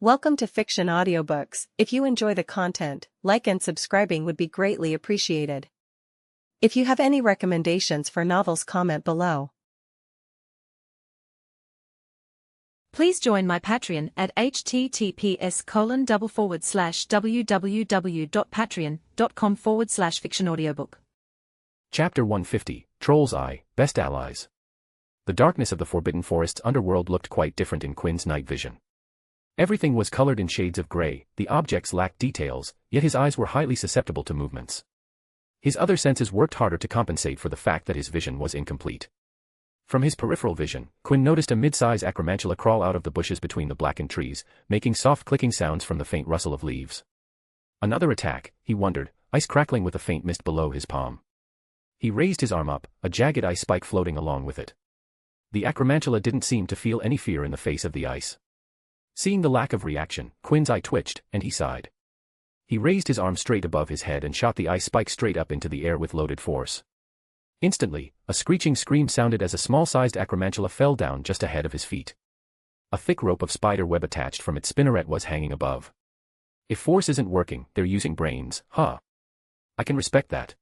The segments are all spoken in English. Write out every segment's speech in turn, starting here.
Welcome to Fiction Audiobooks. If you enjoy the content, like and subscribing would be greatly appreciated. If you have any recommendations for novels, comment below. Please join my Patreon at https://www.patreon.com/fictionaudiobook. Chapter 150, Troll's Eye, Best Allies. The darkness of the Forbidden Forest's underworld looked quite different in Quinn's night vision. Everything was colored in shades of gray, the objects lacked details, yet his eyes were highly susceptible to movements. His other senses worked harder to compensate for the fact that his vision was incomplete. From his peripheral vision, Quinn noticed a mid-size acromantula crawl out of the bushes between the blackened trees, making soft clicking sounds from the faint rustle of leaves. Another attack, he wondered, ice crackling with a faint mist below his palm. He raised his arm up, a jagged ice spike floating along with it. The acromantula didn't seem to feel any fear in the face of the ice. Seeing the lack of reaction, Quinn's eye twitched, and he sighed. He raised his arm straight above his head and shot the ice spike straight up into the air with loaded force. Instantly, a screeching scream sounded as a small-sized acromantula fell down just ahead of his feet. A thick rope of spider web attached from its spinneret was hanging above. If force isn't working, they're using brains, huh? I can respect that.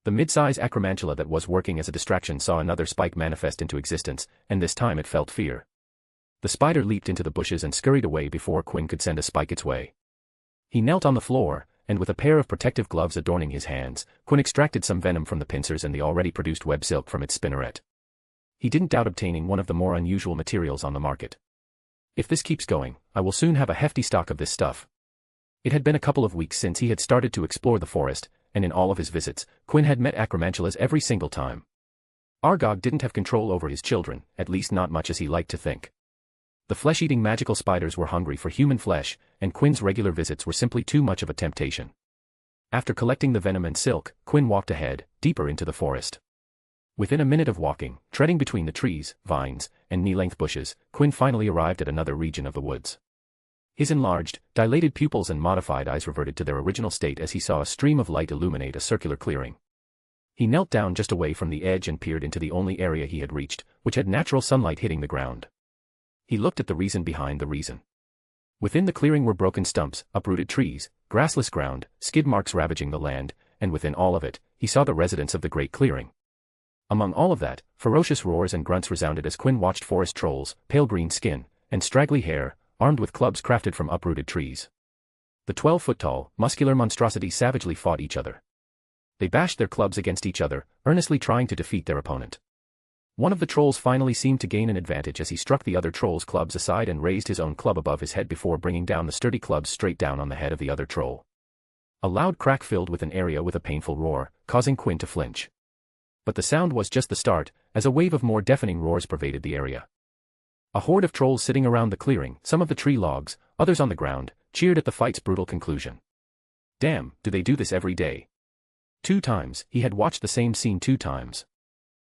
The mid-size acromantula that was working as a distraction saw another spike manifest into existence, and this time it felt fear. The spider leaped into the bushes and scurried away before Quinn could send a spike its way. He knelt on the floor, and with a pair of protective gloves adorning his hands, Quinn extracted some venom from the pincers and the already produced web silk from its spinneret. He didn't doubt obtaining one of the more unusual materials on the market. If this keeps going, I will soon have a hefty stock of this stuff. It had been a couple of weeks since he had started to explore the forest, and in all of his visits, Quinn had met acromantulas every single time. Argog didn't have control over his children, at least not much as he liked to think. The flesh-eating magical spiders were hungry for human flesh, and Quinn's regular visits were simply too much of a temptation. After collecting the venom and silk, Quinn walked ahead, deeper into the forest. Within a minute of walking, treading between the trees, vines, and knee-length bushes, Quinn finally arrived at another region of the woods. His enlarged, dilated pupils and modified eyes reverted to their original state as he saw a stream of light illuminate a circular clearing. He knelt down just away from the edge and peered into the only area he had reached, which had natural sunlight hitting the ground. He looked at the reason behind the reason. Within the clearing were broken stumps, uprooted trees, grassless ground, skid marks ravaging the land, and within all of it, he saw the residents of the great clearing. Among all of that, ferocious roars and grunts resounded as Quinn watched forest trolls, pale green skin, and straggly hair, armed with clubs crafted from uprooted trees. The 12-foot-tall, muscular monstrosities savagely fought each other. They bashed their clubs against each other, earnestly trying to defeat their opponent. One of the trolls finally seemed to gain an advantage as he struck the other troll's clubs aside and raised his own club above his head before bringing down the sturdy clubs straight down on the head of the other troll. A loud crack filled with an area with a painful roar, causing Quinn to flinch. But the sound was just the start, as a wave of more deafening roars pervaded the area. A horde of trolls sitting around the clearing, some of the tree logs, others on the ground, cheered at the fight's brutal conclusion. Damn, do they do this every day? 2 times, he had watched the same scene 2 times.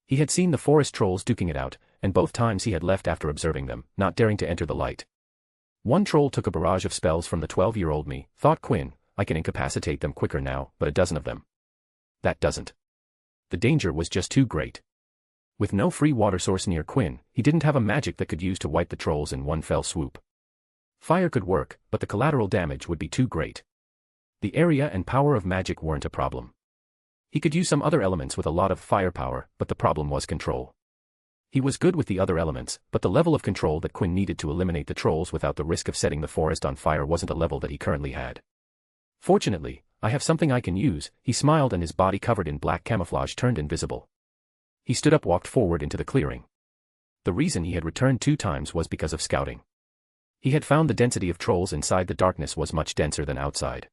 He had seen the forest trolls duking it out, and both times he had left after observing them, not daring to enter the light. One troll took a barrage of spells from the 12-year-old me, thought Quinn. I can incapacitate them quicker now, but a dozen of them. That doesn't. The danger was just too great. With no free water source near Quinn, he didn't have a magic that could use to wipe the trolls in one fell swoop. Fire could work, but the collateral damage would be too great. The area and power of magic weren't a problem. He could use some other elements with a lot of firepower, but the problem was control. He was good with the other elements, but the level of control that Quinn needed to eliminate the trolls without the risk of setting the forest on fire wasn't a level that he currently had. Fortunately, I have something I can use, he smiled, and his body covered in black camouflage turned invisible. He stood up, walked forward into the clearing. The reason he had returned 2 times was because of scouting. He had found the density of trolls inside the darkness was much denser than outside.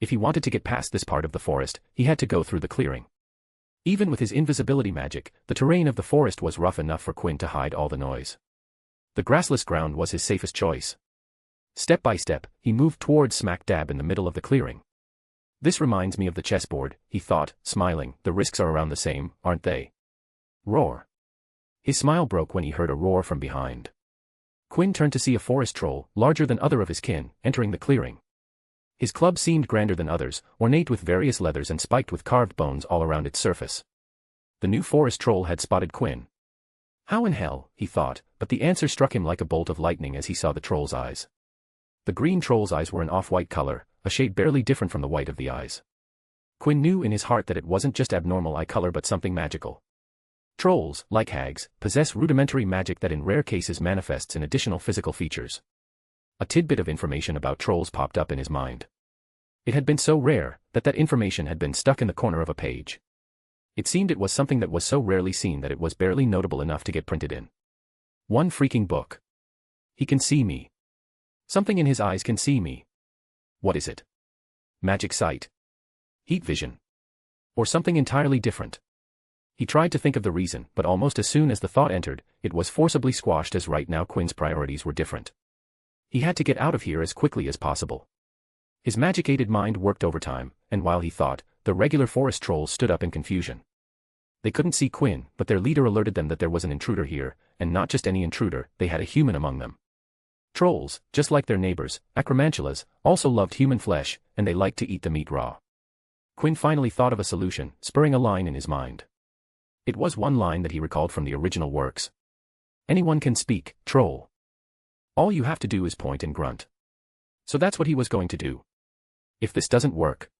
If he wanted to get past this part of the forest, he had to go through the clearing. Even with his invisibility magic, the terrain of the forest was rough enough for Quinn to hide all the noise. The grassless ground was his safest choice. Step by step, he moved towards smack dab in the middle of the clearing. This reminds me of the chessboard, he thought, smiling. The risks are around the same, aren't they? Roar. His smile broke when he heard a roar from behind. Quinn turned to see a forest troll, larger than other of his kin, entering the clearing. His club seemed grander than others, ornate with various leathers and spiked with carved bones all around its surface. The new forest troll had spotted Quinn. How in hell, he thought, but the answer struck him like a bolt of lightning as he saw the troll's eyes. The green troll's eyes were an off-white color, a shade barely different from the white of the eyes. Quinn knew in his heart that it wasn't just abnormal eye color but something magical. Trolls, like hags, possess rudimentary magic that in rare cases manifests in additional physical features. A tidbit of information about trolls popped up in his mind. It had been so rare that information had been stuck in the corner of a page. It seemed it was something that was so rarely seen that it was barely notable enough to get printed in. One freaking book. He can see me. Something in his eyes can see me. What is it? Magic sight? Heat vision? Or something entirely different? He tried to think of the reason, but almost as soon as the thought entered, it was forcibly squashed as right now Quinn's priorities were different. He had to get out of here as quickly as possible. His magic-aided mind worked overtime, and while he thought, the regular forest trolls stood up in confusion. They couldn't see Quinn, but their leader alerted them that there was an intruder here, and not just any intruder, they had a human among them. Trolls, just like their neighbors, acromantulas, also loved human flesh, and they liked to eat the meat raw. Quinn finally thought of a solution, spurring a line in his mind. It was one line that he recalled from the original works. Anyone can speak, troll. All you have to do is point and grunt. So that's what he was going to do. If this doesn't work,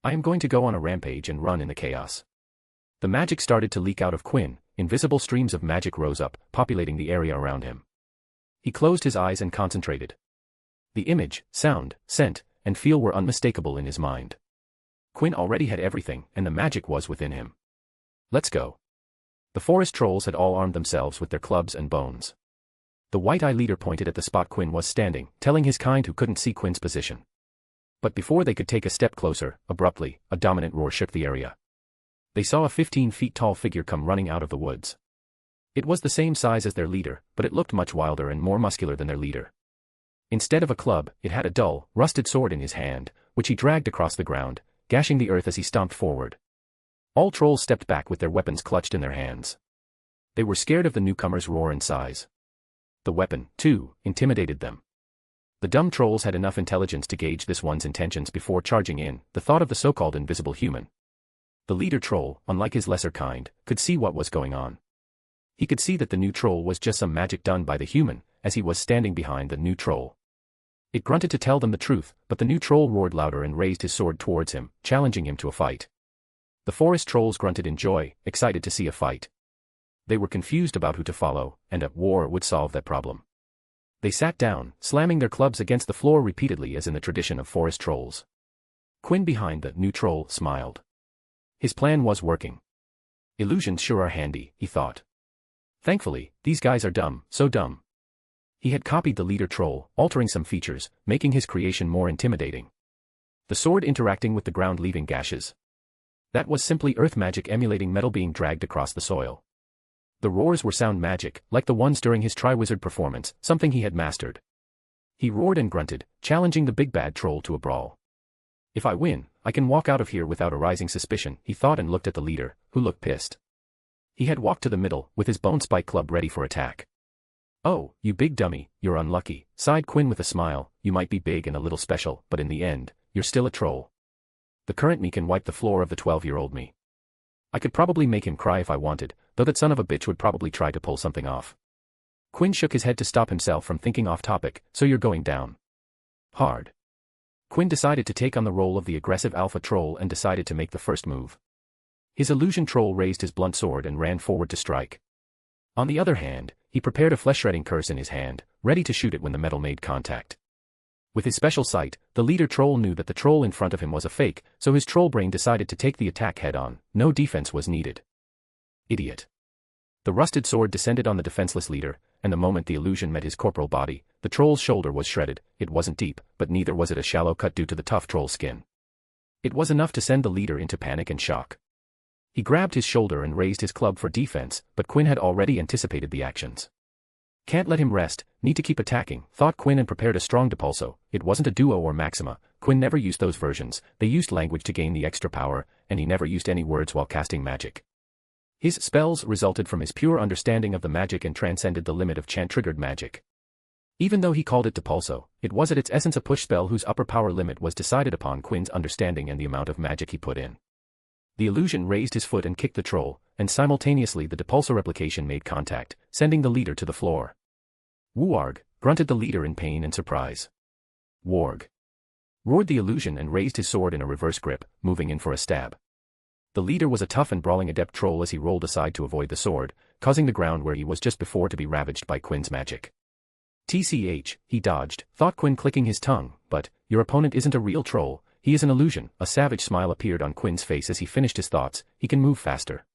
I am going to go on a rampage and run in the chaos. The magic started to leak out of Quinn, invisible streams of magic rose up, populating the area around him. He closed his eyes and concentrated. The image, sound, scent, and feel were unmistakable in his mind. Quinn already had everything, and the magic was within him. Let's go. The forest trolls had all armed themselves with their clubs and bones. The white-eye leader pointed at the spot Quinn was standing, telling his kind who couldn't see Quinn's position. But before they could take a step closer, abruptly, a dominant roar shook the area. They saw a 15-feet-tall figure come running out of the woods. It was the same size as their leader, but it looked much wilder and more muscular than their leader. Instead of a club, it had a dull, rusted sword in his hand, which he dragged across the ground, gashing the earth as he stomped forward. All trolls stepped back with their weapons clutched in their hands. They were scared of the newcomer's roar and size. The weapon, too, intimidated them. The dumb trolls had enough intelligence to gauge this one's intentions before charging in, the thought of the so-called invisible human. The leader troll, unlike his lesser kind, could see what was going on. He could see that the new troll was just some magic done by the human, as he was standing behind the new troll. It grunted to tell them the truth, but the new troll roared louder and raised his sword towards him, challenging him to a fight. The forest trolls grunted in joy, excited to see a fight. They were confused about who to follow, and a war would solve that problem. They sat down, slamming their clubs against the floor repeatedly as in the tradition of forest trolls. Quinn behind the new troll smiled. His plan was working. Illusions sure are handy, he thought. Thankfully, these guys are dumb, so dumb. He had copied the leader troll, altering some features, making his creation more intimidating. The sword interacting with the ground leaving gashes. That was simply earth magic emulating metal being dragged across the soil. The roars were sound magic, like the ones during his Triwizard performance, something he had mastered. He roared and grunted, challenging the big bad troll to a brawl. If I win, I can walk out of here without arising suspicion, he thought and looked at the leader, who looked pissed. He had walked to the middle, with his bone spike club ready for attack. Oh, you big dummy, you're unlucky, sighed Quinn with a smile. You might be big and a little special, but in the end, you're still a troll. The current me can wipe the floor of the 12-year-old me. I could probably make him cry if I wanted, though that son of a bitch would probably try to pull something off. Quinn shook his head to stop himself from thinking off topic. So you're going down hard. Quinn decided to take on the role of the aggressive alpha troll and decided to make the first move. His illusion troll raised his blunt sword and ran forward to strike. On the other hand, he prepared a flesh-shredding curse in his hand, ready to shoot it when the metal made contact. With his special sight, the leader troll knew that the troll in front of him was a fake, so his troll brain decided to take the attack head-on. No defense was needed. Idiot. The rusted sword descended on the defenseless leader, and the moment the illusion met his corporal body, the troll's shoulder was shredded. It wasn't deep, but neither was it a shallow cut due to the tough troll skin. It was enough to send the leader into panic and shock. He grabbed his shoulder and raised his club for defense, but Quinn had already anticipated the actions. Can't let him rest, need to keep attacking, thought Quinn and prepared a strong depulso. It wasn't a duo or maxima. Quinn never used those versions. They used language to gain the extra power, and he never used any words while casting magic. His spells resulted from his pure understanding of the magic and transcended the limit of chant-triggered magic. Even though he called it depulso, it was at its essence a push spell whose upper power limit was decided upon Quinn's understanding and the amount of magic he put in. The illusion raised his foot and kicked the troll, and simultaneously the depulso replication made contact, sending the leader to the floor. Wooarg, grunted the leader in pain and surprise. Warg! Roared the illusion and raised his sword in a reverse grip, moving in for a stab. The leader was a tough and brawling adept troll as he rolled aside to avoid the sword, causing the ground where he was just before to be ravaged by Quinn's magic. TCH, he dodged, thought Quinn, clicking his tongue, but, your opponent isn't a real troll, he is an illusion. A savage smile appeared on Quinn's face as he finished his thoughts. He can move faster.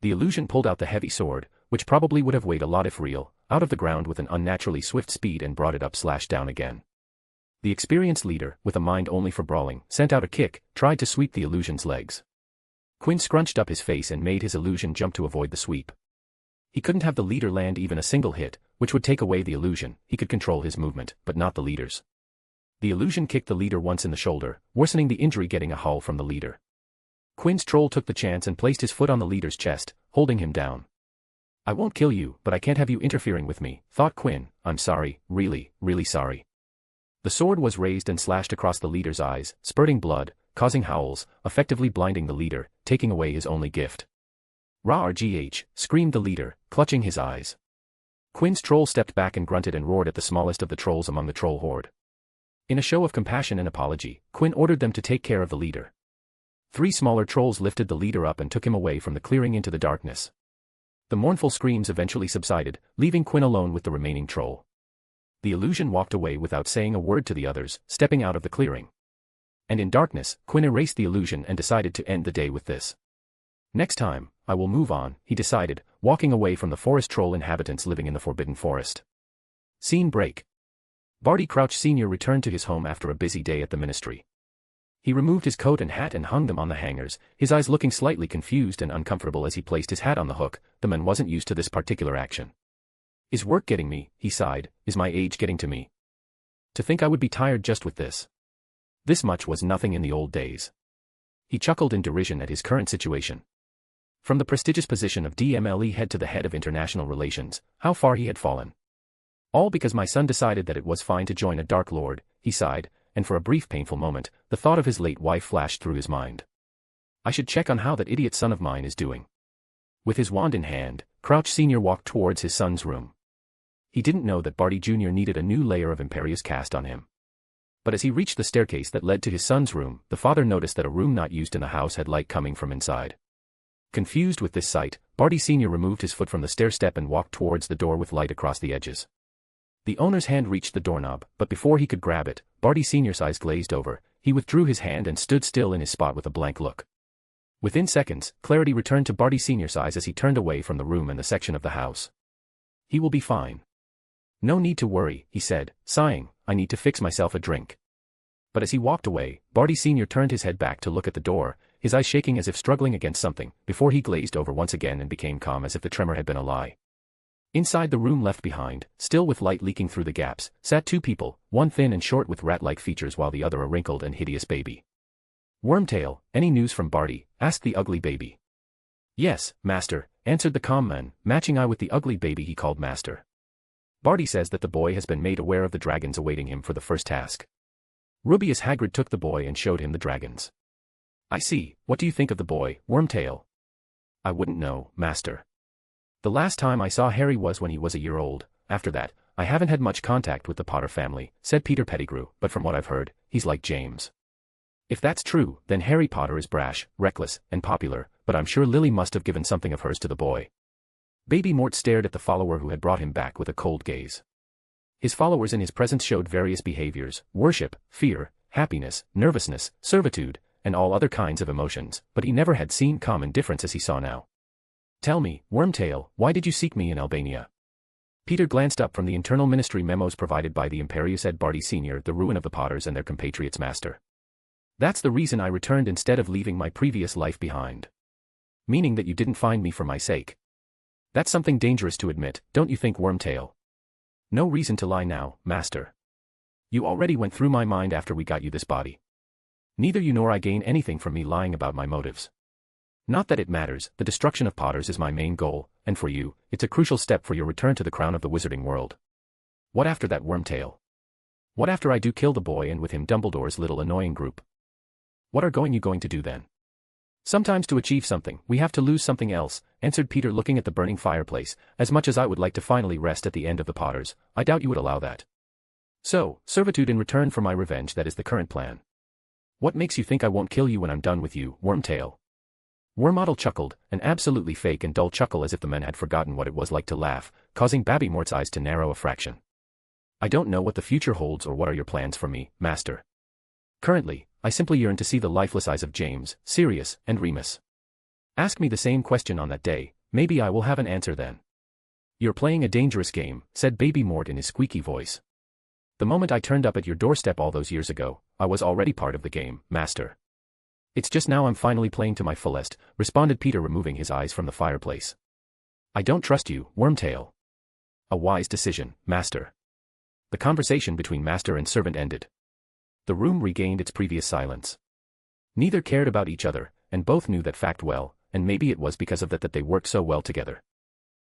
The illusion pulled out the heavy sword, which probably would have weighed a lot if real, out of the ground with an unnaturally swift speed and brought it up / down again. The experienced leader, with a mind only for brawling, sent out a kick, tried to sweep the illusion's legs. Quinn scrunched up his face and made his illusion jump to avoid the sweep. He couldn't have the leader land even a single hit, which would take away the illusion. He could control his movement, but not the leader's. The illusion kicked the leader once in the shoulder, worsening the injury, getting a haul from the leader. Quinn's troll took the chance and placed his foot on the leader's chest, holding him down. I won't kill you, but I can't have you interfering with me, thought Quinn. I'm sorry, really, really sorry. The sword was raised and slashed across the leader's eyes, spurting blood, causing howls, effectively blinding the leader, taking away his only gift. Rah-rgh, screamed the leader, clutching his eyes. Quinn's troll stepped back and grunted and roared at the smallest of the trolls among the troll horde. In a show of compassion and apology, Quinn ordered them to take care of the leader. 3 smaller trolls lifted the leader up and took him away from the clearing into the darkness. The mournful screams eventually subsided, leaving Quinn alone with the remaining troll. The illusion walked away without saying a word to the others, stepping out of the clearing. And in darkness, Quinn erased the illusion and decided to end the day with this. Next time, I will move on, he decided, walking away from the forest troll inhabitants living in the Forbidden Forest. Scene break. Barty Crouch Sr. returned to his home after a busy day at the ministry. He removed his coat and hat and hung them on the hangers, his eyes looking slightly confused and uncomfortable as he placed his hat on the hook. The man wasn't used to this particular action. Is work getting me, he sighed, is my age getting to me? To think I would be tired just with this. This much was nothing in the old days. He chuckled in derision at his current situation. From the prestigious position of DMLE head to the head of international relations, how far he had fallen. All because my son decided that it was fine to join a Dark Lord, he sighed, and for a brief painful moment, the thought of his late wife flashed through his mind. I should check on how that idiot son of mine is doing. With his wand in hand, Crouch Sr. walked towards his son's room. He didn't know that Barty Jr. needed a new layer of imperious cast on him. But as he reached the staircase that led to his son's room, the father noticed that a room not used in the house had light coming from inside. Confused with this sight, Barty Sr. removed his foot from the stair step and walked towards the door with light across the edges. The owner's hand reached the doorknob, but before he could grab it, Barty Sr.'s eyes glazed over. He withdrew his hand and stood still in his spot with a blank look. Within seconds, clarity returned to Barty Sr.'s eyes as he turned away from the room and the section of the house. He will be fine. No need to worry, he said, sighing, I need to fix myself a drink. But as he walked away, Barty Sr. turned his head back to look at the door, his eyes shaking as if struggling against something, before he glazed over once again and became calm as if the tremor had been a lie. Inside the room left behind, still with light leaking through the gaps, sat 2 people, one thin and short with rat-like features while the other a wrinkled and hideous baby. Wormtail, any news from Barty? Asked the ugly baby. Yes, master, answered the calm man, matching eye with the ugly baby he called master. Barty says that the boy has been made aware of the dragons awaiting him for the first task. Rubius Hagrid took the boy and showed him the dragons. I see, what do you think of the boy, Wormtail? I wouldn't know, master. The last time I saw Harry was when he was a year old. After that, I haven't had much contact with the Potter family, said Peter Pettigrew, but from what I've heard, he's like James. If that's true, then Harry Potter is brash, reckless, and popular, but I'm sure Lily must have given something of hers to the boy. Baby Mort stared at the follower who had brought him back with a cold gaze. His followers in his presence showed various behaviors, worship, fear, happiness, nervousness, servitude, and all other kinds of emotions, but he never had seen calm indifference as he saw now. Tell me, Wormtail, why did you seek me in Albania? Peter glanced up from the internal ministry memos provided by the Imperious Ed Barty Sr., the ruin of the Potters and their compatriots master. That's the reason I returned instead of leaving my previous life behind. Meaning that you didn't find me for my sake. That's something dangerous to admit, don't you think, Wormtail? No reason to lie now, master. You already went through my mind after we got you this body. Neither you nor I gain anything from me lying about my motives. Not that it matters, the destruction of Potters is my main goal, and for you, it's a crucial step for your return to the crown of the wizarding world. What after that, Wormtail? What after I do kill the boy and with him Dumbledore's little annoying group? What are you going to do then? Sometimes to achieve something, we have to lose something else, answered Peter looking at the burning fireplace. As much as I would like to finally rest at the end of the Potters, I doubt you would allow that. So, servitude in return for my revenge, that is the current plan. What makes you think I won't kill you when I'm done with you, Wormtail? Wormottle chuckled, an absolutely fake and dull chuckle as if the men had forgotten what it was like to laugh, causing Babbymort's eyes to narrow a fraction. I don't know what the future holds or what are your plans for me, Master. Currently, I simply yearn to see the lifeless eyes of James, Sirius, and Remus. Ask me the same question on that day, maybe I will have an answer then. You're playing a dangerous game, said Baby Mort in his squeaky voice. The moment I turned up at your doorstep all those years ago, I was already part of the game, Master. It's just now I'm finally playing to my fullest, responded Peter, removing his eyes from the fireplace. I don't trust you, Wormtail. A wise decision, Master. The conversation between master and servant ended. The room regained its previous silence. Neither cared about each other, and both knew that fact well, and maybe it was because of that they worked so well together.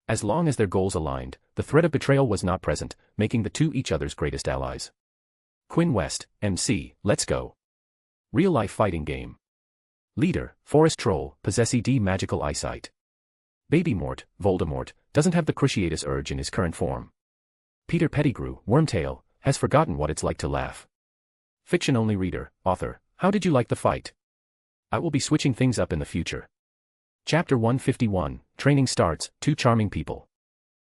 As long as their goals aligned, the threat of betrayal was not present, making the two each other's greatest allies. Quinn West, MC, let's go. Real-life fighting game. Leader, Forest Troll, possessee D magical eyesight. Baby Mort, Voldemort, doesn't have the cruciatus urge in his current form. Peter Pettigrew, Wormtail, has forgotten what it's like to laugh. Fiction-only reader, author, how did you like the fight? I will be switching things up in the future. Chapter 151, Training Starts, Two Charming People.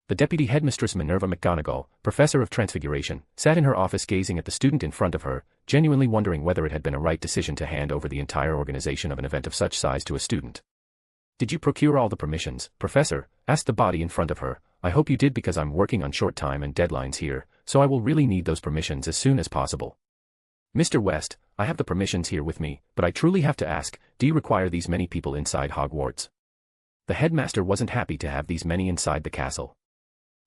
The Deputy Headmistress Minerva McGonagall, Professor of Transfiguration, sat in her office gazing at the student in front of her, genuinely wondering whether it had been a right decision to hand over the entire organization of an event of such size to a student. Did you procure all the permissions, Professor? Asked the body in front of her. I hope you did, because I'm working on short time and deadlines here, so I will really need those permissions as soon as possible. Mr. West, I have the permissions here with me, but I truly have to ask, do you require these many people inside Hogwarts? The headmaster wasn't happy to have these many inside the castle.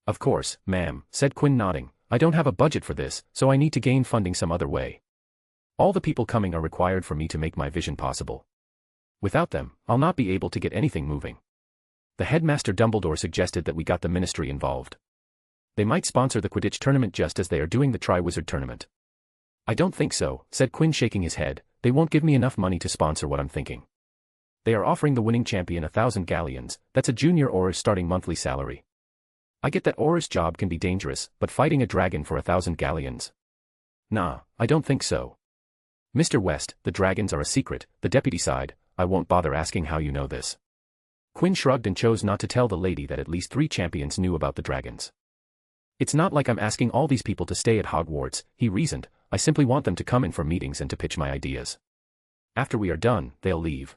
Of course, ma'am, said Quinn, nodding. I don't have a budget for this, so I need to gain funding some other way. All the people coming are required for me to make my vision possible. Without them, I'll not be able to get anything moving. The headmaster Dumbledore suggested that we got the ministry involved. They might sponsor the Quidditch tournament just as they are doing the Triwizard tournament. I don't think so, said Quinn, shaking his head. They won't give me enough money to sponsor what I'm thinking. They are offering the winning champion 1,000 galleons, that's a junior Auror's starting monthly salary. I get that Auror's job can be dangerous, but fighting a dragon for 1,000 galleons? Nah, I don't think so. Mr. West, the dragons are a secret, the deputy sighed. I won't bother asking how you know this. Quinn shrugged and chose not to tell the lady that at least 3 champions knew about the dragons. It's not like I'm asking all these people to stay at Hogwarts, he reasoned. I simply want them to come in for meetings and to pitch my ideas. After we are done, they'll leave.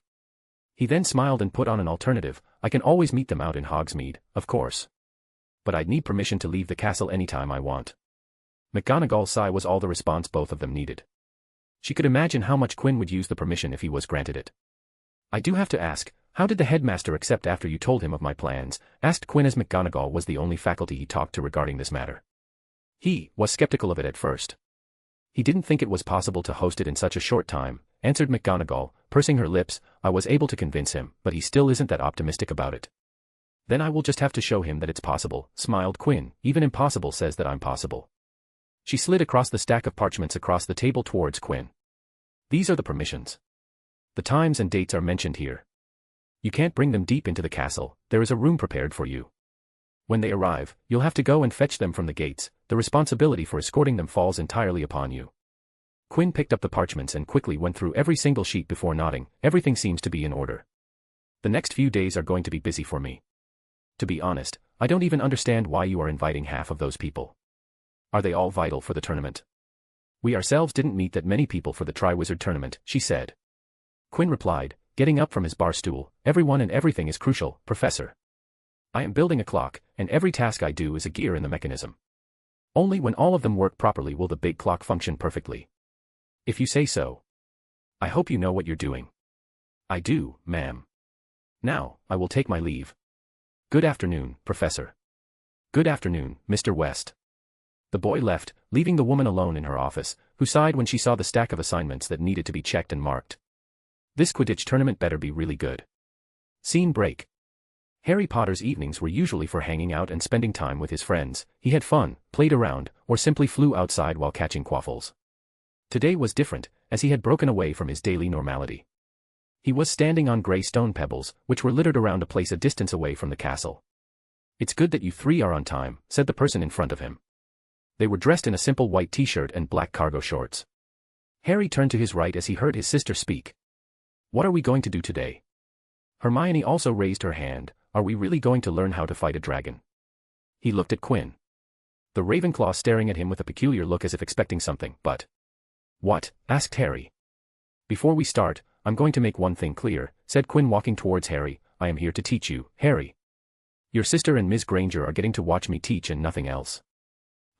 He then smiled and put on an alternative. I can always meet them out in Hogsmeade, of course. But I'd need permission to leave the castle anytime I want. McGonagall's sigh was all the response both of them needed. She could imagine how much Quinn would use the permission if he was granted it. I do have to ask, how did the headmaster accept after you told him of my plans? Asked Quinn, as McGonagall was the only faculty he talked to regarding this matter. He was skeptical of it at first. He didn't think it was possible to host it in such a short time, answered McGonagall, pursing her lips. I was able to convince him, but he still isn't that optimistic about it. Then I will just have to show him that it's possible, smiled Quinn. Even impossible says that I'm possible. She slid across the stack of parchments across the table towards Quinn. These are the permissions. The times and dates are mentioned here. You can't bring them deep into the castle, there is a room prepared for you. When they arrive, you'll have to go and fetch them from the gates. The responsibility for escorting them falls entirely upon you. Quinn picked up the parchments and quickly went through every single sheet before nodding. Everything seems to be in order. The next few days are going to be busy for me. To be honest, I don't even understand why you are inviting half of those people. Are they all vital for the tournament? We ourselves didn't meet that many people for the Triwizard tournament, she said. Quinn replied, getting up from his bar stool. Everyone and everything is crucial, Professor. I am building a clock, and every task I do is a gear in the mechanism. Only when all of them work properly will the big clock function perfectly. If you say so. I hope you know what you're doing. I do, ma'am. Now, I will take my leave. Good afternoon, Professor. Good afternoon, Mr. West. The boy left, leaving the woman alone in her office, who sighed when she saw the stack of assignments that needed to be checked and marked. This Quidditch tournament better be really good. Scene break. Harry Potter's evenings were usually for hanging out and spending time with his friends. He had fun, played around, or simply flew outside while catching quaffles. Today was different, as he had broken away from his daily normality. He was standing on grey stone pebbles, which were littered around a place a distance away from the castle. It's good that you 3 are on time, said the person in front of him. They were dressed in a simple white t-shirt and black cargo shorts. Harry turned to his right as he heard his sister speak. "What are we going to do today?" Hermione also raised her hand. "Are we really going to learn how to fight a dragon?" He looked at Quinn. The Ravenclaw staring at him with a peculiar look as if expecting something, but... "What?" asked Harry. "Before we start, I'm going to make one thing clear," said Quinn walking towards Harry. "I am here to teach you, Harry. Your sister and Ms. Granger are getting to watch me teach and nothing else.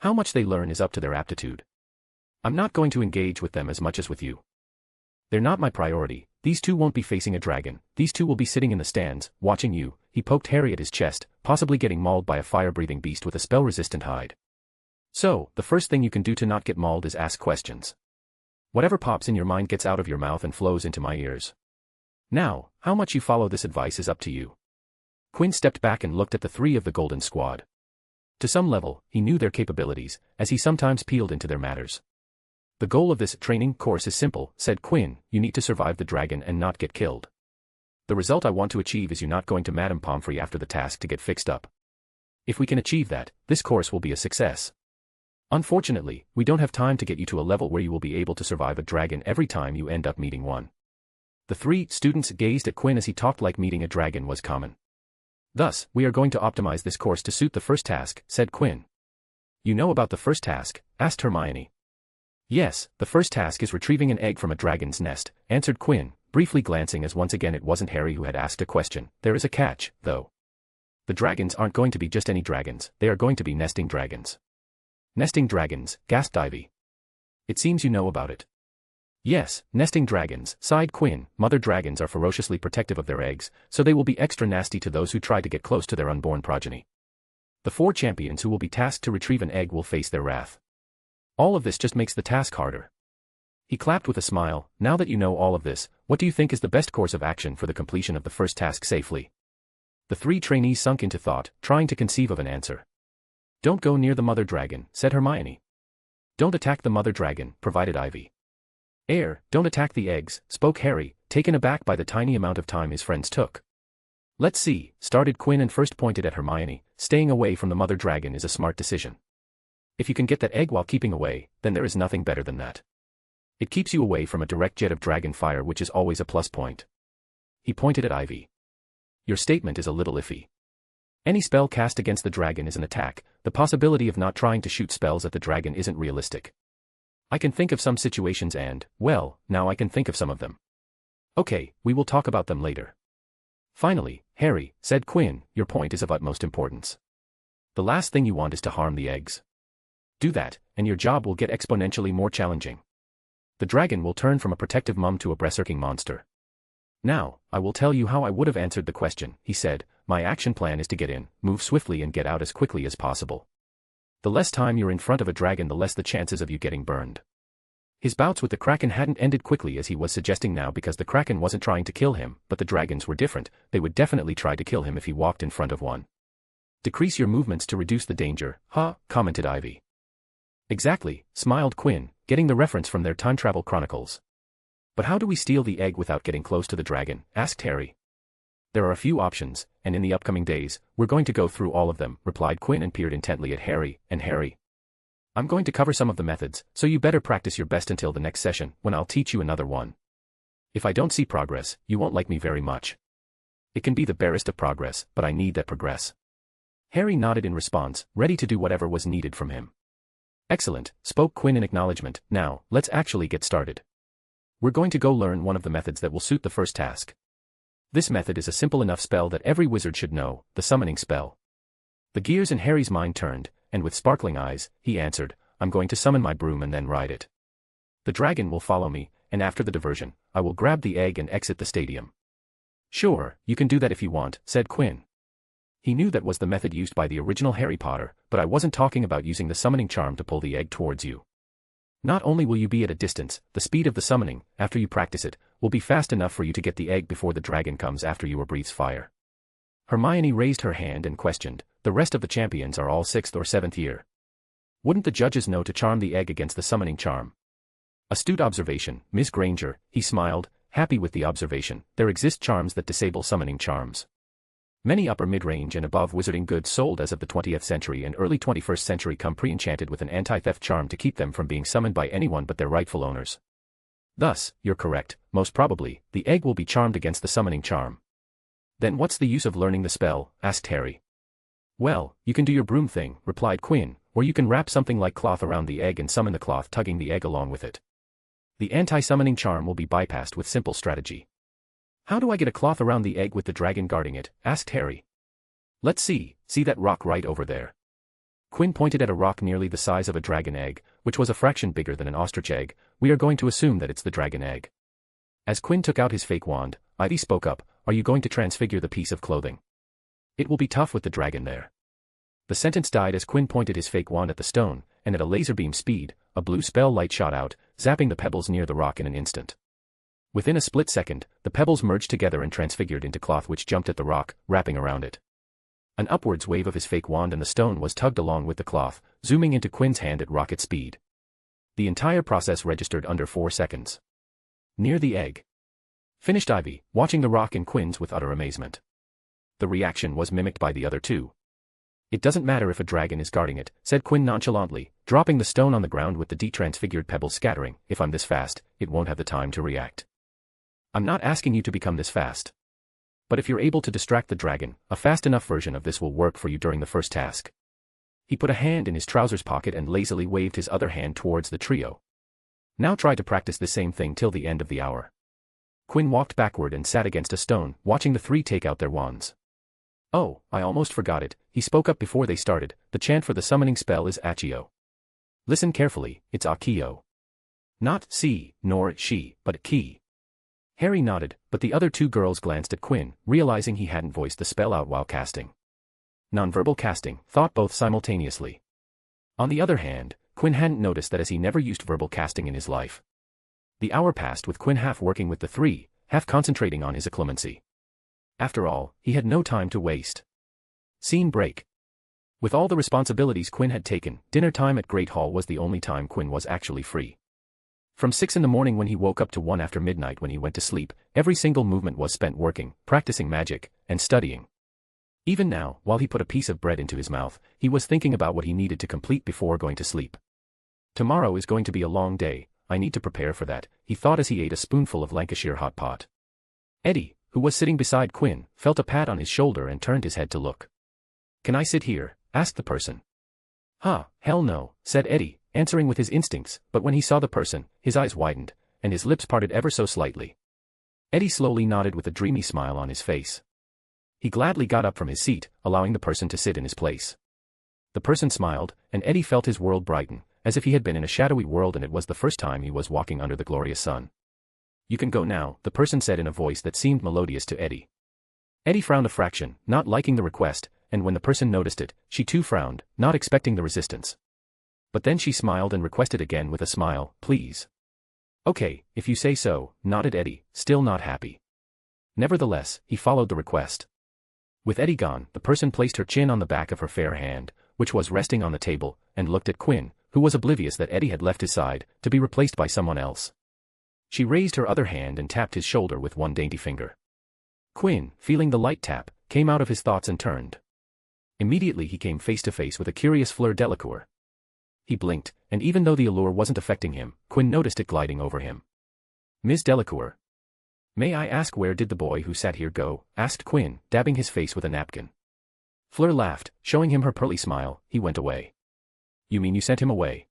How much they learn is up to their aptitude. I'm not going to engage with them as much as with you. They're not my priority. These two won't be facing a dragon. These two will be sitting in the stands, watching you." He poked Harry at his chest, possibly getting mauled by a fire-breathing beast with a spell-resistant hide. "So, the first thing you can do to not get mauled is ask questions. Whatever pops in your mind gets out of your mouth and flows into my ears. Now, how much you follow this advice is up to you." Quinn stepped back and looked at the three of the Golden Squad. To some level, he knew their capabilities, as he sometimes peeled into their matters. "The goal of this training course is simple," said Quinn. "You need to survive the dragon and not get killed. The result I want to achieve is you not going to Madame Pomfrey after the task to get fixed up. If we can achieve that, this course will be a success. Unfortunately, we don't have time to get you to a level where you will be able to survive a dragon every time you end up meeting one." The three students gazed at Quinn as he talked like meeting a dragon was common. "Thus, we are going to optimize this course to suit the first task," said Quinn. "You know about the first task?" asked Hermione. "Yes, the first task is retrieving an egg from a dragon's nest," answered Quinn, briefly glancing as once again it wasn't Harry who had asked a question. "There is a catch, though. The dragons aren't going to be just any dragons, they are going to be nesting dragons." "Nesting dragons," gasped Ivy. "It seems you know about it." "Yes, nesting dragons," sighed Quinn. "Mother dragons are ferociously protective of their eggs, so they will be extra nasty to those who try to get close to their unborn progeny. The 4 champions who will be tasked to retrieve an egg will face their wrath. All of this just makes the task harder." He clapped with a smile. "Now that you know all of this, what do you think is the best course of action for the completion of the first task safely?" The 3 trainees sunk into thought, trying to conceive of an answer. "Don't go near the mother dragon," said Hermione. "Don't attack the mother dragon," provided Ivy. Don't attack the eggs," spoke Harry, taken aback by the tiny amount of time his friends took. "Let's see," started Quinn and first pointed at Hermione. "Staying away from the mother dragon is a smart decision. If you can get that egg while keeping away, then there is nothing better than that. It keeps you away from a direct jet of dragon fire, which is always a plus point." He pointed at Ivy. "Your statement is a little iffy. Any spell cast against the dragon is an attack. The possibility of not trying to shoot spells at the dragon isn't realistic. I can think of some situations and, well, now I can think of some of them. Okay, we will talk about them later." "Finally, Harry," said Quinn, "your point is of utmost importance. The last thing you want is to harm the eggs. Do that, and your job will get exponentially more challenging. The dragon will turn from a protective mum to a berserking monster. Now, I will tell you how I would have answered the question," he said. "My action plan is to get in, move swiftly and get out as quickly as possible. The less time you're in front of a dragon, the less the chances of you getting burned." His bouts with the Kraken hadn't ended quickly as he was suggesting now, because the Kraken wasn't trying to kill him, but the dragons were different. They would definitely try to kill him if he walked in front of one. "Decrease your movements to reduce the danger, huh?" commented Ivy. "Exactly," smiled Quinn, getting the reference from their time travel chronicles. "But how do we steal the egg without getting close to the dragon?" asked Harry. "There are a few options, and in the upcoming days, we're going to go through all of them," replied Quinn and peered intently at Harry. "And Harry, I'm going to cover some of the methods, so you better practice your best until the next session, when I'll teach you another one. If I don't see progress, you won't like me very much. It can be the barest of progress, but I need that progress." Harry nodded in response, ready to do whatever was needed from him. "Excellent," spoke Quinn in acknowledgement. "Now, let's actually get started. We're going to go learn one of the methods that will suit the first task. This method is a simple enough spell that every wizard should know, the summoning spell." The gears in Harry's mind turned, and with sparkling eyes, he answered, "I'm going to summon my broom and then ride it. The dragon will follow me, and after the diversion, I will grab the egg and exit the stadium." "Sure, you can do that if you want," said Quinn. He knew that was the method used by the original Harry Potter, but I wasn't talking about using the summoning charm to pull the egg towards you. Not only will you be at a distance, the speed of the summoning, after you practice it, will be fast enough for you to get the egg before the dragon comes after you or breathes fire. Hermione raised her hand and questioned, "The rest of the champions are all 6th or 7th year. Wouldn't the judges know to charm the egg against the summoning charm?" "Astute observation, Miss Granger," he smiled, happy with the observation. "There exist charms that disable summoning charms. Many upper mid-range and above wizarding goods sold as of the 20th century and early 21st century come pre-enchanted with an anti-theft charm to keep them from being summoned by anyone but their rightful owners. Thus, you're correct, most probably, the egg will be charmed against the summoning charm. Then what's the use of learning the spell? Asked Harry. Well, you can do your broom thing, replied Quinn, or you can wrap something like cloth around the egg and summon the cloth tugging the egg along with it. The anti-summoning charm will be bypassed with simple strategy. How do I get a cloth around the egg with the dragon guarding it? Asked Harry. Let's see that rock right over there. Quinn pointed at a rock nearly the size of a dragon egg, which was a fraction bigger than an ostrich egg. We are going to assume that it's the dragon egg. As Quinn took out his fake wand, Ivy spoke up, are you going to transfigure the piece of clothing? It will be tough with the dragon there. The sentence died as Quinn pointed his fake wand at the stone, and at a laser beam speed, a blue spell light shot out, zapping the pebbles near the rock in an instant. Within a split second, the pebbles merged together and transfigured into cloth which jumped at the rock, wrapping around it. An upwards wave of his fake wand and the stone was tugged along with the cloth, zooming into Quinn's hand at rocket speed. The entire process registered under 4 seconds. Near the egg. Finished Ivy, watching the rock and Quinn's with utter amazement. The reaction was mimicked by the other two. It doesn't matter if a dragon is guarding it, said Quinn nonchalantly, dropping the stone on the ground with the detransfigured pebbles scattering. If I'm this fast, it won't have the time to react. I'm not asking you to become this fast. But if you're able to distract the dragon, a fast enough version of this will work for you during the first task. He put a hand in his trousers pocket and lazily waved his other hand towards the trio. Now try to practice the same thing till the end of the hour. Quinn walked backward and sat against a stone, watching the three take out their wands. Oh, I almost forgot it, he spoke up before they started. The chant for the summoning spell is Accio. Listen carefully, it's Accio. Not see, nor she, but ki. Harry nodded, but the other two girls glanced at Quinn, realizing he hadn't voiced the spell out while casting. Nonverbal casting, thought both simultaneously. On the other hand, Quinn hadn't noticed that as he never used verbal casting in his life. The hour passed with Quinn half working with the three, half concentrating on his occlumency. After all, he had no time to waste. Scene break. With all the responsibilities Quinn had taken, dinner time at Great Hall was the only time Quinn was actually free. From 6 in the morning when he woke up to 1 after midnight when he went to sleep, every single movement was spent working, practicing magic, and studying. Even now, while he put a piece of bread into his mouth, he was thinking about what he needed to complete before going to sleep. Tomorrow is going to be a long day, I need to prepare for that, he thought as he ate a spoonful of Lancashire hot pot. Eddie, who was sitting beside Quinn, felt a pat on his shoulder and turned his head to look. Can I sit here? Asked the person. Huh, hell no, said Eddie, answering with his instincts, but when he saw the person, his eyes widened, and his lips parted ever so slightly. Eddie slowly nodded with a dreamy smile on his face. He gladly got up from his seat, allowing the person to sit in his place. The person smiled, and Eddie felt his world brighten, as if he had been in a shadowy world and it was the first time he was walking under the glorious sun. You can go now, the person said in a voice that seemed melodious to Eddie. Eddie frowned a fraction, not liking the request, and when the person noticed it, she too frowned, not expecting the resistance. But then she smiled and requested again with a smile, please. Okay, if you say so, nodded Eddie, still not happy. Nevertheless, he followed the request. With Eddie gone, the person placed her chin on the back of her fair hand, which was resting on the table, and looked at Quinn, who was oblivious that Eddie had left his side, to be replaced by someone else. She raised her other hand and tapped his shoulder with one dainty finger. Quinn, feeling the light tap, came out of his thoughts and turned. Immediately he came face to face with a curious Fleur Delacour. He blinked, and even though the allure wasn't affecting him, Quinn noticed it gliding over him. Ms. Delacour. May I ask where did the boy who sat here go? Asked Quinn, dabbing his face with a napkin. Fleur laughed, showing him her pearly smile. He went away. You mean you sent him away?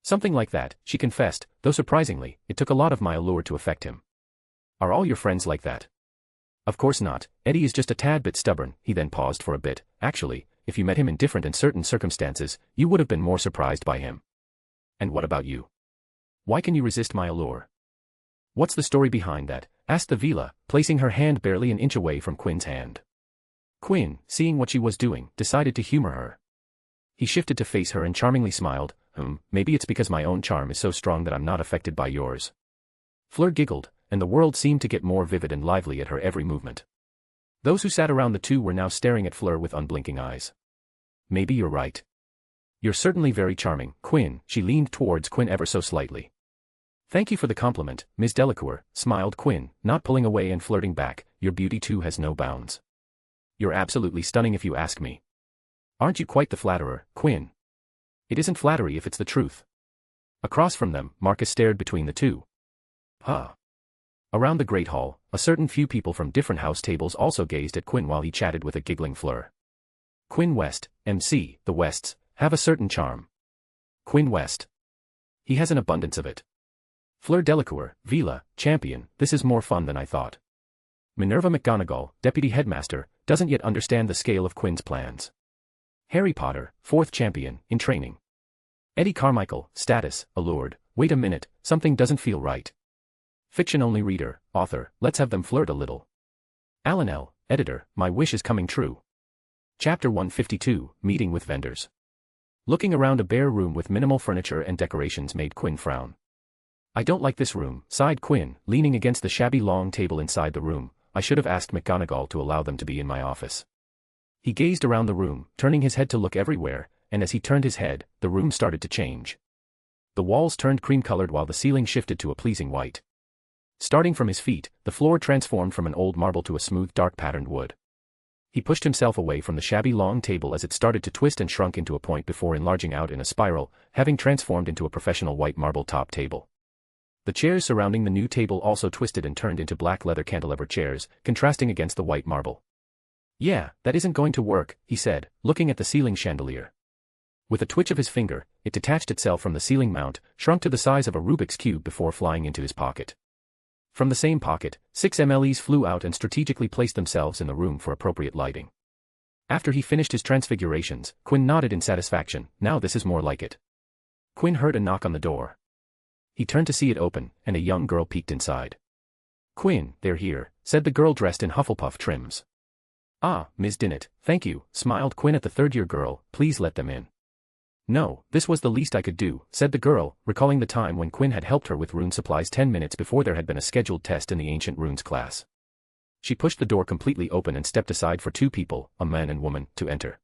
Something like that, she confessed, though surprisingly, it took a lot of my allure to affect him. Are all your friends like that? Of course not, Eddie is just a tad bit stubborn. He then paused for a bit. Actually, if you met him in different and certain circumstances, you would have been more surprised by him. And what about you? Why can you resist my allure? What's the story behind that? Asked the Vila, placing her hand barely an inch away from Quinn's hand. Quinn, seeing what she was doing, decided to humor her. He shifted to face her and charmingly smiled. Maybe it's because my own charm is so strong that I'm not affected by yours. Fleur giggled, and the world seemed to get more vivid and lively at her every movement. Those who sat around the two were now staring at Fleur with unblinking eyes. Maybe you're right. You're certainly very charming, Quinn. She leaned towards Quinn ever so slightly. Thank you for the compliment, Ms. Delacour, smiled Quinn, not pulling away and flirting back. Your beauty too has no bounds. You're absolutely stunning if you ask me. Aren't you quite the flatterer, Quinn? It isn't flattery if it's the truth. Across from them, Marcus stared between the two. Huh. Around the great hall, a certain few people from different house tables also gazed at Quinn while he chatted with a giggling Fleur. Quinn West, MC, the Wests, have a certain charm. Quinn West. He has an abundance of it. Fleur Delacour, Vila, champion, this is more fun than I thought. Minerva McGonagall, deputy headmaster, doesn't yet understand the scale of Quinn's plans. Harry Potter, 4th champion, in training. Eddie Carmichael, status, allured, wait a minute, something doesn't feel right. Fiction-only reader, author, let's have them flirt a little. Alan L., editor, my wish is coming true. Chapter 152, Meeting with Vendors. Looking around a bare room with minimal furniture and decorations made Quinn frown. I don't like this room, sighed Quinn, leaning against the shabby long table inside the room. I should have asked McGonagall to allow them to be in my office. He gazed around the room, turning his head to look everywhere, and as he turned his head, the room started to change. The walls turned cream-colored while the ceiling shifted to a pleasing white. Starting from his feet, the floor transformed from an old marble to a smooth dark-patterned wood. He pushed himself away from the shabby long table as it started to twist and shrunk into a point before enlarging out in a spiral, having transformed into a professional white marble top table. The chairs surrounding the new table also twisted and turned into black leather cantilever chairs, contrasting against the white marble. Yeah, that isn't going to work, he said, looking at the ceiling chandelier. With a twitch of his finger, it detached itself from the ceiling mount, shrunk to the size of a Rubik's Cube before flying into his pocket. From the same pocket, 6 MLEs flew out and strategically placed themselves in the room for appropriate lighting. After he finished his transfigurations, Quinn nodded in satisfaction. Now this is more like it. Quinn heard a knock on the door. He turned to see it open, and a young girl peeked inside. Quinn, they're here, said the girl dressed in Hufflepuff trims. Ah, Ms. Dinnet, thank you, smiled Quinn at the third-year girl, please let them in. No, this was the least I could do, said the girl, recalling the time when Quinn had helped her with rune supplies 10 minutes before there had been a scheduled test in the Ancient Runes class. She pushed the door completely open and stepped aside for 2 people, a man and woman, to enter.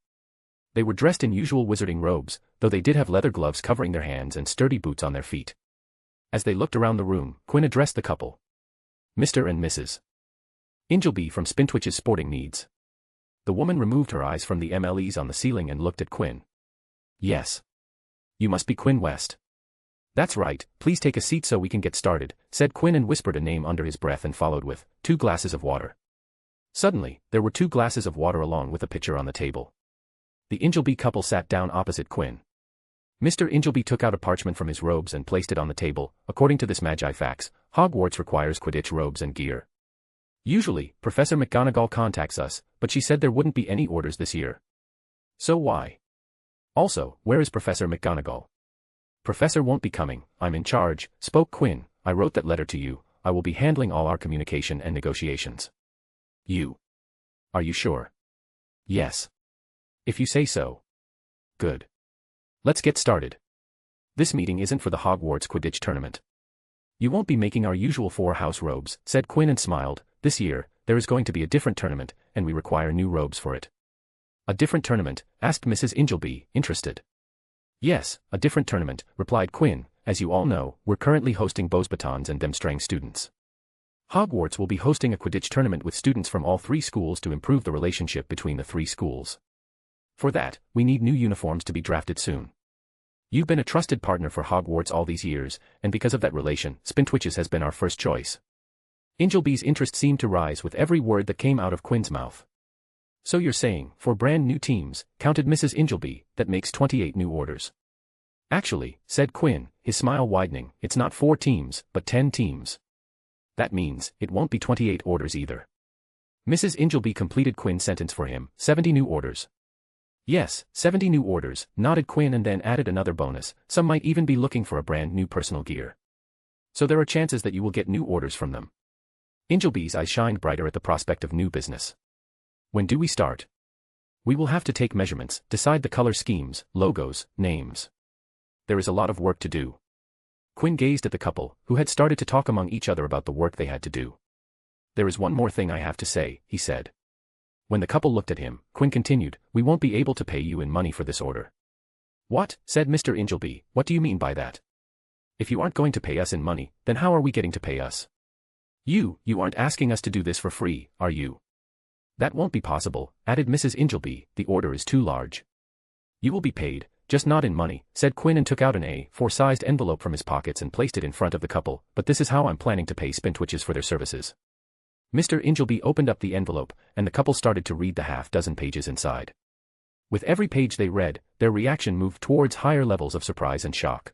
They were dressed in usual wizarding robes, though they did have leather gloves covering their hands and sturdy boots on their feet. As they looked around the room, Quinn addressed the couple. Mr. and Mrs. Ingleby from Spintwitch's Sporting Needs. The woman removed her eyes from the MLEs on the ceiling and looked at Quinn. Yes. You must be Quinn West. That's right, please take a seat so we can get started, said Quinn and whispered a name under his breath and followed with, 2 glasses of water. Suddenly, there were 2 glasses of water along with a pitcher on the table. The Ingleby couple sat down opposite Quinn. Mr. Ingleby took out a parchment from his robes and placed it on the table. According to this Magi Fax, Hogwarts requires Quidditch robes and gear. Usually, Professor McGonagall contacts us, but she said there wouldn't be any orders this year. So why? Also, where is Professor McGonagall? Professor won't be coming, I'm in charge, spoke Quinn. I wrote that letter to you. I will be handling all our communication and negotiations. You. Are you sure? Yes. If you say so. Good. Let's get started. This meeting isn't for the Hogwarts Quidditch tournament. You won't be making our usual 4 house robes, said Quinn and smiled. This year, there is going to be a different tournament, and we require new robes for it. A different tournament? Asked Mrs. Ingleby, interested. Yes, a different tournament, replied Quinn. As you all know, we're currently hosting Beauxbatons and Demstrang students. Hogwarts will be hosting a Quidditch tournament with students from all 3 schools to improve the relationship between the 3 schools. For that, we need new uniforms to be drafted soon. You've been a trusted partner for Hogwarts all these years, and because of that relation, Spintwitches has been our first choice. Ingleby's interest seemed to rise with every word that came out of Quinn's mouth. So you're saying, for brand new teams, counted Mrs. Ingleby, that makes 28 new orders. Actually, said Quinn, his smile widening, it's not 4 teams, but 10 teams. That means, it won't be 28 orders either. Mrs. Ingleby completed Quinn's sentence for him, 70 new orders. Yes, 70 new orders, nodded Quinn and then added another bonus, some might even be looking for a brand new personal gear. So there are chances that you will get new orders from them. Ingleby's eyes shined brighter at the prospect of new business. When do we start? We will have to take measurements, decide the color schemes, logos, names. There is a lot of work to do. Quinn gazed at the couple, who had started to talk among each other about the work they had to do. There is one more thing I have to say, he said. When the couple looked at him, Quinn continued, we won't be able to pay you in money for this order. What? Said Mr. Ingleby, what do you mean by that? If you aren't going to pay us in money, then how are we getting to pay us? You aren't asking us to do this for free, are you? That won't be possible, added Mrs. Ingleby, the order is too large. You will be paid, just not in money, said Quinn and took out an A4-sized envelope from his pockets and placed it in front of the couple, but this is how I'm planning to pay Spintwitches for their services. Mr. Ingleby opened up the envelope, and the couple started to read the half-dozen pages inside. With every page they read, their reaction moved towards higher levels of surprise and shock.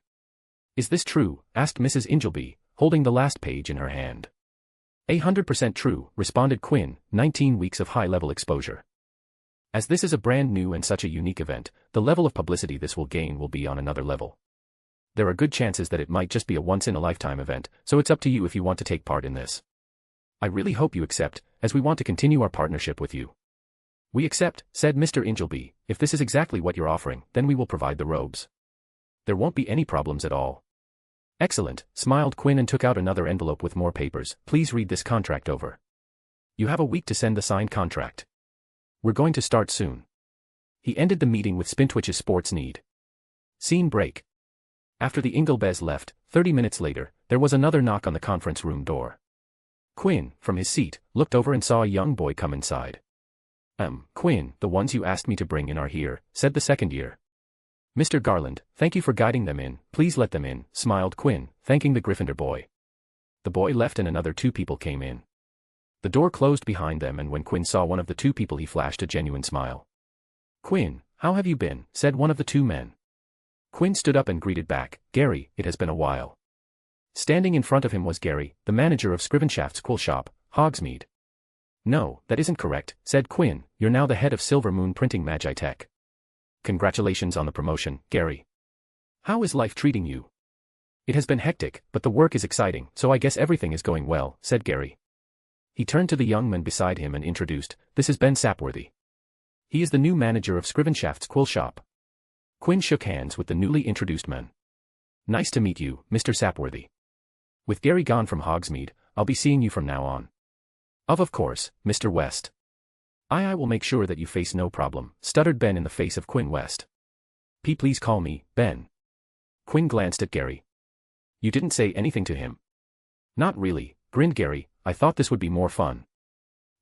Is this true? Asked Mrs. Ingleby, holding the last page in her hand. 100% true, responded Quinn, 19 weeks of high-level exposure. As this is a brand new and such a unique event, the level of publicity this will gain will be on another level. There are good chances that it might just be a once-in-a-lifetime event, so it's up to you if you want to take part in this. I really hope you accept, as we want to continue our partnership with you. We accept, said Mr. Ingleby. If this is exactly what you're offering, then we will provide the robes. There won't be any problems at all. Excellent, smiled Quinn and took out another envelope with more papers. Please read this contract over. You have a week to send the signed contract. We're going to start soon. He ended the meeting with Spintwitch's sports need. Scene break. After the Inglebys left, 30 minutes later, there was another knock on the conference room door. Quinn, from his seat, looked over and saw a young boy come inside. Quinn, the ones you asked me to bring in are here, said the second year. Mr. Garland, thank you for guiding them in, please let them in, smiled Quinn, thanking the Gryffindor boy. The boy left and another two people came in. The door closed behind them, and when Quinn saw one of the two people he flashed a genuine smile. Quinn, how have you been? Said one of the two men. Quinn stood up and greeted back, Gary, it has been a while. Standing in front of him was Gary, the manager of Scrivenshaft's cool shop, Hogsmeade. No, that isn't correct, said Quinn, you're now the head of Silver Moon Printing Magitech. Congratulations on the promotion, Gary. How is life treating you? It has been hectic, but the work is exciting, so I guess everything is going well, said Gary. He turned to the young man beside him and introduced, this is Ben Sapworthy. He is the new manager of Scrivenshaft's quill shop. Quinn shook hands with the newly introduced man. Nice to meet you, Mr. Sapworthy. With Gary gone from Hogsmeade, I'll be seeing you from now on. Of course, Mr. West. I will make sure that you face no problem, stuttered Ben in the face of Quinn West. Please call me, Ben. Quinn glanced at Gary. You didn't say anything to him? Not really, grinned Gary, I thought this would be more fun.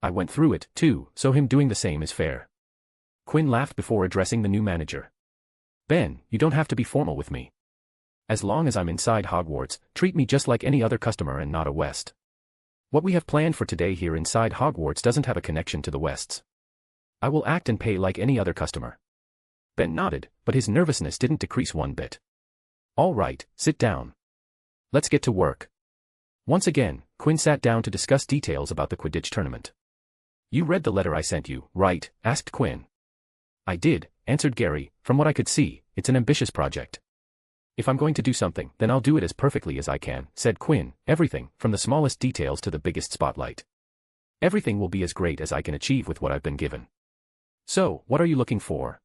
I went through it, too, so him doing the same is fair. Quinn laughed before addressing the new manager. Ben, you don't have to be formal with me. As long as I'm inside Hogwarts, treat me just like any other customer and not a West. What we have planned for today here inside Hogwarts doesn't have a connection to the Wests. I will act and pay like any other customer. Ben nodded, but his nervousness didn't decrease one bit. All right, sit down. Let's get to work. Once again, Quinn sat down to discuss details about the Quidditch tournament. You read the letter I sent you, right? Asked Quinn. I did, answered Gary, from what I could see, it's an ambitious project. If I'm going to do something, then I'll do it as perfectly as I can, said Quinn, everything, from the smallest details to the biggest spotlight. Everything will be as great as I can achieve with what I've been given. So, what are you looking for?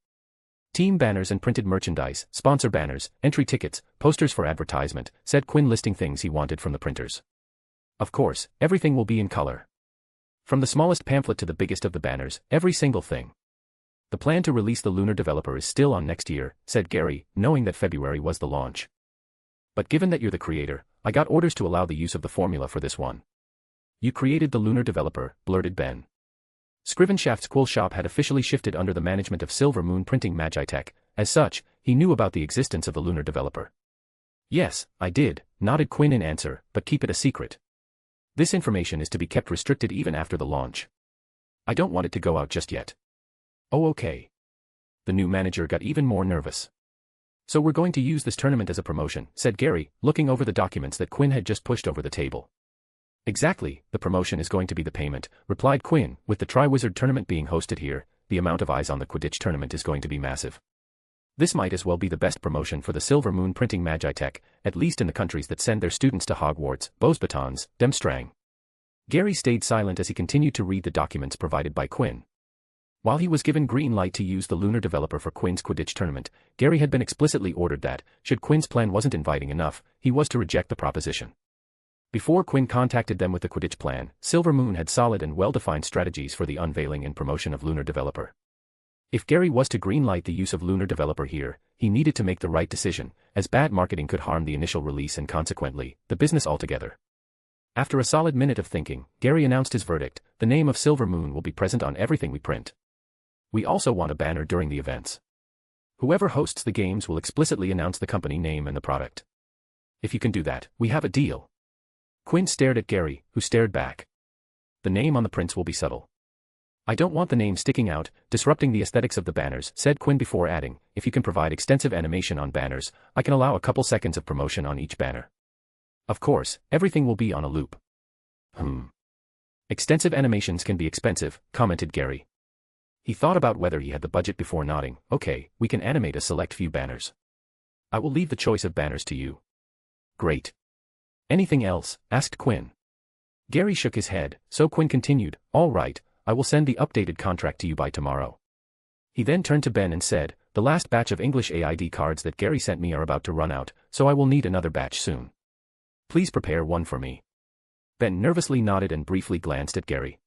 Team banners and printed merchandise, sponsor banners, entry tickets, posters for advertisement, said Quinn listing things he wanted from the printers. Of course, everything will be in color. From the smallest pamphlet to the biggest of the banners, every single thing. The plan to release the Lunar Developer is still on next year, said Gary, knowing that February was the launch. But given that you're the creator, I got orders to allow the use of the formula for this one. You created the Lunar Developer, blurted Ben. Scrivenshaft's quill shop had officially shifted under the management of Silver Moon Printing Magitech. As such, he knew about the existence of the Lunar Developer. Yes, I did, nodded Quinn in answer, but keep it a secret. This information is to be kept restricted even after the launch. I don't want it to go out just yet. Oh okay. The new manager got even more nervous. So we're going to use this tournament as a promotion, said Gary, looking over the documents that Quinn had just pushed over the table. Exactly, the promotion is going to be the payment, replied Quinn, with the Triwizard tournament being hosted here, the amount of eyes on the Quidditch tournament is going to be massive. This might as well be the best promotion for the Silver Moon Printing Magitech, at least in the countries that send their students to Hogwarts, Beauxbatons, Demstrang. Gary stayed silent as he continued to read the documents provided by Quinn. While he was given green light to use the Lunar Developer for Quinn's Quidditch tournament, Gary had been explicitly ordered that, should Quinn's plan wasn't inviting enough, he was to reject the proposition. Before Quinn contacted them with the Quidditch plan, Silver Moon had solid and well-defined strategies for the unveiling and promotion of Lunar Developer. If Gary was to greenlight the use of Lunar Developer here, he needed to make the right decision, as bad marketing could harm the initial release and consequently, the business altogether. After a solid minute of thinking, Gary announced his verdict: the name of Silver Moon will be present on everything we print. We also want a banner during the events. Whoever hosts the games will explicitly announce the company name and the product. If you can do that, we have a deal. Quinn stared at Gary, who stared back. The name on the prints will be subtle. I don't want the name sticking out, disrupting the aesthetics of the banners, said Quinn before adding, if you can provide extensive animation on banners, I can allow a couple seconds of promotion on each banner. Of course, everything will be on a loop. Extensive animations can be expensive, commented Gary. He thought about whether he had the budget before nodding. Okay, we can animate a select few banners. I will leave the choice of banners to you. Great. Anything else? Asked Quinn. Gary shook his head, so Quinn continued, all right, I will send the updated contract to you by tomorrow. He then turned to Ben and said, the last batch of English AID cards that Gary sent me are about to run out, so I will need another batch soon. Please prepare one for me. Ben nervously nodded and briefly glanced at Gary.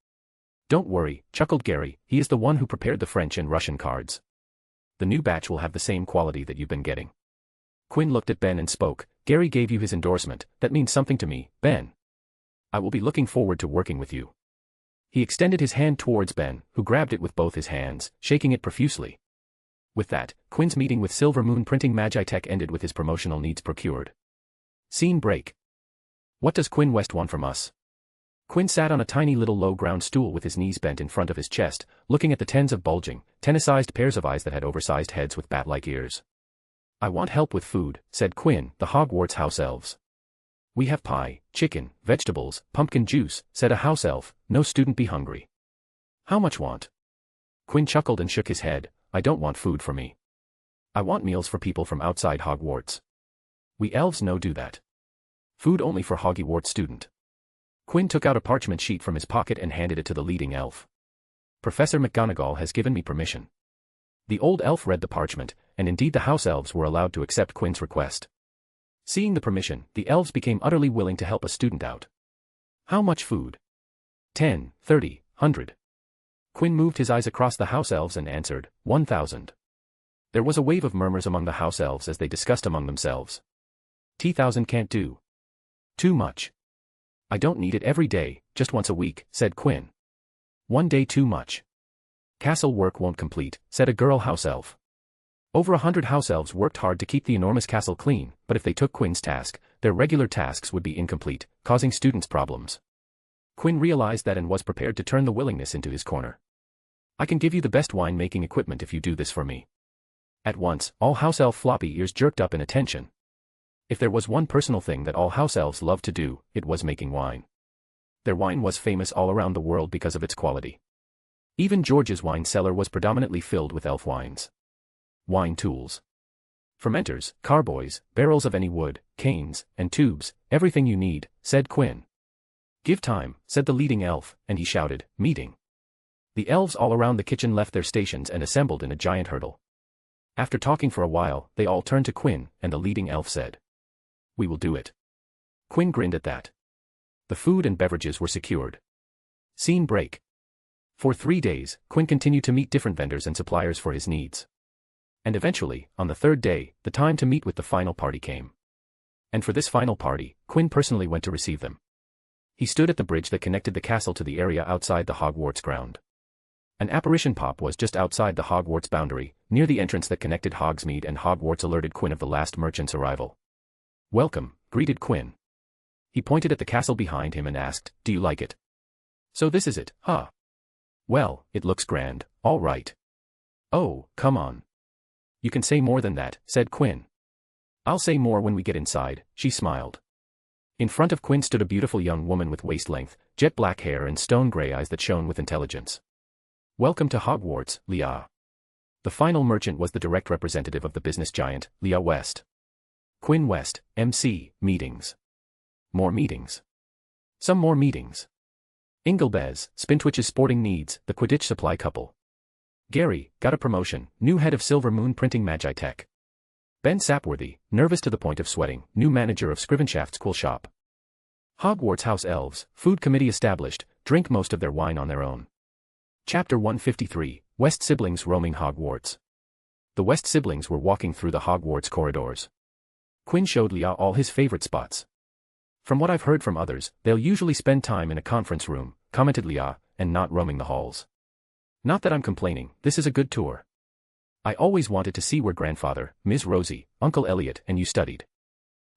Don't worry, chuckled Gary, he is the one who prepared the French and Russian cards. The new batch will have the same quality that you've been getting. Quinn looked at Ben and spoke, Gary gave you his endorsement, that means something to me, Ben. I will be looking forward to working with you. He extended his hand towards Ben, who grabbed it with both his hands, shaking it profusely. With that, Quinn's meeting with Silver Moon Printing Magitech ended with his promotional needs procured. Scene break. What does Quinn West want from us? Quinn sat on a tiny little low-ground stool with his knees bent in front of his chest, looking at the tens of bulging, tennis-sized pairs of eyes that had oversized heads with bat-like ears. I want help with food, said Quinn, the Hogwarts house elves. We have pie, chicken, vegetables, pumpkin juice, said a house elf, no student be hungry. How much want? Quinn chuckled and shook his head, I don't want food for me. I want meals for people from outside Hogwarts. We elves no do that. Food only for Hogwarts student. Quinn took out a parchment sheet from his pocket and handed it to the leading elf. Professor McGonagall has given me permission. The old elf read the parchment, and indeed the house elves were allowed to accept Quinn's request. Seeing the permission, the elves became utterly willing to help a student out. How much food? 10, 30, 100. Quinn moved his eyes across the house elves and answered, 1,000. There was a wave of murmurs among the house elves as they discussed among themselves. 10,000 can't do. Too much. I don't need it every day, just once a week, said Quinn. One day too much. Castle work won't complete, said a girl house elf. Over 100 house elves worked hard to keep the enormous castle clean, but if they took Quinn's task, their regular tasks would be incomplete, causing students problems. Quinn realized that and was prepared to turn the willingness into his corner. I can give you the best wine-making equipment if you do this for me. At once, all house elf floppy ears jerked up in attention. If there was one personal thing that all house elves loved to do, it was making wine. Their wine was famous all around the world because of its quality. Even George's wine cellar was predominantly filled with elf wines. Wine tools. Fermenters, carboys, barrels of any wood, canes, and tubes, everything you need, said Quinn. Give time, said the leading elf, and he shouted, meeting. The elves all around the kitchen left their stations and assembled in a giant hurdle. After talking for a while, they all turned to Quinn, and the leading elf said, we will do it. Quinn grinned at that. The food and beverages were secured. Scene break. For 3 days, Quinn continued to meet different vendors and suppliers for his needs. And eventually, on the 3rd day, the time to meet with the final party came. And for this final party, Quinn personally went to receive them. He stood at the bridge that connected the castle to the area outside the Hogwarts ground. An apparition pop was just outside the Hogwarts boundary, near the entrance that connected Hogsmeade and Hogwarts, alerted Quinn of the last merchant's arrival. Welcome, greeted Quinn. He pointed at the castle behind him and asked, do you like it? So this is it, huh? Well, it looks grand, all right. Oh, come on. You can say more than that, said Quinn. I'll say more when we get inside, she smiled. In front of Quinn stood a beautiful young woman with waist-length, jet-black hair and stone-gray eyes that shone with intelligence. Welcome to Hogwarts, Leah. The final merchant was the direct representative of the business giant, Leah West. Quinn West, MC, meetings. More meetings. Some more meetings. Inglebez, Spintwitch's sporting needs, the Quidditch supply couple. Gary, got a promotion, new head of Silver Moon Printing Magitech. Ben Sapworthy, nervous to the point of sweating, new manager of Scrivenshaft's cool shop. Hogwarts house elves, food committee established, drink most of their wine on their own. Chapter 153, West siblings roaming Hogwarts. The West siblings were walking through the Hogwarts corridors. Quinn showed Leah all his favorite spots. From what I've heard from others, they'll usually spend time in a conference room, commented Leah, and not roaming the halls. Not that I'm complaining, this is a good tour. I always wanted to see where grandfather, Ms. Rosie, Uncle Elliot, and you studied.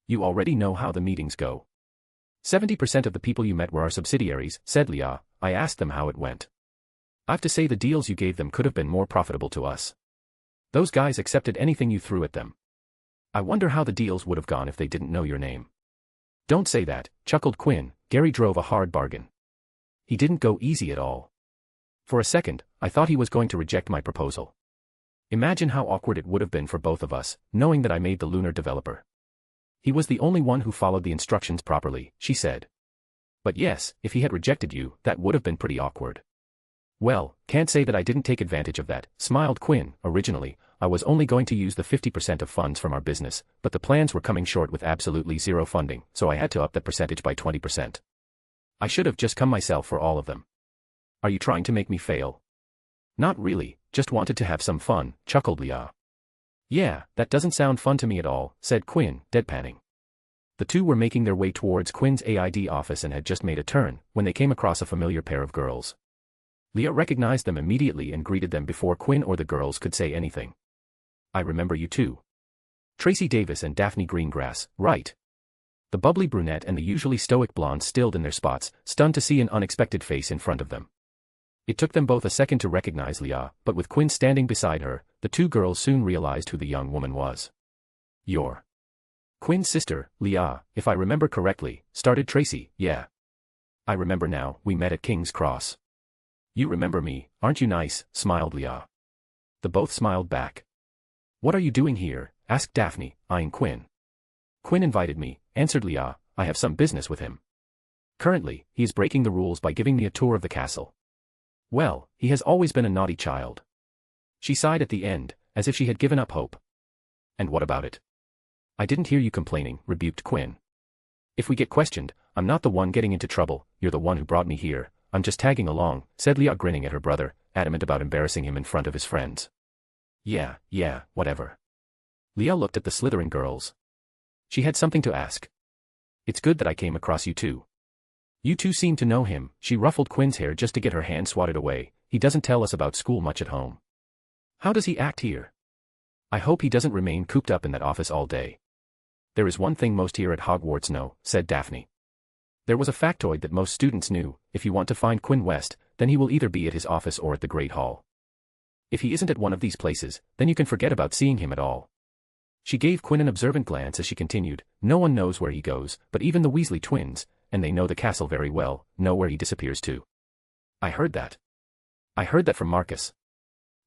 You already know how the meetings go. 70% of the people you met were our subsidiaries, said Leah. I asked them how it went. I've to say the deals you gave them could have been more profitable to us. Those guys accepted anything you threw at them. I wonder how the deals would have gone if they didn't know your name. Don't say that, chuckled Quinn. Gary drove a hard bargain. He didn't go easy at all. For a second, I thought he was going to reject my proposal. Imagine how awkward it would have been for both of us, knowing that I made the lunar developer. He was the only one who followed the instructions properly, she said. But yes, if he had rejected you, that would have been pretty awkward. Well, can't say that I didn't take advantage of that, smiled Quinn. Originally, I was only going to use the 50% of funds from our business, but the plans were coming short with absolutely zero funding, so I had to up that percentage by 20%. I should have just come myself for all of them. Are you trying to make me fail? Not really, just wanted to have some fun, chuckled Leah. Yeah, that doesn't sound fun to me at all, said Quinn, deadpanning. The two were making their way towards Quinn's AID office and had just made a turn, when they came across a familiar pair of girls. Leah recognized them immediately and greeted them before Quinn or the girls could say anything. I remember you too. Tracy Davis and Daphne Greengrass, right? The bubbly brunette and the usually stoic blonde stilled in their spots, stunned to see an unexpected face in front of them. It took them both a second to recognize Leah, but with Quinn standing beside her, the two girls soon realized who the young woman was. You're Quinn's sister, Leah, if I remember correctly, started Tracy. Yeah. I remember now, we met at King's Cross. You remember me, aren't you nice, smiled Leah. The both smiled back. What are you doing here, asked Daphne, eyeing Quinn. Quinn invited me, answered Leah. I have some business with him. Currently, he is breaking the rules by giving me a tour of the castle. Well, he has always been a naughty child. She sighed at the end, as if she had given up hope. And what about it? I didn't hear you complaining, rebuked Quinn. If we get questioned, I'm not the one getting into trouble, you're the one who brought me here, I'm just tagging along, said Leah grinning at her brother, adamant about embarrassing him in front of his friends. Yeah, whatever. Leah looked at the Slytherin girls. She had something to ask. It's good that I came across you two. You two seem to know him, she ruffled Quinn's hair just to get her hand swatted away. He doesn't tell us about school much at home. How does he act here? I hope he doesn't remain cooped up in that office all day. There is one thing most here at Hogwarts know, said Daphne. There was a factoid that most students knew: if you want to find Quinn West, then he will either be at his office or at the Great Hall. If he isn't at one of these places, then you can forget about seeing him at all. She gave Quinn an observant glance as she continued, no one knows where he goes, but even the Weasley twins, and they know the castle very well, know where he disappears to. I heard that. I heard that from Marcus.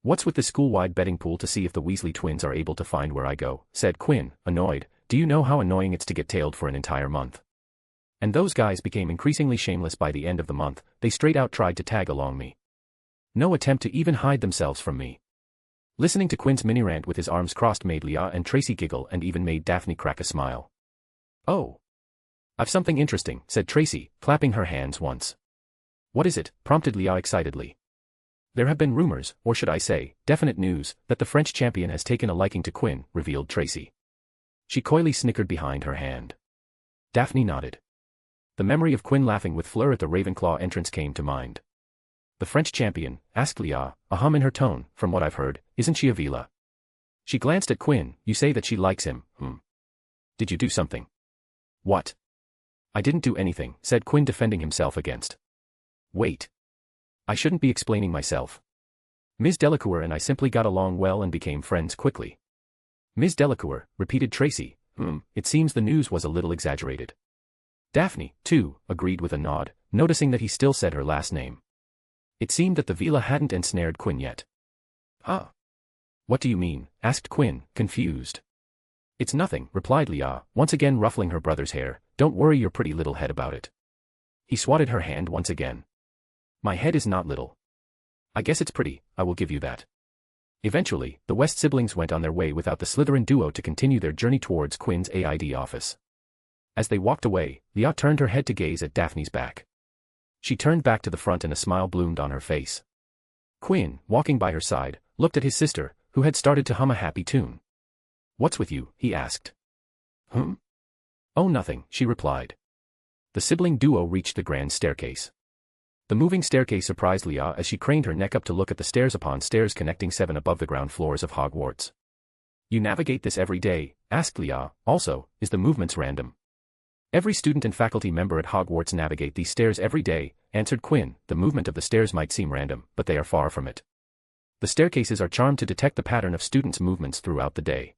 What's with the school-wide betting pool to see if the Weasley twins are able to find where I go, said Quinn, annoyed. Do you know how annoying it's to get tailed for an entire month? And those guys became increasingly shameless by the end of the month, they straight out tried to tag along me. No attempt to even hide themselves from me. Listening to Quinn's mini-rant with his arms crossed made Leah and Tracy giggle and even made Daphne crack a smile. Oh. I've something interesting, said Tracy, clapping her hands once. What is it? Prompted Leah excitedly. There have been rumors, or should I say, definite news, that the French champion has taken a liking to Quinn, revealed Tracy. She coyly snickered behind her hand. Daphne nodded. The memory of Quinn laughing with Fleur at the Ravenclaw entrance came to mind. The French champion, asked Leah, a hum in her tone. From what I've heard, isn't she a Vila? She glanced at Quinn. You say that she likes him, Did you do something? What? I didn't do anything, said Quinn, defending himself against. Wait. I shouldn't be explaining myself. Ms. Delacour and I simply got along well and became friends quickly. Ms. Delacour, repeated Tracy. It seems the news was a little exaggerated. Daphne, too, agreed with a nod, noticing that he still said her last name. It seemed that the Vila hadn't ensnared Quinn yet. Huh? What do you mean? Asked Quinn, confused. It's nothing, replied Leah, once again ruffling her brother's hair. Don't worry your pretty little head about it. He swatted her hand once again. My head is not little. I guess it's pretty, I will give you that. Eventually, the West siblings went on their way without the Slytherin duo to continue their journey towards Quinn's AID office. As they walked away, Leah turned her head to gaze at Daphne's back. She turned back to the front and a smile bloomed on her face. Quinn, walking by her side, looked at his sister, who had started to hum a happy tune. What's with you? He asked. Oh, nothing, she replied. The sibling duo reached the grand staircase. The moving staircase surprised Leah as she craned her neck up to look at the stairs upon stairs connecting 7 above the ground floors of Hogwarts. You navigate this every day? Asked Leah. Also, is the movements random? Every student and faculty member at Hogwarts navigate these stairs every day, answered Quinn. The movement of the stairs might seem random, but they are far from it. The staircases are charmed to detect the pattern of students' movements throughout the day.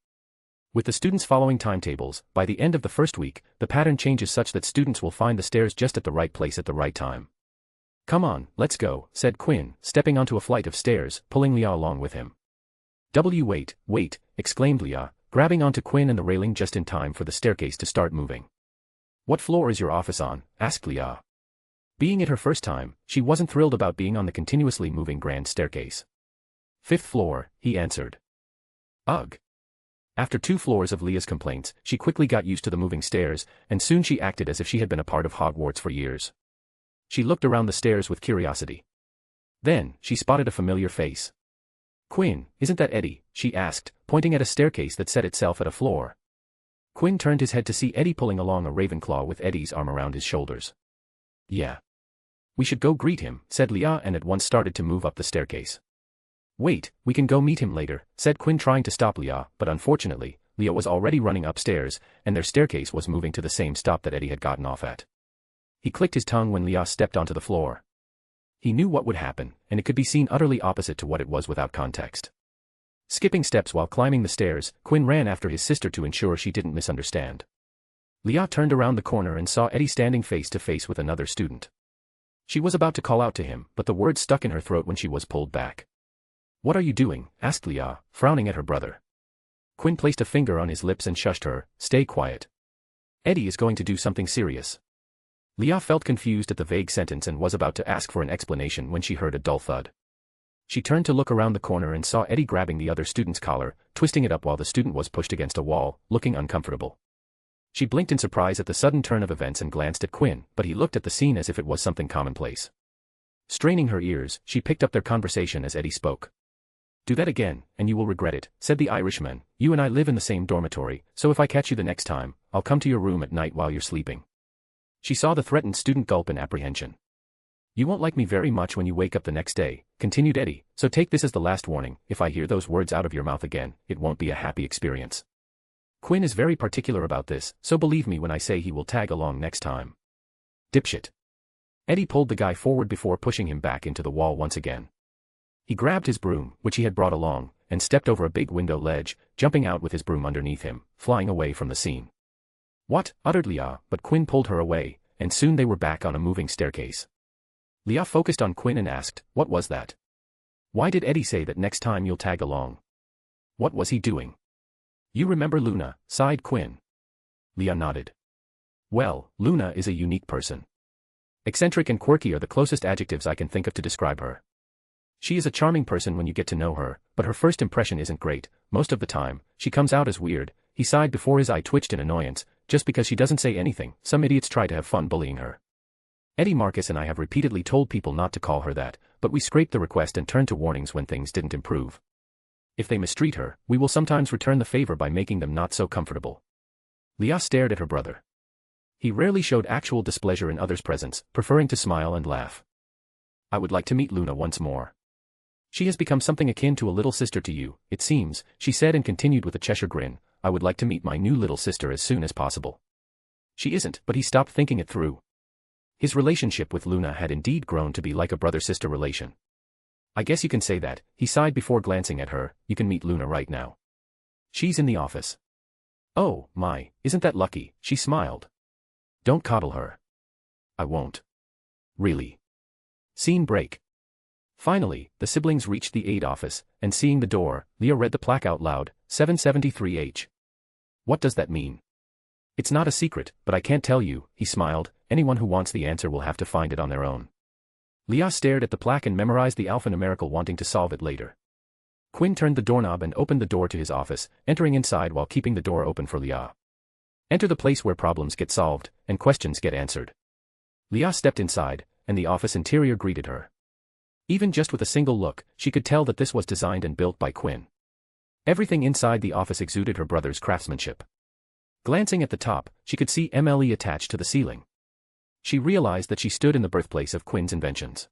With the students following timetables, by the end of the first week, the pattern changes such that students will find the stairs just at the right place at the right time. Come on, let's go, said Quinn, stepping onto a flight of stairs, pulling Leah along with him. Wait, exclaimed Leah, grabbing onto Quinn and the railing just in time for the staircase to start moving. What floor is your office on? Asked Leah. Being it her first time, she wasn't thrilled about being on the continuously moving grand staircase. 5th floor, he answered. Ugh. After 2 floors of Leah's complaints, she quickly got used to the moving stairs, and soon she acted as if she had been a part of Hogwarts for years. She looked around the stairs with curiosity. Then, she spotted a familiar face. Quinn, isn't that Eddie? She asked, pointing at a staircase that set itself at a floor. Quinn turned his head to see Eddie pulling along a Ravenclaw with Eddie's arm around his shoulders. Yeah. We should go greet him, said Leah, and at once started to move up the staircase. Wait, we can go meet him later, said Quinn, trying to stop Leah, but unfortunately, Leah was already running upstairs, and their staircase was moving to the same stop that Eddie had gotten off at. He clicked his tongue when Leah stepped onto the floor. He knew what would happen, and it could be seen utterly opposite to what it was without context. Skipping steps while climbing the stairs, Quinn ran after his sister to ensure she didn't misunderstand. Leah turned around the corner and saw Eddie standing face to face with another student. She was about to call out to him, but the words stuck in her throat when she was pulled back. What are you doing? Asked Leah, frowning at her brother. Quinn placed a finger on his lips and shushed her. Stay quiet. Eddie is going to do something serious. Leah felt confused at the vague sentence and was about to ask for an explanation when she heard a dull thud. She turned to look around the corner and saw Eddie grabbing the other student's collar, twisting it up while the student was pushed against a wall, looking uncomfortable. She blinked in surprise at the sudden turn of events and glanced at Quinn, but he looked at the scene as if it was something commonplace. Straining her ears, she picked up their conversation as Eddie spoke. Do that again, and you will regret it, said the Irishman. You and I live in the same dormitory, so if I catch you the next time, I'll come to your room at night while you're sleeping. She saw the threatened student gulp in apprehension. You won't like me very much when you wake up the next day, continued Eddie, so take this as the last warning. If I hear those words out of your mouth again, it won't be a happy experience. Quinn is very particular about this, so believe me when I say he will tag along next time. Dipshit. Eddie pulled the guy forward before pushing him back into the wall once again. He grabbed his broom, which he had brought along, and stepped over a big window ledge, jumping out with his broom underneath him, flying away from the scene. What? Uttered Leah, but Quinn pulled her away, and soon they were back on a moving staircase. Leah focused on Quinn and asked, what was that? Why did Eddie say that next time you'll tag along? What was he doing? You remember Luna, sighed Quinn. Leah nodded. Well, Luna is a unique person. Eccentric and quirky are the closest adjectives I can think of to describe her. She is a charming person when you get to know her, but her first impression isn't great. Most of the time, she comes out as weird. He sighed before his eye twitched in annoyance. Just because she doesn't say anything, some idiots try to have fun bullying her. Eddie Marcus and I have repeatedly told people not to call her that, but we scraped the request and turned to warnings when things didn't improve. If they mistreat her, we will sometimes return the favor by making them not so comfortable. Leah stared at her brother. He rarely showed actual displeasure in others' presence, preferring to smile and laugh. I would like to meet Luna once more. She has become something akin to a little sister to you, it seems, she said and continued with a Cheshire grin. I would like to meet my new little sister as soon as possible. She isn't, but he stopped thinking it through. His relationship with Luna had indeed grown to be like a brother-sister relation. I guess you can say that, he sighed before glancing at her. You can meet Luna right now. She's in the office. Oh, my, isn't that lucky, she smiled. Don't coddle her. I won't. Really. Scene break. Finally, the siblings reached the aide office, and seeing the door, Leah read the plaque out loud, 773H. What does that mean? It's not a secret, but I can't tell you, he smiled. Anyone who wants the answer will have to find it on their own. Leah stared at the plaque and memorized the alphanumerical, wanting to solve it later. Quinn turned the doorknob and opened the door to his office, entering inside while keeping the door open for Leah. Enter the place where problems get solved, and questions get answered. Leah stepped inside, and the office interior greeted her. Even just with a single look, she could tell that this was designed and built by Quinn. Everything inside the office exuded her brother's craftsmanship. Glancing at the top, she could see MLE attached to the ceiling. She realized that she stood in the birthplace of Quinn's inventions.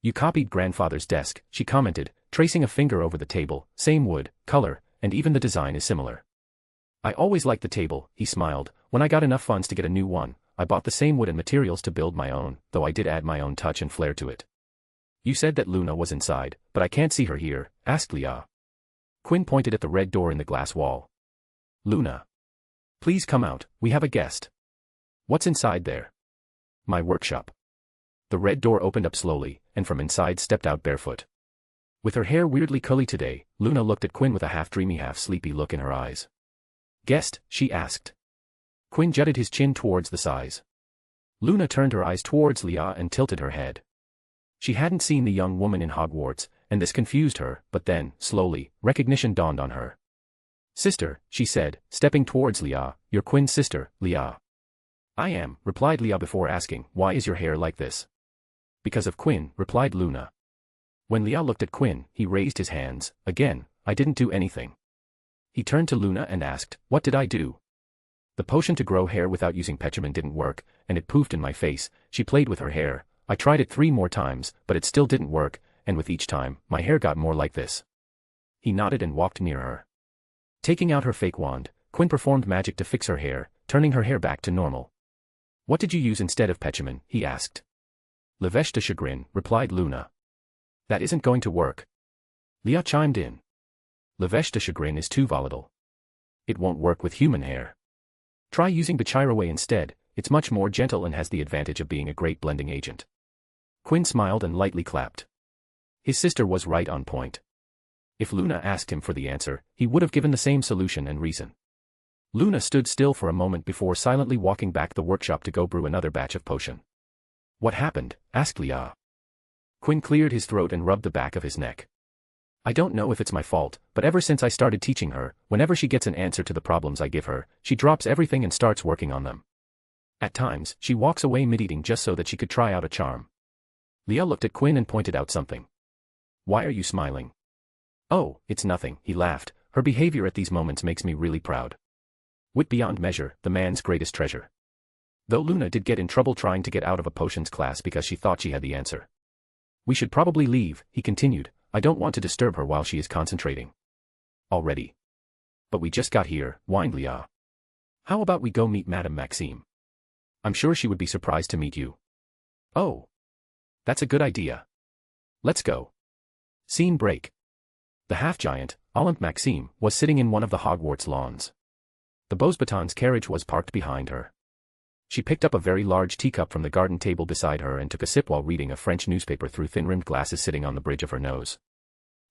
You copied grandfather's desk, she commented, tracing a finger over the table, same wood, color, and even the design is similar. I always liked the table, he smiled. When I got enough funds to get a new one, I bought the same wood and materials to build my own, though I did add my own touch and flair to it. You said that Luna was inside, but I can't see her here, asked Leah. Quinn pointed at the red door in the glass wall. Luna. Please come out, we have a guest. What's inside there? My workshop. The red door opened up slowly, and from inside stepped out barefoot. With her hair weirdly curly today, Luna looked at Quinn with a half-dreamy half-sleepy look in her eyes. Guest, she asked. Quinn jutted his chin towards the size. Luna turned her eyes towards Leah and tilted her head. She hadn't seen the young woman in Hogwarts, and this confused her, but then, slowly, recognition dawned on her. Sister, she said, stepping towards Leah, you're Quinn's sister, Leah. I am, replied Leah before asking, why is your hair like this? Because of Quinn, replied Luna. When Leah looked at Quinn, he raised his hands. Again, I didn't do anything. He turned to Luna and asked, what did I do? The potion to grow hair without using petroleum didn't work, and it poofed in my face. She played with her hair. I tried it 3 more times, but it still didn't work, and with each time, my hair got more like this. He nodded and walked near her. Taking out her fake wand, Quinn performed magic to fix her hair, turning her hair back to normal. What did you use instead of petroleum? He asked. Levesh de chagrin, replied Luna. That isn't going to work. Leah chimed in. Levesh de chagrin is too volatile. It won't work with human hair. Try using Bichiraway instead, it's much more gentle and has the advantage of being a great blending agent. Quinn smiled and lightly clapped. His sister was right on point. If Luna asked him for the answer, he would have given the same solution and reason. Luna stood still for a moment before silently walking back the workshop to go brew another batch of potion. What happened? Asked Leah. Quinn cleared his throat and rubbed the back of his neck. I don't know if it's my fault, but ever since I started teaching her, whenever she gets an answer to the problems I give her, she drops everything and starts working on them. At times, she walks away mid-eating just so that she could try out a charm. Leah looked at Quinn and pointed out something. Why are you smiling? Oh, it's nothing, he laughed. Her behavior at these moments makes me really proud. Wit beyond measure, the man's greatest treasure. Though Luna did get in trouble trying to get out of a potions class because she thought she had the answer. We should probably leave, he continued. I don't want to disturb her while she is concentrating. Already. But we just got here, whined Leah. How about we go meet Madame Maxime? I'm sure she would be surprised to meet you. Oh. That's a good idea. Let's go. Scene break. The half-giant, Olympe Maxime, was sitting in one of the Hogwarts lawns. The Beauxbatons carriage was parked behind her. She picked up a very large teacup from the garden table beside her and took a sip while reading a French newspaper through thin-rimmed glasses sitting on the bridge of her nose.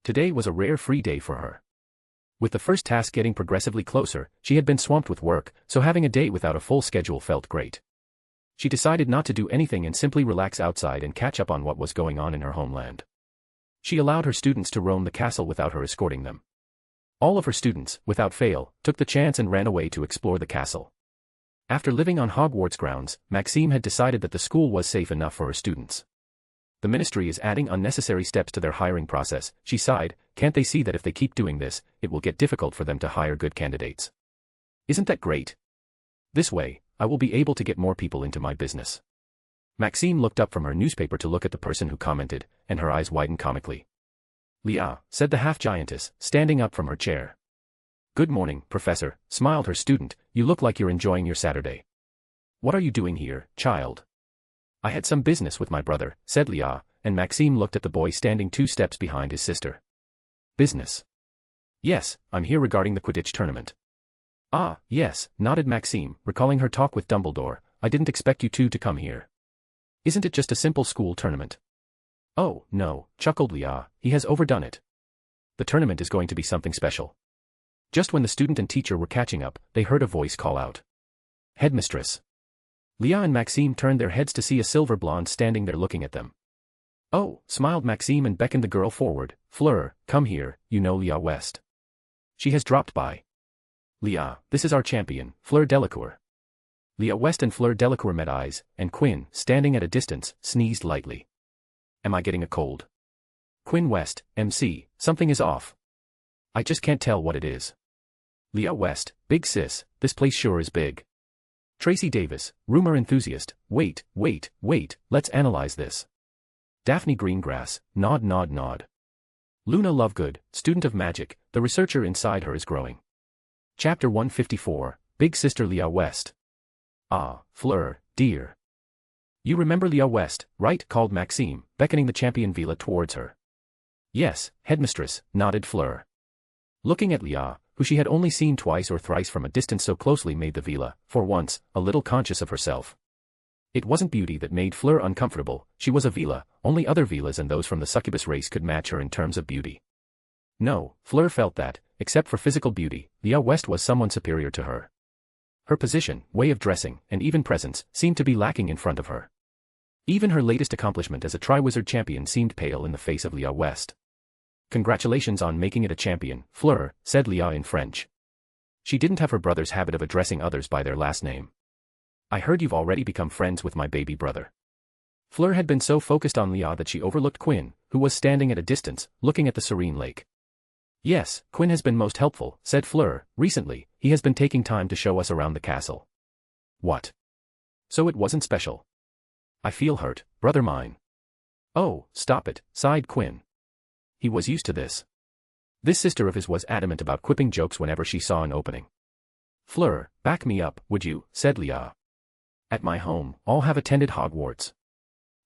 Today was a rare free day for her. With the first task getting progressively closer, she had been swamped with work, so having a day without a full schedule felt great. She decided not to do anything and simply relax outside and catch up on what was going on in her homeland. She allowed her students to roam the castle without her escorting them. All of her students, without fail, took the chance and ran away to explore the castle. After living on Hogwarts grounds, Maxime had decided that the school was safe enough for her students. The ministry is adding unnecessary steps to their hiring process, she sighed. Can't they see that if they keep doing this, it will get difficult for them to hire good candidates? Isn't that great? This way, I will be able to get more people into my business. Maxime looked up from her newspaper to look at the person who commented, and her eyes widened comically. Leah, said the half-giantess, standing up from her chair. Good morning, Professor, smiled her student, you look like you're enjoying your Saturday. What are you doing here, child? I had some business with my brother, said Leah, and Maxime looked at the boy standing 2 steps behind his sister. Business? Yes, I'm here regarding the Quidditch tournament. Ah, yes, nodded Maxime, recalling her talk with Dumbledore. I didn't expect you two to come here. Isn't it just a simple school tournament? Oh, no, chuckled Leah, he has overdone it. The tournament is going to be something special. Just when the student and teacher were catching up, they heard a voice call out. Headmistress. Leah and Maxime turned their heads to see a silver blonde standing there looking at them. Oh, smiled Maxime and beckoned the girl forward. Fleur, come here, you know Leah West. She has dropped by. Leah, this is our champion, Fleur Delacour. Leah West and Fleur Delacour met eyes, and Quinn, standing at a distance, sneezed lightly. Am I getting a cold? Quinn West, MC, something is off. I just can't tell what it is. Leah West, big sis, this place sure is big. Tracy Davis, rumor enthusiast, wait, let's analyze this. Daphne Greengrass, nod nod nod. Luna Lovegood, student of magic, the researcher inside her is growing. Chapter 154, Big Sister Leah West. Ah, Fleur, dear. You remember Leah West, right? Called Maxime, beckoning the champion Vila towards her. Yes, headmistress, nodded Fleur. Looking at Leah, who she had only seen twice or thrice from a distance so closely made the Vila, for once, a little conscious of herself. It wasn't beauty that made Fleur uncomfortable, she was a Vila, only other Vilas and those from the succubus race could match her in terms of beauty. No, Fleur felt that, except for physical beauty, Leah West was someone superior to her. Her position, way of dressing, and even presence, seemed to be lacking in front of her. Even her latest accomplishment as a Triwizard champion seemed pale in the face of Leah West. Congratulations on making it a champion, Fleur, said Leah in French. She didn't have her brother's habit of addressing others by their last name. I heard you've already become friends with my baby brother. Fleur had been so focused on Leah that she overlooked Quinn, who was standing at a distance, looking at the serene lake. Yes, Quinn has been most helpful, said Fleur, recently, he has been taking time to show us around the castle. What? So it wasn't special. I feel hurt, brother mine. Oh, stop it, sighed Quinn. He was used to this. This sister of his was adamant about quipping jokes whenever she saw an opening. Fleur, back me up, would you, said Leah. At my home, all have attended Hogwarts.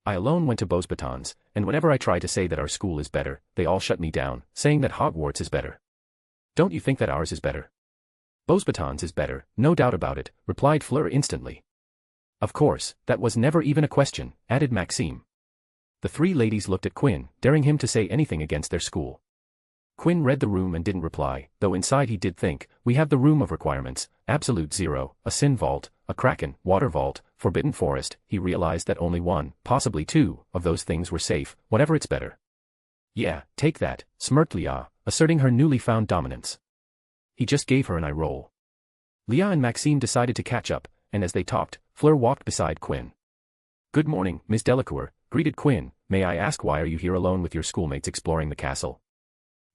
I alone went to Beauxbatons, and whenever I try to say that our school is better, they all shut me down, saying that Hogwarts is better. Don't you think that ours is better? Beauxbatons is better, no doubt about it, replied Fleur instantly. Of course, that was never even a question, added Maxime. The three ladies looked at Quinn, daring him to say anything against their school. Quinn read the room and didn't reply, though inside he did think, we have the room of requirements, absolute zero, a sin vault, a kraken, water vault, forbidden forest. He realized that only one, possibly two, of those things were safe, whatever it's better. Yeah, take that, smirked Leah, asserting her newly found dominance. He just gave her an eye roll. Leah and Maxime decided to catch up, and as they talked, Fleur walked beside Quinn. Good morning, Miss Delacour, greeted Quinn, may I ask why are you here alone with your schoolmates exploring the castle?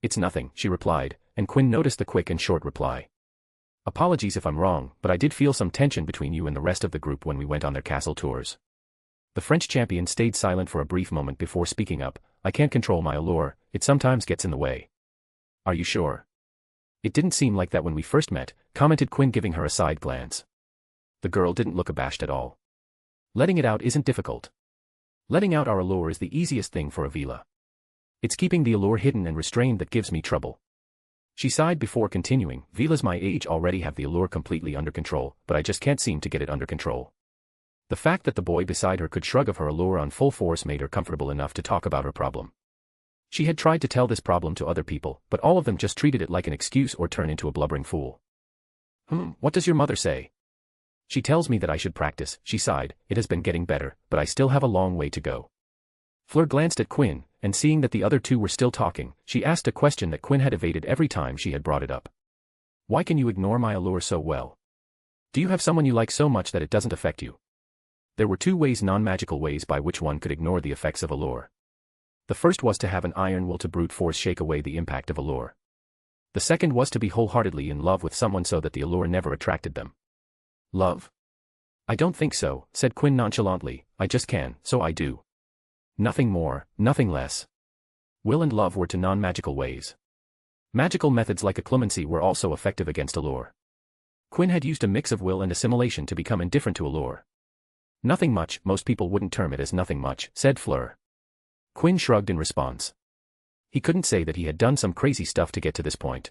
It's nothing, she replied, and Quinn noticed the quick and short reply. Apologies if I'm wrong, but I did feel some tension between you and the rest of the group when we went on their castle tours. The French champion stayed silent for a brief moment before speaking up, I can't control my allure, it sometimes gets in the way. Are you sure? It didn't seem like that when we first met, commented Quinn giving her a side glance. The girl didn't look abashed at all. Letting it out isn't difficult. Letting out our allure is the easiest thing for a Vila. It's keeping the allure hidden and restrained that gives me trouble. She sighed before continuing, Vilas my age already have the allure completely under control, but I just can't seem to get it under control. The fact that the boy beside her could shrug of her allure on full force made her comfortable enough to talk about her problem. She had tried to tell this problem to other people, but all of them just treated it like an excuse or turn into a blubbering fool. What does your mother say? She tells me that I should practice, she sighed, it has been getting better, but I still have a long way to go. Fleur glanced at Quinn, and seeing that the other two were still talking, she asked a question that Quinn had evaded every time she had brought it up. Why can you ignore my allure so well? Do you have someone you like so much that it doesn't affect you? There were two non-magical ways by which one could ignore the effects of allure. The first was to have an iron will to brute force shake away the impact of allure. The second was to be wholeheartedly in love with someone so that the allure never attracted them. Love? I don't think so, said Quinn nonchalantly, I just can, so I do. Nothing more, nothing less. Will and love were to non-magical ways. Magical methods like occlumency were also effective against allure. Quinn had used a mix of will and assimilation to become indifferent to allure. Nothing much, most people wouldn't term it as nothing much, said Fleur. Quinn shrugged in response. He couldn't say that he had done some crazy stuff to get to this point.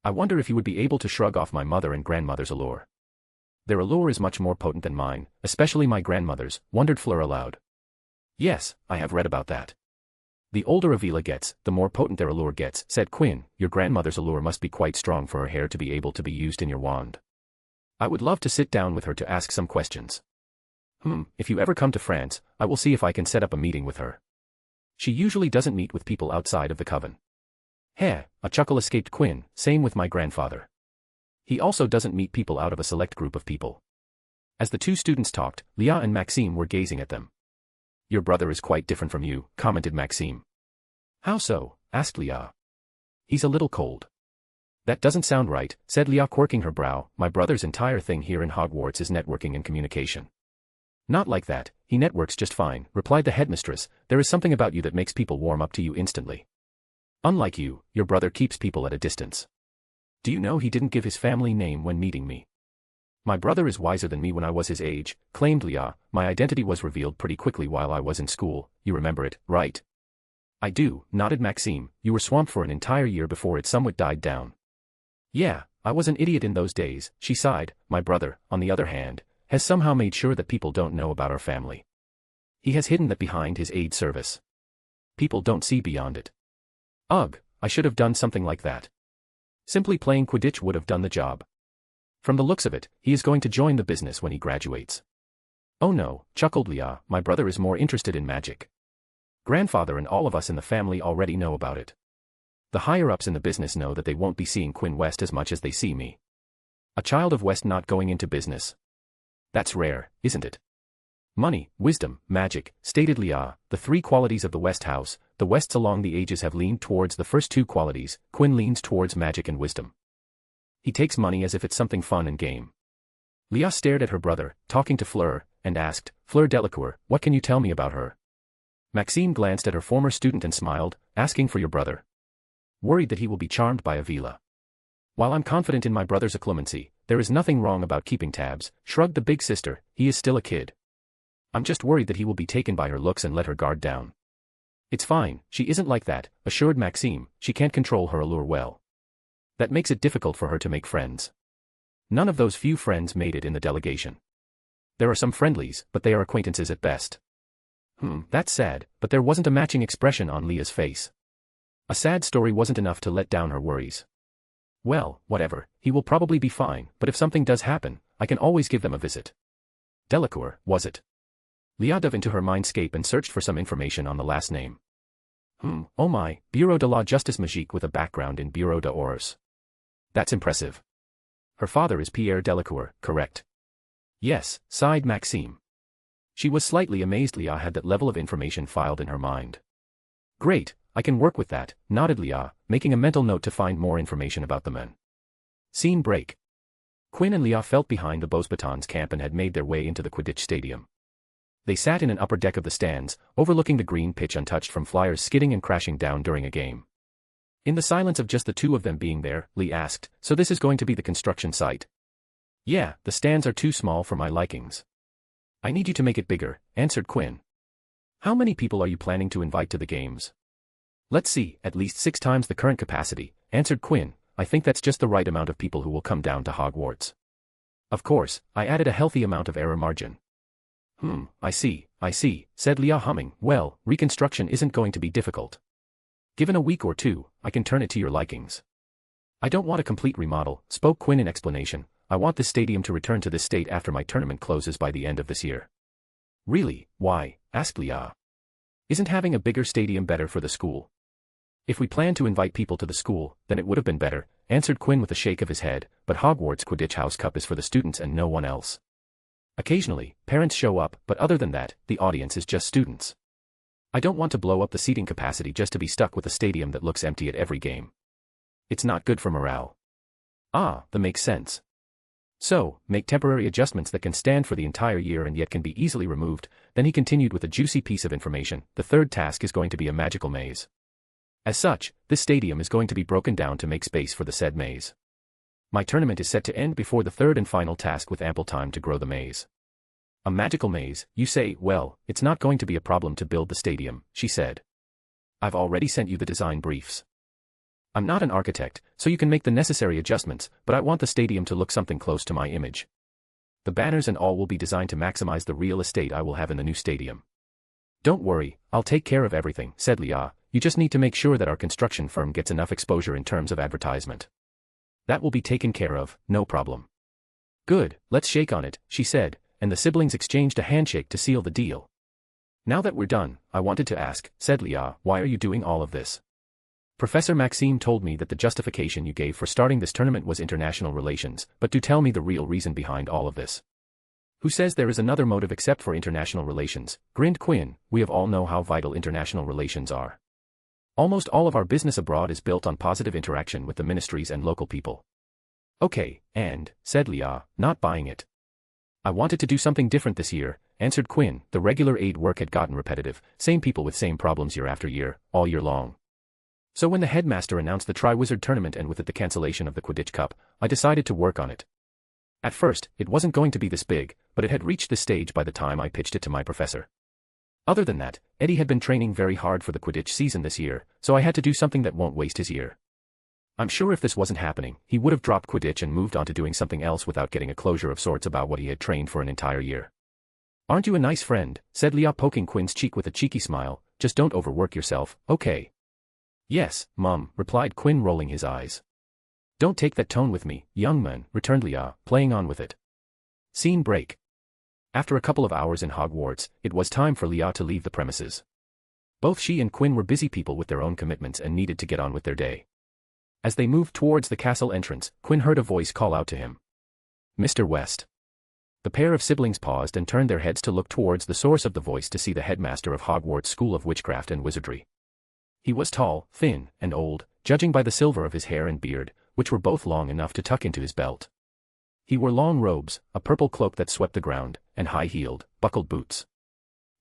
I wonder if you would be able to shrug off my mother and grandmother's allure. Their allure is much more potent than mine, especially my grandmother's, wondered Fleur aloud. Yes, I have read about that. The older a Vila gets, the more potent their allure gets, said Quinn, your grandmother's allure must be quite strong for her hair to be able to be used in your wand. I would love to sit down with her to ask some questions. If you ever come to France, I will see if I can set up a meeting with her. She usually doesn't meet with people outside of the coven. Heh, a chuckle escaped Quinn, same with my grandfather. He also doesn't meet people out of a select group of people. As the two students talked, Leah and Maxime were gazing at them. Your brother is quite different from you, commented Maxime. How so? Asked Leah. He's a little cold. That doesn't sound right, said Leah, quirking her brow. My brother's entire thing here in Hogwarts is networking and communication. Not like that, he networks just fine, replied the headmistress. There is something about you that makes people warm up to you instantly. Unlike you, your brother keeps people at a distance. Do you know he didn't give his family name when meeting me? My brother is wiser than me when I was his age, claimed Leah. My identity was revealed pretty quickly while I was in school, you remember it, right? I do, nodded Maxime. You were swamped for an entire year before it somewhat died down. Yeah, I was an idiot in those days, she sighed. My brother, on the other hand, has somehow made sure that people don't know about our family. He has hidden that behind his aid service. People don't see beyond it. Ugh, I should have done something like that. Simply playing Quidditch would have done the job. From the looks of it, he is going to join the business when he graduates. Oh no, chuckled Leah, my brother is more interested in magic. Grandfather and all of us in the family already know about it. The higher-ups in the business know that they won't be seeing Quinn West as much as they see me. A child of West not going into business. That's rare, isn't it? Money, wisdom, magic, stated Leah, the three qualities of the West house. The Wests along the ages have leaned towards the first two qualities. Quinn leans towards magic and wisdom. He takes money as if it's something fun and game. Leah stared at her brother, talking to Fleur, and asked, Fleur Delacour, what can you tell me about her? Maxime glanced at her former student and smiled, asking for your brother. Worried that he will be charmed by Avila. While I'm confident in my brother's acclimacy, there is nothing wrong about keeping tabs, shrugged the big sister, he is still a kid. I'm just worried that he will be taken by her looks and let her guard down. It's fine, she isn't like that, assured Maxime, she can't control her allure well. That makes it difficult for her to make friends. None of those few friends made it in the delegation. There are some friendlies, but they are acquaintances at best. That's sad, but there wasn't a matching expression on Leah's face. A sad story wasn't enough to let down her worries. Well, whatever, he will probably be fine, but if something does happen, I can always give them a visit. Delacour, was it? Leah dove into her mindscape and searched for some information on the last name. Oh my, Bureau de la Justice Magique with a background in Bureau de Ors. That's impressive. Her father is Pierre Delacour, correct? Yes, sighed Maxime. She was slightly amazed Leah had that level of information filed in her mind. Great, I can work with that, nodded Leah, making a mental note to find more information about the men. Scene break. Quinn and Leah felt behind the Beauxbatons camp and had made their way into the Quidditch stadium. They sat in an upper deck of the stands, overlooking the green pitch untouched from flyers skidding and crashing down during a game. In the silence of just the two of them being there, Lee asked, so this is going to be the construction site? Yeah, the stands are too small for my likings. I need you to make it bigger, answered Quinn. How many people are you planning to invite to the games? Let's see, at least 6 times the current capacity, answered Quinn. I think that's just the right amount of people who will come down to Hogwarts. Of course, I added a healthy amount of error margin. I see, said Leah humming. Well, reconstruction isn't going to be difficult. Given a week or two, I can turn it to your likings. I don't want a complete remodel, spoke Quinn in explanation. I want this stadium to return to this state after my tournament closes by the end of this year. Really, why? Asked Leah. Isn't having a bigger stadium better for the school? If we planned to invite people to the school, then it would have been better, answered Quinn with a shake of his head, but Hogwarts Quidditch House Cup is for the students and no one else. Occasionally, parents show up, but other than that, the audience is just students. I don't want to blow up the seating capacity just to be stuck with a stadium that looks empty at every game. It's not good for morale. Ah, that makes sense. So, make temporary adjustments that can stand for the entire year and yet can be easily removed. Then he continued with a juicy piece of information. The third task is going to be a magical maze. As such, this stadium is going to be broken down to make space for the said maze. My tournament is set to end before the third and final task with ample time to grow the maze. A magical maze, you say? Well, it's not going to be a problem to build the stadium, she said. I've already sent you the design briefs. I'm not an architect, so you can make the necessary adjustments, but I want the stadium to look something close to my image. The banners and all will be designed to maximize the real estate I will have in the new stadium. Don't worry, I'll take care of everything, said Leah. You just need to make sure that our construction firm gets enough exposure in terms of advertisement. That will be taken care of, no problem. Good, let's shake on it, she said, and the siblings exchanged a handshake to seal the deal. Now that we're done, I wanted to ask, said Leah, why are you doing all of this? Professor Maxime told me that the justification you gave for starting this tournament was international relations, but do tell me the real reason behind all of this. Who says there is another motive except for international relations? Grinned Quinn. We all know how vital international relations are. Almost all of our business abroad is built on positive interaction with the ministries and local people. Okay, said Leah, not buying it. I wanted to do something different this year, answered Quinn. The regular aid work had gotten repetitive, same people with same problems year after year, all year long. So when the headmaster announced the Triwizard Tournament and with it the cancellation of the Quidditch Cup, I decided to work on it. At first, it wasn't going to be this big, but it had reached this stage by the time I pitched it to my professor. Other than that, Eddie had been training very hard for the Quidditch season this year, so I had to do something that won't waste his year. I'm sure if this wasn't happening, he would have dropped Quidditch and moved on to doing something else without getting a closure of sorts about what he had trained for an entire year. Aren't you a nice friend, said Leah, poking Quinn's cheek with a cheeky smile. Just don't overwork yourself, okay? Yes, Mum, replied Quinn, rolling his eyes. Don't take that tone with me, young man, returned Leah, playing on with it. Scene break. After a couple of hours in Hogwarts, it was time for Leah to leave the premises. Both she and Quinn were busy people with their own commitments and needed to get on with their day. As they moved towards the castle entrance, Quinn heard a voice call out to him. Mr. West. The pair of siblings paused and turned their heads to look towards the source of the voice to see the headmaster of Hogwarts School of Witchcraft and Wizardry. He was tall, thin, and old, judging by the silver of his hair and beard, which were both long enough to tuck into his belt. He wore long robes, a purple cloak that swept the ground, and high-heeled, buckled boots.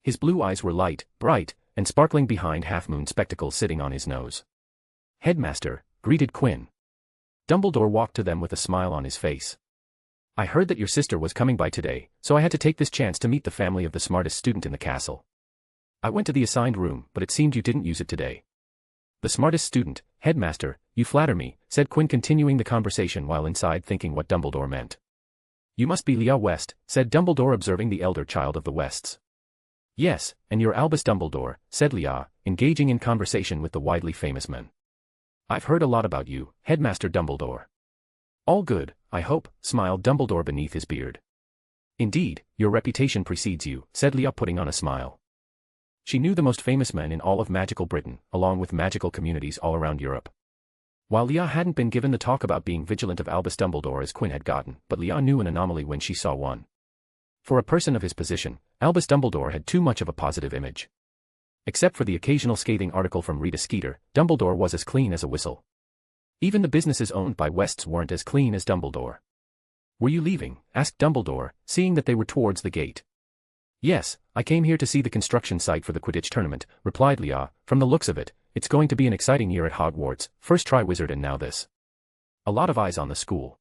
His blue eyes were light, bright, and sparkling behind half-moon spectacles sitting on his nose. Headmaster, greeted Quinn. Dumbledore walked to them with a smile on his face. I heard that your sister was coming by today, so I had to take this chance to meet the family of the smartest student in the castle. I went to the assigned room, but it seemed you didn't use it today. The smartest student, headmaster, you flatter me, said Quinn, continuing the conversation while inside thinking what Dumbledore meant. You must be Leah West, said Dumbledore, observing the elder child of the Wests. Yes, and you're Albus Dumbledore, said Leah, engaging in conversation with the widely famous man. I've heard a lot about you, Headmaster Dumbledore. All good, I hope, smiled Dumbledore beneath his beard. Indeed, your reputation precedes you, said Leah, putting on a smile. She knew the most famous men in all of magical Britain, along with magical communities all around Europe. While Leah hadn't been given the talk about being vigilant of Albus Dumbledore as Quinn had gotten, but Leah knew an anomaly when she saw one. For a person of his position, Albus Dumbledore had too much of a positive image. Except for the occasional scathing article from Rita Skeeter, Dumbledore was as clean as a whistle. Even the businesses owned by Wests weren't as clean as Dumbledore. Were you leaving? Asked Dumbledore, seeing that they were towards the gate. Yes, I came here to see the construction site for the Quidditch tournament, replied Leah. From the looks of it, it's going to be an exciting year at Hogwarts, first Triwizard and now this. A lot of eyes on the school.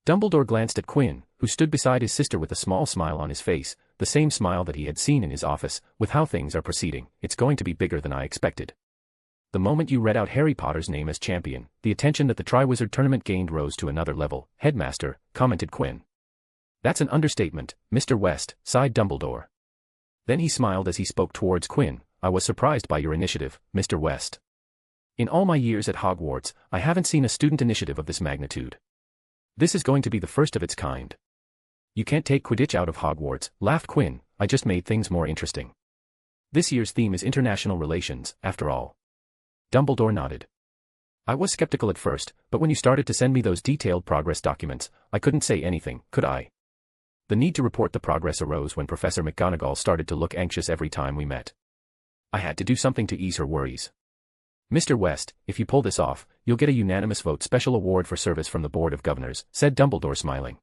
Dumbledore glanced at Quinn, who stood beside his sister with a small smile on his face, the same smile that he had seen in his office. With how things are proceeding, it's going to be bigger than I expected. The moment you read out Harry Potter's name as champion, the attention that the Triwizard tournament gained rose to another level, Headmaster, commented Quinn. That's an understatement, Mr. West, sighed Dumbledore. Then he smiled as he spoke towards Quinn. I was surprised by your initiative, Mr. West. In all my years at Hogwarts, I haven't seen a student initiative of this magnitude. This is going to be the first of its kind. You can't take Quidditch out of Hogwarts, laughed Quinn. I just made things more interesting. This year's theme is international relations, after all. Dumbledore nodded. I was skeptical at first, but when you started to send me those detailed progress documents, I couldn't say anything, could I? The need to report the progress arose when Professor McGonagall started to look anxious every time we met. I had to do something to ease her worries. Mr. West, if you pull this off, you'll get a unanimous vote special award for service from the Board of Governors, said Dumbledore, smiling.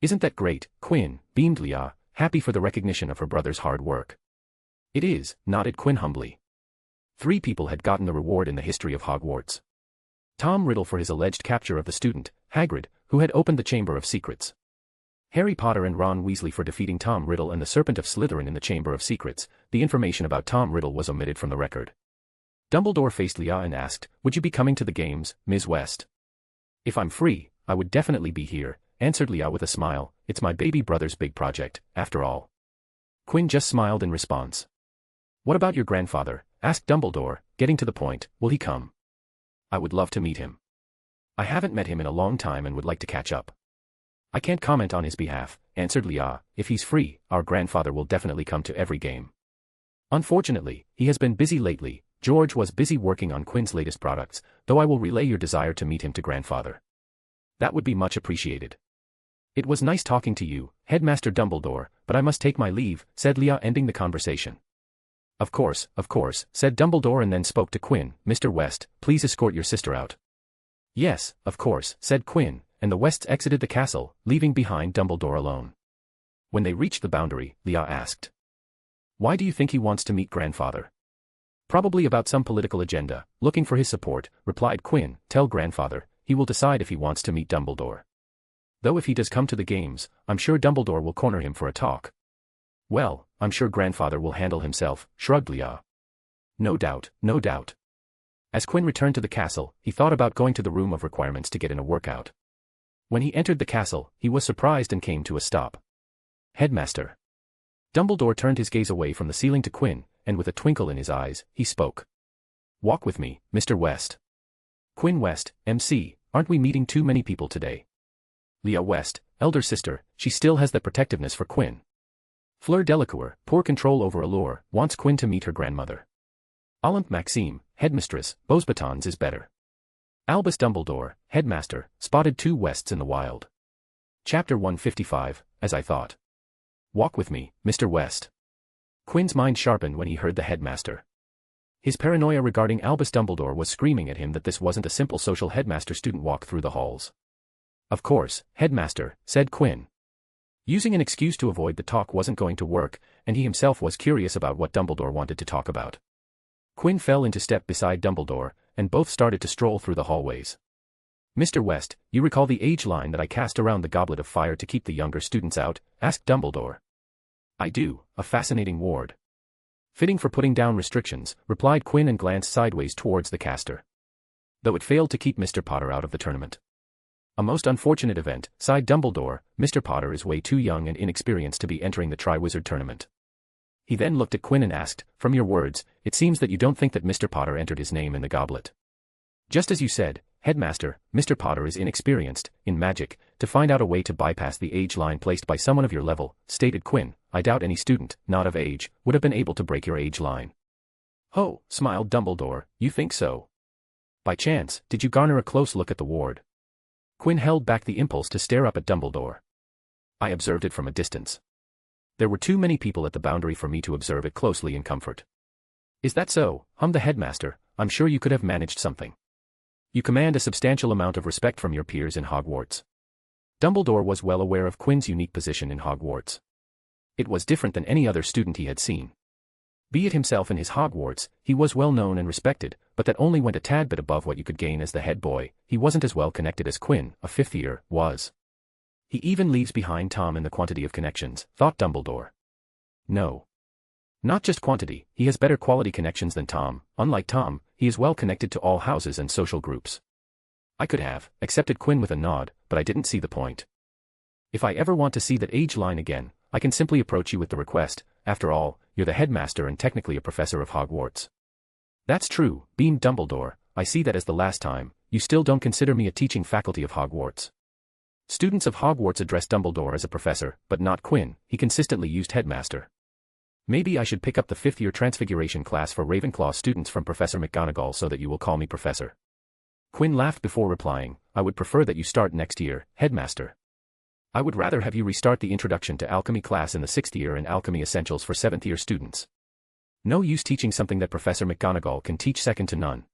Isn't that great, Quinn, beamed Leah, happy for the recognition of her brother's hard work. It is, nodded Quinn humbly. 3 people had gotten the reward in the history of Hogwarts. Tom Riddle for his alleged capture of the student, Hagrid, who had opened the Chamber of Secrets. Harry Potter and Ron Weasley for defeating Tom Riddle and the Serpent of Slytherin in the Chamber of Secrets. The information about Tom Riddle was omitted from the record. Dumbledore faced Leah and asked, would you be coming to the games, Ms. West? If I'm free, I would definitely be here, answered Leah with a smile. It's my baby brother's big project, after all. Quinn just smiled in response. What about your grandfather? Asked Dumbledore, getting to the point. Will he come? I would love to meet him. I haven't met him in a long time and would like to catch up. I can't comment on his behalf, answered Leah. If he's free, our grandfather will definitely come to every game. Unfortunately, he has been busy lately. George was busy working on Quinn's latest products, though I will relay your desire to meet him to grandfather. That would be much appreciated. It was nice talking to you, Headmaster Dumbledore, but I must take my leave, said Leah, ending the conversation. Of course, said Dumbledore and then spoke to Quinn. Mr. West, please escort your sister out. Yes, of course, said Quinn, and the Wests exited the castle, leaving behind Dumbledore alone. When they reached the boundary, Leah asked, "Why do you think he wants to meet grandfather?" "Probably about some political agenda, looking for his support," replied Quinn. "Tell grandfather, he will decide if he wants to meet Dumbledore. Though if he does come to the games, I'm sure Dumbledore will corner him for a talk." "Well, I'm sure grandfather will handle himself," shrugged Leah. No doubt. As Quinn returned to the castle, he thought about going to the room of requirements to get in a workout. When he entered the castle, he was surprised and came to a stop. "Headmaster." Dumbledore turned his gaze away from the ceiling to Quinn, and with a twinkle in his eyes, he spoke. "Walk with me, Mr. West." "Quinn West, MC, aren't we meeting too many people today?" Leah West, elder sister, she still has that protectiveness for Quinn. Fleur Delacour, poor control over Allure, wants Quinn to meet her grandmother. Olympe Maxime, headmistress, Beauxbatons is better. Albus Dumbledore, headmaster, spotted 2 Wests in the wild. Chapter 155, as I thought. Walk with me, Mr. West. Quinn's mind sharpened when he heard the headmaster. His paranoia regarding Albus Dumbledore was screaming at him that this wasn't a simple social headmaster-student walk through the halls. "Of course, headmaster," said Quinn. Using an excuse to avoid the talk wasn't going to work, and he himself was curious about what Dumbledore wanted to talk about. Quinn fell into step beside Dumbledore, and both started to stroll through the hallways. "Mr. West, you recall the age line that I cast around the Goblet of Fire to keep the younger students out?" asked Dumbledore. "I do, a fascinating ward. Fitting for putting down restrictions," replied Quinn and glanced sideways towards the caster. "Though it failed to keep Mr. Potter out of the tournament. A most unfortunate event," sighed Dumbledore. "Mr. Potter is way too young and inexperienced to be entering the Triwizard Tournament." He then looked at Quinn and asked, "From your words, it seems that you don't think that Mr. Potter entered his name in the goblet." "Just as you said, headmaster, Mr. Potter is inexperienced in magic. To find out a way to bypass the age line placed by someone of your level," stated Quinn, "I doubt any student, not of age, would have been able to break your age line." "Oh," smiled Dumbledore, "you think so? By chance, did you garner a close look at the ward?" Quinn held back the impulse to stare up at Dumbledore. "I observed it from a distance. There were too many people at the boundary for me to observe it closely in comfort." "Is that so?" hummed the headmaster. "I'm sure you could have managed something. You command a substantial amount of respect from your peers in Hogwarts." Dumbledore was well aware of Quinn's unique position in Hogwarts. It was different than any other student he had seen. Be it himself and his Hogwarts, he was well known and respected, but that only went a tad bit above what you could gain as the head boy. He wasn't as well connected as Quinn, a 5th year, was. He even leaves behind Tom in the quantity of connections, thought Dumbledore. No. Not just quantity, he has better quality connections than Tom. Unlike Tom, he is well connected to all houses and social groups. "I could have," accepted Quinn with a nod, "but I didn't see the point. If I ever want to see that age line again, I can simply approach you with the request. After all, you're the headmaster and technically a professor of Hogwarts." "That's true," beamed Dumbledore. "I see that as the last time. You still don't consider me a teaching faculty of Hogwarts." Students of Hogwarts addressed Dumbledore as a professor, but not Quinn. He consistently used headmaster. "Maybe I should pick up the 5th-year Transfiguration class for Ravenclaw students from Professor McGonagall so that you will call me professor." Quinn laughed before replying, "I would prefer that you start next year, headmaster. I would rather have you restart the Introduction to Alchemy class in the 6th year and Alchemy Essentials for 7th-year students. No use teaching something that Professor McGonagall can teach second to none.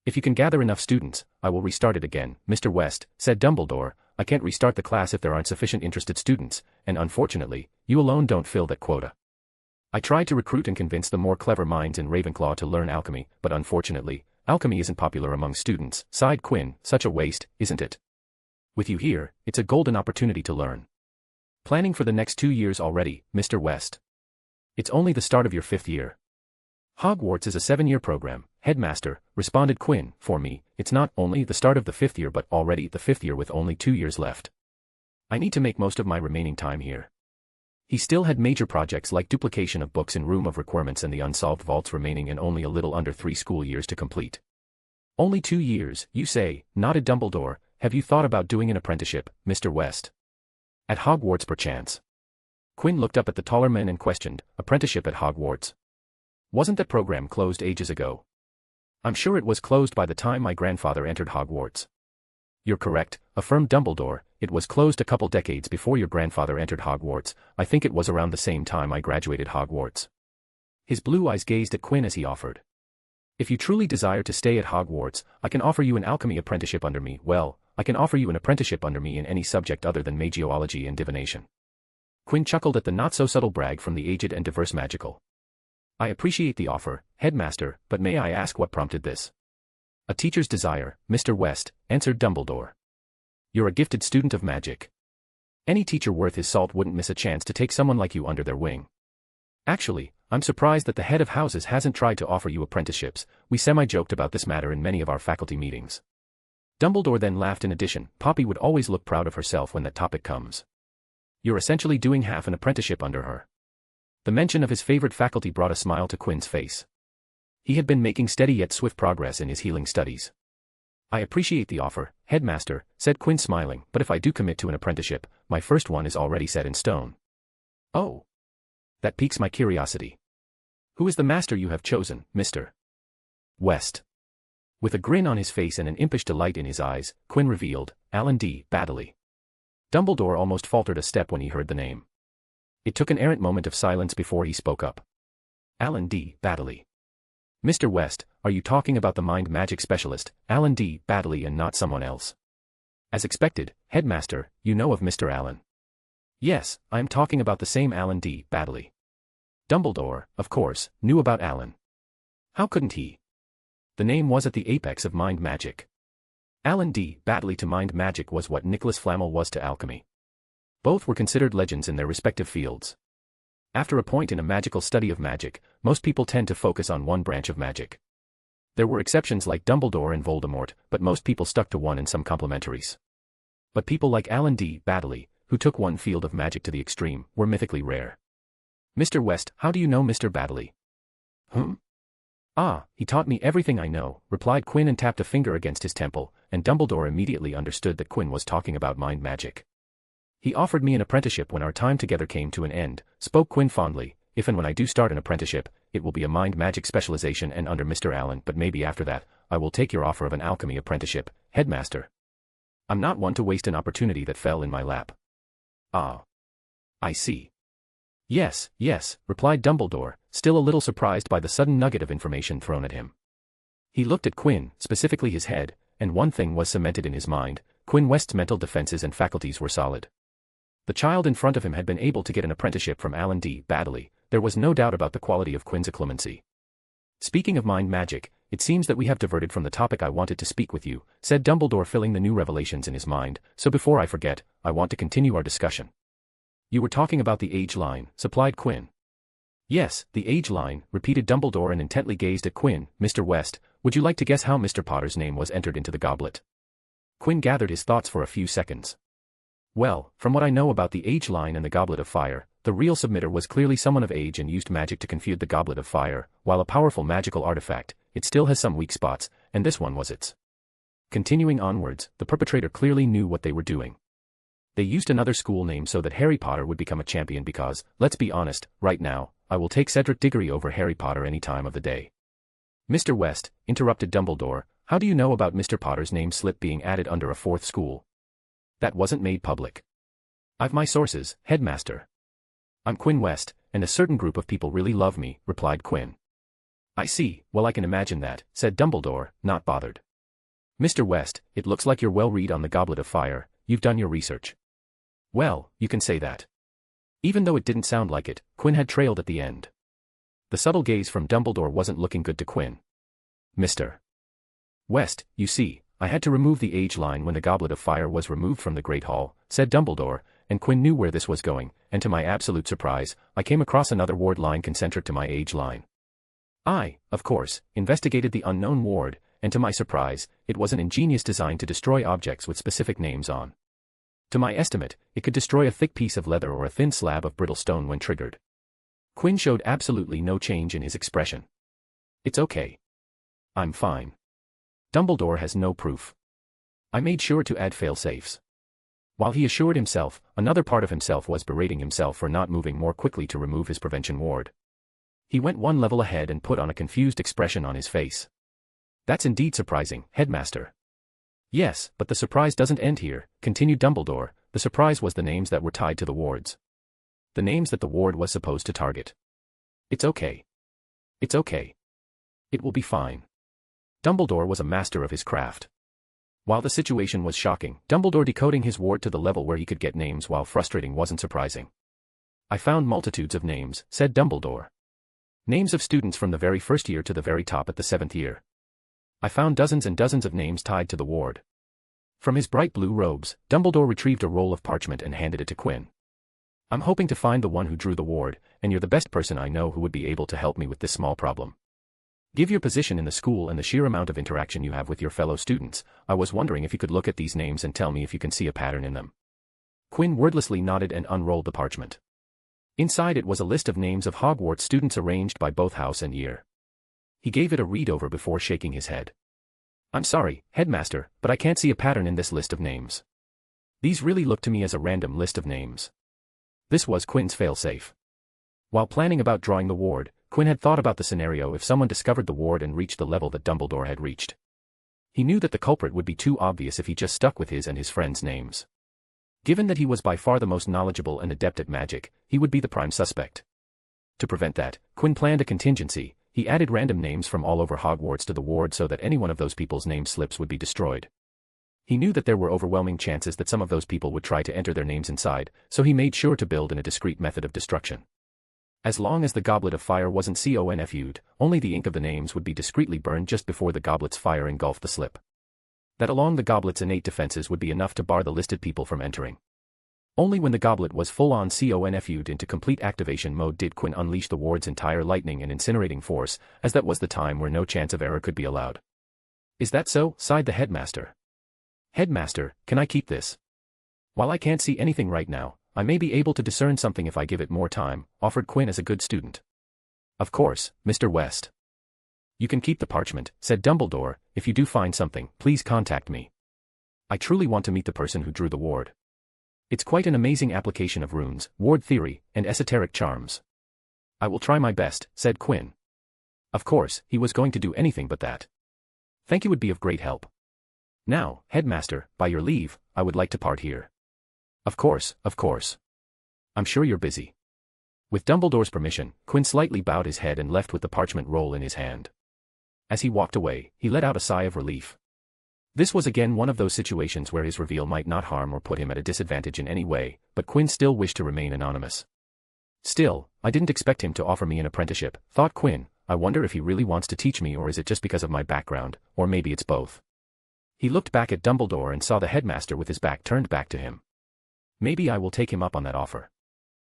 If you can gather enough students, I will restart it again." "Mr. West," said Dumbledore, "I can't restart the class if there aren't sufficient interested students, and unfortunately, you alone don't fill that quota. I tried to recruit and convince the more clever minds in Ravenclaw to learn alchemy, but unfortunately, alchemy isn't popular among students," sighed Quinn. "Such a waste, isn't it? With you here, it's a golden opportunity to learn. Planning for the next 2 years already, Mr. West. It's only the start of your 5th year." "Hogwarts is a 7-year program, headmaster," responded Quinn. "For me, it's not only the start of the 5th year but already the 5th year with only 2 years left. I need to make most of my remaining time here." He still had major projects like duplication of books in Room of Requirements and the unsolved vaults remaining and only a little under 3 school years to complete. "Only 2 years, you say," nodded Dumbledore. "Have you thought about doing an apprenticeship, Mr. West? At Hogwarts perchance?" Quinn looked up at the taller men and questioned, "Apprenticeship at Hogwarts? Wasn't that program closed ages ago?" "I'm sure it was closed by the time my grandfather entered Hogwarts." "You're correct," affirmed Dumbledore. "It was closed a couple decades before your grandfather entered Hogwarts. I think it was around the same time I graduated Hogwarts." His blue eyes gazed at Quinn as he offered. If you truly desire to stay at Hogwarts, I can offer you an alchemy apprenticeship under me. Well, I can offer you an apprenticeship under me in any subject other than magiology and divination. Quinn chuckled at the not-so-subtle brag from the aged and diverse magical. I appreciate the offer, Headmaster, but may I ask what prompted this? A teacher's desire, Mr. West, answered Dumbledore. You're a gifted student of magic. Any teacher worth his salt wouldn't miss a chance to take someone like you under their wing. Actually, I'm surprised that the head of houses hasn't tried to offer you apprenticeships. We semi-joked about this matter in many of our faculty meetings. Dumbledore then laughed. In addition, Poppy would always look proud of herself when that topic comes. You're essentially doing half an apprenticeship under her. The mention of his favorite faculty brought a smile to Quinn's face. He had been making steady yet swift progress in his healing studies. I appreciate the offer, Headmaster, said Quinn smiling, but if I do commit to an apprenticeship, my first one is already set in stone. Oh. That piques my curiosity. Who is the master you have chosen, Mr. West? With a grin on his face and an impish delight in his eyes, Quinn revealed, Alan D. Baddeley. Dumbledore almost faltered a step when he heard the name. It took an errant moment of silence before he spoke up. Alan D. Baddeley. Mr. West, are you talking about the mind magic specialist, Alan D. Baddeley, and not someone else? As expected, Headmaster, you know of Mr. Allen. Yes, I am talking about the same Alan D. Baddeley. Dumbledore, of course, knew about Alan. How couldn't he? The name was at the apex of mind magic. Alan D. Baddeley to mind magic was what Nicholas Flamel was to alchemy. Both were considered legends in their respective fields. After a point in a magical study of magic, most people tend to focus on one branch of magic. There were exceptions like Dumbledore and Voldemort, but most people stuck to one and some complementaries. But people like Alan D. Baddeley, who took one field of magic to the extreme, were mythically rare. Mr. West, how do you know Mr. Baddeley? Ah, he taught me everything I know, replied Quinn and tapped a finger against his temple, and Dumbledore immediately understood that Quinn was talking about mind magic. He offered me an apprenticeship when our time together came to an end, spoke Quinn fondly. If and when I do start an apprenticeship, it will be a mind magic specialization and under Mr. Allen, but maybe after that, I will take your offer of an alchemy apprenticeship, Headmaster. I'm not one to waste an opportunity that fell in my lap. Ah. I see. Yes, replied Dumbledore, still a little surprised by the sudden nugget of information thrown at him. He looked at Quinn, specifically his head, and one thing was cemented in his mind: Quinn West's mental defenses and faculties were solid. The child in front of him had been able to get an apprenticeship from Alan D. Baddeley. There was no doubt about the quality of Quinn's acclimacy. Speaking of mind magic, it seems that we have diverted from the topic I wanted to speak with you, said Dumbledore, filling the new revelations in his mind, so before I forget, I want to continue our discussion. You were talking about the age line, supplied Quinn. Yes, the age line, repeated Dumbledore and intently gazed at Quinn. Mr. West, would you like to guess how Mr. Potter's name was entered into the goblet? Quinn gathered his thoughts for a few seconds. Well, from what I know about the age line and the Goblet of Fire, the real submitter was clearly someone of age and used magic to confuse the Goblet of Fire. While a powerful magical artifact, it still has some weak spots, and this one was its. Continuing onwards, the perpetrator clearly knew what they were doing. They used another school name so that Harry Potter would become a champion because, let's be honest, right now, I will take Cedric Diggory over Harry Potter any time of the day. Mr. West, interrupted Dumbledore, how do you know about Mr. Potter's name slip being added under a fourth school? That wasn't made public. I've my sources, Headmaster. I'm Quinn West, and a certain group of people really love me, replied Quinn. I see, well I can imagine that, said Dumbledore, not bothered. Mr. West, it looks like you're well read on the Goblet of Fire, you've done your research. Well, you can say that. Even though it didn't sound like it, Quinn had trailed at the end. The subtle gaze from Dumbledore wasn't looking good to Quinn. Mr. West, you see, I had to remove the age line when the Goblet of Fire was removed from the Great Hall, said Dumbledore, and Quinn knew where this was going, and to my absolute surprise, I came across another ward line concentric to my age line. I, of course, investigated the unknown ward, and to my surprise, it was an ingenious design to destroy objects with specific names on. To my estimate, it could destroy a thick piece of leather or a thin slab of brittle stone when triggered. Quinn showed absolutely no change in his expression. It's okay. I'm fine. Dumbledore has no proof. I made sure to add fail-safes. While he assured himself, another part of himself was berating himself for not moving more quickly to remove his prevention ward. He went one level ahead and put on a confused expression on his face. That's indeed surprising, Headmaster. Yes, but the surprise doesn't end here, continued Dumbledore. The surprise was the names that were tied to the wards. The names that the ward was supposed to target. It's okay. It's okay. It will be fine. Dumbledore was a master of his craft. While the situation was shocking, Dumbledore decoding his ward to the level where he could get names while frustrating wasn't surprising. I found multitudes of names, said Dumbledore. Names of students from the very first year to the very top at the 7th year. I found dozens and dozens of names tied to the ward. From his bright blue robes, Dumbledore retrieved a roll of parchment and handed it to Quinn. I'm hoping to find the one who drew the ward, and you're the best person I know who would be able to help me with this small problem. Give your position in the school and the sheer amount of interaction you have with your fellow students, I was wondering if you could look at these names and tell me if you can see a pattern in them. Quinn wordlessly nodded and unrolled the parchment. Inside it was a list of names of Hogwarts students arranged by both house and year. He gave it a read-over before shaking his head. I'm sorry, Headmaster, but I can't see a pattern in this list of names. These really look to me as a random list of names. This was Quinn's failsafe. While planning about drawing the ward, Quinn had thought about the scenario if someone discovered the ward and reached the level that Dumbledore had reached. He knew that the culprit would be too obvious if he just stuck with his and his friends' names. Given that he was by far the most knowledgeable and adept at magic, he would be the prime suspect. To prevent that, Quinn planned a contingency. He added random names from all over Hogwarts to the ward so that any one of those people's name slips would be destroyed. He knew that there were overwhelming chances that some of those people would try to enter their names inside, so he made sure to build in a discreet method of destruction. As long as the goblet of fire wasn't confused, only the ink of the names would be discreetly burned just before the goblet's fire engulfed the slip. That along the goblet's innate defenses would be enough to bar the listed people from entering. Only when the goblet was full-on confused into complete activation mode did Quinn unleash the ward's entire lightning and incinerating force, as that was the time where no chance of error could be allowed. Is that so? Sighed the headmaster. Headmaster, can I keep this? While I can't see anything right now, I may be able to discern something if I give it more time, offered Quinn as a good student. Of course, Mr. West. You can keep the parchment, said Dumbledore. If you do find something, please contact me. I truly want to meet the person who drew the ward. It's quite an amazing application of runes, ward theory, and esoteric charms. I will try my best, said Quinn. Of course, he was going to do anything but that. Thank you would be of great help. Now, Headmaster, by your leave, I would like to part here. Of course, of course. I'm sure you're busy. With Dumbledore's permission, Quinn slightly bowed his head and left with the parchment roll in his hand. As he walked away, he let out a sigh of relief. This was again one of those situations where his reveal might not harm or put him at a disadvantage in any way, but Quinn still wished to remain anonymous. Still, I didn't expect him to offer me an apprenticeship, thought Quinn. I wonder if he really wants to teach me, or is it just because of my background, or maybe it's both. He looked back at Dumbledore and saw the headmaster with his back turned back to him. Maybe I will take him up on that offer.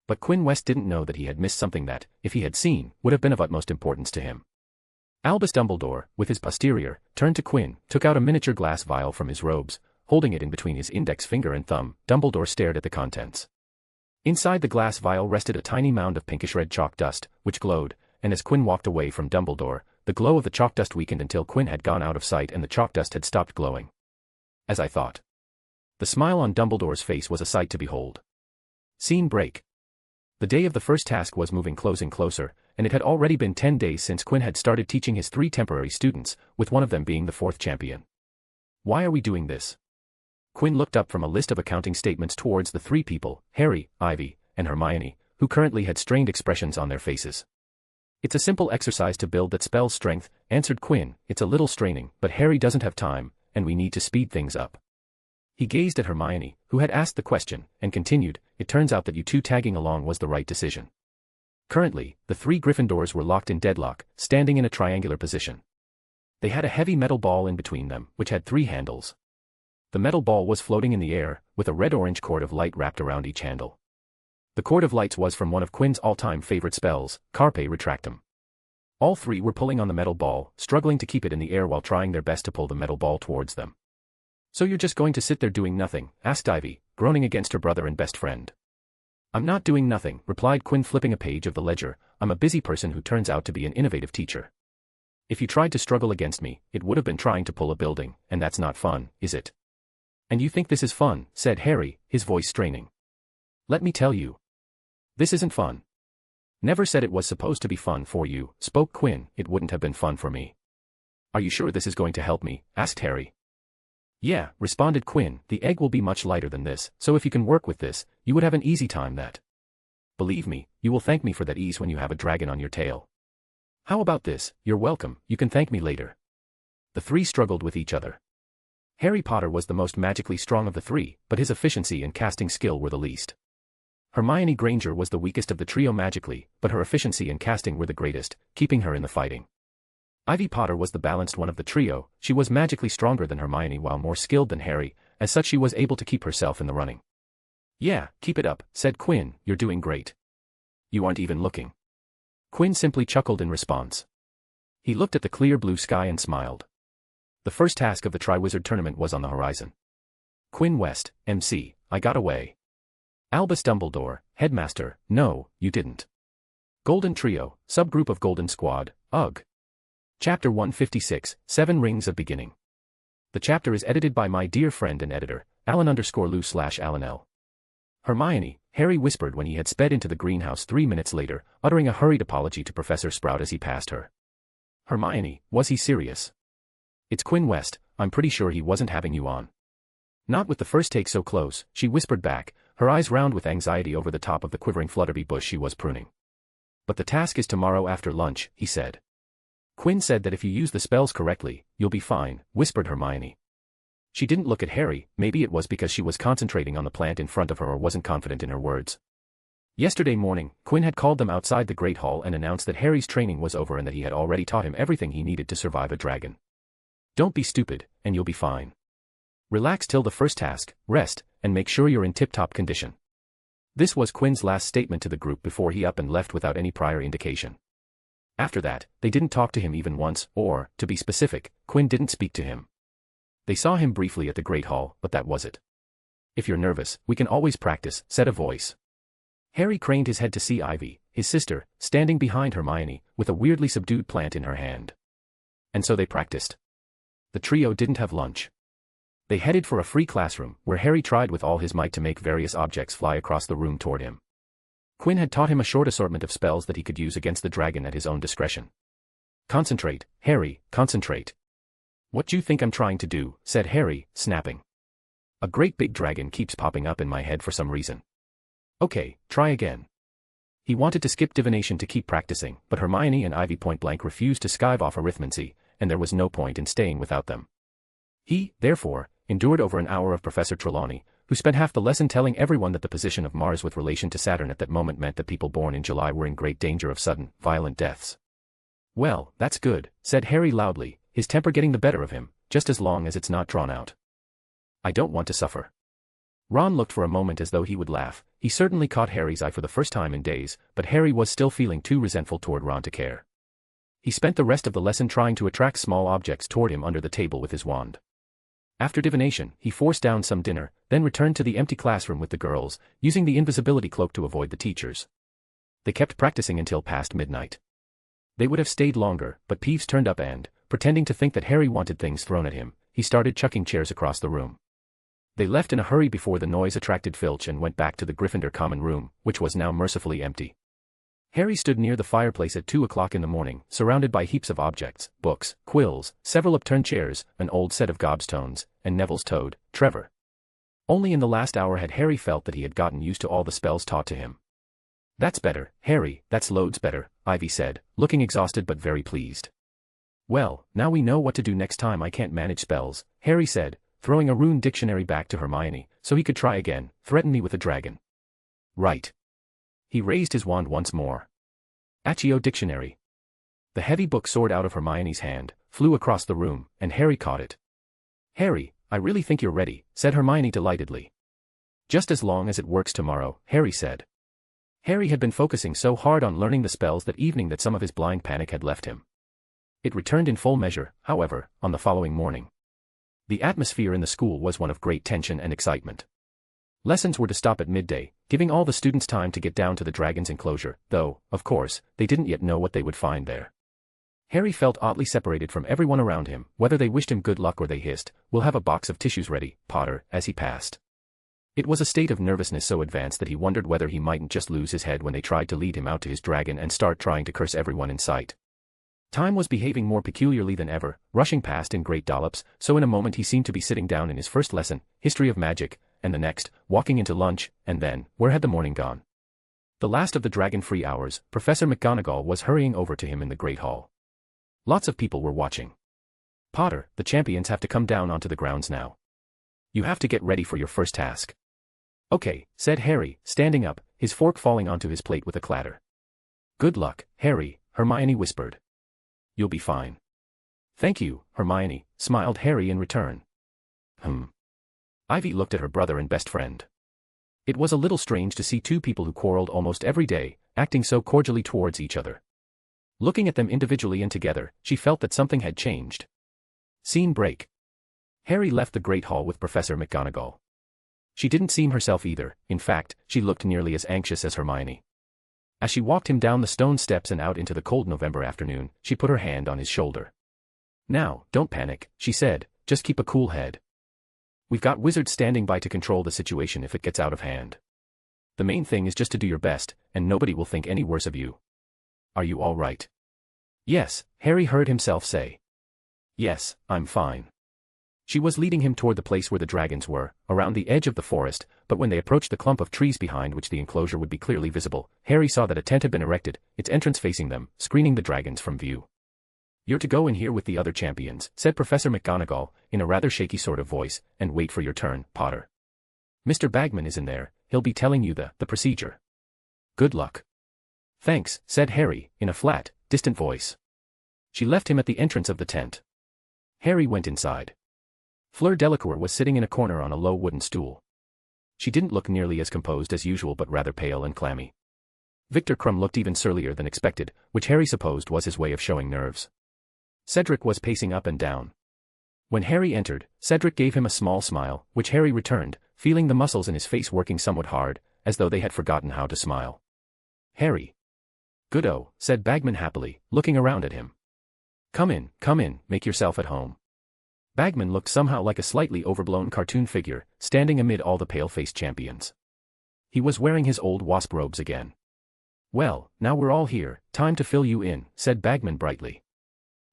But Quinn West didn't know that he had missed something that, if he had seen, would have been of utmost importance to him. Albus Dumbledore, with his posterior, turned to Quinn, took out a miniature glass vial from his robes, holding it in between his index finger and thumb. Dumbledore stared at the contents. Inside the glass vial rested a tiny mound of pinkish-red chalk dust, which glowed, and as Quinn walked away from Dumbledore, the glow of the chalk dust weakened until Quinn had gone out of sight and the chalk dust had stopped glowing. As I thought. The smile on Dumbledore's face was a sight to behold. Scene break. The day of the first task was moving closer, and it had already been 10 days since Quinn had started teaching his 3 temporary students, with one of them being the 4th champion. Why are we doing this? Quinn looked up from a list of accounting statements towards the 3 people, Harry, Ivy, and Hermione, who currently had strained expressions on their faces. It's a simple exercise to build that spell's strength, answered Quinn. It's a little straining, but Harry doesn't have time, and we need to speed things up. He gazed at Hermione, who had asked the question, and continued, it turns out that you 2 tagging along was the right decision. Currently, the 3 Gryffindors were locked in deadlock, standing in a triangular position. They had a heavy metal ball in between them, which had 3 handles. The metal ball was floating in the air, with a red-orange cord of light wrapped around each handle. The cord of lights was from one of Quinn's all-time favorite spells, Carpe Retractum. All 3 were pulling on the metal ball, struggling to keep it in the air while trying their best to pull the metal ball towards them. So you're just going to sit there doing nothing? Asked Ivy, groaning against her brother and best friend. I'm not doing nothing, replied Quinn, flipping a page of the ledger. I'm a busy person who turns out to be an innovative teacher. If you tried to struggle against me, it would have been trying to pull a building, and that's not fun, is it? And you think this is fun, said Harry, his voice straining. Let me tell you. This isn't fun. Never said it was supposed to be fun for you, spoke Quinn. It wouldn't have been fun for me. Are you sure this is going to help me? Asked Harry. Yeah, responded Quinn, the egg will be much lighter than this, so if you can work with this, you would have an easy time that. Believe me, you will thank me for that ease when you have a dragon on your tail. How about this? You're welcome, you can thank me later. The three struggled with each other. Harry Potter was the most magically strong of the three, but his efficiency and casting skill were the least. Hermione Granger was the weakest of the trio magically, but her efficiency and casting were the greatest, keeping her in the fighting. Ivy Potter was the balanced one of the trio. She was magically stronger than Hermione while more skilled than Harry, as such she was able to keep herself in the running. Yeah, keep it up, said Quinn, you're doing great. You aren't even looking. Quinn simply chuckled in response. He looked at the clear blue sky and smiled. The first task of the Triwizard Tournament was on the horizon. Quinn West, MC, I got away. Albus Dumbledore, Headmaster, no, you didn't. Golden Trio, subgroup of Golden Squad, ugh. Chapter 156, 7 Rings of Beginning. The chapter is edited by my dear friend and editor, Alan_Lou/Alan L. Hermione, Harry whispered when he had sped into the greenhouse 3 minutes later, uttering a hurried apology to Professor Sprout as he passed her. Hermione, was he serious? It's Quinn West, I'm pretty sure he wasn't having you on. Not with the first take so close, she whispered back, her eyes round with anxiety over the top of the quivering Flutterby bush she was pruning. But the task is tomorrow after lunch, he said. Quinn said that if you use the spells correctly, you'll be fine, whispered Hermione. She didn't look at Harry, maybe it was because she was concentrating on the plant in front of her or wasn't confident in her words. Yesterday morning, Quinn had called them outside the Great Hall and announced that Harry's training was over and that he had already taught him everything he needed to survive a dragon. Don't be stupid, and you'll be fine. Relax till the first task, rest, and make sure you're in tip-top condition. This was Quinn's last statement to the group before he up and left without any prior indication. After that, they didn't talk to him even once, or, to be specific, Quinn didn't speak to him. They saw him briefly at the Great Hall, but that was it. If you're nervous, we can always practice, said a voice. Harry craned his head to see Ivy, his sister, standing behind Hermione, with a weirdly subdued plant in her hand. And so they practiced. The trio didn't have lunch. They headed for a free classroom, where Harry tried with all his might to make various objects fly across the room toward him. Quinn had taught him a short assortment of spells that he could use against the dragon at his own discretion. Concentrate, Harry, concentrate. What do you think I'm trying to do, said Harry, snapping. A great big dragon keeps popping up in my head for some reason. Okay, try again. He wanted to skip divination to keep practicing, but Hermione and Ivy point-blank refused to skive off arithmancy, and there was no point in staying without them. He, therefore, endured over an hour of Professor Trelawney, who spent half the lesson telling everyone that the position of Mars with relation to Saturn at that moment meant that people born in July were in great danger of sudden, violent deaths. Well, that's good, said Harry loudly, his temper getting the better of him, just as long as it's not drawn out. I don't want to suffer. Ron looked for a moment as though he would laugh. He certainly caught Harry's eye for the first time in days, but Harry was still feeling too resentful toward Ron to care. He spent the rest of the lesson trying to attract small objects toward him under the table with his wand. After divination, he forced down some dinner, then returned to the empty classroom with the girls, using the invisibility cloak to avoid the teachers. They kept practicing until past midnight. They would have stayed longer, but Peeves turned up and, pretending to think that Harry wanted things thrown at him, he started chucking chairs across the room. They left in a hurry before the noise attracted Filch and went back to the Gryffindor common room, which was now mercifully empty. Harry stood near the fireplace at 2 o'clock in the morning, surrounded by heaps of objects, books, quills, several upturned chairs, an old set of gobstones, and Neville's toad, Trevor. Only in the last hour had Harry felt that he had gotten used to all the spells taught to him. That's better, Harry, that's loads better, Ivy said, looking exhausted but very pleased. Well, now we know what to do next time I can't manage spells, Harry said, throwing a rune dictionary back to Hermione, so he could try again, threaten me with a dragon. Right. He raised his wand once more. Accio Dictionary. The heavy book soared out of Hermione's hand, flew across the room, and Harry caught it. Harry, I really think you're ready, said Hermione delightedly. Just as long as it works tomorrow, Harry said. Harry had been focusing so hard on learning the spells that evening that some of his blind panic had left him. It returned in full measure, however, on the following morning. The atmosphere in the school was one of great tension and excitement. Lessons were to stop at midday, giving all the students time to get down to the dragon's enclosure, though, of course, they didn't yet know what they would find there. Harry felt oddly separated from everyone around him, whether they wished him good luck or they hissed, "We'll have a box of tissues ready, Potter," as he passed. It was a state of nervousness so advanced that he wondered whether he mightn't just lose his head when they tried to lead him out to his dragon and start trying to curse everyone in sight. Time was behaving more peculiarly than ever, rushing past in great dollops, so in a moment he seemed to be sitting down in his first lesson, History of Magic, and the next, walking into lunch, and then, where had the morning gone? The last of the dragon-free hours, Professor McGonagall was hurrying over to him in the Great Hall. Lots of people were watching. Potter, the champions have to come down onto the grounds now. You have to get ready for your first task. Okay, said Harry, standing up, his fork falling onto his plate with a clatter. Good luck, Harry, Hermione whispered. You'll be fine. Thank you, Hermione, smiled Harry in return. Ivy looked at her brother and best friend. It was a little strange to see two people who quarreled almost every day, acting so cordially towards each other. Looking at them individually and together, she felt that something had changed. Scene break. Harry left the Great Hall with Professor McGonagall. She didn't seem herself either, in fact, she looked nearly as anxious as Hermione. As she walked him down the stone steps and out into the cold November afternoon, she put her hand on his shoulder. Now, don't panic, she said, just keep a cool head. We've got wizards standing by to control the situation if it gets out of hand. The main thing is just to do your best, and nobody will think any worse of you. Are you all right? Yes, Harry heard himself say. Yes, I'm fine. She was leading him toward the place where the dragons were, around the edge of the forest, but when they approached the clump of trees behind which the enclosure would be clearly visible, Harry saw that a tent had been erected, its entrance facing them, screening the dragons from view. You're to go in here with the other champions, said Professor McGonagall, in a rather shaky sort of voice, and wait for your turn, Potter. Mr. Bagman is in there, he'll be telling you the procedure. Good luck. Thanks, said Harry, in a flat, distant voice. She left him at the entrance of the tent. Harry went inside. Fleur Delacour was sitting in a corner on a low wooden stool. She didn't look nearly as composed as usual but rather pale and clammy. Victor Crumb looked even surlier than expected, which Harry supposed was his way of showing nerves. Cedric was pacing up and down. When Harry entered, Cedric gave him a small smile, which Harry returned, feeling the muscles in his face working somewhat hard, as though they had forgotten how to smile. Harry. Good-o, said Bagman happily, looking around at him. Come in, make yourself at home. Bagman looked somehow like a slightly overblown cartoon figure, standing amid all the pale-faced champions. He was wearing his old wasp robes again. Well, now we're all here, time to fill you in, said Bagman brightly.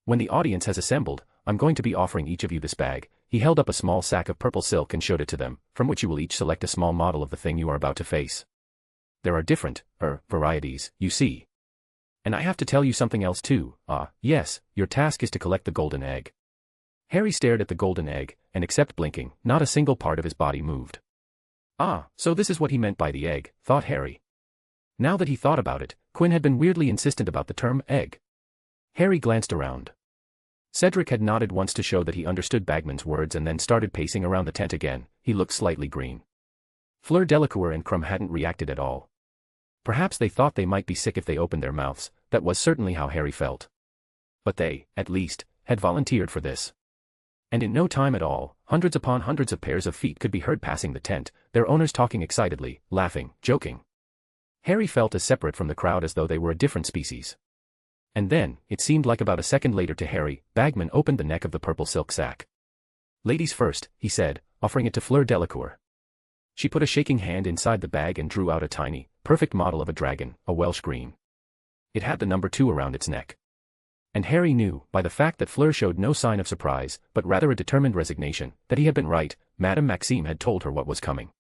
When the audience has assembled, I'm going to be offering each of you this bag. He held up a small sack of purple silk and showed it to them, from which you will each select a small model of the thing you are about to face. There are different, varieties, you see. And I have to tell you something else too. Yes, your task is to collect the golden egg. Harry stared at the golden egg, and except blinking, not a single part of his body moved. So this is what he meant by the egg, thought Harry. Now that he thought about it, Quinn had been weirdly insistent about the term egg. Harry glanced around. Cedric had nodded once to show that he understood Bagman's words and then started pacing around the tent again. He looked slightly green. Fleur Delacour and Crumb hadn't reacted at all. Perhaps they thought they might be sick if they opened their mouths, that was certainly how Harry felt. But they, at least, had volunteered for this. And in no time at all, hundreds upon hundreds of pairs of feet could be heard passing the tent, their owners talking excitedly, laughing, joking. Harry felt as separate from the crowd as though they were a different species. And then, it seemed like about a second later to Harry, Bagman opened the neck of the purple silk sack. Ladies first, he said, offering it to Fleur Delacour. She put a shaking hand inside the bag and drew out a tiny, perfect model of a dragon, a Welsh green. It had the number 2 around its neck. And Harry knew, by the fact that Fleur showed no sign of surprise, but rather a determined resignation, that he had been right. Madame Maxime had told her what was coming.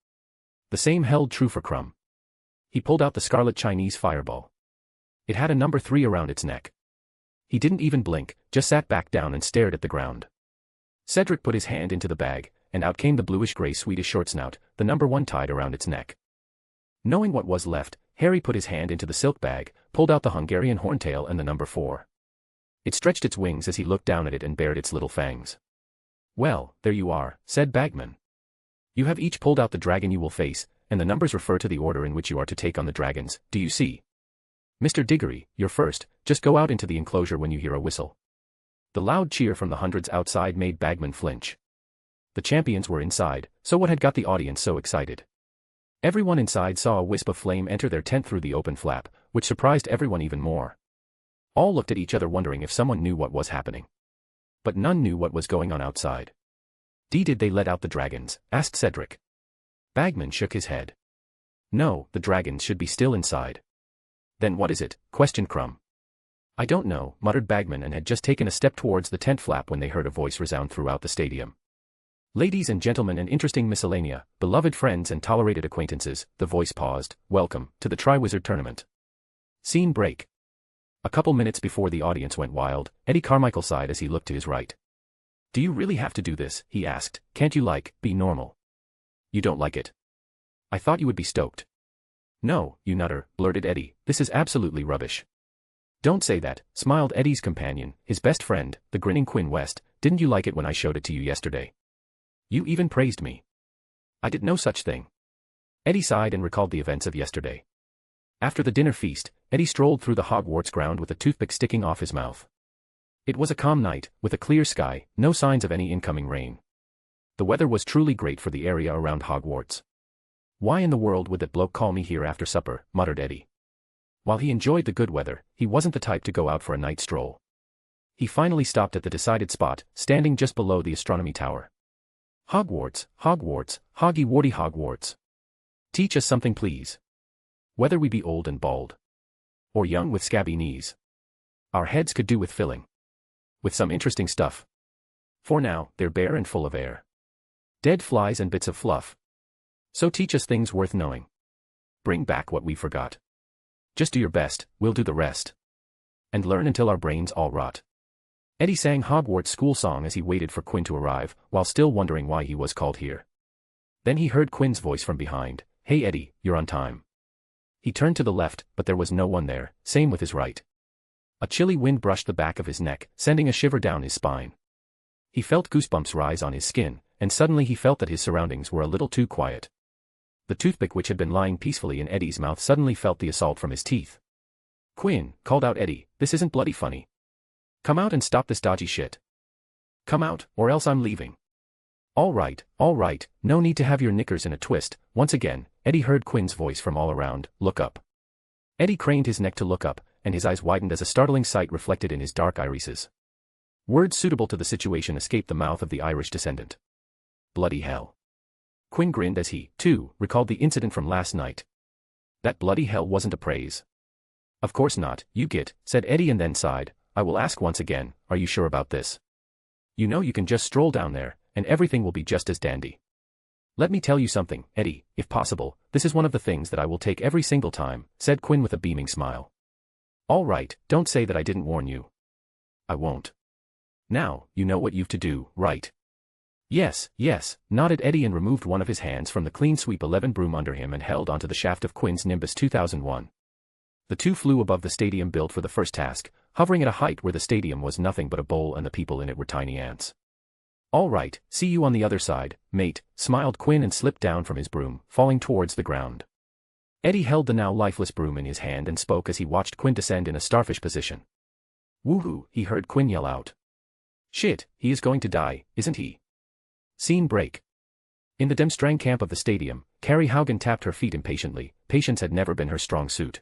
The same held true for Crumb. He pulled out the scarlet Chinese fireball. It had a number 3 around its neck. He didn't even blink, just sat back down and stared at the ground. Cedric put his hand into the bag, and out came the bluish-gray Swedish shortsnout, the number 1 tied around its neck. Knowing what was left, Harry put his hand into the silk bag, pulled out the Hungarian horntail and the number 4. It stretched its wings as he looked down at it and bared its little fangs. Well, there you are, said Bagman. You have each pulled out the dragon you will face, and the numbers refer to the order in which you are to take on the dragons, do you see? Mr. Diggory, you're first, just go out into the enclosure when you hear a whistle. The loud cheer from the hundreds outside made Bagman flinch. The champions were inside, so what had got the audience so excited? Everyone inside saw a wisp of flame enter their tent through the open flap, which surprised everyone even more. All looked at each other wondering if someone knew what was happening. But none knew what was going on outside. Did they let out the dragons? Asked Cedric. Bagman shook his head. No, the dragons should be still inside. Then what is it? Questioned Crumb. I don't know, muttered Bagman and had just taken a step towards the tent flap when they heard a voice resound throughout the stadium. Ladies and gentlemen and interesting miscellanea, beloved friends and tolerated acquaintances, the voice paused, welcome to the Triwizard Tournament. Scene break. A couple minutes before the audience went wild, Eddie Carmichael sighed as he looked to his right. Do you really have to do this? He asked. Can't you be normal? You don't like it? I thought you would be stoked. No, you nutter, blurted Eddie, this is absolutely rubbish. Don't say that, smiled Eddie's companion, his best friend, the grinning Quinn West. Didn't you like it when I showed it to you yesterday? You even praised me. I did no such thing. Eddie sighed and recalled the events of yesterday. After the dinner feast, Eddie strolled through the Hogwarts ground with a toothpick sticking off his mouth. It was a calm night, with a clear sky, no signs of any incoming rain. The weather was truly great for the area around Hogwarts. Why in the world would that bloke call me here after supper, muttered Eddie. While he enjoyed the good weather, he wasn't the type to go out for a night stroll. He finally stopped at the decided spot, standing just below the astronomy tower. Hogwarts, Hogwarts, Hoggy-Warty Hogwarts. Teach us something please. Whether we be old and bald, or young with scabby knees, our heads could do with filling with some interesting stuff. For now, they're bare and full of air. Dead flies and bits of fluff. So teach us things worth knowing. Bring back what we forgot. Just do your best, we'll do the rest. And learn until our brains all rot. Eddie sang Hogwarts school song as he waited for Quinn to arrive, while still wondering why he was called here. Then he heard Quinn's voice from behind. Hey Eddie, you're on time. He turned to the left, but there was no one there, same with his right. A chilly wind brushed the back of his neck, sending a shiver down his spine. He felt goosebumps rise on his skin, and suddenly he felt that his surroundings were a little too quiet. The toothpick which had been lying peacefully in Eddie's mouth suddenly felt the assault from his teeth. Quinn, called out Eddie, this isn't bloody funny. Come out and stop this dodgy shit. Come out, or else I'm leaving. All right, no need to have your knickers in a twist. Once again, Eddie heard Quinn's voice from all around, look up. Eddie craned his neck to look up, and his eyes widened as a startling sight reflected in his dark irises. Words suitable to the situation escaped the mouth of the Irish descendant. Bloody hell. Quinn grinned as he, too, recalled the incident from last night. That bloody hell wasn't a praise. Of course not, you git, said Eddie and then sighed. I will ask once again, are you sure about this? You know you can just stroll down there, and everything will be just as dandy. Let me tell you something, Eddie, if possible, this is one of the things that I will take every single time, said Quinn with a beaming smile. All right, don't say that I didn't warn you. I won't. Now, you know what you've to do, right? Yes, nodded Eddie and removed one of his hands from the Clean Sweep 11 broom under him and held onto the shaft of Quinn's Nimbus 2001. The two flew above the stadium built for the first task, hovering at a height where the stadium was nothing but a bowl and the people in it were tiny ants. All right, see you on the other side, mate, smiled Quinn and slipped down from his broom, falling towards the ground. Eddie held the now lifeless broom in his hand and spoke as he watched Quinn descend in a starfish position. Woohoo, he heard Quinn yell out. Shit, he is going to die, isn't he? Scene break. In the Demstrang camp of the stadium, Carrie Haugen tapped her feet impatiently. Patience had never been her strong suit.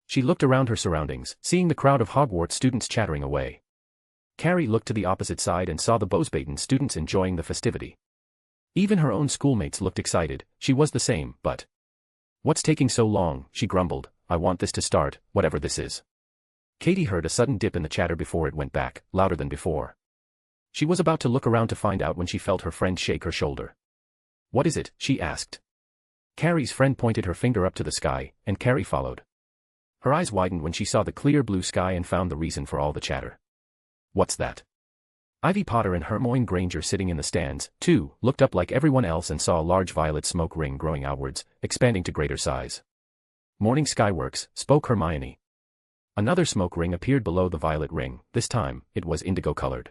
She looked around her surroundings, seeing the crowd of Hogwarts students chattering away. Carrie looked to the opposite side and saw the Bosbaden students enjoying the festivity. Even her own schoolmates looked excited. She was the same, but... What's taking so long, she grumbled. I want this to start, whatever this is. Katie heard a sudden dip in the chatter before it went back, louder than before. She was about to look around to find out when she felt her friend shake her shoulder. What is it? She asked. Carrie's friend pointed her finger up to the sky, and Carrie followed. Her eyes widened when she saw the clear blue sky and found the reason for all the chatter. What's that? Ivy Potter and Hermione Granger sitting in the stands, too, looked up like everyone else and saw a large violet smoke ring growing outwards, expanding to greater size. Morning skyworks, spoke Hermione. Another smoke ring appeared below the violet ring. This time, it was indigo-colored.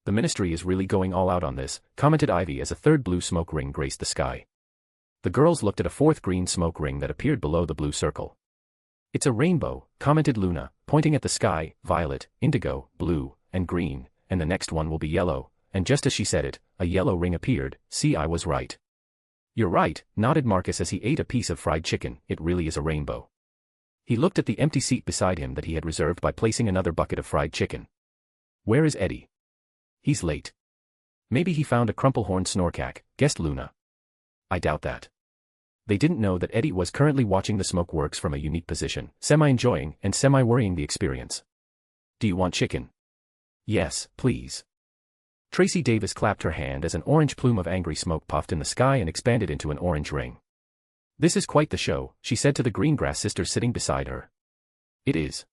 The Ministry is really going all out on this, commented Ivy as a third blue smoke ring graced the sky. The girls looked at a fourth green smoke ring that appeared below the blue circle. It's a rainbow, commented Luna, pointing at the sky, violet, indigo, blue, and green, and the next one will be yellow, and just as she said it, a yellow ring appeared. See, I was right. You're right, nodded Marcus as he ate a piece of fried chicken. It really is a rainbow. He looked at the empty seat beside him that he had reserved by placing another bucket of fried chicken. Where is Eddie? He's late. Maybe he found a crumplehorn snorkack, guessed Luna. I doubt that. They didn't know that Eddie was currently watching the smoke works from a unique position, semi-enjoying and semi-worrying the experience. Do you want chicken? Yes, please. Tracy Davis clapped her hand as an orange plume of angry smoke puffed in the sky and expanded into an orange ring. "This is quite the show," she said to the Greengrass sisters sitting beside her. "It is.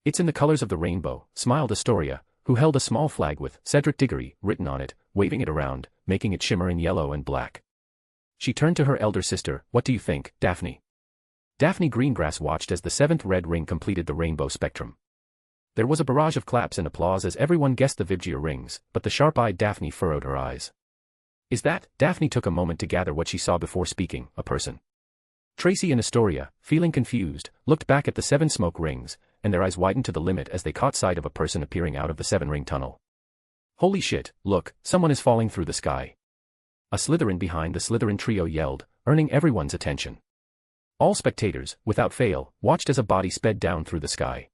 It's in the colors of the rainbow," smiled Astoria, who held a small flag with Cedric Diggory written on it, waving it around, making it shimmer in yellow and black. She turned to her elder sister. "What do you think, Daphne?" Daphne Greengrass watched as the seventh red ring completed the rainbow spectrum. There was a barrage of claps and applause as everyone guessed the Vibgir rings, but the sharp-eyed Daphne furrowed her eyes. "Is that?" Daphne took a moment to gather what she saw before speaking. "A person?" Tracy and Astoria, feeling confused, looked back at the 7 smoke rings, and their eyes widened to the limit as they caught sight of a person appearing out of the 7-ring tunnel. "Holy shit, look, someone is falling through the sky!" A Slytherin behind the Slytherin trio yelled, earning everyone's attention. All spectators, without fail, watched as a body sped down through the sky.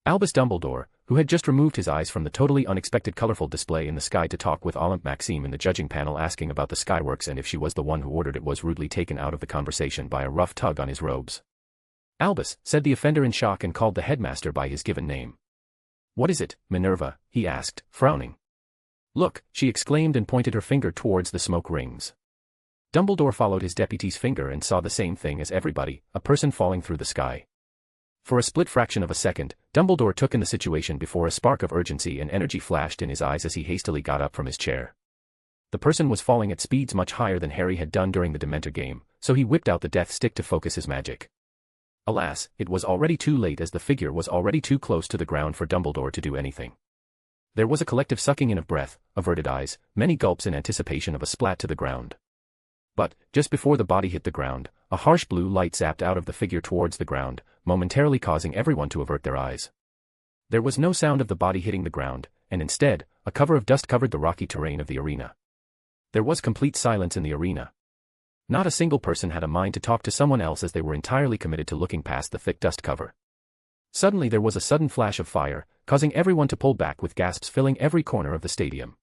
Albus Dumbledore, who had just removed his eyes from the totally unexpected colorful display in the sky to talk with Olympe Maxime in the judging panel asking about the skyworks and if she was the one who ordered it, was rudely taken out of the conversation by a rough tug on his robes. "Albus," said the offender in shock and called the headmaster by his given name. "What is it, Minerva?" he asked, frowning. "Look," she exclaimed and pointed her finger towards the smoke rings. Dumbledore followed his deputy's finger and saw the same thing as everybody, a person falling through the sky. For a split fraction of a second, Dumbledore took in the situation before a spark of urgency and energy flashed in his eyes as he hastily got up from his chair. The person was falling at speeds much higher than Harry had done during the Dementor game, so he whipped out the death stick to focus his magic. Alas, it was already too late as the figure was already too close to the ground for Dumbledore to do anything. There was a collective sucking in of breath, averted eyes, many gulps in anticipation of a splat to the ground. But, just before the body hit the ground, a harsh blue light zapped out of the figure towards the ground, momentarily causing everyone to avert their eyes. There was no sound of the body hitting the ground, and instead, a cover of dust covered the rocky terrain of the arena. There was complete silence in the arena. Not a single person had a mind to talk to someone else as they were entirely committed to looking past the thick dust cover. Suddenly there was a sudden flash of fire, causing everyone to pull back with gasps filling every corner of the stadium.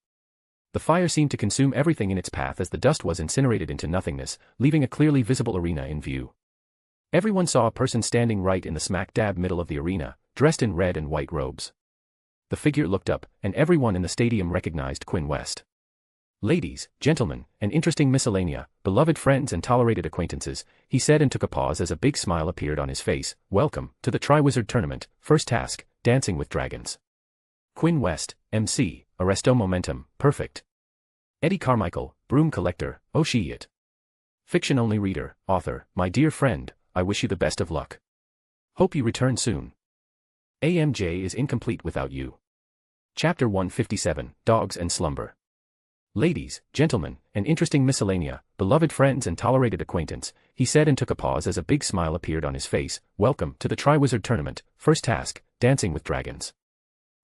The fire seemed to consume everything in its path as the dust was incinerated into nothingness, leaving a clearly visible arena in view. Everyone saw a person standing right in the smack-dab middle of the arena, dressed in red and white robes. The figure looked up, and everyone in the stadium recognized Quinn West. "Ladies, gentlemen, and interesting miscellanea, beloved friends and tolerated acquaintances," he said and took a pause as a big smile appeared on his face. "Welcome to the Triwizard Tournament, first task, Dancing with Dragons. Quinn West, MC, Arresto Momentum, perfect. Eddie Carmichael, Broom Collector, oh she it. Fiction-only reader, author, my dear friend, I wish you the best of luck. Hope you return soon. AMJ is incomplete without you." Chapter 157, Dogs and Slumber. "Ladies, gentlemen, and interesting miscellanea, beloved friends and tolerated acquaintance," he said and took a pause as a big smile appeared on his face. "Welcome to the Triwizard Tournament, first task, Dancing with Dragons."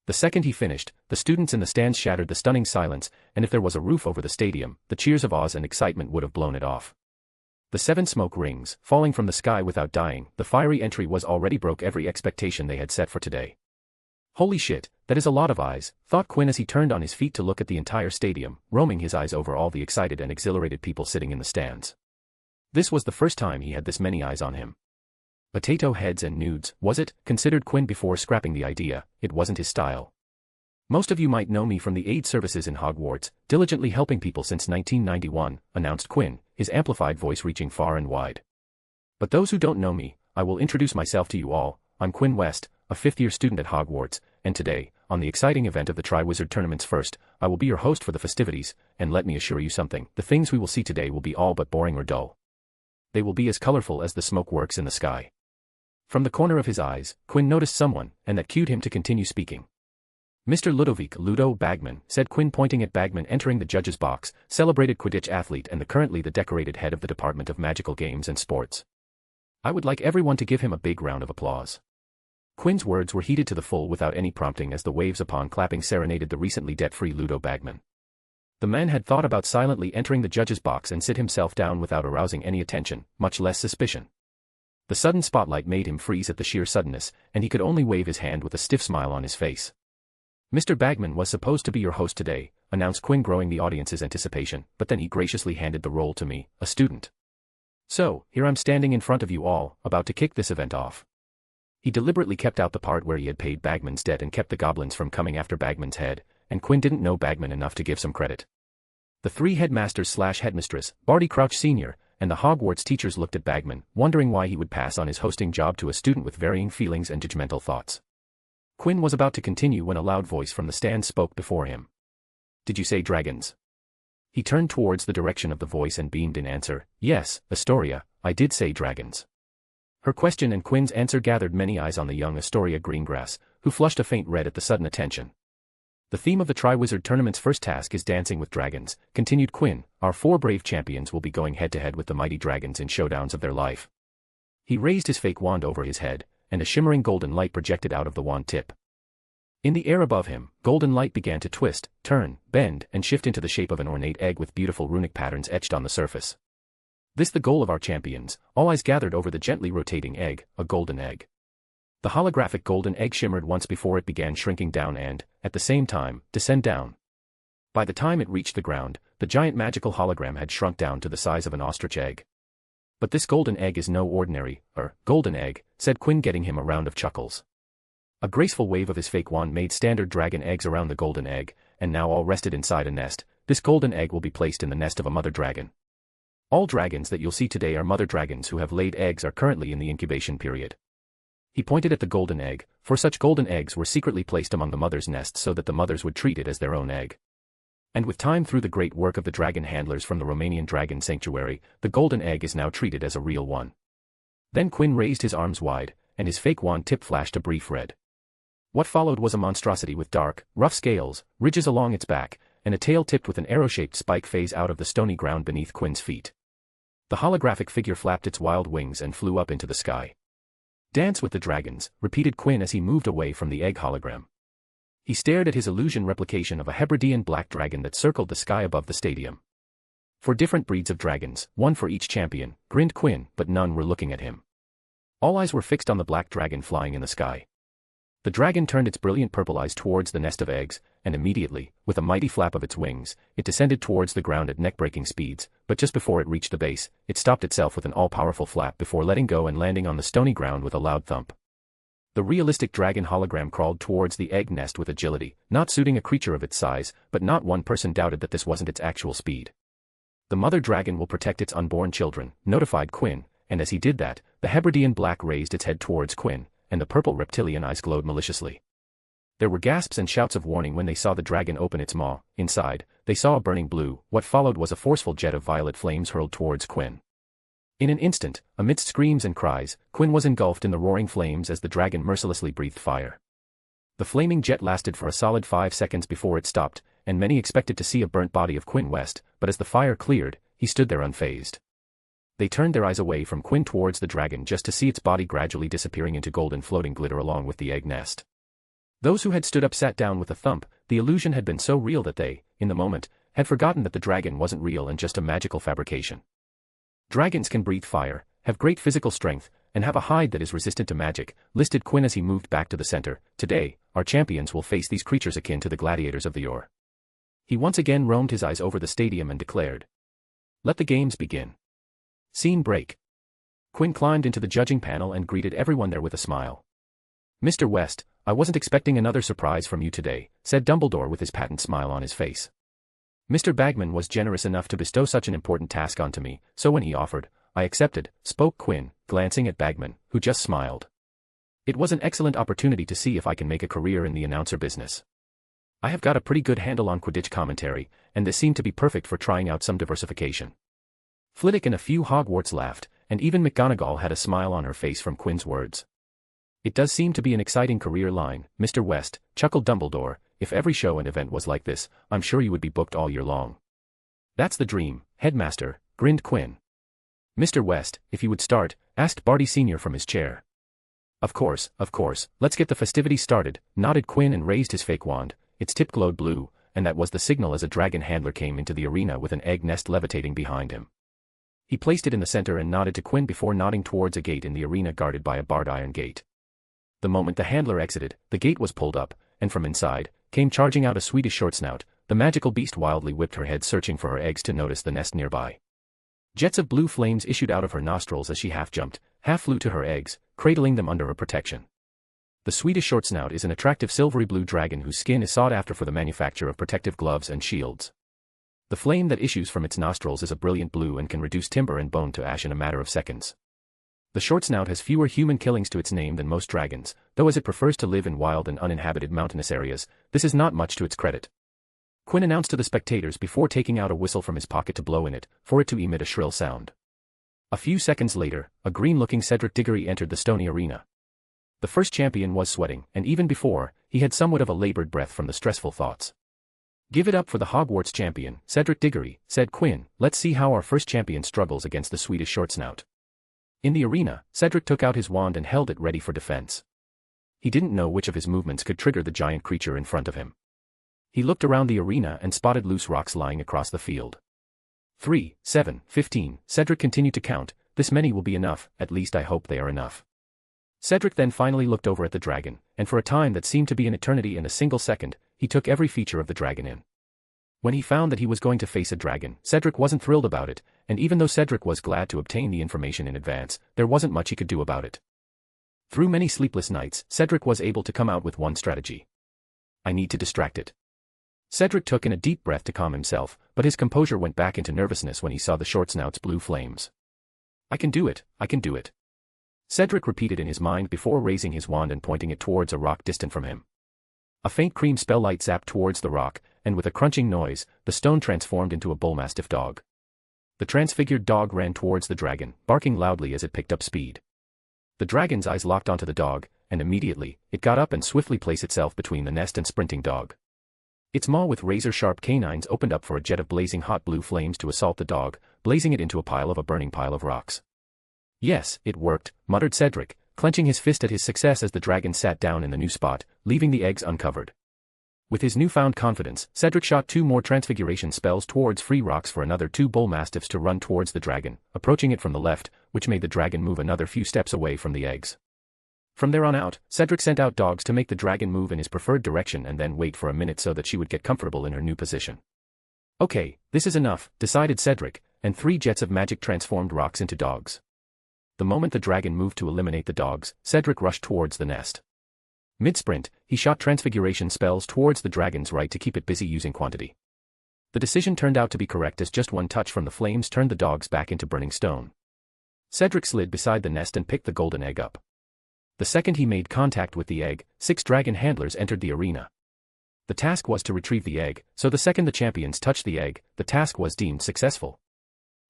The second he finished, the students in the stands shattered the stunning silence, and if there was a roof over the stadium, the cheers of awe and excitement would have blown it off. The 7 smoke rings, falling from the sky without dying, the fiery entry was already broke every expectation they had set for today. "Holy shit, that is a lot of eyes," thought Quinn as he turned on his feet to look at the entire stadium, roaming his eyes over all the excited and exhilarated people sitting in the stands. This was the first time he had this many eyes on him. Potato heads and nudes, was it? Considered Quinn before scrapping the idea. It wasn't his style. "Most of you might know me from the aid services in Hogwarts, diligently helping people since 1991, announced Quinn, his amplified voice reaching far and wide. "But those who don't know me, I will introduce myself to you all. I'm Quinn West, a 5th-year student at Hogwarts, and today, on the exciting event of the Triwizard Tournament's first, I will be your host for the festivities, and let me assure you something, the things we will see today will be all but boring or dull. They will be as colorful as the smoke works in the sky." From the corner of his eyes, Quinn noticed someone, and that cued him to continue speaking. "Mr. Ludovic Ludo Bagman," said Quinn pointing at Bagman entering the judge's box, celebrated Quidditch athlete and currently the decorated head of the Department of Magical Games and Sports. "I would like everyone to give him a big round of applause." Quinn's words were heeded to the full without any prompting as the waves upon clapping serenaded the recently debt-free Ludo Bagman. The man had thought about silently entering the judge's box and sit himself down without arousing any attention, much less suspicion. The sudden spotlight made him freeze at the sheer suddenness, and he could only wave his hand with a stiff smile on his face. "Mr. Bagman was supposed to be your host today," announced Quinn, growing the audience's anticipation, but then he graciously handed the role to me, a student. "So, here I'm standing in front of you all, about to kick this event off." He deliberately kept out the part where he had paid Bagman's debt and kept the goblins from coming after Bagman's head, and Quinn didn't know Bagman enough to give some credit. The three headmasters/headmistress, Barty Crouch Sr., and the Hogwarts teachers looked at Bagman, wondering why he would pass on his hosting job to a student with varying feelings and judgmental thoughts. Quinn was about to continue when a loud voice from the stand spoke before him. "Did you say dragons?" He turned towards the direction of the voice and beamed in answer, "Yes, Astoria, I did say dragons." Her question and Quinn's answer gathered many eyes on the young Astoria Greengrass, who flushed a faint red at the sudden attention. "The theme of the Triwizard Tournament's first task is dancing with dragons," continued Quinn. "Our 4 brave champions will be going head-to-head with the mighty dragons in showdowns of their life." He raised his fake wand over his head, and a shimmering golden light projected out of the wand tip. In the air above him, golden light began to twist, turn, bend, and shift into the shape of an ornate egg with beautiful runic patterns etched on the surface. "This the goal of our champions," all eyes gathered over the gently rotating egg, a golden egg. The holographic golden egg shimmered once before it began shrinking down and, at the same time, descend down. By the time it reached the ground, the giant magical hologram had shrunk down to the size of an ostrich egg. "But this golden egg is no ordinary, golden egg," said Quinn, getting him a round of chuckles. A graceful wave of his fake wand made standard dragon eggs around the golden egg, and now all rested inside a nest. "This golden egg will be placed in the nest of a mother dragon. All dragons that you'll see today are mother dragons who have laid eggs are currently in the incubation period." He pointed at the golden egg, for such golden eggs were secretly placed among the mother's nests so that the mothers would treat it as their own egg. And with time, through the great work of the dragon handlers from the Romanian Dragon Sanctuary, the golden egg is now treated as a real one. Then Quinn raised his arms wide, and his fake wand tip flashed a brief red. What followed was a monstrosity with dark, rough scales, ridges along its back, and a tail tipped with an arrow-shaped spike phase out of the stony ground beneath Quinn's feet. The holographic figure flapped its wild wings and flew up into the sky. "Dance with the dragons," repeated Quinn as he moved away from the egg hologram. He stared at his illusion replication of a Hebridean black dragon that circled the sky above the stadium. "For different breeds of dragons, one for each champion," grinned Quinn, but none were looking at him. All eyes were fixed on the black dragon flying in the sky. The dragon turned its brilliant purple eyes towards the nest of eggs, and immediately, with a mighty flap of its wings, it descended towards the ground at neck-breaking speeds, but just before it reached the base, it stopped itself with an all-powerful flap before letting go and landing on the stony ground with a loud thump. The realistic dragon hologram crawled towards the egg nest with agility, not suiting a creature of its size, but not one person doubted that this wasn't its actual speed. "The mother dragon will protect its unborn children," notified Quinn, and as he did that, the Hebridean black raised its head towards Quinn, and the purple reptilian eyes glowed maliciously. There were gasps and shouts of warning when they saw the dragon open its maw. Inside, they saw a burning blue. What followed was a forceful jet of violet flames hurled towards Quinn. In an instant, amidst screams and cries, Quinn was engulfed in the roaring flames as the dragon mercilessly breathed fire. The flaming jet lasted for a solid 5 seconds before it stopped, and many expected to see a burnt body of Quinn West, but as the fire cleared, he stood there unfazed. They turned their eyes away from Quinn towards the dragon just to see its body gradually disappearing into golden floating glitter along with the egg nest. Those who had stood up sat down with a thump. The illusion had been so real that they, in the moment, had forgotten that the dragon wasn't real and just a magical fabrication. "Dragons can breathe fire, have great physical strength, and have a hide that is resistant to magic," listed Quinn as he moved back to the center. "Today, our champions will face these creatures akin to the gladiators of the yore." He once again roamed his eyes over the stadium and declared, "Let the games begin." Scene break. Quinn climbed into the judging panel and greeted everyone there with a smile. "Mr. West, I wasn't expecting another surprise from you today," said Dumbledore with his patent smile on his face. "Mr. Bagman was generous enough to bestow such an important task onto me, so when he offered, I accepted," spoke Quinn, glancing at Bagman, who just smiled. "It was an excellent opportunity to see if I can make a career in the announcer business. I have got a pretty good handle on Quidditch commentary, and this seemed to be perfect for trying out some diversification." Flitwick and a few Hogwarts laughed, and even McGonagall had a smile on her face from Quinn's words. "It does seem to be an exciting career line, Mr. West," chuckled Dumbledore. "If every show and event was like this, I'm sure you would be booked all year long." "That's the dream, Headmaster," grinned Quinn. "Mr. West, if you would start," asked Barty Sr. from his chair. Of course, let's get the festivities started," nodded Quinn and raised his fake wand. Its tip glowed blue, and that was the signal as a dragon handler came into the arena with an egg nest levitating behind him. He placed it in the center and nodded to Quinn before nodding towards a gate in the arena guarded by a barred iron gate. The moment the handler exited, the gate was pulled up, and from inside, came charging out a Swedish shortsnout. The magical beast wildly whipped her head searching for her eggs to notice the nest nearby. Jets of blue flames issued out of her nostrils as she half jumped, half flew to her eggs, cradling them under her protection. The Swedish Shortsnout is an attractive silvery blue dragon whose skin is sought after for the manufacture of protective gloves and shields. The flame that issues from its nostrils is a brilliant blue and can reduce timber and bone to ash in a matter of seconds. The Shortsnout has fewer human killings to its name than most dragons, though as it prefers to live in wild and uninhabited mountainous areas, this is not much to its credit. Quinn announced to the spectators before taking out a whistle from his pocket to blow in it, for it to emit a shrill sound. A few seconds later, a green-looking Cedric Diggory entered the stony arena. The first champion was sweating, and even before, he had somewhat of a labored breath from the stressful thoughts. "Give it up for the Hogwarts champion, Cedric Diggory," said Quinn. "Let's see how our first champion struggles against the Swedish Shortsnout." In the arena, Cedric took out his wand and held it ready for defense. He didn't know which of his movements could trigger the giant creature in front of him. He looked around the arena and spotted loose rocks lying across the field. 3, 7, 15, Cedric continued to count. "This many will be enough, at least I hope they are enough." Cedric then finally looked over at the dragon, and for a time that seemed to be an eternity and a single second, he took every feature of the dragon in. When he found that he was going to face a dragon, Cedric wasn't thrilled about it, and even though Cedric was glad to obtain the information in advance, there wasn't much he could do about it. Through many sleepless nights, Cedric was able to come out with one strategy. "I need to distract it." Cedric took in a deep breath to calm himself, but his composure went back into nervousness when he saw the Shortsnout's blue flames. "I can do it, I can do it," Cedric repeated in his mind before raising his wand and pointing it towards a rock distant from him. A faint cream spell light zapped towards the rock, and with a crunching noise, the stone transformed into a bullmastiff dog. The transfigured dog ran towards the dragon, barking loudly as it picked up speed. The dragon's eyes locked onto the dog, and immediately, it got up and swiftly placed itself between the nest and sprinting dog. Its maw with razor-sharp canines opened up for a jet of blazing hot blue flames to assault the dog, blazing it into a burning pile of rocks. "Yes, it worked," muttered Cedric, clenching his fist at his success as the dragon sat down in the new spot, leaving the eggs uncovered. With his newfound confidence, Cedric shot 2 more transfiguration spells towards free rocks for another 2 bull mastiffs to run towards the dragon, approaching it from the left, which made the dragon move another few steps away from the eggs. From there on out, Cedric sent out dogs to make the dragon move in his preferred direction and then wait for a minute so that she would get comfortable in her new position. "Okay, this is enough," decided Cedric, and 3 jets of magic transformed rocks into dogs. The moment the dragon moved to eliminate the dogs, Cedric rushed towards the nest. Mid-sprint, he shot transfiguration spells towards the dragon's right to keep it busy using quantity. The decision turned out to be correct as just one touch from the flames turned the dogs back into burning stone. Cedric slid beside the nest and picked the golden egg up. The second he made contact with the egg, 6 dragon handlers entered the arena. The task was to retrieve the egg, so the second the champions touched the egg, the task was deemed successful.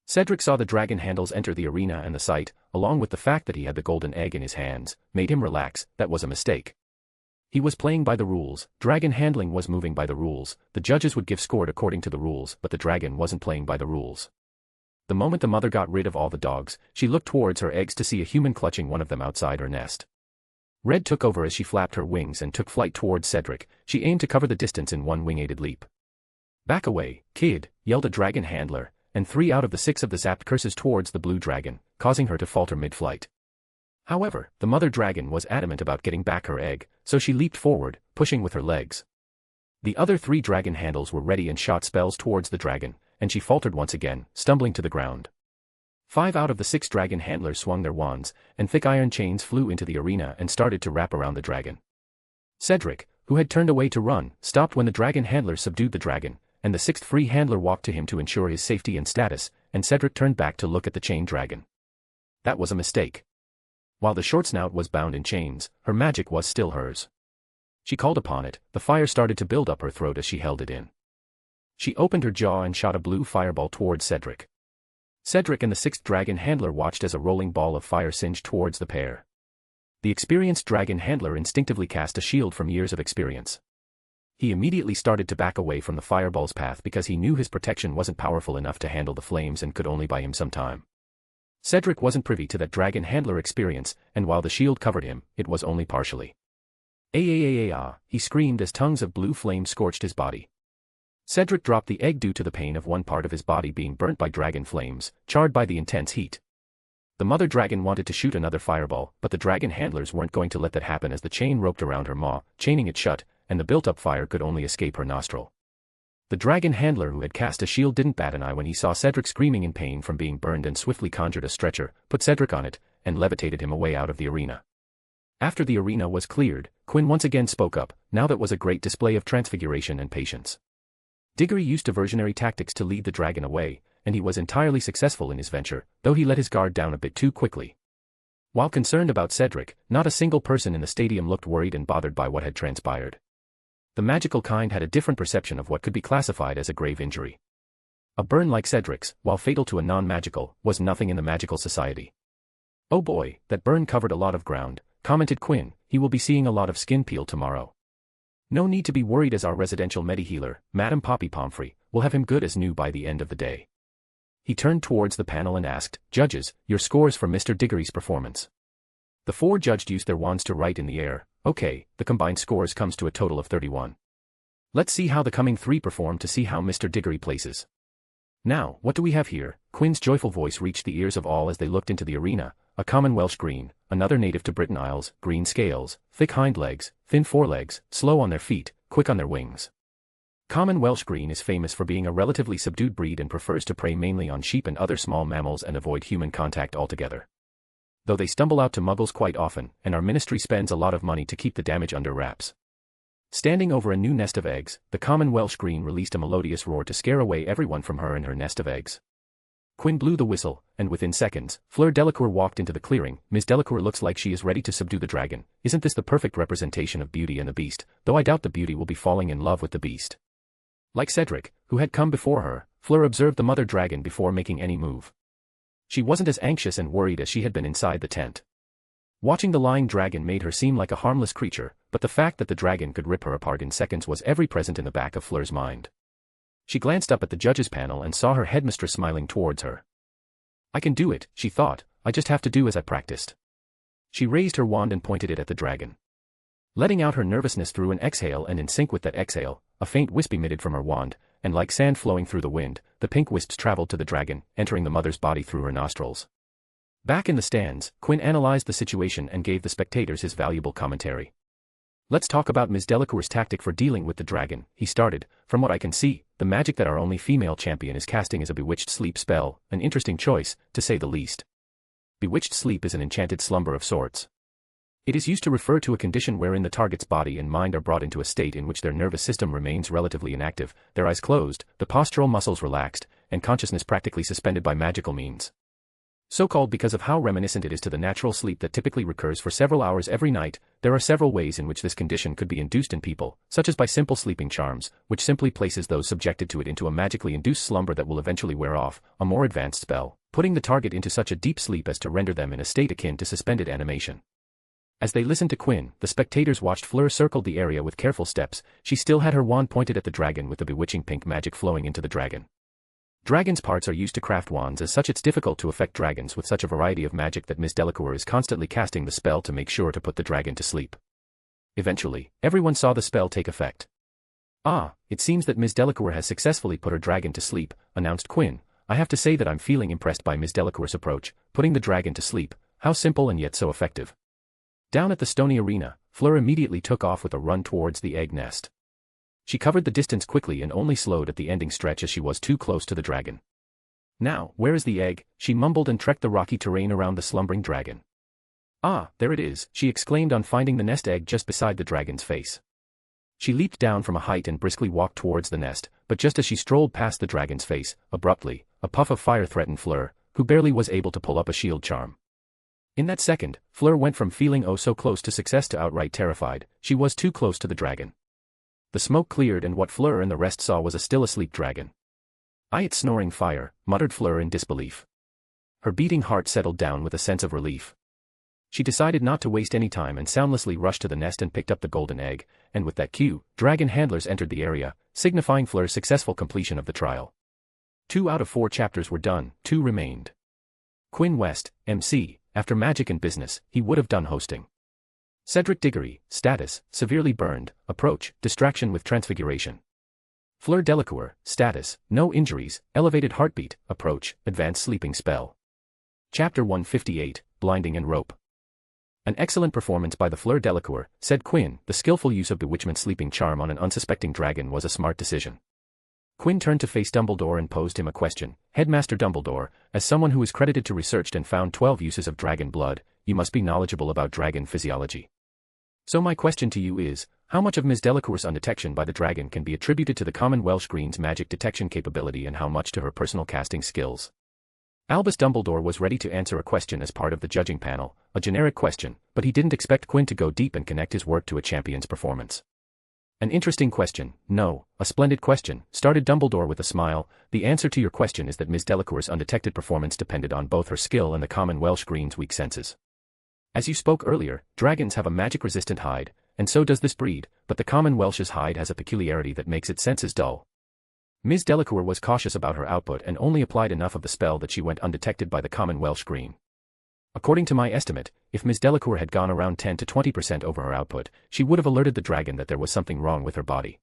Cedric saw the dragon handles enter the arena, and the sight, along with the fact that he had the golden egg in his hands, made him relax. That was a mistake. He was playing by the rules, dragon handling was moving by the rules, the judges would give scored according to the rules, but the dragon wasn't playing by the rules. The moment the mother got rid of all the dogs, she looked towards her eggs to see a human clutching one of them outside her nest. Red took over as she flapped her wings and took flight towards Cedric. She aimed to cover the distance in one wing-aided leap. "Back away, kid," yelled a dragon handler, and 3 out of the 6 of the zapped curses towards the blue dragon, causing her to falter mid-flight. However, the mother dragon was adamant about getting back her egg, so she leaped forward, pushing with her legs. The other 3 dragon handles were ready and shot spells towards the dragon, and she faltered once again, stumbling to the ground. 5 out of the 6 dragon handlers swung their wands, and thick iron chains flew into the arena and started to wrap around the dragon. Cedric, who had turned away to run, stopped when the dragon handlers subdued the dragon, and the 6th free handler walked to him to ensure his safety and status, and Cedric turned back to look at the chained dragon. That was a mistake. While the Shortsnout was bound in chains, her magic was still hers. She called upon it, the fire started to build up her throat as she held it in. She opened her jaw and shot a blue fireball towards Cedric. Cedric and the 6th dragon handler watched as a rolling ball of fire singed towards the pair. The experienced dragon handler instinctively cast a shield from years of experience. He immediately started to back away from the fireball's path because he knew his protection wasn't powerful enough to handle the flames and could only buy him some time. Cedric wasn't privy to that dragon handler experience, and while the shield covered him, it was only partially. Ah, he screamed as tongues of blue flame scorched his body. Cedric dropped the egg due to the pain of one part of his body being burnt by dragon flames, charred by the intense heat. The mother dragon wanted to shoot another fireball, but the dragon handlers weren't going to let that happen as the chain roped around her maw, chaining it shut, and the built-up fire could only escape her nostril. The dragon handler who had cast a shield didn't bat an eye when he saw Cedric screaming in pain from being burned and swiftly conjured a stretcher, put Cedric on it, and levitated him away out of the arena. After the arena was cleared, Quinn once again spoke up. Now that was a great display of transfiguration and patience. Diggory used diversionary tactics to lead the dragon away, and he was entirely successful in his venture, though he let his guard down a bit too quickly. While concerned about Cedric, not a single person in the stadium looked worried and bothered by what had transpired. The magical kind had a different perception of what could be classified as a grave injury. A burn like Cedric's, while fatal to a non-magical, was nothing in the magical society. "Oh boy, that burn covered a lot of ground," commented Quinn. "He will be seeing a lot of skin peel tomorrow. No need to be worried, as our residential medi-healer, Madame Poppy Pomfrey, will have him good as new by the end of the day." He turned towards the panel and asked, "Judges, your scores for Mr. Diggory's performance." The 4 judged used their wands to write in the air. "Okay, the combined scores comes to a total of 31. Let's see how the coming 3 perform to see how Mr. Diggory places." "Now, what do we have here?" Quinn's joyful voice reached the ears of all as they looked into the arena. A common Welsh green, another native to Britain Isles, green scales, thick hind legs, thin forelegs, slow on their feet, quick on their wings. Common Welsh green is famous for being a relatively subdued breed and prefers to prey mainly on sheep and other small mammals and avoid human contact altogether. Though they stumble out to muggles quite often, and our ministry spends a lot of money to keep the damage under wraps. Standing over a new nest of eggs, the common Welsh green released a melodious roar to scare away everyone from her and her nest of eggs. Quinn blew the whistle, and within seconds, Fleur Delacour walked into the clearing. "Miss Delacour looks like she is ready to subdue the dragon. Isn't this the perfect representation of Beauty and the Beast, though I doubt the Beauty will be falling in love with the Beast." Like Cedric, who had come before her, Fleur observed the mother dragon before making any move. She wasn't as anxious and worried as she had been inside the tent. Watching the lying dragon made her seem like a harmless creature, but the fact that the dragon could rip her apart in seconds was ever present in the back of Fleur's mind. She glanced up at the judges' panel and saw her headmistress smiling towards her. "I can do it," she thought. "I just have to do as I practiced." She raised her wand and pointed it at the dragon. Letting out her nervousness through an exhale, and in sync with that exhale, a faint wisp emitted from her wand, and like sand flowing through the wind, the pink wisps traveled to the dragon, entering the mother's body through her nostrils. Back in the stands, Quinn analyzed the situation and gave the spectators his valuable commentary. "Let's talk about Ms. Delacour's tactic for dealing with the dragon," he started. "From what I can see, the magic that our only female champion is casting is a bewitched sleep spell, an interesting choice, to say the least. Bewitched sleep is an enchanted slumber of sorts. It is used to refer to a condition wherein the target's body and mind are brought into a state in which their nervous system remains relatively inactive, their eyes closed, the postural muscles relaxed, and consciousness practically suspended by magical means. So called because of how reminiscent it is to the natural sleep that typically recurs for several hours every night. There are several ways in which this condition could be induced in people, such as by simple sleeping charms, which simply places those subjected to it into a magically induced slumber that will eventually wear off, a more advanced spell, putting the target into such a deep sleep as to render them in a state akin to suspended animation." As they listened to Quinn, the spectators watched Fleur circle the area with careful steps. She still had her wand pointed at the dragon with the bewitching pink magic flowing into the dragon. Dragons' parts are used to craft wands, as such it's difficult to affect dragons with such a variety of magic that Miss Delacour is constantly casting the spell to make sure to put the dragon to sleep. Eventually, everyone saw the spell take effect. "Ah, it seems that Miss Delacour has successfully put her dragon to sleep," announced Quinn. "I have to say that I'm feeling impressed by Miss Delacour's approach, putting the dragon to sleep. How simple and yet so effective." Down at the stony arena, Fleur immediately took off with a run towards the egg nest. She covered the distance quickly and only slowed at the ending stretch as she was too close to the dragon. "Now, where is the egg?" she mumbled and trekked the rocky terrain around the slumbering dragon. "Ah, there it is," she exclaimed on finding the nest egg just beside the dragon's face. She leaped down from a height and briskly walked towards the nest, but just as she strolled past the dragon's face, abruptly, a puff of fire threatened Fleur, who barely was able to pull up a shield charm. In that second, Fleur went from feeling oh so close to success to outright terrified. She was too close to the dragon. The smoke cleared and what Fleur and the rest saw was a still asleep dragon. "It's snoring fire," muttered Fleur in disbelief. Her beating heart settled down with a sense of relief. She decided not to waste any time and soundlessly rushed to the nest and picked up the golden egg, and with that cue, dragon handlers entered the area, signifying Fleur's successful completion of the trial. 2 out of 4 chapters were done, 2 remained. Quinn West, MC. After magic and business, he would have done hosting. Cedric Diggory, status, severely burned, approach, distraction with transfiguration. Fleur Delacour, status, no injuries, elevated heartbeat, approach, advanced sleeping spell. Chapter 158, Blinding and Rope. "An excellent performance by the Fleur Delacour," said Quinn. "The skillful use of bewitchment sleeping charm on an unsuspecting dragon was a smart decision." Quinn turned to face Dumbledore and posed him a question. Headmaster Dumbledore, as someone who is credited to researched and found 12 uses of dragon blood, you must be knowledgeable about dragon physiology. So my question to you is, how much of Ms. Delacour's undetection by the dragon can be attributed to the common Welsh Green's magic detection capability and how much to her personal casting skills? Albus Dumbledore was ready to answer a question as part of the judging panel, a generic question, but he didn't expect Quinn to go deep and connect his work to a champion's performance. An interesting question, no, a splendid question, started Dumbledore with a smile. The answer to your question is that Ms. Delacour's undetected performance depended on both her skill and the common Welsh Green's weak senses. As you spoke earlier, dragons have a magic-resistant hide, and so does this breed, but the common Welsh's hide has a peculiarity that makes its senses dull. Ms. Delacour was cautious about her output and only applied enough of the spell that she went undetected by the common Welsh Green. According to my estimate, if Ms. Delacour had gone around 10 to 20% over her output, she would have alerted the dragon that there was something wrong with her body.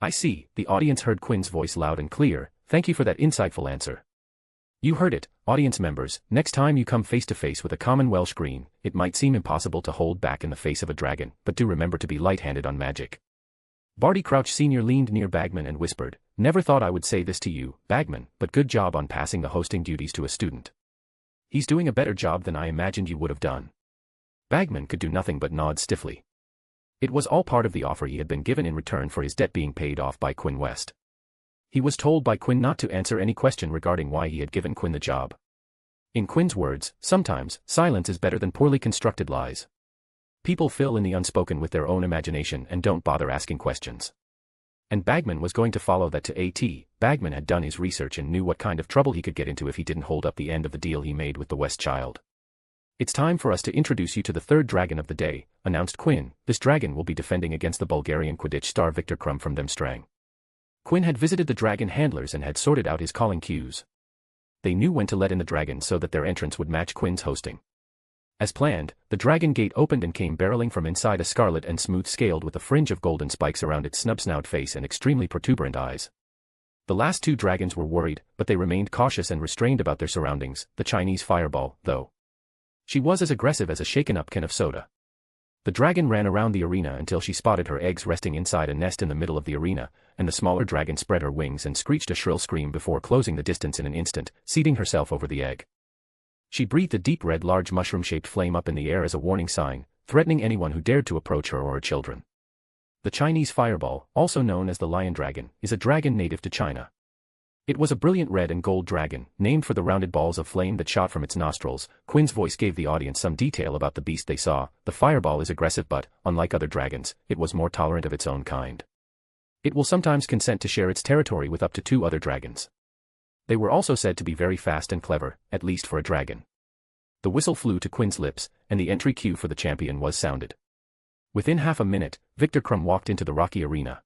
I see, the audience heard Quinn's voice loud and clear. Thank you for that insightful answer. You heard it, audience members. Next time you come face to face with a common Welsh Green, it might seem impossible to hold back in the face of a dragon, but do remember to be light-handed on magic. Barty Crouch Sr. leaned near Bagman and whispered, "Never thought I would say this to you, Bagman, but good job on passing the hosting duties to a student. He's doing a better job than I imagined you would have done." Bagman could do nothing but nod stiffly. It was all part of the offer he had been given in return for his debt being paid off by Quinn West. He was told by Quinn not to answer any question regarding why he had given Quinn the job. In Quinn's words, sometimes, silence is better than poorly constructed lies. People fill in the unspoken with their own imagination and don't bother asking questions. And Bagman was going to follow that to A.T. Bagman had done his research and knew what kind of trouble he could get into if he didn't hold up the end of the deal he made with the West child. "It's time for us to introduce you to the third dragon of the day," announced Quinn. "This dragon will be defending against the Bulgarian Quidditch star Victor Krum from Demstrang." Quinn had visited the dragon handlers and had sorted out his calling cues. They knew when to let in the dragon so that their entrance would match Quinn's hosting. As planned, the dragon gate opened and came barreling from inside a scarlet and smooth scaled with a fringe of golden spikes around its snub-snout face and extremely protuberant eyes. The last two dragons were worried, but they remained cautious and restrained about their surroundings. The Chinese fireball, though. She was as aggressive as a shaken-up can of soda. The dragon ran around the arena until she spotted her eggs resting inside a nest in the middle of the arena, and the smaller dragon spread her wings and screeched a shrill scream before closing the distance in an instant, seating herself over the egg. She breathed a deep red large mushroom-shaped flame up in the air as a warning sign, threatening anyone who dared to approach her or her children. The Chinese fireball, also known as the lion dragon, is a dragon native to China. It was a brilliant red and gold dragon, named for the rounded balls of flame that shot from its nostrils. Quinn's voice gave the audience some detail about the beast they saw. The fireball is aggressive but, unlike other dragons, it was more tolerant of its own kind. It will sometimes consent to share its territory with up to 2 other dragons. They were also said to be very fast and clever, at least for a dragon. The whistle flew to Quinn's lips, and the entry cue for the champion was sounded. Within half a minute, Victor Krum walked into the rocky arena.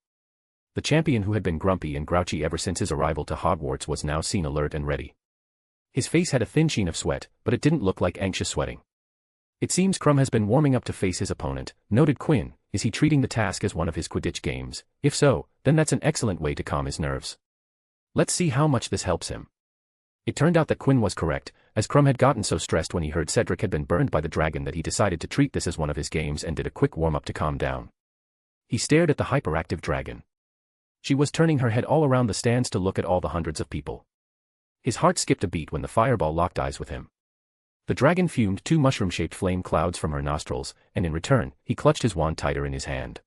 The champion who had been grumpy and grouchy ever since his arrival to Hogwarts was now seen alert and ready. His face had a thin sheen of sweat, but it didn't look like anxious sweating. "It seems Krum has been warming up to face his opponent," noted Quinn. "Is he treating the task as one of his Quidditch games? If so, then that's an excellent way to calm his nerves. Let's see how much this helps him." It turned out that Quinn was correct, as Krum had gotten so stressed when he heard Cedric had been burned by the dragon that he decided to treat this as one of his games and did a quick warm-up to calm down. He stared at the hyperactive dragon. She was turning her head all around the stands to look at all the hundreds of people. His heart skipped a beat when the fireball locked eyes with him. The dragon fumed 2 mushroom-shaped flame clouds from her nostrils, and in return, he clutched his wand tighter in his hand.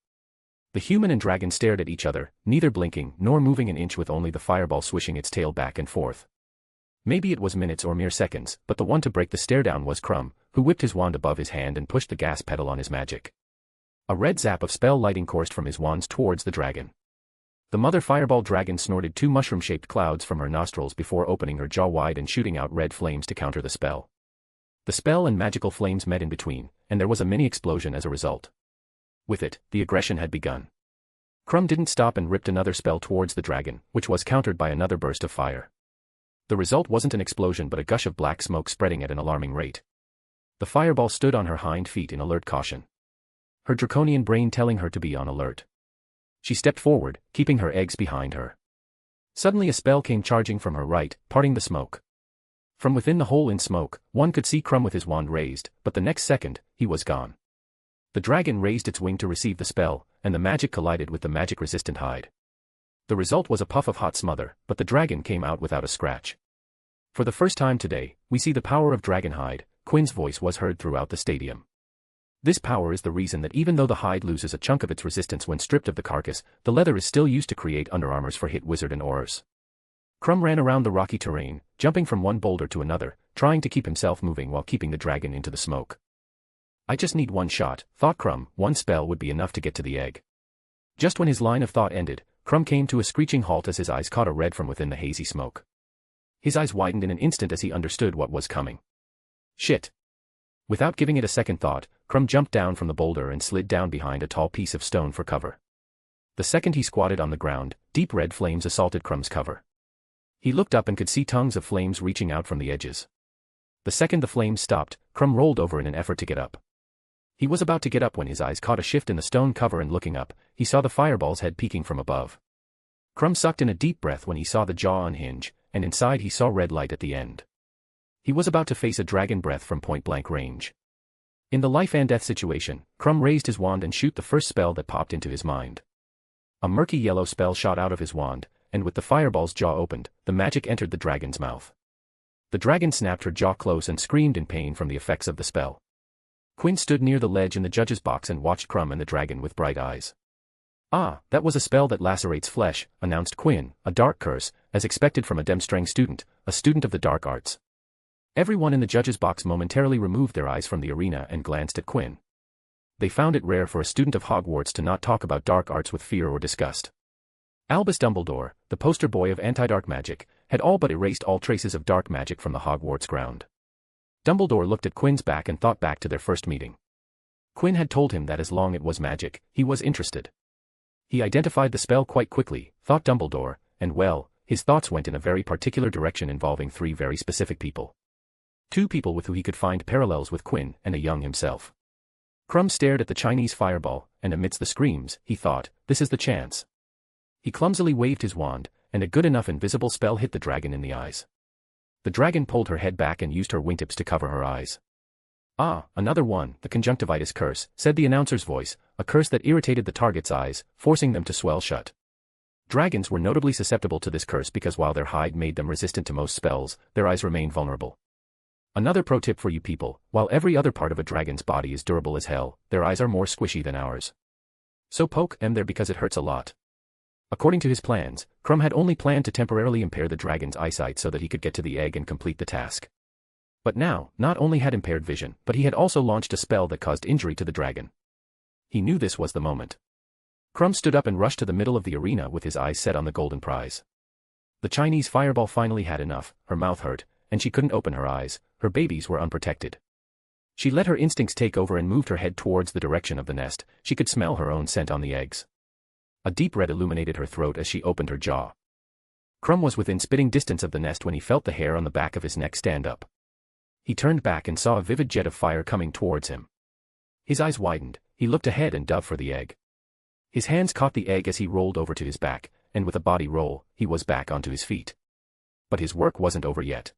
The human and dragon stared at each other, neither blinking nor moving an inch with only the fireball swishing its tail back and forth. Maybe it was minutes or mere seconds, but the one to break the stare-down was Krum, who whipped his wand above his hand and pushed the gas pedal on his magic. A red zap of spell lighting coursed from his wands towards the dragon. The mother fireball dragon snorted 2 mushroom-shaped clouds from her nostrils before opening her jaw wide and shooting out red flames to counter the spell. The spell and magical flames met in between, and there was a mini explosion as a result. With it, the aggression had begun. Krum didn't stop and ripped another spell towards the dragon, which was countered by another burst of fire. The result wasn't an explosion but a gush of black smoke spreading at an alarming rate. The fireball stood on her hind feet in alert caution. Her draconian brain telling her to be on alert. She stepped forward, keeping her eggs behind her. Suddenly a spell came charging from her right, parting the smoke. From within the hole in smoke, one could see Krum with his wand raised, but the next second, he was gone. The dragon raised its wing to receive the spell, and the magic collided with the magic-resistant hide. The result was a puff of hot smother, but the dragon came out without a scratch. For the first time today, we see the power of dragon hide. Quinn's voice was heard throughout the stadium. This power is the reason that even though the hide loses a chunk of its resistance when stripped of the carcass, the leather is still used to create underarmors for hit wizard and aurors. Crumb ran around the rocky terrain, jumping from one boulder to another, trying to keep himself moving while keeping the dragon into the smoke. I just need one shot, thought Crumb. One spell would be enough to get to the egg. Just when his line of thought ended, Crumb came to a screeching halt as his eyes caught a red from within the hazy smoke. His eyes widened in an instant as he understood what was coming. Shit. Without giving it a second thought, Crumb jumped down from the boulder and slid down behind a tall piece of stone for cover. The second he squatted on the ground, deep red flames assaulted Crumb's cover. He looked up and could see tongues of flames reaching out from the edges. The second the flames stopped, Crumb rolled over in an effort to get up. He was about to get up when his eyes caught a shift in the stone cover, and looking up, he saw the fireball's head peeking from above. Crumb sucked in a deep breath when he saw the jaw unhinge, and inside he saw red light at the end. He was about to face a dragon breath from point-blank range. In the life-and-death situation, Crumb raised his wand and shoot the first spell that popped into his mind. A murky yellow spell shot out of his wand, and with the fireball's jaw opened, the magic entered the dragon's mouth. The dragon snapped her jaw close and screamed in pain from the effects of the spell. Quinn stood near the ledge in the judge's box and watched Crumb and the dragon with bright eyes. "Ah, that was a spell that lacerates flesh," announced Quinn, "a dark curse, as expected from a Demstrang student, a student of the dark arts." Everyone in the judge's box momentarily removed their eyes from the arena and glanced at Quinn. They found it rare for a student of Hogwarts to not talk about dark arts with fear or disgust. Albus Dumbledore, the poster boy of anti-dark magic, had all but erased all traces of dark magic from the Hogwarts ground. Dumbledore looked at Quinn's back and thought back to their first meeting. Quinn had told him that as long as it was magic, he was interested. He identified the spell quite quickly, thought Dumbledore, and well, his thoughts went in a very particular direction involving three very specific people. Two people with who he could find parallels with Quinn, and a young himself. Crumb stared at the Chinese fireball, and amidst the screams, he thought, this is the chance. He clumsily waved his wand, and a good enough invisible spell hit the dragon in the eyes. The dragon pulled her head back and used her wingtips to cover her eyes. "Ah, another one, the conjunctivitis curse," said the announcer's voice, a curse that irritated the target's eyes, forcing them to swell shut. Dragons were notably susceptible to this curse because while their hide made them resistant to most spells, their eyes remained vulnerable. Another pro tip for you people, while every other part of a dragon's body is durable as hell, their eyes are more squishy than ours. So poke them there because it hurts a lot. According to his plans, Crumb had only planned to temporarily impair the dragon's eyesight so that he could get to the egg and complete the task. But now, not only had impaired vision, but he had also launched a spell that caused injury to the dragon. He knew this was the moment. Crumb stood up and rushed to the middle of the arena with his eyes set on the golden prize. The Chinese fireball finally had enough, her mouth hurt, and she couldn't open her eyes, her babies were unprotected. She let her instincts take over and moved her head towards the direction of the nest. She could smell her own scent on the eggs. A deep red illuminated her throat as she opened her jaw. Crumb was within spitting distance of the nest when he felt the hair on the back of his neck stand up. He turned back and saw a vivid jet of fire coming towards him. His eyes widened, he looked ahead and dove for the egg. His hands caught the egg as he rolled over to his back, and with a body roll, he was back onto his feet. But his work wasn't over yet.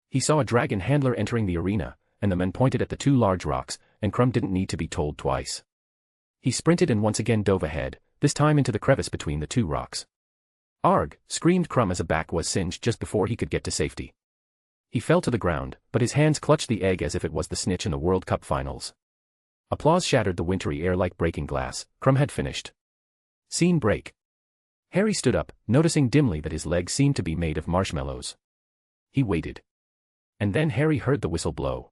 He saw a dragon handler entering the arena, and the men pointed at the two large rocks, and Crumb didn't need to be told twice. He sprinted and once again dove ahead, this time into the crevice between the two rocks. "Arg!" screamed Crumb as a back was singed just before he could get to safety. He fell to the ground, but his hands clutched the egg as if it was the snitch in the World Cup finals. Applause shattered the wintry air like breaking glass. Crumb had finished. Scene break. Harry stood up, noticing dimly that his legs seemed to be made of marshmallows. He waited. And then Harry heard the whistle blow.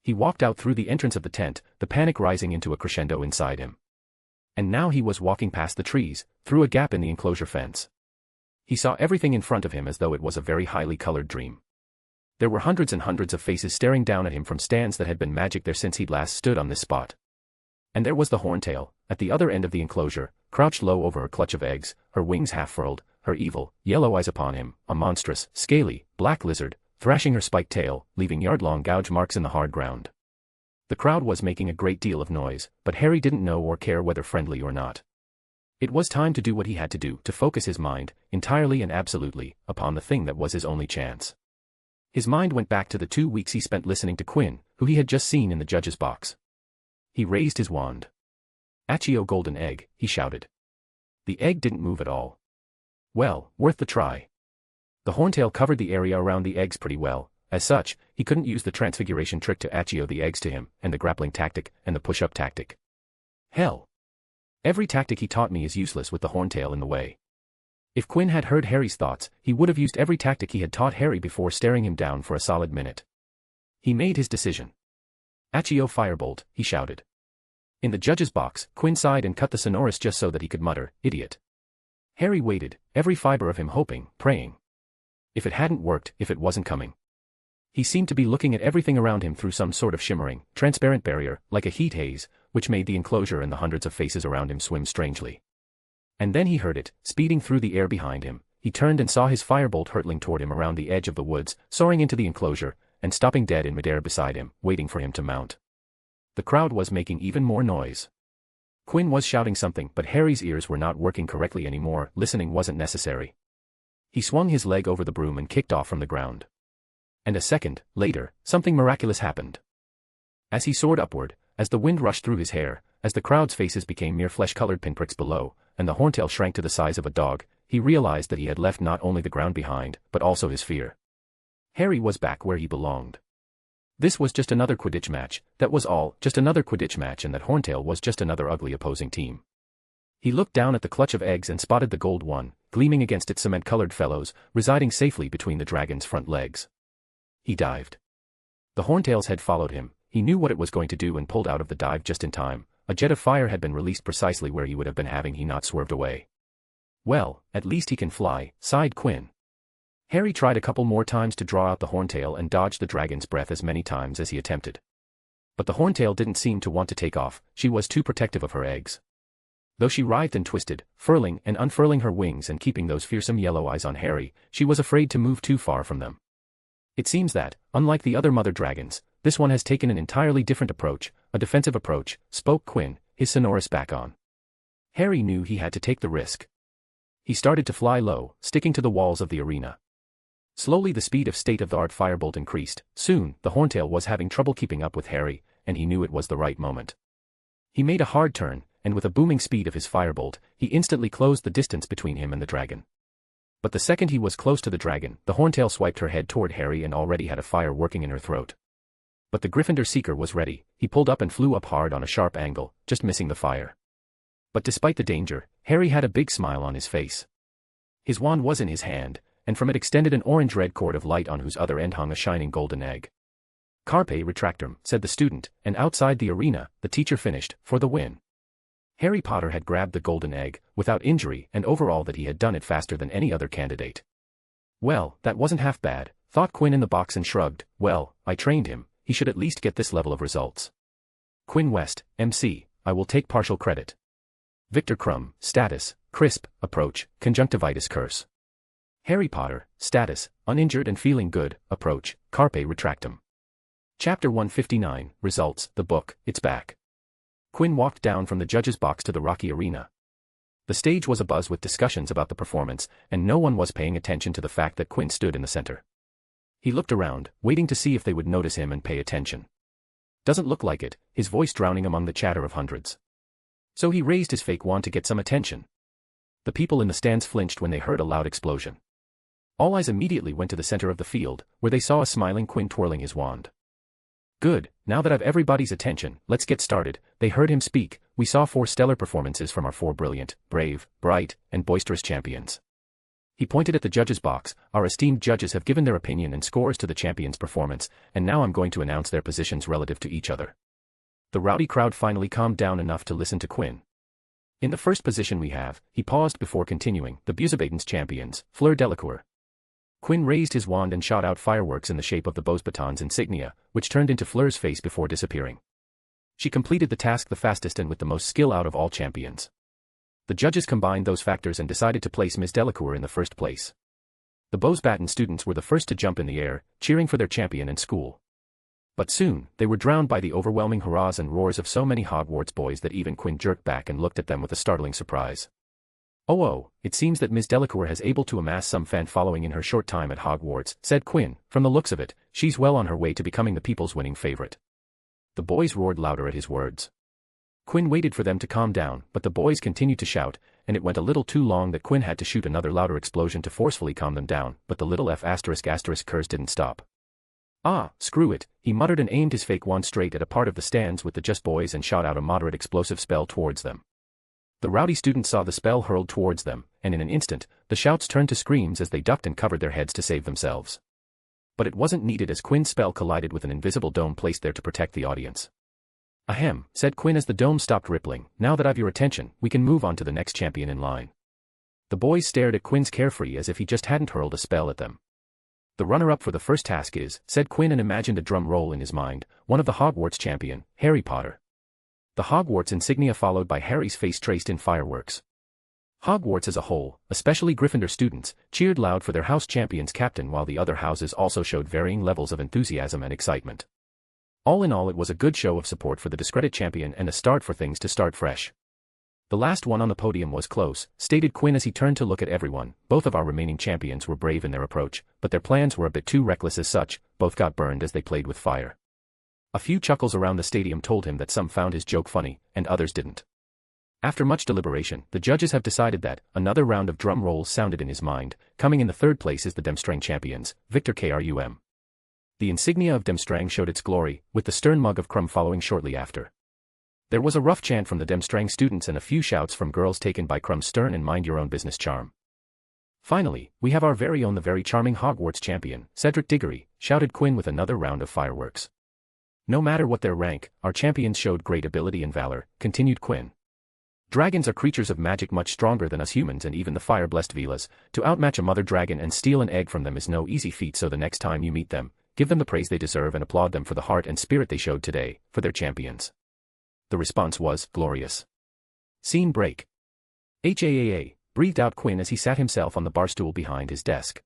He walked out through the entrance of the tent, the panic rising into a crescendo inside him. And now he was walking past the trees, through a gap in the enclosure fence. He saw everything in front of him as though it was a very highly colored dream. There were hundreds and hundreds of faces staring down at him from stands that had been magic there since he'd last stood on this spot. And there was the horntail, at the other end of the enclosure, crouched low over her clutch of eggs, her wings half furled, her evil, yellow eyes upon him, a monstrous, scaly, black lizard, thrashing her spiked tail, leaving yard-long gouge marks in the hard ground. The crowd was making a great deal of noise, but Harry didn't know or care whether friendly or not. It was time to do what he had to do, to focus his mind, entirely and absolutely, upon the thing that was his only chance. His mind went back to the 2 weeks he spent listening to Quinn, who he had just seen in the judge's box. He raised his wand. "Accio golden egg," he shouted. The egg didn't move at all. Well, worth the try. The horntail covered the area around the eggs pretty well. As such, he couldn't use the transfiguration trick to accio the eggs to him, and the grappling tactic, and the push-up tactic. Hell. Every tactic he taught me is useless with the horntail in the way. If Quinn had heard Harry's thoughts, he would have used every tactic he had taught Harry before staring him down for a solid minute. He made his decision. Accio firebolt, he shouted. In the judge's box, Quinn sighed and cut the sonorous just so that he could mutter, idiot. Harry waited, every fiber of him hoping, praying. If it hadn't worked, if it wasn't coming. He seemed to be looking at everything around him through some sort of shimmering, transparent barrier, like a heat haze, which made the enclosure and the hundreds of faces around him swim strangely. And then he heard it, speeding through the air behind him. He turned and saw his firebolt hurtling toward him around the edge of the woods, soaring into the enclosure, and stopping dead in midair beside him, waiting for him to mount. The crowd was making even more noise. Quinn was shouting something, but Harry's ears were not working correctly anymore, listening wasn't necessary. He swung his leg over the broom and kicked off from the ground. And a second later, something miraculous happened. As he soared upward, as the wind rushed through his hair, as the crowd's faces became mere flesh-colored pinpricks below, and the horntail shrank to the size of a dog, he realized that he had left not only the ground behind, but also his fear. Harry was back where he belonged. This was just another Quidditch match, that was all, just another Quidditch match, and that horntail was just another ugly opposing team. He looked down at the clutch of eggs and spotted the gold one, gleaming against its cement-colored fellows, residing safely between the dragon's front legs. He dived. The horntail's head followed him. He knew what it was going to do and pulled out of the dive just in time. A jet of fire had been released precisely where he would have been having he not swerved away. Well, at least he can fly, sighed Quinn. Harry tried a couple more times to draw out the horntail and dodged the dragon's breath as many times as he attempted. But the horntail didn't seem to want to take off. She was too protective of her eggs. Though she writhed and twisted, furling and unfurling her wings and keeping those fearsome yellow eyes on Harry, she was afraid to move too far from them. It seems that, unlike the other mother dragons, this one has taken an entirely different approach, a defensive approach, spoke Quinn, his sonorous back on. Harry knew he had to take the risk. He started to fly low, sticking to the walls of the arena. Slowly the speed of state-of-the-art firebolt increased. Soon, the horntail was having trouble keeping up with Harry, and he knew it was the right moment. He made a hard turn, and with a booming speed of his firebolt, he instantly closed the distance between him and the dragon. But the second he was close to the dragon, the horntail swiped her head toward Harry and already had a fire working in her throat. But the Gryffindor Seeker was ready. He pulled up and flew up hard on a sharp angle, just missing the fire. But despite the danger, Harry had a big smile on his face. His wand was in his hand, and from it extended an orange-red cord of light on whose other end hung a shining golden egg. Carpe retractum, said the student, and outside the arena, the teacher finished, for the win. Harry Potter had grabbed the golden egg, without injury, and overall that he had done it faster than any other candidate. Well, that wasn't half bad, thought Quinn in the box and shrugged. Well, I trained him, he should at least get this level of results. Quinn West, MC, I will take partial credit. Victor Crumb, status, crisp, approach, conjunctivitis curse. Harry Potter, status, uninjured and feeling good, approach, carpe retractum. Chapter 159, results, the book, it's back. Quinn walked down from the judge's box to the rocky arena. The stage was abuzz with discussions about the performance, and no one was paying attention to the fact that Quinn stood in the center. He looked around, waiting to see if they would notice him and pay attention. Doesn't look like it, his voice drowning among the chatter of hundreds. So he raised his fake wand to get some attention. The people in the stands flinched when they heard a loud explosion. All eyes immediately went to the center of the field, where they saw a smiling Quinn twirling his wand. Good, now that I've everybody's attention, let's get started. They heard him speak. We saw 4 stellar performances from our 4 brilliant, brave, bright, and boisterous champions. He pointed at the judge's box. Our esteemed judges have given their opinion and scores to the champion's performance, and now I'm going to announce their positions relative to each other. The rowdy crowd finally calmed down enough to listen to Quinn. In the first position we have, he paused before continuing, the Busebaden's champions, Fleur Delacour. Quinn raised his wand and shot out fireworks in the shape of the Beauxbatons insignia, which turned into Fleur's face before disappearing. She completed the task the fastest and with the most skill out of all champions. The judges combined those factors and decided to place Ms. Delacour in the first place. The Beauxbaton students were the first to jump in the air, cheering for their champion and school. But soon, they were drowned by the overwhelming hurrahs and roars of so many Hogwarts boys that even Quinn jerked back and looked at them with a startling surprise. Oh, it seems that Ms. Delacour has able to amass some fan following in her short time at Hogwarts, said Quinn. From the looks of it, she's well on her way to becoming the people's winning favorite. The boys roared louder at his words. Quinn waited for them to calm down, but the boys continued to shout, and it went a little too long that Quinn had to shoot another louder explosion to forcefully calm them down, but the little F*** curse didn't stop. Ah, screw it, he muttered and aimed his fake wand straight at a part of the stands with the just boys and shot out a moderate explosive spell towards them. The rowdy students saw the spell hurled towards them, and in an instant, the shouts turned to screams as they ducked and covered their heads to save themselves. But it wasn't needed as Quinn's spell collided with an invisible dome placed there to protect the audience. Ahem, said Quinn as the dome stopped rippling, now that I've your attention, we can move on to the next champion in line. The boys stared at Quinn's carefree as if he just hadn't hurled a spell at them. The runner-up for the first task is, said Quinn and imagined a drum roll in his mind, one of the Hogwarts champion, Harry Potter. The Hogwarts insignia followed by Harry's face traced in fireworks. Hogwarts as a whole, especially Gryffindor students, cheered loud for their house champion's captain while the other houses also showed varying levels of enthusiasm and excitement. All in all, it was a good show of support for the discredited champion and a start for things to start fresh. The last one on the podium was close, stated Quinn as he turned to look at everyone. Both of our remaining champions were brave in their approach, but their plans were a bit too reckless as such, both got burned as they played with fire. A few chuckles around the stadium told him that some found his joke funny, and others didn't. After much deliberation, the judges have decided that another round of drum rolls sounded in his mind. Coming in the third place is the Demstrang champions, Victor Krum. The insignia of Demstrang showed its glory, with the stern mug of Krum following shortly after. There was a rough chant from the Demstrang students and a few shouts from girls taken by Krum's stern and mind-your-own-business charm. Finally, we have our very own the very charming Hogwarts champion, Cedric Diggory, shouted Quinn with another round of fireworks. No matter what their rank, our champions showed great ability and valor, continued Quinn. Dragons are creatures of magic much stronger than us humans and even the fire-blessed Velas. To outmatch a mother dragon and steal an egg from them is no easy feat, so the next time you meet them, give them the praise they deserve and applaud them for the heart and spirit they showed today, for their champions. The response was, glorious. Scene break. HAAA, breathed out Quinn as he sat himself on the bar stool behind his desk.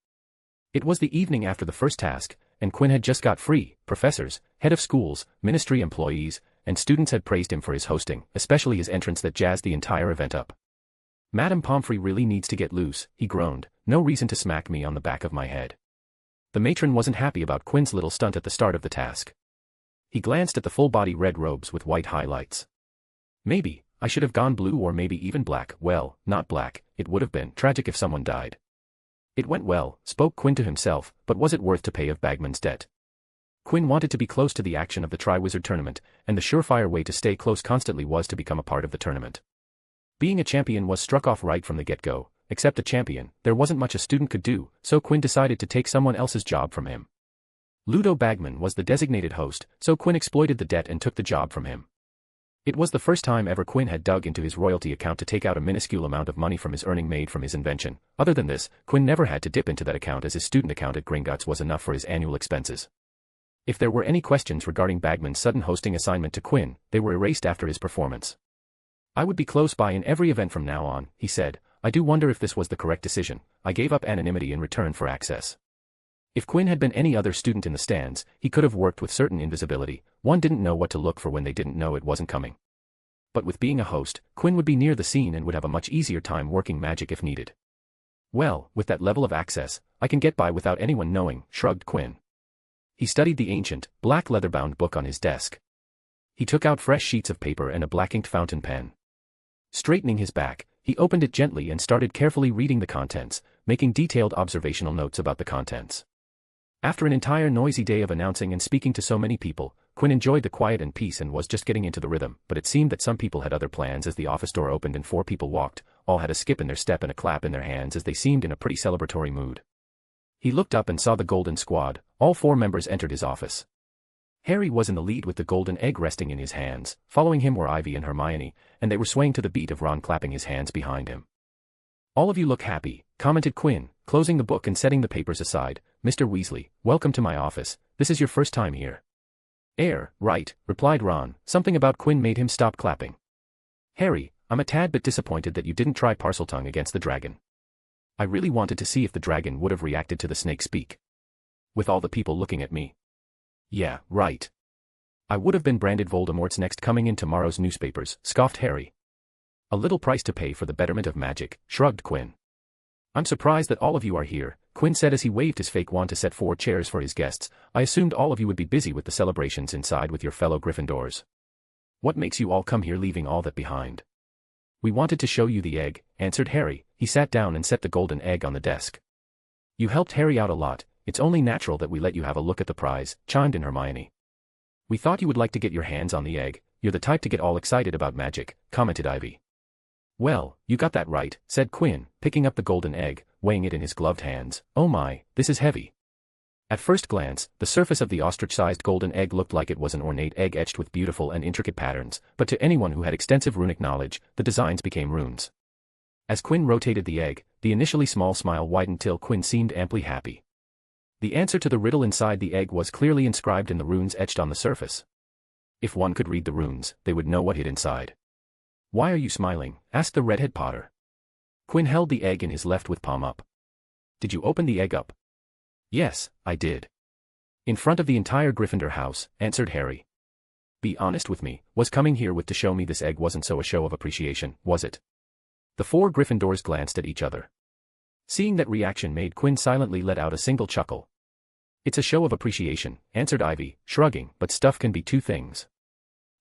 It was the evening after the first task, and Quinn had just got free. Professors, head of schools, ministry employees, and students had praised him for his hosting, especially his entrance that jazzed the entire event up. Madame Pomfrey really needs to get loose, he groaned, no reason to smack me on the back of my head. The matron wasn't happy about Quinn's little stunt at the start of the task. He glanced at the full-body red robes with white highlights. Maybe, I should have gone blue or maybe even black. Well, not black, it would have been tragic if someone died. It went well, spoke Quinn to himself, but was it worth to pay of Bagman's debt? Quinn wanted to be close to the action of the Triwizard Tournament, and the surefire way to stay close constantly was to become a part of the tournament. Being a champion was struck off right from the get-go. Except a champion, there wasn't much a student could do, so Quinn decided to take someone else's job from him. Ludo Bagman was the designated host, so Quinn exploited the debt and took the job from him. It was the first time ever Quinn had dug into his royalty account to take out a minuscule amount of money from his earning made from his invention. Other than this, Quinn never had to dip into that account as his student account at Gringotts was enough for his annual expenses. If there were any questions regarding Bagman's sudden hosting assignment to Quinn, they were erased after his performance. I would be close by in every event from now on, he said. I do wonder if this was the correct decision. I gave up anonymity in return for access. If Quinn had been any other student in the stands, he could have worked with certain invisibility. One didn't know what to look for when they didn't know it wasn't coming. But with being a host, Quinn would be near the scene and would have a much easier time working magic if needed. Well, with that level of access, I can get by without anyone knowing, shrugged Quinn. He studied the ancient, black leather-bound book on his desk. He took out fresh sheets of paper and a black-inked fountain pen. Straightening his back, he opened it gently and started carefully reading the contents, making detailed observational notes about the contents. After an entire noisy day of announcing and speaking to so many people, Quinn enjoyed the quiet and peace and was just getting into the rhythm, but it seemed that some people had other plans as the office door opened and 4 people walked, all had a skip in their step and a clap in their hands as they seemed in a pretty celebratory mood. He looked up and saw the Golden Squad. All 4 members entered his office. Harry was in the lead with the golden egg resting in his hands, following him were Ivy and Hermione, and they were swaying to the beat of Ron clapping his hands behind him. All of you look happy, commented Quinn, closing the book and setting the papers aside. Mr. Weasley, welcome to my office, this is your first time here. Right, replied Ron, something about Quinn made him stop clapping. Harry, I'm a tad bit disappointed that you didn't try Parseltongue against the dragon. I really wanted to see if the dragon would have reacted to the snake's beak. With all the people looking at me. Yeah, right. I would have been branded Voldemort's next coming in tomorrow's newspapers, scoffed Harry. A little price to pay for the betterment of magic, shrugged Quinn. I'm surprised that all of you are here, Quinn said as he waved his fake wand to set 4 chairs for his guests. I assumed all of you would be busy with the celebrations inside with your fellow Gryffindors. What makes you all come here leaving all that behind? We wanted to show you the egg, answered Harry. He sat down and set the golden egg on the desk. You helped Harry out a lot, it's only natural that we let you have a look at the prize, chimed in Hermione. We thought you would like to get your hands on the egg, you're the type to get all excited about magic, commented Ivy. Well, you got that right, said Quinn, picking up the golden egg, weighing it in his gloved hands. Oh my, this is heavy. At first glance, the surface of the ostrich-sized golden egg looked like it was an ornate egg etched with beautiful and intricate patterns, but to anyone who had extensive runic knowledge, the designs became runes. As Quinn rotated the egg, the initially small smile widened till Quinn seemed amply happy. The answer to the riddle inside the egg was clearly inscribed in the runes etched on the surface. If one could read the runes, they would know what hid inside. Why are you smiling? Asked the redhead Potter. Quinn held the egg in his left with palm up. Did you open the egg up? Yes, I did. In front of the entire Gryffindor house, answered Harry. Be honest with me, was coming here with to show me this egg wasn't so a show of appreciation, was it? The 4 Gryffindors glanced at each other. Seeing that reaction made Quinn silently let out a single chuckle. It's a show of appreciation, answered Ivy, shrugging, but stuff can be 2 things.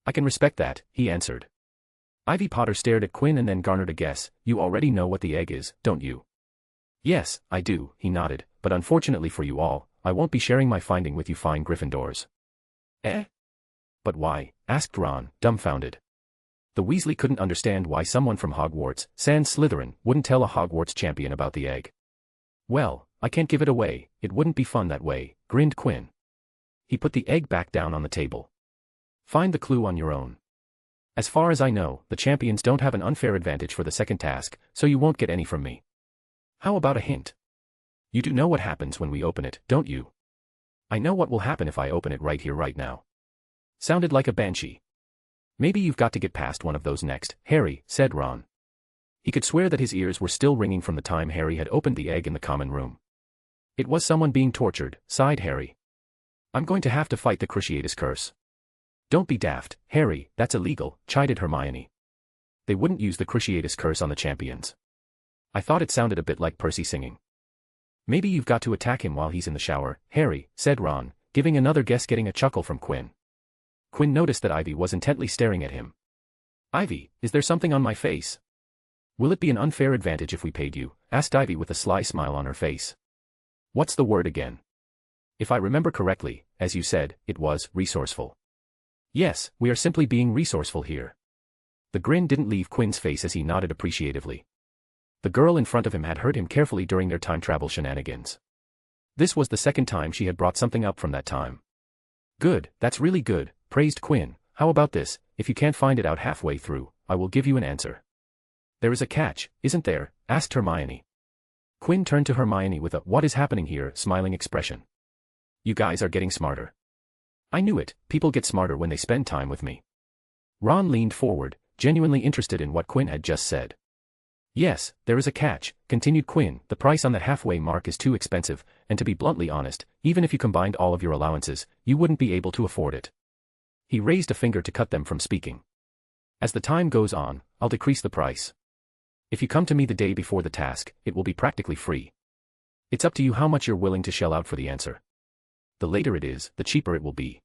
I can respect that, he answered. Ivy Potter stared at Quinn and then garnered a guess. You already know what the egg is, don't you? Yes, I do, he nodded, but unfortunately for you all, I won't be sharing my finding with you fine Gryffindors. Eh? But why? Asked Ron, dumbfounded. The Weasley couldn't understand why someone from Hogwarts, sans Slytherin, wouldn't tell a Hogwarts champion about the egg. Well, I can't give it away, it wouldn't be fun that way, grinned Quinn. He put the egg back down on the table. Find the clue on your own. As far as I know, the champions don't have an unfair advantage for the second task, so you won't get any from me. How about a hint? You do know what happens when we open it, don't you? I know what will happen if I open it right here right now. Sounded like a banshee. Maybe you've got to get past one of those next, Harry, said Ron. He could swear that his ears were still ringing from the time Harry had opened the egg in the common room. It was someone being tortured, sighed Harry. I'm going to have to fight the Cruciatus curse. Don't be daft, Harry, that's illegal, chided Hermione. They wouldn't use the Cruciatus curse on the champions. I thought it sounded a bit like Percy singing. Maybe you've got to attack him while he's in the shower, Harry, said Ron, giving another guess, getting a chuckle from Quinn. Quinn noticed that Ivy was intently staring at him. Ivy, is there something on my face? Will it be an unfair advantage if we paid you? Asked Ivy with a sly smile on her face. What's the word again? If I remember correctly, as you said, it was resourceful. Yes, we are simply being resourceful here. The grin didn't leave Quinn's face as he nodded appreciatively. The girl in front of him had heard him carefully during their time travel shenanigans. This was the second time she had brought something up from that time. Good, that's really good, praised Quinn. How about this, if you can't find it out halfway through, I will give you an answer. There is a catch, isn't there? Asked Hermione. Quinn turned to Hermione with a "what is happening here" smiling expression. You guys are getting smarter. I knew it, people get smarter when they spend time with me. Ron leaned forward, genuinely interested in what Quinn had just said. Yes, there is a catch, continued Quinn, the price on that halfway mark is too expensive, and to be bluntly honest, even if you combined all of your allowances, you wouldn't be able to afford it. He raised a finger to cut them from speaking. As the time goes on, I'll decrease the price. If you come to me the day before the task, it will be practically free. It's up to you how much you're willing to shell out for the answer. The later it is, the cheaper it will be.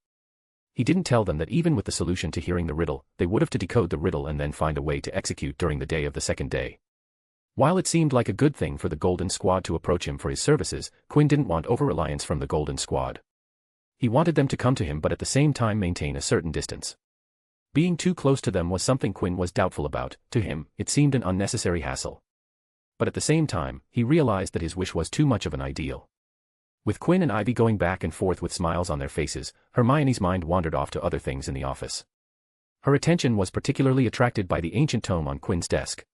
He didn't tell them that even with the solution to hearing the riddle, they would have to decode the riddle and then find a way to execute during the day of the second day. While it seemed like a good thing for the Golden Squad to approach him for his services, Quinn didn't want over-reliance from the Golden Squad. He wanted them to come to him but at the same time maintain a certain distance. Being too close to them was something Quinn was doubtful about. To him, it seemed an unnecessary hassle. But at the same time, he realized that his wish was too much of an ideal. With Quinn and Ivy going back and forth with smiles on their faces, Hermione's mind wandered off to other things in the office. Her attention was particularly attracted by the ancient tome on Quinn's desk.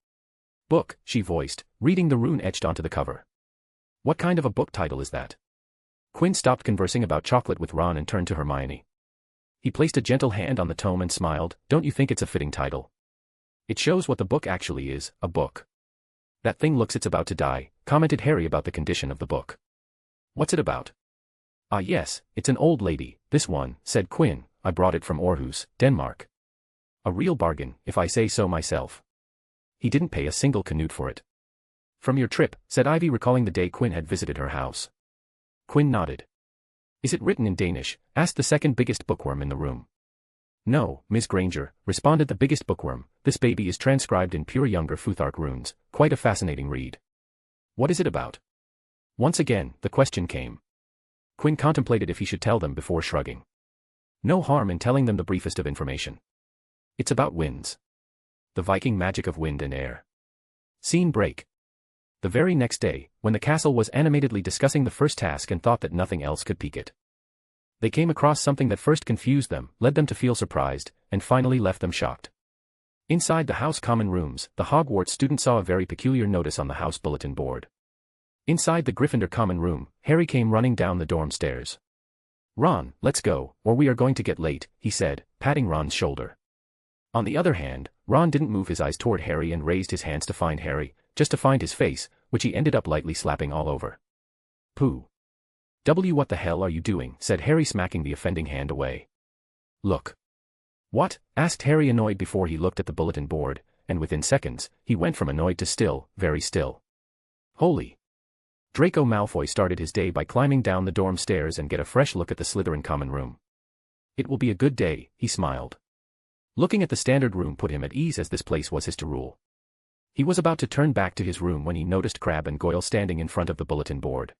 Book, she voiced, reading the rune etched onto the cover. What kind of a book title is that? Quinn stopped conversing about chocolate with Ron and turned to Hermione. He placed a gentle hand on the tome and smiled. Don't you think it's a fitting title? It shows what the book actually is, a book. That thing looks it's about to die, commented Harry about the condition of the book. What's it about? Ah yes, it's an old lady, this one, said Quinn. I brought it from Aarhus, Denmark. A real bargain, if I say so myself. He didn't pay a single canute for it. From your trip, said Ivy, recalling the day Quinn had visited her house. Quinn nodded. Is it written in Danish? Asked the second biggest bookworm in the room. No, Miss Granger, responded the biggest bookworm, this baby is transcribed in pure younger Futhark runes, quite a fascinating read. What is it about? Once again, the question came. Quinn contemplated if he should tell them before shrugging. No harm in telling them the briefest of information. It's about winds. The Viking magic of wind and air. Scene break. The very next day, when the castle was animatedly discussing the first task and thought that nothing else could pique it, they came across something that first confused them, led them to feel surprised, and finally left them shocked. Inside the house common rooms, the Hogwarts student saw a very peculiar notice on the house bulletin board. Inside the Gryffindor common room, Harry came running down the dorm stairs. Ron, let's go, or we are going to get late, he said, patting Ron's shoulder. On the other hand, Ron didn't move his eyes toward Harry and raised his hands to find Harry, just to find his face, which he ended up lightly slapping all over. Pooh. What the hell are you doing? Said Harry, smacking the offending hand away. Look. What? Asked Harry, annoyed before he looked at the bulletin board, and within seconds, he went from annoyed to still, very still. Holy. Draco Malfoy started his day by climbing down the dorm stairs and get a fresh look at the Slytherin common room. It will be a good day, he smiled. Looking at the standard room put him at ease, as this place was his to rule. He was about to turn back to his room when he noticed Crabbe and Goyle standing in front of the bulletin board.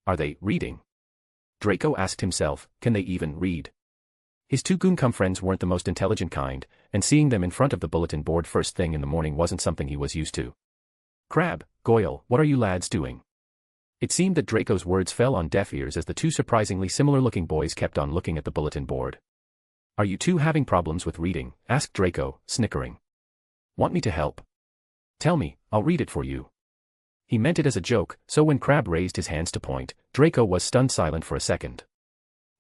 Are they reading? Draco asked himself, can they even read? His two Gooncum friends weren't the most intelligent kind, and seeing them in front of the bulletin board first thing in the morning wasn't something he was used to. Crabbe, Goyle, what are you lads doing? It seemed that Draco's words fell on deaf ears as the two surprisingly similar-looking boys kept on looking at the bulletin board. Are you two having problems with reading? Asked Draco, snickering. Want me to help? Tell me, I'll read it for you. He meant it as a joke, so when Crabbe raised his hands to point, Draco was stunned silent for a second.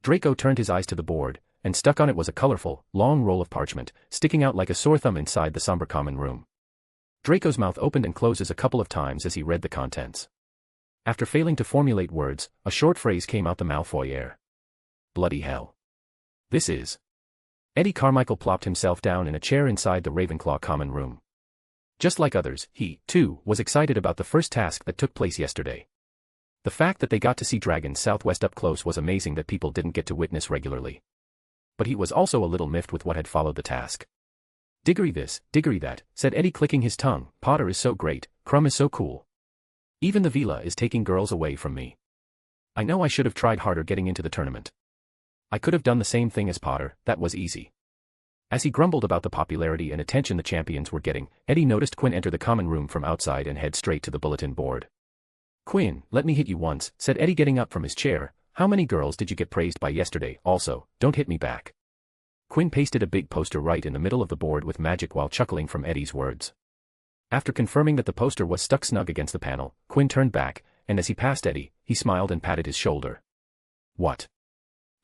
Draco turned his eyes to the board, and stuck on it was a colorful, long roll of parchment, sticking out like a sore thumb inside the somber common room. Draco's mouth opened and closes a couple of times as he read the contents. After failing to formulate words, a short phrase came out the Malfoy air. Bloody hell. This is. Eddie Carmichael plopped himself down in a chair inside the Ravenclaw common room. Just like others, he, too, was excited about the first task that took place yesterday. The fact that they got to see Dragons Southwest up close was amazing that people didn't get to witness regularly. But he was also a little miffed with what had followed the task. Diggory this, diggory that, said Eddie, clicking his tongue. Potter is so great, Crumb is so cool. Even the Vila is taking girls away from me. I know I should have tried harder getting into the tournament. I could have done the same thing as Potter, that was easy. As he grumbled about the popularity and attention the champions were getting, Eddie noticed Quinn enter the common room from outside and head straight to the bulletin board. Quinn, let me hit you once, said Eddie, getting up from his chair. How many girls did you get praised by yesterday? Also, don't hit me back. Quinn pasted a big poster right in the middle of the board with magic while chuckling from Eddie's words. After confirming that the poster was stuck snug against the panel, Quinn turned back, and as he passed Eddie, he smiled and patted his shoulder. What?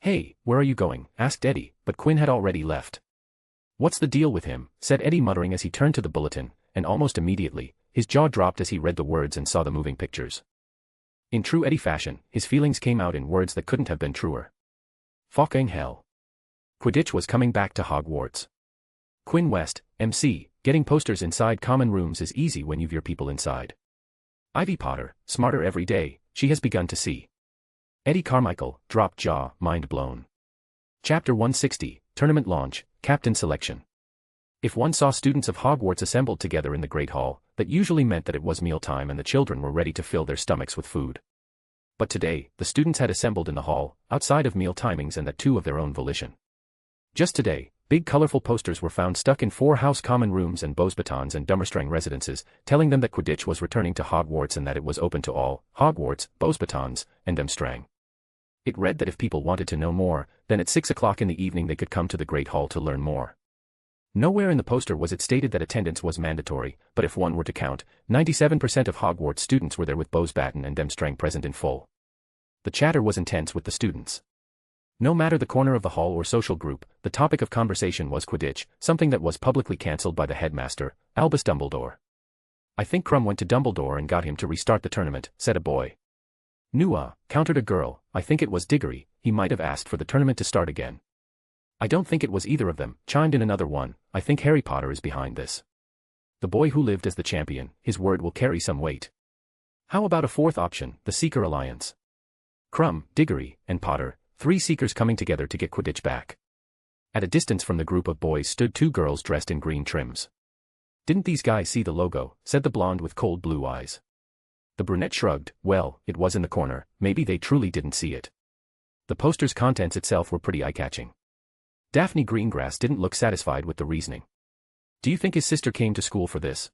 Hey, where are you going? Asked Eddie, but Quinn had already left. What's the deal with him? Said Eddie, muttering as he turned to the bulletin, and almost immediately, his jaw dropped as he read the words and saw the moving pictures. In true Eddie fashion, his feelings came out in words that couldn't have been truer. Fucking hell. Quidditch was coming back to Hogwarts. Quinn West, MC, getting posters inside common rooms is easy when you've your people inside. Ivy Potter, smarter every day, she has begun to see. Eddie Carmichael, dropped jaw, mind blown. Chapter 160, Tournament Launch, Captain Selection. If one saw students of Hogwarts assembled together in the Great Hall, that usually meant that it was mealtime and the children were ready to fill their stomachs with food. But today, the students had assembled in the hall, outside of meal timings, and that too of their own volition. Just today, big colorful posters were found stuck in 4 house common rooms and Beauxbatons and Dummerstrang residences, telling them that Quidditch was returning to Hogwarts and that it was open to all, Hogwarts, Beauxbatons, and Dummerstrang. It read that if people wanted to know more, then at 6 o'clock in the evening they could come to the Great Hall to learn more. Nowhere in the poster was it stated that attendance was mandatory, but if one were to count, 97% of Hogwarts students were there with Beauxbaton and Dummerstrang present in full. The chatter was intense with the students. No matter the corner of the hall or social group, the topic of conversation was Quidditch, something that was publicly cancelled by the headmaster, Albus Dumbledore. I think Crumb went to Dumbledore and got him to restart the tournament, said a boy. Nua, countered a girl, I think it was Diggory, he might have asked for the tournament to start again. I don't think it was either of them, chimed in another one, I think Harry Potter is behind this. The boy who lived as the champion, his word will carry some weight. How about a fourth option, the Seeker Alliance? Crumb, Diggory, and Potter, 3 Seekers coming together to get Quidditch back. At a distance from the group of boys stood two girls dressed in green trims. "Didn't these guys see the logo?" said the blonde with cold blue eyes. The brunette shrugged. "Well, it was in the corner, maybe they truly didn't see it." The poster's contents itself were pretty eye-catching. Daphne Greengrass didn't look satisfied with the reasoning. "Do you think his sister came to school for this?"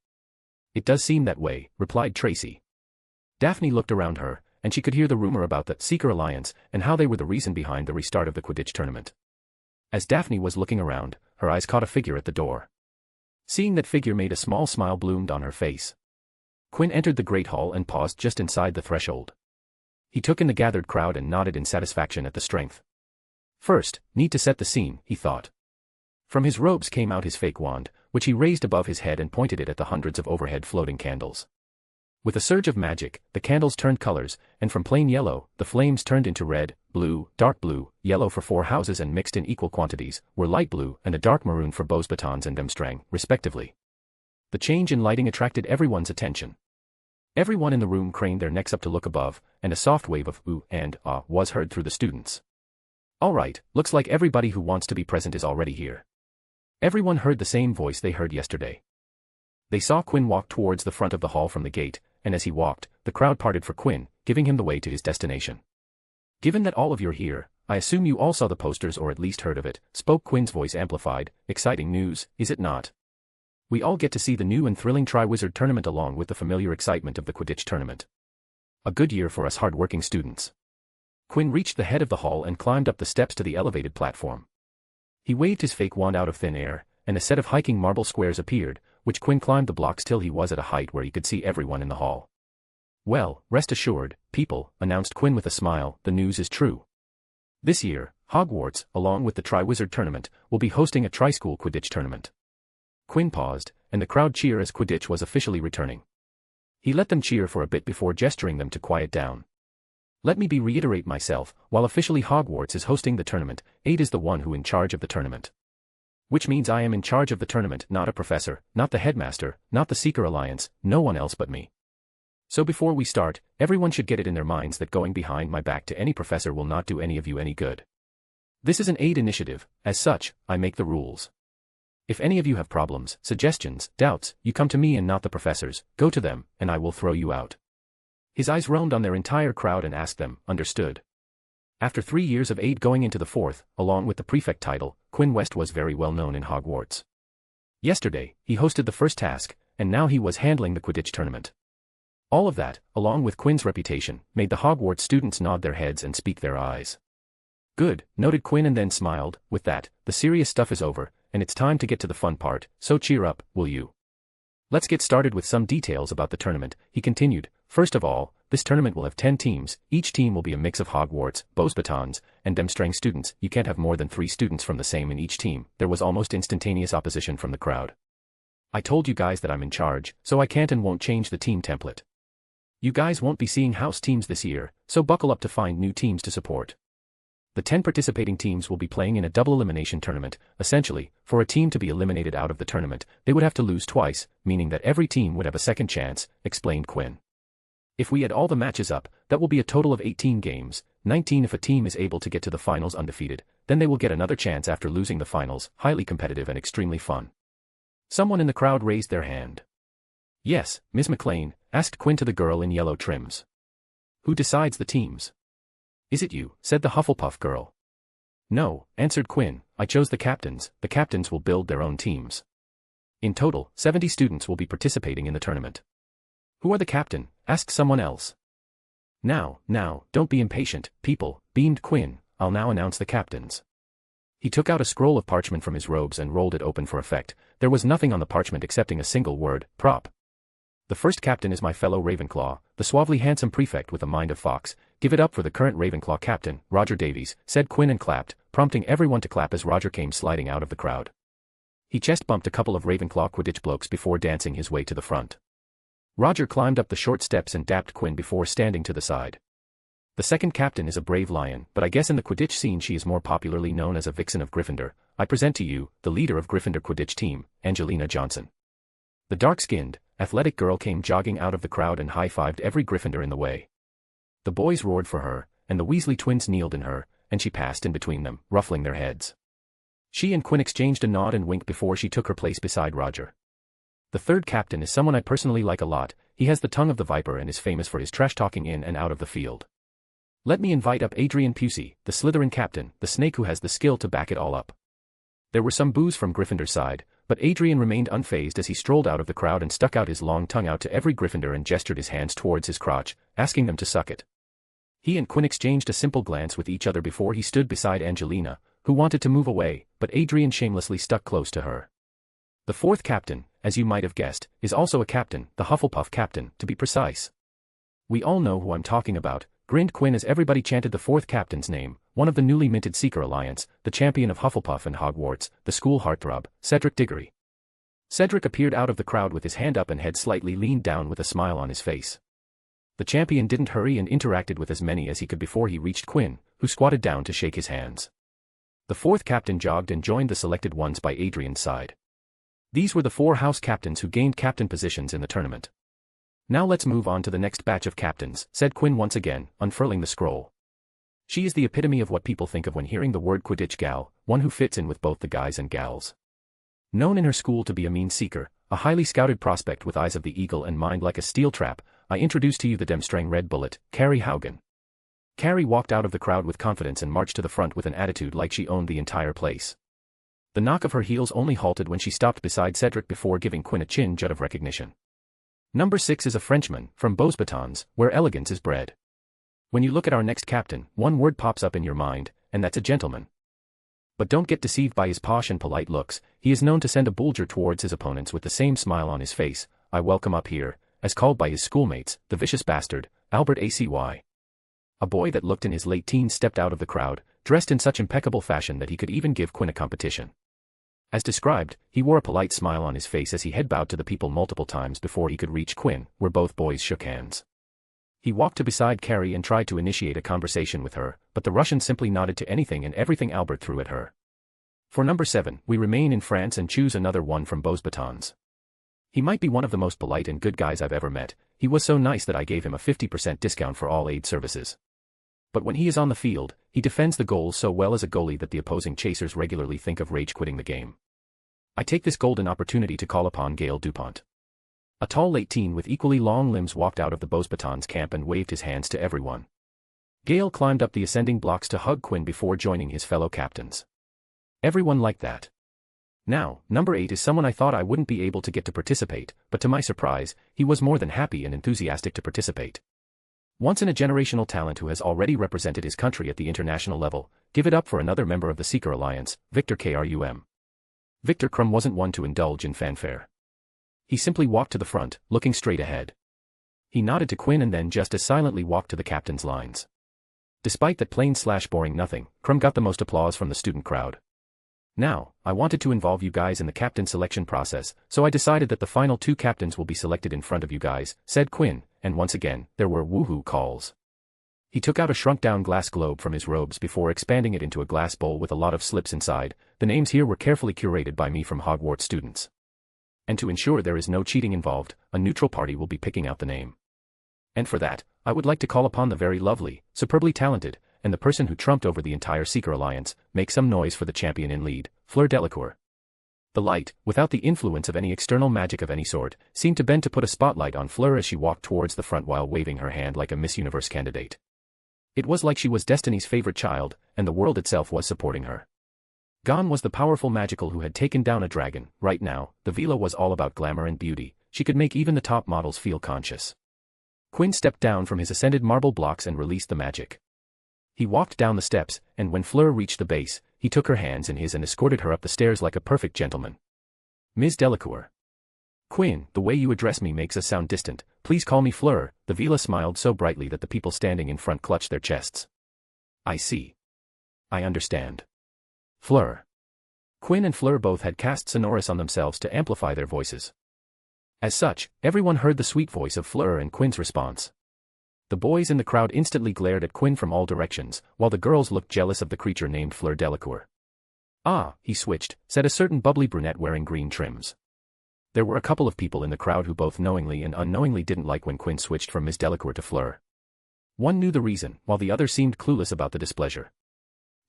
"It does seem that way," replied Tracy. Daphne looked around her, and she could hear the rumor about the Seeker Alliance and how they were the reason behind the restart of the Quidditch tournament. As Daphne was looking around, her eyes caught a figure at the door. Seeing that figure made a small smile bloomed on her face. Quinn entered the Great Hall and paused just inside the threshold. He took in the gathered crowd and nodded in satisfaction at the strength. First, need to set the scene, he thought. From his robes came out his fake wand, which he raised above his head and pointed it at the hundreds of overhead floating candles. With a surge of magic, the candles turned colors, and from plain yellow, the flames turned into red, blue, dark blue, yellow for 4 houses and mixed in equal quantities, were light blue and a dark maroon for Beau's Batons and Demstrang, respectively. The change in lighting attracted everyone's attention. Everyone in the room craned their necks up to look above, and a soft wave of ooh and ah was heard through the students. "All right, looks like everybody who wants to be present is already here." Everyone heard the same voice they heard yesterday. They saw Quinn walk towards the front of the hall from the gate, and as he walked, the crowd parted for Quinn, giving him the way to his destination. "Given that all of you're here, I assume you all saw the posters or at least heard of it," spoke Quinn's voice amplified. "Exciting news, is it not? We all get to see the new and thrilling Triwizard Tournament along with the familiar excitement of the Quidditch Tournament. A good year for us hard-working students." Quinn reached the head of the hall and climbed up the steps to the elevated platform. He waved his fake wand out of thin air, and a set of hiking marble squares appeared, which Quinn climbed the blocks till he was at a height where he could see everyone in the hall. "Well, rest assured, people," announced Quinn with a smile, "the news is true. This year, Hogwarts, along with the Triwizard Tournament, will be hosting a Tri-School Quidditch tournament." Quinn paused, and the crowd cheered as Quidditch was officially returning. He let them cheer for a bit before gesturing them to quiet down. "Let me reiterate myself, while officially Hogwarts is hosting the tournament, Aid is the one who in charge of the tournament. Which means I am in charge of the tournament, not a professor, not the headmaster, not the Seeker Alliance, no one else but me. So before we start, everyone should get it in their minds that going behind my back to any professor will not do any of you any good. This is an Aid initiative, as such, I make the rules. If any of you have problems, suggestions, doubts, you come to me and not the professors, go to them, and I will throw you out." His eyes roamed on their entire crowd and asked them, "Understood?" After 3 years of Aid going into the 4th, along with the prefect title, Quinn West was very well known in Hogwarts. Yesterday, he hosted the first task, and now he was handling the Quidditch tournament. All of that, along with Quinn's reputation, made the Hogwarts students nod their heads and speak their eyes. "Good," noted Quinn and then smiled. "With that, the serious stuff is over, and it's time to get to the fun part, so cheer up, will you? Let's get started with some details about the tournament," he continued. "First of all, this tournament will have 10 teams, each team will be a mix of Hogwarts, Beau's Batons, and Demstrang students. You can't have more than 3 students from the same in each team." There was almost instantaneous opposition from the crowd. "I told you guys that I'm in charge, so I can't and won't change the team template. You guys won't be seeing house teams this year, so buckle up to find new teams to support. The 10 participating teams will be playing in a double elimination tournament. Essentially, for a team to be eliminated out of the tournament, they would have to lose twice, meaning that every team would have a second chance," explained Quinn. "If we add all the matches up, that will be a total of 18 games, 19 if a team is able to get to the finals undefeated, then they will get another chance after losing the finals. Highly competitive and extremely fun." Someone in the crowd raised their hand. "Yes, Ms. McLean," asked Quinn to the girl in yellow trims. "Who decides the teams?" "Is it you?" said the Hufflepuff girl. "No," answered Quinn, "I chose the captains. The captains will build their own teams. In total, 70 students will be participating in the tournament." "Who are the captain?" asked someone else. Now, don't be impatient, people," beamed Quinn. "I'll now announce the captains." He took out a scroll of parchment from his robes and rolled it open for effect. There was nothing on the parchment excepting a single word, prop. "The first captain is my fellow Ravenclaw, the suavely handsome prefect with a mind of fox. Give it up for the current Ravenclaw captain, Roger Davies," said Quinn and clapped, prompting everyone to clap as Roger came sliding out of the crowd. He chest-bumped a couple of Ravenclaw Quidditch blokes before dancing his way to the front. Roger climbed up the short steps and dapped Quinn before standing to the side. "The second captain is a brave lion, but I guess in the Quidditch scene she is more popularly known as a vixen of Gryffindor. I present to you, the leader of Gryffindor Quidditch team, Angelina Johnson." The dark-skinned, athletic girl came jogging out of the crowd and high-fived every Gryffindor in the way. The boys roared for her, and the Weasley twins kneeled in her, and she passed in between them, ruffling their heads. She and Quinn exchanged a nod and wink before she took her place beside Roger. The third captain is someone I personally like a lot. He has the tongue of the viper and is famous for his trash-talking in and out of the field. Let me invite up Adrian Pusey, the Slytherin captain, the snake who has the skill to back it all up. There were some boos from Gryffindor's side, but Adrian remained unfazed as he strolled out of the crowd and stuck out his long tongue out to every Gryffindor and gestured his hands towards his crotch, asking them to suck it. He and Quinn exchanged a simple glance with each other before he stood beside Angelina, who wanted to move away, but Adrian shamelessly stuck close to her. The fourth captain, as you might have guessed, is also a captain, the Hufflepuff captain, to be precise. We all know who I'm talking about, grinned Quinn as everybody chanted the fourth captain's name, one of the newly minted Seeker Alliance, the champion of Hufflepuff and Hogwarts, the school heartthrob, Cedric Diggory. Cedric appeared out of the crowd with his hand up and head slightly leaned down with a smile on his face. The champion didn't hurry and interacted with as many as he could before he reached Quinn, who squatted down to shake his hands. The fourth captain jogged and joined the selected ones by Adrian's side. These were the 4 house captains who gained captain positions in the tournament. Now let's move on to the next batch of captains, said Quinn once again, unfurling the scroll. She is the epitome of what people think of when hearing the word Quidditch gal, one who fits in with both the guys and gals. Known in her school to be a mean seeker, a highly scouted prospect with eyes of the eagle and mind like a steel trap, I introduce to you the Demstrang Red Bullet, Carrie Haugen. Carrie walked out of the crowd with confidence and marched to the front with an attitude like she owned the entire place. The knock of her heels only halted when she stopped beside Cedric before giving Quinn a chin jut of recognition. Number 6 is a Frenchman, from Beauxbatons, where elegance is bred. When you look at our next captain, one word pops up in your mind, and that's a gentleman. But don't get deceived by his posh and polite looks. He is known to send a bulger towards his opponents with the same smile on his face. I welcome up here, as called by his schoolmates, the vicious bastard, Albert Acy. A boy that looked in his late teens stepped out of the crowd, dressed in such impeccable fashion that he could even give Quinn a competition. As described, he wore a polite smile on his face as he head bowed to the people multiple times before he could reach Quinn, where both boys shook hands. He walked to beside Carrie and tried to initiate a conversation with her, but the Russian simply nodded to anything and everything Albert threw at her. For number 7, we remain in France and choose another one from Beauxbatons. He might be one of the most polite and good guys I've ever met. He was so nice that I gave him a 50% discount for all aid services. But when he is on the field, he defends the goals so well as a goalie that the opposing chasers regularly think of rage quitting the game. I take this golden opportunity to call upon Gail Dupont. A tall late teen with equally long limbs walked out of the Beauxbatons camp and waved his hands to everyone. Gale climbed up the ascending blocks to hug Quinn before joining his fellow captains. Everyone liked that. Now, number 8 is someone I thought I wouldn't be able to get to participate, but to my surprise, he was more than happy and enthusiastic to participate. Once in a generational talent who has already represented his country at the international level, give it up for another member of the Seeker Alliance, Victor Krum. Victor Krum wasn't one to indulge in fanfare. He simply walked to the front, looking straight ahead. He nodded to Quinn and then just as silently walked to the captain's lines. Despite that plain/boring nothing, Krum got the most applause from the student crowd. Now, I wanted to involve you guys in the captain selection process, so I decided that the final 2 captains will be selected in front of you guys, said Quinn, and once again, there were woohoo calls. He took out a shrunk-down glass globe from his robes before expanding it into a glass bowl with a lot of slips inside. The names here were carefully curated by me from Hogwarts students. And to ensure there is no cheating involved, a neutral party will be picking out the name. And for that, I would like to call upon the very lovely, superbly talented, and the person who trumped over the entire Seeker Alliance, make some noise for the champion in lead, Fleur Delacour. The light, without the influence of any external magic of any sort, seemed to bend to put a spotlight on Fleur as she walked towards the front while waving her hand like a Miss Universe candidate. It was like she was Destiny's favorite child, and the world itself was supporting her. Gone was the powerful magical who had taken down a dragon. Right now, the villa was all about glamour and beauty. She could make even the top models feel conscious. Quinn stepped down from his ascended marble blocks and released the magic. He walked down the steps, and when Fleur reached the base, he took her hands in his and escorted her up the stairs like a perfect gentleman. Ms. Delacour. Quinn, the way you address me makes us sound distant. Please call me Fleur. The villa smiled so brightly that the people standing in front clutched their chests. I see. I understand. Fleur. Quinn and Fleur both had cast Sonorous on themselves to amplify their voices. As such, everyone heard the sweet voice of Fleur and Quinn's response. The boys in the crowd instantly glared at Quinn from all directions, while the girls looked jealous of the creature named Fleur Delacour. Ah, he switched, said a certain bubbly brunette wearing green trims. There were a couple of people in the crowd who both knowingly and unknowingly didn't like when Quinn switched from Miss Delacour to Fleur. One knew the reason, while the other seemed clueless about the displeasure.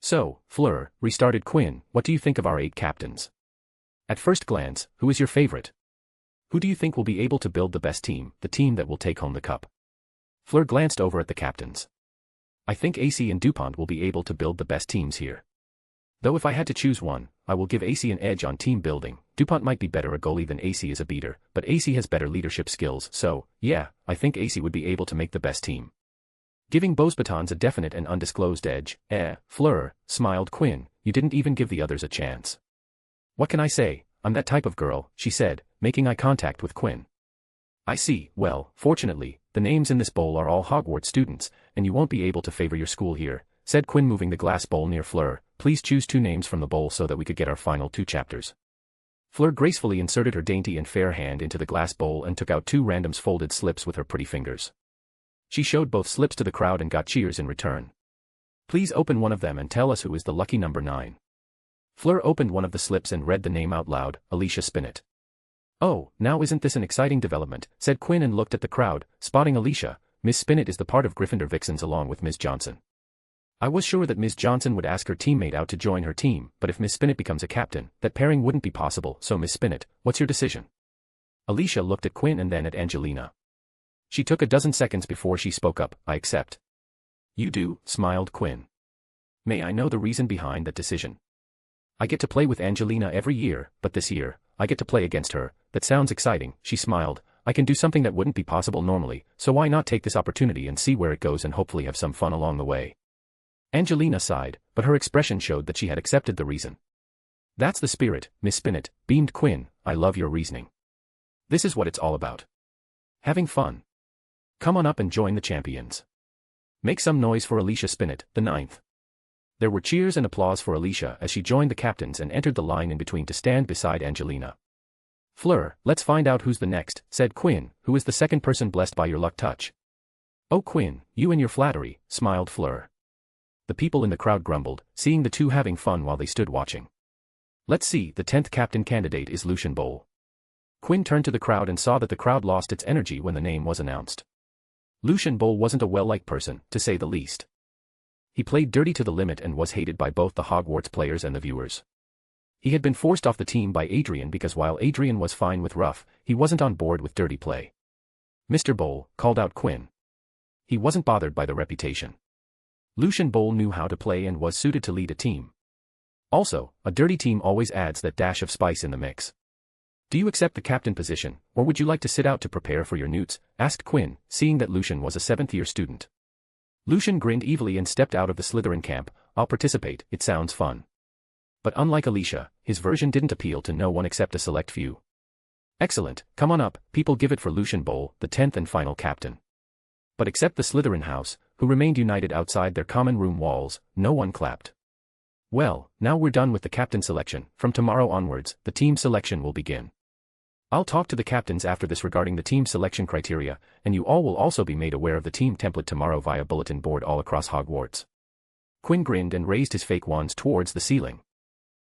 So, Fleur, restarted Quinn, what do you think of our 8 captains? At first glance, who is your favorite? Who do you think will be able to build the best team, the team that will take home the cup? Fleur glanced over at the captains. I think AC and DuPont will be able to build the best teams here. Though if I had to choose one, I will give AC an edge on team building. DuPont might be better a goalie than AC is a beater, but AC has better leadership skills, so, yeah, I think AC would be able to make the best team. Giving Beau's batons a definite and undisclosed edge, Fleur, smiled Quinn, you didn't even give the others a chance. What can I say, I'm that type of girl, she said, making eye contact with Quinn. I see, well, fortunately, the names in this bowl are all Hogwarts students, and you won't be able to favor your school here, said Quinn moving the glass bowl near Fleur. Please choose 2 names from the bowl so that we could get our final 2 chapters. Fleur gracefully inserted her dainty and fair hand into the glass bowl and took out 2 random folded slips with her pretty fingers. She showed both slips to the crowd and got cheers in return. Please open one of them and tell us who is the lucky number 9. Fleur opened one of the slips and read the name out loud, Alicia Spinnet. Oh, now isn't this an exciting development, said Quinn and looked at the crowd, spotting Alicia. Miss Spinnet is the part of Gryffindor Vixens along with Ms. Johnson. I was sure that Ms. Johnson would ask her teammate out to join her team, but if Miss Spinnet becomes a captain, that pairing wouldn't be possible, so Miss Spinnet, what's your decision? Alicia looked at Quinn and then at Angelina. She took a dozen seconds before she spoke up, I accept. You do, smiled Quinn. May I know the reason behind that decision? I get to play with Angelina every year, but this year, I get to play against her. That sounds exciting, she smiled. I can do something that wouldn't be possible normally, so why not take this opportunity and see where it goes and hopefully have some fun along the way. Angelina sighed, but her expression showed that she had accepted the reason. That's the spirit, Miss Spinnet, beamed Quinn, I love your reasoning. This is what it's all about. Having fun. Come on up and join the champions. Make some noise for Alicia Spinnet, the 9th. There were cheers and applause for Alicia as she joined the captains and entered the line in between to stand beside Angelina. Fleur, let's find out who's the next, said Quinn, who is the second person blessed by your luck touch. Oh Quinn, you and your flattery, smiled Fleur. The people in the crowd grumbled, seeing the two having fun while they stood watching. Let's see, the 10th captain candidate is Lucian Bowl. Quinn turned to the crowd and saw that the crowd lost its energy when the name was announced. Lucian Bowl wasn't a well-liked person, to say the least. He played dirty to the limit and was hated by both the Hogwarts players and the viewers. He had been forced off the team by Adrian because while Adrian was fine with rough, he wasn't on board with dirty play. Mr. Bowl, called out Quinn. He wasn't bothered by the reputation. Lucian Bowl knew how to play and was suited to lead a team. Also, a dirty team always adds that dash of spice in the mix. Do you accept the captain position, or would you like to sit out to prepare for your newts? Asked Quinn, seeing that Lucian was a 7th-year student. Lucian grinned evilly and stepped out of the Slytherin camp. I'll participate, it sounds fun. But unlike Alicia, his version didn't appeal to no one except a select few. Excellent, come on up, people give it for Lucian Bowl, the 10th and final captain. But except the Slytherin house, who remained united outside their common room walls, no one clapped. Well, now we're done with the captain selection. From tomorrow onwards, the team selection will begin. I'll talk to the captains after this regarding the team selection criteria, and you all will also be made aware of the team template tomorrow via bulletin board all across Hogwarts. Quinn grinned and raised his fake wands towards the ceiling.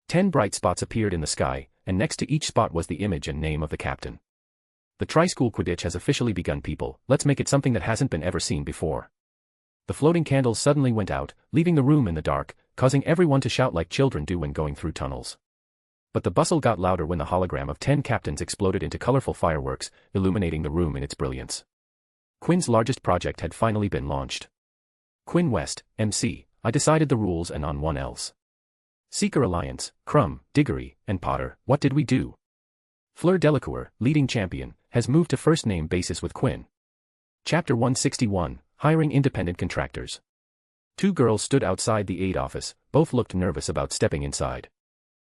10 bright spots appeared in the sky, and next to each spot was the image and name of the captain. The Tri-School Quidditch has officially begun, people. Let's make it something that hasn't been ever seen before. The floating candles suddenly went out, leaving the room in the dark, causing everyone to shout like children do when going through tunnels. But the bustle got louder when the hologram of 10 captains exploded into colorful fireworks, illuminating the room in its brilliance. Quinn's largest project had finally been launched. Quinn West, MC, I decided the rules and on one else. Seeker Alliance, Crumb, Diggory, and Potter, what did we do? Fleur Delacour, leading champion, has moved to first name basis with Quinn. Chapter 161, Hiring Independent Contractors. 2 girls stood outside the aid office, both looked nervous about stepping inside.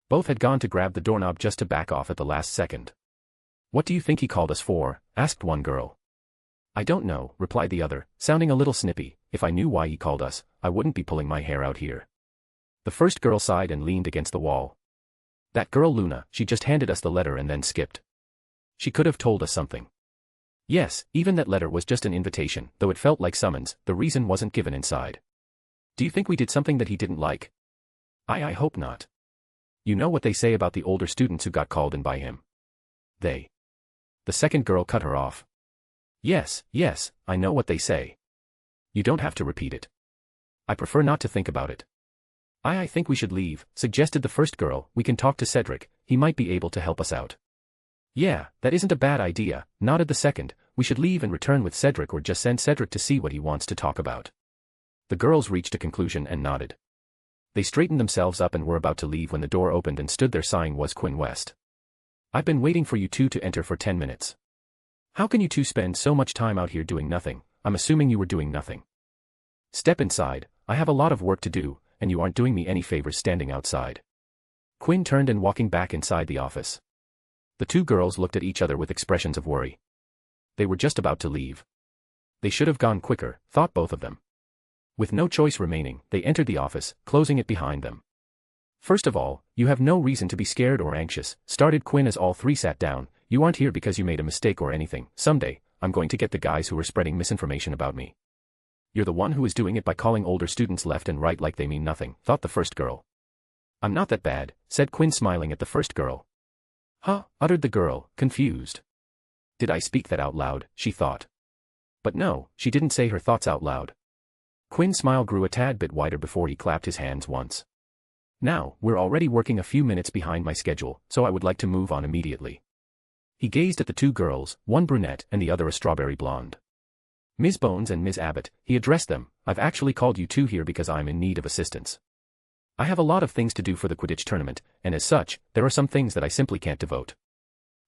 Both had gone to grab the doorknob just to back off at the last second. What do you think he called us for? Asked one girl. I don't know, replied the other, sounding a little snippy. If I knew why he called us, I wouldn't be pulling my hair out here. The first girl sighed and leaned against the wall. That girl Luna, she just handed us the letter and then skipped. She could have told us something. Yes, even that letter was just an invitation, though it felt like summons, the reason wasn't given inside. Do you think we did something that he didn't like? I hope not. You know what they say about the older students who got called in by him. They. The second girl cut her off. Yes, I know what they say. You don't have to repeat it. I prefer not to think about it. I think we should leave, suggested the first girl. We can talk to Cedric, he might be able to help us out. Yeah, that isn't a bad idea, nodded the second. We should leave and return with Cedric or just send Cedric to see what he wants to talk about. The girls reached a conclusion and nodded. They straightened themselves up and were about to leave when the door opened and stood there sighing was Quinn West. I've been waiting for you two to enter for 10 minutes. How can you two spend so much time out here doing nothing? I'm assuming you were doing nothing. Step inside, I have a lot of work to do, and you aren't doing me any favors standing outside. Quinn turned and walking back inside the office. The two girls looked at each other with expressions of worry. They were just about to leave. They should have gone quicker, thought both of them. With no choice remaining, they entered the office, closing it behind them. First of all, you have no reason to be scared or anxious, started Quinn as all three sat down. You aren't here because you made a mistake or anything. Someday, I'm going to get the guys who are spreading misinformation about me. You're the one who is doing it by calling older students left and right like they mean nothing, thought the first girl. I'm not that bad, said Quinn smiling at the first girl. Huh, uttered the girl, confused. Did I speak that out loud, she thought. But no, she didn't say her thoughts out loud. Quinn's smile grew a tad bit wider before he clapped his hands once. Now, we're already working a few minutes behind my schedule, so I would like to move on immediately. He gazed at the two girls, one brunette and the other a strawberry blonde. Ms. Bones and Ms. Abbott, he addressed them. I've actually called you two here because I'm in need of assistance. I have a lot of things to do for the Quidditch tournament, and as such, there are some things that I simply can't devote.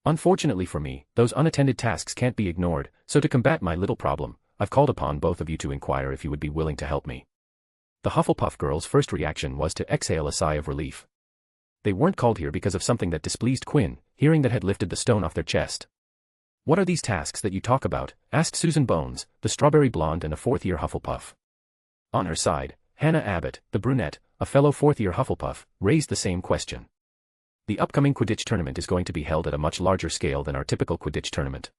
Unfortunately for me, those unattended tasks can't be ignored, so to combat my little problem, I've called upon both of you to inquire if you would be willing to help me. The Hufflepuff girls' first reaction was to exhale a sigh of relief. They weren't called here because of something that displeased Quinn, hearing that had lifted the stone off their chest. What are these tasks that you talk about? Asked Susan Bones, the strawberry blonde and a fourth-year Hufflepuff. On her side, Hannah Abbott, the brunette, a fellow fourth-year Hufflepuff, raised the same question. The upcoming Quidditch tournament is going to be held at a much larger scale than our typical Quidditch tournament.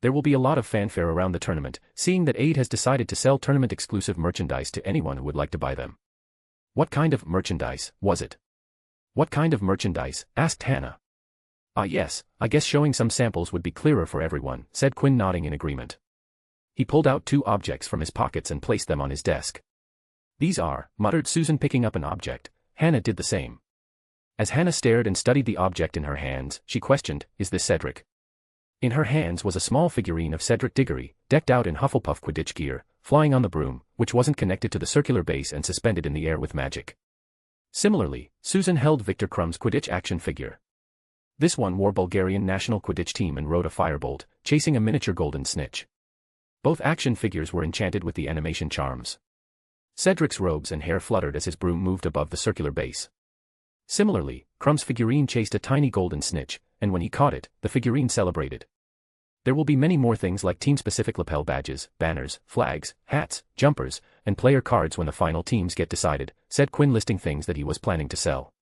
There will be a lot of fanfare around the tournament, seeing that Aid has decided to sell tournament-exclusive merchandise to anyone who would like to buy them. What kind of merchandise was it? What kind of merchandise? Asked Hannah. Yes, I guess showing some samples would be clearer for everyone, said Quinn nodding in agreement. He pulled out two objects from his pockets and placed them on his desk. These are, muttered Susan picking up an object. Hannah did the same. As Hannah stared and studied the object in her hands, she questioned, is this Cedric? In her hands was a small figurine of Cedric Diggory, decked out in Hufflepuff Quidditch gear, flying on the broom, which wasn't connected to the circular base and suspended in the air with magic. Similarly, Susan held Victor Crumb's Quidditch action figure. This one wore Bulgarian national Quidditch team and rode a firebolt, chasing a miniature golden snitch. Both action figures were enchanted with the animation charms. Cedric's robes and hair fluttered as his broom moved above the circular base. Similarly, Crumb's figurine chased a tiny golden snitch, and when he caught it, the figurine celebrated. There will be many more things like team-specific lapel badges, banners, flags, hats, jumpers, and player cards when the final teams get decided, said Quinn listing things that he was planning to sell.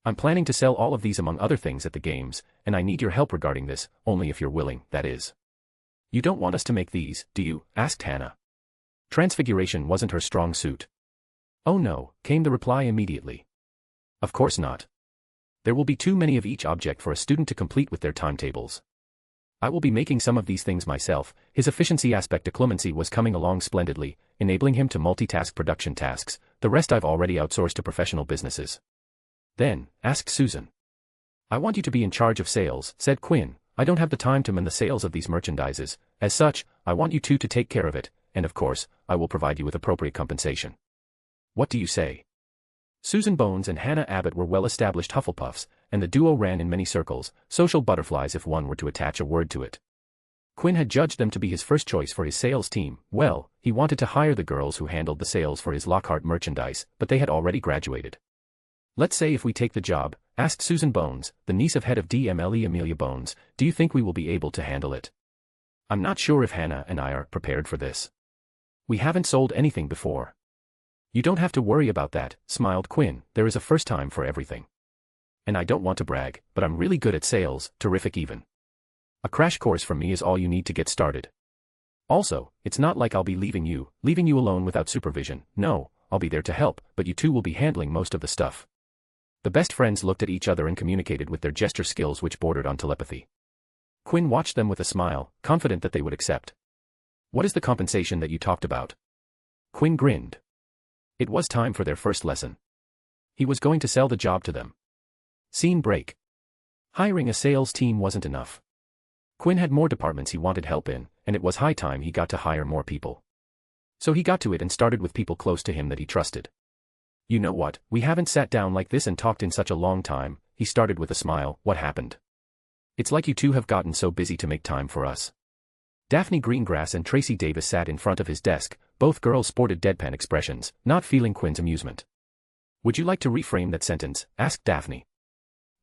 I'm planning to sell all of these among other things at the games, and I need your help regarding this, only if you're willing, that is. You don't want us to make these, do you? Asked Hannah. Transfiguration wasn't her strong suit. Oh no, came the reply immediately. Of course not. There will be too many of each object for a student to complete with their timetables. I will be making some of these things myself. His efficiency aspect diplomacy was coming along splendidly, enabling him to multitask production tasks. The rest I've already outsourced to professional businesses. Then, asked Susan. I want you to be in charge of sales, said Quinn. I don't have the time to man the sales of these merchandises. As such, I want you two to take care of it, and of course, I will provide you with appropriate compensation. What do you say? Susan Bones and Hannah Abbott were well-established Hufflepuffs, and the duo ran in many circles, social butterflies if one were to attach a word to it. Quinn had judged them to be his first choice for his sales team. Well, he wanted to hire the girls who handled the sales for his Lockhart merchandise, but they had already graduated. Let's say if we take the job, asked Susan Bones, the niece of head of DMLE Amelia Bones, do you think we will be able to handle it? I'm not sure if Hannah and I are prepared for this. We haven't sold anything before. You don't have to worry about that, smiled Quinn, there is a first time for everything. And I don't want to brag, but I'm really good at sales, terrific even. A crash course from me is all you need to get started. Also, it's not like I'll be leaving you alone without supervision. No, I'll be there to help, but you two will be handling most of the stuff. The best friends looked at each other and communicated with their gesture skills which bordered on telepathy. Quinn watched them with a smile, confident that they would accept. What is the compensation that you talked about? Quinn grinned. It was time for their first lesson. He was going to sell the job to them. Scene break. Hiring a sales team wasn't enough. Quinn had more departments he wanted help in, and it was high time he got to hire more people. So he got to it and started with people close to him that he trusted. You know what, we haven't sat down like this and talked in such a long time, he started with a smile. What happened? It's like you two have gotten so busy to make time for us. Daphne Greengrass and Tracy Davis sat in front of his desk, both girls sported deadpan expressions, not feeling Quinn's amusement. Would you like to reframe that sentence? Asked Daphne.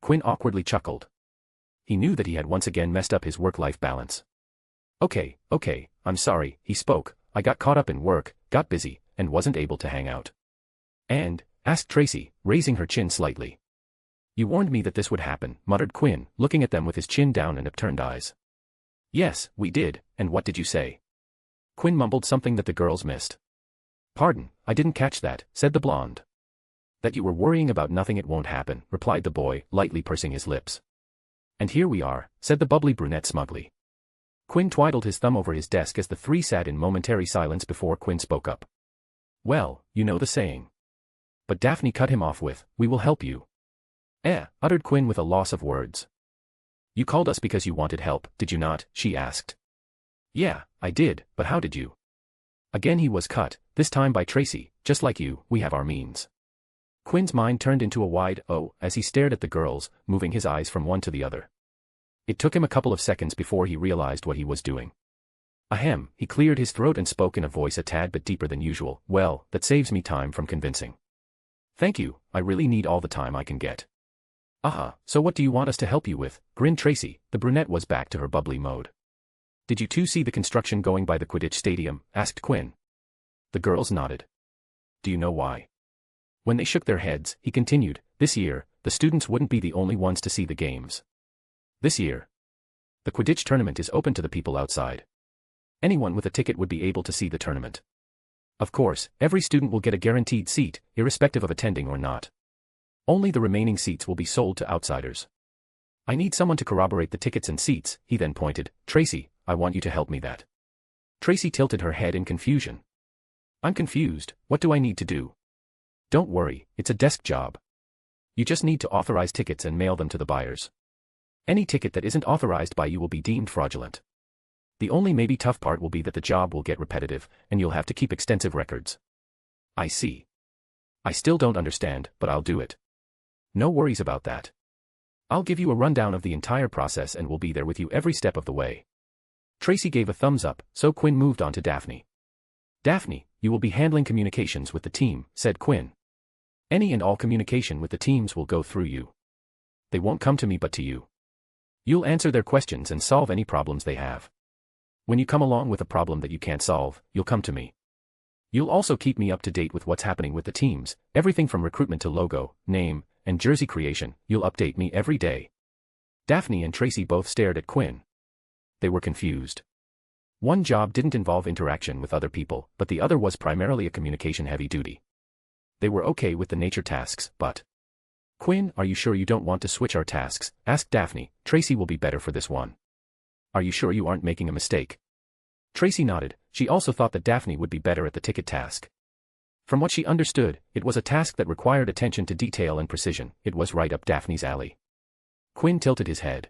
Quinn awkwardly chuckled. He knew that he had once again messed up his work-life balance. Okay, I'm sorry, he spoke, I got caught up in work, got busy, and wasn't able to hang out. And? Asked Tracy, raising her chin slightly. You warned me that this would happen, muttered Quinn, looking at them with his chin down and upturned eyes. Yes, we did, and what did you say? Quinn mumbled something that the girls missed. Pardon, I didn't catch that, said the blonde. That you were worrying about nothing, it won't happen, replied the boy, lightly pursing his lips. And here we are, said the bubbly brunette smugly. Quinn twiddled his thumb over his desk as the three sat in momentary silence before Quinn spoke up. Well, you know the saying. But Daphne cut him off with, we will help you. Uttered Quinn with a loss of words. You called us because you wanted help, did you not? She asked. Yeah, I did, but how did you? Again he was cut, this time by Tracy, just like you, we have our means. Quinn's mind turned into a wide O as he stared at the girls, moving his eyes from one to the other. It took him a couple of seconds before he realized what he was doing. Ahem, he cleared his throat and spoke in a voice a tad bit deeper than usual. Well, that saves me time from convincing. Thank you, I really need all the time I can get. So what do you want us to help you with? Grinned Tracy, the brunette was back to her bubbly mode. Did you two see the construction going by the Quidditch stadium? Asked Quinn. The girls nodded. Do you know why? When they shook their heads, he continued, this year, the students wouldn't be the only ones to see the games. This year, the Quidditch tournament is open to the people outside. Anyone with a ticket would be able to see the tournament. Of course, every student will get a guaranteed seat, irrespective of attending or not. Only the remaining seats will be sold to outsiders. I need someone to corroborate the tickets and seats, he then pointed. Tracy, I want you to help me that. Tracy tilted her head in confusion. I'm confused, what do I need to do? Don't worry, it's a desk job. You just need to authorize tickets and mail them to the buyers. Any ticket that isn't authorized by you will be deemed fraudulent. The only maybe tough part will be that the job will get repetitive, and you'll have to keep extensive records. I see. I still don't understand, but I'll do it. No worries about that. I'll give you a rundown of the entire process and we'll be there with you every step of the way. Tracy gave a thumbs up, so Quinn moved on to Daphne. Daphne, you will be handling communications with the team, said Quinn. Any and all communication with the teams will go through you. They won't come to me but to you. You'll answer their questions and solve any problems they have. When you come along with a problem that you can't solve, you'll come to me. You'll also keep me up to date with what's happening with the teams, everything from recruitment to logo, name, and jersey creation. You'll update me every day. Daphne and Tracy both stared at Quinn. They were confused. One job didn't involve interaction with other people, but the other was primarily a communication-heavy duty. They were okay with the nature tasks, but... Quinn, are you sure you don't want to switch our tasks? Asked Daphne. Tracy will be better for this one. Are you sure you aren't making a mistake? Tracy nodded. She also thought that Daphne would be better at the ticket task. From what she understood, it was a task that required attention to detail and precision. It was right up Daphne's alley. Quinn tilted his head.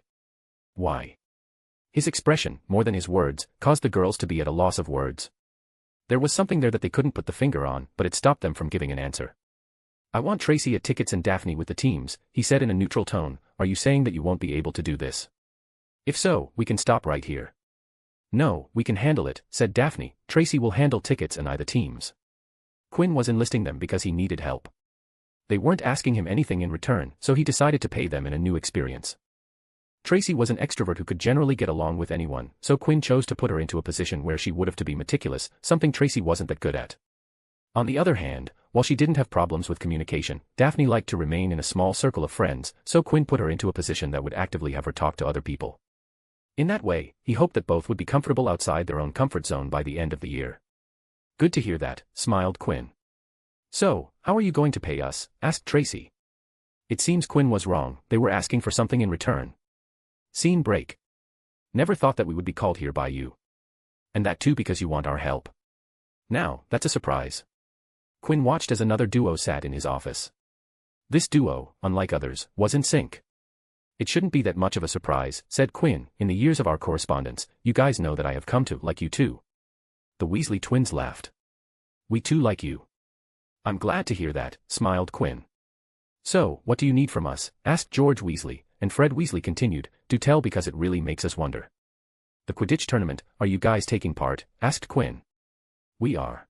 Why? His expression, more than his words, caused the girls to be at a loss of words. There was something there that they couldn't put the finger on, but it stopped them from giving an answer. I want Tracy at tickets and Daphne with the teams, he said in a neutral tone. Are you saying that you won't be able to do this? If so, we can stop right here. No, we can handle it, said Daphne. Tracy will handle tickets and I the teams. Quinn was enlisting them because he needed help. They weren't asking him anything in return, so he decided to pay them in a new experience. Tracy was an extrovert who could generally get along with anyone, so Quinn chose to put her into a position where she would have to be meticulous, something Tracy wasn't that good at. On the other hand, while she didn't have problems with communication, Daphne liked to remain in a small circle of friends, so Quinn put her into a position that would actively have her talk to other people. In that way, he hoped that both would be comfortable outside their own comfort zone by the end of the year. Good to hear that, smiled Quinn. So, how are you going to pay us? Asked Tracy. It seems Quinn was wrong, they were asking for something in return. Scene break. Never thought that we would be called here by you. And that too because you want our help. Now, that's a surprise. Quinn watched as another duo sat in his office. This duo, unlike others, was in sync. It shouldn't be that much of a surprise, said Quinn. In the years of our correspondence, you guys know that I have come to like you too. The Weasley twins laughed. We too like you. I'm glad to hear that, smiled Quinn. So, what do you need from us? Asked George Weasley, and Fred Weasley continued, do tell because it really makes us wonder. The Quidditch tournament, are you guys taking part? Asked Quinn. We are.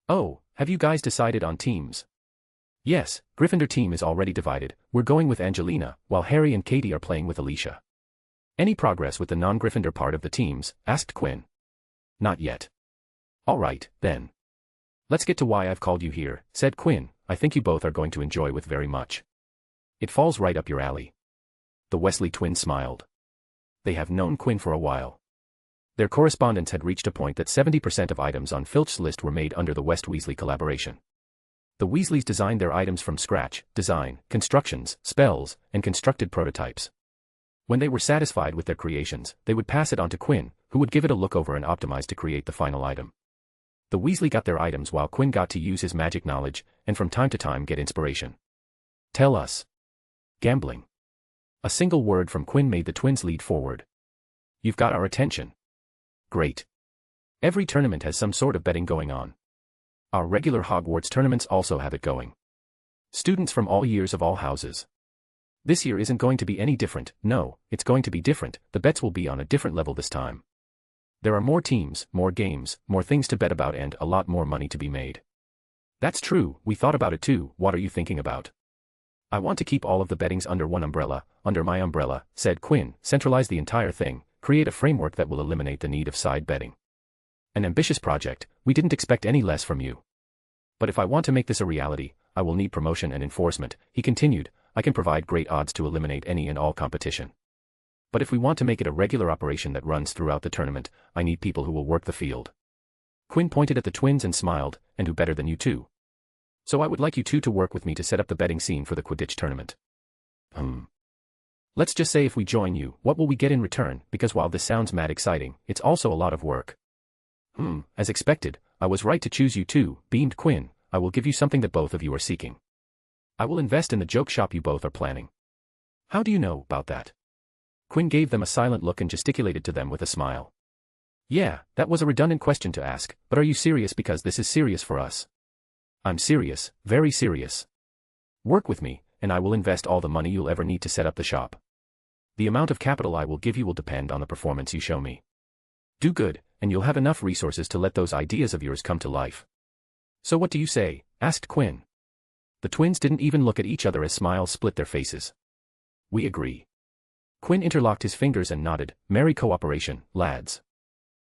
Oh, have you guys decided on teams? Yes, Gryffindor team is already divided, we're going with Angelina, while Harry and Katie are playing with Alicia. Any progress with the non-Gryffindor part of the teams? Asked Quinn. Not yet. All right, then. Let's get to why I've called you here, said Quinn. I think you both are going to enjoy with very much. It falls right up your alley. The Weasley twins smiled. They have known Quinn for a while. Their correspondence had reached a point that 70% of items on Filch's list were made under the West Weasley collaboration. The Weasleys designed their items from scratch, design, constructions, spells, and constructed prototypes. When they were satisfied with their creations, they would pass it on to Quinn, who would give it a look over and optimize to create the final item. The Weasley got their items while Quinn got to use his magic knowledge, and from time to time get inspiration. Tell us. Gambling. A single word from Quinn made the twins lead forward. You've got our attention. Great. Every tournament has some sort of betting going on. Our regular Hogwarts tournaments also have it going. Students from all years of all houses. This year isn't going to be any different. No, it's going to be different. The bets will be on a different level this time. There are more teams, more games, more things to bet about and a lot more money to be made. That's true, we thought about it too. What are you thinking about? I want to keep all of the bettings under one umbrella, under my umbrella, said Quinn. Centralize the entire thing, create a framework that will eliminate the need of side betting. An ambitious project, we didn't expect any less from you. But if I want to make this a reality, I will need promotion and enforcement, he continued. I can provide great odds to eliminate any and all competition. But if we want to make it a regular operation that runs throughout the tournament, I need people who will work the field. Quinn pointed at the twins and smiled, and who better than you two? So I would like you two to work with me to set up the betting scene for the Quidditch tournament. Let's just say if we join you, what will we get in return? Because while this sounds mad exciting, it's also a lot of work. As expected, I was right to choose you two, beamed Quinn. I will give you something that both of you are seeking. I will invest in the joke shop you both are planning. How do you know about that? Quinn gave them a silent look and gesticulated to them with a smile. Yeah, that was a redundant question to ask, but are you serious? Because this is serious for us. I'm serious, very serious. Work with me, and I will invest all the money you'll ever need to set up the shop. The amount of capital I will give you will depend on the performance you show me. Do good, and you'll have enough resources to let those ideas of yours come to life. So what do you say? Asked Quinn. The twins didn't even look at each other as smiles split their faces. We agree. Quinn interlocked his fingers and nodded. Merry cooperation, lads.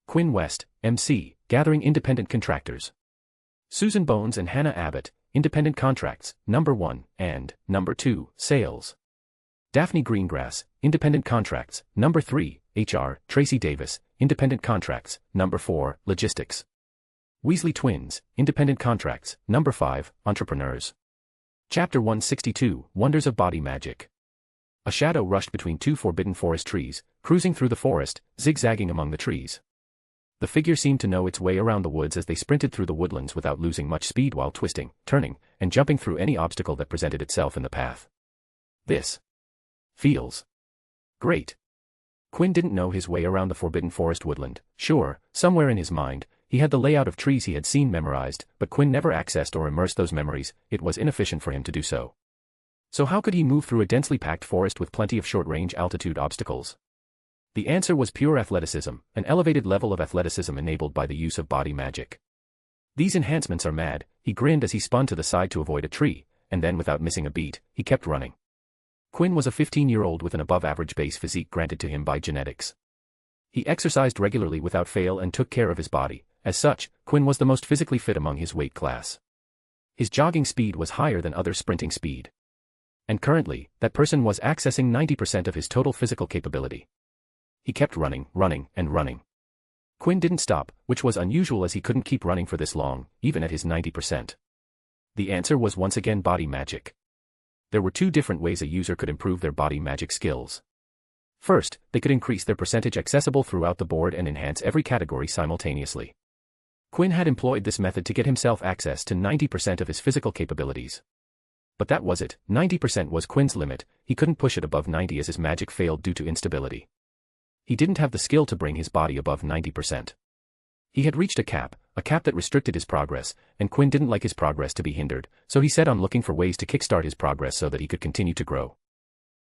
Quinn West, MC, Gathering Independent Contractors. Susan Bones and Hannah Abbott, Independent Contracts, Number 1, and, Number 2, Sales. Daphne Greengrass, Independent Contracts, Number 3, HR, Tracy Davis, Independent Contracts, Number 4, Logistics. Weasley Twins, Independent Contracts, Number 5, Entrepreneurs. Chapter 162, Wonders of Body Magic. A shadow rushed between two forbidden forest trees, cruising through the forest, zigzagging among the trees. The figure seemed to know its way around the woods as they sprinted through the woodlands without losing much speed while twisting, turning, and jumping through any obstacle that presented itself in the path. This feels great. Quinn didn't know his way around the forbidden forest woodland. Sure, somewhere in his mind, he had the layout of trees he had seen memorized, but Quinn never accessed or immersed those memories. It was inefficient for him to do so. So how could he move through a densely packed forest with plenty of short-range altitude obstacles? The answer was pure athleticism, an elevated level of athleticism enabled by the use of body magic. These enhancements are mad, he grinned as he spun to the side to avoid a tree, and then without missing a beat, he kept running. Quinn was a 15-year-old with an above-average base physique granted to him by genetics. He exercised regularly without fail and took care of his body. As such, Quinn was the most physically fit among his weight class. His jogging speed was higher than others' sprinting speed. And currently, that person was accessing 90% of his total physical capability. He kept running, and running. Quinn didn't stop, which was unusual as he couldn't keep running for this long, even at his 90%. The answer was once again body magic. There were two different ways a user could improve their body magic skills. First, they could increase their percentage accessible throughout the board and enhance every category simultaneously. Quinn had employed this method to get himself access to 90% of his physical capabilities. But that was it, 90% was Quinn's limit. He couldn't push it above 90 as his magic failed due to instability. He didn't have the skill to bring his body above 90%. He had reached a cap that restricted his progress, and Quinn didn't like his progress to be hindered, so he set on looking for ways to kickstart his progress so that he could continue to grow.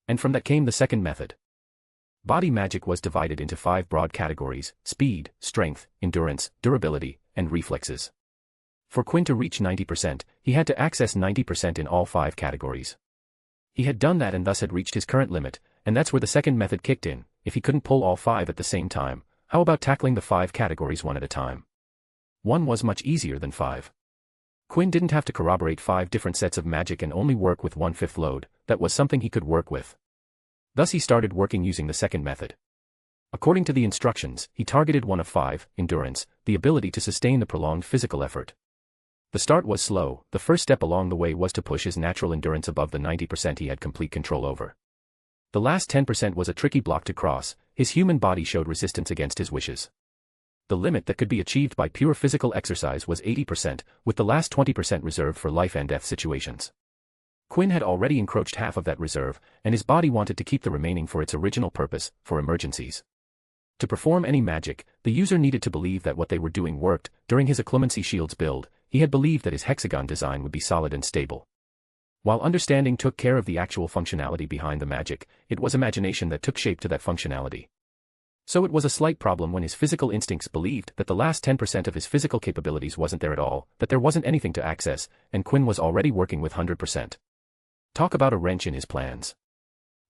And from that came the second method. Body magic was divided into 5 broad categories: speed, strength, endurance, durability, and reflexes. For Quinn to reach 90%, he had to access 90% in all 5 categories. He had done that and thus had reached his current limit, and that's where the second method kicked in. If he couldn't pull all 5 at the same time, how about tackling the 5 categories one at a time? 1 was much easier than 5. Quinn didn't have to corroborate 5 different sets of magic and only work with 1/5 load. That was something he could work with. Thus he started working using the second method. According to the instructions, he targeted 1 of 5, endurance, the ability to sustain the prolonged physical effort. The start was slow. The first step along the way was to push his natural endurance above the 90% he had complete control over. The last 10% was a tricky block to cross. His human body showed resistance against his wishes. The limit that could be achieved by pure physical exercise was 80%, with the last 20% reserved for life and death situations. Quinn had already encroached half of that reserve, and his body wanted to keep the remaining for its original purpose, for emergencies. To perform any magic, the user needed to believe that what they were doing worked. During his Occlumency Shields build, he had believed that his hexagon design would be solid and stable. While understanding took care of the actual functionality behind the magic, it was imagination that took shape to that functionality. So it was a slight problem when his physical instincts believed that the last 10% of his physical capabilities wasn't there at all, that there wasn't anything to access, and Quinn was already working with 100%. Talk about a wrench in his plans.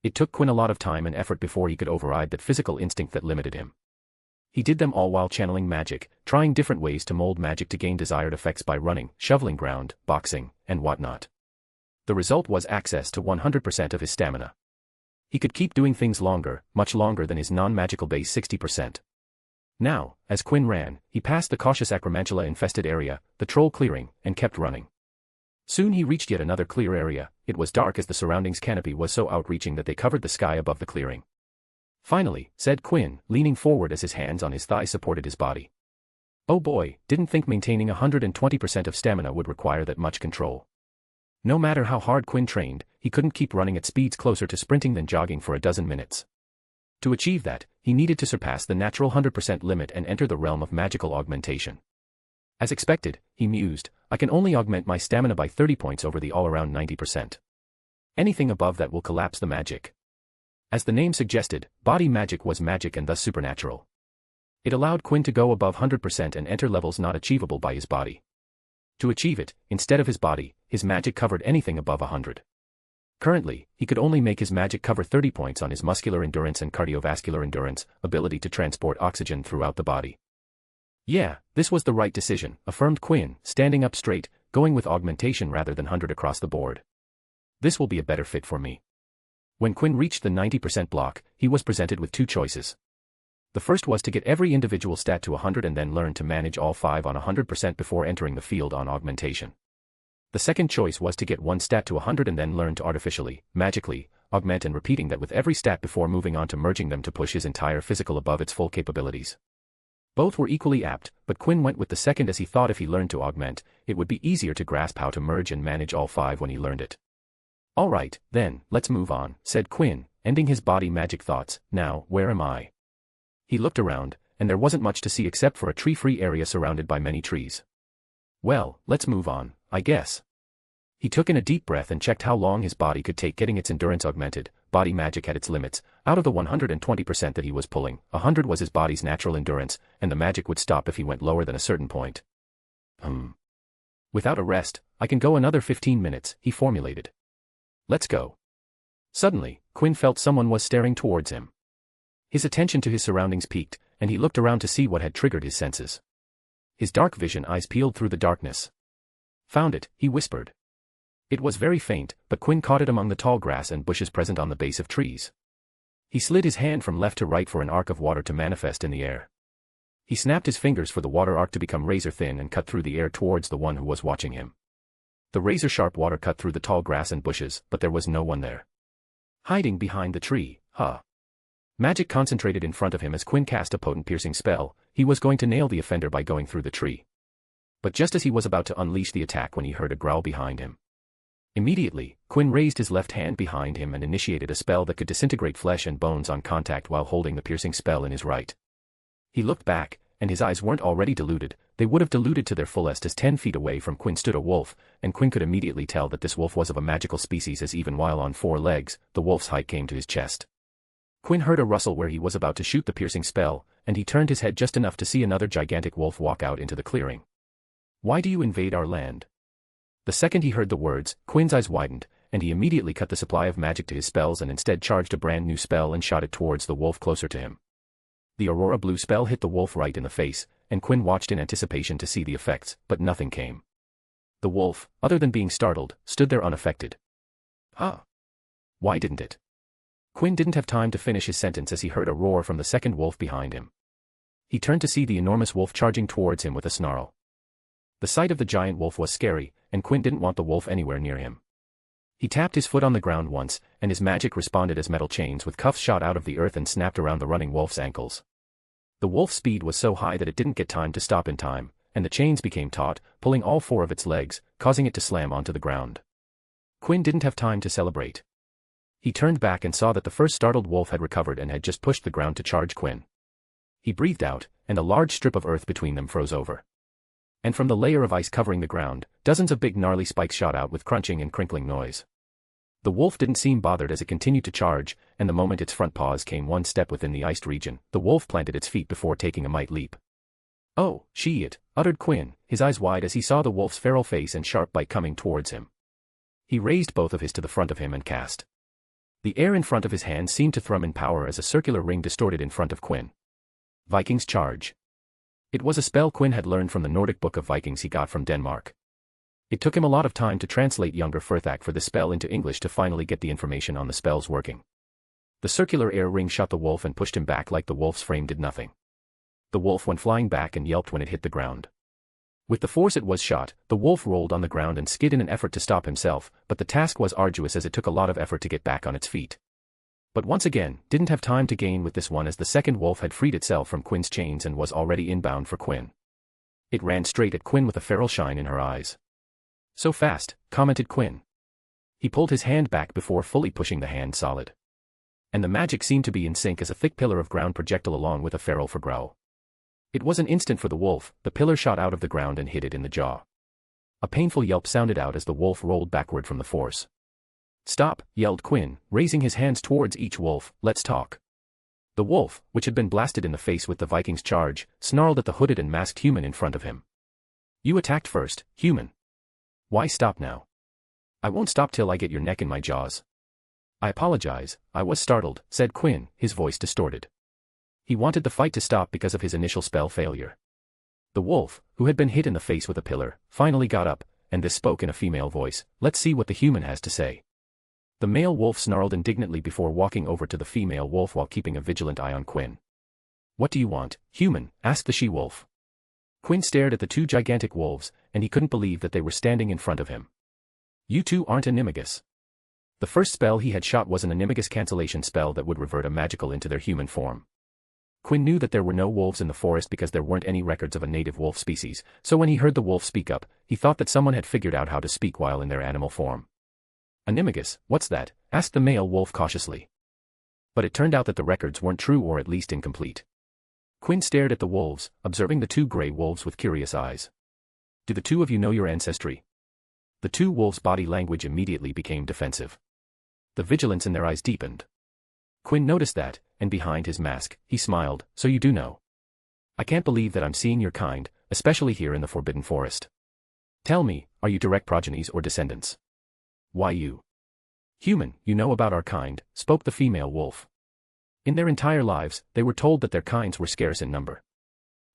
It took Quinn a lot of time and effort before he could override that physical instinct that limited him. He did them all while channeling magic, trying different ways to mold magic to gain desired effects by running, shoveling ground, boxing, and whatnot. The result was access to 100% of his stamina. He could keep doing things longer, much longer than his non-magical base 60%. Now, as Quinn ran, he passed the cautious acromantula-infested area, the troll clearing, and kept running. Soon he reached yet another clear area. It was dark as the surroundings canopy was so outreaching that they covered the sky above the clearing. Finally, said Quinn, leaning forward as his hands on his thighs supported his body. Oh boy, didn't think maintaining 120% of stamina would require that much control. No matter how hard Quinn trained, he couldn't keep running at speeds closer to sprinting than jogging for a dozen minutes. To achieve that, he needed to surpass the natural 100% limit and enter the realm of magical augmentation. As expected, he mused, I can only augment my stamina by 30 points over the all-around 90%. Anything above that will collapse the magic. As the name suggested, body magic was magic and thus supernatural. It allowed Quinn to go above 100% and enter levels not achievable by his body. To achieve it, instead of his body, his magic covered anything above 100. Currently, he could only make his magic cover 30 points on his muscular endurance and cardiovascular endurance, ability to transport oxygen throughout the body. Yeah, this was the right decision, affirmed Quinn, standing up straight, going with augmentation rather than 100 across the board. This will be a better fit for me. When Quinn reached the 90% block, he was presented with 2 choices. The first was to get every individual stat to 100 and then learn to manage all 5 on 100% before entering the field on augmentation. The second choice was to get 1 stat to 100 and then learn to artificially, magically, augment and repeating that with every stat before moving on to merging them to push his entire physical above its full capabilities. Both were equally apt, but Quinn went with the second as he thought if he learned to augment, it would be easier to grasp how to merge and manage all 5 when he learned it. Alright, then, let's move on, said Quinn, ending his body magic thoughts. Now, where am I? He looked around, and there wasn't much to see except for a tree-free area surrounded by many trees. Well, let's move on, I guess. He took in a deep breath and checked how long his body could take getting its endurance augmented. Body magic had its limits. Out of the 120% that he was pulling, 100 was his body's natural endurance, and the magic would stop if he went lower than a certain point. Without a rest, I can go another 15 minutes, he formulated. Let's go. Suddenly, Quinn felt someone was staring towards him. His attention to his surroundings piqued, and he looked around to see what had triggered his senses. His dark vision eyes peeled through the darkness. Found it, he whispered. It was very faint, but Quinn caught it among the tall grass and bushes present on the base of trees. He slid his hand from left to right for an arc of water to manifest in the air. He snapped his fingers for the water arc to become razor thin and cut through the air towards the one who was watching him. The razor-sharp water cut through the tall grass and bushes, but there was no one there. Hiding behind the tree, huh? Magic concentrated in front of him as Quinn cast a potent piercing spell. He was going to nail the offender by going through the tree. But just as he was about to unleash the attack when he heard a growl behind him. Immediately, Quinn raised his left hand behind him and initiated a spell that could disintegrate flesh and bones on contact while holding the piercing spell in his right. He looked back, and his eyes weren't already diluted, they would have diluted to their fullest as 10 feet away from Quinn stood a wolf, and Quinn could immediately tell that this wolf was of a magical species as even while on 4 legs, the wolf's height came to his chest. Quinn heard a rustle where he was about to shoot the piercing spell, and he turned his head just enough to see another gigantic wolf walk out into the clearing. "Why do you invade our land?" The second he heard the words, Quinn's eyes widened, and he immediately cut the supply of magic to his spells and instead charged a brand new spell and shot it towards the wolf closer to him. The Aurora Blue spell hit the wolf right in the face, and Quinn watched in anticipation to see the effects, but nothing came. The wolf, other than being startled, stood there unaffected. Huh? Why didn't it? Quinn didn't have time to finish his sentence as he heard a roar from the second wolf behind him. He turned to see the enormous wolf charging towards him with a snarl. The sight of the giant wolf was scary, and Quinn didn't want the wolf anywhere near him. He tapped his foot on the ground once, and his magic responded as metal chains with cuffs shot out of the earth and snapped around the running wolf's ankles. The wolf's speed was so high that it didn't get time to stop in time, and the chains became taut, pulling all 4 of its legs, causing it to slam onto the ground. Quinn didn't have time to celebrate. He turned back and saw that the first startled wolf had recovered and had just pushed the ground to charge Quinn. He breathed out, and a large strip of earth between them froze over. And from the layer of ice covering the ground, dozens of big gnarly spikes shot out with crunching and crinkling noise. The wolf didn't seem bothered as it continued to charge, and the moment its front paws came one step within the iced region, the wolf planted its feet before taking a mighty leap. "Oh, it," uttered Quinn, his eyes wide as he saw the wolf's feral face and sharp bite coming towards him. He raised both of his to the front of him and cast. The air in front of his hand seemed to thrum in power as a circular ring distorted in front of Quinn. Vikings Charge. It was a spell Quinn had learned from the Nordic book of Vikings he got from Denmark. It took him a lot of time to translate younger Firthak for this spell into English to finally get the information on the spell's working. The circular air ring shot the wolf and pushed him back like the wolf's frame did nothing. The wolf went flying back and yelped when it hit the ground. With the force it was shot, the wolf rolled on the ground and skid in an effort to stop himself, but the task was arduous as it took a lot of effort to get back on its feet. But once again, didn't have time to gain with this one as the second wolf had freed itself from Quinn's chains and was already inbound for Quinn. It ran straight at Quinn with a feral shine in her eyes. "So fast," commented Quinn. He pulled his hand back before fully pushing the hand solid. And the magic seemed to be in sync as a thick pillar of ground projectile along with a ferrule for growl. It was an instant for the wolf, the pillar shot out of the ground and hit it in the jaw. A painful yelp sounded out as the wolf rolled backward from the force. "Stop," yelled Quinn, raising his hands towards each wolf, "let's talk." The wolf, which had been blasted in the face with the Viking's charge, snarled at the hooded and masked human in front of him. "You attacked first, human. Why stop now?" "I won't stop till I get your neck in my jaws." "I apologize, I was startled," said Quinn, his voice distorted. He wanted the fight to stop because of his initial spell failure. The wolf, who had been hit in the face with a pillar, finally got up, and this spoke in a female voice. "Let's see what the human has to say." The male wolf snarled indignantly before walking over to the female wolf while keeping a vigilant eye on Quinn. "What do you want, human?" asked the she-wolf. Quinn stared at the 2 gigantic wolves, and he couldn't believe that they were standing in front of him. "You 2 aren't animagus." The first spell he had shot was an animagus cancellation spell that would revert a magical into their human form. Quinn knew that there were no wolves in the forest because there weren't any records of a native wolf species, so when he heard the wolf speak up, he thought that someone had figured out how to speak while in their animal form. "Animagus, what's that?" asked the male wolf cautiously. But it turned out that the records weren't true or at least incomplete. Quinn stared at the wolves, observing the 2 gray wolves with curious eyes. "Do the 2 of you know your ancestry?" The 2 wolves' body language immediately became defensive. The vigilance in their eyes deepened. Quinn noticed that, and behind his mask, he smiled. "So you do know. I can't believe that I'm seeing your kind, especially here in the Forbidden Forest. Tell me, are you direct progenies or descendants?" "Why you?" "Human, you know about our kind," spoke the female wolf. "In their entire lives, they were told that their kinds were scarce in number."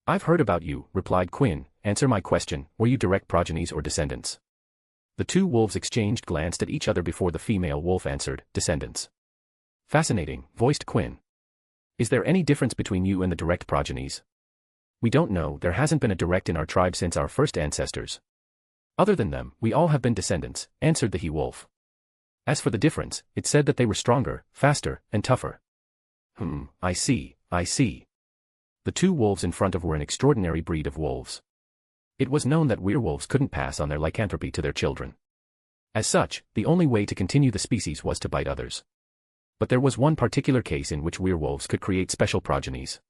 "I've heard about you," replied Quinn. "Answer my question, were you direct progenies or descendants?" The 2 wolves exchanged glanced at each other before the female wolf answered, "Descendants." "Fascinating," voiced Quinn. "Is there any difference between you and the direct progenies?" "We don't know, there hasn't been a direct in our tribe since our first ancestors. Other than them, we all have been descendants," answered the he-wolf. "As for the difference, it said that they were stronger, faster, and tougher." I see. The 2 wolves in front of were an extraordinary breed of wolves. It was known that werewolves couldn't pass on their lycanthropy to their children. As such, the only way to continue the species was to bite others. But there was one particular case in which werewolves could create special progenies.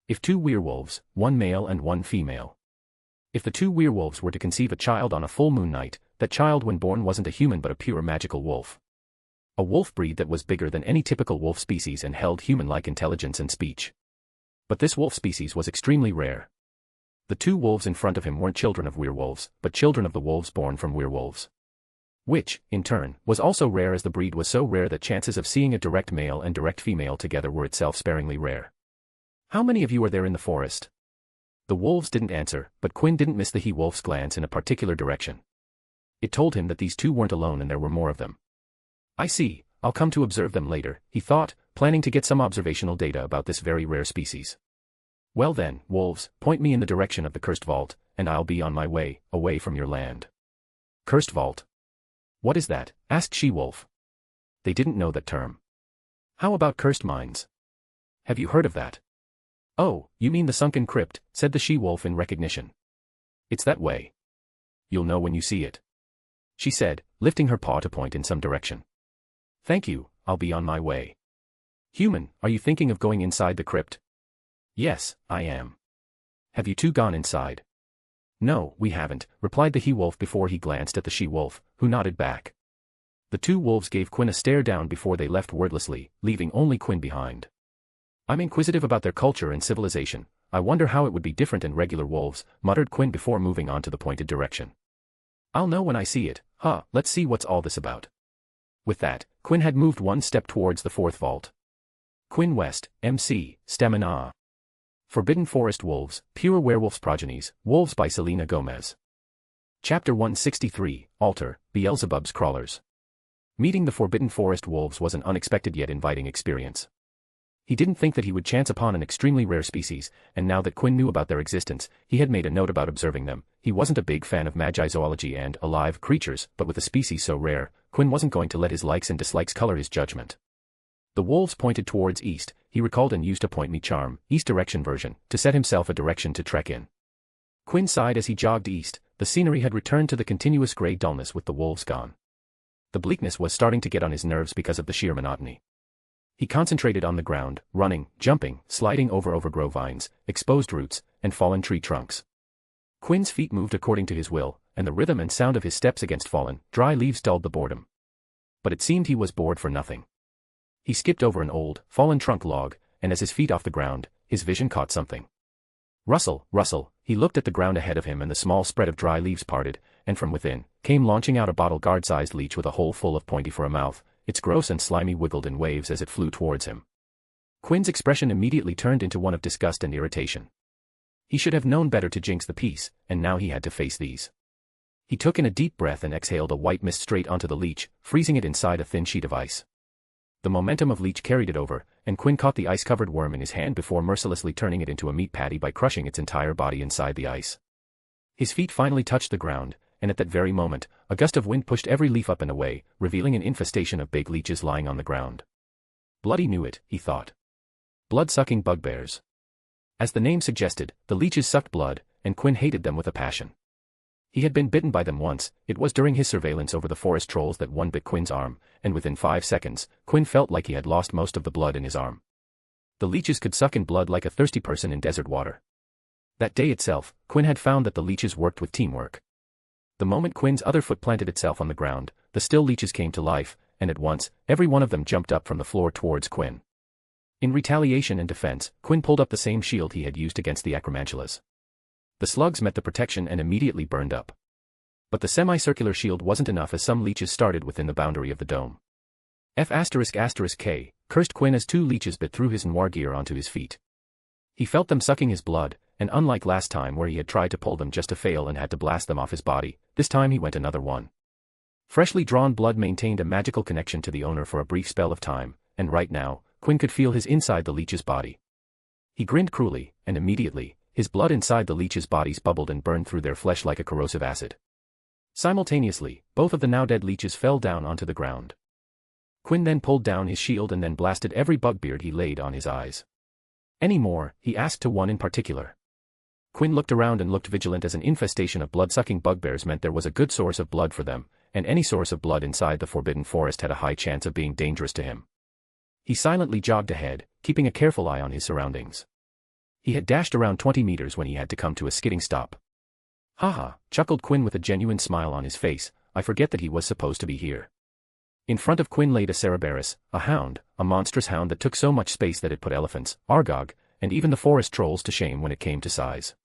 If two werewolves, one male and one female. If the two werewolves were to conceive a child on a full moon night, that child when born wasn't a human but a pure magical wolf. A wolf breed that was bigger than any typical wolf species and held human-like intelligence and speech. But this wolf species was extremely rare. The two wolves in front of him weren't children of werewolves, but children of the wolves born from werewolves. Which, in turn, was also rare as the breed was so rare that chances of seeing a direct male and direct female together were itself sparingly rare. How many of you are there in the forest? The wolves didn't answer, but Quinn didn't miss the he-wolf's glance in a particular direction. It told him that these two weren't alone and there were more of them. I see, I'll come to observe them later, he thought, planning to get some observational data about this very rare species. Well then, wolves, point me in the direction of the cursed vault, and I'll be on my way, away from your land. Cursed vault? What is that? Asked she-wolf. They didn't know that term. How about cursed mines? Have you heard of that? Oh, you mean the sunken crypt, said the she-wolf in recognition. It's that way. You'll know when you see it, she said, lifting her paw to point in some direction. Thank you, I'll be on my way. Human, are you thinking of going inside the crypt? Yes, I am. Have you two gone inside? No, we haven't, replied the he-wolf before he glanced at the she-wolf, who nodded back. The two wolves gave Quinn a stare down before they left wordlessly, leaving only Quinn behind. I'm inquisitive about their culture and civilization. I wonder how it would be different in regular wolves, muttered Quinn before moving on to the pointed direction. I'll know when I see it, let's see what's all this about. With that, Quinn had moved one step towards the fourth vault. Quinn West, M.C., Stamina. Forbidden Forest Wolves, Pure Werewolf's Progenies, Wolves by Selena Gomez. Chapter 163, Altar, Beelzebub's Crawlers. Meeting the Forbidden Forest Wolves was an unexpected yet inviting experience. He didn't think that he would chance upon an extremely rare species, and now that Quinn knew about their existence, he had made a note about observing them. He wasn't a big fan of magizoology and alive creatures, but with a species so rare, Quinn wasn't going to let his likes and dislikes color his judgment. The wolves pointed towards east. He recalled and used a point me charm, east direction version, to set himself a direction to trek in. Quinn sighed as he jogged east. The scenery had returned to the continuous gray dullness with the wolves gone. The bleakness was starting to get on his nerves because of the sheer monotony. He concentrated on the ground, running, jumping, sliding over overgrown vines, exposed roots, and fallen tree trunks. Quinn's feet moved according to his will, and the rhythm and sound of his steps against fallen, dry leaves dulled the boredom. But it seemed he was bored for nothing. He skipped over an old, fallen trunk log, and as his feet off the ground, his vision caught something. Rustle, rustle, he looked at the ground ahead of him and the small spread of dry leaves parted, and from within, came launching out a bottle-guard-sized leech with a hole full of pointy for a mouth. Its gross and slimy wiggled in waves as it flew towards him. Quinn's expression immediately turned into one of disgust and irritation. He should have known better to jinx the peace, and now he had to face these. He took in a deep breath and exhaled a white mist straight onto the leech, freezing it inside a thin sheet of ice. The momentum of leech carried it over, and Quinn caught the ice-covered worm in his hand before mercilessly turning it into a meat patty by crushing its entire body inside the ice. His feet finally touched the ground, and at that very moment, a gust of wind pushed every leaf up and away, revealing an infestation of big leeches lying on the ground. Bloody knew it, he thought. Blood-sucking bugbears. As the name suggested, the leeches sucked blood, and Quinn hated them with a passion. He had been bitten by them once. It was during his surveillance over the forest trolls that one bit Quinn's arm, and within 5 seconds, Quinn felt like he had lost most of the blood in his arm. The leeches could suck in blood like a thirsty person in desert water. That day itself, Quinn had found that the leeches worked with teamwork. The moment Quinn's other foot planted itself on the ground, the still leeches came to life, and at once, every one of them jumped up from the floor towards Quinn. In retaliation and defense, Quinn pulled up the same shield he had used against the acromantulas. The slugs met the protection and immediately burned up. But the semicircular shield wasn't enough as some leeches started within the boundary of the dome. F***K, cursed Quinn as 2 leeches bit through his noir gear onto his feet. He felt them sucking his blood, and unlike last time where he had tried to pull them just to fail and had to blast them off his body, this time he went another one. Freshly drawn blood maintained a magical connection to the owner for a brief spell of time, and right now, Quinn could feel his inside the leech's body. He grinned cruelly, and immediately, his blood inside the leech's bodies bubbled and burned through their flesh like a corrosive acid. Simultaneously, both of the now dead leeches fell down onto the ground. Quinn then pulled down his shield and then blasted every bugbeard he laid on his eyes. Any more? He asked to one in particular. Quinn looked around and looked vigilant as an infestation of blood-sucking bugbears meant there was a good source of blood for them, and any source of blood inside the forbidden forest had a high chance of being dangerous to him. He silently jogged ahead, keeping a careful eye on his surroundings. He had dashed around 20 meters when he had to come to a skidding stop. "Haha," chuckled Quinn with a genuine smile on his face, "I forget that he was supposed to be here." In front of Quinn laid a Cerberus, a hound, a monstrous hound that took so much space that it put elephants, Argog, and even the forest trolls to shame when it came to size.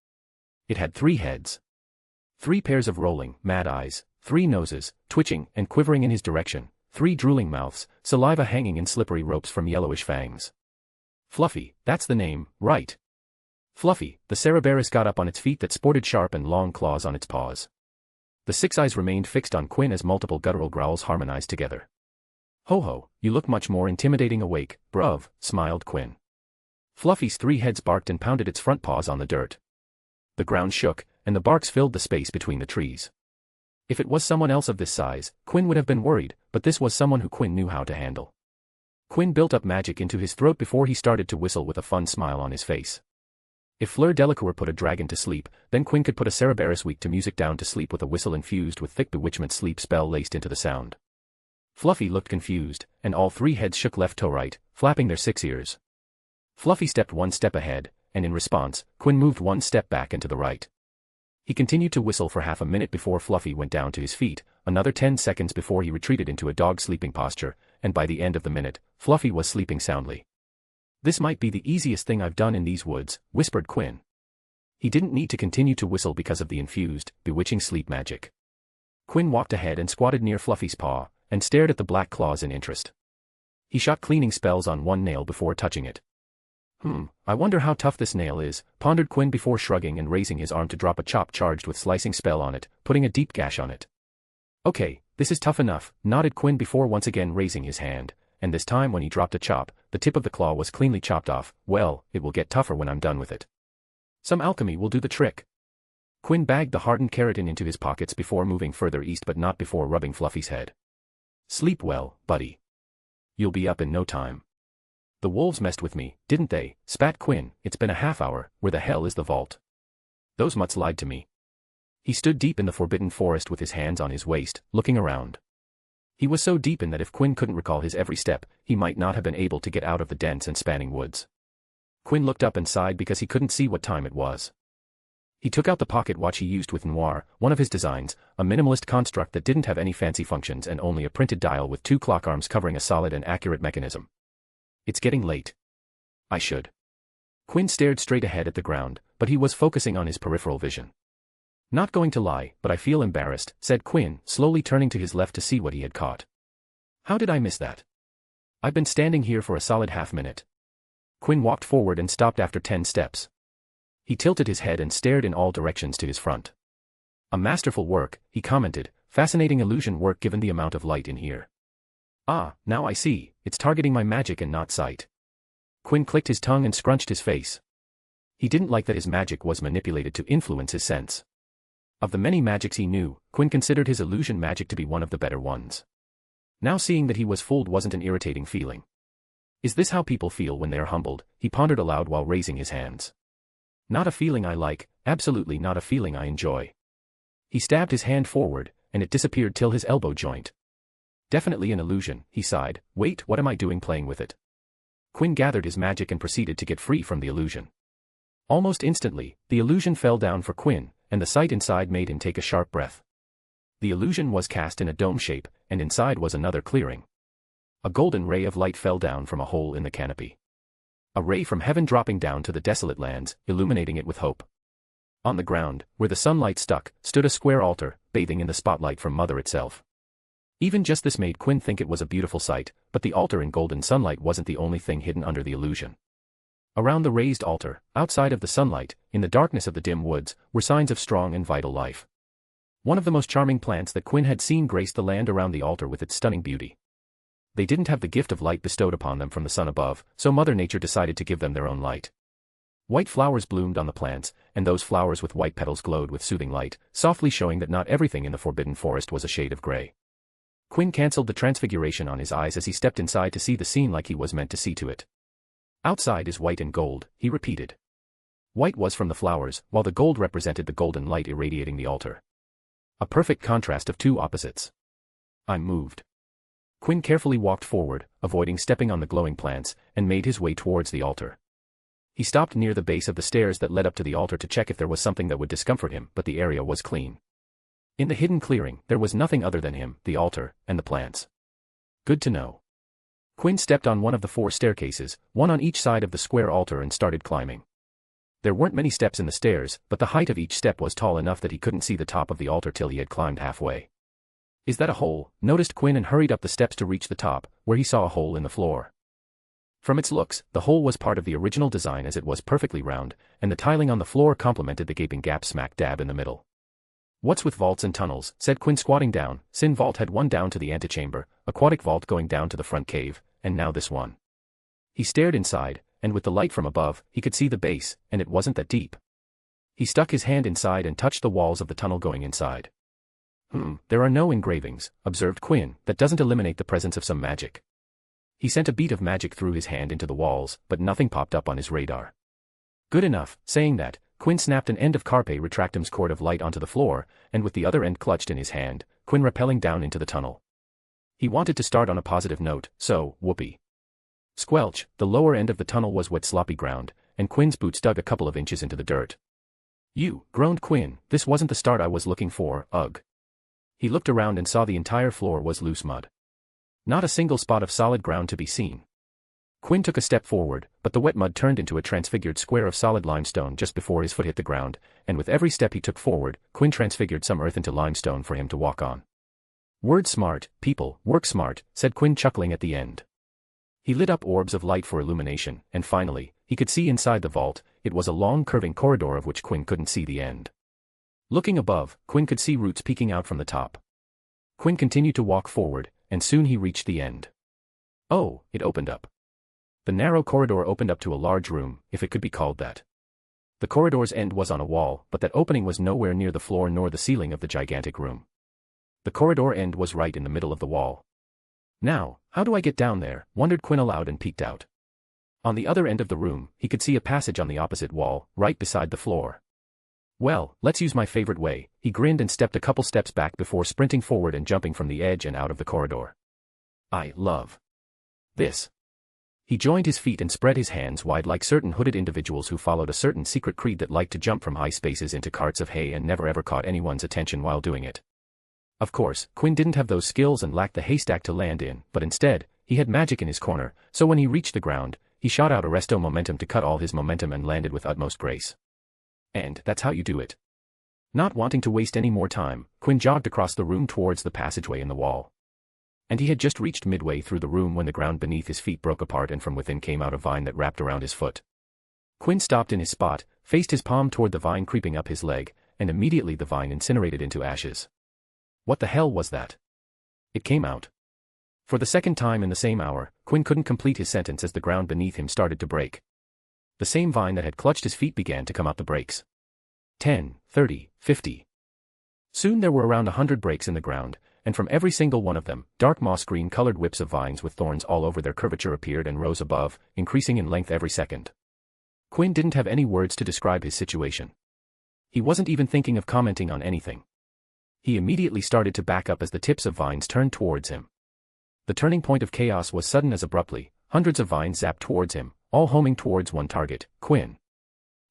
It had 3 heads. 3 pairs of rolling, mad eyes, 3 noses, twitching and quivering in his direction, 3 drooling mouths, saliva hanging in slippery ropes from yellowish fangs. Fluffy, that's the name, right? Fluffy, the Cerberus got up on its feet that sported sharp and long claws on its paws. The 6 eyes remained fixed on Quinn as multiple guttural growls harmonized together. "Ho ho, you look much more intimidating awake, bruv," smiled Quinn. Fluffy's 3 heads barked and pounded its front paws on the dirt. The ground shook, and the barks filled the space between the trees. If it was someone else of this size, Quinn would have been worried, but this was someone who Quinn knew how to handle. Quinn built up magic into his throat before he started to whistle with a fun smile on his face. If Fleur Delacour put a dragon to sleep, then Quinn could put a Cerberus weak to music down to sleep with a whistle infused with thick bewitchment sleep spell laced into the sound. Fluffy looked confused, and all 3 heads shook left to right, flapping their 6 ears. Fluffy stepped 1 step ahead, and in response, Quinn moved 1 step back and to the right. He continued to whistle for half a minute before Fluffy went down to his feet, another 10 seconds before he retreated into a dog sleeping posture, and by the end of the minute, Fluffy was sleeping soundly. "This might be the easiest thing I've done in these woods," whispered Quinn. He didn't need to continue to whistle because of the infused, bewitching sleep magic. Quinn walked ahead and squatted near Fluffy's paw, and stared at the black claws in interest. He shot cleaning spells on 1 nail before touching it. I wonder how tough this nail is," pondered Quinn before shrugging and raising his arm to drop a chop charged with slicing spell on it, putting a deep gash on it. "Okay, this is tough enough," nodded Quinn before once again raising his hand, and this time when he dropped a chop, the tip of the claw was cleanly chopped off. "Well, it will get tougher when I'm done with it. Some alchemy will do the trick." Quinn bagged the hardened keratin into his pockets before moving further east but not before rubbing Fluffy's head. "Sleep well, buddy. You'll be up in no time." "The wolves messed with me, didn't they?" spat Quinn. "It's been a half hour. Where the hell is the vault? Those mutts lied to me." He stood deep in the forbidden forest with his hands on his waist, looking around. He was so deep in that if Quinn couldn't recall his every step, he might not have been able to get out of the dense and spanning woods. Quinn looked up and sighed because he couldn't see what time it was. He took out the pocket watch he used with Noir, one of his designs, a minimalist construct that didn't have any fancy functions and only a printed dial with 2 clock arms covering a solid and accurate mechanism. "It's getting late. I should." Quinn stared straight ahead at the ground, but he was focusing on his peripheral vision. "Not going to lie, but I feel embarrassed," said Quinn, slowly turning to his left to see what he had caught. "How did I miss that? I've been standing here for a solid half-minute." Quinn walked forward and stopped after 10 steps. He tilted his head and stared in all directions to his front. "A masterful work," he commented, "fascinating illusion work given the amount of light in here. Ah, now I see, it's targeting my magic and not sight." Quinn clicked his tongue and scrunched his face. He didn't like that his magic was manipulated to influence his sense. Of the many magics he knew, Quinn considered his illusion magic to be one of the better ones. Now seeing that he was fooled wasn't an irritating feeling. "Is this how people feel when they are humbled?" he pondered aloud while raising his hands. "Not a feeling I like, absolutely not a feeling I enjoy." He stabbed his hand forward, and it disappeared till his elbow joint. "Definitely an illusion," he sighed. "Wait, what am I doing playing with it?" Quinn gathered his magic and proceeded to get free from the illusion. Almost instantly, the illusion fell down for Quinn, and the sight inside made him take a sharp breath. The illusion was cast in a dome shape, and inside was another clearing. A golden ray of light fell down from a hole in the canopy. A ray from heaven dropping down to the desolate lands, illuminating it with hope. On the ground, where the sunlight stuck, stood a square altar, bathing in the spotlight from Mother itself. Even just this made Quinn think it was a beautiful sight, but the altar in golden sunlight wasn't the only thing hidden under the illusion. Around the raised altar, outside of the sunlight, in the darkness of the dim woods, were signs of strong and vital life. One of the most charming plants that Quinn had seen graced the land around the altar with its stunning beauty. They didn't have the gift of light bestowed upon them from the sun above, so Mother Nature decided to give them their own light. White flowers bloomed on the plants, and those flowers with white petals glowed with soothing light, softly showing that not everything in the forbidden forest was a shade of gray. Quinn cancelled the transfiguration on his eyes as he stepped inside to see the scene like he was meant to see to it. "Outside is white and gold," he repeated. White was from the flowers, while the gold represented the golden light irradiating the altar. A perfect contrast of 2 opposites. I'm moved. Quinn carefully walked forward, avoiding stepping on the glowing plants, and made his way towards the altar. He stopped near the base of the stairs that led up to the altar to check if there was something that would discomfort him, but the area was clean. In the hidden clearing, there was nothing other than him, the altar, and the plants. Good to know. Quinn stepped on one of the 4 staircases, one on each side of the square altar, and started climbing. There weren't many steps in the stairs, but the height of each step was tall enough that he couldn't see the top of the altar till he had climbed halfway. Is that a hole? Noticed Quinn and hurried up the steps to reach the top, where he saw a hole in the floor. From its looks, the hole was part of the original design as it was perfectly round, and the tiling on the floor complemented the gaping gap smack dab in the middle. What's with vaults and tunnels, said Quinn, squatting down. Sin vault had one down to the antechamber, aquatic vault going down to the front cave, and now this one. He stared inside, and with the light from above, he could see the base, and it wasn't that deep. He stuck his hand inside and touched the walls of the tunnel going inside. There are no engravings, observed Quinn. That doesn't eliminate the presence of some magic. He sent a bead of magic through his hand into the walls, but nothing popped up on his radar. Good enough. Saying that, Quinn snapped an end of Carpe Retractum's cord of light onto the floor, and with the other end clutched in his hand, Quinn rappelling down into the tunnel. He wanted to start on a positive note, so, whoopee. Squelch, the lower end of the tunnel was wet sloppy ground, and Quinn's boots dug a couple of inches into the dirt. You, groaned Quinn, this wasn't the start I was looking for, ugh. He looked around and saw the entire floor was loose mud. Not a single spot of solid ground to be seen. Quinn took a step forward, but the wet mud turned into a transfigured square of solid limestone just before his foot hit the ground, and with every step he took forward, Quinn transfigured some earth into limestone for him to walk on. Word smart, people, work smart, said Quinn, chuckling at the end. He lit up orbs of light for illumination, and finally, he could see inside the vault. It was a long curving corridor of which Quinn couldn't see the end. Looking above, Quinn could see roots peeking out from the top. Quinn continued to walk forward, and soon he reached the end. Oh, it opened up. The narrow corridor opened up to a large room, if it could be called that. The corridor's end was on a wall, but that opening was nowhere near the floor nor the ceiling of the gigantic room. The corridor end was right in the middle of the wall. Now, how do I get down there? Wondered Quinn aloud and peeked out. On the other end of the room, he could see a passage on the opposite wall, right beside the floor. Well, let's use my favorite way. He grinned and stepped a couple steps back before sprinting forward and jumping from the edge and out of the corridor. I love this. He joined his feet and spread his hands wide like certain hooded individuals who followed a certain secret creed that liked to jump from high spaces into carts of hay and never ever caught anyone's attention while doing it. Of course, Quinn didn't have those skills and lacked the haystack to land in, but instead, he had magic in his corner, so when he reached the ground, he shot out Arresto Momentum to cut all his momentum and landed with utmost grace. And that's how you do it. Not wanting to waste any more time, Quinn jogged across the room towards the passageway in the wall. And he had just reached midway through the room when the ground beneath his feet broke apart and from within came out a vine that wrapped around his foot. Quinn stopped in his spot, faced his palm toward the vine creeping up his leg, and immediately the vine incinerated into ashes. What the hell was that? It came out. For the second time in the same hour, Quinn couldn't complete his sentence as the ground beneath him started to break. The same vine that had clutched his feet began to come out the breaks. 10, 30, 50. Soon there were around 100 breaks in the ground, and from every single one of them, dark moss-green colored whips of vines with thorns all over their curvature appeared and rose above, increasing in length every second. Quinn didn't have any words to describe his situation. He wasn't even thinking of commenting on anything. He immediately started to back up as the tips of vines turned towards him. The turning point of chaos was sudden as abruptly, hundreds of vines zapped towards him, all homing towards one target, Quinn.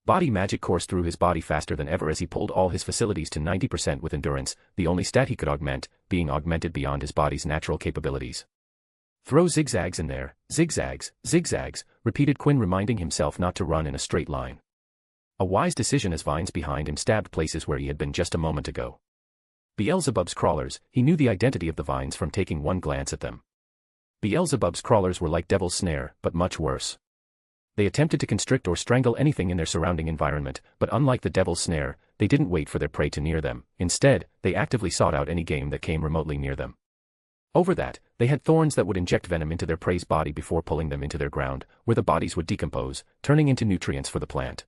Body magic coursed through his body faster than ever as he pulled all his facilities to 90% with endurance, the only stat he could augment, being augmented beyond his body's natural capabilities. Throw zigzags in there, zigzags, zigzags, repeated Quinn, reminding himself not to run in a straight line. A wise decision as vines behind him stabbed places where he had been just a moment ago. Beelzebub's crawlers, he knew the identity of the vines from taking one glance at them. Beelzebub's crawlers were like Devil's Snare, but much worse. They attempted to constrict or strangle anything in their surrounding environment, but unlike the Devil's Snare, they didn't wait for their prey to near them. Instead, they actively sought out any game that came remotely near them. Over that, they had thorns that would inject venom into their prey's body before pulling them into their ground, where the bodies would decompose, turning into nutrients for the plant.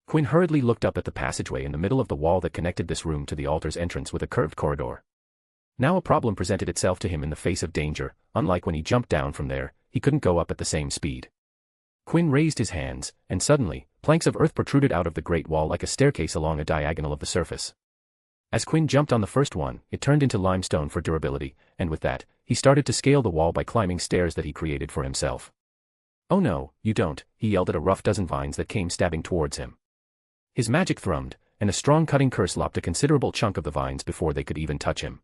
Quinn hurriedly looked up at the passageway in the middle of the wall that connected this room to the altar's entrance with a curved corridor. Now a problem presented itself to him in the face of danger. Unlike when he jumped down from there, he couldn't go up at the same speed. Quinn raised his hands, and suddenly, planks of earth protruded out of the great wall like a staircase along a diagonal of the surface. As Quinn jumped on the first one, it turned into limestone for durability, and with that, he started to scale the wall by climbing stairs that he created for himself. "Oh no, you don't," he yelled at a rough dozen vines that came stabbing towards him. His magic thrummed, and a strong cutting curse lopped a considerable chunk of the vines before they could even touch him.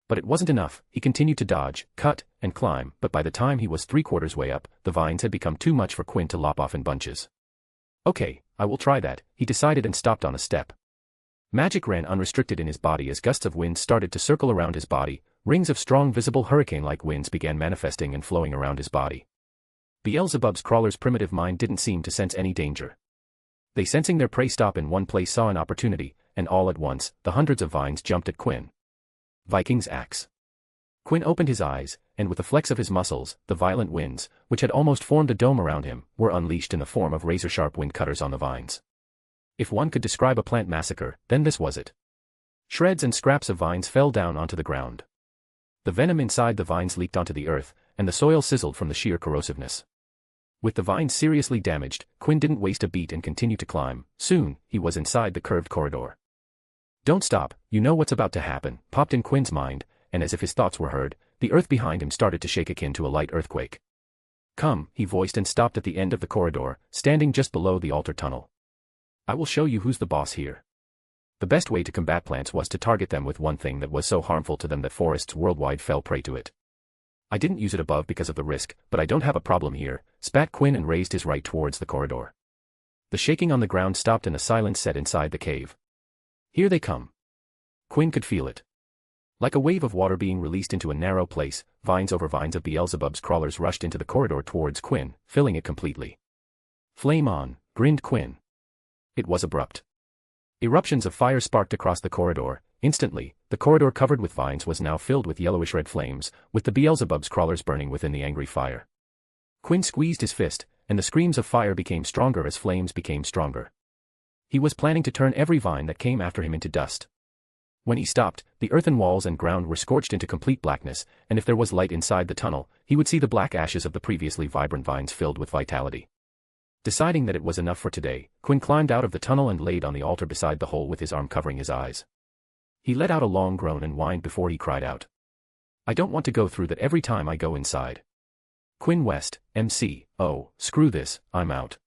But it wasn't enough. He continued to dodge, cut, and climb, but by the time he was 3/4 way up, the vines had become too much for Quinn to lop off in bunches. "Okay, I will try that," he decided and stopped on a step. Magic ran unrestricted in his body as gusts of wind started to circle around his body, rings of strong visible hurricane-like winds began manifesting and flowing around his body. Beelzebub's crawler's primitive mind didn't seem to sense any danger. They, sensing their prey stop in one place, saw an opportunity, and all at once, the hundreds of vines jumped at Quinn. Viking's axe. Quinn opened his eyes, and with a flex of his muscles, the violent winds, which had almost formed a dome around him, were unleashed in the form of razor-sharp wind cutters on the vines. If one could describe a plant massacre, then this was it. Shreds and scraps of vines fell down onto the ground. The venom inside the vines leaked onto the earth, and the soil sizzled from the sheer corrosiveness. With the vines seriously damaged, Quinn didn't waste a beat and continued to climb. Soon, he was inside the curved corridor. "Don't stop, you know what's about to happen," popped in Quinn's mind, and as if his thoughts were heard, the earth behind him started to shake akin to a light earthquake. "Come," he voiced and stopped at the end of the corridor, standing just below the altar tunnel. "I will show you who's the boss here." The best way to combat plants was to target them with one thing that was so harmful to them that forests worldwide fell prey to it. "I didn't use it above because of the risk, but I don't have a problem here," spat Quinn and raised his right towards the corridor. The shaking on the ground stopped and a silence set inside the cave. "Here they come." Quinn could feel it. Like a wave of water being released into a narrow place, vines over vines of Beelzebub's crawlers rushed into the corridor towards Quinn, filling it completely. "Flame on," grinned Quinn. It was abrupt. Eruptions of fire sparked across the corridor. Instantly, the corridor covered with vines was now filled with yellowish-red flames, with the Beelzebub's crawlers burning within the angry fire. Quinn squeezed his fist, and the screams of fire became stronger as flames became stronger. He was planning to turn every vine that came after him into dust. When he stopped, the earthen walls and ground were scorched into complete blackness, and if there was light inside the tunnel, he would see the black ashes of the previously vibrant vines filled with vitality. Deciding that it was enough for today, Quinn climbed out of the tunnel and laid on the altar beside the hole with his arm covering his eyes. He let out a long groan and whined before he cried out. "I don't want to go through that every time I go inside. Quinn West, MC, oh, screw this, I'm out."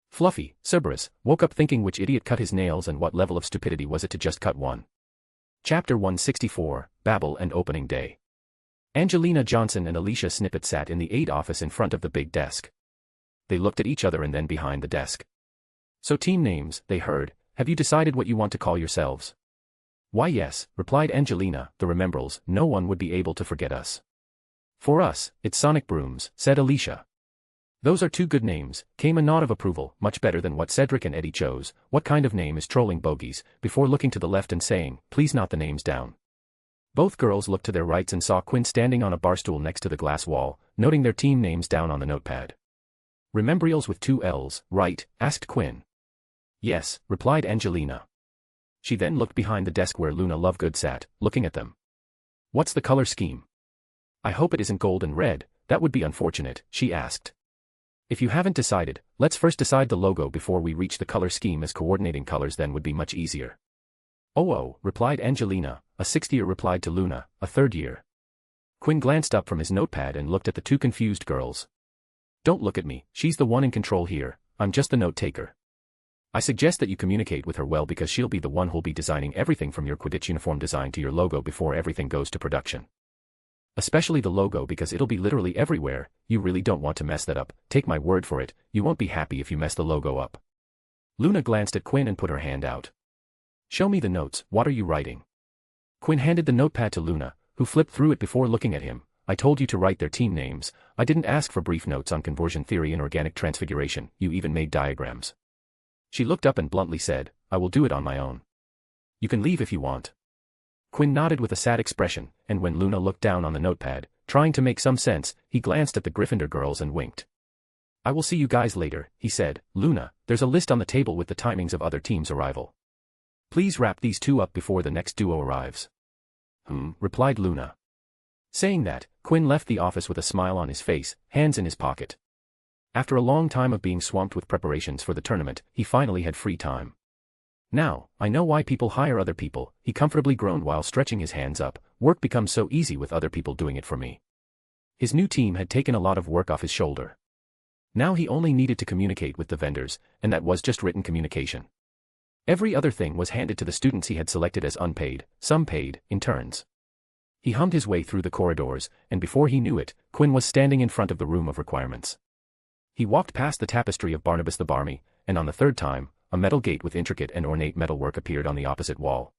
Fluffy, Cerberus, woke up thinking which idiot cut his nails and what level of stupidity was it to just cut one. Chapter 164, Babble and Opening Day. Angelina Johnson and Alicia Snippet sat in the aide office in front of the big desk. They looked at each other and then behind the desk. "So team names," they heard, "have you decided what you want to call yourselves?" "Why yes," replied Angelina, "the Remembrals, no one would be able to forget us." "For us, it's Sonic Brooms," said Alicia. "Those are two good names," came a nod of approval, "much better than what Cedric and Eddie chose. What kind of name is Trolling Bogies?" before looking to the left and saying, "Please not the names down." Both girls looked to their rights and saw Quinn standing on a bar stool next to the glass wall, noting their team names down on the notepad. "Remembrials with 2 L's, right?" asked Quinn. "Yes," replied Angelina. She then looked behind the desk where Luna Lovegood sat, looking at them. "What's the color scheme?" "I hope it isn't gold and red, that would be unfortunate," she asked. "If you haven't decided, let's first decide the logo before we reach the color scheme, as coordinating colors then would be much easier." "Oh," replied Angelina. A 6th-year replied to Luna, a 3rd year. Quinn glanced up from his notepad and looked at the two confused girls. "Don't look at me, she's the one in control here, I'm just the note-taker. I suggest that you communicate with her well, because she'll be the one who'll be designing everything from your Quidditch uniform design to your logo before everything goes to production. Especially the logo, because it'll be literally everywhere. You really don't want to mess that up, take my word for it, you won't be happy if you mess the logo up." Luna glanced at Quinn and put her hand out. "Show me the notes, what are you writing?" Quinn handed the notepad to Luna, who flipped through it before looking at him. "I told you to write their team names. I didn't ask for brief notes on conversion theory and organic transfiguration, you even made diagrams." She looked up and bluntly said, "I will do it on my own. You can leave if you want." Quinn nodded with a sad expression, and when Luna looked down on the notepad, trying to make some sense, he glanced at the Gryffindor girls and winked. "I will see you guys later," he said. "Luna, there's a list on the table with the timings of other teams' arrival. Please wrap these two up before the next duo arrives." Replied Luna. Saying that, Quinn left the office with a smile on his face, hands in his pocket. After a long time of being swamped with preparations for the tournament, he finally had free time. Now, I know why people hire other people, he comfortably groaned while stretching his hands up. Work becomes so easy with other people doing it for me. His new team had taken a lot of work off his shoulder. Now he only needed to communicate with the vendors, and that was just written communication. Every other thing was handed to the students he had selected as unpaid, some paid, in turns. He hummed his way through the corridors, and before he knew it, Quinn was standing in front of the room of requirements. He walked past the tapestry of Barnabas the Barmy, and on the third time, a metal gate with intricate and ornate metalwork appeared on the opposite wall.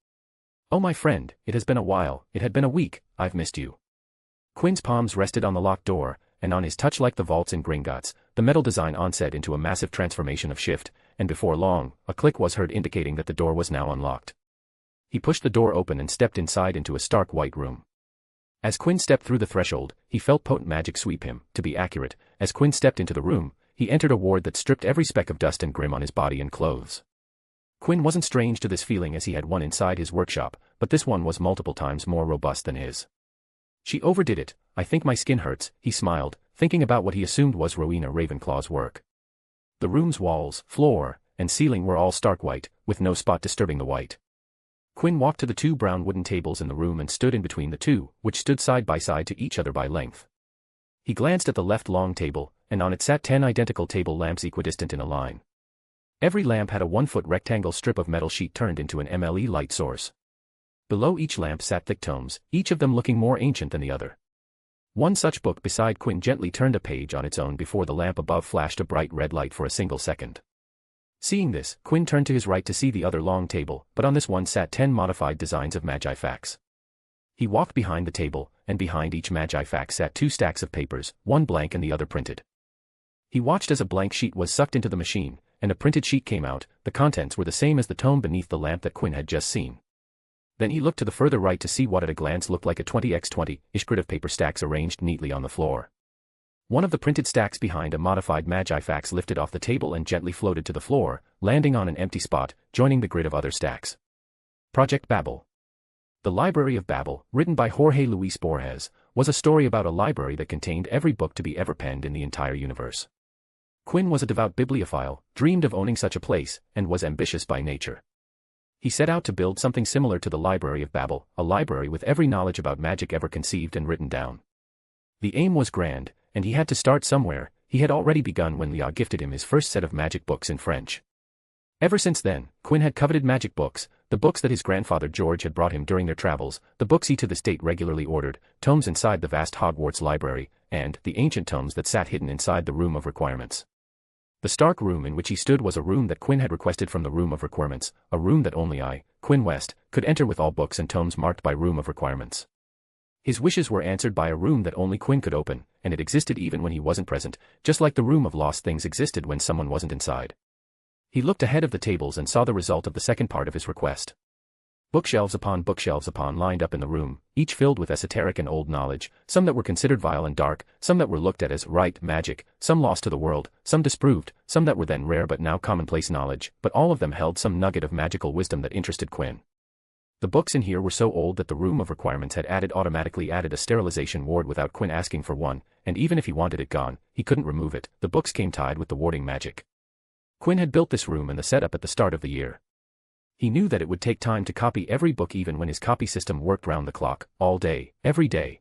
"Oh my friend, it has been a while, it had been a week, I've missed you." Quinn's palms rested on the locked door, and on his touch like the vaults in Gringotts, the metal design onset into a massive transformation of shift, and before long, a click was heard indicating that the door was now unlocked. He pushed the door open and stepped inside into a stark white room. As Quinn stepped through the threshold, he felt potent magic sweep him. To be accurate, as Quinn stepped into the room, he entered a ward that stripped every speck of dust and grim on his body and clothes. Quinn wasn't strange to this feeling as he had one inside his workshop, but this one was multiple times more robust than his. "She overdid it, I think my skin hurts," he smiled, thinking about what he assumed was Rowena Ravenclaw's work. The room's walls, floor, and ceiling were all stark white, with no spot disturbing the white. Quinn walked to the two brown wooden tables in the room and stood in between the two, which stood side by side to each other by length. He glanced at the left long table, and on it sat 10 identical table lamps equidistant in a line. Every lamp had a 1-foot rectangle strip of metal sheet turned into an MLE light source. Below each lamp sat thick tomes, each of them looking more ancient than the other. One such book beside Quinn gently turned a page on its own before the lamp above flashed a bright red light for a single second. Seeing this, Quinn turned to his right to see the other long table, but on this one sat 10 modified designs of Magifax. He walked behind the table, and behind each Magifax sat 2 stacks of papers, one blank and the other printed. He watched as a blank sheet was sucked into the machine, and a printed sheet came out. The contents were the same as the tome beneath the lamp that Quinn had just seen. Then he looked to the further right to see what at a glance looked like a 20x20-ish grid of paper stacks arranged neatly on the floor. One of the printed stacks behind a modified Magifax lifted off the table and gently floated to the floor, landing on an empty spot, joining the grid of other stacks. Project Babel. The Library of Babel, written by Jorge Luis Borges, was a story about a library that contained every book to be ever penned in the entire universe. Quinn was a devout bibliophile, dreamed of owning such a place, and was ambitious by nature. He set out to build something similar to the Library of Babel, a library with every knowledge about magic ever conceived and written down. The aim was grand, and he had to start somewhere. He had already begun when Leah gifted him his first set of magic books in French. Ever since then, Quinn had coveted magic books, the books that his grandfather George had brought him during their travels, the books he to this date regularly ordered, tomes inside the vast Hogwarts library, and the ancient tomes that sat hidden inside the Room of Requirements. The stark room in which he stood was a room that Quinn had requested from the Room of Requirements, a room that only I, Quinn West, could enter with all books and tomes marked by Room of Requirements. His wishes were answered by a room that only Quinn could open, and it existed even when he wasn't present, just like the Room of Lost Things existed when someone wasn't inside. He looked ahead of the tables and saw the result of the second part of his request. Bookshelves upon lined up in the room, each filled with esoteric and old knowledge, some that were considered vile and dark, some that were looked at as right magic, some lost to the world, some disproved, some that were then rare but now commonplace knowledge, but all of them held some nugget of magical wisdom that interested Quinn. The books in here were so old that the Room of Requirements had automatically added a sterilization ward without Quinn asking for one, and even if he wanted it gone, he couldn't remove it. The books came tied with the warding magic. Quinn had built this room and the setup at the start of the year. He knew that it would take time to copy every book even when his copy system worked round the clock, all day, every day.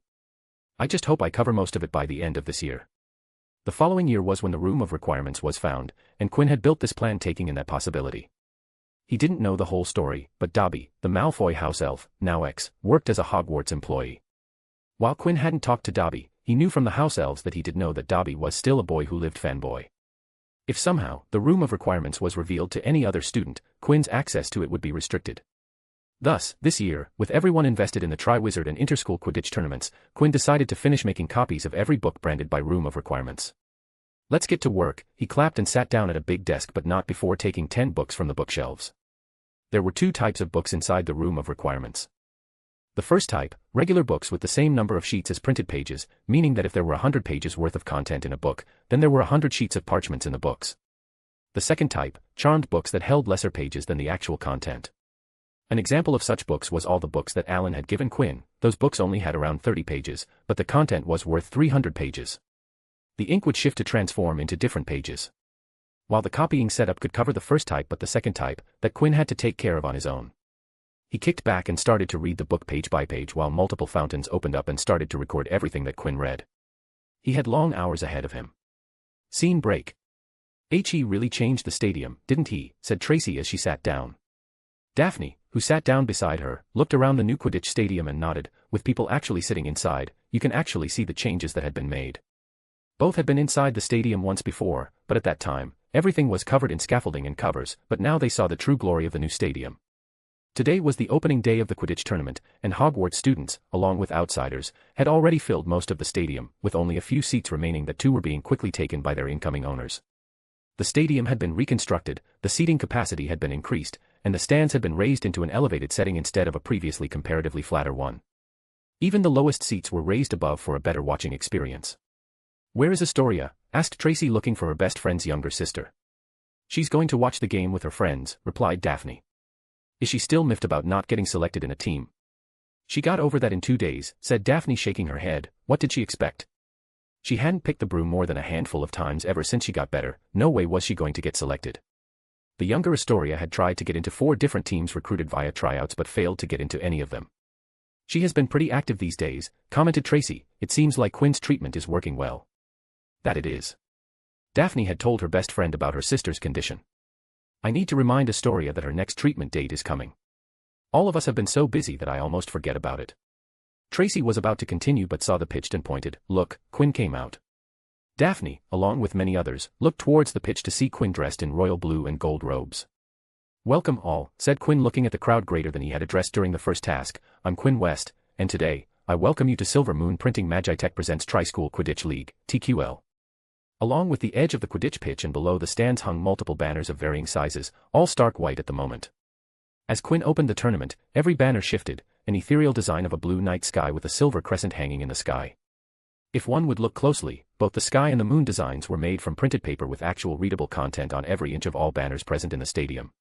"I just hope I cover most of it by the end of this year." The following year was when the Room of Requirements was found, and Quinn had built this plan taking in that possibility. He didn't know the whole story, but Dobby, the Malfoy house elf, now ex, worked as a Hogwarts employee. While Quinn hadn't talked to Dobby, he knew from the house elves that he did know that Dobby was still a boy who lived fanboy. If somehow, the Room of Requirements was revealed to any other student, Quinn's access to it would be restricted. Thus, this year, with everyone invested in the Triwizard and Interschool Quidditch tournaments, Quinn decided to finish making copies of every book branded by Room of Requirements. "Let's get to work," he clapped and sat down at a big desk but not before taking 10 books from the bookshelves. There were 2 types of books inside the Room of Requirements. The first type, regular books with the same number of sheets as printed pages, meaning that if there were 100 pages worth of content in a book, then there were 100 sheets of parchments in the books. The second type, charmed books that held lesser pages than the actual content. An example of such books was all the books that Alan had given Quinn. Those books only had around 30 pages, but the content was worth 300 pages. The ink would shift to transform into different pages. while the copying setup could cover the first type but the second type, that Quinn had to take care of on his own. He kicked back and started to read the book page by page while multiple fountains opened up and started to record everything that Quinn read. He had long hours ahead of him. Scene break. He really changed the stadium, didn't he? Said Tracy as she sat down. Daphne, who sat down beside her, looked around the new Quidditch stadium and nodded. With people actually sitting inside, you can actually see the changes that had been made. Both had been inside the stadium once before, but at that time, everything was covered in scaffolding and covers, but now they saw the true glory of the new stadium. Today was the opening day of the Quidditch tournament, and Hogwarts students, along with outsiders, had already filled most of the stadium, with only a few seats remaining that too were being quickly taken by their incoming owners. The stadium had been reconstructed, the seating capacity had been increased, and the stands had been raised into an elevated setting instead of a previously comparatively flatter one. Even the lowest seats were raised above for a better watching experience. "Where is Astoria?" asked Tracy, looking for her best friend's younger sister. "She's going to watch the game with her friends," replied Daphne. "Is she still miffed about not getting selected in a team?" "She got over that in 2 days," said Daphne, shaking her head. "What did she expect? She hadn't picked the broom more than a handful of times ever since she got better. No way was she going to get selected." The younger Astoria had tried to get into 4 different teams recruited via tryouts but failed to get into any of them. "She has been pretty active these days," commented Tracy. "It seems like Quinn's treatment is working well." "That it is." Daphne had told her best friend about her sister's condition. "I need to remind Astoria that her next treatment date is coming. All of us have been so busy that I almost forget about it." Tracy was about to continue but saw the pitched and pointed, "Look, Quinn came out." Daphne, along with many others, looked towards the pitch to see Quinn dressed in royal blue and gold robes. "Welcome all," said Quinn, looking at the crowd greater than he had addressed during the first task. "I'm Quinn West, and today, I welcome you to Silver Moon Printing Magitech presents Tri-School Quidditch League, TQL." Along with the edge of the Quidditch pitch and below the stands hung multiple banners of varying sizes, all stark white at the moment. As Quinn opened the tournament, every banner shifted, an ethereal design of a blue night sky with a silver crescent hanging in the sky. If one would look closely, both the sky and the moon designs were made from printed paper with actual readable content on every inch of all banners present in the stadium.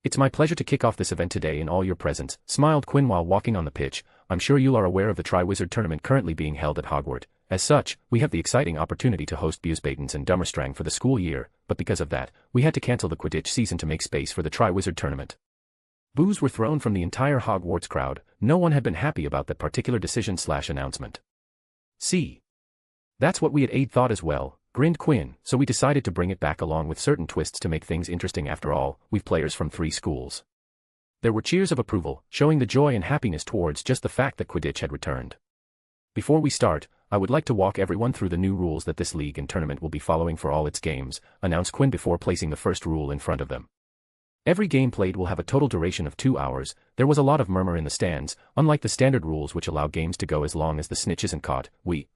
"It's my pleasure to kick off this event today in all your presence," smiled Quinn while walking on the pitch. "I'm sure you are aware of the Triwizard Tournament currently being held at Hogwarts. As such, we have the exciting opportunity to host Busebatons and Dummerstrang for the school year, but because of that, we had to cancel the Quidditch season to make space for the Triwizard Tournament." Boos were thrown from the entire Hogwarts crowd. No one had been happy about that particular decision/announcement. "See, that's what we at thought as well," grinned Quinn, "so we decided to bring it back along with certain twists to make things interesting. After all, we've players from 3 schools." There were cheers of approval, showing the joy and happiness towards just the fact that Quidditch had returned. "Before we start, I would like to walk everyone through the new rules that this league and tournament will be following for all its games," announced Quinn before placing the first rule in front of them. Every game played will have a total duration of 2 hours. There was a lot of murmur in the stands. Unlike the standard rules which allow games to go as long as the snitch isn't caught,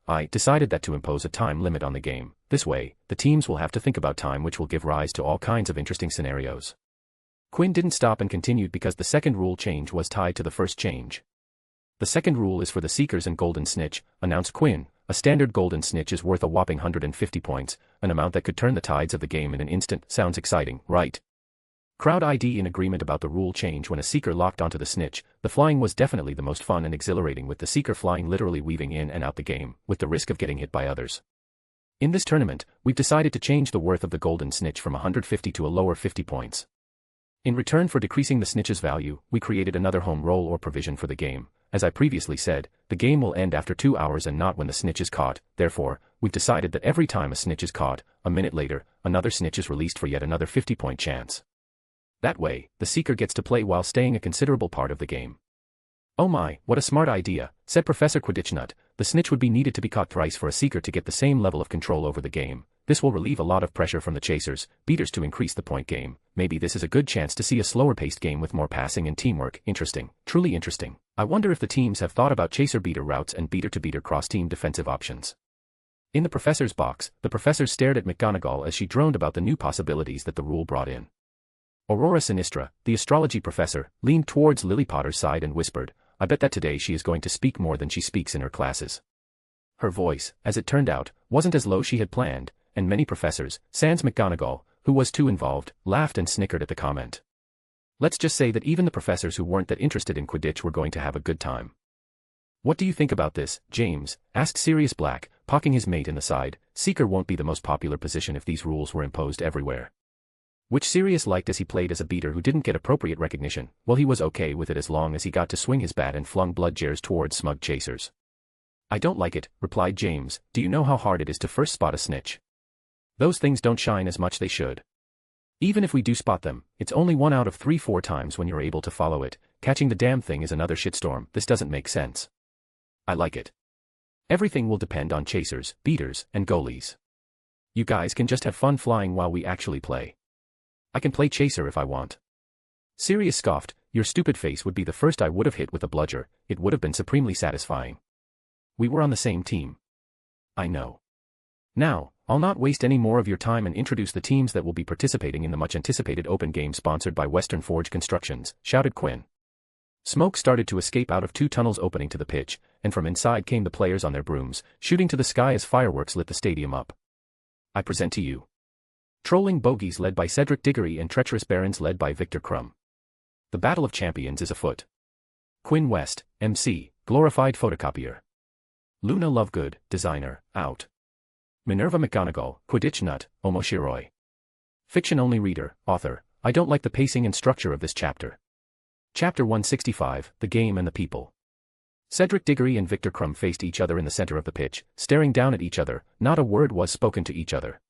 I decided that to impose a time limit on the game. This way, the teams will have to think about time, which will give rise to all kinds of interesting scenarios. Quinn didn't stop and continued because the second rule change was tied to the first change. "The second rule is for the Seekers and Golden Snitch," announced Quinn. "A standard Golden Snitch is worth a whopping 150 points, an amount that could turn the tides of the game in an instant. Sounds exciting, right?" Crowd ID in agreement about the rule change. When a Seeker locked onto the Snitch, the flying was definitely the most fun and exhilarating, with the Seeker flying literally weaving in and out the game, with the risk of getting hit by others. In this tournament, we've decided to change the worth of the Golden Snitch from 150 to a lower 50 points. In return for decreasing the Snitch's value, we created another home roll or provision for the game. As I previously said, the game will end after 2 hours and not when the Snitch is caught. Therefore, we've decided that every time a Snitch is caught, a minute later, another Snitch is released for yet another 50-point chance. That way, the Seeker gets to play while staying a considerable part of the game. "Oh my, what a smart idea," said Professor Quidditchnut. "The Snitch would be needed to be caught thrice for a Seeker to get the same level of control over the game. This will relieve a lot of pressure from the chasers, beaters to increase the point game. Maybe this is a good chance to see a slower-paced game with more passing and teamwork." Interesting, truly interesting. I wonder if the teams have thought about chaser-beater routes and beater-to-beater cross-team defensive options. In the professor's box, the professor stared at McGonagall as she droned about the new possibilities that the rule brought in. Aurora Sinistra, the astrology professor, leaned towards Lily Potter's side and whispered, "I bet that today she is going to speak more than she speaks in her classes." Her voice, as it turned out, wasn't as low she had planned, and many professors, sans McGonagall, who was too involved, laughed and snickered at the comment. Let's just say that even the professors who weren't that interested in Quidditch were going to have a good time. "What do you think about this, James?" asked Sirius Black, poking his mate in the side. Seeker won't be the most popular position if these rules were imposed everywhere. Which Sirius liked as he played as a beater who didn't get appropriate recognition. Well, he was okay with it as long as he got to swing his bat and flung bloodjars towards smug chasers. I don't like it, replied James. Do you know how hard it is to first spot a snitch? Those things don't shine as much they should. Even if we do spot them, it's only 1 out of 3-4 times when you're able to follow it. Catching the damn thing is another shitstorm. This doesn't make sense. I like it. Everything will depend on chasers, beaters, and goalies. You guys can just have fun flying while we actually play. I can play chaser if I want. Sirius scoffed. Your stupid face would be the first I would have hit with a bludger. It would have been supremely satisfying. We were on the same team. I know. Now, I'll not waste any more of your time and introduce the teams that will be participating in the much-anticipated open game sponsored by Western Forge Constructions, shouted Quinn. Smoke started to escape out of 2 tunnels opening to the pitch, and from inside came the players on their brooms, shooting to the sky as fireworks lit the stadium up. I present to you Trolling Bogies led by Cedric Diggory and Treacherous Barons led by Victor Crumb. The Battle of Champions is afoot. Quinn West, MC, Glorified Photocopier. Luna Lovegood, Designer, out. Minerva McGonagall, Quidditch Nut, Omoshiroi. Fiction-only reader, author. I don't like the pacing and structure of this chapter. Chapter 165, The Game and the People. Cedric Diggory and Victor Crumb faced each other in the center of the pitch, staring down at each other. Not a word was spoken to each other.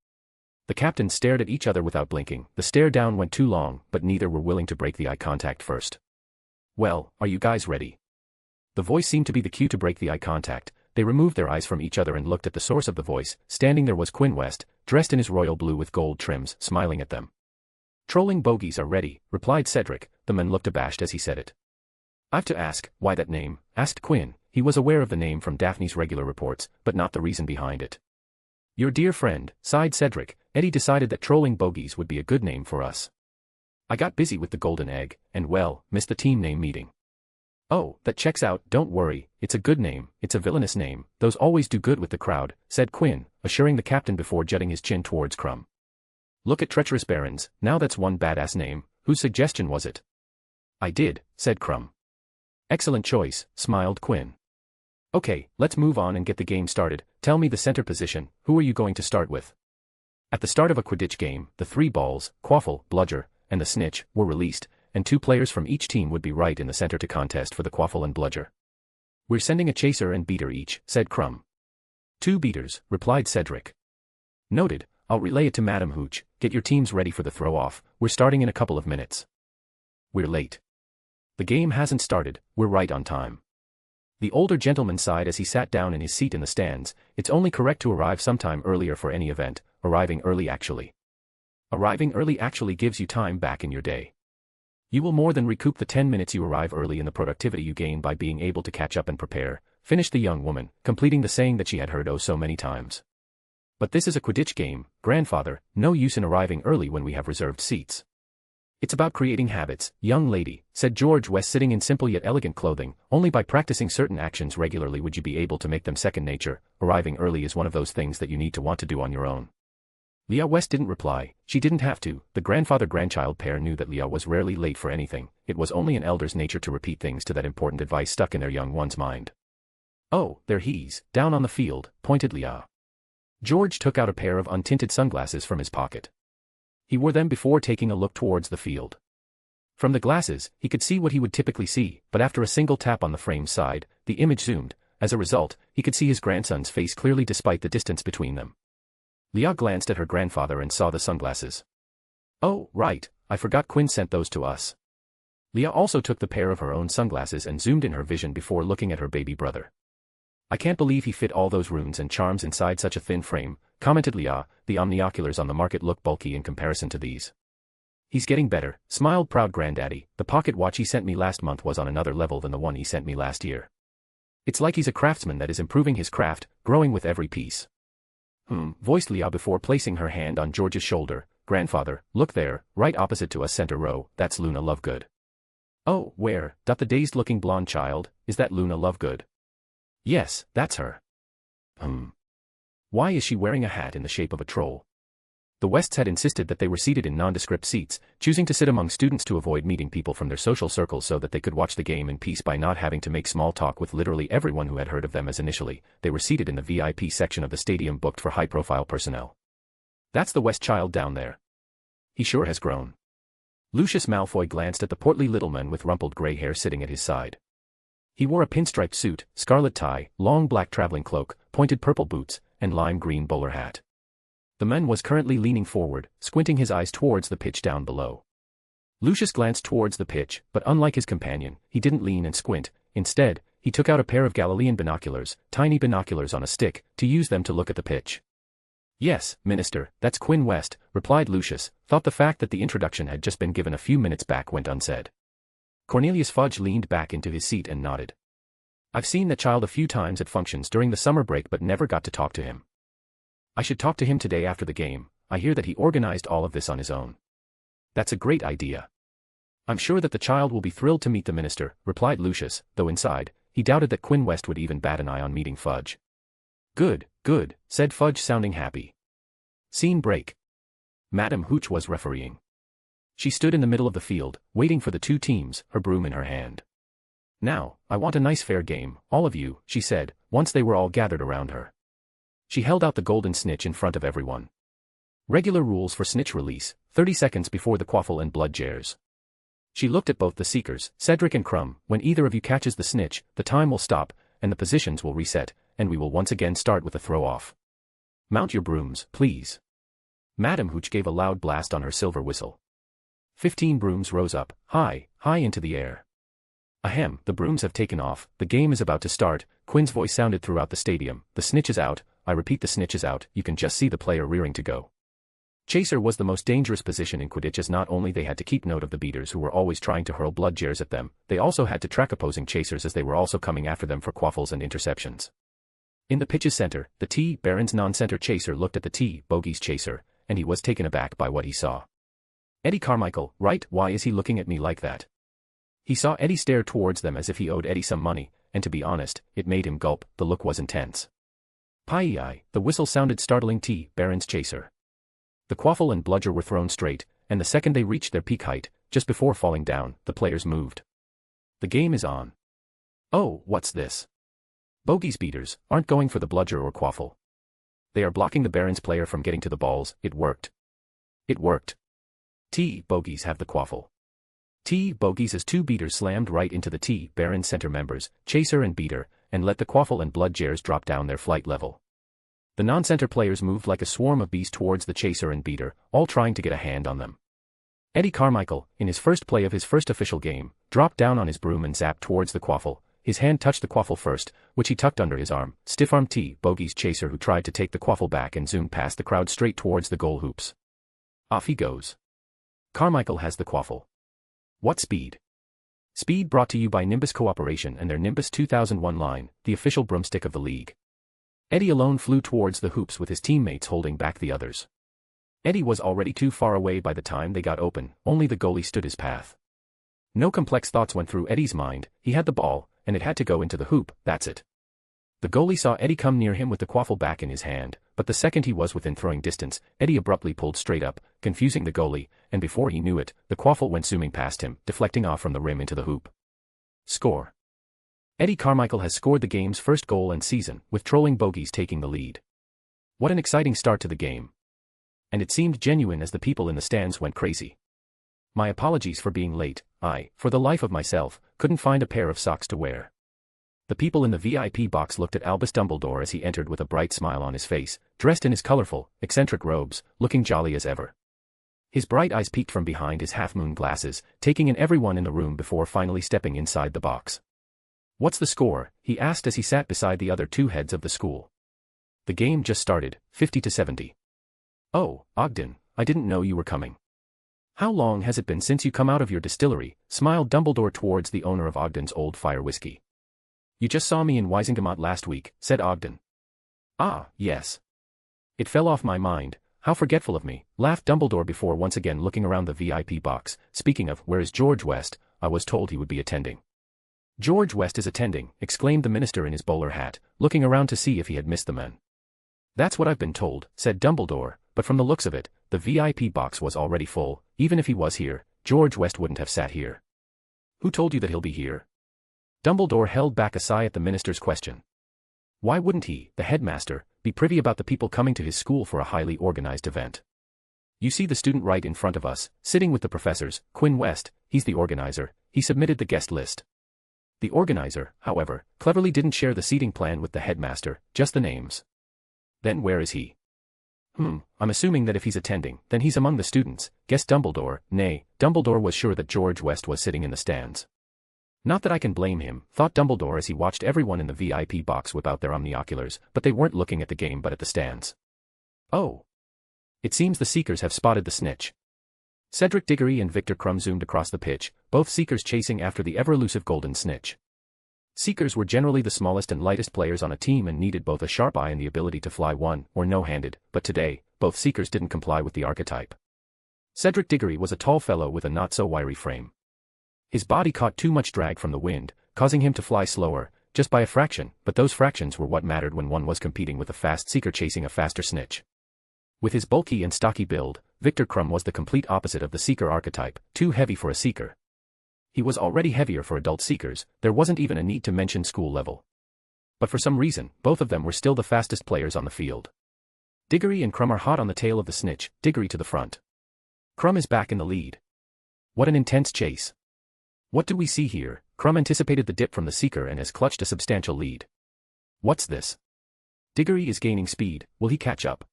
The captains stared at each other without blinking. The stare down went too long, but neither were willing to break the eye contact first. Well, are you guys ready? The voice seemed to be the cue to break the eye contact. They removed their eyes from each other and looked at the source of the voice. Standing there was Quinn West, dressed in his royal blue with gold trims, smiling at them. Trolling Bogies are ready, replied Cedric. The man looked abashed as he said it. I've to ask, why that name? Asked Quinn. He was aware of the name from Daphne's regular reports, but not the reason behind it. Your dear friend, sighed Cedric. Eddie decided that Trolling Bogies would be a good name for us. I got busy with the golden egg, and well, missed the team name meeting. Oh, that checks out. Don't worry, it's a good name. It's a villainous name. Those always do good with the crowd, said Quinn, assuring the captain before jutting his chin towards Crumb. Look at Treacherous Barons. Now that's one badass name. Whose suggestion was it? I did, said Crumb. Excellent choice, smiled Quinn. Okay, let's move on and get the game started. Tell me the center position. Who are you going to start with? At the start of a Quidditch game, the 3 balls, Quaffle, Bludger, and the Snitch, were released, and 2 players from each team would be right in the center to contest for the Quaffle and Bludger. We're sending a chaser and beater each, said Crumb. 2 beaters, replied Cedric. Noted. I'll relay it to Madam Hooch. Get your teams ready for the throw-off. We're starting in a couple of minutes. We're late. The game hasn't started. We're right on time. The older gentleman sighed as he sat down in his seat in the stands. It's only correct to arrive sometime earlier for any event. Arriving early actually gives you time back in your day. You will more than recoup the 10 minutes you arrive early and the productivity you gain by being able to catch up and prepare, finished the young woman, completing the saying that she had heard oh so many times. But this is a Quidditch game, grandfather, no use in arriving early when we have reserved seats. It's about creating habits, young lady, said George West sitting in simple yet elegant clothing. Only by practicing certain actions regularly would you be able to make them second nature. Arriving early is one of those things that you need to want to do on your own. Leah West didn't reply. She didn't have to. The grandfather-grandchild pair knew that Leah was rarely late for anything. It was only an elder's nature to repeat things to that important advice stuck in their young one's mind. Oh, there he's, down on the field, pointed Leah. George took out a pair of untinted sunglasses from his pocket. He wore them before taking a look towards the field. From the glasses, he could see what he would typically see, but after a single tap on the frame's side, the image zoomed. As a result, he could see his grandson's face clearly despite the distance between them. Leah glanced at her grandfather and saw the sunglasses. Oh, right, I forgot Quinn sent those to us. Leah also took the pair of her own sunglasses and zoomed in her vision before looking at her baby brother. I can't believe he fit all those runes and charms inside such a thin frame, commented Leah. The omnioculars on the market look bulky in comparison to these. He's getting better, smiled proud granddaddy. The pocket watch he sent me last month was on another level than the one he sent me last year. It's like he's a craftsman that is improving his craft, growing with every piece. Voiced Leah before placing her hand on George's shoulder. Grandfather, look there, right opposite to us center row, that's Luna Lovegood. Oh, where? The dazed-looking blonde child, is that Luna Lovegood? Yes, that's her. Why is she wearing a hat in the shape of a troll? The Wests had insisted that they were seated in nondescript seats, choosing to sit among students to avoid meeting people from their social circles so that they could watch the game in peace by not having to make small talk with literally everyone who had heard of them, as initially they were seated in the VIP section of the stadium booked for high-profile personnel. That's the West child down there. He sure has grown. Lucius Malfoy glanced at the portly little man with rumpled gray hair sitting at his side. He wore a pinstriped suit, scarlet tie, long black traveling cloak, pointed purple boots, and lime green bowler hat. The man was currently leaning forward, squinting his eyes towards the pitch down below. Lucius glanced towards the pitch, but unlike his companion, he didn't lean and squint. Instead, he took out a pair of Galilean binoculars, tiny binoculars on a stick, to use them to look at the pitch. "Yes, Minister, that's Quinn West," replied Lucius, thought the fact that the introduction had just been given a few minutes back went unsaid. Cornelius Fudge leaned back into his seat and nodded. "I've seen that child a few times at functions during the summer break but never got to talk to him. I should talk to him today after the game. I hear that he organized all of this on his own." "That's a great idea. I'm sure that the child will be thrilled to meet the minister," replied Lucius, though inside, he doubted that Quinn West would even bat an eye on meeting Fudge. Good, said Fudge, sounding happy. Scene break. Madame Hooch was refereeing. She stood in the middle of the field, waiting for the two teams, her broom in her hand. "Now, I want a nice fair game, all of you," she said, once they were all gathered around her. She held out the golden snitch in front of everyone. "Regular rules for snitch release, 30 seconds before the quaffle and blood jars." She looked at both the seekers, Cedric and Crumb. "When either of you catches the snitch, the time will stop, and the positions will reset, and we will once again start with a throw-off. Mount your brooms, please." Madame Hooch gave a loud blast on her silver whistle. 15 brooms rose up, high into the air. "Ahem, the brooms have taken off, the game is about to start," Quinn's voice sounded throughout the stadium. "The snitch is out, I repeat, the snitch is out." You can just see the player rearing to go. Chaser was the most dangerous position in Quidditch, as not only they had to keep note of the beaters who were always trying to hurl blood jars at them, they also had to track opposing chasers as they were also coming after them for quaffles and interceptions. In the pitch's center, the T. Baron's non-center chaser looked at the T. Bogey's chaser, and he was taken aback by what he saw. "Eddie Carmichael, right? Why is he looking at me like that?" He saw Eddie stare towards them as if he owed Eddie some money, and to be honest, it made him gulp. The look was intense. "Pie-eye," the whistle sounded, startling T. Baron's chaser. The quaffle and bludger were thrown straight, and the second they reached their peak height, just before falling down, the players moved. The game is on. Oh, what's this? Bogey's beaters aren't going for the bludger or quaffle. They are blocking the Baron's player from getting to the balls. It worked. It worked. T. Bogeys have the quaffle. T. Bogeys as two beaters slammed right into the T. Baron center members, chaser and beater, and let the quaffle and blood jars drop down their flight level. The non-center players moved like a swarm of bees towards the chaser and beater, all trying to get a hand on them. Eddie Carmichael, in his first play of his first official game, dropped down on his broom and zapped towards the quaffle. His hand touched the quaffle first, which he tucked under his arm. Stiff-armed T. Bogey's chaser, who tried to take the quaffle back and zoomed past the crowd straight towards the goal hoops. Off he goes. Carmichael has the quaffle. What speed? Speed brought to you by Nimbus Cooperation and their Nimbus 2001 line, the official broomstick of the league. Eddie alone flew towards the hoops with his teammates holding back the others. Eddie was already too far away by the time they got open, only the goalie stood his path. No complex thoughts went through Eddie's mind, he had the ball, and it had to go into the hoop, that's it. The goalie saw Eddie come near him with the quaffle back in his hand, but the second he was within throwing distance, Eddie abruptly pulled straight up, confusing the goalie, and before he knew it, the quaffle went zooming past him, deflecting off from the rim into the hoop. Score. Eddie Carmichael has scored the game's first goal and season, with Trolling Bogeys taking the lead. What an exciting start to the game. And it seemed genuine as the people in the stands went crazy. My apologies for being late, I, for the life of myself, couldn't find a pair of socks to wear. The people in the VIP box looked at Albus Dumbledore as he entered with a bright smile on his face, dressed in his colorful, eccentric robes, looking jolly as ever. His bright eyes peeked from behind his half-moon glasses, taking in everyone in the room before finally stepping inside the box. What's the score? He asked as he sat beside the other two heads of the school. The game just started, 50-70. Oh, Ogden, I didn't know you were coming. How long has it been since you come out of your distillery? Smiled Dumbledore towards the owner of Ogden's Old Fire Whiskey. You just saw me in Wisingamot last week, said Ogden. Ah, yes. It fell off my mind, how forgetful of me, laughed Dumbledore before once again looking around the VIP box. Speaking of, where is George West? I was told he would be attending. George West is attending, exclaimed the minister in his bowler hat, looking around to see if he had missed the men. That's what I've been told, said Dumbledore, but from the looks of it, the VIP box was already full. Even if he was here, George West wouldn't have sat here. Who told you that he'll be here? Dumbledore held back a sigh at the minister's question. Why wouldn't he, the headmaster, be privy about the people coming to his school for a highly organized event? You see the student right in front of us, sitting with the professors, Quinn West, he's the organizer. He submitted the guest list. The organizer, however, cleverly didn't share the seating plan with the headmaster, just the names. Then where is he? I'm assuming that if he's attending, then he's among the students, guessed Dumbledore. Nay, Dumbledore was sure that George West was sitting in the stands. Not that I can blame him, thought Dumbledore as he watched everyone in the VIP box whip out their omnioculars, but they weren't looking at the game but at the stands. Oh. It seems the Seekers have spotted the snitch. Cedric Diggory and Victor Crumb zoomed across the pitch, both Seekers chasing after the ever-elusive golden snitch. Seekers were generally the smallest and lightest players on a team and needed both a sharp eye and the ability to fly one or no-handed, but today, both Seekers didn't comply with the archetype. Cedric Diggory was a tall fellow with a not-so-wiry frame. His body caught too much drag from the wind, causing him to fly slower, just by a fraction, but those fractions were what mattered when one was competing with a fast Seeker chasing a faster snitch. With his bulky and stocky build, Victor Crumb was the complete opposite of the Seeker archetype, too heavy for a Seeker. He was already heavier for adult Seekers, there wasn't even a need to mention school level. But for some reason, both of them were still the fastest players on the field. Diggory and Crumb are hot on the tail of the snitch, Diggory to the front. Crumb is back in the lead. What an intense chase. What do we see here? Crumb anticipated the dip from the Seeker and has clutched a substantial lead. What's this? Diggory is gaining speed, will he catch up?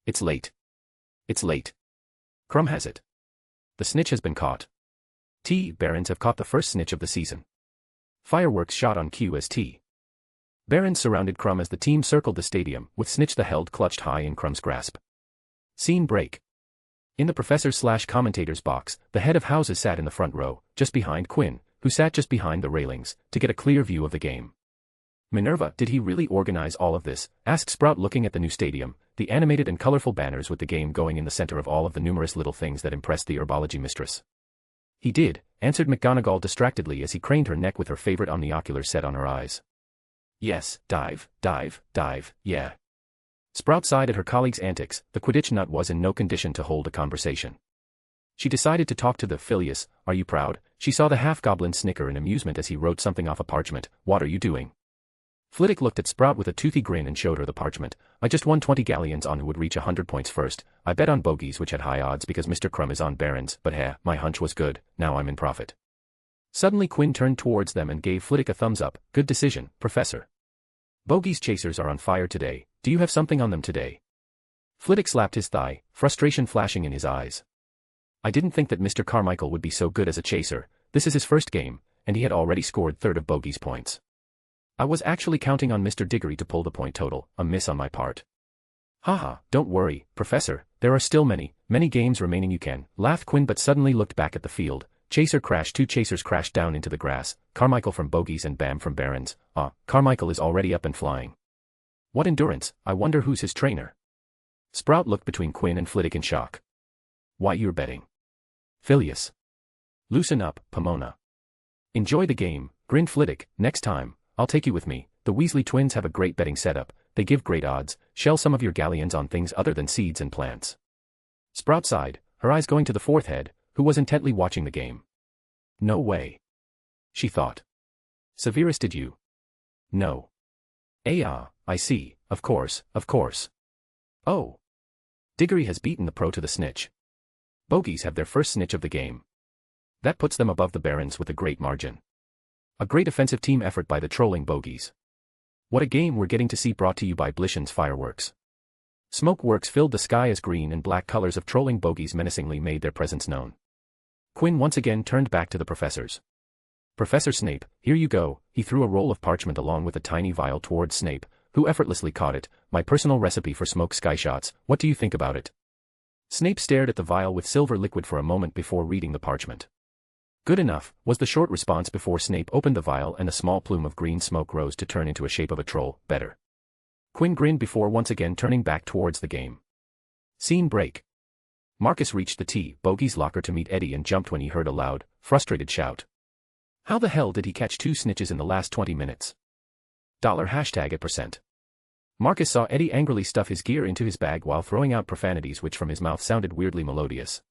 It's late. It's late. Crumb has it. The snitch has been caught. Barons have caught the first snitch of the season. Fireworks shot on cue as Barons surrounded Crumb as the team circled the stadium, with snitch the held clutched high in Crumb's grasp. Scene break. In the professor/commentator's box, the head of houses sat in the front row, just behind Quinn, who sat just behind the railings, to get a clear view of the game. Minerva, did he really organize all of this? Asked Sprout looking at the new stadium, the animated and colorful banners with the game going in the center of all of the numerous little things that impressed the herbology mistress. He did, answered McGonagall distractedly as he craned her neck with her favorite omnioculars set on her eyes. Yes, dive, yeah. Sprout sighed at her colleague's antics, the Quidditch nut was in no condition to hold a conversation. She decided to talk to the Phileas. Are you proud? She saw the half-goblin snicker in amusement as he wrote something off a parchment. What are you doing? Flitwick looked at Sprout with a toothy grin and showed her the parchment. I just won 20 galleons on who would reach 100 points first. I bet on bogeys which had high odds because Mr. Crumb is on Barons, but my hunch was good, now I'm in profit. Suddenly Quinn turned towards them and gave Flitwick a thumbs up. Good decision, Professor. Bogeys chasers are on fire today. Do you have something on them today? Flitwick slapped his thigh, frustration flashing in his eyes. I didn't think that Mr. Carmichael would be so good as a chaser. This is his first game, and he had already scored third of bogeys points. I was actually counting on Mr. Diggory to pull the point total, a miss on my part. Haha, don't worry, Professor, there are still many games remaining you can, laughed Quinn but suddenly looked back at the field. Chaser crashed, 2 chasers crashed down into the grass, Carmichael from bogeys and Bam from Barons. Carmichael is already up and flying. What endurance, I wonder who's his trainer. Sprout looked between Quinn and Flitwick in shock. Why you're betting. Phileas. Loosen up, Pomona. Enjoy the game, grinned Flitwick. Next time, I'll take you with me. The Weasley twins have a great betting setup, they give great odds. Shell some of your galleons on things other than seeds and plants. Sprout sighed, her eyes going to the fourth head, who was intently watching the game. No way. She thought. Severus, did you? No. I see, of course. Oh. Diggory has beaten the pro to the snitch. Bogeys have their first snitch of the game. That puts them above the Barons with a great margin. A great offensive team effort by the trolling bogeys. What a game we're getting to see, brought to you by Blishen's Fireworks. Smoke works filled the sky as green and black colors of trolling bogeys menacingly made their presence known. Quinn once again turned back to the professors. Professor Snape, here you go. He threw a roll of parchment along with a tiny vial towards Snape, who effortlessly caught it. My personal recipe for smoke sky shots, what do you think about it? Snape stared at the vial with silver liquid for a moment before reading the parchment. Good enough, was the short response before Snape opened the vial and a small plume of green smoke rose to turn into a shape of a troll. Better. Quinn grinned before once again turning back towards the game. Scene break. Marcus reached the bogeys locker to meet Eddie and jumped when he heard a loud, frustrated shout. How the hell did he catch 2 snitches in the last 20 minutes? $@ at %. Marcus saw Eddie angrily stuff his gear into his bag while throwing out profanities which from his mouth sounded weirdly melodious.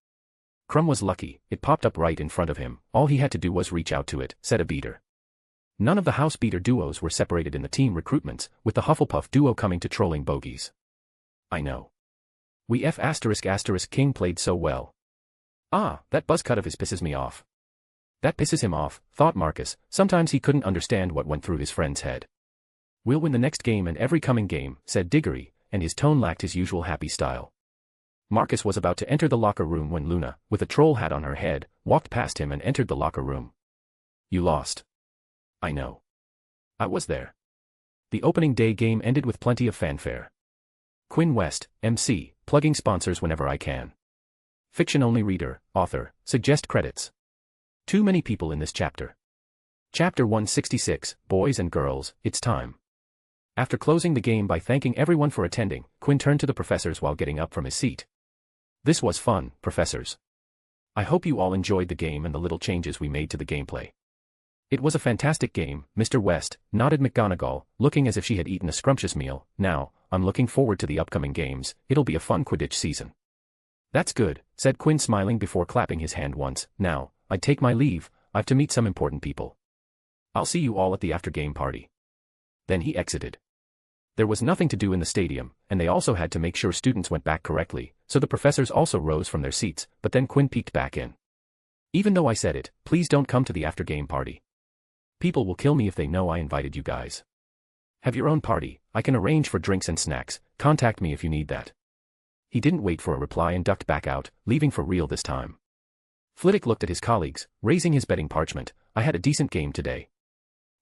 Crumb was lucky, it popped up right in front of him, all he had to do was reach out to it, said a beater. None of the house beater duos were separated in the team recruitments, with the Hufflepuff duo coming to trolling bogeys. I know. We King played so well. Ah, that buzz cut of his pisses me off. That pisses him off, thought Marcus, sometimes he couldn't understand what went through his friend's head. We'll win the next game and every coming game, said Diggory, and his tone lacked his usual happy style. Marcus was about to enter the locker room when Luna, with a troll hat on her head, walked past him and entered the locker room. You lost. I know. I was there. The opening day game ended with plenty of fanfare. Quinn West, MC, plugging sponsors whenever I can. Fiction-only reader, author, suggest credits. Too many people in this chapter. Chapter 166, Boys and Girls, It's Time. After closing the game by thanking everyone for attending, Quinn turned to the professors while getting up from his seat. This was fun, professors. I hope you all enjoyed the game and the little changes we made to the gameplay. It was a fantastic game, Mr. West, nodded McGonagall, looking as if she had eaten a scrumptious meal. Now, I'm looking forward to the upcoming games, it'll be a fun Quidditch season. That's good, said Quinn smiling before clapping his hand once. Now, I'd take my leave, I've to meet some important people. I'll see you all at the after-game party. Then he exited. There was nothing to do in the stadium, and they also had to make sure students went back correctly, so the professors also rose from their seats, but then Quinn peeked back in. Even though I said it, please don't come to the after-game party. People will kill me if they know I invited you guys. Have your own party, I can arrange for drinks and snacks, contact me if you need that. He didn't wait for a reply and ducked back out, leaving for real this time. Flitwick looked at his colleagues, raising his betting parchment. I had a decent game today.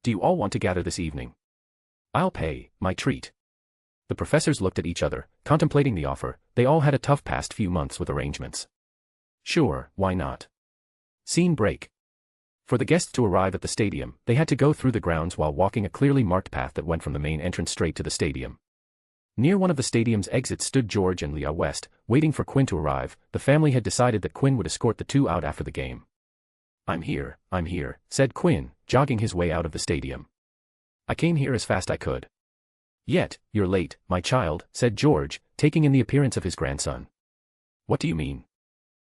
Do you all want to gather this evening? I'll pay, my treat. The professors looked at each other, contemplating the offer. They all had a tough past few months with arrangements. Sure, why not? Scene break. For the guests to arrive at the stadium, they had to go through the grounds while walking a clearly marked path that went from the main entrance straight to the stadium. Near one of the stadium's exits stood George and Leah West, waiting for Quinn to arrive. The family had decided that Quinn would escort the two out after the game. I'm here, said Quinn, jogging his way out of the stadium. I came here as fast I could. Yet, you're late, my child, said George, taking in the appearance of his grandson. What do you mean?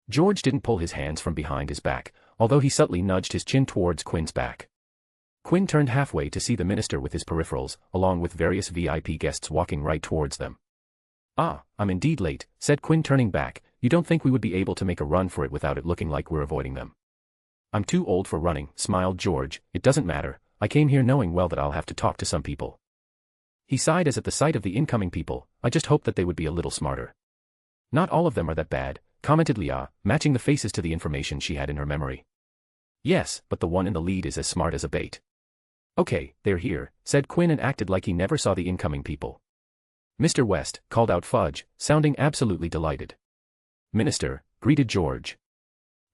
George didn't pull his hands from behind his back, although he subtly nudged his chin towards Quinn's back. Quinn turned halfway to see the minister with his peripherals, along with various VIP guests walking right towards them. Ah, I'm indeed late, said Quinn turning back. You don't think we would be able to make a run for it without it looking like we're avoiding them? I'm too old for running, smiled George. It doesn't matter, I came here knowing well that I'll have to talk to some people. He sighed as at the sight of the incoming people. I just hoped that they would be a little smarter. Not all of them are that bad, commented Leah, matching the faces to the information she had in her memory. Yes, but the one in the lead is as smart as a bait. Okay, they're here, said Quinn and acted like he never saw the incoming people. Mr. West, called out Fudge, sounding absolutely delighted. Minister, greeted George.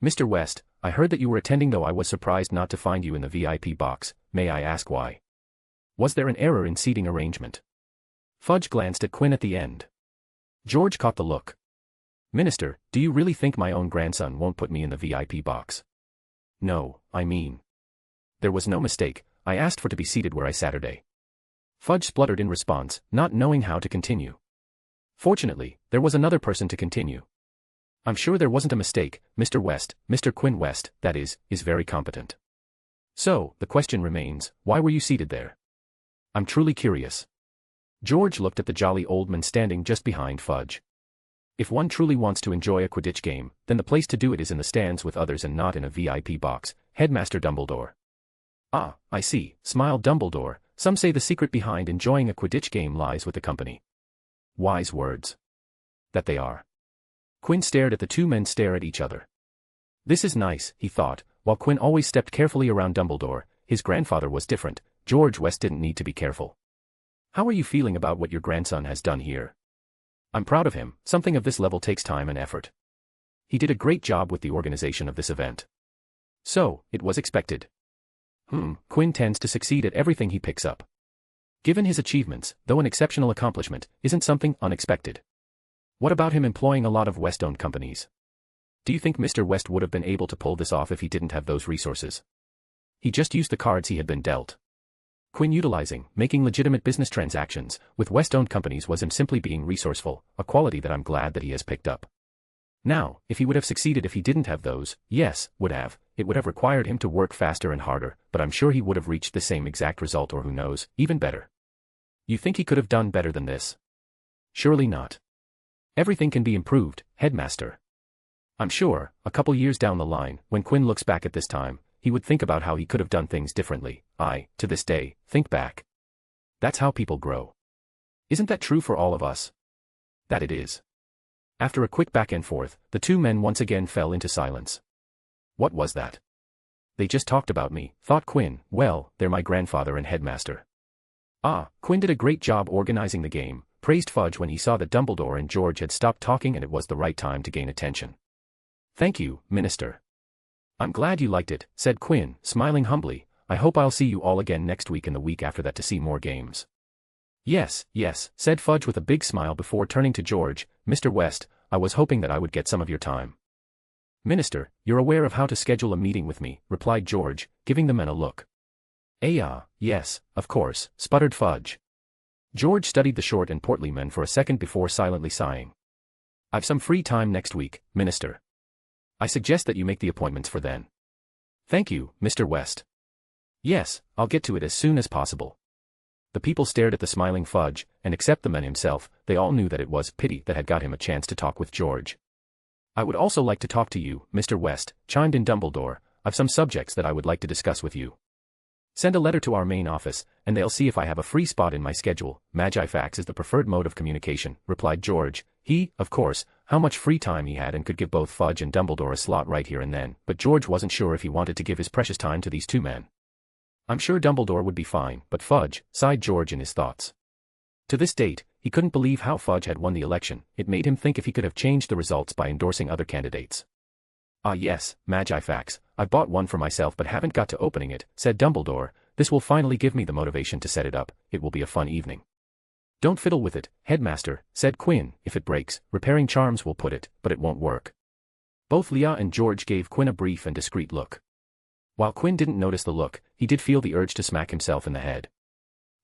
Mr. West, I heard that you were attending, though I was surprised not to find you in the VIP box. May I ask why? Was there an error in seating arrangement? Fudge glanced at Quinn at the end. George caught the look. Minister, do you really think my own grandson won't put me in the VIP box? No, I mean. There was no mistake, I asked for to be seated where I Saturday. Fudge spluttered in response, not knowing how to continue. Fortunately, there was another person to continue. I'm sure there wasn't a mistake, Mr. West, Mr. Quinn West, that is very competent. So, the question remains, why were you seated there? I'm truly curious. George looked at the jolly old man standing just behind Fudge. If one truly wants to enjoy a Quidditch game, then the place to do it is in the stands with others and not in a VIP box, Headmaster Dumbledore. Ah, I see, smiled Dumbledore. Some say the secret behind enjoying a Quidditch game lies with the company. Wise words. That they are. Quinn stared at the two men stare at each other. This is nice, he thought, while Quinn always stepped carefully around Dumbledore. His grandfather was different. George West didn't need to be careful. How are you feeling about what your grandson has done here? I'm proud of him. Something of this level takes time and effort. He did a great job with the organization of this event. So, it was expected. Quinn tends to succeed at everything he picks up. Given his achievements, though an exceptional accomplishment, isn't something unexpected. What about him employing a lot of West-owned companies? Do you think Mr. West would have been able to pull this off if he didn't have those resources? He just used the cards he had been dealt. Quinn making legitimate business transactions with West-owned companies was him simply being resourceful, a quality that I'm glad that he has picked up. Now, if he would have succeeded if he didn't have those, yes, it would have required him to work faster and harder, but I'm sure he would have reached the same exact result or who knows, even better. You think he could have done better than this? Surely not. Everything can be improved, headmaster. I'm sure, a couple years down the line, when Quinn looks back at this time, he would think about how he could have done things differently. I, to this day, think back. That's how people grow. Isn't that true for all of us? That it is. After a quick back and forth, the two men once again fell into silence. What was that? They just talked about me, thought Quinn. Well, they're my grandfather and headmaster. Ah, Quinn did a great job organizing the game, praised Fudge when he saw that Dumbledore and George had stopped talking and it was the right time to gain attention. Thank you, Minister. I'm glad you liked it, said Quinn, smiling humbly. I hope I'll see you all again next week and the week after that to see more games. Yes, said Fudge with a big smile before turning to George. Mr. West, I was hoping that I would get some of your time. Minister, you're aware of how to schedule a meeting with me, replied George, giving the men a look. Yes, of course, sputtered Fudge. George studied the short and portly men for a second before silently sighing. I've some free time next week, Minister. I suggest that you make the appointments for then. Thank you, Mr. West. Yes, I'll get to it as soon as possible. The people stared at the smiling Fudge, and except the man himself, they all knew that it was pity that had got him a chance to talk with George. I would also like to talk to you, Mr. West, chimed in Dumbledore. I've some subjects that I would like to discuss with you. Send a letter to our main office, and they'll see if I have a free spot in my schedule. Magifax is the preferred mode of communication, replied George. He, of course, how much free time he had and could give both Fudge and Dumbledore a slot right here and then, but George wasn't sure if he wanted to give his precious time to these two men. I'm sure Dumbledore would be fine, but Fudge, sighed George in his thoughts. To this date, he couldn't believe how Fudge had won the election. It made him think if he could have changed the results by endorsing other candidates. Ah yes, Magifax, I bought one for myself but haven't got to opening it, said Dumbledore. This will finally give me the motivation to set it up. It will be a fun evening. Don't fiddle with it, Headmaster, said Quinn. If it breaks, repairing charms will put it, but it won't work. Both Leah and George gave Quinn a brief and discreet look. While Quinn didn't notice the look, he did feel the urge to smack himself in the head.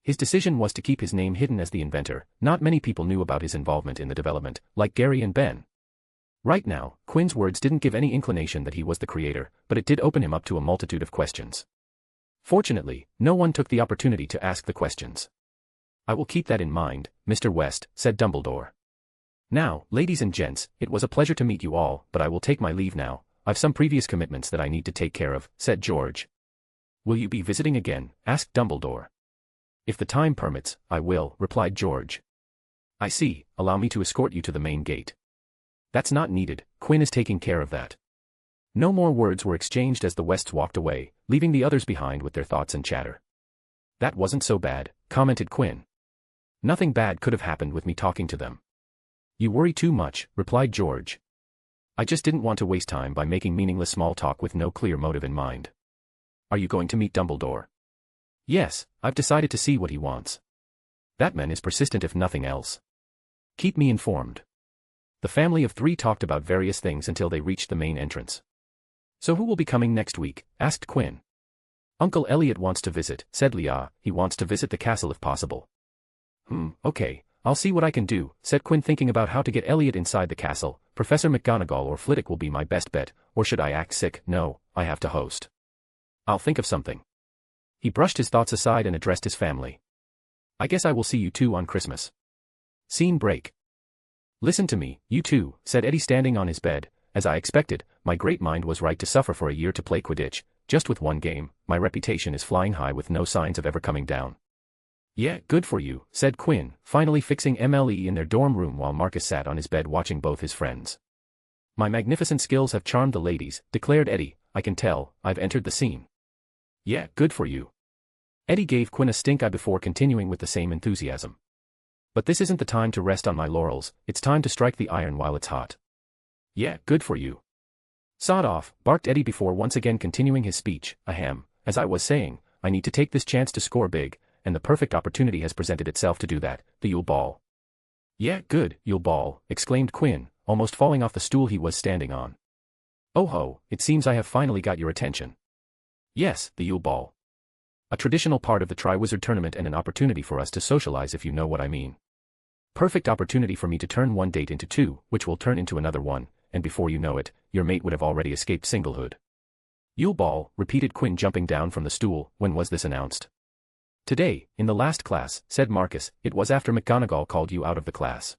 His decision was to keep his name hidden as the inventor. Not many people knew about his involvement in the development, like Gary and Ben. Right now, Quinn's words didn't give any inclination that he was the creator, but it did open him up to a multitude of questions. Fortunately, no one took the opportunity to ask the questions. I will keep that in mind, Mr. West, said Dumbledore. Now, ladies and gents, it was a pleasure to meet you all, but I will take my leave now. I've some previous commitments that I need to take care of, said George. Will you be visiting again? Asked Dumbledore. If the time permits, I will, replied George. I see, allow me to escort you to the main gate. That's not needed, Quinn is taking care of that. No more words were exchanged as the Wests walked away, leaving the others behind with their thoughts and chatter. That wasn't so bad, commented Quinn. Nothing bad could have happened with me talking to them. You worry too much, replied George. I just didn't want to waste time by making meaningless small talk with no clear motive in mind. Are you going to meet Dumbledore? Yes, I've decided to see what he wants. That man is persistent if nothing else. Keep me informed. The family of three talked about various things until they reached the main entrance. So who will be coming next week? Asked Quinn. Uncle Elliot wants to visit, said Leah. He wants to visit the castle if possible. Okay, I'll see what I can do, said Quinn, thinking about how to get Elliot inside the castle. Professor McGonagall or Flitwick will be my best bet, or should I act sick? No, I have to host. I'll think of something. He brushed his thoughts aside and addressed his family. I guess I will see you two on Christmas. Scene break. Listen to me, you two, said Eddie standing on his bed. As I expected, my great mind was right to suffer for a year to play Quidditch. Just with one game, my reputation is flying high with no signs of ever coming down. Yeah, good for you, said Quinn, finally fixing MLE in their dorm room while Marcus sat on his bed watching both his friends. My magnificent skills have charmed the ladies, declared Eddie. I can tell, I've entered the scene. Yeah, good for you. Eddie gave Quinn a stink eye before continuing with the same enthusiasm. But this isn't the time to rest on my laurels, it's time to strike the iron while it's hot. Yeah, good for you. Sod off, barked Eddie before once again continuing his speech. Ahem, as I was saying, I need to take this chance to score big, and the perfect opportunity has presented itself to do that, the Yule Ball. Yeah, good, Yule Ball, exclaimed Quinn, almost falling off the stool he was standing on. Oh ho, it seems I have finally got your attention. Yes, the Yule Ball. A traditional part of the Triwizard Tournament and an opportunity for us to socialize, if you know what I mean. Perfect opportunity for me to turn one date into two, which will turn into another one, and before you know it, your mate would have already escaped singlehood. Yule Ball, repeated Quinn, jumping down from the stool. When was this announced? Today, in the last class, said Marcus. It was after McGonagall called you out of the class.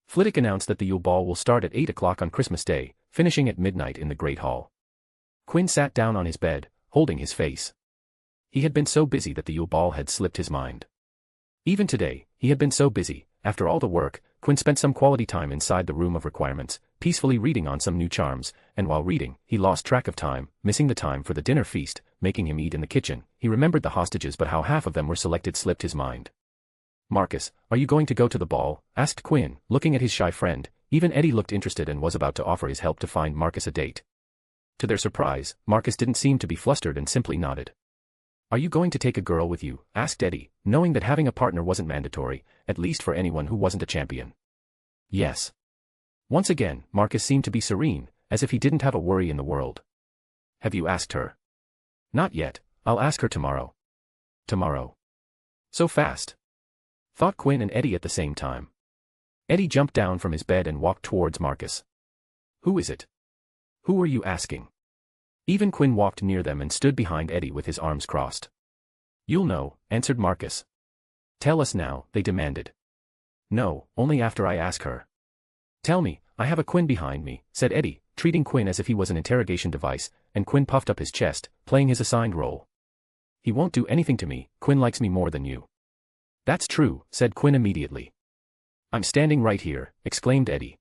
Flitwick announced that the Yule Ball will start at 8 o'clock on Christmas Day, finishing at midnight in the Great Hall. Quinn sat down on his bed, holding his face. He had been so busy that the Yule Ball had slipped his mind. Even today, he had been so busy. After all the work, Quinn spent some quality time inside the room of requirements, peacefully reading on some new charms, and while reading, he lost track of time, missing the time for the dinner feast, making him eat in the kitchen. He remembered the hostages, but how half of them were selected slipped his mind. Marcus, are you going to go to the ball? Asked Quinn, looking at his shy friend. Even Eddie looked interested and was about to offer his help to find Marcus a date. To their surprise, Marcus didn't seem to be flustered and simply nodded. Are you going to take a girl with you? Asked Eddie, knowing that having a partner wasn't mandatory, at least for anyone who wasn't a champion. Yes. Once again, Marcus seemed to be serene, as if he didn't have a worry in the world. Have you asked her? Not yet. I'll ask her tomorrow. Tomorrow. So fast? Thought Quinn and Eddie at the same time. Eddie jumped down from his bed and walked towards Marcus. Who is it? Who are you asking? Even Quinn walked near them and stood behind Eddie with his arms crossed. You'll know, answered Marcus. Tell us now, they demanded. No, only after I ask her. Tell me, I have a Quinn behind me, said Eddie, treating Quinn as if he was an interrogation device, and Quinn puffed up his chest, playing his assigned role. He won't do anything to me. Quinn likes me more than you. That's true, said Quinn immediately. I'm standing right here, exclaimed Eddie.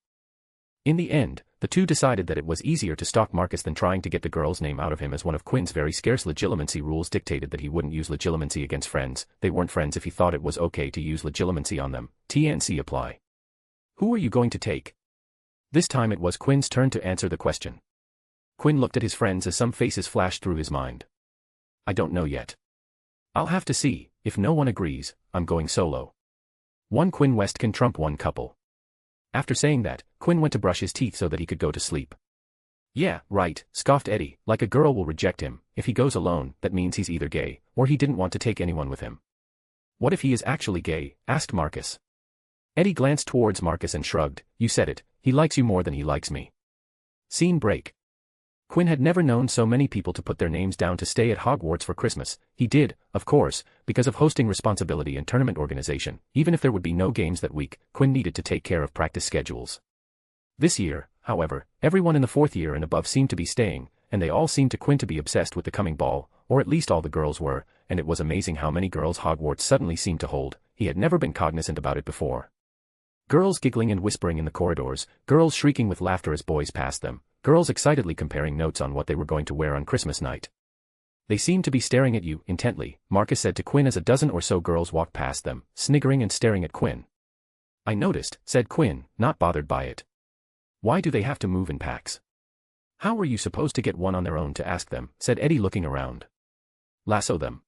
In the end, the two decided that it was easier to stalk Marcus than trying to get the girl's name out of him, as one of Quinn's very scarce legilimency rules dictated that he wouldn't use legilimency against friends. They weren't friends if he thought it was okay to use legilimency on them. TNC apply. Who are you going to take? This time it was Quinn's turn to answer the question. Quinn looked at his friends as some faces flashed through his mind. I don't know yet. I'll have to see. If no one agrees, I'm going solo. One Quinn West can trump one couple. After saying that, Quinn went to brush his teeth so that he could go to sleep. Yeah, right, scoffed Eddie, like a girl will reject him. If he goes alone, that means he's either gay, or he didn't want to take anyone with him. What if he is actually gay? Asked Marcus. Eddie glanced towards Marcus and shrugged. You said it, he likes you more than he likes me. Scene break. Quinn had never known so many people to put their names down to stay at Hogwarts for Christmas. He did, of course, because of hosting responsibility and tournament organization. Even if there would be no games that week, Quinn needed to take care of practice schedules. This year, however, everyone in the fourth year and above seemed to be staying, and they all seemed to Quinn to be obsessed with the coming ball, or at least all the girls were, and it was amazing how many girls Hogwarts suddenly seemed to hold. He had never been cognizant about it before. Girls giggling and whispering in the corridors, girls shrieking with laughter as boys passed them, girls excitedly comparing notes on what they were going to wear on Christmas night. They seemed to be staring at you intently, Marcus said to Quinn as a dozen or so girls walked past them, sniggering and staring at Quinn. I noticed, said Quinn, not bothered by it. Why do they have to move in packs? How were you supposed to get one on their own to ask them, said Eddie looking around. Lasso them.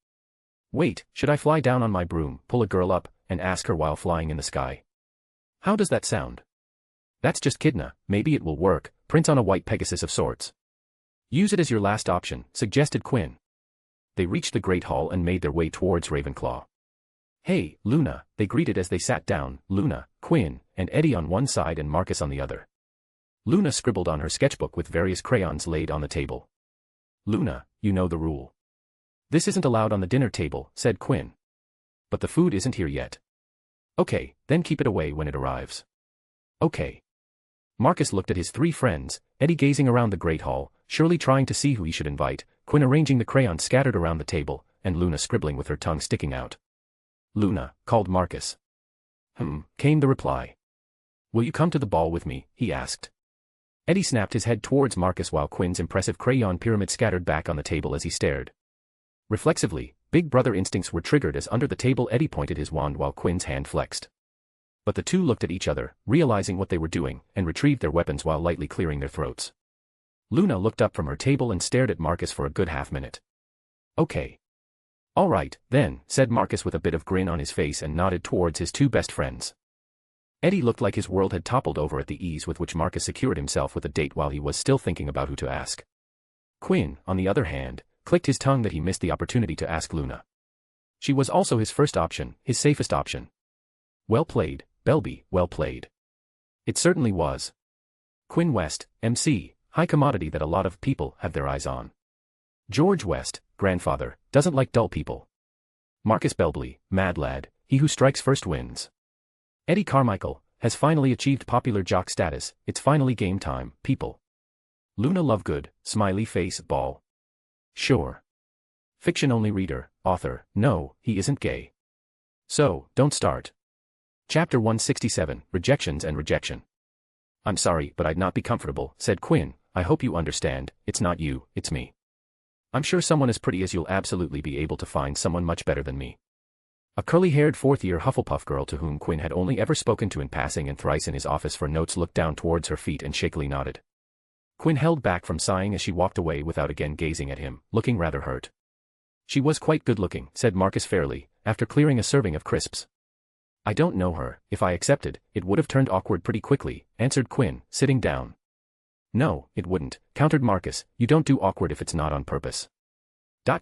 Wait, should I fly down on my broom, pull a girl up, and ask her while flying in the sky? How does that sound? That's just kidna, maybe it will work, print on a white Pegasus of sorts. Use it as your last option, suggested Quinn. They reached the Great Hall and made their way towards Ravenclaw. Hey, Luna, they greeted as they sat down, Luna, Quinn, and Eddie on one side and Marcus on the other. Luna scribbled on her sketchbook with various crayons laid on the table. Luna, you know the rule. This isn't allowed on the dinner table, said Quinn. But the food isn't here yet. Okay, then keep it away when it arrives. Okay. Marcus looked at his three friends, Eddie gazing around the Great Hall, surely trying to see who he should invite, Quinn arranging the crayons scattered around the table, and Luna scribbling with her tongue sticking out. Luna, called Marcus. Came the reply. Will you come to the ball with me? He asked. Eddie snapped his head towards Marcus while Quinn's impressive crayon pyramid scattered back on the table as he stared. Reflexively, big brother instincts were triggered as under the table Eddie pointed his wand while Quinn's hand flexed. But the two looked at each other, realizing what they were doing, and retrieved their weapons while lightly clearing their throats. Luna looked up from her table and stared at Marcus for a good half-minute. Okay. All right, then, said Marcus with a bit of grin on his face and nodded towards his two best friends. Eddie looked like his world had toppled over at the ease with which Marcus secured himself with a date while he was still thinking about who to ask. Quinn, on the other hand, clicked his tongue that he missed the opportunity to ask Luna. She was also his first option, his safest option. Well played, Belby, well played. It certainly was. Quinn West, MC, high commodity that a lot of people have their eyes on. George West, grandfather, doesn't like dull people. Marcus Belby, mad lad, he who strikes first wins. Eddie Carmichael has finally achieved popular jock status, it's finally game time, people. Luna Lovegood, smiley face, ball. Sure. Fiction-only reader, author, no, he isn't gay. So, don't start. Chapter 167, Rejections and Rejection. I'm sorry, but I'd not be comfortable, said Quinn, I hope you understand, it's not you, it's me. I'm sure someone as pretty as you'll absolutely be able to find someone much better than me. A curly-haired fourth-year Hufflepuff girl to whom Quinn had only ever spoken to in passing and thrice in his office for notes looked down towards her feet and shakily nodded. Quinn held back from sighing as she walked away without again gazing at him, looking rather hurt. She was quite good-looking, said Marcus fairly, after clearing a serving of crisps. I don't know her, if I accepted, it would have turned awkward pretty quickly, answered Quinn, sitting down. No, it wouldn't, countered Marcus, you don't do awkward if it's not on purpose.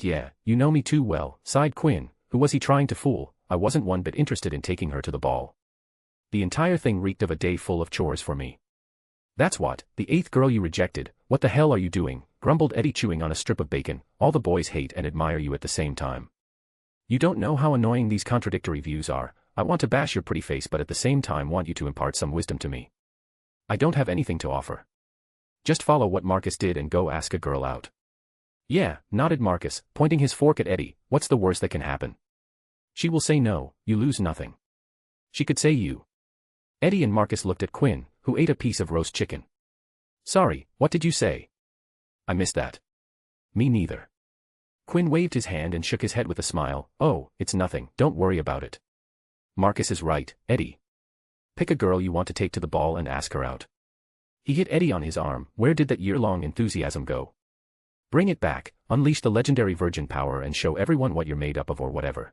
Yeah, you know me too well, sighed Quinn, who was he trying to fool, I wasn't one bit interested in taking her to the ball. The entire thing reeked of a day full of chores for me. That's what, the 8th girl you rejected, what the hell are you doing, grumbled Eddie chewing on a strip of bacon, all the boys hate and admire you at the same time. You don't know how annoying these contradictory views are, I want to bash your pretty face but at the same time want you to impart some wisdom to me. I don't have anything to offer. Just follow what Marcus did and go ask a girl out. Yeah, nodded Marcus, pointing his fork at Eddie, what's the worst that can happen? She will say no, you lose nothing. She could say you. Eddie and Marcus looked at Quinn, who ate a piece of roast chicken. Sorry, what did you say? I missed that. Me neither. Quinn waved his hand and shook his head with a smile, oh, it's nothing, don't worry about it. Marcus is right, Eddie. Pick a girl you want to take to the ball and ask her out. He hit Eddie on his arm, where did that year-long enthusiasm go? Bring it back, unleash the legendary virgin power and show everyone what you're made up of or whatever.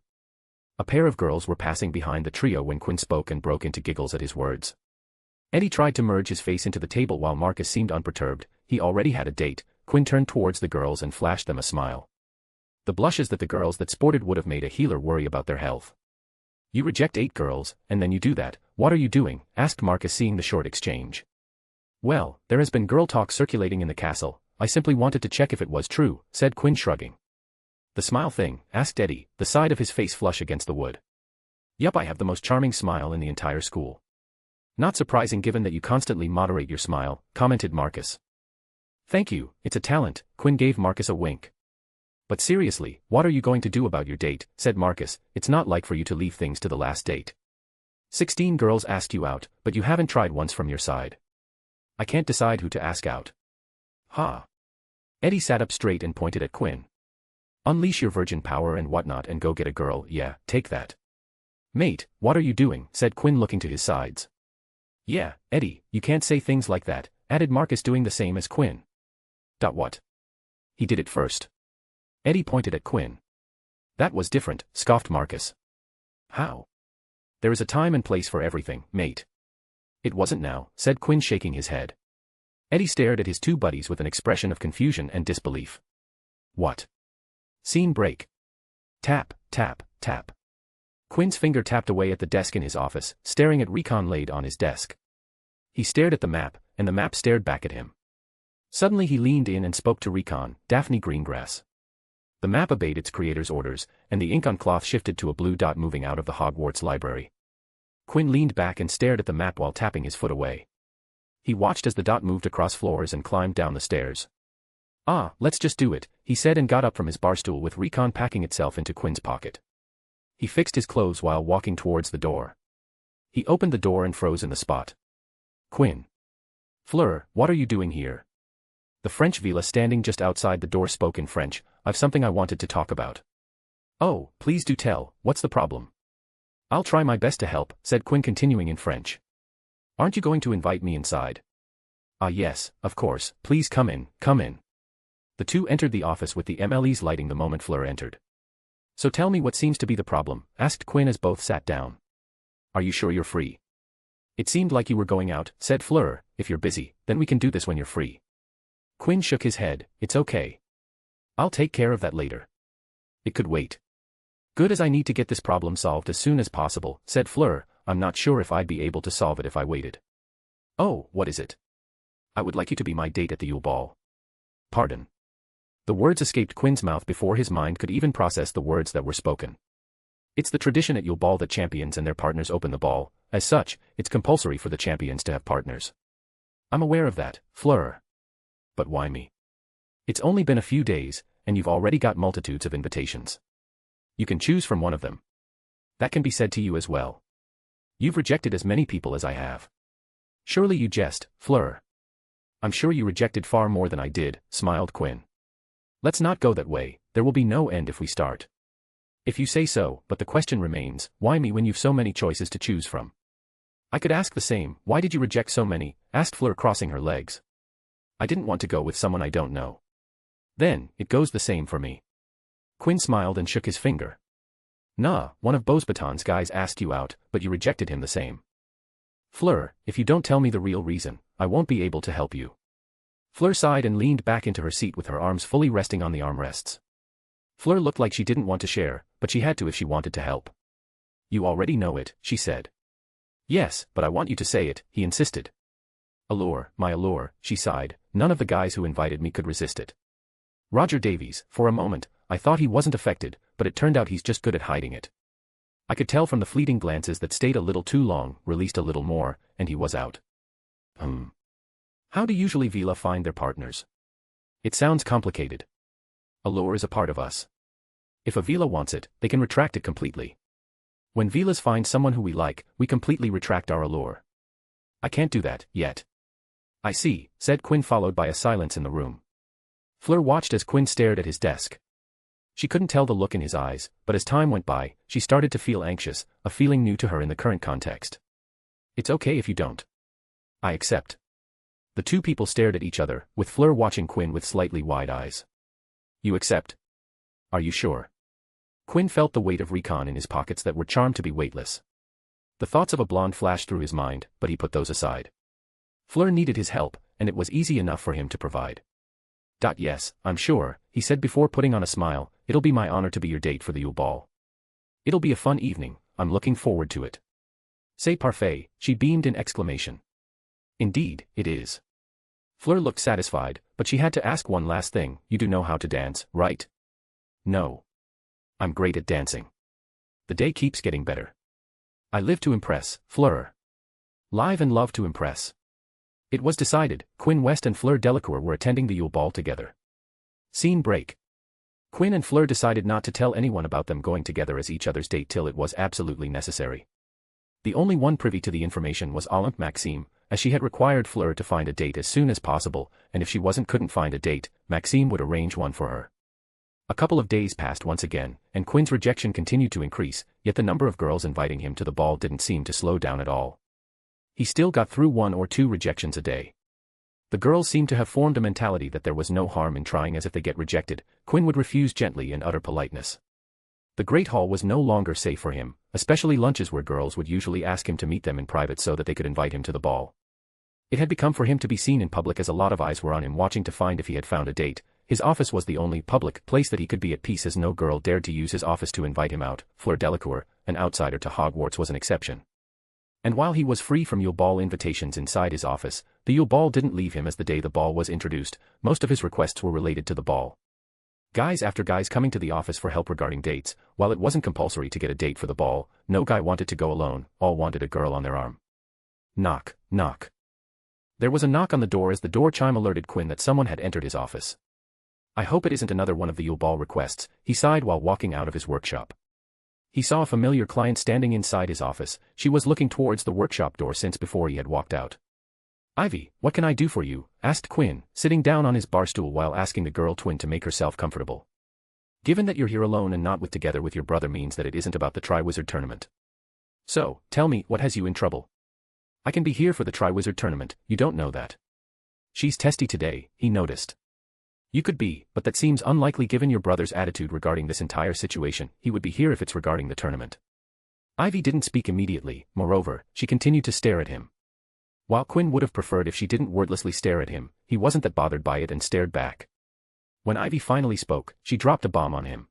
A pair of girls were passing behind the trio when Quinn spoke and broke into giggles at his words. Eddie tried to merge his face into the table while Marcus seemed unperturbed, he already had a date. Quinn turned towards the girls and flashed them a smile. The blushes that the girls that sported would have made a healer worry about their health. You reject 8 girls, and then you do that, what are you doing? Asked Marcus seeing the short exchange. Well, there has been girl talk circulating in the castle, I simply wanted to check if it was true, said Quinn shrugging. The smile thing, asked Eddie, the side of his face flush against the wood. Yup, I have the most charming smile in the entire school. Not surprising given that you constantly moderate your smile, commented Marcus. Thank you, it's a talent, Quinn gave Marcus a wink. But seriously, what are you going to do about your date, said Marcus, it's not like for you to leave things to the last date. 16 girls asked you out, but you haven't tried once from your side. I can't decide who to ask out. Ha. Eddie sat up straight and pointed at Quinn. Unleash your virgin power and whatnot and go get a girl, yeah, take that. Mate, what are you doing, said Quinn looking to his sides. Yeah, Eddie, you can't say things like that, added Marcus doing the same as Quinn. What? He did it first. Eddie pointed at Quinn. That was different, scoffed Marcus. How? There is a time and place for everything, mate. It wasn't now, said Quinn shaking his head. Eddie stared at his two buddies with an expression of confusion and disbelief. What? Scene break. Tap, tap, tap. Quinn's finger tapped away at the desk in his office, staring at recon laid on his desk. He stared at the map, and the map stared back at him. Suddenly he leaned in and spoke to Recon, Daphne Greengrass. The map obeyed its creator's orders, and the ink on cloth shifted to a blue dot moving out of the Hogwarts library. Quinn leaned back and stared at the map while tapping his foot away. He watched as the dot moved across floors and climbed down the stairs. Ah, let's just do it, he said and got up from his barstool with Recon packing itself into Quinn's pocket. He fixed his clothes while walking towards the door. He opened the door and froze in the spot. Quinn. Fleur, what are you doing here? The French villa standing just outside the door spoke in French, I've something I wanted to talk about. Oh, please do tell, what's the problem? I'll try my best to help, said Quinn continuing in French. Aren't you going to invite me inside? Ah yes, of course, please come in, come in. The two entered the office with the MLEs lighting the moment Fleur entered. So tell me what seems to be the problem, asked Quinn as both sat down. Are you sure you're free? It seemed like you were going out, said Fleur, if you're busy, then we can do this when you're free. Quinn shook his head, it's okay. I'll take care of that later. It could wait. Good, as I need to get this problem solved as soon as possible, said Fleur. I'm not sure if I'd be able to solve it if I waited. Oh, what is it? I would like you to be my date at the Yule Ball. Pardon. The words escaped Quinn's mouth before his mind could even process the words that were spoken. It's the tradition at Yule Ball that champions and their partners open the ball. As such, it's compulsory for the champions to have partners. I'm aware of that, Fleur. But why me? It's only been a few days, and you've already got multitudes of invitations. You can choose from one of them. That can be said to you as well. You've rejected as many people as I have. Surely you jest, Fleur. I'm sure you rejected far more than I did, smiled Quinn. Let's not go that way, there will be no end if we start. If you say so, but the question remains, why me when you've so many choices to choose from? I could ask the same, why did you reject so many, asked Fleur, crossing her legs. I didn't want to go with someone I don't know. Then, it goes the same for me. Quinn smiled and shook his finger. Nah, one of Beauxbaton's guys asked you out, but you rejected him the same. Fleur, if you don't tell me the real reason, I won't be able to help you. Fleur sighed and leaned back into her seat with her arms fully resting on the armrests. Fleur looked like she didn't want to share, but she had to if she wanted to help. You already know it, she said. Yes, but I want you to say it, he insisted. Allure, my allure, she sighed. None of the guys who invited me could resist it. Roger Davies, for a moment, I thought he wasn't affected, but it turned out he's just good at hiding it. I could tell from the fleeting glances that stayed a little too long, released a little more, and he was out. How do usually Vila find their partners? It sounds complicated. Allure is a part of us. If a Vila wants it, they can retract it completely. When Vilas find someone who we like, we completely retract our allure. I can't do that, yet. I see, said Quinn, followed by a silence in the room. Fleur watched as Quinn stared at his desk. She couldn't tell the look in his eyes, but as time went by, she started to feel anxious, a feeling new to her in the current context. It's okay if you don't. I accept. The two people stared at each other, with Fleur watching Quinn with slightly wide eyes. You accept? Are you sure? Quinn felt the weight of recon in his pockets that were charmed to be weightless. The thoughts of a blonde flashed through his mind, but he put those aside. Fleur needed his help, and it was easy enough for him to provide. Yes, I'm sure, he said before putting on a smile. It'll be my honor to be your date for the Yule Ball. It'll be a fun evening, I'm looking forward to it. C'est parfait, she beamed in exclamation. Indeed, it is. Fleur looked satisfied, but she had to ask one last thing. You do know how to dance, right? No. I'm great at dancing. The day keeps getting better. I live to impress, Fleur. Live and love to impress. It was decided, Quinn West and Fleur Delacour were attending the Yule Ball together. Scene break. Quinn and Fleur decided not to tell anyone about them going together as each other's date till it was absolutely necessary. The only one privy to the information was Olympe Maxime, as she had required Fleur to find a date as soon as possible, and if she couldn't find a date, Maxime would arrange one for her. A couple of days passed once again, and Quinn's rejection continued to increase, yet the number of girls inviting him to the ball didn't seem to slow down at all. He still got through 1 or 2 rejections a day. The girls seemed to have formed a mentality that there was no harm in trying, as if they get rejected, Quinn would refuse gently in utter politeness. The Great Hall was no longer safe for him, especially lunches where girls would usually ask him to meet them in private so that they could invite him to the ball. It had become for him to be seen in public, as a lot of eyes were on him watching to find if he had found a date. His office was the only public place that he could be at peace, as no girl dared to use his office to invite him out. Fleur Delacour, an outsider to Hogwarts, was an exception. And while he was free from Yule Ball invitations inside his office, the Yule Ball didn't leave him. As the day the ball was introduced, most of his requests were related to the ball. Guys after guys coming to the office for help regarding dates. While it wasn't compulsory to get a date for the ball, no guy wanted to go alone, all wanted a girl on their arm. Knock, knock. There was a knock on the door as the door chime alerted Quinn that someone had entered his office. I hope it isn't another one of the Yule Ball requests, he sighed while walking out of his workshop. He saw a familiar client standing inside his office. She was looking towards the workshop door since before he had walked out. Ivy, what can I do for you? Asked Quinn, sitting down on his bar stool while asking the girl twin to make herself comfortable. Given that you're here alone and not together with your brother means that it isn't about the Triwizard Tournament. So, tell me, what has you in trouble? I can be here for the Triwizard Tournament, you don't know that. She's testy today, he noticed. You could be, but that seems unlikely given your brother's attitude regarding this entire situation. He would be here if it's regarding the tournament. Ivy didn't speak immediately, moreover, she continued to stare at him. While Quinn would have preferred if she didn't wordlessly stare at him, he wasn't that bothered by it and stared back. When Ivy finally spoke, she dropped a bomb on him.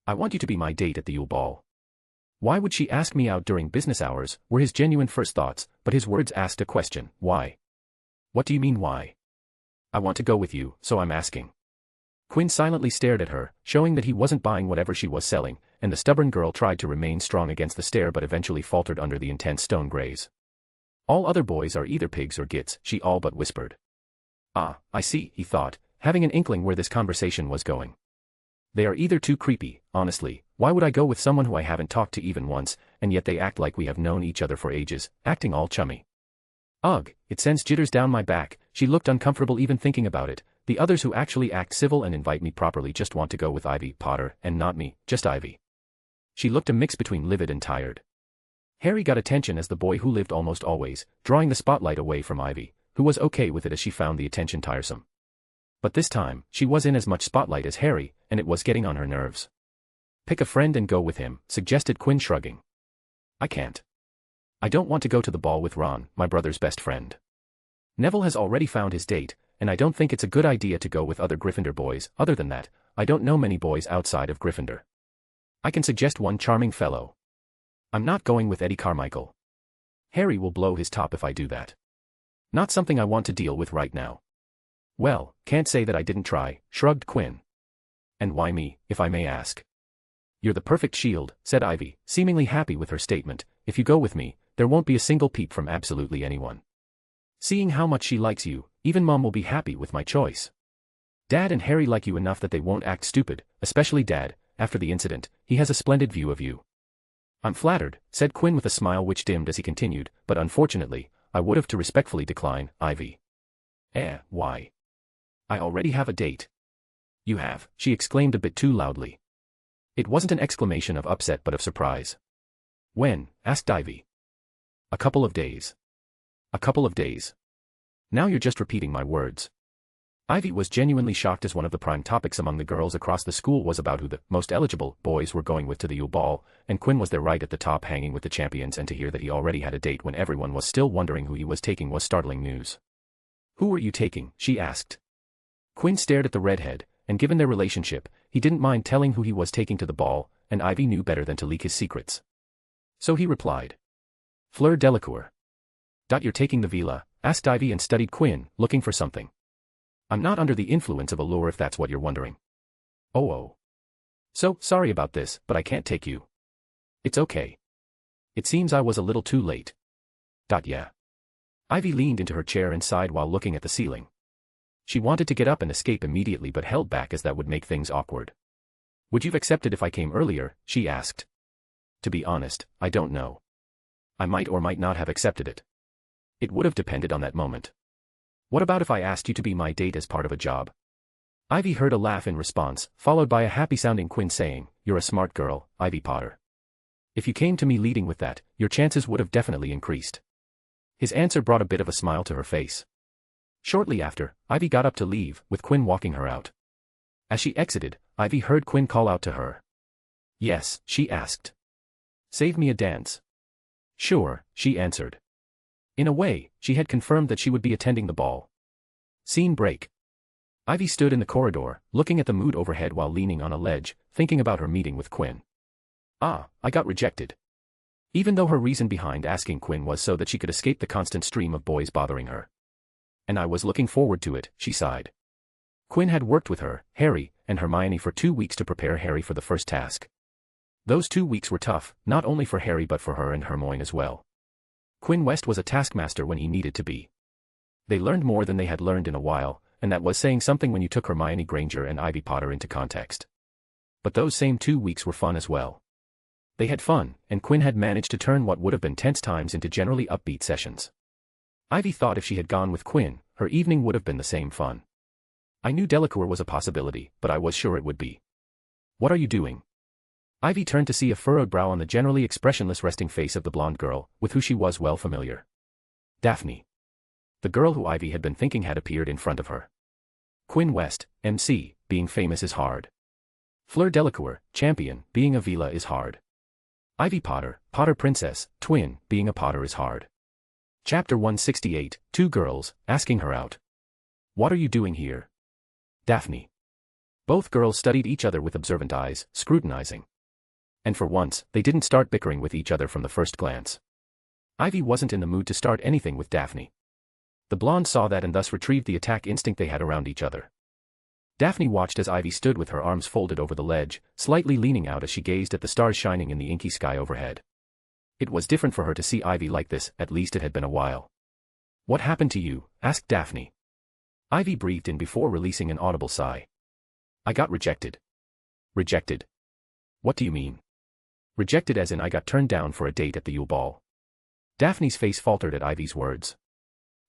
I want you to be my date at the Yule Ball. Why would she ask me out during business hours, were his genuine first thoughts, but his words asked a question. Why? What do you mean why? I want to go with you, so I'm asking. Quinn silently stared at her, showing that he wasn't buying whatever she was selling, and the stubborn girl tried to remain strong against the stare but eventually faltered under the intense stone gaze. All other boys are either pigs or gits, she all but whispered. Ah, I see, he thought, having an inkling where this conversation was going. They are either too creepy, honestly, why would I go with someone who I haven't talked to even once, and yet they act like we have known each other for ages, acting all chummy. Ugh, it sends jitters down my back, she looked uncomfortable even thinking about it. The others who actually act civil and invite me properly just want to go with Ivy Potter, and not me, just Ivy. She looked a mix between livid and tired. Harry got attention as the boy who lived almost always, drawing the spotlight away from Ivy, who was okay with it as she found the attention tiresome. But this time, she was in as much spotlight as Harry, and it was getting on her nerves. Pick a friend and go with him, suggested Quinn shrugging. I can't. I don't want to go to the ball with Ron, my brother's best friend. Neville has already found his date, and I don't think it's a good idea to go with other Gryffindor boys. Other than that, I don't know many boys outside of Gryffindor. I can suggest one charming fellow. I'm not going with Eddie Carmichael. Harry will blow his top if I do that. Not something I want to deal with right now. Well, can't say that I didn't try, shrugged Quinn. And why me, if I may ask? You're the perfect shield, said Ivy, seemingly happy with her statement. If you go with me, there won't be a single peep from absolutely anyone. Seeing how much she likes you, even Mom will be happy with my choice. Dad and Harry like you enough that they won't act stupid, especially Dad. After the incident, he has a splendid view of you. I'm flattered, said Quinn with a smile which dimmed as he continued, but unfortunately, I would have to respectfully decline, Ivy. Why? I already have a date. You have, she exclaimed a bit too loudly. It wasn't an exclamation of upset but of surprise. When? Asked Ivy. A couple of days. A couple of days. Now you're just repeating my words. Ivy was genuinely shocked as one of the prime topics among the girls across the school was about who the most eligible boys were going with to the Yule Ball, and Quinn was there right at the top hanging with the champions, and to hear that he already had a date when everyone was still wondering who he was taking was startling news. Who were you taking? She asked. Quinn stared at the redhead, and given their relationship, he didn't mind telling who he was taking to the ball, and Ivy knew better than to leak his secrets. So he replied. Fleur Delacour. You're taking the villa? Asked Ivy and studied Quinn, looking for something. I'm not under the influence of allure if that's what you're wondering. Oh. So, sorry about this, but I can't take you. It's okay. It seems I was a little too late. Yeah. Ivy leaned into her chair and sighed while looking at the ceiling. She wanted to get up and escape immediately but held back as that would make things awkward. Would you've accepted if I came earlier? She asked. To be honest, I don't know. I might or might not have accepted it. It would have depended on that moment. What about if I asked you to be my date as part of a job? Ivy heard a laugh in response, followed by a happy-sounding Quinn saying, You're a smart girl, Ivy Potter. If you came to me leading with that, your chances would have definitely increased. His answer brought a bit of a smile to her face. Shortly after, Ivy got up to leave, with Quinn walking her out. As she exited, Ivy heard Quinn call out to her. Yes, she asked. Save me a dance. Sure, she answered. In a way, she had confirmed that she would be attending the ball. Scene break. Ivy stood in the corridor, looking at the mood overhead while leaning on a ledge, thinking about her meeting with Quinn. I got rejected. Even though her reason behind asking Quinn was so that she could escape the constant stream of boys bothering her. And I was looking forward to it, she sighed. Quinn had worked with her, Harry, and Hermione for 2 weeks to prepare Harry for the first task. Those 2 weeks were tough, not only for Harry but for her and Hermione as well. Quinn West was a taskmaster when he needed to be. They learned more than they had learned in a while, and that was saying something when you took Hermione Granger and Ivy Potter into context. But those same 2 weeks were fun as well. They had fun, and Quinn had managed to turn what would have been tense times into generally upbeat sessions. Ivy thought if she had gone with Quinn, her evening would have been the same fun. I knew Delacour was a possibility, but I was sure it would be. What are you doing? Ivy turned to see a furrowed brow on the generally expressionless resting face of the blonde girl, with who she was well familiar. Daphne. The girl who Ivy had been thinking had appeared in front of her. Quinn West, MC, being famous is hard. Fleur Delacour, champion, being a villa is hard. Ivy Potter, Potter Princess, twin, being a Potter is hard. Chapter 168, 2 girls, asking her out. What are you doing here? Daphne. Both girls studied each other with observant eyes, scrutinizing. And for once, they didn't start bickering with each other from the first glance. Ivy wasn't in the mood to start anything with Daphne. The blonde saw that and thus retrieved the attack instinct they had around each other. Daphne watched as Ivy stood with her arms folded over the ledge, slightly leaning out as she gazed at the stars shining in the inky sky overhead. It was different for her to see Ivy like this, at least it had been a while. "What happened to you?" asked Daphne. Ivy breathed in before releasing an audible sigh. "I got rejected." "Rejected? What do you mean?" "Rejected as in I got turned down for a date at the Yule Ball." Daphne's face faltered at Ivy's words.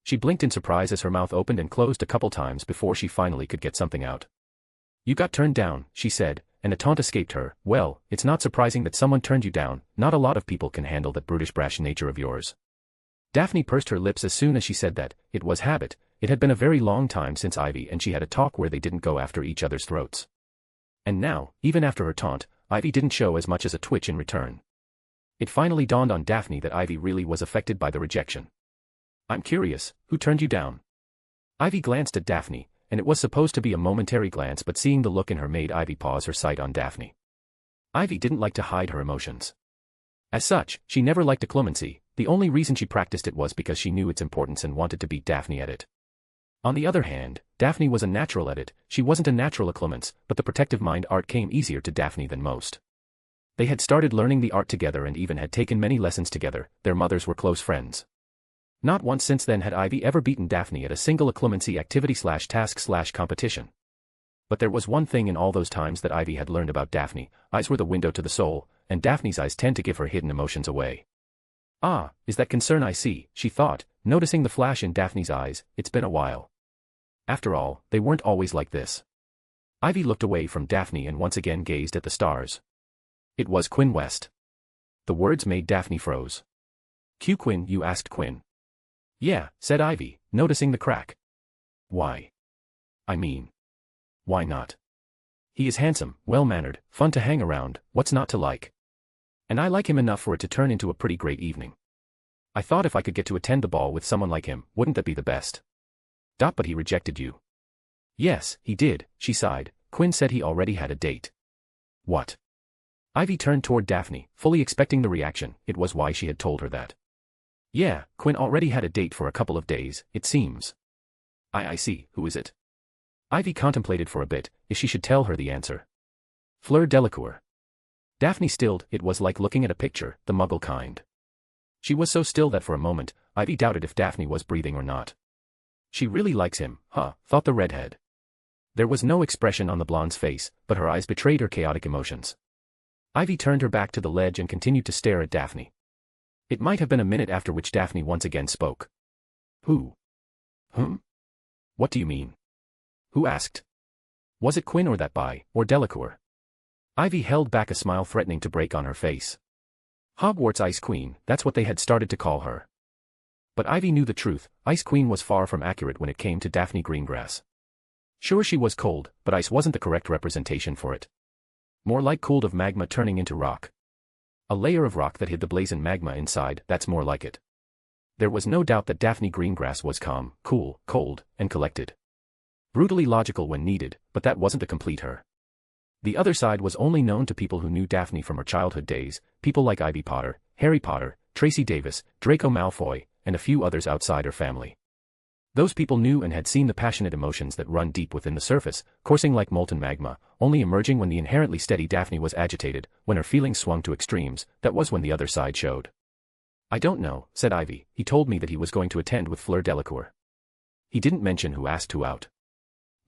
She blinked in surprise as her mouth opened and closed a couple times before she finally could get something out. "You got turned down," she said, and a taunt escaped her. "Well, it's not surprising that someone turned you down, not a lot of people can handle that brutish brash nature of yours." Daphne pursed her lips as soon as she said that. It was habit. It had been a very long time since Ivy and she had a talk where they didn't go after each other's throats. And now, even after her taunt, Ivy didn't show as much as a twitch in return. It finally dawned on Daphne that Ivy really was affected by the rejection. "I'm curious, who turned you down?" Ivy glanced at Daphne, and it was supposed to be a momentary glance, but seeing the look in her made Ivy pause her sight on Daphne. Ivy didn't like to hide her emotions. As such, she never liked diplomacy. The only reason she practiced it was because she knew its importance and wanted to beat Daphne at it. On the other hand, Daphne was a natural at it. She wasn't a natural at clemence, but the protective mind art came easier to Daphne than most. They had started learning the art together and even had taken many lessons together. Their mothers were close friends. Not once since then had Ivy ever beaten Daphne at a single clemency activity/task/competition. But there was one thing in all those times that Ivy had learned about Daphne: eyes were the window to the soul, and Daphne's eyes tend to give her hidden emotions away. "Ah, is that concern I see," she thought, noticing the flash in Daphne's eyes. "It's been a while." After all, they weren't always like this. Ivy looked away from Daphne and once again gazed at the stars. It was Quinn West. The words made Daphne froze. "Q Quinn, you asked Quinn?" "Yeah," said Ivy, noticing the crack. "Why? I mean, why not? He is handsome, well-mannered, fun to hang around, what's not to like? And I like him enough for it to turn into a pretty great evening. I thought if I could get to attend the ball with someone like him, wouldn't that be the best? But he rejected you." "Yes, he did," she sighed. "Quinn said he already had a date." "What?" Ivy turned toward Daphne, fully expecting the reaction. It was why she had told her that. "Yeah, Quinn already had a date for a couple of days, it seems." I see, who is it?" Ivy contemplated for a bit, if she should tell her the answer. "Fleur Delacour." Daphne stilled. It was like looking at a picture, the muggle kind. She was so still that for a moment, Ivy doubted if Daphne was breathing or not. "She really likes him, huh?" thought the redhead. There was no expression on the blonde's face, but her eyes betrayed her chaotic emotions. Ivy turned her back to the ledge and continued to stare at Daphne. It might have been a minute after which Daphne once again spoke. "Who? What do you mean?" "Who asked? Was it Quinn or that by, or Delacour?" Ivy held back a smile threatening to break on her face. Hogwarts Ice Queen, that's what they had started to call her. But Ivy knew the truth. Ice Queen was far from accurate when it came to Daphne Greengrass. Sure, she was cold, but ice wasn't the correct representation for it. More like cooled of magma turning into rock. A layer of rock that hid the blazing magma inside, that's more like it. There was no doubt that Daphne Greengrass was calm, cool, cold, and collected. Brutally logical when needed, but that wasn't the complete her. The other side was only known to people who knew Daphne from her childhood days, people like Ivy Potter, Harry Potter, Tracy Davis, Draco Malfoy, and a few others outside her family. Those people knew and had seen the passionate emotions that run deep within the surface, coursing like molten magma, only emerging when the inherently steady Daphne was agitated. When her feelings swung to extremes, that was when the other side showed. "I don't know," said Ivy. "He told me that he was going to attend with Fleur Delacour. He didn't mention who asked who out."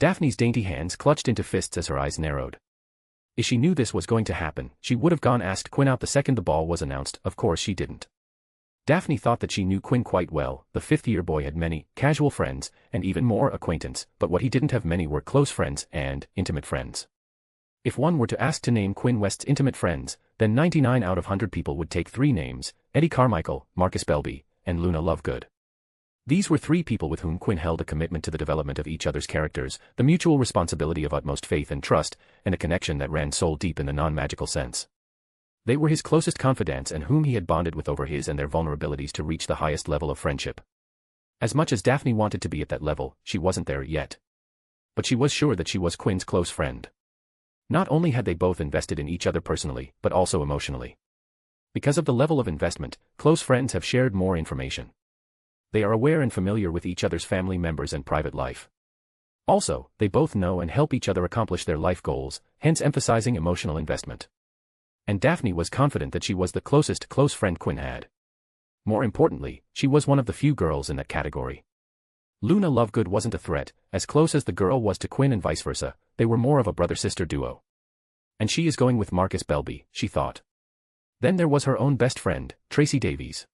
Daphne's dainty hands clutched into fists as her eyes narrowed. If she knew this was going to happen, she would have gone asked Quinn out the second the ball was announced. Of course she didn't. Daphne thought that she knew Quinn quite well. The fifth-year boy had many casual friends, and even more acquaintance, but what he didn't have many were close friends and intimate friends. If one were to ask to name Quinn West's intimate friends, then 99 out of 100 people would take three names: Eddie Carmichael, Marcus Belby, and Luna Lovegood. These were three people with whom Quinn held a commitment to the development of each other's characters, the mutual responsibility of utmost faith and trust, and a connection that ran soul deep in the non-magical sense. They were his closest confidants and whom he had bonded with over his and their vulnerabilities to reach the highest level of friendship. As much as Daphne wanted to be at that level, she wasn't there yet. But she was sure that she was Quinn's close friend. Not only had they both invested in each other personally, but also emotionally. Because of the level of investment, close friends have shared more information. They are aware and familiar with each other's family members and private life. Also, they both know and help each other accomplish their life goals, hence emphasizing emotional investment. And Daphne was confident that she was the closest close friend Quinn had. More importantly, she was one of the few girls in that category. Luna Lovegood wasn't a threat, as close as the girl was to Quinn and vice versa, they were more of a brother-sister duo. And she is going with Marcus Belby, she thought. Then there was her own best friend, Tracy Davies.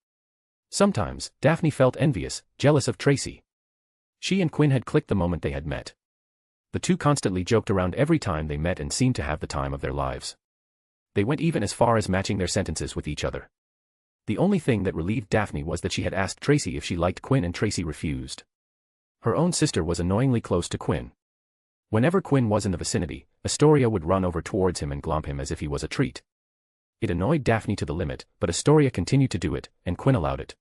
Sometimes, Daphne felt envious, jealous of Tracy. She and Quinn had clicked the moment they had met. The two constantly joked around every time they met and seemed to have the time of their lives. They went even as far as matching their sentences with each other. The only thing that relieved Daphne was that she had asked Tracy if she liked Quinn and Tracy refused. Her own sister was annoyingly close to Quinn. Whenever Quinn was in the vicinity, Astoria would run over towards him and glomp him as if he was a treat. It annoyed Daphne to the limit, but Astoria continued to do it, and Quinn allowed it.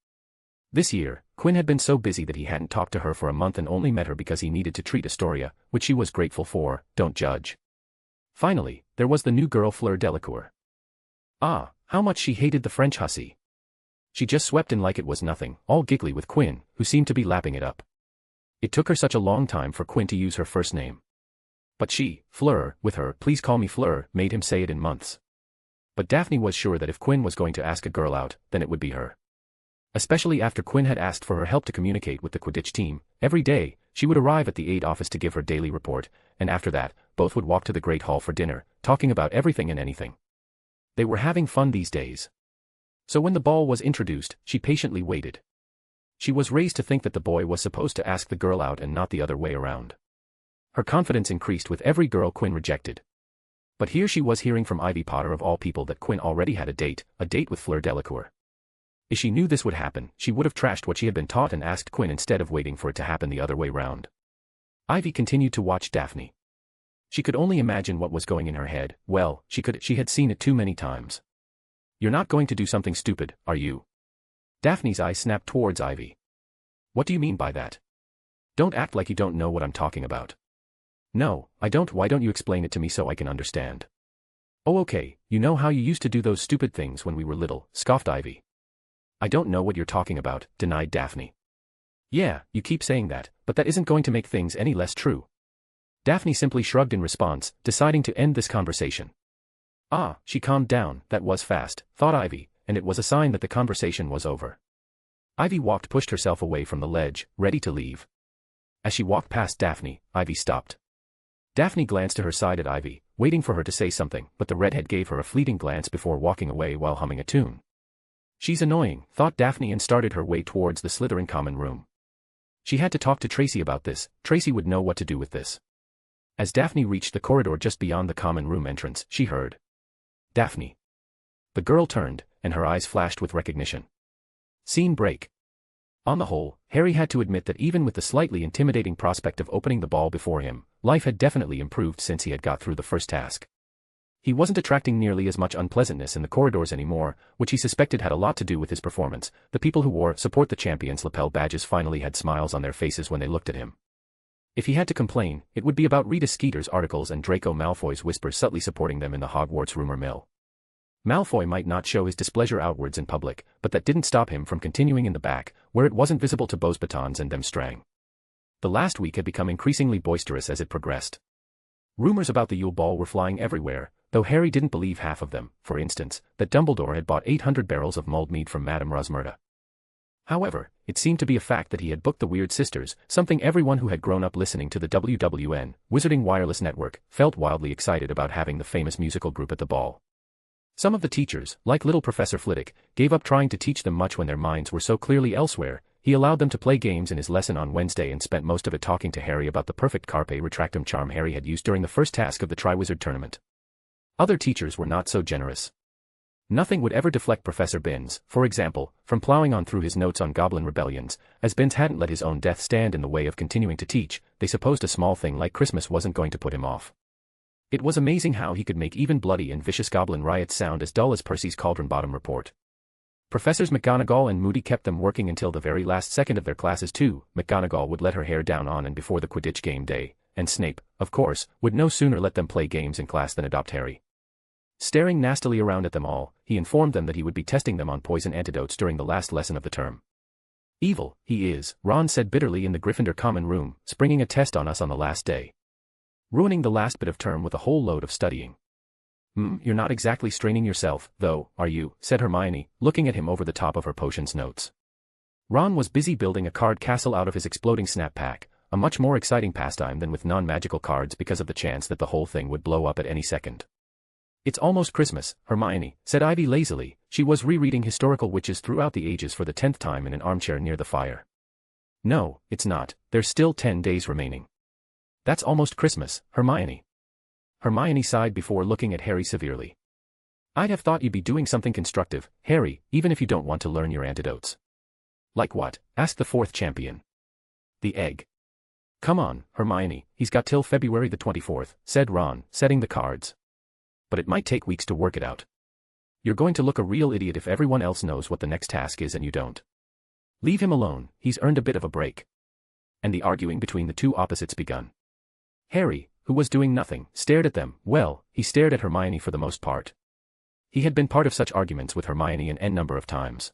This year, Quinn had been so busy that he hadn't talked to her for a month and only met her because he needed to treat Astoria, which she was grateful for, don't judge. Finally, there was the new girl Fleur Delacour. Ah, how much she hated the French hussy. She just swept in like it was nothing, all giggly with Quinn, who seemed to be lapping it up. It took her such a long time for Quinn to use her first name. But she, Fleur, with her "please call me Fleur," made him say it in months. But Daphne was sure that if Quinn was going to ask a girl out, then it would be her. Especially after Quinn had asked for her help to communicate with the Quidditch team. Every day, she would arrive at the aid office to give her daily report, and after that, both would walk to the Great Hall for dinner, talking about everything and anything. They were having fun these days. So when the ball was introduced, she patiently waited. She was raised to think that the boy was supposed to ask the girl out and not the other way around. Her confidence increased with every girl Quinn rejected. But here she was hearing from Ivy Potter of all people that Quinn already had a date with Fleur Delacour. If she knew this would happen, she would have trashed what she had been taught and asked Quinn instead of waiting for it to happen the other way round. Ivy continued to watch Daphne. She could only imagine what was going in her head. Well, she had seen it too many times. "You're not going to do something stupid, are you?" Daphne's eyes snapped towards Ivy. "What do you mean by that? Don't act like you don't know what I'm talking about." "No, I don't. Why don't you explain it to me so I can understand?" "Oh okay, you know how you used to do those stupid things when we were little," scoffed Ivy. "I don't know what you're talking about," denied Daphne. "Yeah, you keep saying that, but that isn't going to make things any less true." Daphne simply shrugged in response, deciding to end this conversation. Ah, she calmed down, that was fast, thought Ivy, and it was a sign that the conversation was over. Ivy pushed herself away from the ledge, ready to leave. As she walked past Daphne, Ivy stopped. Daphne glanced to her side at Ivy, waiting for her to say something, but the redhead gave her a fleeting glance before walking away while humming a tune. She's annoying, thought Daphne and started her way towards the Slytherin common room. She had to talk to Tracy about this, Tracy would know what to do with this. As Daphne reached the corridor just beyond the common room entrance, she heard, "Daphne." The girl turned, and her eyes flashed with recognition. Scene break. On the whole, Harry had to admit that even with the slightly intimidating prospect of opening the ball before him, life had definitely improved since he had got through the first task. He wasn't attracting nearly as much unpleasantness in the corridors anymore, which he suspected had a lot to do with his performance. The people who wore "Support the Champions" lapel badges finally had smiles on their faces when they looked at him. If he had to complain, it would be about Rita Skeeter's articles and Draco Malfoy's whispers subtly supporting them in the Hogwarts rumor mill. Malfoy might not show his displeasure outwards in public, but that didn't stop him from continuing in the back, where it wasn't visible to Beau's batons and them strang. The last week had become increasingly boisterous as it progressed. Rumors about the Yule Ball were flying everywhere, though Harry didn't believe half of them, for instance, that Dumbledore had bought 800 barrels of mulled mead from Madame Rosmerta. However, it seemed to be a fact that he had booked the Weird Sisters, something everyone who had grown up listening to the WWN, Wizarding Wireless Network, felt wildly excited about having the famous musical group at the ball. Some of the teachers, like little Professor Flitwick, gave up trying to teach them much when their minds were so clearly elsewhere. He allowed them to play games in his lesson on Wednesday and spent most of it talking to Harry about the perfect carpe retractum charm Harry had used during the first task of the Triwizard Tournament. Other teachers were not so generous. Nothing would ever deflect Professor Binns, for example, from plowing on through his notes on goblin rebellions, as Binns hadn't let his own death stand in the way of continuing to teach. They supposed a small thing like Christmas wasn't going to put him off. It was amazing how he could make even bloody and vicious goblin riots sound as dull as Percy's Cauldron Bottom report. Professors McGonagall and Moody kept them working until the very last second of their classes too. McGonagall would let her hair down on and before the Quidditch game day, and Snape, of course, would no sooner let them play games in class than adopt Harry. Staring nastily around at them all, he informed them that he would be testing them on poison antidotes during the last lesson of the term. Evil, he is, Ron said bitterly in the Gryffindor common room, springing a test on us on the last day. Ruining the last bit of term with a whole load of studying. You're not exactly straining yourself, though, are you, said Hermione, looking at him over the top of her potions notes. Ron was busy building a card castle out of his exploding snap pack, a much more exciting pastime than with non-magical cards because of the chance that the whole thing would blow up at any second. It's almost Christmas, Hermione, said Ivy lazily. She was rereading historical witches throughout the ages for the 10th time in an armchair near the fire. No, it's not, there's still 10 days remaining. That's almost Christmas, Hermione. Hermione sighed before looking at Harry severely. I'd have thought you'd be doing something constructive, Harry, even if you don't want to learn your antidotes. Like what? Asked the fourth champion. The egg. Come on, Hermione, he's got till February the 24th, said Ron, setting the cards. But it might take weeks to work it out. You're going to look a real idiot if everyone else knows what the next task is and you don't. Leave him alone, he's earned a bit of a break. And the arguing between the two opposites begun. Harry, who was doing nothing, stared at them. Well, he stared at Hermione for the most part. He had been part of such arguments with Hermione an n number of times.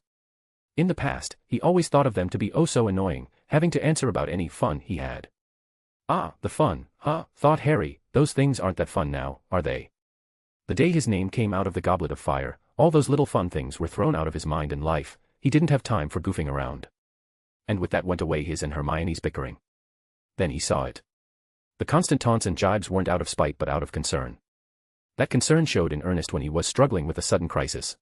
In the past, he always thought of them to be oh so annoying, having to answer about any fun he had. Ah, the fun, huh, thought Harry, those things aren't that fun now, are they? The day his name came out of the Goblet of Fire, all those little fun things were thrown out of his mind and life, he didn't have time for goofing around. And with that went away his and Hermione's bickering. Then he saw it. The constant taunts and jibes weren't out of spite but out of concern. That concern showed in earnest when he was struggling with a sudden crisis.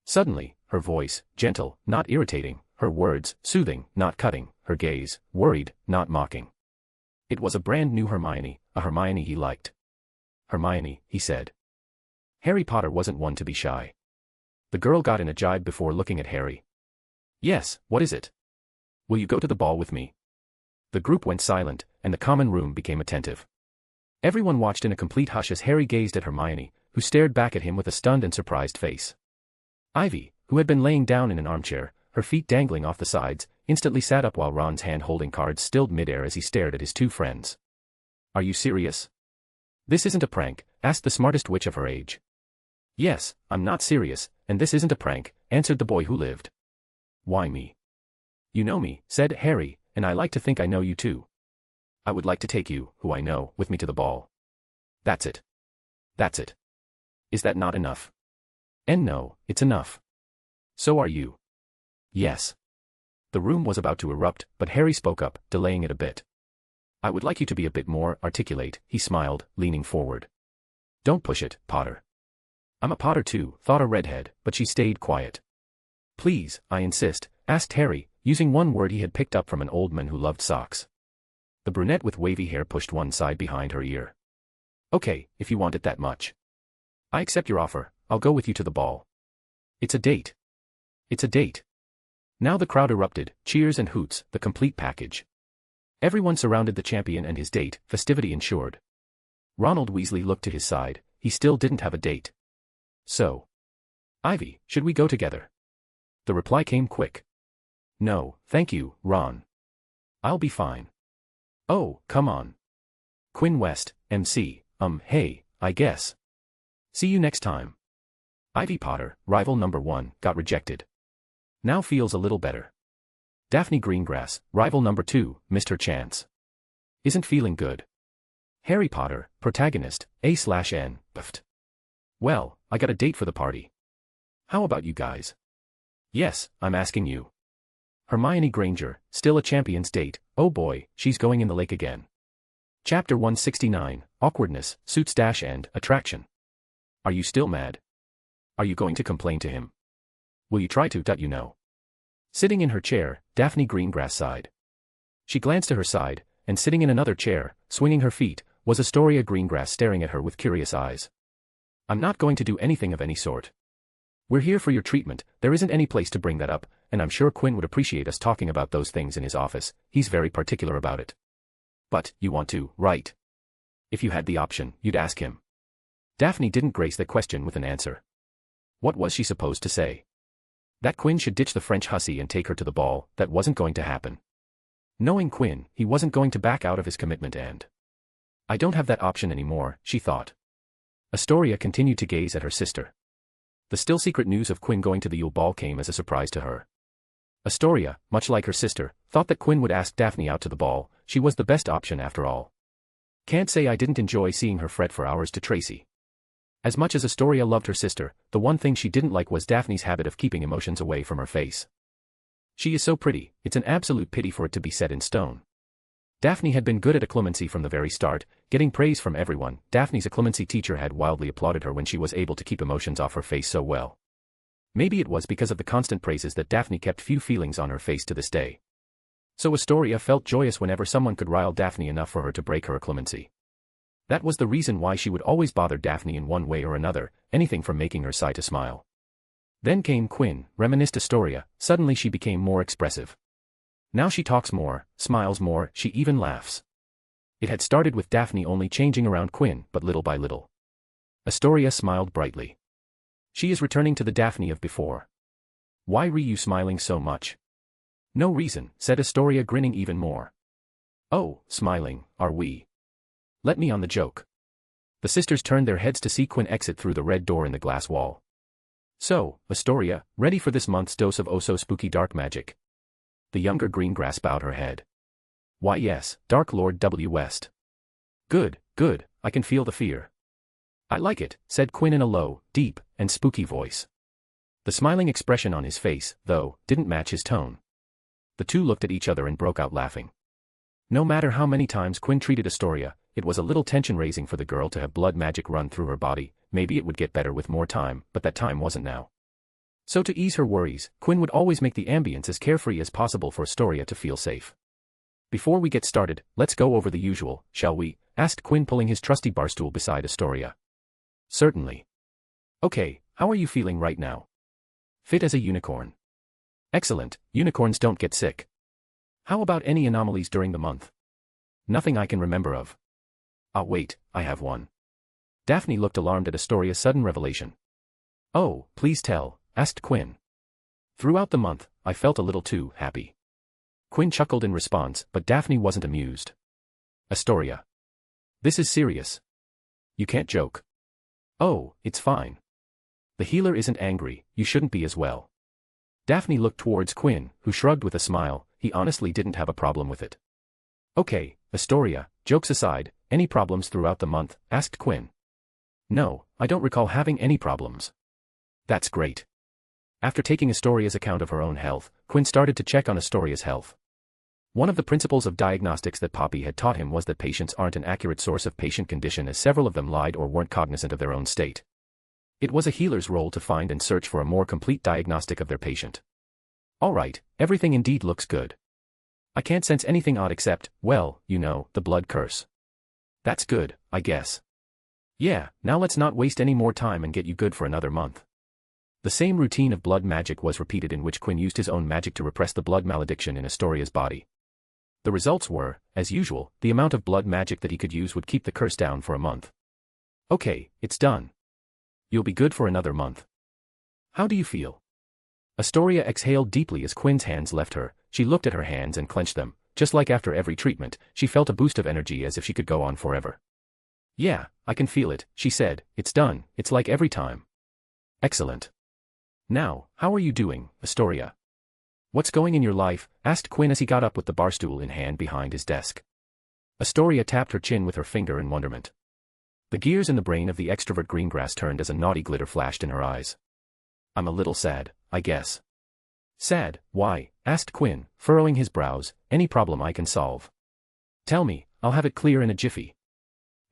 Suddenly, her voice, gentle, not irritating, her words, soothing, not cutting, her gaze, worried, not mocking. It was a brand new Hermione, a Hermione he liked. Hermione, he said. Harry Potter wasn't one to be shy. The girl got in a jibe before looking at Harry. Yes, what is it? Will you go to the ball with me? The group went silent, and the common room became attentive. Everyone watched in a complete hush as Harry gazed at Hermione, who stared back at him with a stunned and surprised face. Ivy, who had been laying down in an armchair, her feet dangling off the sides, instantly sat up while Ron's hand holding cards stilled midair as he stared at his two friends. Are you serious? This isn't a prank, asked the smartest witch of her age. Yes, I'm not serious, and this isn't a prank, answered the boy who lived. Why me? You know me, said Harry, and I like to think I know you too. I would like to take you, who I know, with me to the ball. That's it. That's it. Is that not enough? And no, it's enough. So are you. Yes. The room was about to erupt, but Harry spoke up, delaying it a bit. I would like you to be a bit more articulate, he smiled, leaning forward. Don't push it, Potter. I'm a Potter too, thought a redhead, but she stayed quiet. Please, I insist, asked Harry, using one word he had picked up from an old man who loved socks. The brunette with wavy hair pushed one side behind her ear. Okay, if you want it that much. I accept your offer, I'll go with you to the ball. It's a date. It's a date. Now the crowd erupted, cheers and hoots, the complete package. Everyone surrounded the champion and his date, festivity ensured. Ronald Weasley looked to his side, he still didn't have a date. So. Ivy, should we go together? The reply came quick. No, thank you, Ron. I'll be fine. Oh, come on. Quinn West, MC, hey, I guess. See you next time. Ivy Potter, rival number 1, got rejected. Now feels a little better. Daphne Greengrass, rival number 2, missed her chance. Isn't feeling good. Harry Potter, protagonist, A/N, buffed. Well, I got a date for the party. How about you guys? Yes, I'm asking you. Hermione Granger, still a champion's date, oh boy, she's going in the lake again. Chapter 169, Awkwardness, Suits and Attraction. Are you still mad? Are you going to complain to him? Will you try to, you know? Sitting in her chair, Daphne Greengrass sighed. She glanced to her side, and sitting in another chair, swinging her feet, was Astoria Greengrass staring at her with curious eyes. I'm not going to do anything of any sort. We're here for your treatment, there isn't any place to bring that up, and I'm sure Quinn would appreciate us talking about those things in his office, he's very particular about it. But, you want to, right? If you had the option, you'd ask him. Daphne didn't grace the question with an answer. What was she supposed to say? That Quinn should ditch the French hussy and take her to the ball, that wasn't going to happen. Knowing Quinn, he wasn't going to back out of his commitment and... I don't have that option anymore, she thought. Astoria continued to gaze at her sister. The still secret news of Quinn going to the Yule Ball came as a surprise to her. Astoria, much like her sister, thought that Quinn would ask Daphne out to the ball. She was the best option after all. Can't say I didn't enjoy seeing her fret for hours to Tracy. As much as Astoria loved her sister, the one thing she didn't like was Daphne's habit of keeping emotions away from her face. She is so pretty, it's an absolute pity for it to be set in stone. Daphne had been good at occlumency from the very start, getting praise from everyone. Daphne's occlumency teacher had wildly applauded her when she was able to keep emotions off her face so well. Maybe it was because of the constant praises that Daphne kept few feelings on her face to this day. So Astoria felt joyous whenever someone could rile Daphne enough for her to break her occlumency. That was the reason why she would always bother Daphne in one way or another, anything from making her sigh to smile. Then came Quinn, reminisced Astoria. Suddenly she became more expressive. Now she talks more, smiles more, she even laughs. It had started with Daphne only changing around Quinn, but little by little. Astoria smiled brightly. She is returning to the Daphne of before. Why are you smiling so much? No reason, said Astoria, grinning even more. Oh, smiling, are we? Let me on the joke. The sisters turned their heads to see Quinn exit through the red door in the glass wall. So, Astoria, ready for this month's dose of oh-so-spooky dark magic? The younger Greengrass bowed her head. Why yes, Dark Lord W. West. Good, good, I can feel the fear. I like it, said Quinn in a low, deep, and spooky voice. The smiling expression on his face, though, didn't match his tone. The two looked at each other and broke out laughing. No matter how many times Quinn treated Astoria, it was a little tension-raising for the girl to have blood magic run through her body. Maybe it would get better with more time, but that time wasn't now. So to ease her worries, Quinn would always make the ambience as carefree as possible for Astoria to feel safe. Before we get started, let's go over the usual, shall we? Asked Quinn, pulling his trusty barstool beside Astoria. Certainly. Okay, how are you feeling right now? Fit as a unicorn. Excellent, unicorns don't get sick. How about any anomalies during the month? Nothing I can remember of. Ah wait, I have one. Daphne looked alarmed at Astoria's sudden revelation. Oh, please tell, asked Quinn. Throughout the month, I felt a little too happy. Quinn chuckled in response, but Daphne wasn't amused. Astoria. This is serious. You can't joke. Oh, it's fine. The healer isn't angry, you shouldn't be as well. Daphne looked towards Quinn, who shrugged with a smile. He honestly didn't have a problem with it. Okay, Astoria, jokes aside, any problems throughout the month? Asked Quinn. No, I don't recall having any problems. That's great. After taking Astoria's account of her own health, Quinn started to check on Astoria's health. One of the principles of diagnostics that Poppy had taught him was that patients aren't an accurate source of patient condition, as several of them lied or weren't cognizant of their own state. It was a healer's role to find and search for a more complete diagnostic of their patient. All right, everything indeed looks good. I can't sense anything odd except, well, you know, the blood curse. That's good, I guess. Yeah, now let's not waste any more time and get you good for another month. The same routine of blood magic was repeated, in which Quinn used his own magic to repress the blood malediction in Astoria's body. The results were, as usual, the amount of blood magic that he could use would keep the curse down for a month. Okay, it's done. You'll be good for another month. How do you feel? Astoria exhaled deeply as Quinn's hands left her. She looked at her hands and clenched them. Just like after every treatment, she felt a boost of energy, as if she could go on forever. Yeah, I can feel it, she said. It's done, it's like every time. Excellent. Now, how are you doing, Astoria? What's going in your life? Asked Quinn as he got up with the barstool in hand behind his desk. Astoria tapped her chin with her finger in wonderment. The gears in the brain of the extrovert Greengrass turned as a naughty glitter flashed in her eyes. I'm a little sad, I guess. Sad, why? Asked Quinn, furrowing his brows. Any problem I can solve. Tell me, I'll have it clear in a jiffy.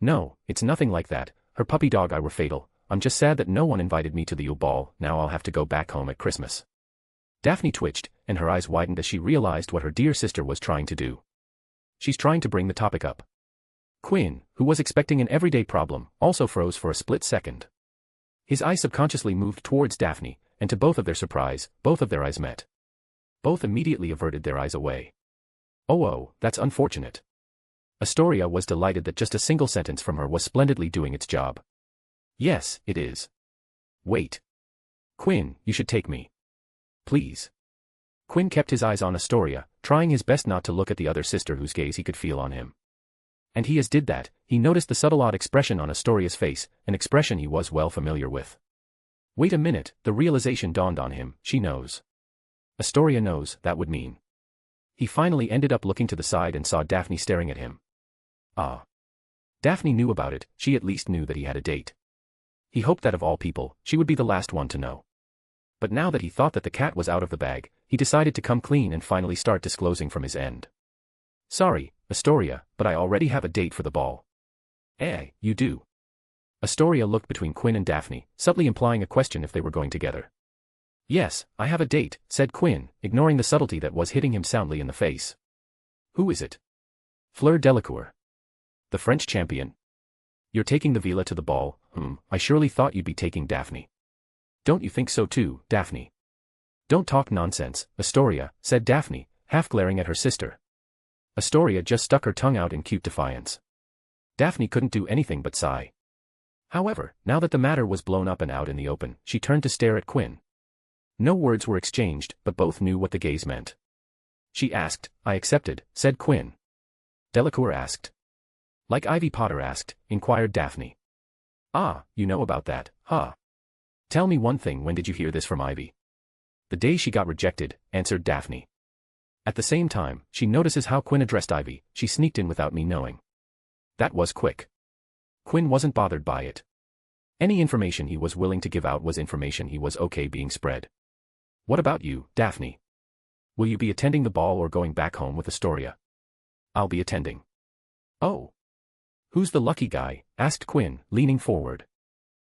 No, it's nothing like that. Her puppy dog I were fatal. I'm just sad that no one invited me to the Yule Ball. Now I'll have to go back home at Christmas. Daphne twitched, and her eyes widened as she realized what her dear sister was trying to do. She's trying to bring the topic up. Quinn, who was expecting an everyday problem, also froze for a split second. His eyes subconsciously moved towards Daphne, and to both of their surprise, both of their eyes met. Both immediately averted their eyes away. Oh, that's unfortunate. Astoria was delighted that just a single sentence from her was splendidly doing its job. Yes, it is. Wait. Quinn, you should take me. Please. Quinn kept his eyes on Astoria, trying his best not to look at the other sister whose gaze he could feel on him. And he as did that, he noticed the subtle odd expression on Astoria's face, an expression he was well familiar with. Wait a minute, the realization dawned on him, she knows. Astoria knows, that would mean. He finally ended up looking to the side and saw Daphne staring at him. Ah. Daphne knew about it, she at least knew that he had a date. He hoped that of all people, she would be the last one to know. But now that he thought that the cat was out of the bag, he decided to come clean and finally start disclosing from his end. Sorry, Astoria, but I already have a date for the ball. Eh, you do? Astoria looked between Quinn and Daphne, subtly implying a question if they were going together. Yes, I have a date, said Quinn, ignoring the subtlety that was hitting him soundly in the face. Who is it? Fleur Delacour. The French champion. You're taking the Vila to the ball, I surely thought you'd be taking Daphne. Don't you think so too, Daphne? Don't talk nonsense, Astoria, said Daphne, half glaring at her sister. Astoria just stuck her tongue out in cute defiance. Daphne couldn't do anything but sigh. However, now that the matter was blown up and out in the open, she turned to stare at Quinn. No words were exchanged, but both knew what the gaze meant. She asked, I accepted, said Quinn. Delacour asked. Like Ivy Potter asked, inquired Daphne. Ah, you know about that, huh? Tell me one thing, when did you hear this from Ivy? The day she got rejected, answered Daphne. At the same time, she notices how Quinn addressed Ivy, she sneaked in without me knowing. That was quick. Quinn wasn't bothered by it. Any information he was willing to give out was information he was okay being spread. What about you, Daphne? Will you be attending the ball or going back home with Astoria? I'll be attending. Oh. Who's the lucky guy? Asked Quinn, leaning forward.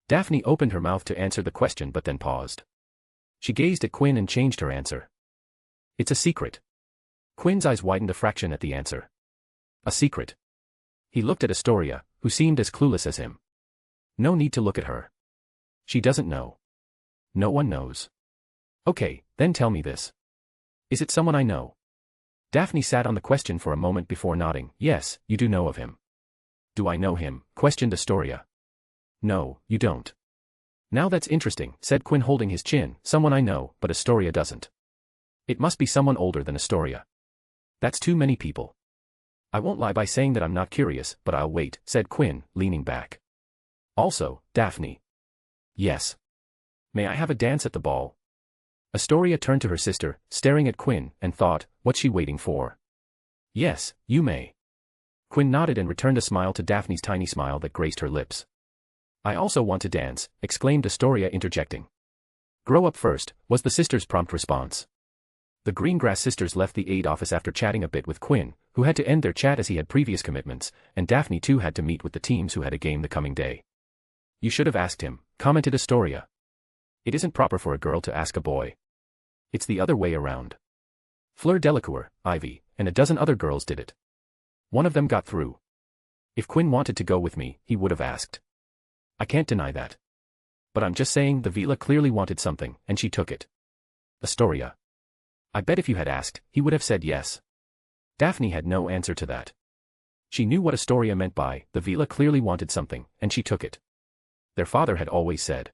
Daphne opened her mouth to answer the question but then paused. She gazed at Quinn and changed her answer. It's a secret. Quinn's eyes widened a fraction at the answer. A secret. He looked at Astoria, who seemed as clueless as him. No need to look at her. She doesn't know. No one knows. Okay, then tell me this. Is it someone I know? Daphne sat on the question for a moment before nodding. Yes, you do know of him. Do I know him? Questioned Astoria. No, you don't. Now that's interesting, said Quinn holding his chin. Someone I know, but Astoria doesn't. It must be someone older than Astoria. That's too many people. I won't lie by saying that I'm not curious, but I'll wait, said Quinn, leaning back. Also, Daphne. Yes. May I have a dance at the ball? Astoria turned to her sister, staring at Quinn, and thought, what's she waiting for? Yes, you may. Quinn nodded and returned a smile to Daphne's tiny smile that graced her lips. I also want to dance, exclaimed Astoria interjecting. Grow up first, was the sisters' prompt response. The Greengrass sisters left the aide office after chatting a bit with Quinn, who had to end their chat as he had previous commitments, and Daphne too had to meet with the teams who had a game the coming day. You should have asked him, commented Astoria. It isn't proper for a girl to ask a boy. It's the other way around. Fleur Delacour, Ivy, and a dozen other girls did it. One of them got through. If Quinn wanted to go with me, he would have asked. I can't deny that. But I'm just saying the Vila clearly wanted something, and she took it. Astoria. I bet if you had asked, he would have said yes. Daphne had no answer to that. She knew what Astoria meant by, the Vila clearly wanted something, and she took it. Their father had always said.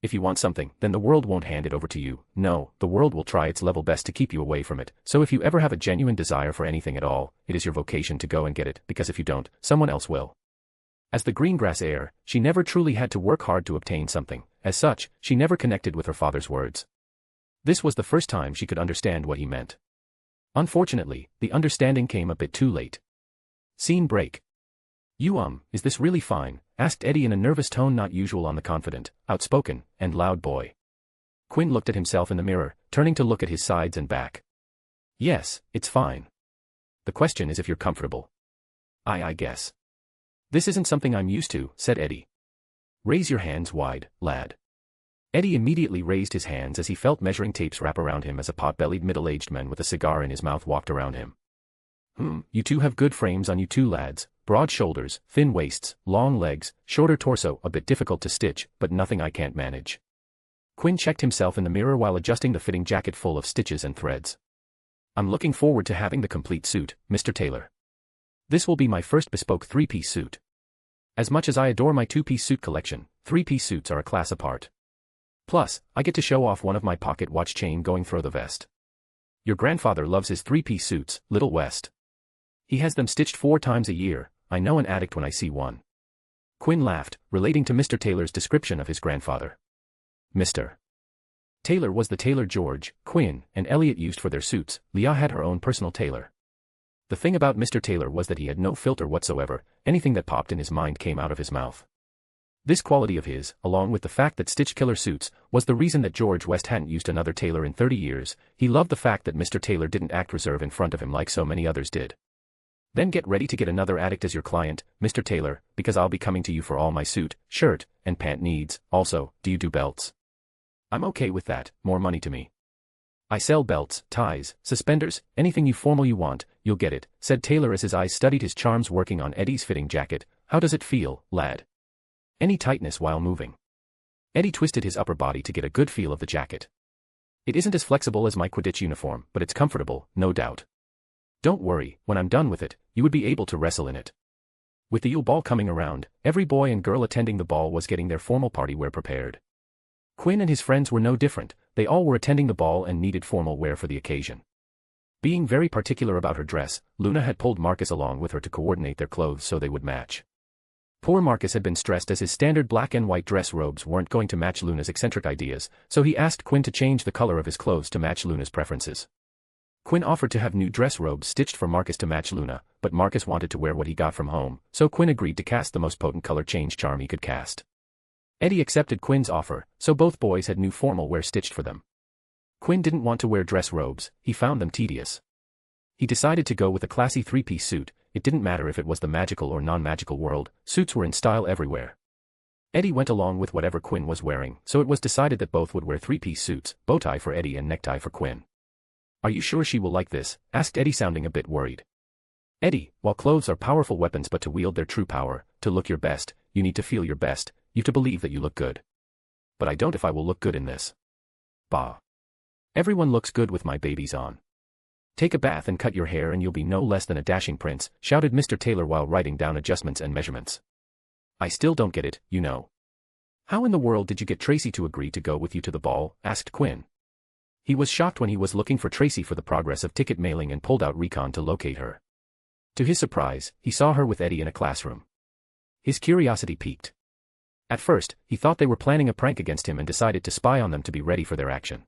If you want something, then the world won't hand it over to you. No, the world will try its level best to keep you away from it. So if you ever have a genuine desire for anything at all, it is your vocation to go and get it, because if you don't, someone else will. As the Greengrass heir, she never truly had to work hard to obtain something. As such, she never connected with her father's words. This was the first time she could understand what he meant. Unfortunately, the understanding came a bit too late. Scene break. Is this really fine? Asked Eddie in a nervous tone not usual on the confident, outspoken, and loud boy. Quinn looked at himself in the mirror, turning to look at his sides and back. Yes, it's fine. The question is if you're comfortable. I guess. This isn't something I'm used to, said Eddie. Raise your hands wide, lad. Eddie immediately raised his hands as he felt measuring tapes wrap around him as a pot-bellied middle-aged man with a cigar in his mouth walked around him. You two have good frames on you two lads, broad shoulders, thin waists, long legs, shorter torso, a bit difficult to stitch, but nothing I can't manage. Quinn checked himself in the mirror while adjusting the fitting jacket full of stitches and threads. I'm looking forward to having the complete suit, Mr. Taylor. This will be my first bespoke three-piece suit. As much as I adore my two-piece suit collection, three-piece suits are a class apart. Plus, I get to show off one of my pocket watch chain going through the vest. Your grandfather loves his three-piece suits, Little West. He has them stitched 4 times a year. I know an addict when I see one. Quinn laughed, relating to Mr. Taylor's description of his grandfather. Mr. Taylor was the tailor George, Quinn, and Elliot used for their suits. Leah had her own personal tailor. The thing about Mr. Taylor was that he had no filter whatsoever, anything that popped in his mind came out of his mouth. This quality of his, along with the fact that Stitch Killer suits, was the reason that George West hadn't used another tailor in 30 years. He loved the fact that Mr. Taylor didn't act reserved in front of him like so many others did. Then get ready to get another addict as your client, Mr. Taylor, because I'll be coming to you for all my suit, shirt, and pant needs. Also, do you do belts? I'm okay with that, more money to me. I sell belts, ties, suspenders, anything you formal you want, you'll get it, said Taylor as his eyes studied his charms working on Eddie's fitting jacket. How does it feel, lad? Any tightness while moving? Eddie twisted his upper body to get a good feel of the jacket. It isn't as flexible as my Quidditch uniform, but it's comfortable, no doubt. Don't worry, when I'm done with it, you would be able to wrestle in it. With the Yule Ball coming around, every boy and girl attending the ball was getting their formal party wear prepared. Quinn and his friends were no different, they all were attending the ball and needed formal wear for the occasion. Being very particular about her dress, Luna had pulled Marcus along with her to coordinate their clothes so they would match. Poor Marcus had been stressed as his standard black and white dress robes weren't going to match Luna's eccentric ideas, so he asked Quinn to change the color of his clothes to match Luna's preferences. Quinn offered to have new dress robes stitched for Marcus to match Luna, but Marcus wanted to wear what he got from home, so Quinn agreed to cast the most potent color change charm he could cast. Eddie accepted Quinn's offer, so both boys had new formal wear stitched for them. Quinn didn't want to wear dress robes, he found them tedious. He decided to go with a classy three-piece suit. It didn't matter if it was the magical or non-magical world, suits were in style everywhere. Eddie went along with whatever Quinn was wearing, so it was decided that both would wear three-piece suits, bow tie for Eddie and necktie for Quinn. Are you sure she will like this? Asked Eddie, sounding a bit worried. Eddie, while clothes are powerful weapons, but to wield their true power, to look your best, you need to feel your best, you have to believe that you look good. But I don't if I will look good in this. Bah. Everyone looks good with my babies on. Take a bath and cut your hair and you'll be no less than a dashing prince, shouted Mr. Taylor while writing down adjustments and measurements. I still don't get it, you know. How in the world did you get Tracy to agree to go with you to the ball? Asked Quinn. He was shocked when he was looking for Tracy for the progress of ticket mailing and pulled out Recon to locate her. To his surprise, he saw her with Eddie in a classroom. His curiosity piqued. At first, he thought they were planning a prank against him and decided to spy on them to be ready for their action.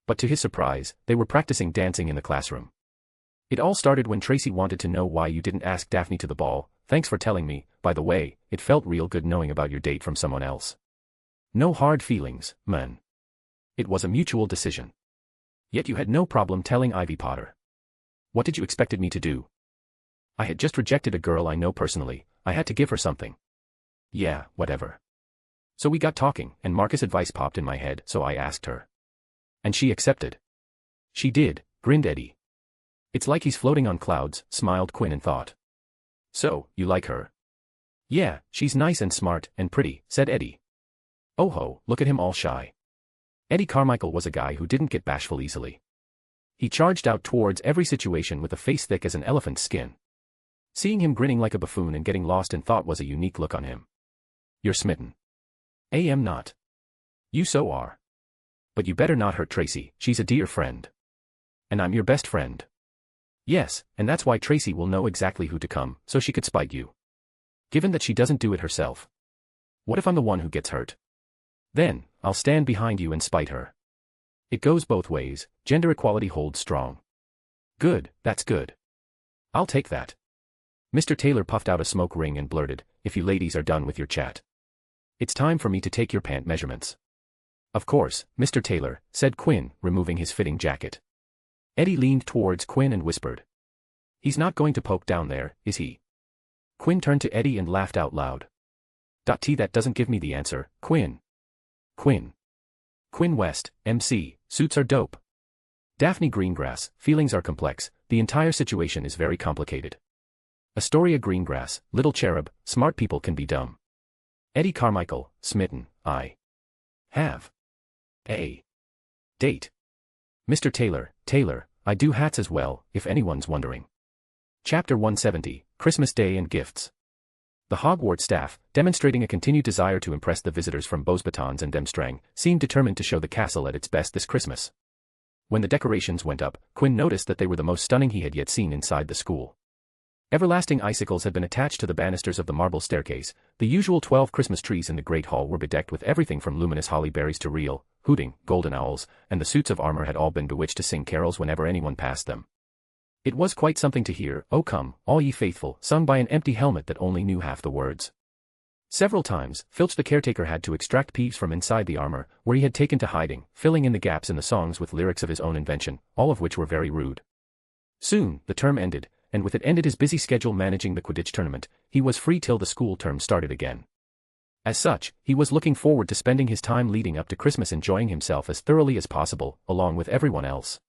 But to his surprise, they were practicing dancing in the classroom. It all started when Tracy wanted to know why you didn't ask Daphne to the ball. Thanks for telling me, by the way, it felt real good knowing about your date from someone else. No hard feelings, man. It was a mutual decision. Yet you had no problem telling Ivy Potter. What did you expected me to do? I had just rejected a girl I know personally, I had to give her something. Yeah, whatever. So we got talking, and Marcus' advice popped in my head, so I asked her. And she accepted. She did, grinned Eddie. It's like he's floating on clouds, smiled Quinn in thought. So, you like her? Yeah, she's nice and smart, and pretty, said Eddie. Oh ho, look at him all shy. Eddie Carmichael was a guy who didn't get bashful easily. He charged out towards every situation with a face thick as an elephant's skin. Seeing him grinning like a buffoon and getting lost in thought was a unique look on him. You're smitten. Am not. You so are. But you better not hurt Tracy, she's a dear friend. And I'm your best friend. Yes, and that's why Tracy will know exactly who to come, so she could spite you. Given that she doesn't do it herself. What if I'm the one who gets hurt? Then, I'll stand behind you and spite her. It goes both ways, gender equality holds strong. Good, that's good. I'll take that. Mr. Taylor puffed out a smoke ring and blurted, if you ladies are done with your chat. It's time for me to take your pant measurements. Of course, Mr. Taylor, said Quinn, removing his fitting jacket. Eddie leaned towards Quinn and whispered. He's not going to poke down there, is he? Quinn turned to Eddie and laughed out loud. That doesn't give me the answer, Quinn. Quinn. Quinn West, MC, suits are dope. Daphne Greengrass, feelings are complex, the entire situation is very complicated. Astoria Greengrass, little cherub, smart people can be dumb. Eddie Carmichael, smitten, I have a date. Mr. Taylor, I do hats as well, if anyone's wondering. Chapter 170, Christmas Day and Gifts. The Hogwarts staff, demonstrating a continued desire to impress the visitors from Beauxbatons and Demstrang, seemed determined to show the castle at its best this Christmas. When the decorations went up, Quinn noticed that they were the most stunning he had yet seen inside the school. Everlasting icicles had been attached to the banisters of the marble staircase. The usual 12 Christmas trees in the great hall were bedecked with everything from luminous holly berries to real, hooting, golden owls, and the suits of armor had all been bewitched to sing carols whenever anyone passed them. It was quite something to hear, "O come, all ye faithful," sung by an empty helmet that only knew half the words. Several times, Filch the caretaker had to extract Peeves from inside the armor, where he had taken to hiding, filling in the gaps in the songs with lyrics of his own invention, all of which were very rude. Soon, the term ended, and with it ended his busy schedule managing the Quidditch tournament. He was free till the school term started again. As such, he was looking forward to spending his time leading up to Christmas enjoying himself as thoroughly as possible, along with everyone else.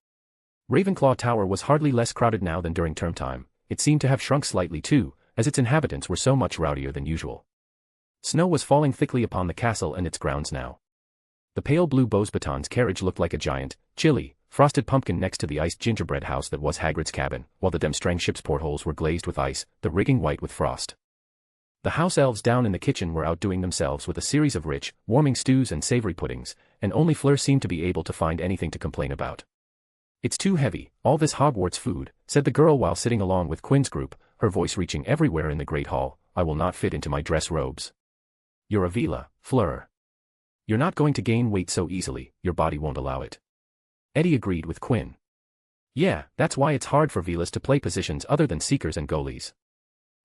Ravenclaw Tower was hardly less crowded now than during term time. It seemed to have shrunk slightly too, as its inhabitants were so much rowdier than usual. Snow was falling thickly upon the castle and its grounds now. The pale blue Beauxbatons carriage looked like a giant, chilly, frosted pumpkin next to the iced gingerbread house that was Hagrid's cabin, while the Demstrang ship's portholes were glazed with ice, the rigging white with frost. The house elves down in the kitchen were outdoing themselves with a series of rich, warming stews and savory puddings, and only Fleur seemed to be able to find anything to complain about. "It's too heavy, all this Hogwarts food," said the girl while sitting along with Quinn's group, her voice reaching everywhere in the great hall. "I will not fit into my dress robes." "You're a Vila, Fleur. You're not going to gain weight so easily, your body won't allow it." Eddie agreed with Quinn. "Yeah, that's why it's hard for Vilas to play positions other than seekers and goalies.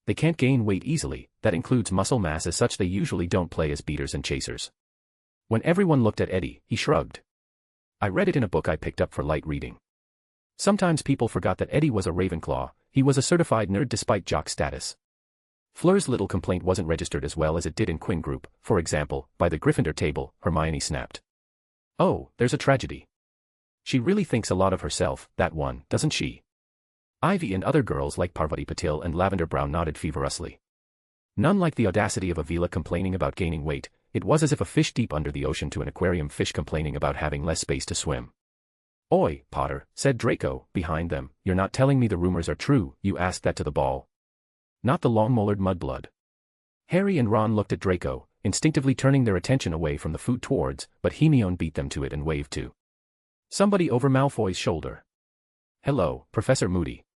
They can't gain weight easily, that includes muscle mass, as such they usually don't play as beaters and chasers." When everyone looked at Eddie, he shrugged. "I read it in a book I picked up for light reading." Sometimes people forgot that Eddie was a Ravenclaw. He was a certified nerd despite jock status. Fleur's little complaint wasn't registered as well as it did in Quinn group. For example, by the Gryffindor table, Hermione snapped. "Oh, there's a tragedy. She really thinks a lot of herself, that one, doesn't she?" Ivy and other girls like Parvati Patil and Lavender Brown nodded feverishly. None like the audacity of a Vila complaining about gaining weight. It was as if a fish deep under the ocean to an aquarium fish complaining about having less space to swim. "Oi, Potter," said Draco, behind them, "you're not telling me the rumors are true, you asked that to the ball. Not the long-mollered mudblood." Harry and Ron looked at Draco, instinctively turning their attention away from the food towards, but Hermione beat them to it and waved to somebody over Malfoy's shoulder. "Hello, Professor Moody."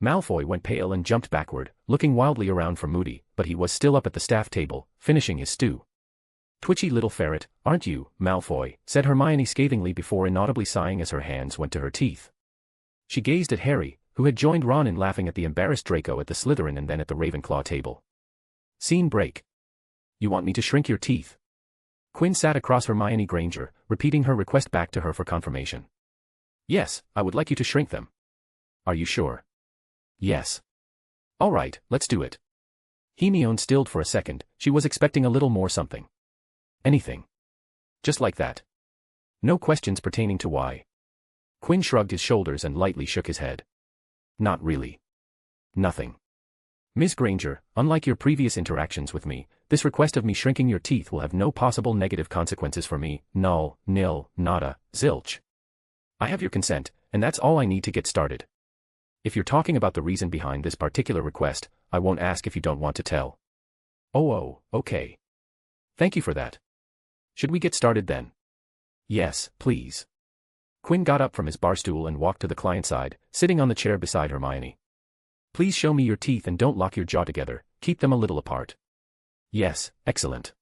Malfoy went pale and jumped backward, looking wildly around for Moody, but he was still up at the staff table, finishing his stew. "Twitchy little ferret, aren't you, Malfoy?" said Hermione scathingly before inaudibly sighing as her hands went to her teeth. She gazed at Harry, who had joined Ron in laughing at the embarrassed Draco at the Slytherin and then at the Ravenclaw table. Scene break. "You want me to shrink your teeth?" Quinn sat across Hermione Granger, repeating her request back to her for confirmation. "Yes, I would like you to shrink them." "Are you sure?" "Yes." "All right, let's do it." Hermione stilled for a second. She was expecting a little more something. "Anything. Just like that. No questions pertaining to why." Quinn shrugged his shoulders and lightly shook his head. "Not really. Nothing. Miss Granger, unlike your previous interactions with me, this request of me shrinking your teeth will have no possible negative consequences for me. Null, nil, nada, zilch. I have your consent, and that's all I need to get started. If you're talking about the reason behind this particular request, I won't ask if you don't want to tell." Oh, okay. Thank you for that. Should we get started then?" "Yes, please." Quinn got up from his barstool and walked to the client side, sitting on the chair beside Hermione. "Please show me your teeth and don't lock your jaw together, keep them a little apart." "Yes, excellent."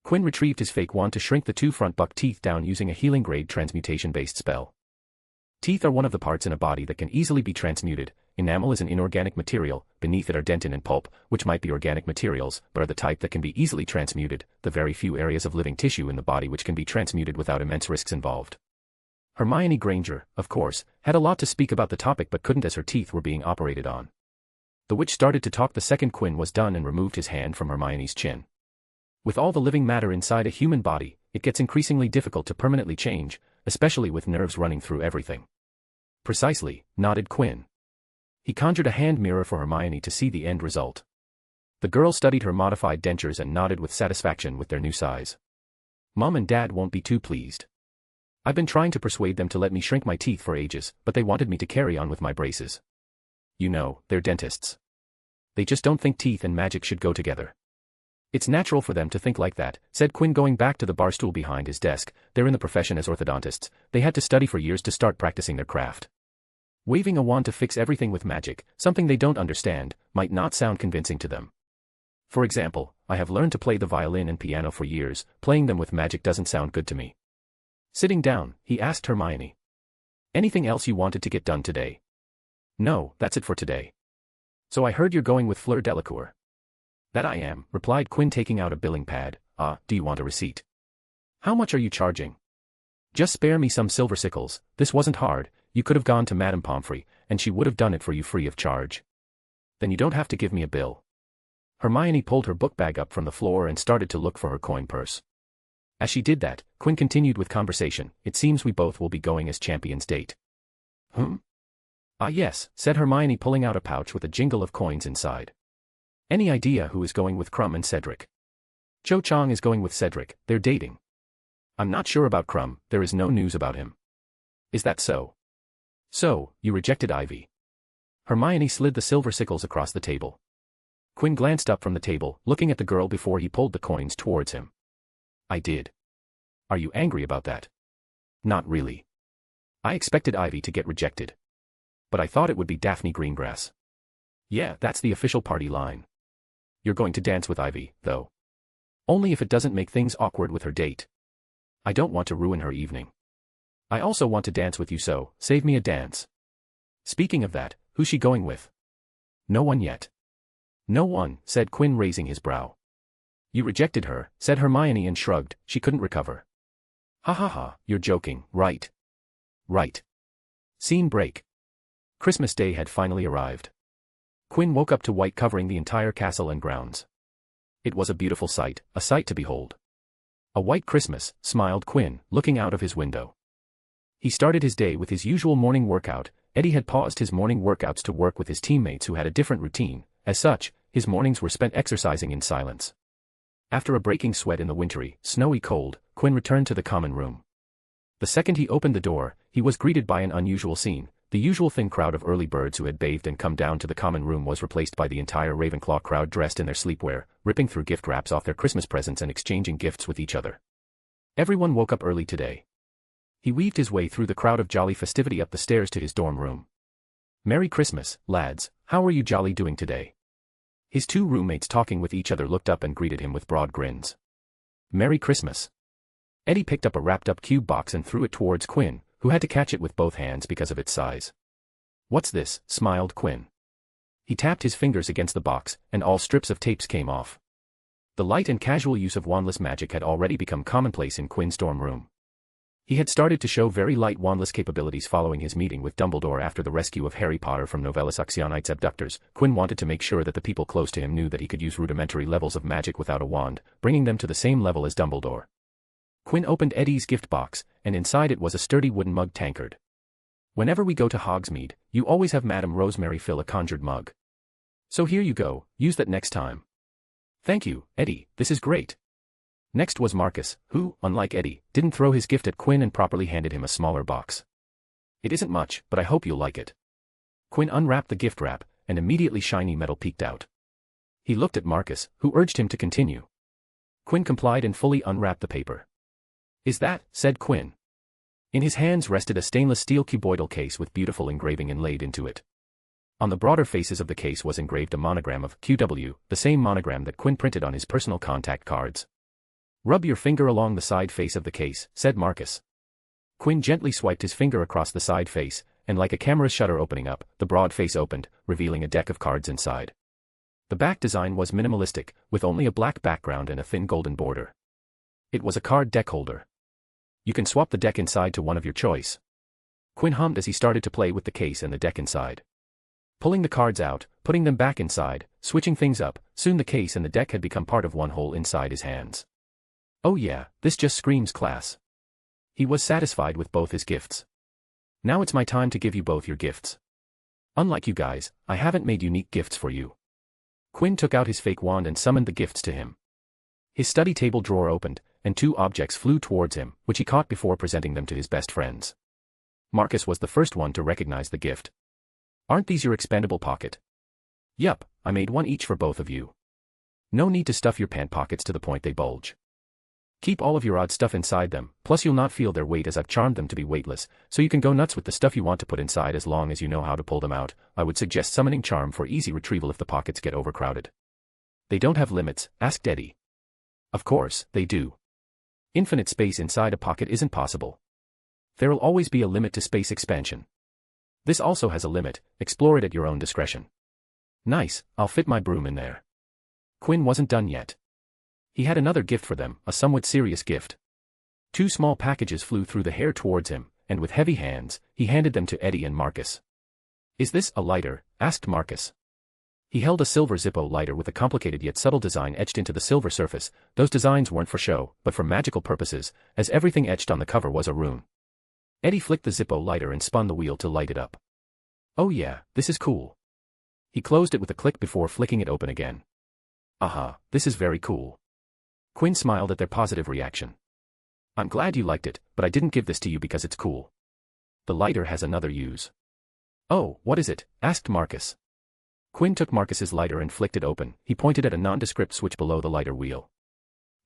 Quinn retrieved his fake wand to shrink the two front buck teeth down using a healing grade transmutation-based spell. Teeth are one of the parts in a body that can easily be transmuted. Enamel is an inorganic material, beneath it are dentin and pulp, which might be organic materials, but are the type that can be easily transmuted, the very few areas of living tissue in the body which can be transmuted without immense risks involved. Hermione Granger, of course, had a lot to speak about the topic but couldn't as her teeth were being operated on. The witch started to talk the second Quinn was done and removed his hand from Hermione's chin. With all the living matter inside a human body, it gets increasingly difficult to permanently change, especially with nerves running through everything. "Precisely," nodded Quinn. He conjured a hand mirror for Hermione to see the end result. The girl studied her modified dentures and nodded with satisfaction with their new size. "Mom and Dad won't be too pleased. I've been trying to persuade them to let me shrink my teeth for ages, but they wanted me to carry on with my braces. You know, they're dentists. They just don't think teeth and magic should go together." "It's natural for them to think like that," said Quinn going back to the barstool behind his desk. "They're in the profession as orthodontists. They had to study for years to start practicing their craft." Waving a wand to fix everything with magic, something they don't understand, might not sound convincing to them. For example, I have learned to play the violin and piano for years, playing them with magic doesn't sound good to me. Sitting down, he asked Hermione. Anything else you wanted to get done today? No, that's it for today. So I heard you're going with Fleur Delacour. That I am, replied Quinn taking out a billing pad. Do you want a receipt? How much are you charging? Just spare me some silver sickles, this wasn't hard, you could have gone to Madame Pomfrey, and she would have done it for you free of charge. Then you don't have to give me a bill. Hermione pulled her book bag up from the floor and started to look for her coin purse. As she did that, Quinn continued with conversation. It seems we both will be going as champions date. Yes, said Hermione pulling out a pouch with a jingle of coins inside. Any idea who is going with Krum and Cedric? Cho Chang is going with Cedric, they're dating. I'm not sure about Krum, there is no news about him. Is that so? So, you rejected Ivy. Hermione slid the silver sickles across the table. Quinn glanced up from the table, looking at the girl before he pulled the coins towards him. I did. Are you angry about that? Not really. I expected Ivy to get rejected. But I thought it would be Daphne Greengrass. Yeah, that's the official party line. You're going to dance with Ivy, though. Only if it doesn't make things awkward with her date. I don't want to ruin her evening. I also want to dance with you, so save me a dance. Speaking of that, who's she going with? No one yet. No one, said Quinn raising his brow. You rejected her, said Hermione and shrugged, she couldn't recover. Ha ha ha, you're joking, right? Right. Scene break. Christmas Day had finally arrived. Quinn woke up to white covering the entire castle and grounds. It was a beautiful sight, a sight to behold. A white Christmas, smiled Quinn, looking out of his window. He started his day with his usual morning workout. Eddie had paused his morning workouts to work with his teammates who had a different routine. As such, his mornings were spent exercising in silence. After a breaking sweat in the wintry, snowy cold, Quinn returned to the common room. The second he opened the door, he was greeted by an unusual scene. The usual thin crowd of early birds who had bathed and come down to the common room was replaced by the entire Ravenclaw crowd dressed in their sleepwear, ripping through gift wraps off their Christmas presents and exchanging gifts with each other. Everyone woke up early today. He weaved his way through the crowd of jolly festivity up the stairs to his dorm room. Merry Christmas, lads, how are you jolly doing today? His two roommates talking with each other looked up and greeted him with broad grins. Merry Christmas. Eddie picked up a wrapped-up cube box and threw it towards Quinn, who had to catch it with both hands because of its size. What's this? Smiled Quinn. He tapped his fingers against the box, and all strips of tapes came off. The light and casual use of wandless magic had already become commonplace in Quinn's dorm room. He had started to show very light wandless capabilities following his meeting with Dumbledore after the rescue of Harry Potter from Novellus Actionites abductors. Quinn wanted to make sure that the people close to him knew that he could use rudimentary levels of magic without a wand, bringing them to the same level as Dumbledore. Quinn opened Eddie's gift box, and inside it was a sturdy wooden mug tankard. Whenever we go to Hogsmeade, you always have Madame Rosemary fill a conjured mug. So here you go, use that next time. Thank you, Eddie, this is great. Next was Marcus, who, unlike Eddie, didn't throw his gift at Quinn and properly handed him a smaller box. It isn't much, but I hope you'll like it. Quinn unwrapped the gift wrap, and immediately shiny metal peeked out. He looked at Marcus, who urged him to continue. Quinn complied and fully unwrapped the paper. Is that, said Quinn. In his hands rested a stainless steel cuboidal case with beautiful engraving inlaid into it. On the broader faces of the case was engraved a monogram of QW, the same monogram that Quinn printed on his personal contact cards. Rub your finger along the side face of the case, said Marcus. Quinn gently swiped his finger across the side face, and like a camera's shutter opening up, the broad face opened, revealing a deck of cards inside. The back design was minimalistic, with only a black background and a thin golden border. It was a card deck holder. You can swap the deck inside to one of your choice. Quinn hummed as he started to play with the case and the deck inside. Pulling the cards out, putting them back inside, switching things up, soon the case and the deck had become part of one whole inside his hands. Oh yeah, this just screams class. He was satisfied with both his gifts. Now it's my time to give you both your gifts. Unlike you guys, I haven't made unique gifts for you. Quinn took out his fake wand and summoned the gifts to him. His study table drawer opened, and two objects flew towards him, which he caught before presenting them to his best friends. Marcus was the first one to recognize the gift. Aren't these your expendable pocket? Yup, I made one each for both of you. No need to stuff your pant pockets to the point they bulge. Keep all of your odd stuff inside them, plus you'll not feel their weight as I've charmed them to be weightless, so you can go nuts with the stuff you want to put inside as long as you know how to pull them out. I would suggest summoning charm for easy retrieval if the pockets get overcrowded. They don't have limits, asked Eddie. Of course, they do. Infinite space inside a pocket isn't possible. There'll always be a limit to space expansion. This also has a limit, explore it at your own discretion. Nice, I'll fit my broom in there. Quinn wasn't done yet. He had another gift for them, a somewhat serious gift. 2 small packages flew through the air towards him, and with heavy hands, he handed them to Eddie and Marcus. Is this a lighter? Asked Marcus. He held a silver Zippo lighter with a complicated yet subtle design etched into the silver surface. Those designs weren't for show, but for magical purposes, as everything etched on the cover was a rune. Eddie flicked the Zippo lighter and spun the wheel to light it up. Oh yeah, this is cool. He closed it with a click before flicking it open again. Aha, this is very cool. Quinn smiled at their positive reaction. I'm glad you liked it, but I didn't give this to you because it's cool. The lighter has another use. Oh, what is it? Asked Marcus. Quinn took Marcus's lighter and flicked it open. He pointed at a nondescript switch below the lighter wheel.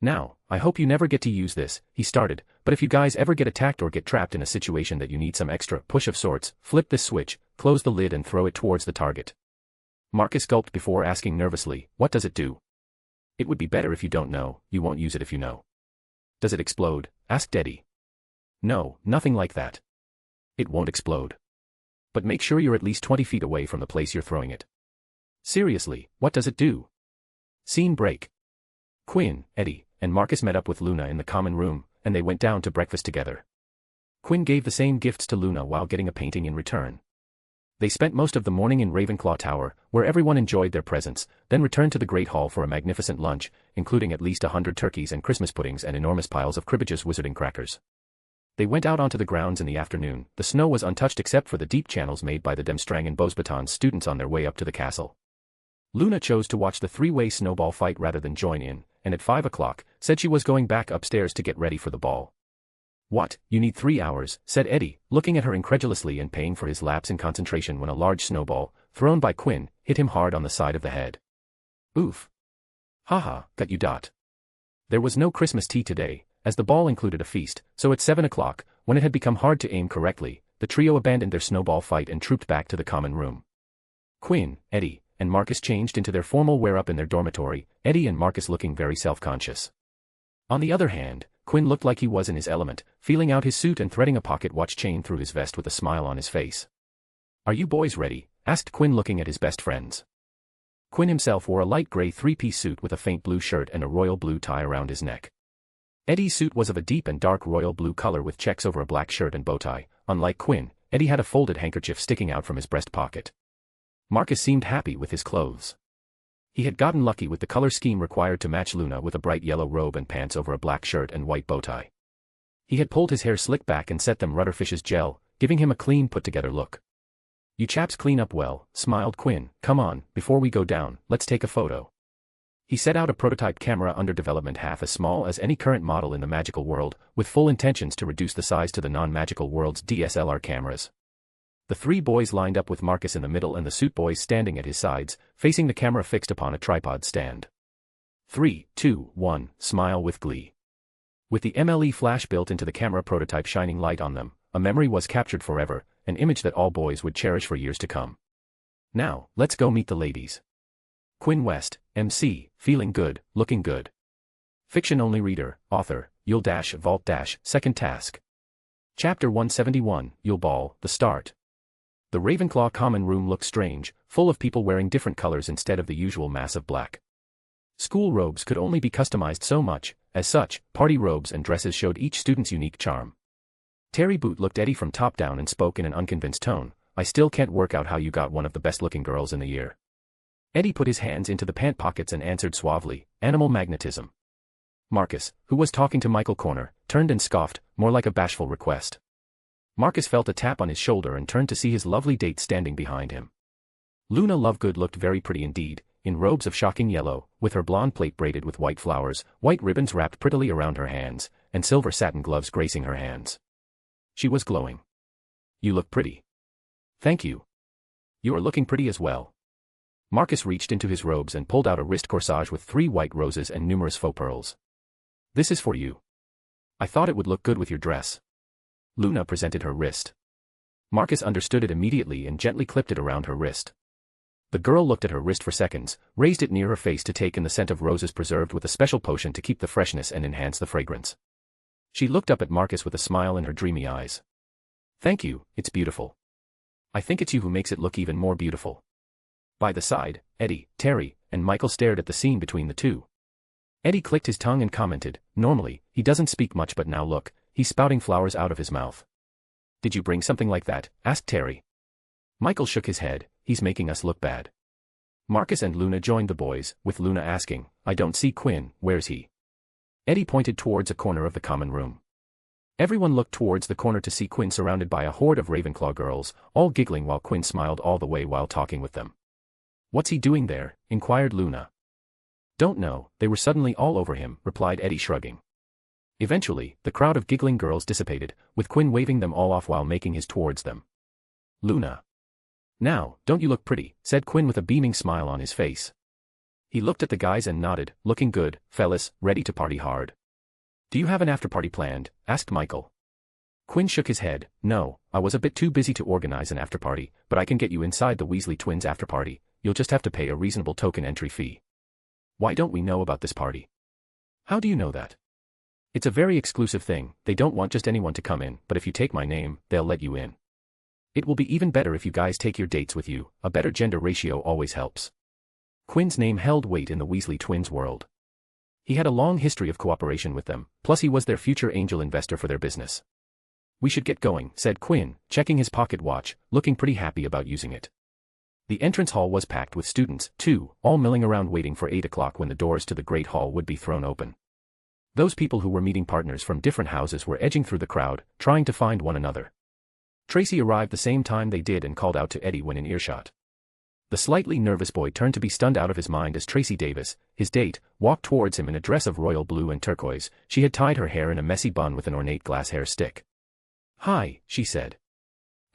Now, I hope you never get to use this, he started, but if you guys ever get attacked or get trapped in a situation that you need some extra push of sorts, flip this switch, close the lid and throw it towards the target. Marcus gulped before asking nervously, what does it do? It would be better if you don't know, you won't use it if you know. Does it explode? Asked Eddie. No, nothing like that. It won't explode. But make sure you're at least 20 feet away from the place you're throwing it. Seriously, what does it do? Scene break. Quinn, Eddie, and Marcus met up with Luna in the common room, and they went down to breakfast together. Quinn gave the same gifts to Luna while getting a painting in return. They spent most of the morning in Ravenclaw Tower, where everyone enjoyed their presents, then returned to the Great Hall for a magnificent lunch, including at least 100 turkeys and Christmas puddings and enormous piles of Cribbage's wizarding crackers. They went out onto the grounds in the afternoon. The snow was untouched except for the deep channels made by the Demstrang and Beauxbatons students on their way up to the castle. Luna chose to watch the 3-way snowball fight rather than join in, and at 5 o'clock, said she was going back upstairs to get ready for the ball. What, you need 3 hours, said Eddie, looking at her incredulously and paying for his lapse in concentration when a large snowball, thrown by Quinn, hit him hard on the side of the head. Oof. Haha, got you. There was no Christmas tea today, as the ball included a feast, so at 7 o'clock, when it had become hard to aim correctly, the trio abandoned their snowball fight and trooped back to the common room. Quinn, Eddie, and Marcus changed into their formal wear-up in their dormitory, Eddie and Marcus looking very self-conscious. On the other hand, Quinn looked like he was in his element, feeling out his suit and threading a pocket watch chain through his vest with a smile on his face. Are you boys ready? Asked Quinn looking at his best friends. Quinn himself wore a light gray 3-piece suit with a faint blue shirt and a royal blue tie around his neck. Eddie's suit was of a deep and dark royal blue color with checks over a black shirt and bow tie. Unlike Quinn, Eddie had a folded handkerchief sticking out from his breast pocket. Marcus seemed happy with his clothes. He had gotten lucky with the color scheme required to match Luna with a bright yellow robe and pants over a black shirt and white bow tie. He had pulled his hair slick back and set them Rudderfish's gel, giving him a clean put-together look. You chaps clean up well, smiled Quinn. Come on, before we go down, let's take a photo. He set out a prototype camera under development half as small as any current model in the magical world, with full intentions to reduce the size to the non-magical world's DSLR cameras. The 3 boys lined up with Marcus in the middle and the suit boys standing at his sides, facing the camera fixed upon a tripod stand. 3, 2, 1, smile with glee. With the MLE flash built into the camera prototype shining light on them, a memory was captured forever, an image that all boys would cherish for years to come. Now, let's go meet the ladies. Quinn West, MC, feeling good, looking good. Fiction-only reader, author, Yule Vault second task. Chapter 171, Yule Ball, the start. The Ravenclaw common room looked strange, full of people wearing different colors instead of the usual mass of black. School robes could only be customized so much, as such, party robes and dresses showed each student's unique charm. Terry Boot looked Eddie from top down and spoke in an unconvinced tone, I still can't work out how you got one of the best-looking girls in the year. Eddie put his hands into the pant pockets and answered suavely, animal magnetism. Marcus, who was talking to Michael Corner, turned and scoffed, more like a bashful request. Marcus felt a tap on his shoulder and turned to see his lovely date standing behind him. Luna Lovegood looked very pretty indeed, in robes of shocking yellow, with her blonde plait braided with white flowers, white ribbons wrapped prettily around her hands, and silver satin gloves gracing her hands. She was glowing. You look pretty. Thank you. You are looking pretty as well. Marcus reached into his robes and pulled out a wrist corsage with 3 white roses and numerous faux pearls. This is for you. I thought it would look good with your dress. Luna presented her wrist. Marcus understood it immediately and gently clipped it around her wrist. The girl looked at her wrist for seconds, raised it near her face to take in the scent of roses preserved with a special potion to keep the freshness and enhance the fragrance. She looked up at Marcus with a smile in her dreamy eyes. Thank you, it's beautiful. I think it's you who makes it look even more beautiful. By the side, Eddie, Terry, and Michael stared at the scene between the two. Eddie clicked his tongue and commented, normally, he doesn't speak much but now look, he's spouting flowers out of his mouth. Did you bring something like that? Asked Terry. Michael shook his head, he's making us look bad. Marcus and Luna joined the boys, with Luna asking, I don't see Quinn, where's he? Eddie pointed towards a corner of the common room. Everyone looked towards the corner to see Quinn surrounded by a horde of Ravenclaw girls, all giggling while Quinn smiled all the way while talking with them. What's he doing there? Inquired Luna. Don't know, they were suddenly all over him, replied Eddie shrugging. Eventually, the crowd of giggling girls dissipated, with Quinn waving them all off while making his towards them. Luna. Now, don't you look pretty, said Quinn with a beaming smile on his face. He looked at the guys and nodded, looking good, fellas, ready to party hard. Do you have an after-party planned? Asked Michael. Quinn shook his head, no, I was a bit too busy to organize an after-party, but I can get you inside the Weasley twins after-party, you'll just have to pay a reasonable token entry fee. Why don't we know about this party? How do you know that? It's a very exclusive thing, they don't want just anyone to come in, but if you take my name, they'll let you in. It will be even better if you guys take your dates with you, a better gender ratio always helps. Quinn's name held weight in the Weasley twins' world. He had a long history of cooperation with them, plus he was their future angel investor for their business. We should get going, said Quinn, checking his pocket watch, looking pretty happy about using it. The entrance hall was packed with students, too, all milling around waiting for 8 o'clock when the doors to the Great Hall would be thrown open. Those people who were meeting partners from different houses were edging through the crowd, trying to find one another. Tracy arrived the same time they did and called out to Eddie when in earshot. The slightly nervous boy turned to be stunned out of his mind as Tracy Davis, his date, walked towards him in a dress of royal blue and turquoise. She had tied her hair in a messy bun with an ornate glass hair stick. Hi, she said.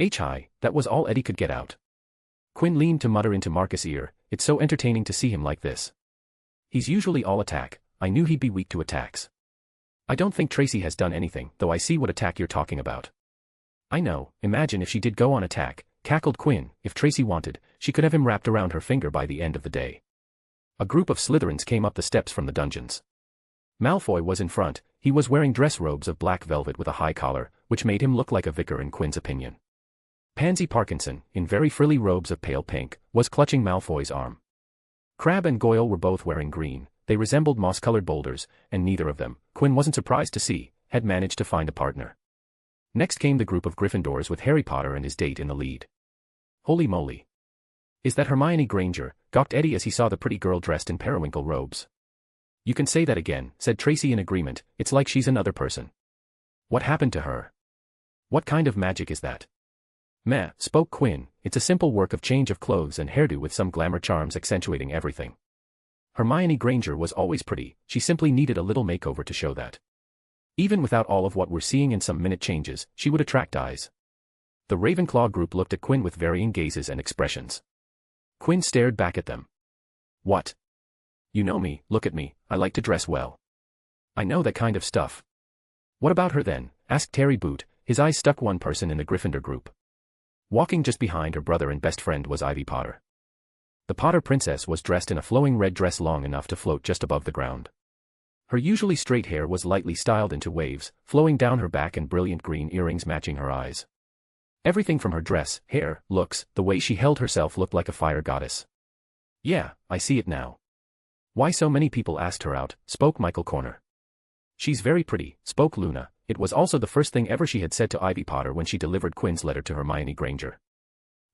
Hi, that was all Eddie could get out. Quinn leaned to mutter into Marcus' ear, it's so entertaining to see him like this. He's usually all attack, I knew he'd be weak to attacks. I don't think Tracy has done anything, though I see what attack you're talking about. I know, imagine if she did go on attack, cackled Quinn, if Tracy wanted, she could have him wrapped around her finger by the end of the day. A group of Slytherins came up the steps from the dungeons. Malfoy was in front, he was wearing dress robes of black velvet with a high collar, which made him look like a vicar in Quinn's opinion. Pansy Parkinson, in very frilly robes of pale pink, was clutching Malfoy's arm. Crabbe and Goyle were both wearing green, they resembled moss-colored boulders, and neither of them, Quinn wasn't surprised to see, had managed to find a partner. Next came the group of Gryffindors with Harry Potter and his date in the lead. Holy moly. Is that Hermione Granger? Gawked Eddie as he saw the pretty girl dressed in periwinkle robes. You can say that again, said Tracy in agreement, it's like she's another person. What happened to her? What kind of magic is that? Meh, spoke Quinn, it's a simple work of change of clothes and hairdo with some glamour charms accentuating everything. Hermione Granger was always pretty, she simply needed a little makeover to show that. Even without all of what we're seeing in some minute changes, she would attract eyes. The Ravenclaw group looked at Quinn with varying gazes and expressions. Quinn stared back at them. What? You know me, look at me, I like to dress well. I know that kind of stuff. What about her then? Asked Terry Boot, his eyes stuck one person in the Gryffindor group. Walking just behind her brother and best friend was Ivy Potter. The Potter princess was dressed in a flowing red dress long enough to float just above the ground. Her usually straight hair was lightly styled into waves, flowing down her back and brilliant green earrings matching her eyes. Everything from her dress, hair, looks, the way she held herself looked like a fire goddess. Yeah, I see it now. Why so many people asked her out, spoke Michael Corner. She's very pretty, spoke Luna, it was also the first thing ever she had said to Ivy Potter when she delivered Quinn's letter to Hermione Granger.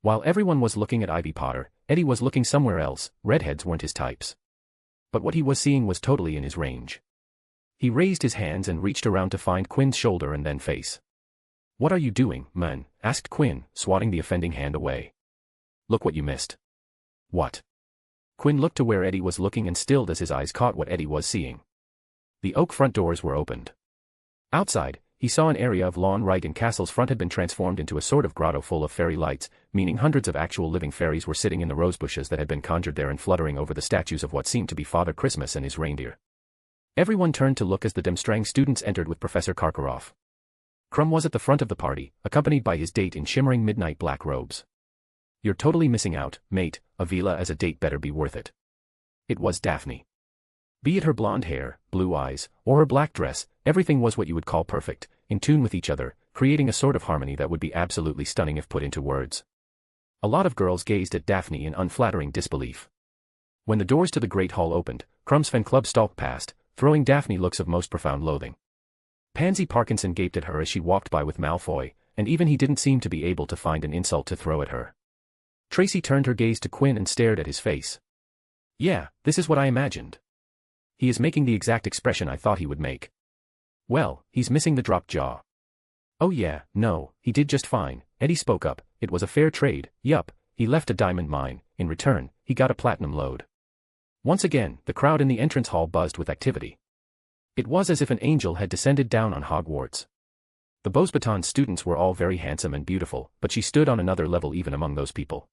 While everyone was looking at Ivy Potter, Eddie was looking somewhere else, redheads weren't his types. But what he was seeing was totally in his range. He raised his hands and reached around to find Quinn's shoulder and then face. What are you doing, man? Asked Quinn, swatting the offending hand away. Look what you missed. What? Quinn looked to where Eddie was looking and stilled as his eyes caught what Eddie was seeing. The oak front doors were opened. Outside, he saw an area of lawn right in Castle's front had been transformed into a sort of grotto full of fairy lights, meaning hundreds of actual living fairies were sitting in the rose bushes that had been conjured there and fluttering over the statues of what seemed to be Father Christmas and his reindeer. Everyone turned to look as the Demstrang students entered with Professor Karkaroff. Krum was at the front of the party, accompanied by his date in shimmering midnight black robes. "You're totally missing out, mate. Avila as a date better be worth it." It was Daphne. Be it her blonde hair, blue eyes, or her black dress, everything was what you would call perfect, in tune with each other, creating a sort of harmony that would be absolutely stunning if put into words. A lot of girls gazed at Daphne in unflattering disbelief. When the doors to the Great Hall opened, Krum's fan club stalked past, throwing Daphne looks of most profound loathing. Pansy Parkinson gaped at her as she walked by with Malfoy, and even he didn't seem to be able to find an insult to throw at her. Tracy turned her gaze to Quinn and stared at his face. "Yeah, this is what I imagined. He is making the exact expression I thought he would make. Well, he's missing the dropped jaw." "Oh yeah, no, he did just fine," Eddie spoke up. "It was a fair trade, yup, he left a diamond mine, in return, he got a platinum load." Once again, the crowd in the entrance hall buzzed with activity. It was as if an angel had descended down on Hogwarts. The Beauxbatons students were all very handsome and beautiful, but she stood on another level even among those people.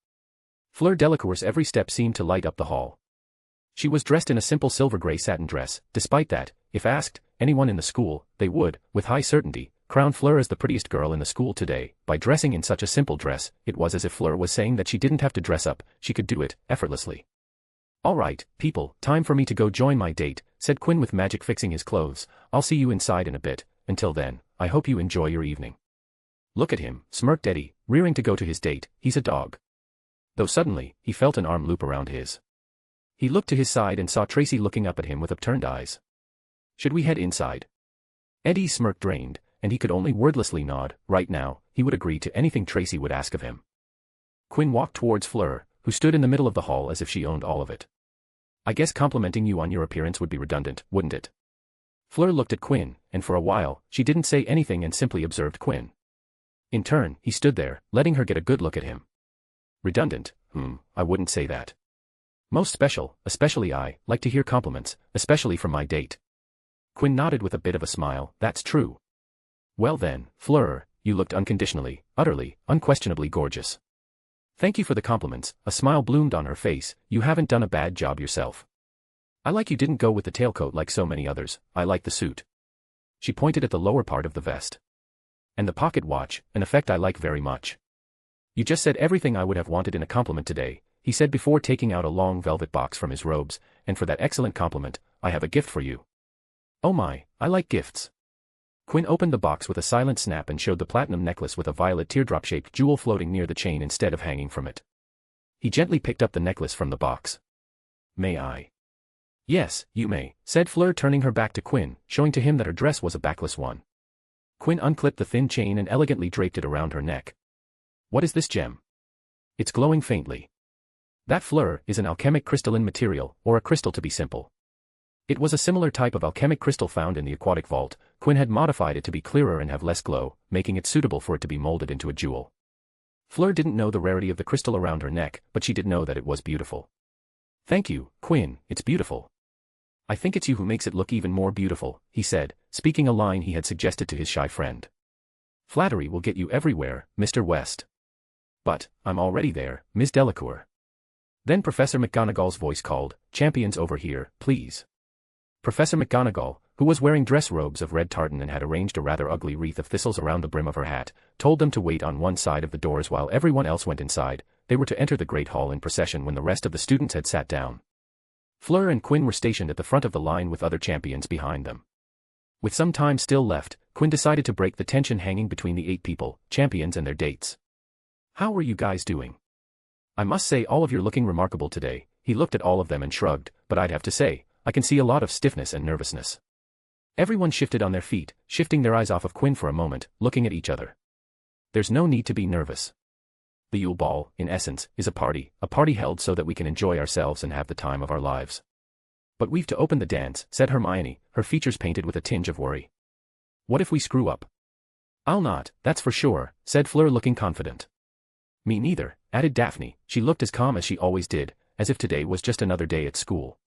Fleur Delacour's every step seemed to light up the hall. She was dressed in a simple silver-gray satin dress. Despite that, if asked anyone in the school, they would, with high certainty, crown Fleur as the prettiest girl in the school today. By dressing in such a simple dress, it was as if Fleur was saying that she didn't have to dress up, she could do it, effortlessly. "All right, people, time for me to go join my date," said Quinn with magic fixing his clothes. "I'll see you inside in a bit. Until then, I hope you enjoy your evening." "Look at him," smirked Eddie, rearing to go to his date. "He's a dog." Though suddenly, he felt an arm loop around his. He looked to his side and saw Tracy looking up at him with upturned eyes. "Should we head inside?" Eddie's smirk drained, and he could only wordlessly nod. Right now, he would agree to anything Tracy would ask of him. Quinn walked towards Fleur, who stood in the middle of the hall as if she owned all of it. "I guess complimenting you on your appearance would be redundant, wouldn't it?" Fleur looked at Quinn, and for a while, she didn't say anything and simply observed Quinn. In turn, he stood there, letting her get a good look at him. "Redundant, I wouldn't say that. Most special, especially I like to hear compliments, especially from my date." Quinn nodded with a bit of a smile. "That's true." "Well then, Fleur, you looked unconditionally, utterly, unquestionably gorgeous." "Thank you for the compliments," a smile bloomed on her face. "You haven't done a bad job yourself. I like you didn't go with the tailcoat like so many others. I like the suit." She pointed at the lower part of the vest. "And the pocket watch, an effect I like very much. You just said everything I would have wanted in a compliment today," he said before taking out a long velvet box from his robes, "and for that excellent compliment, I have a gift for you." "Oh my, I like gifts." Quinn opened the box with a silent snap and showed the platinum necklace with a violet teardrop-shaped jewel floating near the chain instead of hanging from it. He gently picked up the necklace from the box. "May I?" "Yes, you may," said Fleur, turning her back to Quinn, showing to him that her dress was a backless one. Quinn unclipped the thin chain and elegantly draped it around her neck. "What is this gem?" "It's glowing faintly." "That, Fleur, is an alchemic crystalline material, or a crystal to be simple." It was a similar type of alchemic crystal found in the aquatic vault. Quinn had modified it to be clearer and have less glow, making it suitable for it to be molded into a jewel. Fleur didn't know the rarity of the crystal around her neck, but she did know that it was beautiful. "Thank you, Quinn, it's beautiful." "I think it's you who makes it look even more beautiful," he said, speaking a line he had suggested to his shy friend. "Flattery will get you everywhere, Mr. West." "But, I'm already there, Miss Delacour." Then Professor McGonagall's voice called, "Champions over here, please." Professor McGonagall, who was wearing dress robes of red tartan and had arranged a rather ugly wreath of thistles around the brim of her hat, told them to wait on one side of the doors while everyone else went inside. They were to enter the Great Hall in procession when the rest of the students had sat down. Fleur and Quinn were stationed at the front of the line with other champions behind them. With some time still left, Quinn decided to break the tension hanging between the 8 people, champions and their dates. "How are you guys doing? I must say all of you're looking remarkable today." He looked at all of them and shrugged, "But I'd have to say, I can see a lot of stiffness and nervousness." Everyone shifted on their feet, shifting their eyes off of Quinn for a moment, looking at each other. "There's no need to be nervous. The Yule Ball, in essence, is a party held so that we can enjoy ourselves and have the time of our lives. But we've to open the dance," said Hermione, her features painted with a tinge of worry. "What if we screw up?" "I'll not, that's for sure," said Fleur looking confident. "Me neither," added Daphne. She looked as calm as she always did, as if today was just another day at school.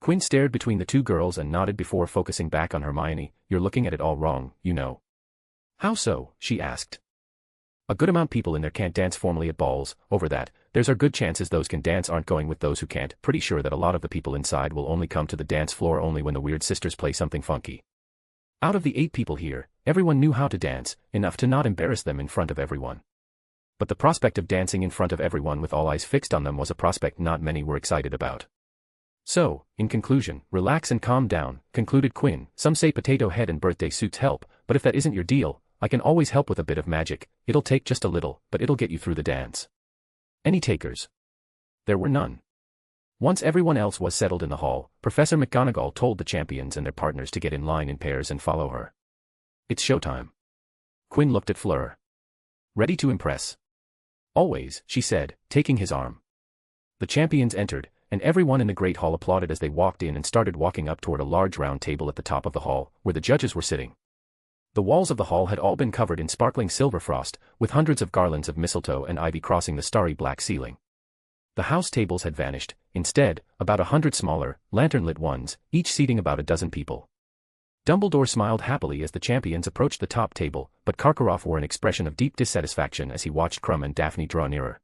Quinn stared between the two girls and nodded before focusing back on Hermione. "You're looking at it all wrong, you know." "How so?" she asked. A good amount people in there can't dance formally at balls. Over that, there's a good chances those can dance aren't going with those who can't. Pretty sure that a lot of the people inside will only come to the dance floor only when the weird sisters play something funky. Out of the 8 people here, everyone knew how to dance, enough to not embarrass them in front of everyone. But the prospect of dancing in front of everyone with all eyes fixed on them was a prospect not many were excited about. So, in conclusion, relax and calm down, concluded Quinn. Some say potato head and birthday suits help, but if that isn't your deal, I can always help with a bit of magic. It'll take just a little, but it'll get you through the dance. Any takers? There were none. Once everyone else was settled in the hall, Professor McGonagall told the champions and their partners to get in line in pairs and follow her. It's showtime. Quinn looked at Fleur. Ready to impress? Always, she said, taking his arm. The champions entered, and everyone in the great hall applauded as they walked in and started walking up toward a large round table at the top of the hall, where the judges were sitting. The walls of the hall had all been covered in sparkling silver frost, with hundreds of garlands of mistletoe and ivy crossing the starry black ceiling. The house tables had vanished, instead, about 100 smaller, lantern-lit ones, each seating about a dozen people. Dumbledore smiled happily as the champions approached the top table, but Karkaroff wore an expression of deep dissatisfaction as he watched Krum and Daphne draw nearer.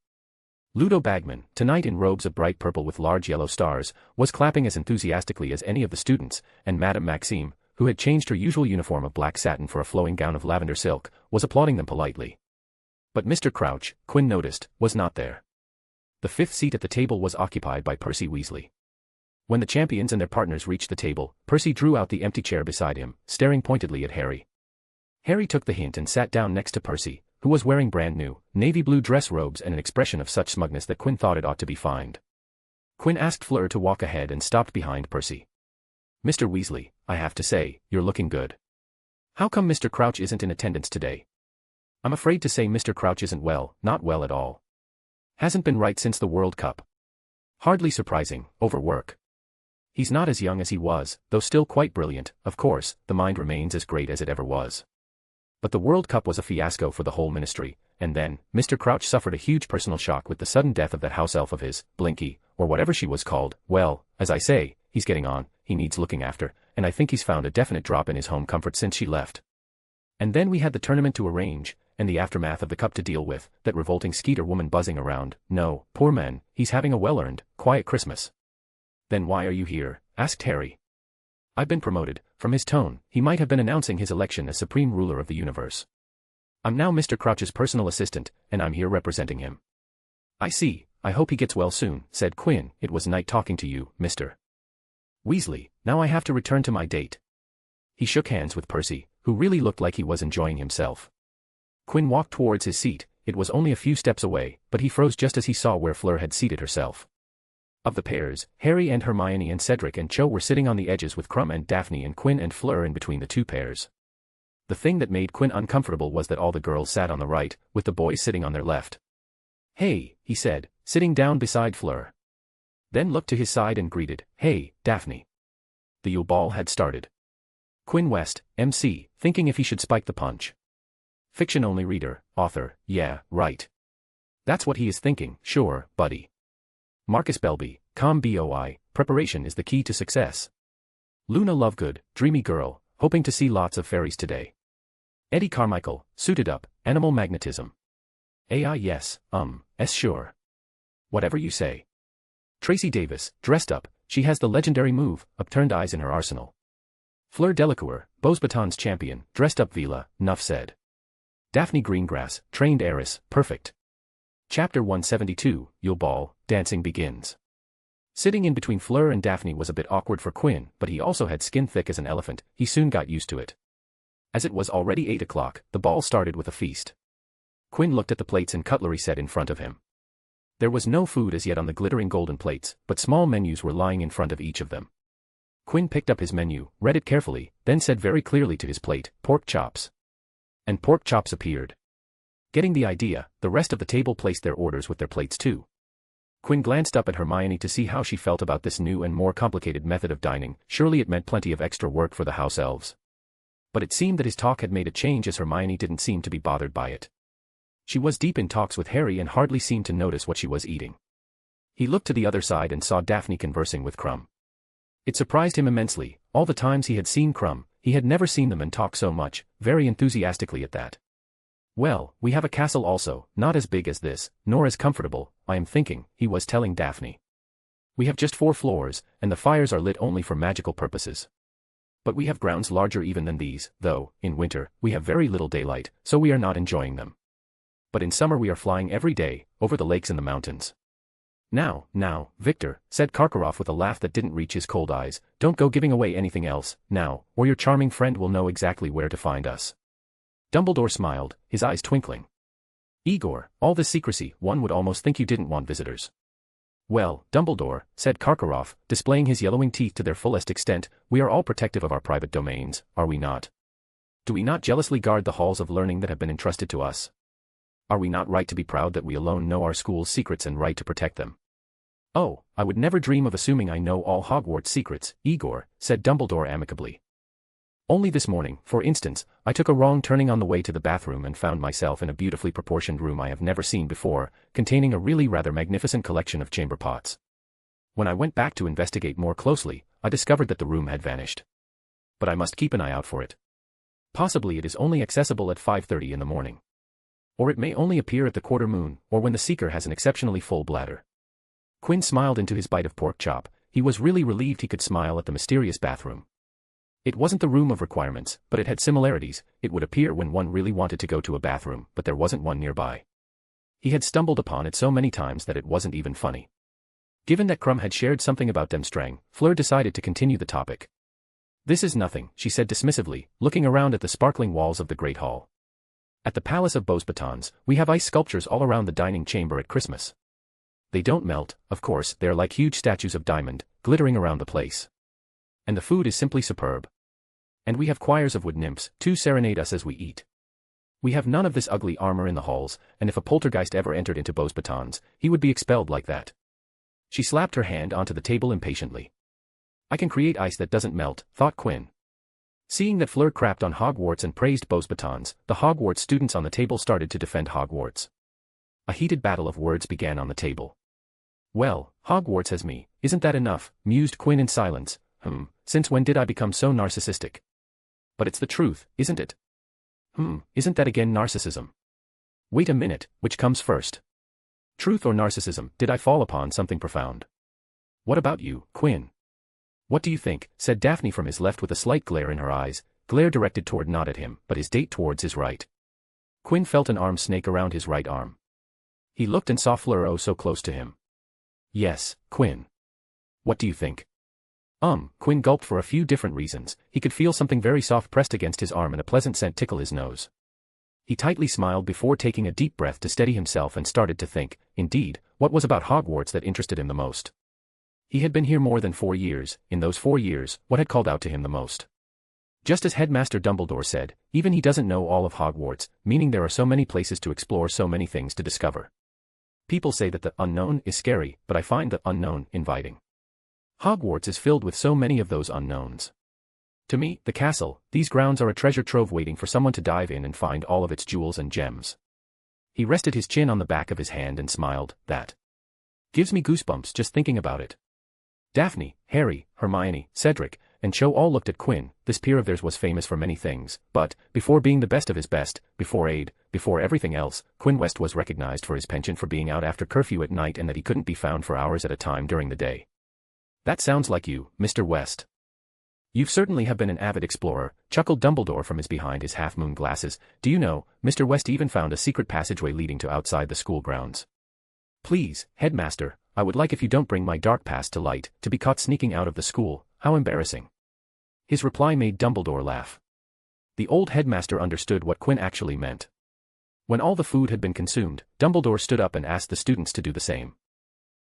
Ludo Bagman, tonight in robes of bright purple with large yellow stars, was clapping as enthusiastically as any of the students, and Madame Maxime, who had changed her usual uniform of black satin for a flowing gown of lavender silk, was applauding them politely. But Mr. Crouch, Quinn noticed, was not there. The 5th seat at the table was occupied by Percy Weasley. When the champions and their partners reached the table, Percy drew out the empty chair beside him, staring pointedly at Harry. Harry took the hint and sat down next to Percy, who was wearing brand-new, navy blue dress robes and an expression of such smugness that Quinn thought it ought to be fined. Quinn asked Fleur to walk ahead and stopped behind Percy. Mr. Weasley, I have to say, you're looking good. How come Mr. Crouch isn't in attendance today? I'm afraid to say Mr. Crouch isn't well, not well at all. Hasn't been right since the World Cup. Hardly surprising, overwork. He's not as young as he was, though still quite brilliant. Of course, the mind remains as great as it ever was. But the World Cup was a fiasco for the whole ministry, and then, Mr. Crouch suffered a huge personal shock with the sudden death of that house elf of his, Blinky, or whatever she was called. Well, as I say, he's getting on, he needs looking after, and I think he's found a definite drop in his home comfort since she left. And then we had the tournament to arrange, and the aftermath of the cup to deal with, that revolting Skeeter woman buzzing around. No, poor man, he's having a well-earned, quiet Christmas. Then why are you here? Asked Harry. I've been promoted. From his tone, he might have been announcing his election as supreme ruler of the universe. I'm now Mr. Crouch's personal assistant, and I'm here representing him. I see, I hope he gets well soon, said Quinn. It was nice talking to you, Mr. Weasley. Now I have to return to my date. He shook hands with Percy, who really looked like he was enjoying himself. Quinn walked towards his seat. It was only a few steps away, but he froze just as he saw where Fleur had seated herself. Of the pairs, Harry and Hermione and Cedric and Cho were sitting on the edges with Krum and Daphne and Quinn and Fleur in between the two pairs. The thing that made Quinn uncomfortable was that all the girls sat on the right, with the boys sitting on their left. Hey, he said, sitting down beside Fleur. Then looked to his side and greeted, hey, Daphne. The Yule Ball had started. Quinn West, MC, thinking if he should spike the punch. Fiction-only reader, author, yeah, right. That's what he is thinking, sure, buddy. Marcus Belby, BOI, preparation is the key to success. Luna Lovegood, dreamy girl, hoping to see lots of fairies today. Eddie Carmichael, suited up, animal magnetism. AI yes, sure. Whatever you say. Tracy Davis, dressed up, she has the legendary move, upturned eyes in her arsenal. Fleur Delacour, Beauxbatons champion, dressed up Vila, nuff said. Daphne Greengrass, trained heiress, perfect. Chapter 172, Yule Ball, dancing begins. Sitting in between Fleur and Daphne was a bit awkward for Quinn, but he also had skin thick as an elephant. He soon got used to it. As it was already 8 o'clock, the ball started with a feast. Quinn looked at the plates and cutlery set in front of him. There was no food as yet on the glittering golden plates, but small menus were lying in front of each of them. Quinn picked up his menu, read it carefully, then said very clearly to his plate, pork chops. And pork chops appeared. Getting the idea, the rest of the table placed their orders with their plates too. Quinn glanced up at Hermione to see how she felt about this new and more complicated method of dining. Surely it meant plenty of extra work for the house elves. But it seemed that his talk had made a change as Hermione didn't seem to be bothered by it. She was deep in talks with Harry and hardly seemed to notice what she was eating. He looked to the other side and saw Daphne conversing with Krum. It surprised him immensely. All the times he had seen Krum, he had never seen them and talk so much, very enthusiastically at that. Well, we have a castle also, not as big as this, nor as comfortable, I am thinking, he was telling Daphne. We have just 4 floors, and the fires are lit only for magical purposes. But we have grounds larger even than these, though, in winter, we have very little daylight, so we are not enjoying them. But in summer we are flying every day, over the lakes and the mountains. Now, Victor, said Karkaroff with a laugh that didn't reach his cold eyes, don't go giving away anything else, now, or your charming friend will know exactly where to find us. Dumbledore smiled, his eyes twinkling. Igor, all this secrecy, one would almost think you didn't want visitors. Well, Dumbledore, said Karkaroff, displaying his yellowing teeth to their fullest extent, we are all protective of our private domains, are we not? Do we not jealously guard the halls of learning that have been entrusted to us? Are we not right to be proud that we alone know our school's secrets and right to protect them? Oh, I would never dream of assuming I know all Hogwarts secrets, Igor, said Dumbledore amicably. Only this morning, for instance, I took a wrong turning on the way to the bathroom and found myself in a beautifully proportioned room I have never seen before, containing a really rather magnificent collection of chamber pots. When I went back to investigate more closely, I discovered that the room had vanished. But I must keep an eye out for it. Possibly it is only accessible at 5:30 in the morning. Or it may only appear at the quarter moon, or when the seeker has an exceptionally full bladder. Quinn smiled into his bite of pork chop. He was really relieved he could smile at the mysterious bathroom. It wasn't the room of requirements, but it had similarities. It would appear when one really wanted to go to a bathroom, but there wasn't one nearby. He had stumbled upon it so many times that it wasn't even funny. Given that Crumb had shared something about Demstrang, Fleur decided to continue the topic. This is nothing, she said dismissively, looking around at the sparkling walls of the Great Hall. At the Palace of Beauxbatons, we have ice sculptures all around the dining chamber at Christmas. They don't melt, of course, they are like huge statues of diamond, glittering around the place. And the food is simply superb. And we have choirs of wood nymphs, to serenade us as we eat. We have none of this ugly armor in the halls, and if a poltergeist ever entered into Beauxbatons, he would be expelled like that. She slapped her hand onto the table impatiently. I can create ice that doesn't melt, thought Quinn. Seeing that Fleur crapped on Hogwarts and praised Beauxbatons, the Hogwarts students on the table started to defend Hogwarts. A heated battle of words began on the table. Well, Hogwarts has me, isn't that enough, mused Quinn in silence. Since when did I become so narcissistic? But it's the truth, isn't it? Isn't that again narcissism? Wait a minute, which comes first? Truth or narcissism? Did I fall upon something profound? What about you, Quinn? What do you think? Said Daphne from his left with a slight glare in her eyes, glare directed toward not at him, but his date towards his right. Quinn felt an arm snake around his right arm. He looked and saw Fleur oh so close to him. Yes, Quinn. What do you think? Quinn gulped for a few different reasons. He could feel something very soft pressed against his arm and a pleasant scent tickle his nose. He tightly smiled before taking a deep breath to steady himself and started to think, indeed, what was about Hogwarts that interested him the most. He had been here more than 4 years. In those 4 years, what had called out to him the most? Just as Headmaster Dumbledore said, even he doesn't know all of Hogwarts, meaning there are so many places to explore, so many things to discover. People say that the unknown is scary, but I find the unknown inviting. Hogwarts is filled with so many of those unknowns. To me, the castle, these grounds are a treasure trove waiting for someone to dive in and find all of its jewels and gems. He rested his chin on the back of his hand and smiled. That gives me goosebumps just thinking about it. Daphne, Harry, Hermione, Cedric, and Cho all looked at Quinn. This peer of theirs was famous for many things, but, before being the best of his best, before aid, before everything else, Quinn West was recognized for his penchant for being out after curfew at night and that he couldn't be found for hours at a time during the day. That sounds like you, Mr. West. You certainly have been an avid explorer, chuckled Dumbledore from his behind his half-moon glasses. Do you know, Mr. West even found a secret passageway leading to outside the school grounds. Please, Headmaster, I would like if you don't bring my dark past to light, to be caught sneaking out of the school, how embarrassing. His reply made Dumbledore laugh. The old headmaster understood what Quinn actually meant. When all the food had been consumed, Dumbledore stood up and asked the students to do the same.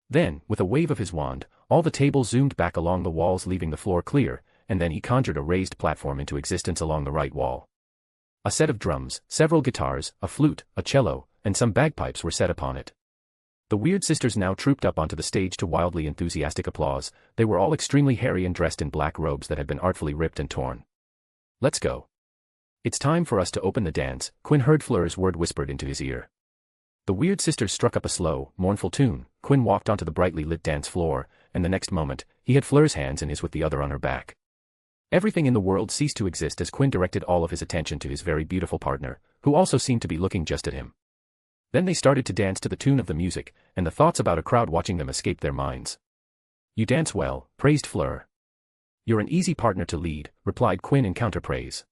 Then, with a wave of his wand, all the tables zoomed back along the walls leaving the floor clear, and then he conjured a raised platform into existence along the right wall. A set of drums, several guitars, a flute, a cello, and some bagpipes were set upon it. The weird sisters now trooped up onto the stage to wildly enthusiastic applause. They were all extremely hairy and dressed in black robes that had been artfully ripped and torn. Let's go. It's time for us to open the dance, Quinn heard Fleur's word whispered into his ear. The weird sisters struck up a slow, mournful tune. Quinn walked onto the brightly lit dance floor, and the next moment, he had Fleur's hands in his with the other on her back. Everything in the world ceased to exist as Quinn directed all of his attention to his very beautiful partner, who also seemed to be looking just at him. Then they started to dance to the tune of the music, and the thoughts about a crowd watching them escaped their minds. "You dance well," praised Fleur. "You're an easy partner to lead," replied Quinn in counter-praise.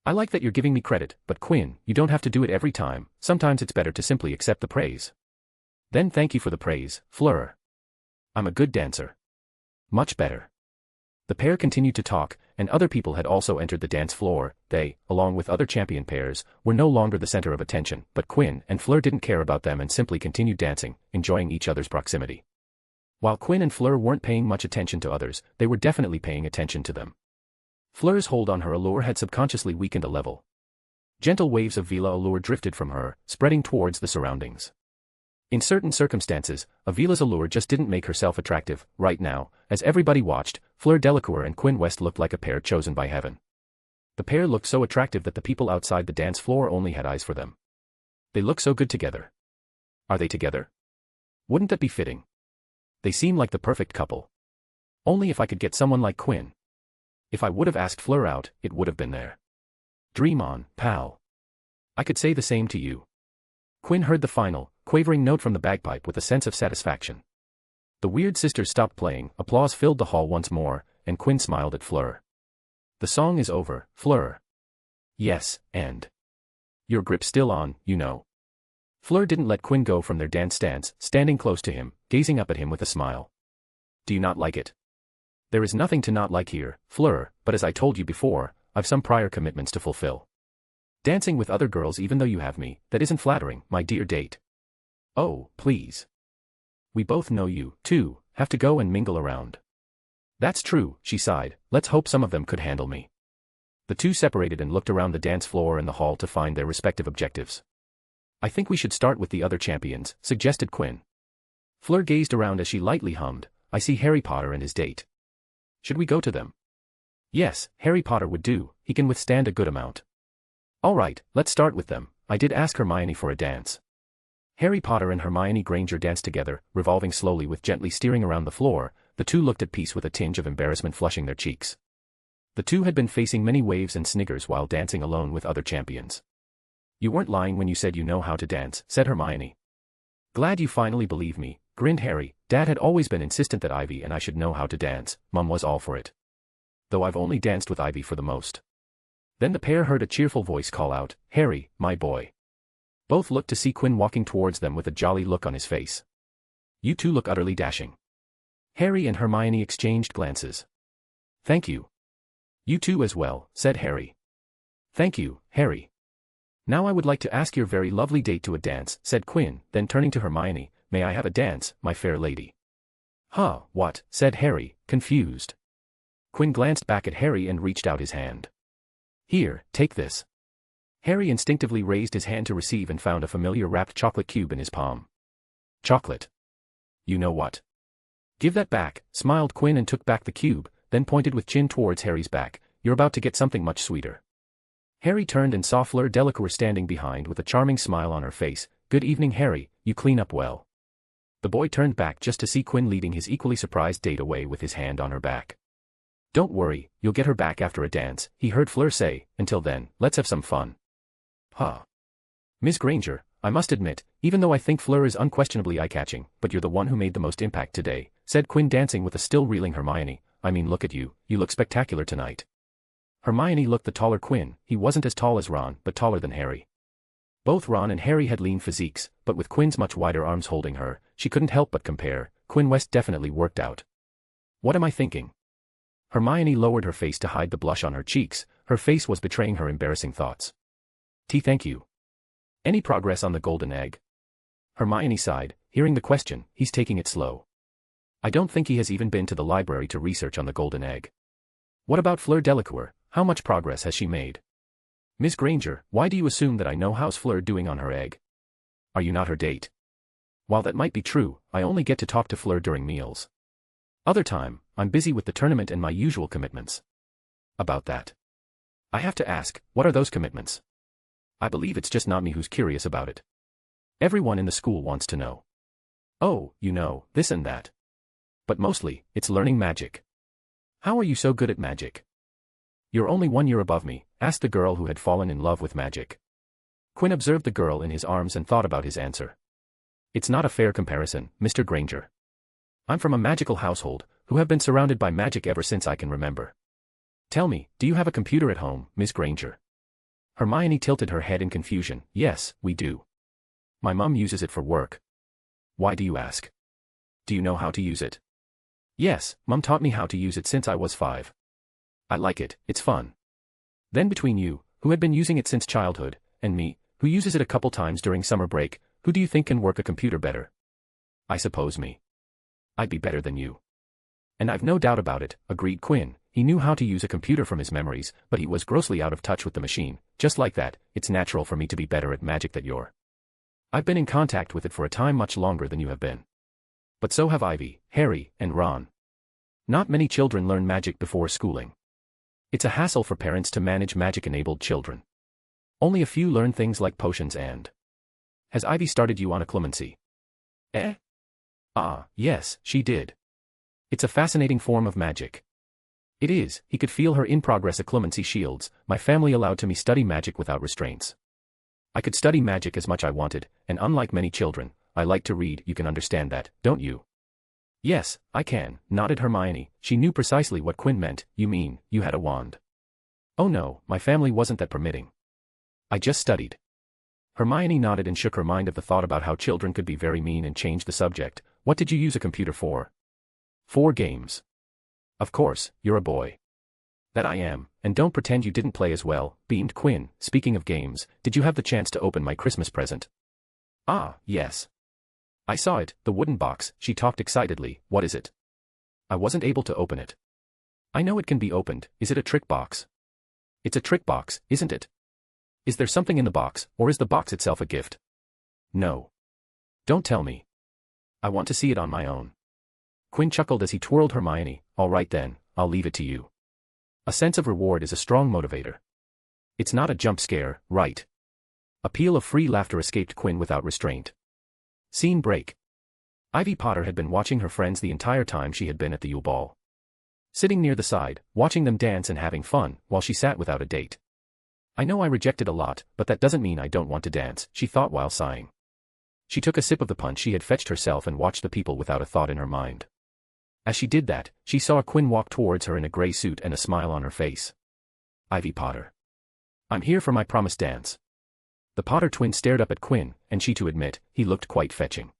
"I like that you're giving me credit, but Quinn, you don't have to do it every time, sometimes it's better to simply accept the praise." "Then thank you for the praise, Fleur. I'm a good dancer." "Much better." The pair continued to talk, and other people had also entered the dance floor. They, along with other champion pairs, were no longer the center of attention, but Quinn and Fleur didn't care about them and simply continued dancing, enjoying each other's proximity. While Quinn and Fleur weren't paying much attention to others, they were definitely paying attention to them. Fleur's hold on her allure had subconsciously weakened a level. Gentle waves of Vila allure drifted from her, spreading towards the surroundings. In certain circumstances, Avila's allure just didn't make herself attractive. Right now, as everybody watched, Fleur Delacour and Quinn West looked like a pair chosen by heaven. The pair looked so attractive that the people outside the dance floor only had eyes for them. They look so good together. Are they together? Wouldn't that be fitting? They seem like the perfect couple. Only if I could get someone like Quinn. If I would have asked Fleur out, it would have been there. Dream on, pal. I could say the same to you. Quinn heard the final, quavering note from the bagpipe with a sense of satisfaction. The weird sisters stopped playing, applause filled the hall once more, and Quinn smiled at Fleur. "The song is over, Fleur." "Yes, and your grip's still on, you know." Fleur didn't let Quinn go from their dance stance, standing close to him, gazing up at him with a smile. "Do you not like it?" "There is nothing to not like here, Fleur, but as I told you before, I've some prior commitments to fulfill. Dancing with other girls even though you have me, that isn't flattering, my dear date." "Oh, please. We both know you, too, have to go and mingle around." "That's true," she sighed, "let's hope some of them could handle me." The two separated and looked around the dance floor and the hall to find their respective objectives. "I think we should start with the other champions," suggested Quinn. Fleur gazed around as she lightly hummed, "I see Harry Potter and his date. Should we go to them?" "Yes, Harry Potter would do, he can withstand a good amount." "All right, let's start with them. I did ask Hermione for a dance." Harry Potter and Hermione Granger danced together, revolving slowly with gently steering around the floor. The two looked at peace with a tinge of embarrassment flushing their cheeks. The two had been facing many waves and sniggers while dancing alone with other champions. "You weren't lying when you said you know how to dance," said Hermione. "Glad you finally believe me," grinned Harry. "Dad had always been insistent that Ivy and I should know how to dance, Mum was all for it. Though I've only danced with Ivy for the most." Then the pair heard a cheerful voice call out, "Harry, my boy." Both looked to see Quinn walking towards them with a jolly look on his face. "You two look utterly dashing." Harry and Hermione exchanged glances. "Thank you." "You too as well," said Harry. "Thank you, Harry. Now I would like to ask your very lovely date to a dance," said Quinn, then turning to Hermione, "May I have a dance, my fair lady?" "Huh, what?" said Harry, confused. Quinn glanced back at Harry and reached out his hand. "Here, take this." Harry instinctively raised his hand to receive and found a familiar wrapped chocolate cube in his palm. "Chocolate? You know what? Give that back," smiled Quinn and took back the cube, then pointed with chin towards Harry's back. "You're about to get something much sweeter." Harry turned and saw Fleur Delacour standing behind with a charming smile on her face. "Good evening, Harry, you clean up well." The boy turned back just to see Quinn leading his equally surprised date away with his hand on her back. "Don't worry, you'll get her back after a dance," he heard Fleur say. "Until then, let's have some fun." "Huh. Miss Granger, I must admit, even though I think Fleur is unquestionably eye-catching, but you're the one who made the most impact today," said Quinn dancing with a still reeling Hermione. "I mean look at you, you look spectacular tonight." Hermione looked the taller Quinn. He wasn't as tall as Ron, but taller than Harry. Both Ron and Harry had lean physiques, but with Quinn's much wider arms holding her, she couldn't help but compare. Quinn West definitely worked out. "What am I thinking?" Hermione lowered her face to hide the blush on her cheeks. Her face was betraying her embarrassing thoughts. Thank you. Any progress on the golden egg?" Hermione sighed, hearing the question. "He's taking it slow. I don't think he has even been to the library to research on the golden egg." "What about Fleur Delacour? How much progress has she made?" "Miss Granger, why do you assume that I know how's Fleur doing on her egg? Are you not her date?" "While that might be true, I only get to talk to Fleur during meals. Other time, I'm busy with the tournament and my usual commitments." "About that. I have to ask, what are those commitments? I believe it's just not me who's curious about it. Everyone in the school wants to know. Oh, you know, this and that. But mostly, it's learning magic." "How are you so good at magic?" "You're only 1 year above me," asked the girl who had fallen in love with magic. Quinn observed the girl in his arms and thought about his answer. It's not a fair comparison, Mr. Granger. I'm from a magical household, who have been surrounded by magic ever since I can remember. Tell me, do you have a computer at home, Miss Granger? Hermione tilted her head in confusion. Yes, we do. My mum uses it for work. Why do you ask? Do you know how to use it? Yes, Mum taught me how to use it since I was 5. I like it, it's fun. Then between you, who had been using it since childhood, and me, who uses it a couple times during summer break, who do you think can work a computer better? I suppose me. I'd be better than you. And I've no doubt about it, agreed Quinn. He knew how to use a computer from his memories, but he was grossly out of touch with the machine. Just like that, it's natural for me to be better at magic than you're. I've been in contact with it for a time much longer than you have been. But so have Ivy, Harry, and Ron. Not many children learn magic before schooling. It's a hassle for parents to manage magic-enabled children. Only a few learn things like potions and... Has Ivy started you on a clemency? Eh? Ah, yes, she did. It's a fascinating form of magic. It is, he could feel her in-progress occlumency shields. My family allowed to me study magic without restraints. I could study magic as much I wanted, and unlike many children, I like to read. You can understand that, don't you? Yes, I can, nodded Hermione. She knew precisely what Quinn meant. You mean, you had a wand? Oh no, my family wasn't that permitting. I just studied. Hermione nodded and shook her mind at the thought about how children could be very mean and changed the subject. What did you use a computer for? 4 games. Of course, you're a boy. That I am, and don't pretend you didn't play as well, beamed Quinn. Speaking of games, did you have the chance to open my Christmas present? Ah, yes. I saw it, the wooden box, she talked excitedly. What is it? I wasn't able to open it. I know it can be opened. Is it a trick box? It's a trick box, isn't it? Is there something in the box, or is the box itself a gift? No. Don't tell me. I want to see it on my own. Quinn chuckled as he twirled Hermione. All right then, I'll leave it to you. A sense of reward is a strong motivator. It's not a jump scare, right? A peal of free laughter escaped Quinn without restraint. Scene break. Ivy Potter had been watching her friends the entire time she had been at the Yule Ball. Sitting near the side, watching them dance and having fun, while she sat without a date. I know I rejected a lot, but that doesn't mean I don't want to dance, she thought while sighing. She took a sip of the punch she had fetched herself and watched the people without a thought in her mind. As she did that, she saw Quinn walk towards her in a grey suit and a smile on her face. Ivy Potter. I'm here for my promised dance. The Potter twin stared up at Quinn, and she to admit, he looked quite fetching.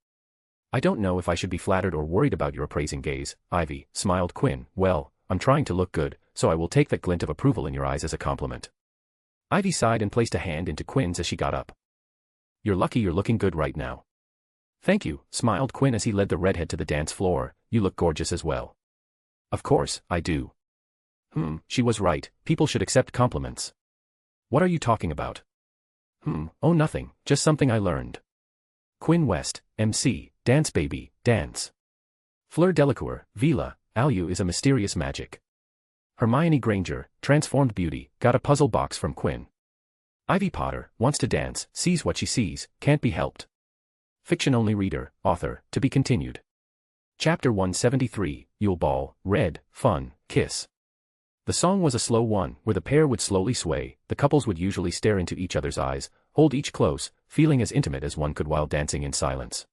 I don't know if I should be flattered or worried about your appraising gaze, Ivy, smiled Quinn. Well, I'm trying to look good, so I will take that glint of approval in your eyes as a compliment. Ivy sighed and placed a hand into Quinn's as she got up. You're lucky you're looking good right now. Thank you, smiled Quinn as he led the redhead to the dance floor. You look gorgeous as well. Of course, I do. She was right, people should accept compliments. What are you talking about? Oh nothing, just something I learned. Quinn West, MC, dance baby, dance. Fleur Delacour, Vila, Alu is a mysterious magic. Hermione Granger, transformed beauty, got a puzzle box from Quinn. Ivy Potter, wants to dance, sees what she sees, can't be helped. Fiction-only reader, author, to be continued. Chapter 173, Yule Ball, Red, Fun, Kiss. The song was a slow one, where the pair would slowly sway, the couples would usually stare into each other's eyes, hold each close, feeling as intimate as one could while dancing in silence.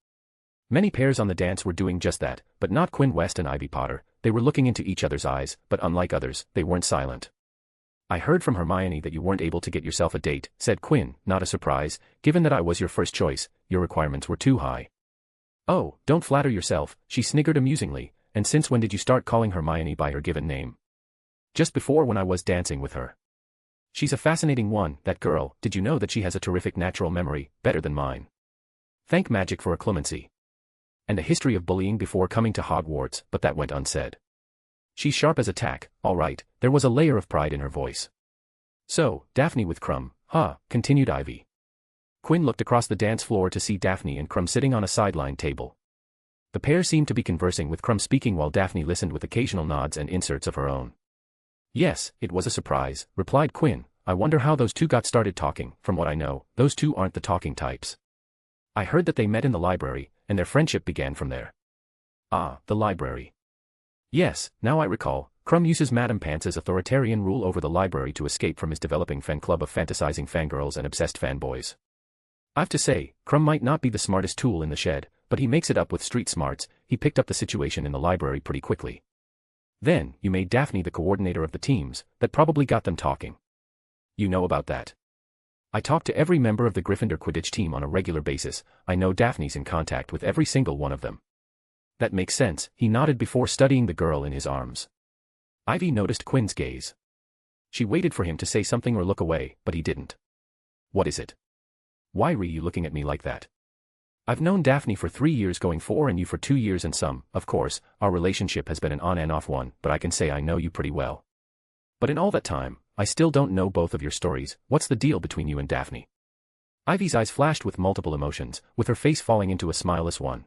Many pairs on the dance were doing just that, but not Quinn West and Ivy Potter. They were looking into each other's eyes, but unlike others, they weren't silent. I heard from Hermione that you weren't able to get yourself a date, said Quinn, not a surprise, given that I was your first choice, your requirements were too high. Oh, don't flatter yourself, she sniggered amusingly, and since when did you start calling Hermione by her given name? Just before when I was dancing with her. She's a fascinating one, that girl. Did you know that she has a terrific natural memory, better than mine? Thank magic for a clemency. And a history of bullying before coming to Hogwarts, but that went unsaid. She's sharp as a tack, all right, there was a layer of pride in her voice. So, Daphne with Crumb, huh, continued Ivy. Quinn looked across the dance floor to see Daphne and Crumb sitting on a sideline table. The pair seemed to be conversing with Crumb speaking while Daphne listened with occasional nods and inserts of her own. Yes, it was a surprise, replied Quinn. I wonder how those two got started talking. From what I know, those two aren't the talking types. I heard that they met in the library, and their friendship began from there. Ah, the library. Yes, now I recall, Crumb uses Madame Pants's authoritarian rule over the library to escape from his developing fan club of fantasizing fangirls and obsessed fanboys. I've to say, Crumb might not be the smartest tool in the shed, but he makes it up with street smarts. He picked up the situation in the library pretty quickly. Then, you made Daphne the coordinator of the teams. That probably got them talking. You know about that. I talk to every member of the Gryffindor Quidditch team on a regular basis. I know Daphne's in contact with every single one of them. That makes sense, he nodded before studying the girl in his arms. Ivy noticed Quinn's gaze. She waited for him to say something or look away, but he didn't. What is it? Why are you looking at me like that? I've known Daphne for 3 years going 4 and you for 2 years and some. Of course, our relationship has been an on and off one, but I can say I know you pretty well. But in all that time, I still don't know both of your stories. What's the deal between you and Daphne? Ivy's eyes flashed with multiple emotions, with her face falling into a smileless one.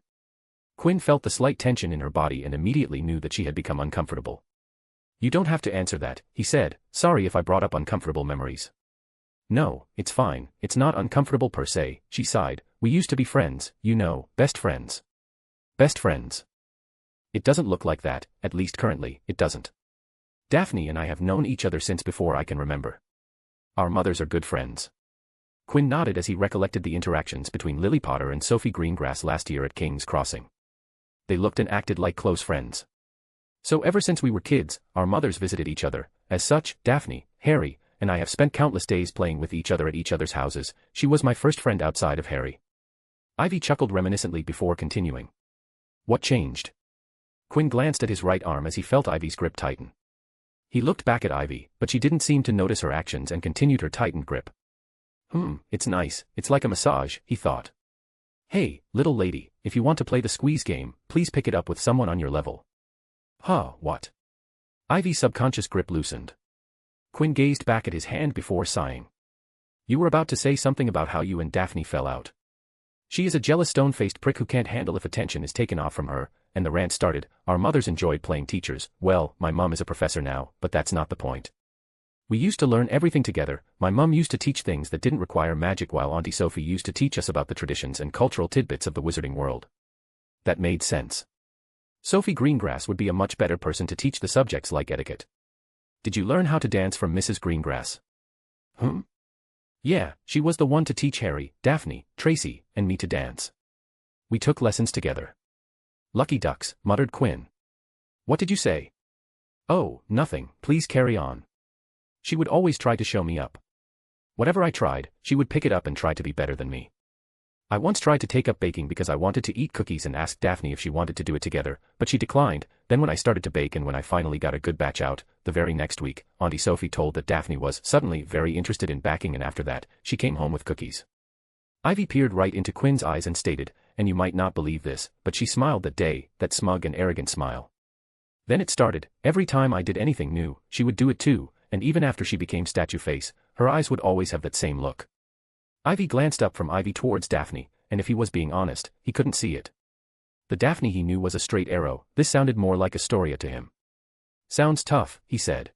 Quinn felt the slight tension in her body and immediately knew that she had become uncomfortable. You don't have to answer that, he said. Sorry if I brought up uncomfortable memories. No, it's fine, it's not uncomfortable per se, she sighed. We used to be friends, you know, best friends. Best friends. It doesn't look like that, at least currently, it doesn't. Daphne and I have known each other since before I can remember. Our mothers are good friends. Quinn nodded as he recollected the interactions between Lily Potter and Sophie Greengrass last year at King's Crossing. They looked and acted like close friends. So ever since we were kids, our mothers visited each other. As such, Daphne, Harry, and I have spent countless days playing with each other at each other's houses. She was my first friend outside of Harry. Ivy chuckled reminiscently before continuing. What changed? Quinn glanced at his right arm as he felt Ivy's grip tighten. He looked back at Ivy, but she didn't seem to notice her actions and continued her tightened grip. It's nice, it's like a massage, he thought. Hey, little lady, if you want to play the squeeze game, please pick it up with someone on your level. Huh, what? Ivy's subconscious grip loosened. Quinn gazed back at his hand before sighing. You were about to say something about how you and Daphne fell out. She is a jealous stone-faced prick who can't handle if attention is taken off from her, and the rant started. Our mothers enjoyed playing teachers. Well, my mom is a professor now, but that's not the point. We used to learn everything together. My mom used to teach things that didn't require magic while Auntie Sophie used to teach us about the traditions and cultural tidbits of the wizarding world. That made sense. Sophie Greengrass would be a much better person to teach the subjects like etiquette. Did you learn how to dance from Mrs. Greengrass? Yeah, she was the one to teach Harry, Daphne, Tracy, and me to dance. We took lessons together. Lucky ducks, muttered Quinn. What did you say? Oh, nothing, please carry on. She would always try to show me up. Whatever I tried, she would pick it up and try to be better than me. I once tried to take up baking because I wanted to eat cookies and asked Daphne if she wanted to do it together, but she declined. Then when I started to bake and when I finally got a good batch out, the very next week, Auntie Sophie told that Daphne was suddenly very interested in baking, and after that, she came home with cookies. Ivy peered right into Quinn's eyes and stated, and you might not believe this, but she smiled that day, that smug and arrogant smile. Then it started. Every time I did anything new, she would do it too, and even after she became statue face, her eyes would always have that same look. Ivy glanced up from Ivy towards Daphne, and if he was being honest, he couldn't see it. The Daphne he knew was a straight arrow. This sounded more like Astoria to him. Sounds tough, he said.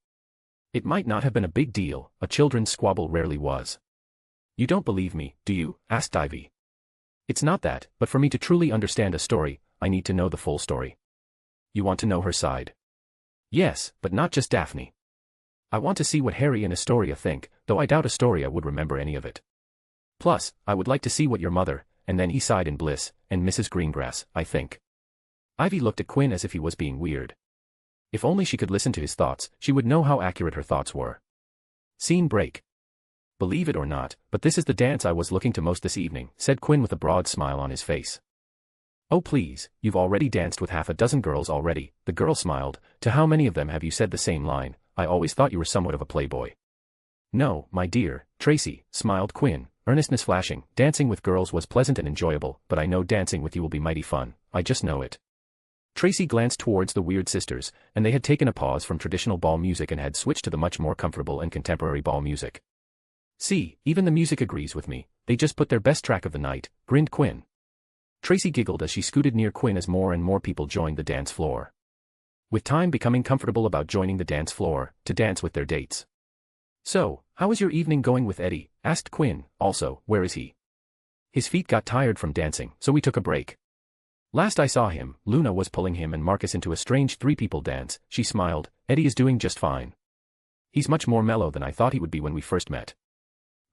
It might not have been a big deal, a children's squabble rarely was. You don't believe me, do you? Asked Ivy. It's not that, but for me to truly understand a story, I need to know the full story. You want to know her side? Yes, but not just Daphne. I want to see what Harry and Astoria think, though I doubt Astoria would remember any of it. Plus, I would like to see what your mother, and then he sighed in bliss, and Mrs. Greengrass, I think. Ivy looked at Quinn as if he was being weird. If only she could listen to his thoughts, she would know how accurate her thoughts were. Scene break. Believe it or not, but this is the dance I was looking to most this evening, said Quinn with a broad smile on his face. Oh please, you've already danced with half a dozen girls already, the girl smiled. To how many of them have you said the same line? I always thought you were somewhat of a playboy. No, my dear, Tracy, smiled Quinn, earnestness flashing. Dancing with girls was pleasant and enjoyable, but I know dancing with you will be mighty fun, I just know it. Tracy glanced towards the Weird Sisters, and they had taken a pause from traditional ball music and had switched to the much more comfortable and contemporary ball music. See, even the music agrees with me, they just put their best track of the night, grinned Quinn. Tracy giggled as she scooted near Quinn as more and more people joined the dance floor. With time becoming comfortable about joining the dance floor, to dance with their dates. So, how is your evening going with Eddie? Asked Quinn. Also, where is he? His feet got tired from dancing, so we took a break. Last I saw him, Luna was pulling him and Marcus into a strange three-people dance. She smiled. Eddie is doing just fine. He's much more mellow than I thought he would be when we first met.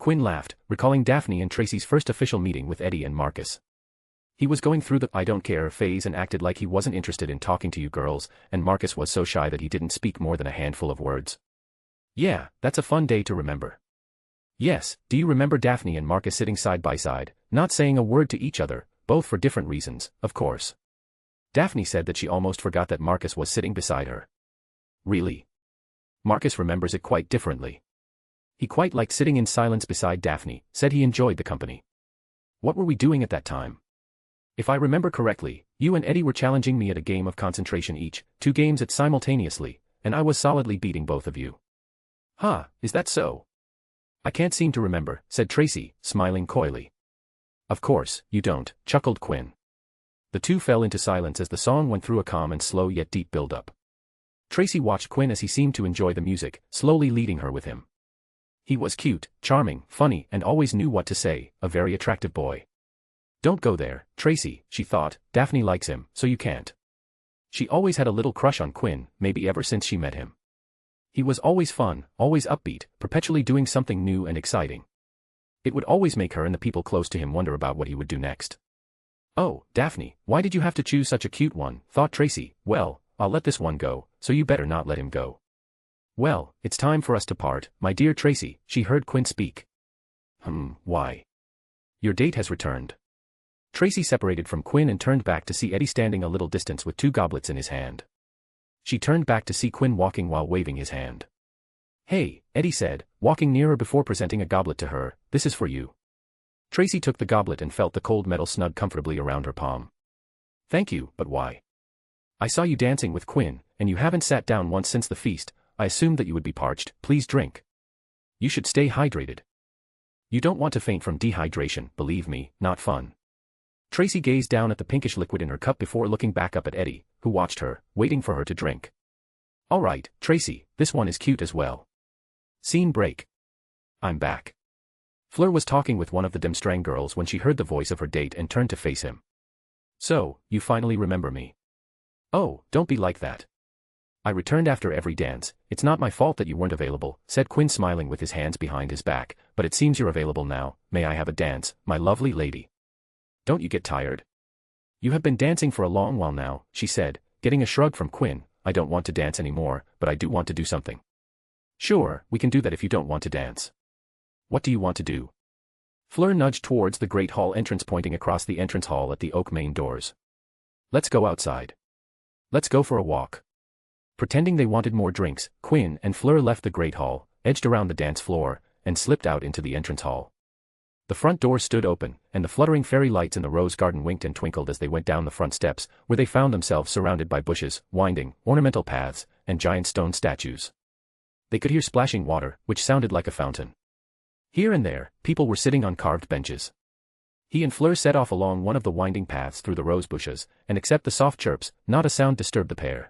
Quinn laughed, recalling Daphne and Tracy's first official meeting with Eddie and Marcus. He was going through the "I don't care" phase and acted like he wasn't interested in talking to you girls, and Marcus was so shy that he didn't speak more than a handful of words. Yeah, that's a fun day to remember. Yes, do you remember Daphne and Marcus sitting side by side, not saying a word to each other, both for different reasons, of course. Daphne said that she almost forgot that Marcus was sitting beside her. Really? Marcus remembers it quite differently. He quite liked sitting in silence beside Daphne, said he enjoyed the company. What were we doing at that time? If I remember correctly, you and Eddie were challenging me at a game of concentration each, 2 games at simultaneously, and I was solidly beating both of you. Huh, is that so? I can't seem to remember, said Tracy, smiling coyly. Of course, you don't, chuckled Quinn. The two fell into silence as the song went through a calm and slow yet deep build-up. Tracy watched Quinn as he seemed to enjoy the music, slowly leading her with him. He was cute, charming, funny, and always knew what to say, a very attractive boy. Don't go there, Tracy, she thought, Daphne likes him, so you can't. She always had a little crush on Quinn, maybe ever since she met him. He was always fun, always upbeat, perpetually doing something new and exciting. It would always make her and the people close to him wonder about what he would do next. Oh, Daphne, why did you have to choose such a cute one, thought Tracy. Well, I'll let this one go, so you better not let him go. Well, it's time for us to part, my dear Tracy, she heard Quinn speak. Why? Your date has returned. Tracy separated from Quinn and turned back to see Eddie standing a little distance with 2 goblets in his hand. She turned back to see Quinn walking while waving his hand. Hey, Eddie said, walking nearer before presenting a goblet to her, this is for you. Tracy took the goblet and felt the cold metal snug comfortably around her palm. Thank you, but why? I saw you dancing with Quinn, and you haven't sat down once since the feast. I assumed that you would be parched, please drink. You should stay hydrated. You don't want to faint from dehydration, believe me, not fun. Tracy gazed down at the pinkish liquid in her cup before looking back up at Eddie, who watched her, waiting for her to drink. All right, Tracy, this one is cute as well. Scene break. I'm back. Fleur was talking with one of the Demstrang girls when she heard the voice of her date and turned to face him. So, you finally remember me. Oh, don't be like that. I returned after every dance, it's not my fault that you weren't available, said Quinn smiling with his hands behind his back, but it seems you're available now, may I have a dance, my lovely lady? Don't you get tired? You have been dancing for a long while now, she said, getting a shrug from Quinn. I don't want to dance anymore, but I do want to do something. Sure, we can do that if you don't want to dance. What do you want to do? Fleur nudged towards the great hall entrance pointing across the entrance hall at the oak main doors. Let's go outside. Let's go for a walk. Pretending they wanted more drinks, Quinn and Fleur left the great hall, edged around the dance floor, and slipped out into the entrance hall. The front door stood open, and the fluttering fairy lights in the rose garden winked and twinkled as they went down the front steps, where they found themselves surrounded by bushes, winding, ornamental paths, and giant stone statues. They could hear splashing water, which sounded like a fountain. Here and there, people were sitting on carved benches. He and Fleur set off along one of the winding paths through the rose bushes, and except the soft chirps, not a sound disturbed the pair.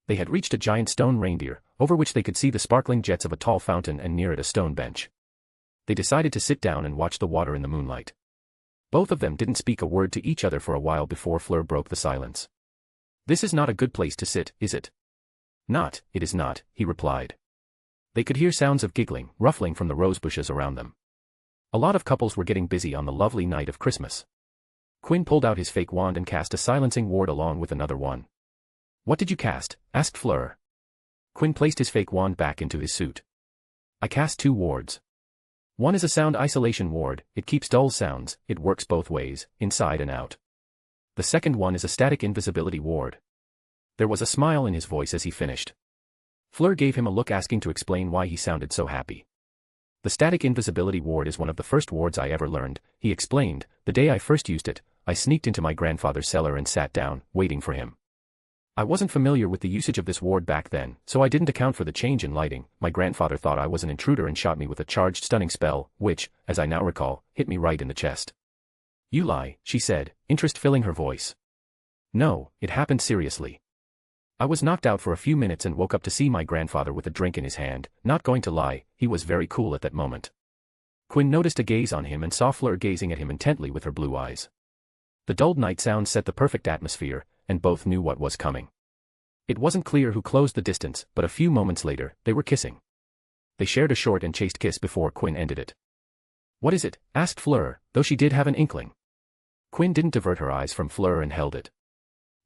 They had reached a giant stone reindeer, over which they could see the sparkling jets of a tall fountain and near it a stone bench. They decided to sit down and watch the water in the moonlight. Both of them didn't speak a word to each other for a while before Fleur broke the silence. This is not a good place to sit, is it? Not, it is not, he replied. They could hear sounds of giggling, ruffling from the rose bushes around them. A lot of couples were getting busy on the lovely night of Christmas. Quinn pulled out his fake wand and cast a silencing ward along with another one. What did you cast? Asked Fleur. Quinn placed his fake wand back into his suit. I cast 2 wards. One is a sound isolation ward, it keeps dull sounds, it works both ways, inside and out. The second one is a static invisibility ward. There was a smile in his voice as he finished. Fleur gave him a look asking to explain why he sounded so happy. The static invisibility ward is one of the first wards I ever learned, he explained. The day I first used it, I sneaked into my grandfather's cellar and sat down, waiting for him. I wasn't familiar with the usage of this ward back then, so I didn't account for the change in lighting. My grandfather thought I was an intruder and shot me with a charged stunning spell, which, as I now recall, hit me right in the chest. You lie, she said, interest filling her voice. No, it happened seriously. I was knocked out for a few minutes and woke up to see my grandfather with a drink in his hand. Not going to lie, he was very cool at that moment. Quinn noticed a gaze on him and saw Fleur gazing at him intently with her blue eyes. The dulled night sound set the perfect atmosphere, and both knew what was coming. It wasn't clear who closed the distance, but a few moments later, they were kissing. They shared a short and chaste kiss before Quinn ended it. What is it? Asked Fleur, though she did have an inkling. Quinn didn't divert her eyes from Fleur and held it.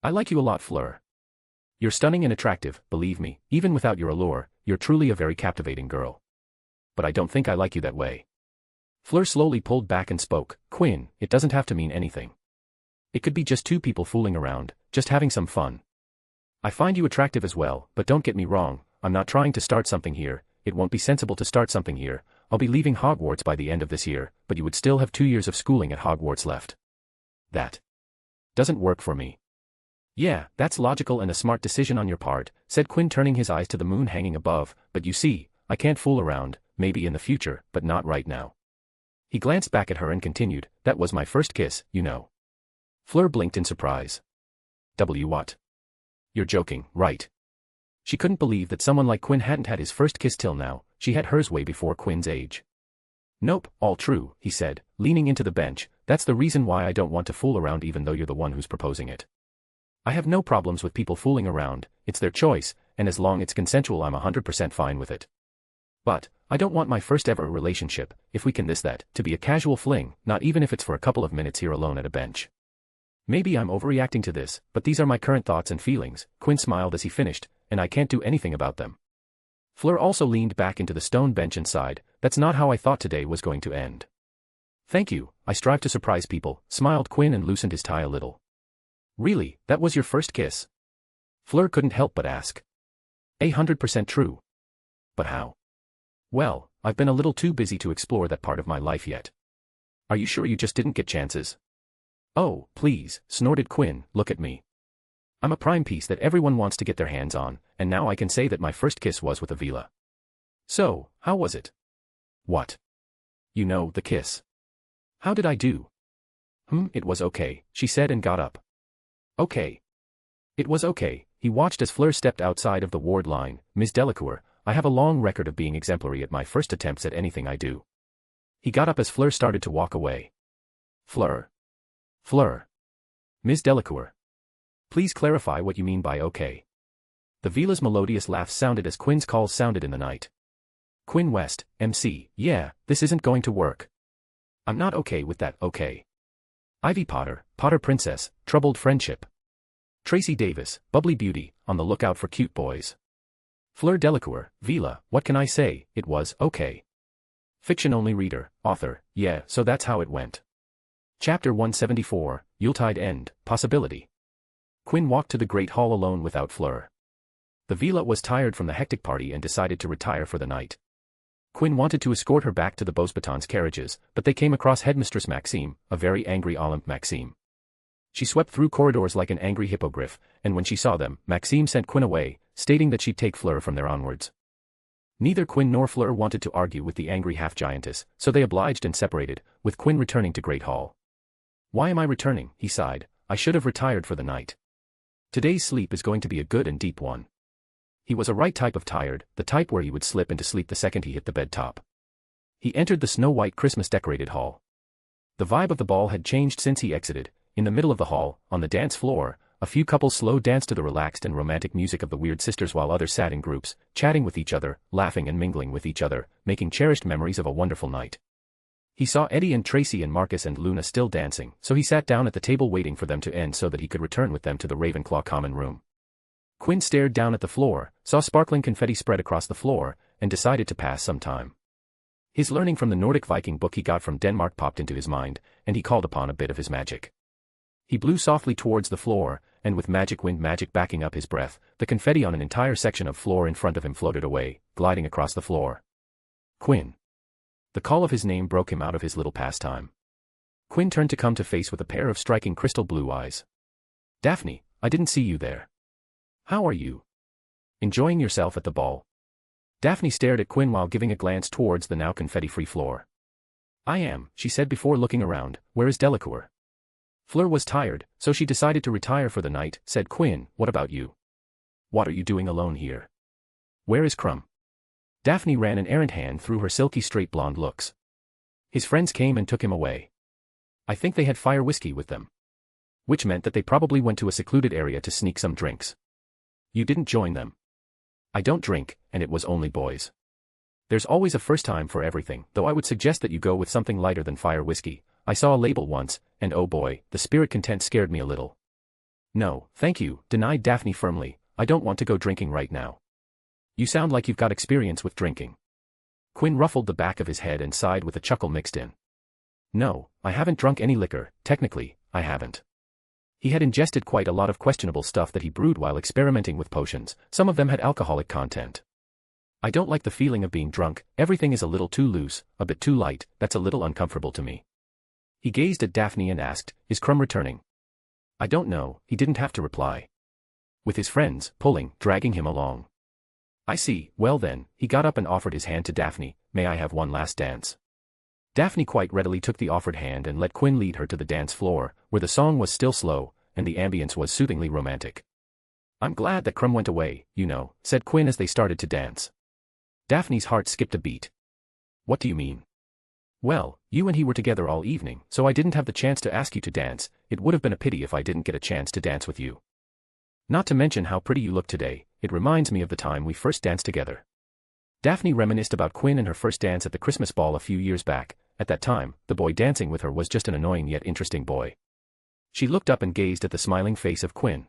I like you a lot, Fleur. You're stunning and attractive, believe me, even without your allure, you're truly a very captivating girl. But I don't think I like you that way. Fleur slowly pulled back and spoke, Quinn, it doesn't have to mean anything. It could be just two people fooling around, just having some fun. I find you attractive as well, but don't get me wrong, I'm not trying to start something here, it won't be sensible to start something here, I'll be leaving Hogwarts by the end of this year, but you would still have 2 years of schooling at Hogwarts left. That doesn't work for me. Yeah, that's logical and a smart decision on your part, said Quinn, turning his eyes to the moon hanging above, but you see, I can't fool around, maybe in the future, but not right now. He glanced back at her and continued, that was my first kiss, you know. Fleur blinked in surprise. What? You're joking, right? She couldn't believe that someone like Quinn hadn't had his first kiss till now, she had hers way before Quinn's age. Nope, all true, he said, leaning into the bench, that's the reason why I don't want to fool around even though you're the one who's proposing it. I have no problems with people fooling around, it's their choice, and as long as it's consensual I'm 100% fine with it. But, I don't want my first ever relationship, if we can that, to be a casual fling, not even if it's for a couple of minutes here alone at a bench. Maybe I'm overreacting to this, but these are my current thoughts and feelings, Quinn smiled as he finished, and I can't do anything about them. Fleur also leaned back into the stone bench and sighed, that's not how I thought today was going to end. Thank you, I strive to surprise people, smiled Quinn and loosened his tie a little. Really, that was your first kiss? Fleur couldn't help but ask. 100% true. But how? Well, I've been a little too busy to explore that part of my life yet. Are you sure you just didn't get chances? Oh, please, snorted Quinn, look at me. I'm a prime piece that everyone wants to get their hands on, and now I can say that my first kiss was with a Vila. So, how was it? What? You know, the kiss. How did I do? It was okay, she said and got up. Okay. It was okay, he watched as Fleur stepped outside of the ward line, Ms. Delacour, I have a long record of being exemplary at my first attempts at anything I do. He got up as Fleur started to walk away. Fleur. Ms. Delacour. Please clarify what you mean by okay. The Vila's melodious laugh sounded as Quinn's calls sounded in the night. Quinn West, MC, yeah, this isn't going to work. I'm not okay with that, okay. Ivy Potter, Potter Princess, troubled friendship. Tracy Davis, bubbly beauty, on the lookout for cute boys. Fleur Delacour, Vila, what can I say, it was, okay. Fiction-only reader, author, yeah, so that's how it went. Chapter 174, Yuletide End, Possibility. Quinn walked to the Great Hall alone without Fleur. The Vila was tired from the hectic party and decided to retire for the night. Quinn wanted to escort her back to the Beauxbatons carriages, but they came across Headmistress Maxime, a very angry Olympe Maxime. She swept through corridors like an angry hippogriff, and when she saw them, Maxime sent Quinn away, stating that she'd take Fleur from there onwards. Neither Quinn nor Fleur wanted to argue with the angry half-giantess, so they obliged and separated, with Quinn returning to Great Hall. Why am I returning, he sighed, I should have retired for the night. Today's sleep is going to be a good and deep one. He was a right type of tired, the type where he would slip into sleep the second he hit the bed top. He entered the snow-white Christmas-decorated hall. The vibe of the ball had changed since he exited. In the middle of the hall, on the dance floor, a few couples slow danced to the relaxed and romantic music of the Weird Sisters while others sat in groups, chatting with each other, laughing and mingling with each other, making cherished memories of a wonderful night. He saw Eddie and Tracy and Marcus and Luna still dancing, so he sat down at the table waiting for them to end so that he could return with them to the Ravenclaw common room. Quinn stared down at the floor, saw sparkling confetti spread across the floor, and decided to pass some time. His learning from the Nordic Viking book he got from Denmark popped into his mind, and he called upon a bit of his magic. He blew softly towards the floor, and with magic wind magic backing up his breath, the confetti on an entire section of floor in front of him floated away, gliding across the floor. Quinn. The call of his name broke him out of his little pastime. Quinn turned to come to face with a pair of striking crystal blue eyes. Daphne, I didn't see you there. How are you? Enjoying yourself at the ball? Daphne stared at Quinn while giving a glance towards the now confetti-free floor. I am, she said before looking around, where is Delacour? Fleur was tired, so she decided to retire for the night, said Quinn, what about you? What are you doing alone here? Where is Crumb? Daphne ran an errant hand through her silky straight blonde looks. His friends came and took him away. I think they had fire whiskey with them. Which meant that they probably went to a secluded area to sneak some drinks. You didn't join them. I don't drink, and it was only boys. There's always a first time for everything, though I would suggest that you go with something lighter than fire whiskey. I saw a label once, and oh boy, the spirit content scared me a little. No, thank you, denied Daphne firmly, I don't want to go drinking right now. You sound like you've got experience with drinking. Quinn ruffled the back of his head and sighed with a chuckle mixed in. No, I haven't drunk any liquor, technically, I haven't. He had ingested quite a lot of questionable stuff that he brewed while experimenting with potions, some of them had alcoholic content. I don't like the feeling of being drunk, everything is a little too loose, a bit too light, that's a little uncomfortable to me. He gazed at Daphne and asked, is Crumb returning? I don't know, he didn't have to reply. With his friends, pulling, dragging him along. I see, well then, he got up and offered his hand to Daphne, may I have one last dance? Daphne quite readily took the offered hand and let Quinn lead her to the dance floor, where the song was still slow, and the ambience was soothingly romantic. I'm glad that Crumb went away, you know, said Quinn as they started to dance. Daphne's heart skipped a beat. What do you mean? Well, you and he were together all evening, so I didn't have the chance to ask you to dance, it would have been a pity if I didn't get a chance to dance with you. Not to mention how pretty you look today, it reminds me of the time we first danced together. Daphne reminisced about Quinn and her first dance at the Christmas ball a few years back. At that time, the boy dancing with her was just an annoying yet interesting boy. She looked up and gazed at the smiling face of Quinn.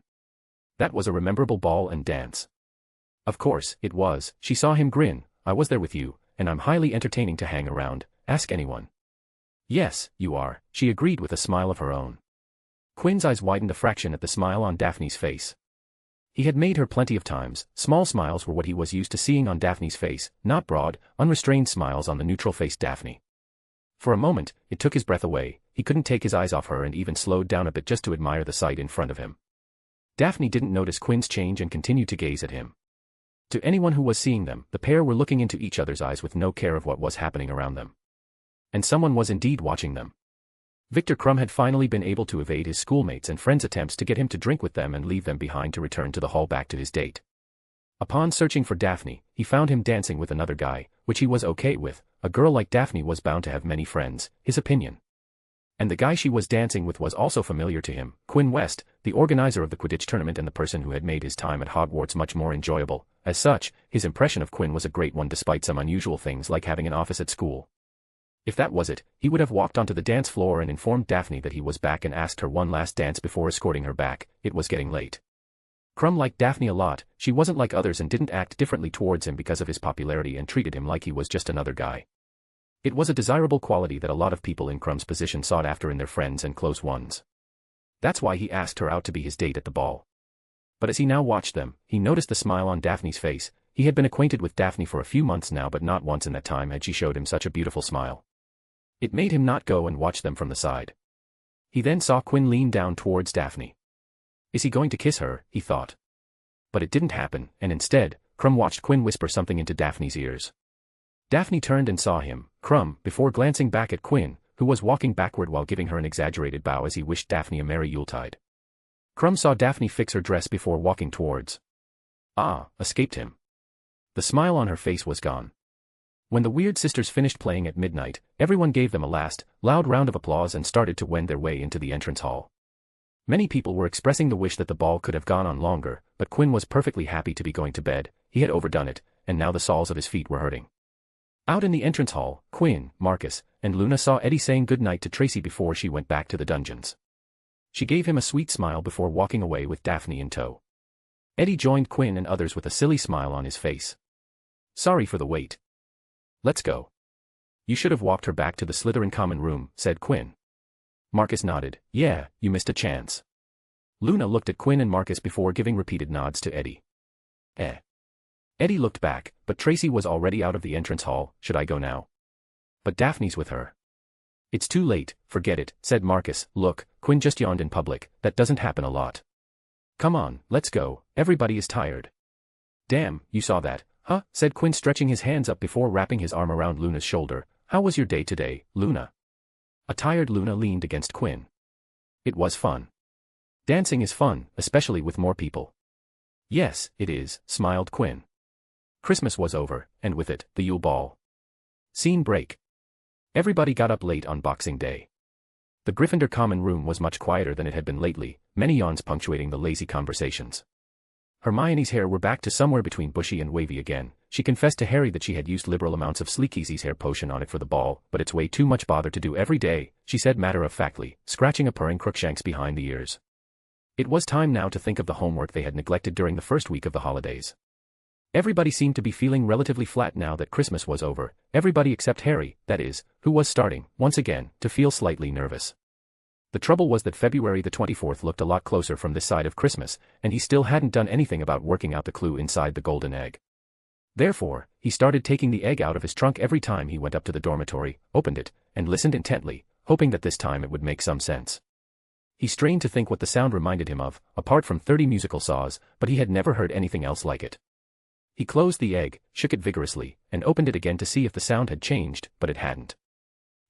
That was a memorable ball and dance. Of course, it was, she saw him grin, I was there with you, and I'm highly entertaining to hang around, ask anyone. Yes, you are, she agreed with a smile of her own. Quinn's eyes widened a fraction at the smile on Daphne's face. He had made her plenty of times, small smiles were what he was used to seeing on Daphne's face, not broad, unrestrained smiles on the neutral-faced Daphne. For a moment, it took his breath away, he couldn't take his eyes off her and even slowed down a bit just to admire the sight in front of him. Daphne didn't notice Quinn's change and continued to gaze at him. To anyone who was seeing them, the pair were looking into each other's eyes with no care of what was happening around them. And someone was indeed watching them. Victor Crumb had finally been able to evade his schoolmates and friends' attempts to get him to drink with them and leave them behind to return to the hall back to his date. Upon searching for Daphne, he found him dancing with another guy, which he was okay with, a girl like Daphne was bound to have many friends, his opinion. And the guy she was dancing with was also familiar to him, Quinn West, the organizer of the Quidditch tournament and the person who had made his time at Hogwarts much more enjoyable. As such, his impression of Quinn was a great one despite some unusual things like having an office at school. If that was it, he would have walked onto the dance floor and informed Daphne that he was back and asked her one last dance before escorting her back. It was getting late. Crumb liked Daphne a lot, she wasn't like others and didn't act differently towards him because of his popularity and treated him like he was just another guy. It was a desirable quality that a lot of people in Crumb's position sought after in their friends and close ones. That's why he asked her out to be his date at the ball. But as he now watched them, he noticed the smile on Daphne's face. He had been acquainted with Daphne for a few months now, but not once in that time had she showed him such a beautiful smile. It made him not go and watch them from the side. He then saw Quinn lean down towards Daphne. Is he going to kiss her, he thought. But it didn't happen, and instead, Crumb watched Quinn whisper something into Daphne's ears. Daphne turned and saw him, Crumb, before glancing back at Quinn, who was walking backward while giving her an exaggerated bow as he wished Daphne a merry Yuletide. Crumb saw Daphne fix her dress before walking towards. Escaped him. The smile on her face was gone. When the Weird Sisters finished playing at midnight, everyone gave them a last, loud round of applause and started to wend their way into the entrance hall. Many people were expressing the wish that the ball could have gone on longer, but Quinn was perfectly happy to be going to bed. He had overdone it, and now the soles of his feet were hurting. Out in the entrance hall, Quinn, Marcus, and Luna saw Eddie saying goodnight to Tracy before she went back to the dungeons. She gave him a sweet smile before walking away with Daphne in tow. Eddie joined Quinn and others with a silly smile on his face. Sorry for the wait. Let's go. You should have walked her back to the Slytherin common room, said Quinn. Marcus nodded. Yeah, you missed a chance. Luna looked at Quinn and Marcus before giving repeated nods to Eddie. Eddie looked back, but Tracy was already out of the entrance hall. Should I go now? But Daphne's with her. It's too late, forget it, said Marcus. Look, Quinn just yawned in public, that doesn't happen a lot. Come on, let's go, everybody is tired. Damn, you saw that, huh? Said Quinn stretching his hands up before wrapping his arm around Luna's shoulder. How was your day today, Luna? A tired Luna leaned against Quinn. It was fun. Dancing is fun, especially with more people. Yes, it is, smiled Quinn. Christmas was over, and with it, the Yule Ball. Scene break. Everybody got up late on Boxing Day. The Gryffindor common room was much quieter than it had been lately, many yawns punctuating the lazy conversations. Hermione's hair were back to somewhere between bushy and wavy again. She confessed to Harry that she had used liberal amounts of Sleekeasy's hair potion on it for the ball, but it's way too much bother to do every day, she said matter-of-factly, scratching a purring Crookshanks behind the ears. It was time now to think of the homework they had neglected during the first week of the holidays. Everybody seemed to be feeling relatively flat now that Christmas was over, everybody except Harry, that is, who was starting, once again, to feel slightly nervous. The trouble was that February the 24th looked a lot closer from this side of Christmas, and he still hadn't done anything about working out the clue inside the golden egg. Therefore, he started taking the egg out of his trunk every time he went up to the dormitory, opened it, and listened intently, hoping that this time it would make some sense. He strained to think what the sound reminded him of, apart from 30 musical saws, but he had never heard anything else like it. He closed the egg, shook it vigorously, and opened it again to see if the sound had changed, but it hadn't.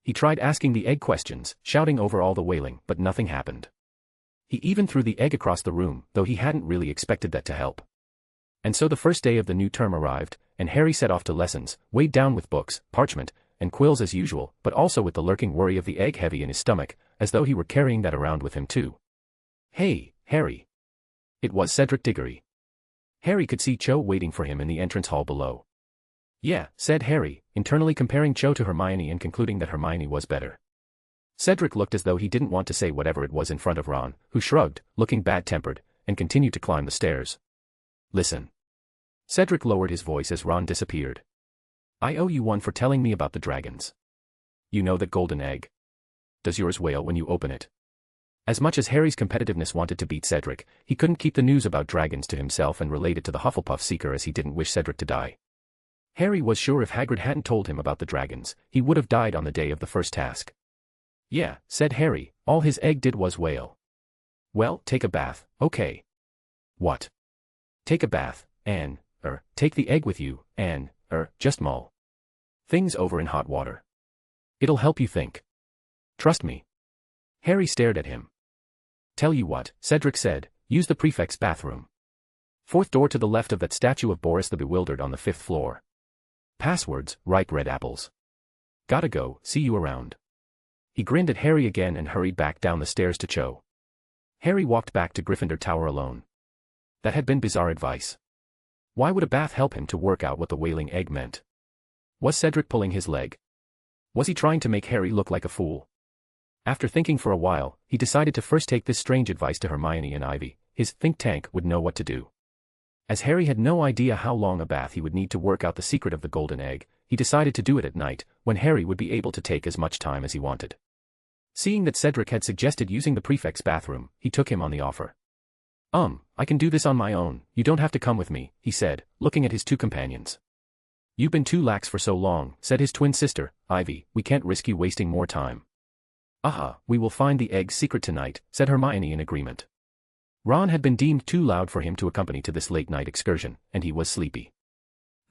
He tried asking the egg questions, shouting over all the wailing, but nothing happened. He even threw the egg across the room, though he hadn't really expected that to help. And so the first day of the new term arrived, and Harry set off to lessons, weighed down with books, parchment, and quills as usual, but also with the lurking worry of the egg heavy in his stomach, as though he were carrying that around with him too. "Hey, Harry." It was Cedric Diggory. Harry could see Cho waiting for him in the entrance hall below. "Yeah," said Harry, internally comparing Cho to Hermione and concluding that Hermione was better. Cedric looked as though he didn't want to say whatever it was in front of Ron, who shrugged, looking bad-tempered, and continued to climb the stairs. "Listen." Cedric lowered his voice as Ron disappeared. "I owe you one for telling me about the dragons. You know that golden egg? Does yours wail when you open it?" As much as Harry's competitiveness wanted to beat Cedric, he couldn't keep the news about dragons to himself and relate it to the Hufflepuff Seeker as he didn't wish Cedric to die. Harry was sure if Hagrid hadn't told him about the dragons, he would have died on the day of the first task. "Yeah," said Harry, "all his egg did was wail." "Well, take a bath, okay." "What?" "Take a bath, and, take the egg with you, and, just mull things over in hot water. It'll help you think. Trust me." Harry stared at him. "Tell you what," Cedric said, "use the prefect's bathroom. Fourth door to the left of that statue of Boris the Bewildered on the 5th floor. Passwords, ripe red apples. Gotta go, see you around." He grinned at Harry again and hurried back down the stairs to Cho. Harry walked back to Gryffindor Tower alone. That had been bizarre advice. Why would a bath help him to work out what the wailing egg meant? Was Cedric pulling his leg? Was he trying to make Harry look like a fool? After thinking for a while, he decided to first take this strange advice to Hermione and Ivy. His think tank would know what to do. As Harry had no idea how long a bath he would need to work out the secret of the golden egg, he decided to do it at night, when Harry would be able to take as much time as he wanted. Seeing that Cedric had suggested using the prefect's bathroom, he took him on the offer. I can do this on my own, you don't have to come with me," he said, looking at his two companions. "You've been too lax for so long," said his twin sister, Ivy, "we can't risk you wasting more time." "Aha, we will find the egg's secret tonight," said Hermione in agreement. Ron had been deemed too loud for him to accompany to this late-night excursion, and he was sleepy.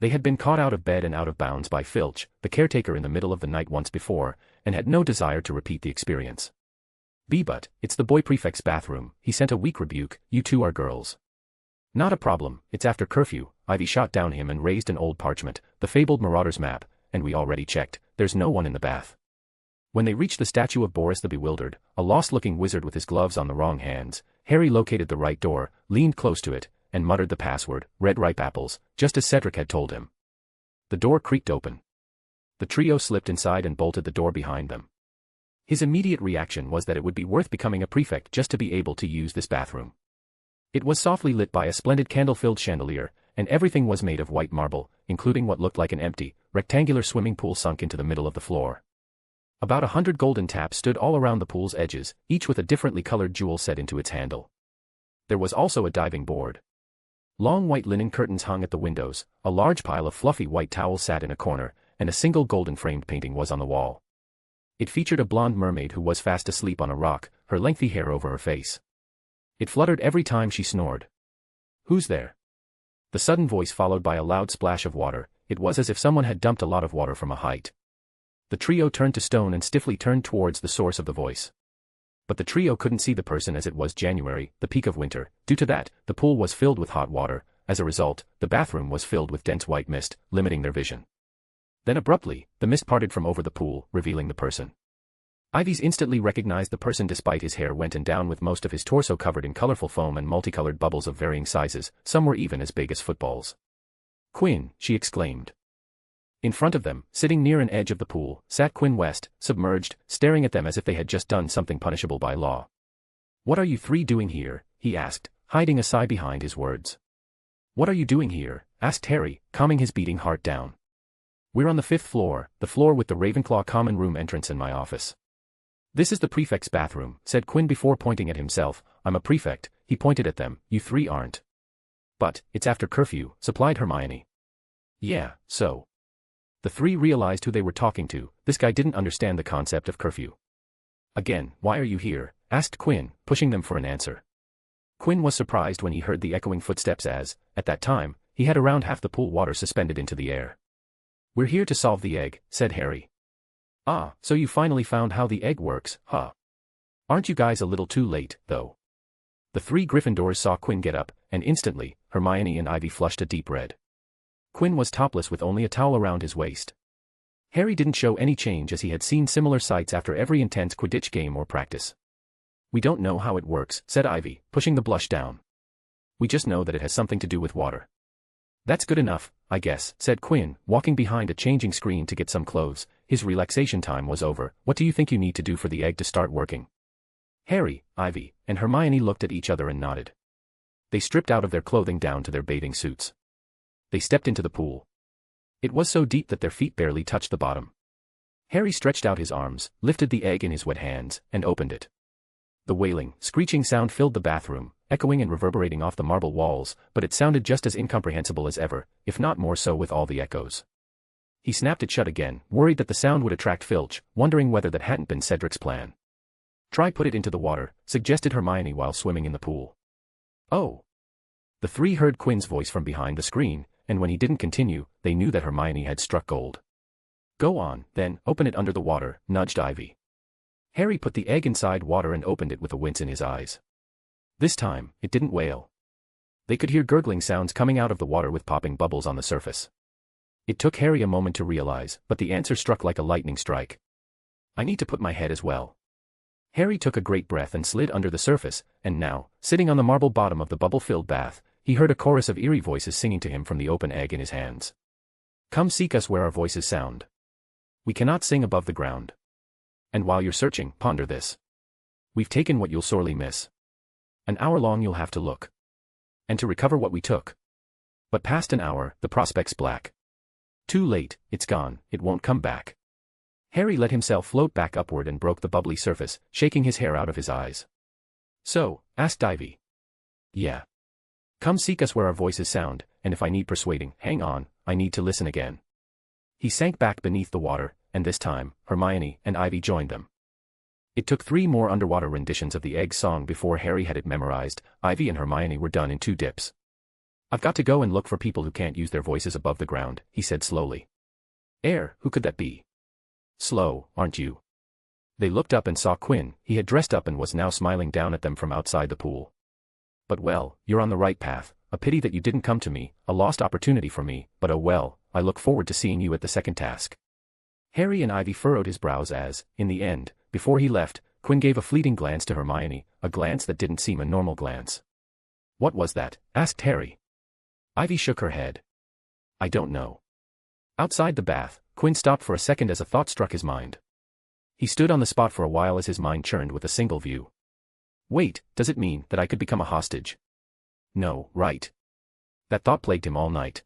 They had been caught out of bed and out of bounds by Filch, the caretaker in the middle of the night once before, and had no desire to repeat the experience. "But, it's the boy prefect's bathroom," he sent a weak rebuke, "you two are girls." "Not a problem, it's after curfew," Ivy shot down him and raised an old parchment, the fabled Marauder's map, "and we already checked, there's no one in the bath." When they reached the statue of Boris the Bewildered, a lost-looking wizard with his gloves on the wrong hands, Harry located the right door, leaned close to it, and muttered the password, "red ripe apples," just as Cedric had told him. The door creaked open. The trio slipped inside and bolted the door behind them. His immediate reaction was that it would be worth becoming a prefect just to be able to use this bathroom. It was softly lit by a splendid candle-filled chandelier, and everything was made of white marble, including what looked like an empty, rectangular swimming pool sunk into the middle of the floor. About 100 golden taps stood all around the pool's edges, each with a differently colored jewel set into its handle. There was also a diving board. Long white linen curtains hung at the windows, a large pile of fluffy white towels sat in a corner, and a single golden framed painting was on the wall. It featured a blonde mermaid who was fast asleep on a rock, her lengthy hair over her face. It fluttered every time she snored. "Who's there?" The sudden voice followed by a loud splash of water. It was as if someone had dumped a lot of water from a height. The trio turned to stone and stiffly turned towards the source of the voice. But the trio couldn't see the person as it was January, the peak of winter. Due to that, the pool was filled with hot water. As a result, the bathroom was filled with dense white mist, limiting their vision. Then abruptly, the mist parted from over the pool, revealing the person. Ivy's instantly recognized the person despite his hair went and down with most of his torso covered in colorful foam and multicolored bubbles of varying sizes, some were even as big as footballs. "Quinn," she exclaimed. In front of them, sitting near an edge of the pool, sat Quinn West, submerged, staring at them as if they had just done something punishable by law. "What are you three doing here?" he asked, hiding a sigh behind his words. "What are you doing here?" asked Harry, calming his beating heart down. "We're on the 5th floor, the floor with the Ravenclaw common room entrance in my office." "This is the prefect's bathroom," said Quinn before pointing at himself. "I'm a prefect," he pointed at them, "you three aren't." "But, it's after curfew," supplied Hermione. "Yeah, so." The three realized who they were talking to. This guy didn't understand the concept of curfew. "Again, why are you here?" asked Quinn, pushing them for an answer. Quinn was surprised when he heard the echoing footsteps as, at that time, he had around half the pool water suspended into the air. "We're here to solve the egg," said Harry. "Ah, so you finally found how the egg works, huh? Aren't you guys a little too late, though?" The three Gryffindors saw Quinn get up, and instantly, Hermione and Ivy flushed a deep red. Quinn was topless with only a towel around his waist. Harry didn't show any change as he had seen similar sights after every intense Quidditch game or practice. "We don't know how it works," said Ivy, pushing the blush down. "We just know that it has something to do with water." "That's good enough, I guess," said Quinn, walking behind a changing screen to get some clothes. His relaxation time was over. "What do you think you need to do for the egg to start working?" Harry, Ivy, and Hermione looked at each other and nodded. They stripped out of their clothing down to their bathing suits. They stepped into the pool. It was so deep that their feet barely touched the bottom. Harry stretched out his arms, lifted the egg in his wet hands, and opened it. The wailing, screeching sound filled the bathroom, echoing and reverberating off the marble walls, but it sounded just as incomprehensible as ever, if not more so with all the echoes. He snapped it shut again, worried that the sound would attract Filch, wondering whether that hadn't been Cedric's plan. "Try put it into the water," suggested Hermione while swimming in the pool. "Oh." The three heard Quinn's voice from behind the screen, and when he didn't continue, they knew that Hermione had struck gold. "Go on, then, open it under the water," nudged Ivy. Harry put the egg inside water and opened it with a wince in his eyes. This time, it didn't wail. They could hear gurgling sounds coming out of the water with popping bubbles on the surface. It took Harry a moment to realize, but the answer struck like a lightning strike. "I need to put my head as well." Harry took a great breath and slid under the surface, and now, sitting on the marble bottom of the bubble-filled bath, he heard a chorus of eerie voices singing to him from the open egg in his hands. "Come seek us where our voices sound. We cannot sing above the ground. And while you're searching, ponder this. We've taken what you'll sorely miss. An hour long you'll have to look. And to recover what we took. But past an hour, the prospect's black. Too late, it's gone, it won't come back." Harry let himself float back upward and broke the bubbly surface, shaking his hair out of his eyes. "So?" asked Ivy. "Yeah. Come seek us where our voices sound, and if I need persuading, hang on, I need to listen again." He sank back beneath the water, and this time, Hermione and Ivy joined them. It took 3 more underwater renditions of the egg song before Harry had it memorized. Ivy and Hermione were done in 2 dips. "I've got to go and look for people who can't use their voices above the ground," he said slowly. Who could that be?" "Slow, aren't you?" They looked up and saw Quinn. He had dressed up and was now smiling down at them from outside the pool. "But well, you're on the right path. A pity that you didn't come to me, a lost opportunity for me, but oh well, I look forward to seeing you at the second task." Harry and Ivy furrowed his brows as, in the end, before he left, Quinn gave a fleeting glance to Hermione, a glance that didn't seem a normal glance. "What was that?" asked Harry. Ivy shook her head. "I don't know." Outside the bath, Quinn stopped for a second as a thought struck his mind. He stood on the spot for a while as his mind churned with a single view. Wait, does it mean that I could become a hostage? No, right. That thought plagued him all night.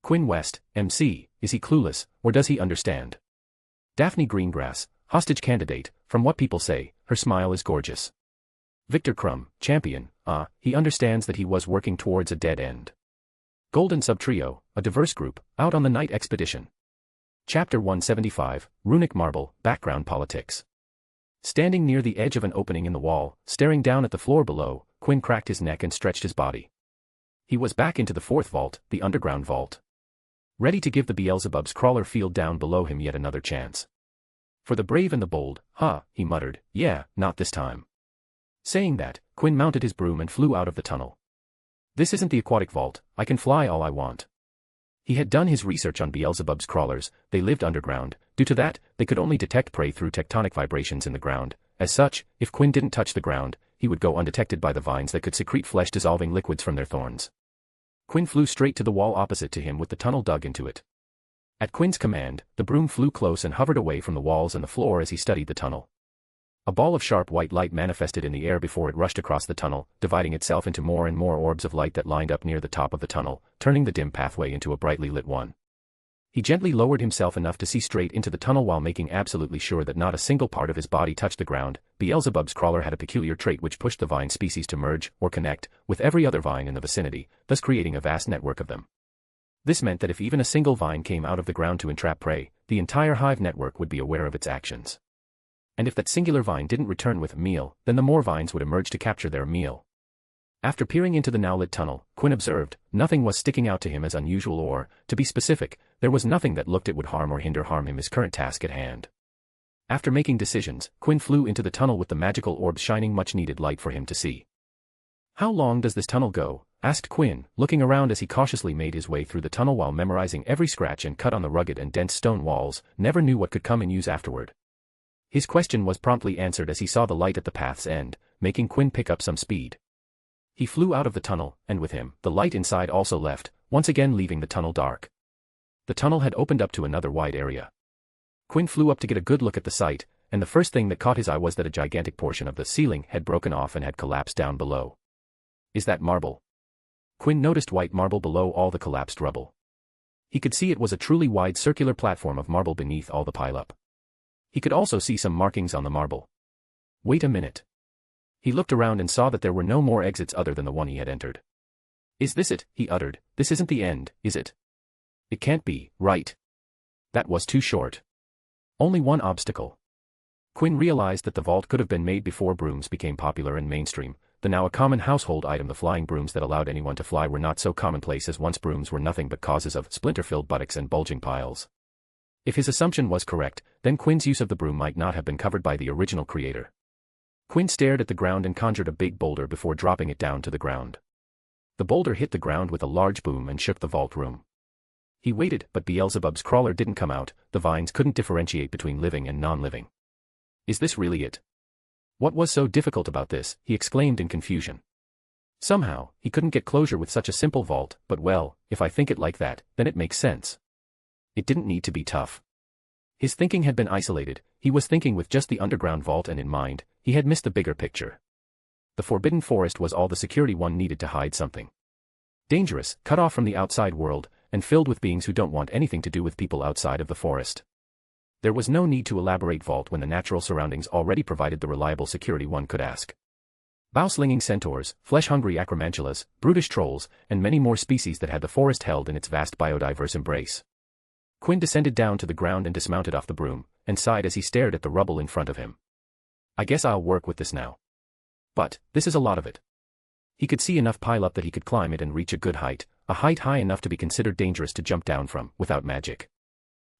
Quinn West, MC, is he clueless, or does he understand? Daphne Greengrass, hostage candidate, from what people say, her smile is gorgeous. Victor Crumb, champion, he understands that he was working towards a dead end. Golden Subtrio, a diverse group, out on the night expedition. Chapter 175, Runic Marble, Background Politics. Standing near the edge of an opening in the wall, staring down at the floor below, Quinn cracked his neck and stretched his body. He was back into the 4th vault, the underground vault. Ready to give the Beelzebub's crawler field down below him yet another chance. For the brave and the bold, he muttered, yeah, not this time. Saying that, Quinn mounted his broom and flew out of the tunnel. This isn't the aquatic vault, I can fly all I want. He had done his research on Beelzebub's crawlers. They lived underground, Due to that, they could only detect prey through tectonic vibrations in the ground. As such, if Quinn didn't touch the ground, he would go undetected by the vines that could secrete flesh-dissolving liquids from their thorns. Quinn flew straight to the wall opposite to him with the tunnel dug into it. At Quinn's command, the broom flew close and hovered away from the walls and the floor as he studied the tunnel. A ball of sharp white light manifested in the air before it rushed across the tunnel, dividing itself into more and more orbs of light that lined up near the top of the tunnel, turning the dim pathway into a brightly lit one. He gently lowered himself enough to see straight into the tunnel while making absolutely sure that not a single part of his body touched the ground. Beelzebub's crawler had a peculiar trait which pushed the vine species to merge, or connect, with every other vine in the vicinity, thus creating a vast network of them. This meant that if even a single vine came out of the ground to entrap prey, the entire hive network would be aware of its actions. And if that singular vine didn't return with a meal, then the more vines would emerge to capture their meal. After peering into the now-lit tunnel, Quinn observed, nothing was sticking out to him as unusual or, to be specific, there was nothing that looked it would harm or hinder him his current task at hand. After making decisions, Quinn flew into the tunnel with the magical orbs shining much-needed light for him to see. "How long does this tunnel go?" asked Quinn, looking around as he cautiously made his way through the tunnel while memorizing every scratch and cut on the rugged and dense stone walls, never knew what could come in use afterward. His question was promptly answered as he saw the light at the path's end, making Quinn pick up some speed. He flew out of the tunnel, and with him, the light inside also left, once again leaving the tunnel dark. The tunnel had opened up to another wide area. Quinn flew up to get a good look at the sight, and the first thing that caught his eye was that a gigantic portion of the ceiling had broken off and had collapsed down below. "Is that marble?" Quinn noticed white marble below all the collapsed rubble. He could see it was a truly wide circular platform of marble beneath all the pileup. He could also see some markings on the marble. Wait a minute. He looked around and saw that there were no more exits other than the one he had entered. "Is this it?" he uttered. "This isn't the end, is it? It can't be, right? That was too short. Only one obstacle." Quinn realized that the vault could have been made before brooms became popular and mainstream. The now a common household item, the flying brooms that allowed anyone to fly, were not so commonplace as once brooms were nothing but causes of splinter-filled buttocks and bulging piles. If his assumption was correct, then Quinn's use of the broom might not have been covered by the original creator. Quinn stared at the ground and conjured a big boulder before dropping it down to the ground. The boulder hit the ground with a large boom and shook the vault room. He waited, but Beelzebub's crawler didn't come out. The vines couldn't differentiate between living and non-living. "Is this really it? What was so difficult about this?" he exclaimed in confusion. Somehow, he couldn't get closure with such a simple vault, but well, if I think it like that, then it makes sense. It didn't need to be tough. His thinking had been isolated, he was thinking with just the underground vault and in mind, he had missed the bigger picture. The Forbidden Forest was all the security one needed to hide something. Dangerous, cut off from the outside world, and filled with beings who don't want anything to do with people outside of the forest. There was no need to elaborate vault when the natural surroundings already provided the reliable security one could ask. Bow-slinging centaurs, flesh-hungry acromantulas, brutish trolls, and many more species that had the forest held in its vast biodiverse embrace. Quinn descended down to the ground and dismounted off the broom, and sighed as he stared at the rubble in front of him. "I guess I'll work with this now. But, this is a lot of it." He could see enough pile up that he could climb it and reach a good height, a height high enough to be considered dangerous to jump down from, without magic.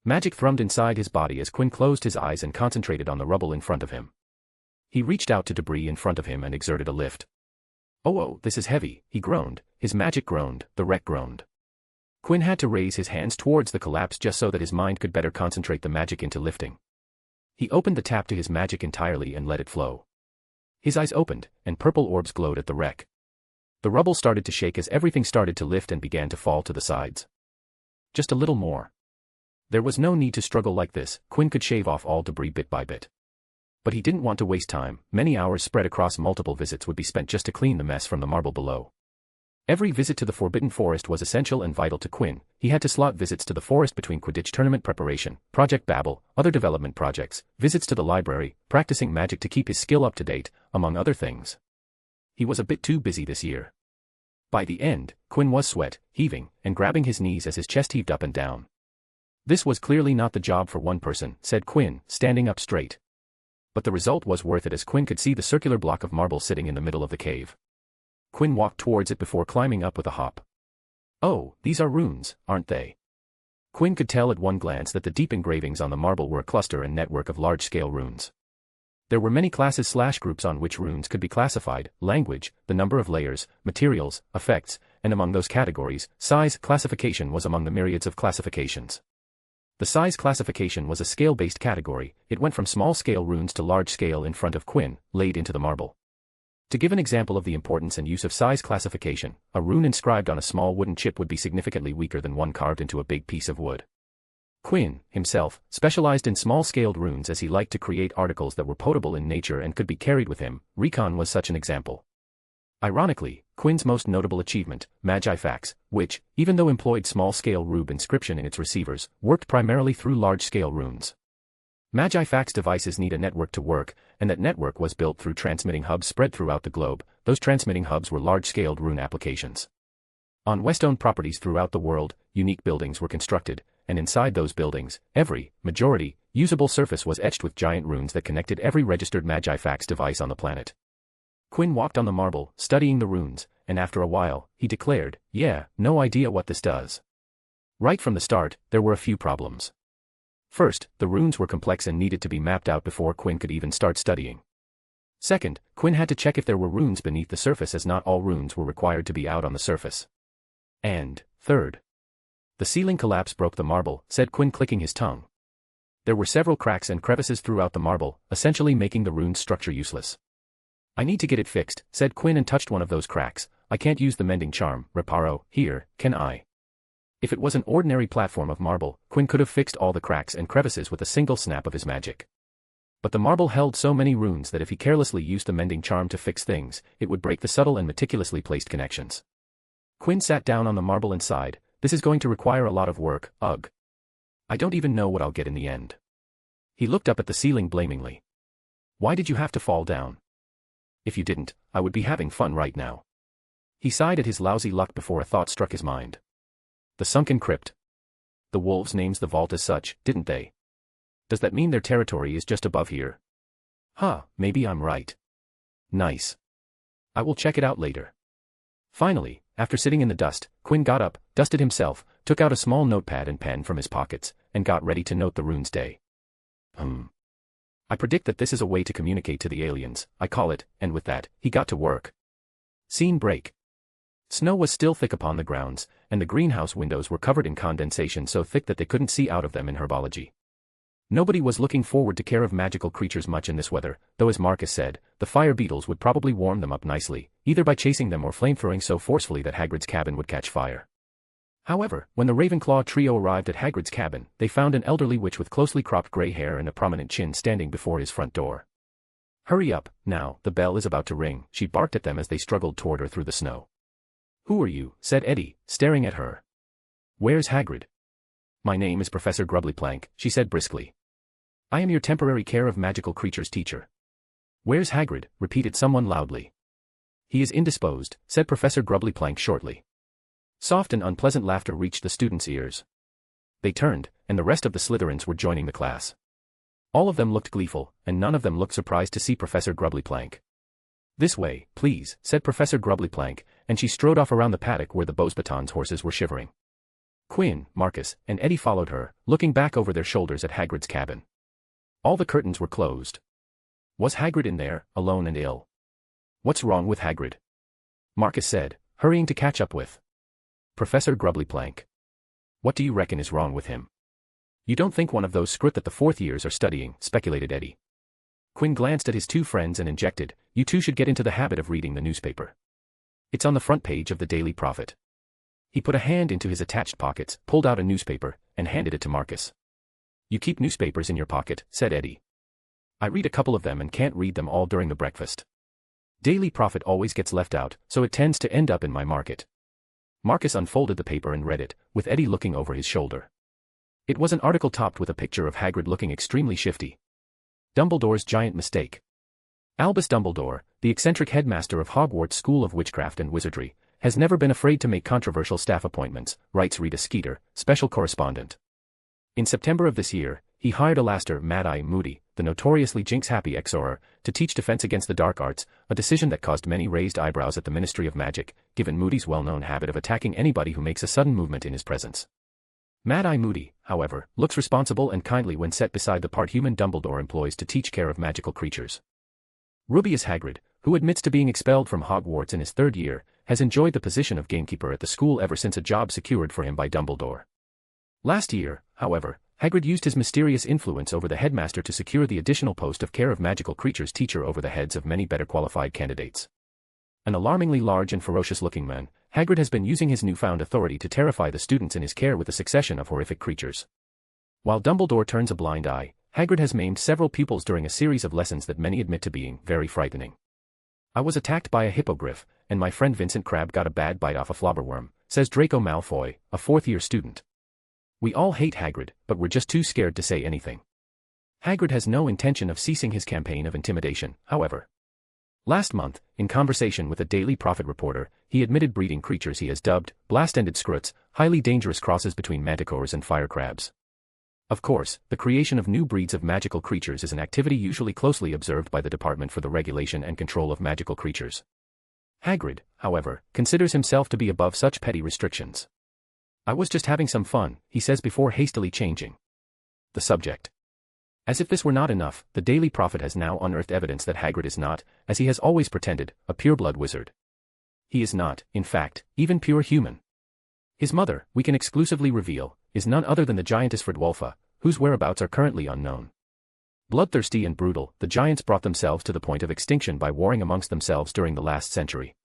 Magic thrummed inside his body as Quinn closed his eyes and concentrated on the rubble in front of him. He reached out to debris in front of him and exerted a lift. Oh, this is heavy," he groaned. His magic groaned, the wreck groaned. Quinn had to raise his hands towards the collapse just so that his mind could better concentrate the magic into lifting. He opened the tap to his magic entirely and let it flow. His eyes opened, and purple orbs glowed at the wreck. The rubble started to shake as everything started to lift and began to fall to the sides. Just a little more. There was no need to struggle like this. Quinn could shave off all debris bit by bit. But he didn't want to waste time. Many hours spread across multiple visits would be spent just to clean the mess from the marble below. Every visit to the Forbidden Forest was essential and vital to Quinn. He had to slot visits to the forest between Quidditch tournament preparation, Project Babel, other development projects, visits to the library, practicing magic to keep his skill up to date, among other things. He was a bit too busy this year. By the end, Quinn was heaving, and grabbing his knees as his chest heaved up and down. "This was clearly not the job for one person," said Quinn, standing up straight. But the result was worth it as Quinn could see the circular block of marble sitting in the middle of the cave. Quinn walked towards it before climbing up with a hop. "Oh, these are runes, aren't they?" Quinn could tell at one glance that the deep engravings on the marble were a cluster and network of large-scale runes. There were many classes/groups on which runes could be classified: language, the number of layers, materials, effects, and among those categories, size classification was among the myriads of classifications. The size classification was a scale-based category. It went from small-scale runes to large-scale in front of Quinn, laid into the marble. To give an example of the importance and use of size classification, a rune inscribed on a small wooden chip would be significantly weaker than one carved into a big piece of wood. Quinn, himself, specialized in small-scaled runes as he liked to create articles that were potable in nature and could be carried with him. Recon was such an example. Ironically, Quinn's most notable achievement, Magifax, which, even though employed small-scale rube inscription in its receivers, worked primarily through large-scale runes. Magifax devices need a network to work, and that network was built through transmitting hubs spread throughout the globe. Those transmitting hubs were large-scaled rune applications. On West-owned properties throughout the world, unique buildings were constructed, and inside those buildings, every, majority, usable surface was etched with giant runes that connected every registered Magifax device on the planet. Quinn walked on the marble, studying the runes, and after a while, he declared, "Yeah, no idea what this does." Right from the start, there were a few problems. First, the runes were complex and needed to be mapped out before Quinn could even start studying. Second, Quinn had to check if there were runes beneath the surface, as not all runes were required to be out on the surface. And, third, the ceiling collapse broke the marble, said Quinn, clicking his tongue. There were several cracks and crevices throughout the marble, essentially making the rune's structure useless. "I need to get it fixed," said Quinn, and touched one of those cracks. "I can't use the mending charm, reparo, here, can I?" If it was an ordinary platform of marble, Quinn could have fixed all the cracks and crevices with a single snap of his magic. But the marble held so many runes that if he carelessly used the mending charm to fix things, it would break the subtle and meticulously placed connections. Quinn sat down on the marble and sighed. "This is going to require a lot of work, ugh. I don't even know what I'll get in the end." He looked up at the ceiling blamingly. "Why did you have to fall down? If you didn't, I would be having fun right now." He sighed at his lousy luck before a thought struck his mind. The sunken crypt. The wolves names the vault as such, didn't they? Does that mean their territory is just above here? Huh, maybe I'm right. Nice. I will check it out later. Finally, after sitting in the dust, Quinn got up, dusted himself, took out a small notepad and pen from his pockets, and got ready to note the rune's day. I predict that this is a way to communicate to the aliens, I call it, and with that, he got to work. Scene break. Snow was still thick upon the grounds, and the greenhouse windows were covered in condensation so thick that they couldn't see out of them in herbology. Nobody was looking forward to care of magical creatures much in this weather, though as Marcus said, the fire beetles would probably warm them up nicely, either by chasing them or flamethrowing so forcefully that Hagrid's cabin would catch fire. However, when the Ravenclaw trio arrived at Hagrid's cabin, they found an elderly witch with closely cropped gray hair and a prominent chin standing before his front door. "Hurry up, now, the bell is about to ring," she barked at them as they struggled toward her through the snow. "Who are you?" said Eddie, staring at her. "Where's Hagrid?" "My name is Professor Grubblyplank," she said briskly. "I am your temporary care of magical creatures teacher." "Where's Hagrid?" repeated someone loudly. "He is indisposed," said Professor Grubblyplank shortly. Soft and unpleasant laughter reached the students' ears. They turned, and the rest of the Slytherins were joining the class. All of them looked gleeful, and none of them looked surprised to see Professor Grubblyplank. "This way, please," said Professor Grubblyplank, and she strode off around the paddock where the Beauxbatons horses were shivering. Quinn, Marcus, and Eddie followed her, looking back over their shoulders at Hagrid's cabin. All the curtains were closed. Was Hagrid in there, alone and ill? "What's wrong with Hagrid?" Marcus said, hurrying to catch up with Professor Grubblyplank. "What do you reckon is wrong with him?" "You don't think one of those scrut that the fourth years are studying," speculated Eddie. Quinn glanced at his two friends and injected, "You two should get into the habit of reading the newspaper. It's on the front page of the Daily Prophet." He put a hand into his attached pockets, pulled out a newspaper, and handed it to Marcus. "You keep newspapers in your pocket," said Eddie. "I read a couple of them and can't read them all during the breakfast. Daily Prophet always gets left out, so it tends to end up in my market." Marcus unfolded the paper and read it, with Eddie looking over his shoulder. It was an article topped with a picture of Hagrid looking extremely shifty. Dumbledore's giant mistake. Albus Dumbledore, the eccentric headmaster of Hogwarts School of Witchcraft and Wizardry, has never been afraid to make controversial staff appointments, writes Rita Skeeter, special correspondent. In September of this year, he hired Alastor Mad-Eye Moody, the notoriously jinx-happy Exorer, to teach defense against the dark arts, a decision that caused many raised eyebrows at the Ministry of Magic, given Moody's well-known habit of attacking anybody who makes a sudden movement in his presence. Mad-Eye Moody, however, looks responsible and kindly when set beside the part-human Dumbledore employs to teach care of magical creatures. Rubius Hagrid, who admits to being expelled from Hogwarts in his third year, has enjoyed the position of gamekeeper at the school ever since a job secured for him by Dumbledore. Last year, however, Hagrid used his mysterious influence over the headmaster to secure the additional post of care of magical creatures teacher over the heads of many better qualified candidates. An alarmingly large and ferocious-looking man, Hagrid has been using his newfound authority to terrify the students in his care with a succession of horrific creatures. While Dumbledore turns a blind eye, Hagrid has maimed several pupils during a series of lessons that many admit to being very frightening. I was attacked by a hippogriff, and my friend Vincent Crabbe got a bad bite off a flobberworm, says Draco Malfoy, a fourth-year student. We all hate Hagrid, but we're just too scared to say anything. Hagrid has no intention of ceasing his campaign of intimidation, however. Last month, in conversation with a Daily Prophet reporter, he admitted breeding creatures he has dubbed blast-ended scruts, highly dangerous crosses between manticores and fire crabs. Of course, the creation of new breeds of magical creatures is an activity usually closely observed by the Department for the Regulation and Control of Magical Creatures. Hagrid, however, considers himself to be above such petty restrictions. I was just having some fun, he says before hastily changing the subject. As if this were not enough, the Daily Prophet has now unearthed evidence that Hagrid is not, as he has always pretended, a pureblood wizard. He is not, in fact, even pure human. His mother, we can exclusively reveal, is none other than the giantess Fridwulfa, whose whereabouts are currently unknown. Bloodthirsty and brutal, the giants brought themselves to the point of extinction by warring amongst themselves during the last century.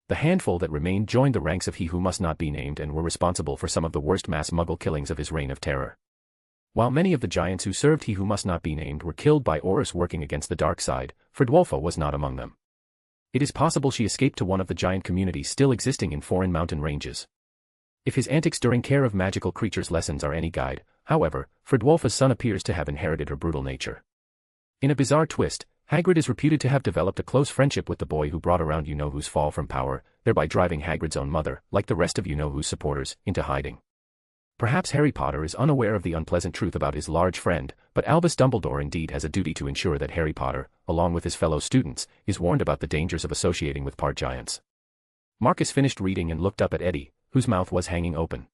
The handful that remained joined the ranks of He Who Must Not Be Named and were responsible for some of the worst mass Muggle killings of his reign of terror. While many of the giants who served He Who Must Not Be Named were killed by Aurors working against the dark side, Fridwulfa was not among them. It is possible she escaped to one of the giant communities still existing in foreign mountain ranges. If his antics during care of magical creatures lessons are any guide, however, Fridwulfa's son appears to have inherited her brutal nature. In a bizarre twist, Hagrid is reputed to have developed a close friendship with the boy who brought around You-Know-Who's fall from power, thereby driving Hagrid's own mother, like the rest of You-Know-Who's supporters, into hiding. Perhaps Harry Potter is unaware of the unpleasant truth about his large friend, but Albus Dumbledore indeed has a duty to ensure that Harry Potter, along with his fellow students, is warned about the dangers of associating with part giants. Marcus finished reading and looked up at Eddie, whose mouth was hanging open.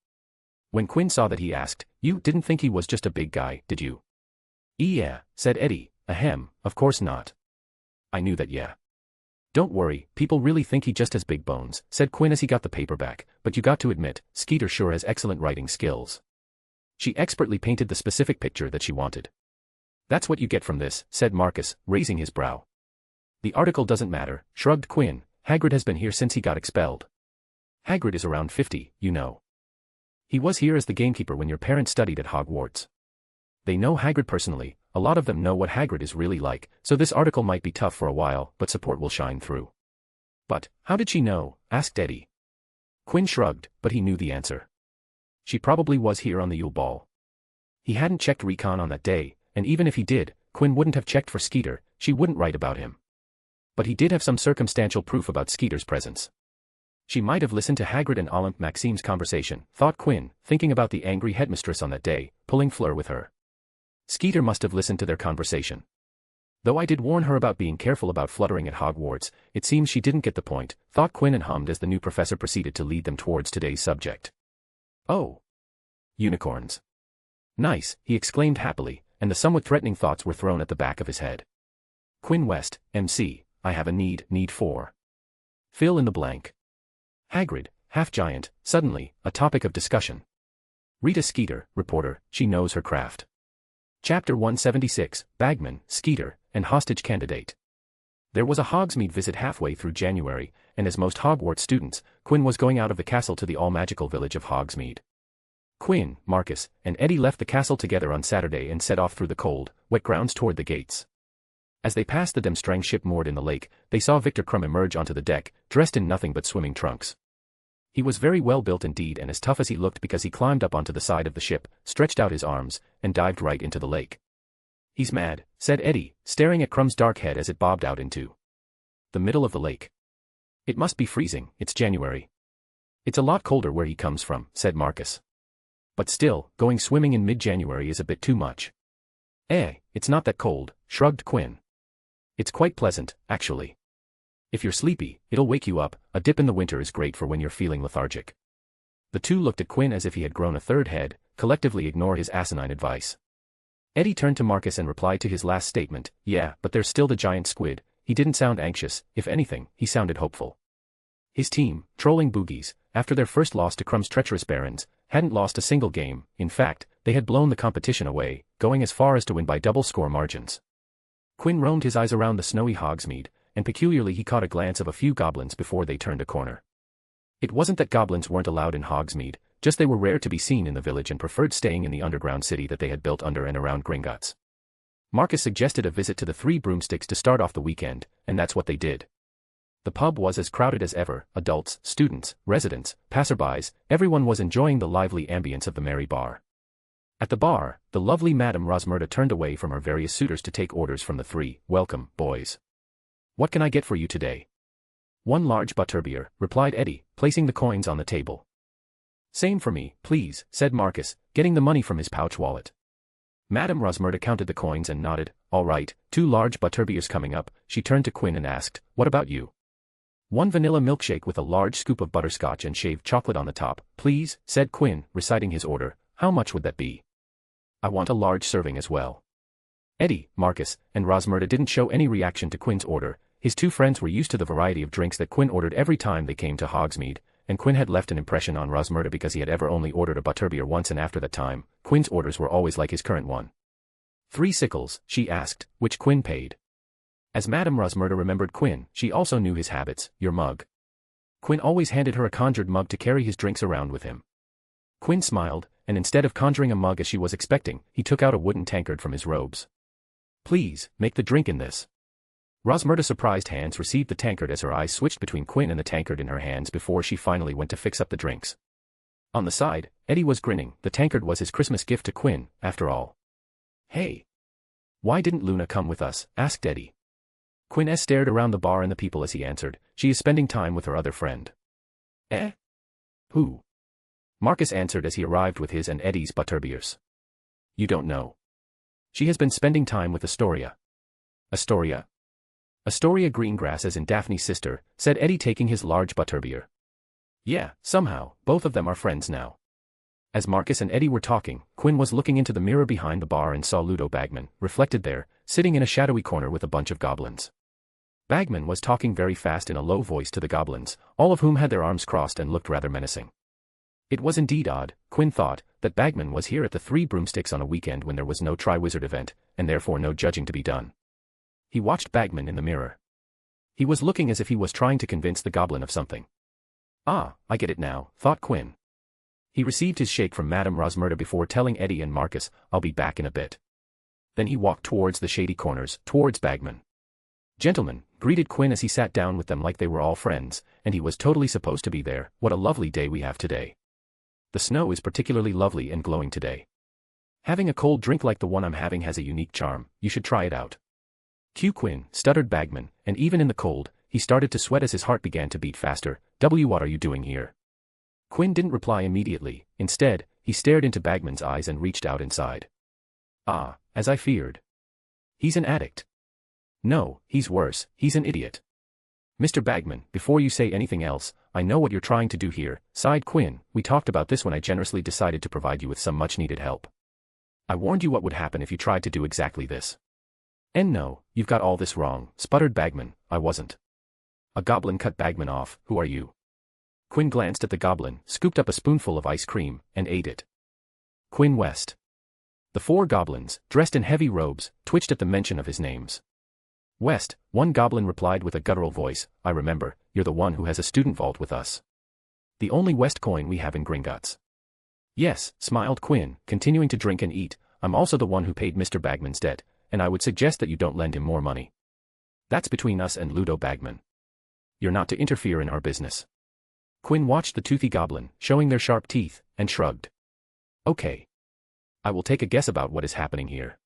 When Quinn saw that he asked, "You didn't think he was just a big guy, did you?" "Yeah," said Eddie. "Ahem, of course not. I knew that, yeah." "Don't worry, people really think he just has big bones," said Quinn as he got the paper back, "but you got to admit, Skeeter sure has excellent writing skills." She expertly painted the specific picture that she wanted. "That's what you get from this," said Marcus, raising his brow. "The article doesn't matter," shrugged Quinn. "Hagrid has been here since he got expelled." "Hagrid is around 50, you know. He was here as the gamekeeper when your parents studied at Hogwarts. They know Hagrid personally, a lot of them know what Hagrid is really like, so this article might be tough for a while, but support will shine through." "But, how did she know?" asked Eddie. Quinn shrugged, but he knew the answer. She probably was here on the Yule Ball. He hadn't checked recon on that day, and even if he did, Quinn wouldn't have checked for Skeeter, she wouldn't write about him. But he did have some circumstantial proof about Skeeter's presence. She might have listened to Hagrid and Olympe Maxime's conversation, thought Quinn, thinking about the angry headmistress on that day, pulling Fleur with her. Skeeter must have listened to their conversation. Though I did warn her about being careful about fluttering at Hogwarts, it seems she didn't get the point, thought Quinn and hummed as the new professor proceeded to lead them towards today's subject. "Oh. Unicorns. Nice," he exclaimed happily, and the somewhat threatening thoughts were thrown at the back of his head. "Quinn West, MC, I have a need for. Fill in the blank." Hagrid, half-giant, suddenly, a topic of discussion. Rita Skeeter, reporter, she knows her craft. Chapter 176, Bagman, Skeeter, and Hostage Candidate. There was a Hogsmeade visit halfway through January, and as most Hogwarts students, Quinn was going out of the castle to the all-magical village of Hogsmeade. Quinn, Marcus, and Eddie left the castle together on Saturday and set off through the cold, wet grounds toward the gates. As they passed the Demstrang ship moored in the lake, they saw Victor Krum emerge onto the deck, dressed in nothing but swimming trunks. He was very well built indeed and as tough as he looked because he climbed up onto the side of the ship, stretched out his arms, and dived right into the lake. "He's mad," said Eddie, staring at Krum's dark head as it bobbed out into the middle of the lake. "It must be freezing, it's January." "It's a lot colder where he comes from," said Marcus. "But still, going swimming in mid-January is a bit too much." It's not that cold," shrugged Quinn. "It's quite pleasant, actually. If you're sleepy, it'll wake you up. A dip in the winter is great for when you're feeling lethargic." The two looked at Quinn as if he had grown a third head, collectively ignore his asinine advice. Eddie turned to Marcus and replied to his last statement, "Yeah, but there's still the giant squid." He didn't sound anxious, if anything, he sounded hopeful. His team, Trolling Boogies, after their first loss to Krum's treacherous barons, hadn't lost a single game. In fact, they had blown the competition away, going as far as to win by double score margins. Quinn roamed his eyes around the snowy Hogsmeade, and peculiarly he caught a glance of a few goblins before they turned a corner. It wasn't that goblins weren't allowed in Hogsmeade, just they were rare to be seen in the village and preferred staying in the underground city that they had built under and around Gringotts. Marcus suggested a visit to the Three Broomsticks to start off the weekend, and that's what they did. The pub was as crowded as ever, adults, students, residents, passerbys, everyone was enjoying the lively ambience of the merry bar. At the bar, the lovely Madame Rosmerta turned away from her various suitors to take orders from the three. "Welcome, boys. What can I get for you today?" "One large butterbeer," replied Eddie, placing the coins on the table. "Same for me, please," said Marcus, getting the money from his pouch wallet. Madame Rosmerta counted the coins and nodded. "All right, 2 large butterbeers coming up." She turned to Quinn and asked, "What about you?" "1 vanilla milkshake with a large scoop of butterscotch and shaved chocolate on the top, please," said Quinn, reciting his order. "How much would that be?" "I want a large serving as well." Eddie, Marcus, and Rosmerta didn't show any reaction to Quinn's order. His two friends were used to the variety of drinks that Quinn ordered every time they came to Hogsmeade, and Quinn had left an impression on Rosmerta because he had ever only ordered a butterbeer once, and after that time, Quinn's orders were always like his current one. 3 sickles, she asked, which Quinn paid. As Madame Rosmerta remembered Quinn, she also knew his habits. "Your mug." Quinn always handed her a conjured mug to carry his drinks around with him. Quinn smiled, and instead of conjuring a mug as she was expecting, he took out a wooden tankard from his robes. "Please, make the drink in this." Rosmerta's surprised hands received the tankard as her eyes switched between Quinn and the tankard in her hands before she finally went to fix up the drinks. On the side, Eddie was grinning. The tankard was his Christmas gift to Quinn, after all. "Hey. Why didn't Luna come with us?" asked Eddie. Quinn stared around the bar and the people as he answered, "She is spending time with her other friend." "Eh? Who?" Marcus answered as he arrived with his and Eddie's butterbeers. "You don't know. She has been spending time with Astoria." "Astoria?" "Astoria Greengrass, as in Daphne's sister," said Eddie, taking his large butterbeer. "Yeah, somehow, both of them are friends now." As Marcus and Eddie were talking, Quinn was looking into the mirror behind the bar and saw Ludo Bagman, reflected there, sitting in a shadowy corner with a bunch of goblins. Bagman was talking very fast in a low voice to the goblins, all of whom had their arms crossed and looked rather menacing. It was indeed odd, Quinn thought, that Bagman was here at the Three Broomsticks on a weekend when there was no Triwizard event, and therefore no judging to be done. He watched Bagman in the mirror. He was looking as if he was trying to convince the goblin of something. "Ah, I get it now," thought Quinn. He received his shake from Madame Rosmerta before telling Eddie and Marcus, "I'll be back in a bit." Then he walked towards the shady corners, towards Bagman. "Gentlemen," greeted Quinn as he sat down with them like they were all friends, and he was totally supposed to be there. "What a lovely day we have today. The snow is particularly lovely and glowing today. Having a cold drink like the one I'm having has a unique charm. You should try it out." "Q Quinn," stuttered Bagman, and even in the cold, he started to sweat as his heart began to beat faster. What are you doing here?" Quinn didn't reply immediately. Instead, he stared into Bagman's eyes and reached out inside. "Ah, as I feared. He's an addict." "No, he's worse, he's an idiot." "Mr. Bagman, before you say anything else, I know what you're trying to do here," sighed Quinn. "We talked about this when I generously decided to provide you with some much-needed help. I warned you what would happen if you tried to do exactly this." "And no, you've got all this wrong," sputtered Bagman. "I wasn't." A goblin cut Bagman off. "Who are you?" Quinn glanced at the goblin, scooped up a spoonful of ice cream, and ate it. "Quinn West." The 4 goblins, dressed in heavy robes, twitched at the mention of his names. "West," one goblin replied with a guttural voice, "I remember, you're the one who has a student vault with us. The only West coin we have in Gringotts." "Yes," smiled Quinn, continuing to drink and eat, "I'm also the one who paid Mr. Bagman's debt, and I would suggest that you don't lend him more money. That's between us and Ludo Bagman. You're not to interfere in our business." Quinn watched the toothy goblin, showing their sharp teeth, and shrugged. "Okay. I will take a guess about what is happening here.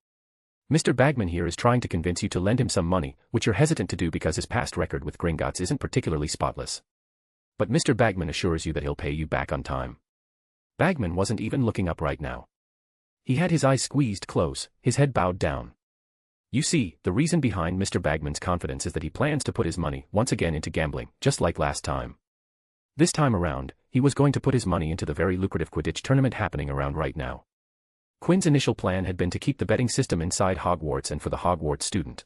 Mr. Bagman here is trying to convince you to lend him some money, which you're hesitant to do because his past record with Gringotts isn't particularly spotless. But Mr. Bagman assures you that he'll pay you back on time." Bagman wasn't even looking up right now. He had his eyes squeezed close, his head bowed down. You see, the reason behind Mr. Bagman's confidence is that he plans to put his money once again into gambling, just like last time. This time around, he was going to put his money into the very lucrative Quidditch tournament happening around right now. Quinn's initial plan had been to keep the betting system inside Hogwarts and for the Hogwarts student.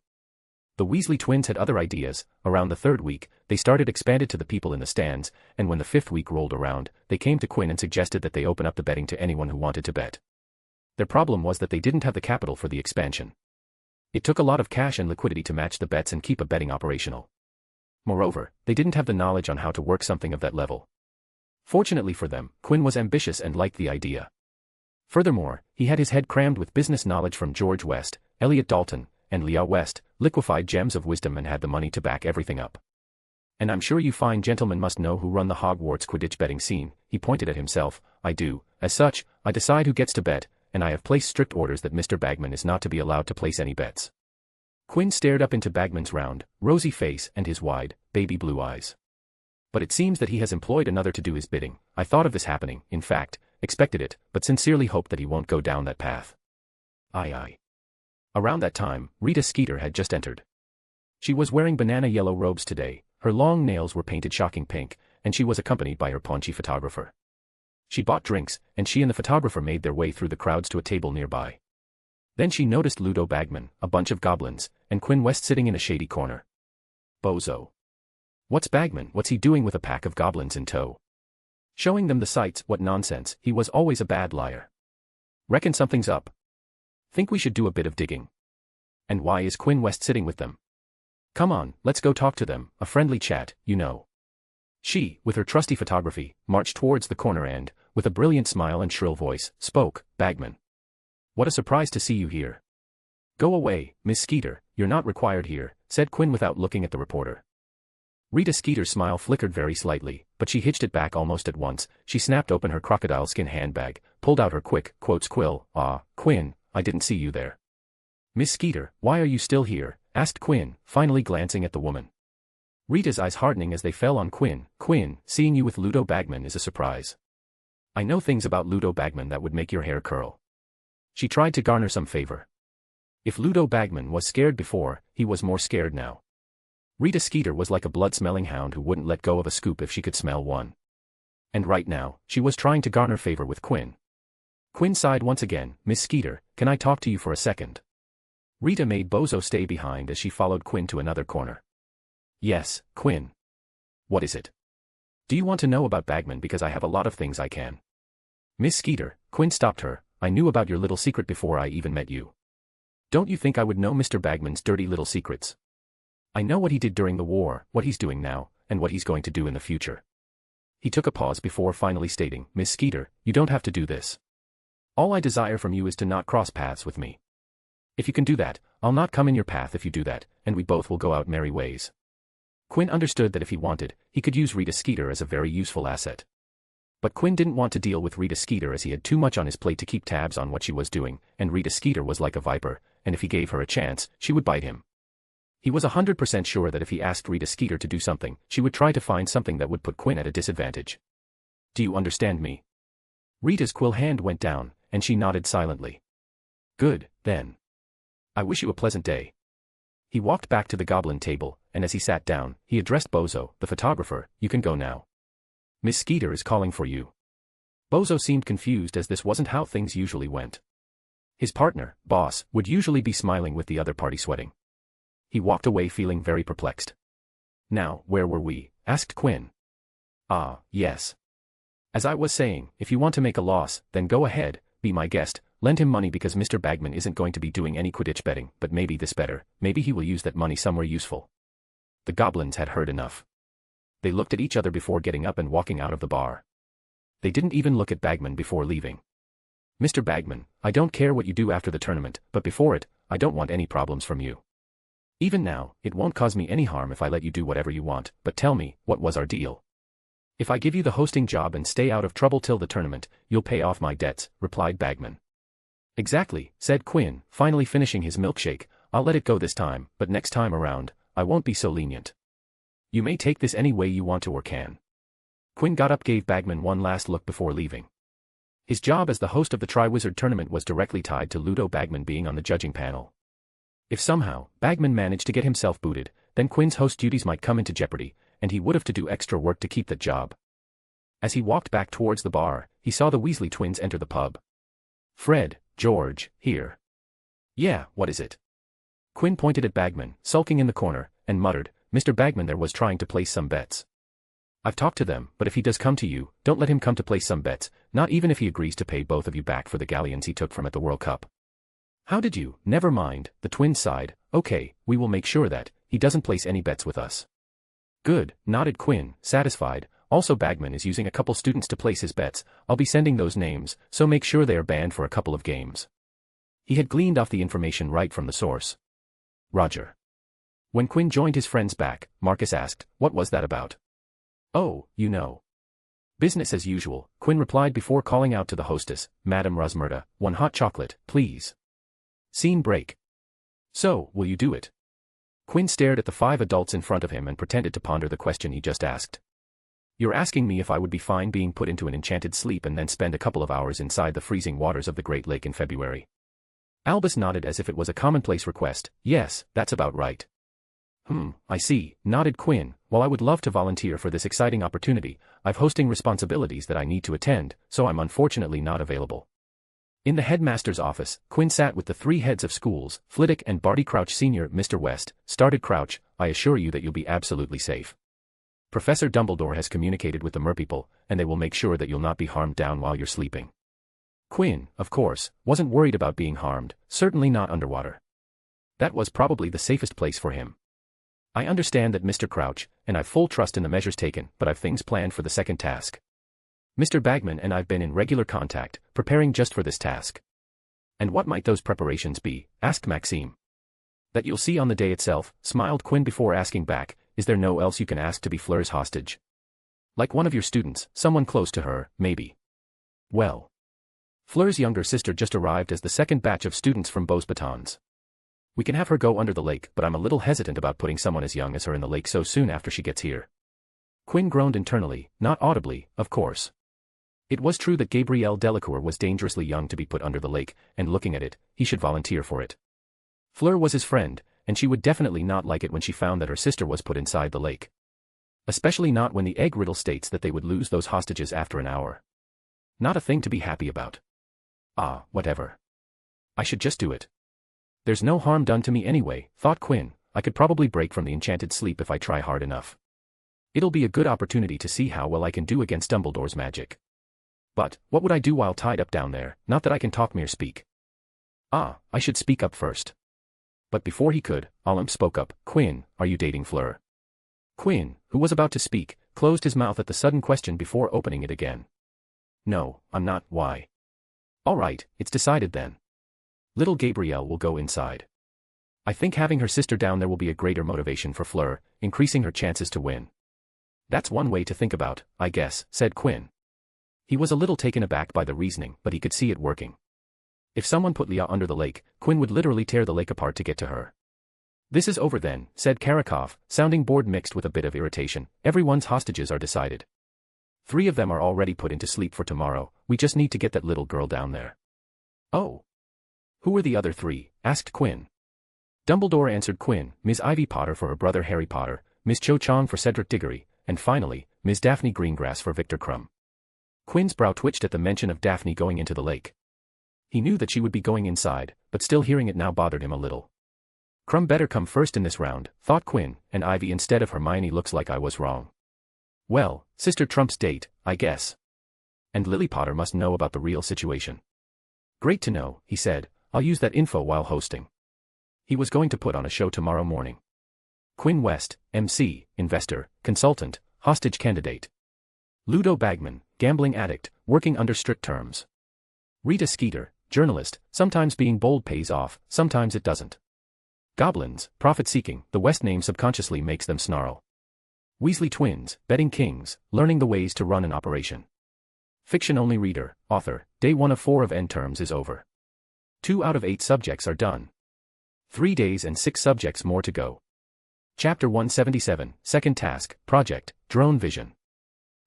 The Weasley twins had other ideas. Around the 3rd week, they started expanded to the people in the stands, and when the 5th week rolled around, they came to Quinn and suggested that they open up the betting to anyone who wanted to bet. Their problem was that they didn't have the capital for the expansion. It took a lot of cash and liquidity to match the bets and keep a betting operational. Moreover, they didn't have the knowledge on how to work something of that level. Fortunately for them, Quinn was ambitious and liked the idea. Furthermore, he had his head crammed with business knowledge from George West, Elliot Dalton, and Leah West, liquefied gems of wisdom, and had the money to back everything up. And I'm sure you fine gentlemen must know who run the Hogwarts Quidditch betting scene. He pointed at himself. I do. As such, I decide who gets to bet, and I have placed strict orders that Mr. Bagman is not to be allowed to place any bets. Quinn stared up into Bagman's round, rosy face and his wide, baby blue eyes. But it seems that he has employed another to do his bidding. I thought of this happening, in fact, expected it, but sincerely hope that he won't go down that path. Aye. Around that time, Rita Skeeter had just entered. She was wearing banana yellow robes today, her long nails were painted shocking pink, and she was accompanied by her paunchy photographer. She bought drinks, and she and the photographer made their way through the crowds to a table nearby. Then she noticed Ludo Bagman, a bunch of goblins, and Quinn West sitting in a shady corner. Bozo. What's Bagman? What's he doing with a pack of goblins in tow? Showing them the sights? What nonsense, he was always a bad liar. Reckon something's up. Think we should do a bit of digging. And why is Quinn West sitting with them? Come on, let's go talk to them, a friendly chat, you know. She, with her trusty photography, marched towards the corner and, with a brilliant smile and shrill voice, spoke. Bagman. What a surprise to see you here. Go away, Miss Skeeter, you're not required here, said Quinn without looking at the reporter. Rita Skeeter's smile flickered very slightly, but she hitched it back almost at once. She snapped open her crocodile skin handbag, pulled out her quill. Quinn, I didn't see you there. Miss Skeeter, why are you still here? Asked Quinn, finally glancing at the woman. Rita's eyes hardening as they fell on Quinn. Quinn, seeing you with Ludo Bagman is a surprise. I know things about Ludo Bagman that would make your hair curl. She tried to garner some favor. If Ludo Bagman was scared before, he was more scared now. Rita Skeeter was like a blood-smelling hound who wouldn't let go of a scoop if she could smell one. And right now, she was trying to garner favor with Quinn. Quinn sighed once again. Miss Skeeter, can I talk to you for a second? Rita made Bozo stay behind as she followed Quinn to another corner. Yes, Quinn. What is it? Do you want to know about Bagman? Because I have a lot of things I can. Miss Skeeter, Quinn stopped her. I knew about your little secret before I even met you. Don't you think I would know Mr. Bagman's dirty little secrets? I know what he did during the war, what he's doing now, and what he's going to do in the future. He took a pause before finally stating, Miss Skeeter, you don't have to do this. All I desire from you is to not cross paths with me. If you can do that, I'll not come in your path if you do that, and we both will go out merry ways. Quinn understood that if he wanted, he could use Rita Skeeter as a very useful asset. But Quinn didn't want to deal with Rita Skeeter as he had too much on his plate to keep tabs on what she was doing, and Rita Skeeter was like a viper, and if he gave her a chance, she would bite him. He was 100% sure that if he asked Rita Skeeter to do something, she would try to find something that would put Quinn at a disadvantage. Do you understand me? Rita's quill hand went down, and she nodded silently. Good, then. I wish you a pleasant day. He walked back to the goblin table, and as he sat down, he addressed Bozo, the photographer. You can go now. Miss Skeeter is calling for you. Bozo seemed confused as this wasn't how things usually went. His partner, Boss, would usually be smiling with the other party sweating. He walked away feeling very perplexed. Now, where were we? Asked Quinn. Ah, yes. As I was saying, if you want to make a loss, then go ahead, be my guest, lend him money because Mr. Bagman isn't going to be doing any Quidditch betting, but maybe this better, maybe he will use that money somewhere useful. The goblins had heard enough. They looked at each other before getting up and walking out of the bar. They didn't even look at Bagman before leaving. Mr. Bagman, I don't care what you do after the tournament, but before it, I don't want any problems from you. Even now, it won't cause me any harm if I let you do whatever you want, but tell me, what was our deal? If I give you the hosting job and stay out of trouble till the tournament, you'll pay off my debts, replied Bagman. Exactly, said Quinn, finally finishing his milkshake. I'll let it go this time, but next time around, I won't be so lenient. You may take this any way you want to or can. Quinn got up, gave Bagman one last look before leaving. His job as the host of the Triwizard Tournament was directly tied to Ludo Bagman being on the judging panel. If somehow, Bagman managed to get himself booted, then Quinn's host duties might come into jeopardy, and he would have to do extra work to keep that job. As he walked back towards the bar, he saw the Weasley twins enter the pub. Fred, George, here. Yeah, what is it? Quinn pointed at Bagman, sulking in the corner, and muttered, Mr. Bagman there was trying to place some bets. I've talked to them, but if he does come to you, don't let him come to place some bets, not even if he agrees to pay both of you back for the galleons he took from at the World Cup. How did you? Never mind, the twins sighed. Okay, we will make sure that he doesn't place any bets with us. Good, nodded Quinn, satisfied. Also Bagman is using a couple students to place his bets. I'll be sending those names, so make sure they are banned for a couple of games. He had gleaned off the information right from the source. Roger. When Quinn joined his friends back, Marcus asked, what was that about? Oh, you know. Business as usual, Quinn replied before calling out to the hostess, Madame Rosmerta, 1 hot chocolate, please. Scene break. So, will you do it? Quinn stared at the 5 adults in front of him and pretended to ponder the question he just asked. You're asking me if I would be fine being put into an enchanted sleep and then spend a couple of hours inside the freezing waters of the Great Lake in February? Albus nodded as if it was a commonplace request. Yes, that's about right. I see, nodded Quinn. While I would love to volunteer for this exciting opportunity, I've hosting responsibilities that I need to attend, so I'm unfortunately not available. In the headmaster's office, Quinn sat with the 3 heads of schools, Flitwick and Barty Crouch Sr. Mr. West started. Crouch, I assure you that you'll be absolutely safe. Professor Dumbledore has communicated with the merpeople, and they will make sure that you'll not be harmed down while you're sleeping. Quinn, of course, wasn't worried about being harmed, certainly not underwater. That was probably the safest place for him. I understand that, Mr. Crouch, and I've full trust in the measures taken, but I've things planned for the second task. Mr. Bagman and I've been in regular contact, preparing just for this task. And what might those preparations be? Asked Maxime. That you'll see on the day itself, smiled Quinn before asking back, is there no else you can ask to be Fleur's hostage? Like one of your students, someone close to her, maybe. Well. Fleur's younger sister just arrived as the second batch of students from Beauxbatons. We can have her go under the lake, but I'm a little hesitant about putting someone as young as her in the lake so soon after she gets here. Quinn groaned internally, not audibly, of course. It was true that Gabrielle Delacour was dangerously young to be put under the lake, and looking at it, he should volunteer for it. Fleur was his friend, and she would definitely not like it when she found that her sister was put inside the lake. Especially not when the egg riddle states that they would lose those hostages after an hour. Not a thing to be happy about. Ah, whatever. I should just do it. There's no harm done to me anyway, thought Quinn. I could probably break from the enchanted sleep if I try hard enough. It'll be a good opportunity to see how well I can do against Dumbledore's magic. But, what would I do while tied up down there? Not that I can talk mere speak. Ah, I should speak up first. But before he could, Olympe spoke up. Quinn, are you dating Fleur? Quinn, who was about to speak, closed his mouth at the sudden question before opening it again. No, I'm not. Why? All right, it's decided then. Little Gabrielle will go inside. I think having her sister down there will be a greater motivation for Fleur, increasing her chances to win. That's one way to think about, I guess, said Quinn. He was a little taken aback by the reasoning, but he could see it working. If someone put Leah under the lake, Quinn would literally tear the lake apart to get to her. This is over then, said Karakov, sounding bored mixed with a bit of irritation. Everyone's hostages are decided. 3 of them are already put into sleep for tomorrow, we just need to get that little girl down there. Oh. Who were the other 3? Asked Quinn. Dumbledore answered Quinn, Ms. Ivy Potter for her brother Harry Potter, Miss Cho Chong for Cedric Diggory, and finally, Ms. Daphne Greengrass for Victor Crumb. Quinn's brow twitched at the mention of Daphne going into the lake. He knew that she would be going inside, but still hearing it now bothered him a little. Crumb better come first in this round, thought Quinn, and Ivy instead of Hermione. Looks like I was wrong. Well, sister Trump's date, I guess. And Lily Potter must know about the real situation. Great to know, he said. I'll use that info while hosting. He was going to put on a show tomorrow morning. Quinn West, MC, investor, consultant, hostage candidate. Ludo Bagman, gambling addict, working under strict terms. Rita Skeeter, journalist, sometimes being bold pays off, sometimes it doesn't. Goblins, profit-seeking, the West name subconsciously makes them snarl. Weasley twins, betting kings, learning the ways to run an operation. Fiction-only reader, author, day 1 of 4 of N terms is over. 2 out of 8 subjects are done. 3 days and 6 subjects more to go. Chapter 177, Second Task, Project, Drone Vision.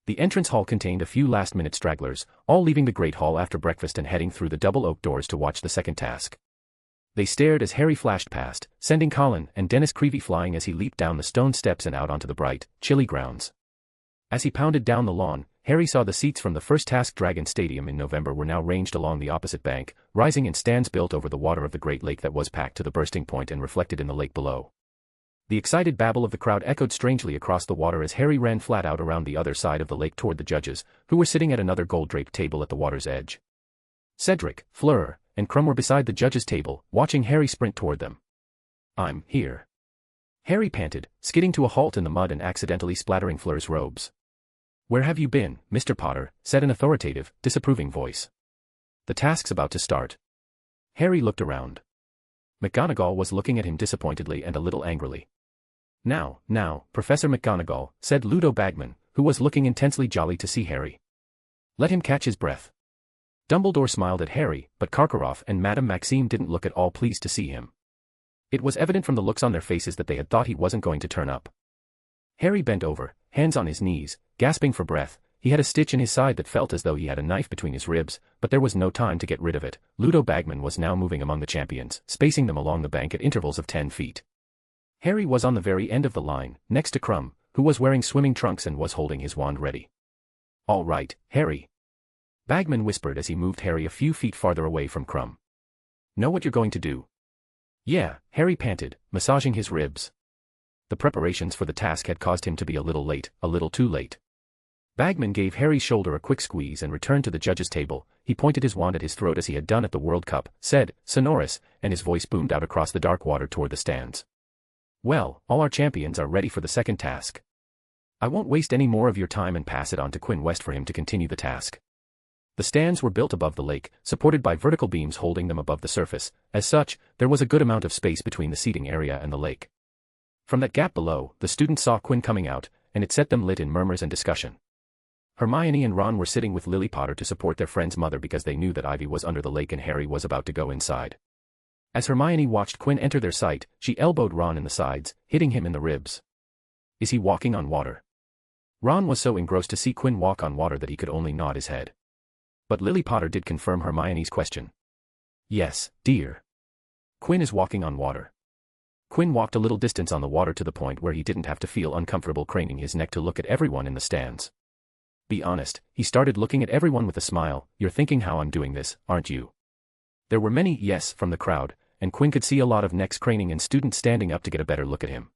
The entrance hall contained a few last-minute stragglers, all leaving the Great Hall after breakfast and heading through the double oak doors to watch the second task. They stared as Harry flashed past, sending Colin and Dennis Creevy flying as he leaped down the stone steps and out onto the bright, chilly grounds. As he pounded down the lawn, Harry saw the seats from the first task Dragon Stadium in November were now ranged along the opposite bank, rising in stands built over the water of the Great Lake that was packed to the bursting point and reflected in the lake below. The excited babble of the crowd echoed strangely across the water as Harry ran flat out around the other side of the lake toward the judges, who were sitting at another gold-draped table at the water's edge. Cedric, Fleur, and Crumb were beside the judges' table, watching Harry sprint toward them. "I'm here," Harry panted, skidding to a halt in the mud and accidentally splattering Fleur's robes. "Where have you been, Mr. Potter?" said an authoritative, disapproving voice. "The task's about to start." Harry looked around. McGonagall was looking at him disappointedly and a little angrily. Now, Professor McGonagall," said Ludo Bagman, who was looking intensely jolly to see Harry. "Let him catch his breath." Dumbledore smiled at Harry, but Karkaroff and Madame Maxime didn't look at all pleased to see him. It was evident from the looks on their faces that they had thought he wasn't going to turn up. Harry bent over, hands on his knees, gasping for breath. He had a stitch in his side that felt as though he had a knife between his ribs, but there was no time to get rid of it. Ludo Bagman was now moving among the champions, spacing them along the bank at intervals of 10 feet. Harry was on the very end of the line, next to Crumb, who was wearing swimming trunks and was holding his wand ready. "All right, Harry," Bagman whispered as he moved Harry a few feet farther away from Crumb. "Know what you're going to do?" "Yeah," Harry panted, massaging his ribs. The preparations for the task had caused him to be a little late, a little too late. Bagman gave Harry's shoulder a quick squeeze and returned to the judges' table. He pointed his wand at his throat as he had done at the World Cup, said, "Sonorous," and his voice boomed out across the dark water toward the stands. "Well, all our champions are ready for the second task. I won't waste any more of your time and pass it on to Quinn West for him to continue the task." The stands were built above the lake, supported by vertical beams holding them above the surface. As such, there was a good amount of space between the seating area and the lake. From that gap below, the students saw Quinn coming out, and it set them lit in murmurs and discussion. Hermione and Ron were sitting with Lily Potter to support their friend's mother because they knew that Ivy was under the lake and Harry was about to go inside. As Hermione watched Quinn enter their sight, she elbowed Ron in the sides, hitting him in the ribs. "Is he walking on water?" Ron was so engrossed to see Quinn walk on water that he could only nod his head. But Lily Potter did confirm Hermione's question. "Yes, dear. Quinn is walking on water." Quinn walked a little distance on the water to the point where he didn't have to feel uncomfortable craning his neck to look at everyone in the stands. "Be honest," he started looking at everyone with a smile, "you're thinking how I'm doing this, aren't you?" There were many yes from the crowd, and Quinn could see a lot of necks craning and students standing up to get a better look at him.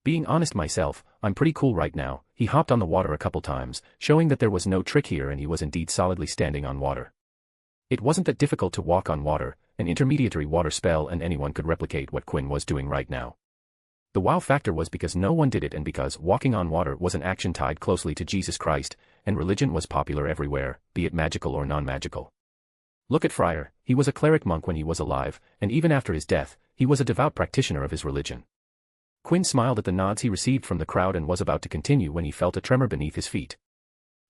"Being honest myself, I'm pretty cool right now." He hopped on the water a couple times, showing that there was no trick here and he was indeed solidly standing on water. It wasn't that difficult to walk on water, an intermediary water spell, and anyone could replicate what Quinn was doing right now. The wow factor was because no one did it and because walking on water was an action tied closely to Jesus Christ, and religion was popular everywhere, be it magical or non-magical. Look at Friar, he was a cleric monk when he was alive, and even after his death, he was a devout practitioner of his religion. Quinn smiled at the nods he received from the crowd and was about to continue when he felt a tremor beneath his feet.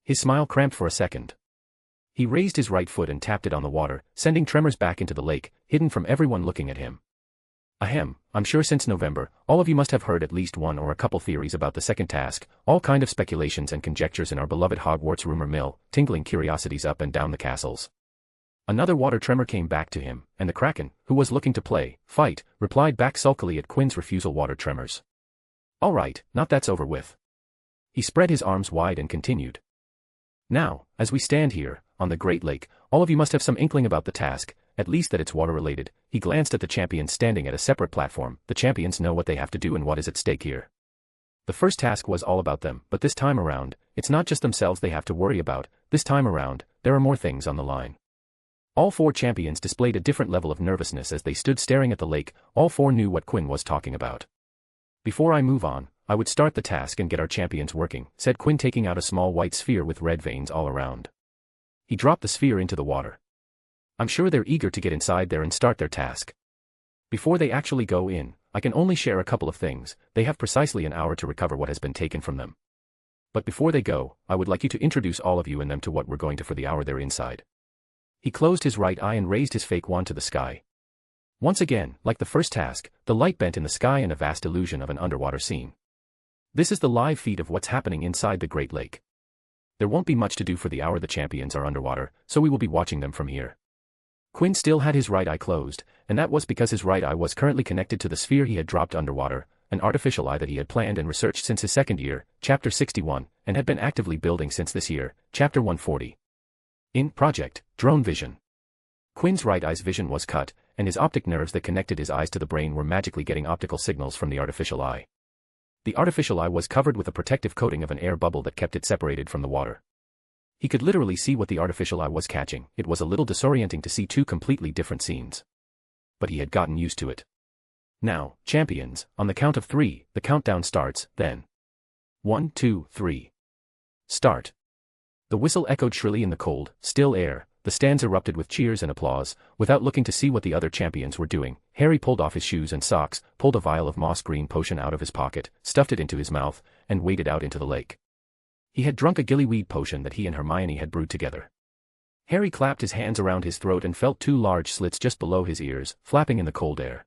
His smile cramped for a second. He raised his right foot and tapped it on the water, sending tremors back into the lake, hidden from everyone looking at him. "Ahem, I'm sure since November, all of you must have heard at least one or a couple theories about the second task, all kind of speculations and conjectures in our beloved Hogwarts rumor mill, tingling curiosities up and down the castles." Another water tremor came back to him, and the Kraken, who was looking to fight, replied back sulkily at Quinn's refusal. "Water tremors. All right, not that's over with." He spread his arms wide and continued. "Now, as we stand here, on the Great Lake, all of you must have some inkling about the task, at least that it's water-related." He glanced at the champions standing at a separate platform. "The champions know what they have to do and what is at stake here. The first task was all about them, but this time around, it's not just themselves they have to worry about. This time around, there are more things on the line." All four champions displayed a different level of nervousness as they stood staring at the lake. All four knew what Quinn was talking about. "Before I move on, I would start the task and get our champions working," said Quinn, taking out a small white sphere with red veins all around. He dropped the sphere into the water. "I'm sure they're eager to get inside there and start their task. Before they actually go in, I can only share a couple of things. They have precisely an hour to recover what has been taken from them. But before they go, I would like you to introduce all of you and them to what we're going to for the hour they're inside." He closed his right eye and raised his fake wand to the sky. Once again, like the first task, the light bent in the sky in a vast illusion of an underwater scene. This is the live feed of what's happening inside the Great Lake. There won't be much to do for the hour the champions are underwater, so we will be watching them from here. Quinn still had his right eye closed, and that was because his right eye was currently connected to the sphere he had dropped underwater, an artificial eye that he had planned and researched since his second year, Chapter 61, and had been actively building since this year, Chapter 140. In Project Drone Vision. Quinn's right eye's vision was cut, and his optic nerves that connected his eyes to the brain were magically getting optical signals from the artificial eye. The artificial eye was covered with a protective coating of an air bubble that kept it separated from the water. He could literally see what the artificial eye was catching. It was a little disorienting to see two completely different scenes. But he had gotten used to it. Now, champions, on the count of 3, the countdown starts, then. 1, 2, 3. Start. The whistle echoed shrilly in the cold, still air. The stands erupted with cheers and applause. Without looking to see what the other champions were doing, Harry pulled off his shoes and socks, pulled a vial of moss-green potion out of his pocket, stuffed it into his mouth, and waded out into the lake. He had drunk a gillyweed potion that he and Hermione had brewed together. Harry clapped his hands around his throat and felt 2 large slits just below his ears, flapping in the cold air.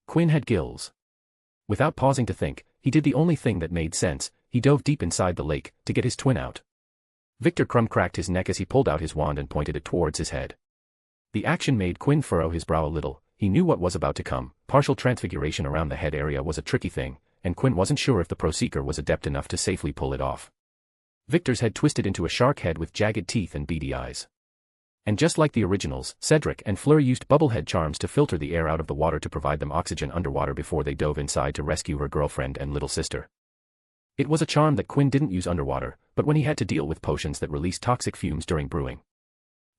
Quinn had gills. Without pausing to think, he did the only thing that made sense. He dove deep inside the lake, to get his twin out. Victor Crumb cracked his neck as he pulled out his wand and pointed it towards his head. The action made Quinn furrow his brow a little. He knew what was about to come. Partial transfiguration around the head area was a tricky thing, and Quinn wasn't sure if the Proseeker was adept enough to safely pull it off. Victor's head twisted into a shark head with jagged teeth and beady eyes. And just like the originals, Cedric and Fleur used bubblehead charms to filter the air out of the water to provide them oxygen underwater before they dove inside to rescue her girlfriend and little sister. It was a charm that Quinn didn't use underwater, but when he had to deal with potions that released toxic fumes during brewing.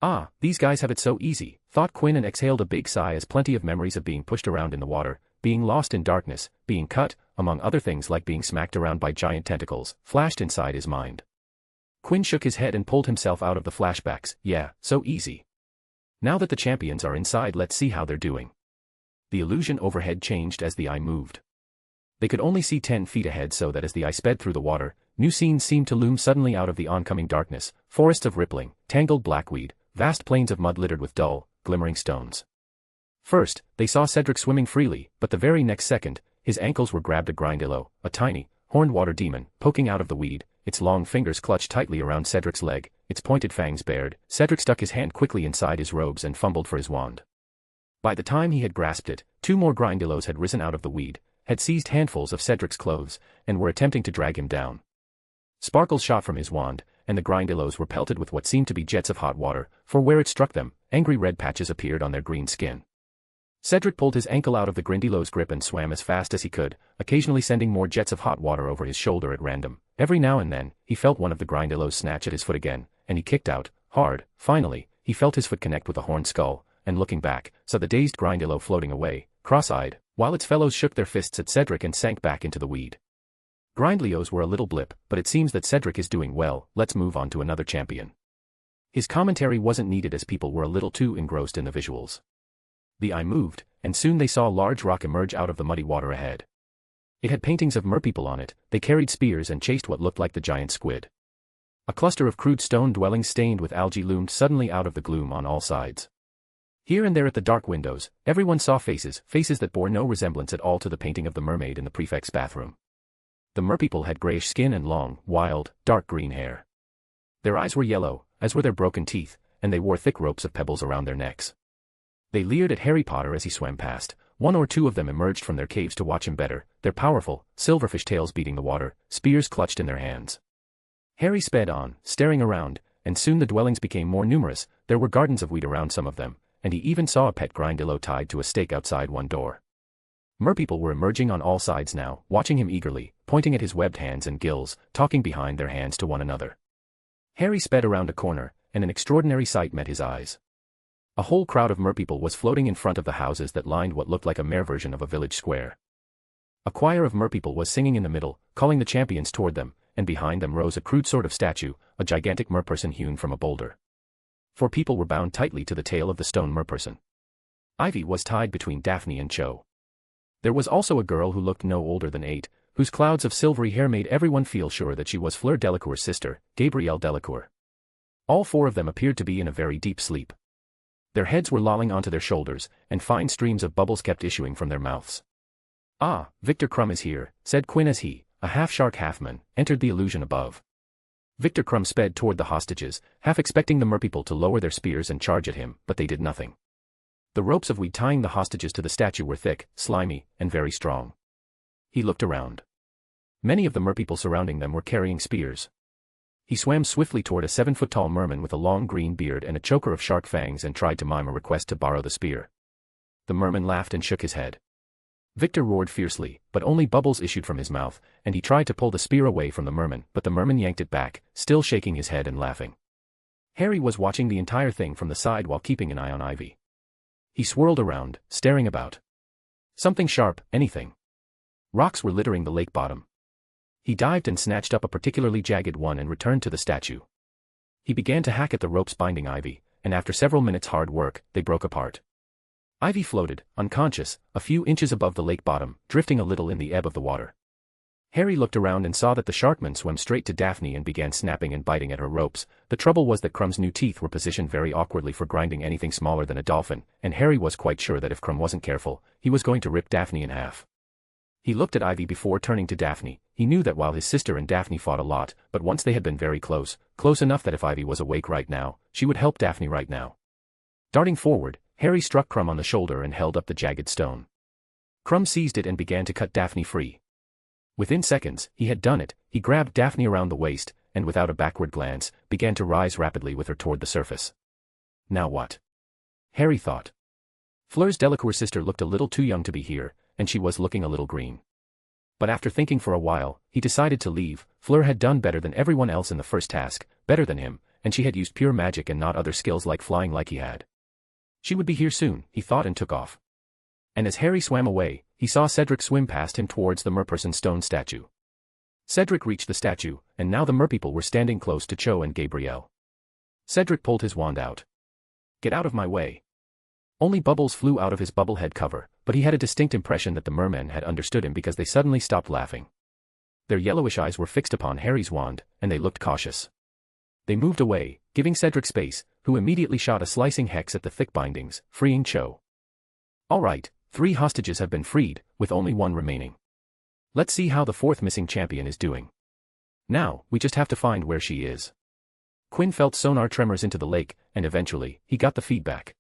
Ah, these guys have it so easy, thought Quinn and exhaled a big sigh as plenty of memories of being pushed around in the water, being lost in darkness, being cut, among other things like being smacked around by giant tentacles, flashed inside his mind. Quinn shook his head and pulled himself out of the flashbacks. Yeah, so easy. Now that the champions are inside, let's see how they're doing. The illusion overhead changed as the eye moved. They could only see 10 feet ahead, so that as the eye sped through the water, new scenes seemed to loom suddenly out of the oncoming darkness, forests of rippling, tangled blackweed, vast plains of mud littered with dull, glimmering stones. First, they saw Cedric swimming freely, but the very next second, his ankles were grabbed a Grindillo, a tiny, horned water demon, poking out of the weed, its long fingers clutched tightly around Cedric's leg, its pointed fangs bared. Cedric stuck his hand quickly inside his robes and fumbled for his wand. By the time he had grasped it, 2 more Grindillos had risen out of the weed, had seized handfuls of Cedric's clothes, and were attempting to drag him down. Sparkles shot from his wand, and the Grindillos were pelted with what seemed to be jets of hot water, for where it struck them, angry red patches appeared on their green skin. Cedric pulled his ankle out of the Grindillo's grip and swam as fast as he could, occasionally sending more jets of hot water over his shoulder at random. Every now and then, he felt one of the Grindillos snatch at his foot again, and he kicked out, hard. Finally, he felt his foot connect with a horned skull, and looking back, saw the dazed Grindillo floating away, cross-eyed, while its fellows shook their fists at Cedric and sank back into the weed. Grindlios were a little blip, but it seems that Cedric is doing well. Let's move on to another champion. His commentary wasn't needed as people were a little too engrossed in the visuals. The eye moved, and soon they saw a large rock emerge out of the muddy water ahead. It had paintings of merpeople on it. They carried spears and chased what looked like the giant squid. A cluster of crude stone dwellings stained with algae loomed suddenly out of the gloom on all sides. Here and there at the dark windows, everyone saw faces that bore no resemblance at all to the painting of the mermaid in the prefect's bathroom. The merpeople had grayish skin and long, wild, dark green hair. Their eyes were yellow, as were their broken teeth, and they wore thick ropes of pebbles around their necks. They leered at Harry Potter as he swam past. 1 or 2 of them emerged from their caves to watch him better, their powerful, silverfish tails beating the water, spears clutched in their hands. Harry sped on, staring around, and soon the dwellings became more numerous. There were gardens of weed around some of them, and he even saw a pet Grindillo tied to a stake outside one door. Merpeople were emerging on all sides now, watching him eagerly, pointing at his webbed hands and gills, talking behind their hands to one another. Harry sped around a corner, and an extraordinary sight met his eyes. A whole crowd of merpeople was floating in front of the houses that lined what looked like a mere version of a village square. A choir of merpeople was singing in the middle, calling the champions toward them, and behind them rose a crude sort of statue, a gigantic merperson hewn from a boulder. 4 people were bound tightly to the tail of the stone merperson. Ivy was tied between Daphne and Cho. There was also a girl who looked no older than 8, whose clouds of silvery hair made everyone feel sure that she was Fleur Delacour's sister, Gabrielle Delacour. All 4 of them appeared to be in a very deep sleep. Their heads were lolling onto their shoulders, and fine streams of bubbles kept issuing from their mouths. Ah, Victor Crumb is here, said Quinn as he, a half-shark half-man, entered the illusion above. Victor Crumb sped toward the hostages, half expecting the merpeople to lower their spears and charge at him, but they did nothing. The ropes of weed tying the hostages to the statue were thick, slimy, and very strong. He looked around. Many of the merpeople surrounding them were carrying spears. He swam swiftly toward a 7-foot-tall merman with a long green beard and a choker of shark fangs and tried to mime a request to borrow the spear. The merman laughed and shook his head. Victor roared fiercely, but only bubbles issued from his mouth, and he tried to pull the spear away from the merman, but the merman yanked it back, still shaking his head and laughing. Harry was watching the entire thing from the side while keeping an eye on Ivy. He swirled around, staring about. Something sharp, anything. Rocks were littering the lake bottom. He dived and snatched up a particularly jagged one and returned to the statue. He began to hack at the ropes binding Ivy, and after several minutes' hard work, they broke apart. Ivy floated, unconscious, a few inches above the lake bottom, drifting a little in the ebb of the water. Harry looked around and saw that the sharkman swam straight to Daphne and began snapping and biting at her ropes. The trouble was that Crumb's new teeth were positioned very awkwardly for grinding anything smaller than a dolphin, and Harry was quite sure that if Crumb wasn't careful, he was going to rip Daphne in half. He looked at Ivy before turning to Daphne. He knew that while his sister and Daphne fought a lot, but once they had been very close, close enough that if Ivy was awake right now, she would help Daphne right now. Darting forward, Harry struck Crumb on the shoulder and held up the jagged stone. Crumb seized it and began to cut Daphne free. Within seconds, he had done it. He grabbed Daphne around the waist, and without a backward glance, began to rise rapidly with her toward the surface. Now what? Harry thought. Fleur's Delacour sister looked a little too young to be here, and she was looking a little green. But after thinking for a while, he decided to leave. Fleur had done better than everyone else in the first task, better than him, and she had used pure magic and not other skills like flying like he had. She would be here soon, he thought, and took off. And as Harry swam away, he saw Cedric swim past him towards the merperson stone statue. Cedric reached the statue, and now the merpeople were standing close to Cho and Gabrielle. Cedric pulled his wand out. "Get out of my way." Only bubbles flew out of his bubblehead cover, but he had a distinct impression that the mermen had understood him because they suddenly stopped laughing. Their yellowish eyes were fixed upon Harry's wand, and they looked cautious. They moved away, giving Cedric space, who immediately shot a slicing hex at the thick bindings, freeing Cho. "All right, 3 hostages have been freed, with only 1 remaining. Let's see how the 4th missing champion is doing. Now, we just have to find where she is." Quinn felt sonar tremors into the lake, and eventually, he got the feedback.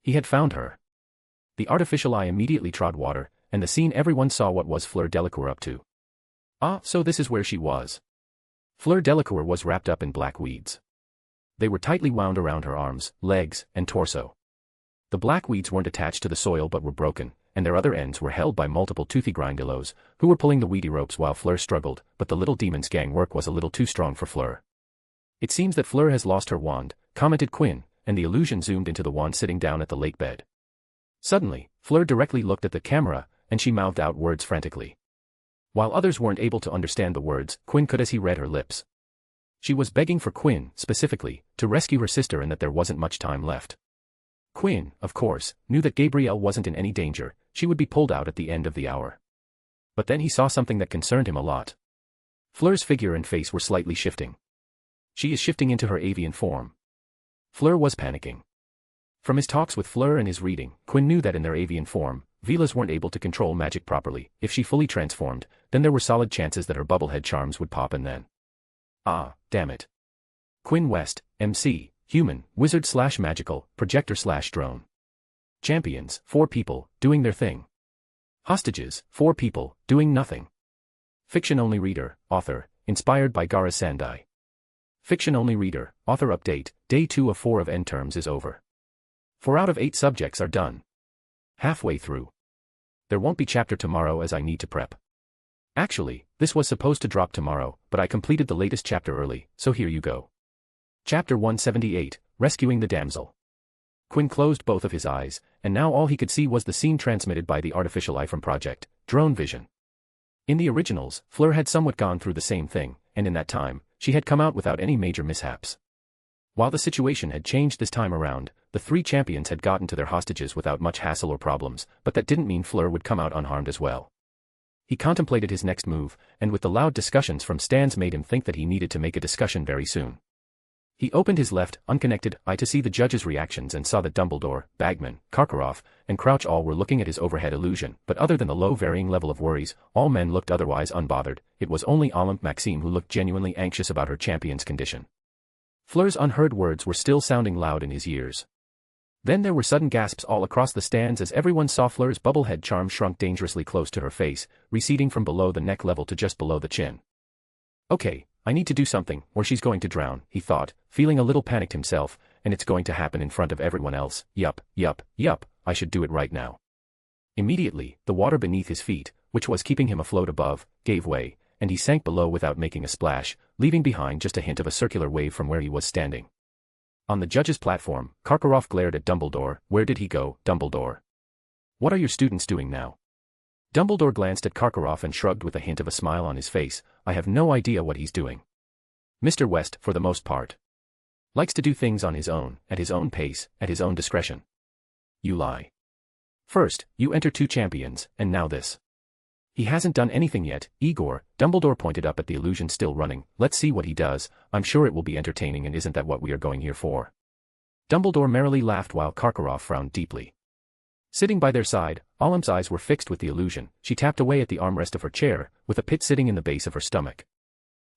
He had found her. The artificial eye immediately trod water, and the scene everyone saw what was Fleur Delacour up to. Ah, so this is where she was. Fleur Delacour was wrapped up in black weeds. They were tightly wound around her arms, legs, and torso. The black weeds weren't attached to the soil but were broken, and their other ends were held by multiple toothy grindylows, who were pulling the weedy ropes while Fleur struggled, but the little demon's gang work was a little too strong for Fleur. "It seems that Fleur has lost her wand," commented Quinn, and the illusion zoomed into the wand sitting down at the lake bed. Suddenly, Fleur directly looked at the camera, and she mouthed out words frantically. While others weren't able to understand the words, Quinn could as he read her lips. She was begging for Quinn, specifically, to rescue her sister and that there wasn't much time left. Quinn, of course, knew that Gabrielle wasn't in any danger, she would be pulled out at the end of the hour. But then he saw something that concerned him a lot. Fleur's figure and face were slightly shifting. She is shifting into her avian form. Fleur was panicking. From his talks with Fleur and his reading, Quinn knew that in their avian form, Velas weren't able to control magic properly. If she fully transformed, then there were solid chances that her bubblehead charms would pop and then. Ah, damn it. Quinn West, MC, human, wizard/magical, projector/drone. Champions, 4 people, doing their thing. Hostages, 4 people, doing nothing. Fiction-only reader, author, inspired by Garas Sandai. Fiction-only reader, author update, day 2 of 4 of end terms is over. 4 out of 8 subjects are done. Halfway through. There won't be chapter tomorrow as I need to prep. Actually, this was supposed to drop tomorrow, but I completed the latest chapter early, so here you go. Chapter 178, Rescuing the Damsel. Quinn closed both of his eyes, and now all he could see was the scene transmitted by the artificial eye from Project Drone Vision. In the originals, Fleur had somewhat gone through the same thing, and in that time, she had come out without any major mishaps. While the situation had changed this time around, the 3 champions had gotten to their hostages without much hassle or problems, but that didn't mean Fleur would come out unharmed as well. He contemplated his next move, and with the loud discussions from stands made him think that he needed to make a discussion very soon. He opened his left, unconnected eye to see the judges' reactions and saw that Dumbledore, Bagman, Karkaroff, and Crouch all were looking at his overhead illusion, but other than the low varying level of worries, all men looked otherwise unbothered. It was only Olympe Maxime who looked genuinely anxious about her champion's condition. Fleur's unheard words were still sounding loud in his ears. Then there were sudden gasps all across the stands as everyone saw Fleur's bubblehead charm shrunk dangerously close to her face, receding from below the neck level to just below the chin. "Okay, I need to do something, or she's going to drown, he thought, feeling a little panicked himself, and it's going to happen in front of everyone else. Yup, I should do it right now. Immediately, the water beneath his feet, which was keeping him afloat above, gave way, and he sank below without making a splash, leaving behind just a hint of a circular wave from where he was standing. On the judge's platform, Karkaroff glared at Dumbledore. Where did he go, Dumbledore? What are your students doing now? Dumbledore glanced at Karkaroff and shrugged with a hint of a smile on his face. I have no idea what he's doing. Mr. West, for the most part, likes to do things on his own, at his own pace, at his own discretion. You lie. First, you enter 2 champions, and now this. He hasn't done anything yet, Igor. Dumbledore pointed up at the illusion still running. Let's see what he does. I'm sure it will be entertaining, and isn't that what we are going here for? Dumbledore merrily laughed while Karkaroff frowned deeply. Sitting by their side, Autumn's eyes were fixed with the illusion. She tapped away at the armrest of her chair, with a pit sitting in the base of her stomach.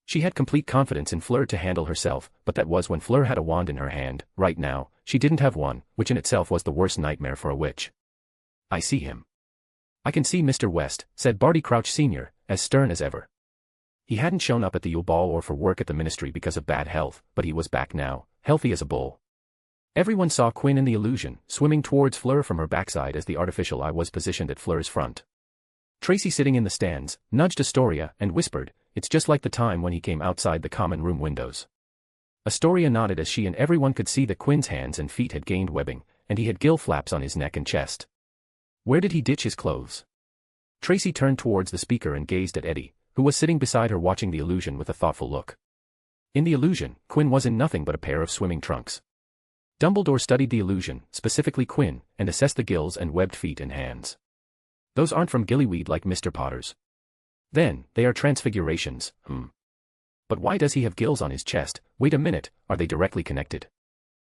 She had complete confidence in Fleur to handle herself, but that was when Fleur had a wand in her hand. Right now, she didn't have one, which in itself was the worst nightmare for a witch. I see him. I can see Mr. West, said Barty Crouch Sr., as stern as ever. He hadn't shown up at the Yule Ball or for work at the ministry because of bad health, but he was back now, healthy as a bull. Everyone saw Quinn in the illusion, swimming towards Fleur from her backside as the artificial eye was positioned at Fleur's front. Tracy, sitting in the stands, nudged Astoria and whispered, "It's just like the time when he came outside the common room windows." Astoria nodded as she and everyone could see that Quinn's hands and feet had gained webbing, and he had gill flaps on his neck and chest. Where did he ditch his clothes? Tracy turned towards the speaker and gazed at Eddie, who was sitting beside her watching the illusion with a thoughtful look. In the illusion, Quinn was in nothing but a pair of swimming trunks. Dumbledore studied the illusion, specifically Quinn, and assessed the gills and webbed feet and hands. Those aren't from gillyweed like Mr. Potter's. Then, they are transfigurations, But why does he have gills on his chest? Wait a minute, are they directly connected?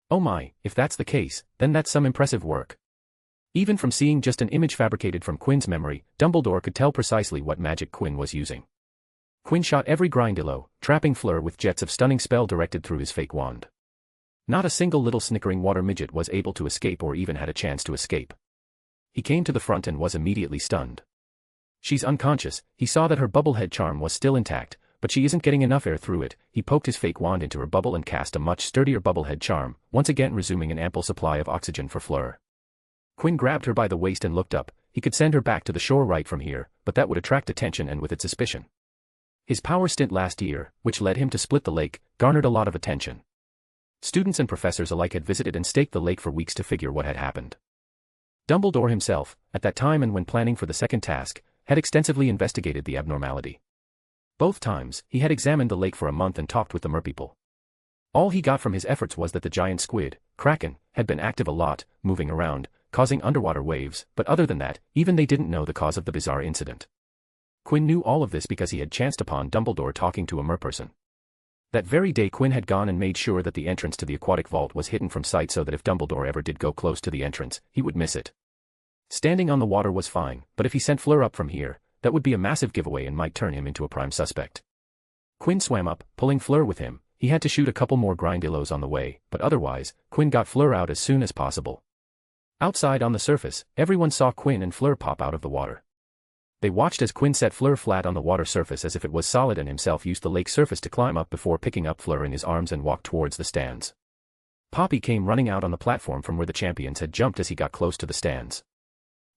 Oh my, if that's the case, then that's some impressive work. Even from seeing just an image fabricated from Quinn's memory, Dumbledore could tell precisely what magic Quinn was using. Quinn shot every Grindylow, trapping Fleur with jets of stunning spell directed through his fake wand. Not a single little snickering water midget was able to escape or even had a chance to escape. He came to the front and was immediately stunned. She's unconscious. He saw that her bubblehead charm was still intact, but she isn't getting enough air through it. He poked his fake wand into her bubble and cast a much sturdier bubblehead charm, once again resuming an ample supply of oxygen for Fleur. Quinn grabbed her by the waist and looked up. He could send her back to the shore right from here, but that would attract attention and with it suspicion. His power stint last year, which led him to split the lake, garnered a lot of attention. Students and professors alike had visited and staked the lake for weeks to figure what had happened. Dumbledore himself, at that time and when planning for the second task, had extensively investigated the abnormality. Both times, he had examined the lake for a month and talked with the merpeople. All he got from his efforts was that the giant squid, Kraken, had been active a lot, moving around, causing underwater waves, but other than that, even they didn't know the cause of the bizarre incident. Quinn knew all of this because he had chanced upon Dumbledore talking to a merperson. That very day Quinn had gone and made sure that the entrance to the aquatic vault was hidden from sight so that if Dumbledore ever did go close to the entrance, he would miss it. Standing on the water was fine, but if he sent Fleur up from here, that would be a massive giveaway and might turn him into a prime suspect. Quinn swam up, pulling Fleur with him. He had to shoot a couple more Grindylows on the way, but otherwise, Quinn got Fleur out as soon as possible. Outside on the surface, everyone saw Quinn and Fleur pop out of the water. They watched as Quinn set Fleur flat on the water surface as if it was solid and himself used the lake surface to climb up before picking up Fleur in his arms and walked towards the stands. Poppy came running out on the platform from where the champions had jumped as he got close to the stands.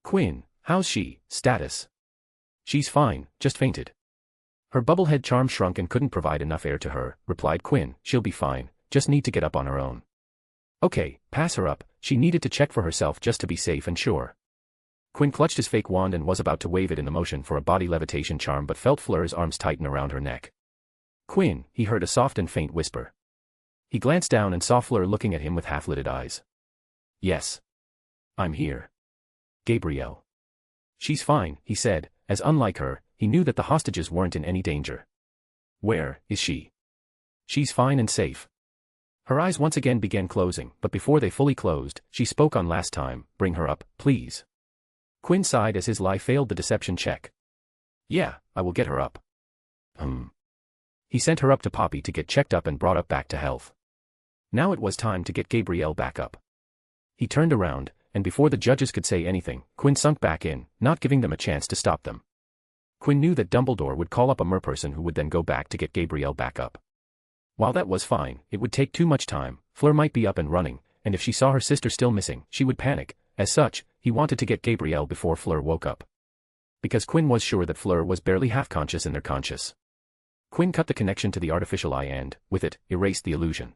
"Quinn, how's she, status?" "She's fine, just fainted. Her bubblehead charm shrunk and couldn't provide enough air to her," replied Quinn. "She'll be fine, just need to get up on her own." "Okay, pass her up," she needed to check for herself just to be safe and sure. Quinn clutched his fake wand and was about to wave it in the motion for a body levitation charm but felt Fleur's arms tighten around her neck. "Quinn," he heard a soft and faint whisper. He glanced down and saw Fleur looking at him with half-lidded eyes. "Yes. I'm here. Gabrielle." "She's fine," he said, as unlike her, he knew that the hostages weren't in any danger. "Where is she?" "She's fine and safe." Her eyes once again began closing, but before they fully closed, she spoke on last time, "Bring her up, please." Quinn sighed as his lie failed the deception check. "Yeah, I will get her up." He sent her up to Poppy to get checked up and brought up back to health. Now it was time to get Gabrielle back up. He turned around, and before the judges could say anything, Quinn sunk back in, not giving them a chance to stop them. Quinn knew that Dumbledore would call up a merperson who would then go back to get Gabrielle back up. While that was fine, it would take too much time. Fleur might be up and running, and if she saw her sister still missing, she would panic. As such, he wanted to get Gabrielle before Fleur woke up. Because Quinn was sure that Fleur was barely half-conscious in their conscious. Quinn cut the connection to the artificial eye and, with it, erased the illusion.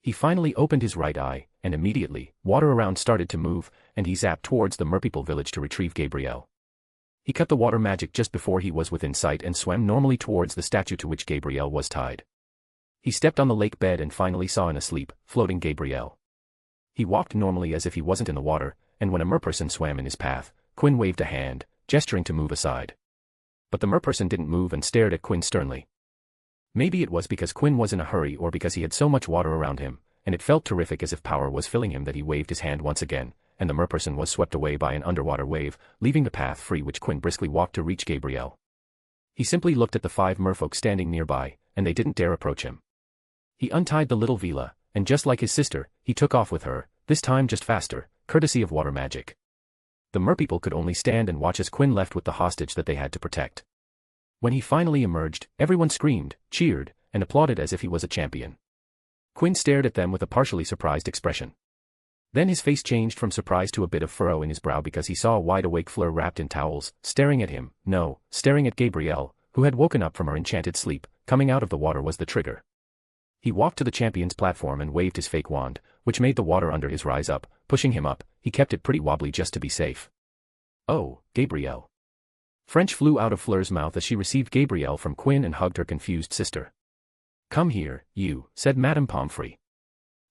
He finally opened his right eye, and immediately, water around started to move, and he zapped towards the merpeople village to retrieve Gabrielle. He cut the water magic just before he was within sight and swam normally towards the statue to which Gabrielle was tied. He stepped on the lake bed and finally saw an asleep, floating Gabrielle. He walked normally as if he wasn't in the water, and when a merperson swam in his path, Quinn waved a hand, gesturing to move aside. But the merperson didn't move and stared at Quinn sternly. Maybe it was because Quinn was in a hurry or because he had so much water around him, and it felt terrific as if power was filling him that he waved his hand once again, and the merperson was swept away by an underwater wave, leaving the path free which Quinn briskly walked to reach Gabrielle. He simply looked at the 5 merfolk standing nearby, and they didn't dare approach him. He untied the little Vila, and just like his sister, he took off with her, this time just faster, courtesy of water magic. The merpeople could only stand and watch as Quinn left with the hostage that they had to protect. When he finally emerged, everyone screamed, cheered, and applauded as if he was a champion. Quinn stared at them with a partially surprised expression. Then his face changed from surprise to a bit of furrow in his brow because he saw a wide-awake Fleur wrapped in towels, staring at him, no, staring at Gabrielle, who had woken up from her enchanted sleep. Coming out of the water was the trigger. He walked to the champion's platform and waved his fake wand, which made the water under his rise up, pushing him up. He kept it pretty wobbly just to be safe. Oh, Gabrielle. French flew out of Fleur's mouth as she received Gabrielle from Quinn and hugged her confused sister. Come here, you, said Madame Pomfrey.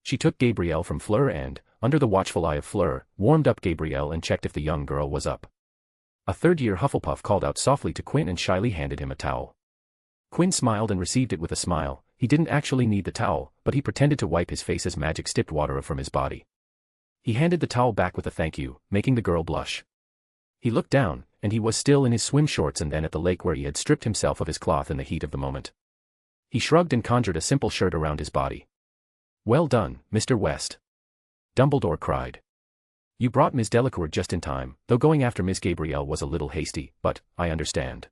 She took Gabrielle from Fleur and, under the watchful eye of Fleur, warmed up Gabrielle and checked if the young girl was up. A third-year Hufflepuff called out softly to Quinn and shyly handed him a towel. Quinn smiled and received it with a smile. He didn't actually need the towel, but he pretended to wipe his face as magic stipped water from his body. He handed the towel back with a thank you, making the girl blush. He looked down, and he was still in his swim shorts and then at the lake where he had stripped himself of his cloth in the heat of the moment. He shrugged and conjured a simple shirt around his body. Well done, Mr. West. Dumbledore cried. You brought Ms. Delacour just in time, though going after Miss Gabrielle was a little hasty, but, I understand.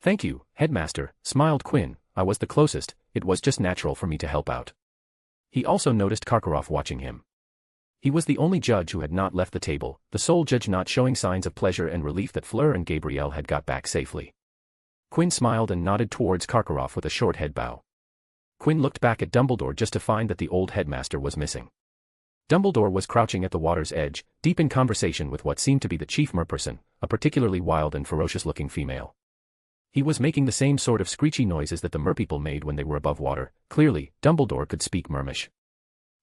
Thank you, Headmaster, smiled Quinn. I was the closest, it was just natural for me to help out. He also noticed Karkaroff watching him. He was the only judge who had not left the table, the sole judge not showing signs of pleasure and relief that Fleur and Gabrielle had got back safely. Quinn smiled and nodded towards Karkaroff with a short head bow. Quinn looked back at Dumbledore just to find that the old headmaster was missing. Dumbledore was crouching at the water's edge, deep in conversation with what seemed to be the chief merperson, a particularly wild and ferocious-looking female. He was making the same sort of screechy noises that the merpeople made when they were above water. Clearly, Dumbledore could speak Mermish.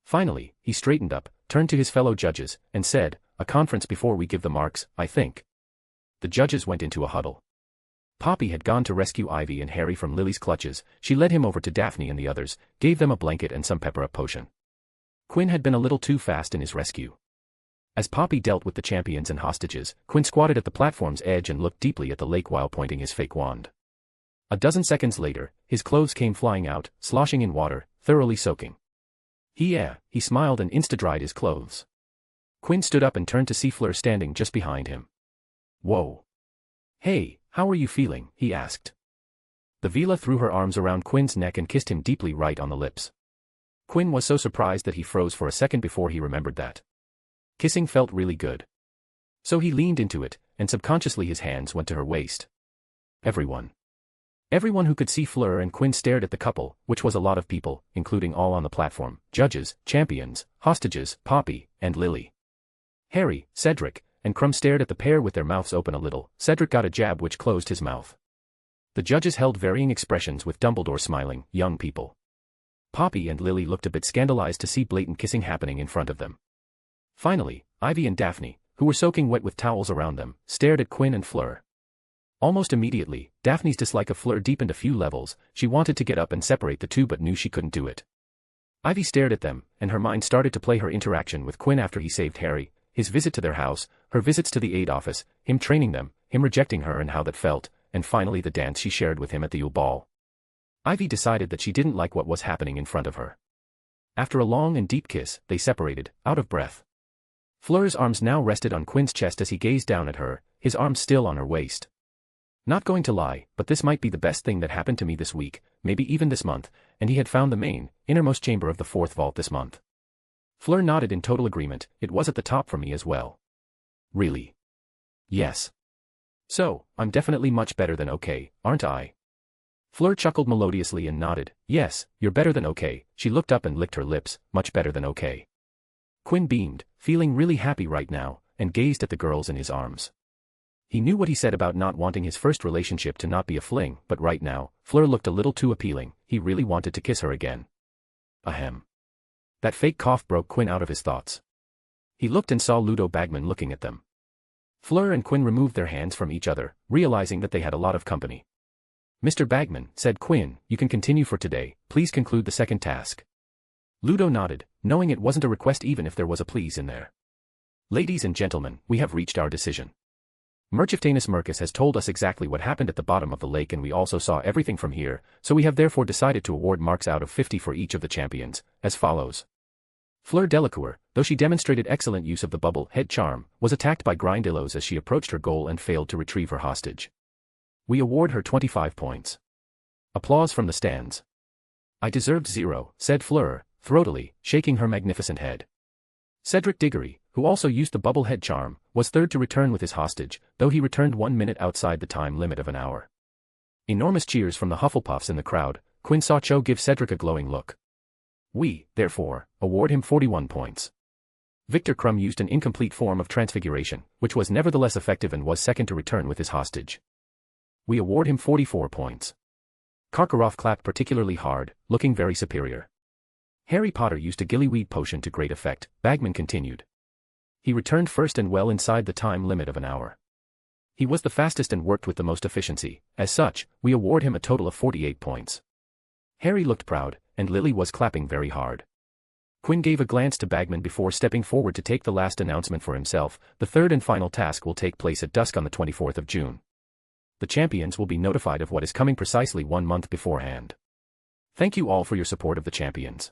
Finally, he straightened up, turned to his fellow judges, and said, a conference before we give the marks, I think. The judges went into a huddle. Poppy had gone to rescue Ivy and Harry from Lily's clutches. She led him over to Daphne and the others, gave them a blanket and some pepper-up potion. Quinn had been a little too fast in his rescue. As Poppy dealt with the champions and hostages, Quinn squatted at the platform's edge and looked deeply at the lake while pointing his fake wand. A dozen seconds later, his clothes came flying out, sloshing in water, thoroughly soaking. He smiled and insta-dried his clothes. Quinn stood up and turned to see Fleur standing just behind him. Whoa. Hey, how are you feeling? He asked. The Vila threw her arms around Quinn's neck and kissed him deeply right on the lips. Quinn was so surprised that he froze for a second before he remembered that. Kissing felt really good. So he leaned into it, and subconsciously his hands went to her waist. Everyone who could see Fleur and Quinn stared at the couple, which was a lot of people, including all on the platform, judges, champions, hostages, Poppy, and Lily. Harry, Cedric, and Crumb stared at the pair with their mouths open a little. Cedric got a jab which closed his mouth. The judges held varying expressions with Dumbledore smiling, young people. Poppy and Lily looked a bit scandalized to see blatant kissing happening in front of them. Finally, Ivy and Daphne, who were soaking wet with towels around them, stared at Quinn and Fleur. Almost immediately, Daphne's dislike of Fleur deepened a few levels. She wanted to get up and separate the two but knew she couldn't do it. Ivy stared at them, and her mind started to play her interaction with Quinn after he saved Harry, his visit to their house, her visits to the aid office, him training them, him rejecting her and how that felt, and finally the dance she shared with him at the Yule Ball. Ivy decided that she didn't like what was happening in front of her. After a long and deep kiss, they separated, out of breath. Fleur's arms now rested on Quinn's chest as he gazed down at her, his arms still on her waist. Not going to lie, but this might be the best thing that happened to me this week, maybe even this month, and he had found the main, innermost chamber of the fourth vault this month. Fleur nodded in total agreement. It was at the top for me as well. Really? Yes. So, I'm definitely much better than okay, aren't I? Fleur chuckled melodiously and nodded. Yes, you're better than okay. She looked up and licked her lips. Much better than okay. Quinn beamed, feeling really happy right now, and gazed at the girls in his arms. He knew what he said about not wanting his first relationship to not be a fling, but right now, Fleur looked a little too appealing. He really wanted to kiss her again. Ahem. That fake cough broke Quinn out of his thoughts. He looked and saw Ludo Bagman looking at them. Fleur and Quinn removed their hands from each other, realizing that they had a lot of company. Mr. Bagman, said Quinn, you can continue for today, please conclude the second task. Ludo nodded, knowing it wasn't a request even if there was a please in there. Ladies and gentlemen, we have reached our decision. Merchiftanus Mercus has told us exactly what happened at the bottom of the lake and we also saw everything from here, so we have therefore decided to award marks out of 50 for each of the champions, as follows. Fleur Delacour, though she demonstrated excellent use of the bubble head charm, was attacked by Grindillos as she approached her goal and failed to retrieve her hostage. We award her 25 points. Applause from the stands. I deserved 0, said Fleur, throatily, shaking her magnificent head. Cedric Diggory, who also used the bubble head charm, was third to return with his hostage, though he returned 1 minute outside the time limit of an hour. Enormous cheers from the Hufflepuffs in the crowd. Quinn saw Cho give Cedric a glowing look. We, therefore, award him 41 points. Victor Crumb used an incomplete form of transfiguration, which was nevertheless effective and was second to return with his hostage. We award him 44 points. Karkaroff clapped particularly hard, looking very superior. Harry Potter used a gillyweed potion to great effect, Bagman continued. He returned first and well inside the time limit of an hour. He was the fastest and worked with the most efficiency, as such, we award him a total of 48 points. Harry looked proud, and Lily was clapping very hard. Quinn gave a glance to Bagman before stepping forward to take the last announcement for himself. The third and final task will take place at dusk on the 24th of June. The champions will be notified of what is coming precisely 1 month beforehand. Thank you all for your support of the champions.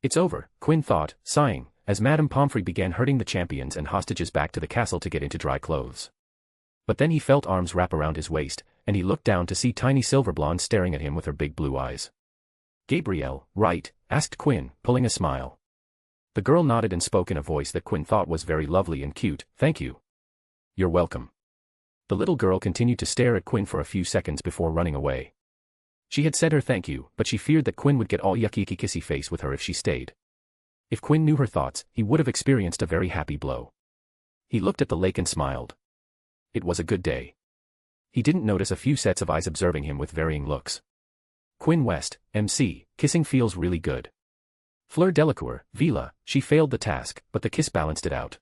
It's over, Quinn thought, sighing, as Madame Pomfrey began herding the champions and hostages back to the castle to get into dry clothes. But then he felt arms wrap around his waist, and he looked down to see tiny Silver Blonde staring at him with her big blue eyes. Gabrielle, right? Asked Quinn, pulling a smile. The girl nodded and spoke in a voice that Quinn thought was very lovely and cute. Thank you. You're welcome. The little girl continued to stare at Quinn for a few seconds before running away. She had said her thank you, but she feared that Quinn would get all yucky kissy face with her if she stayed. If Quinn knew her thoughts, he would have experienced a very happy blow. He looked at the lake and smiled. It was a good day. He didn't notice a few sets of eyes observing him with varying looks. Quinn West, MC, kissing feels really good. Fleur Delacour, Vila, she failed the task, but the kiss balanced it out.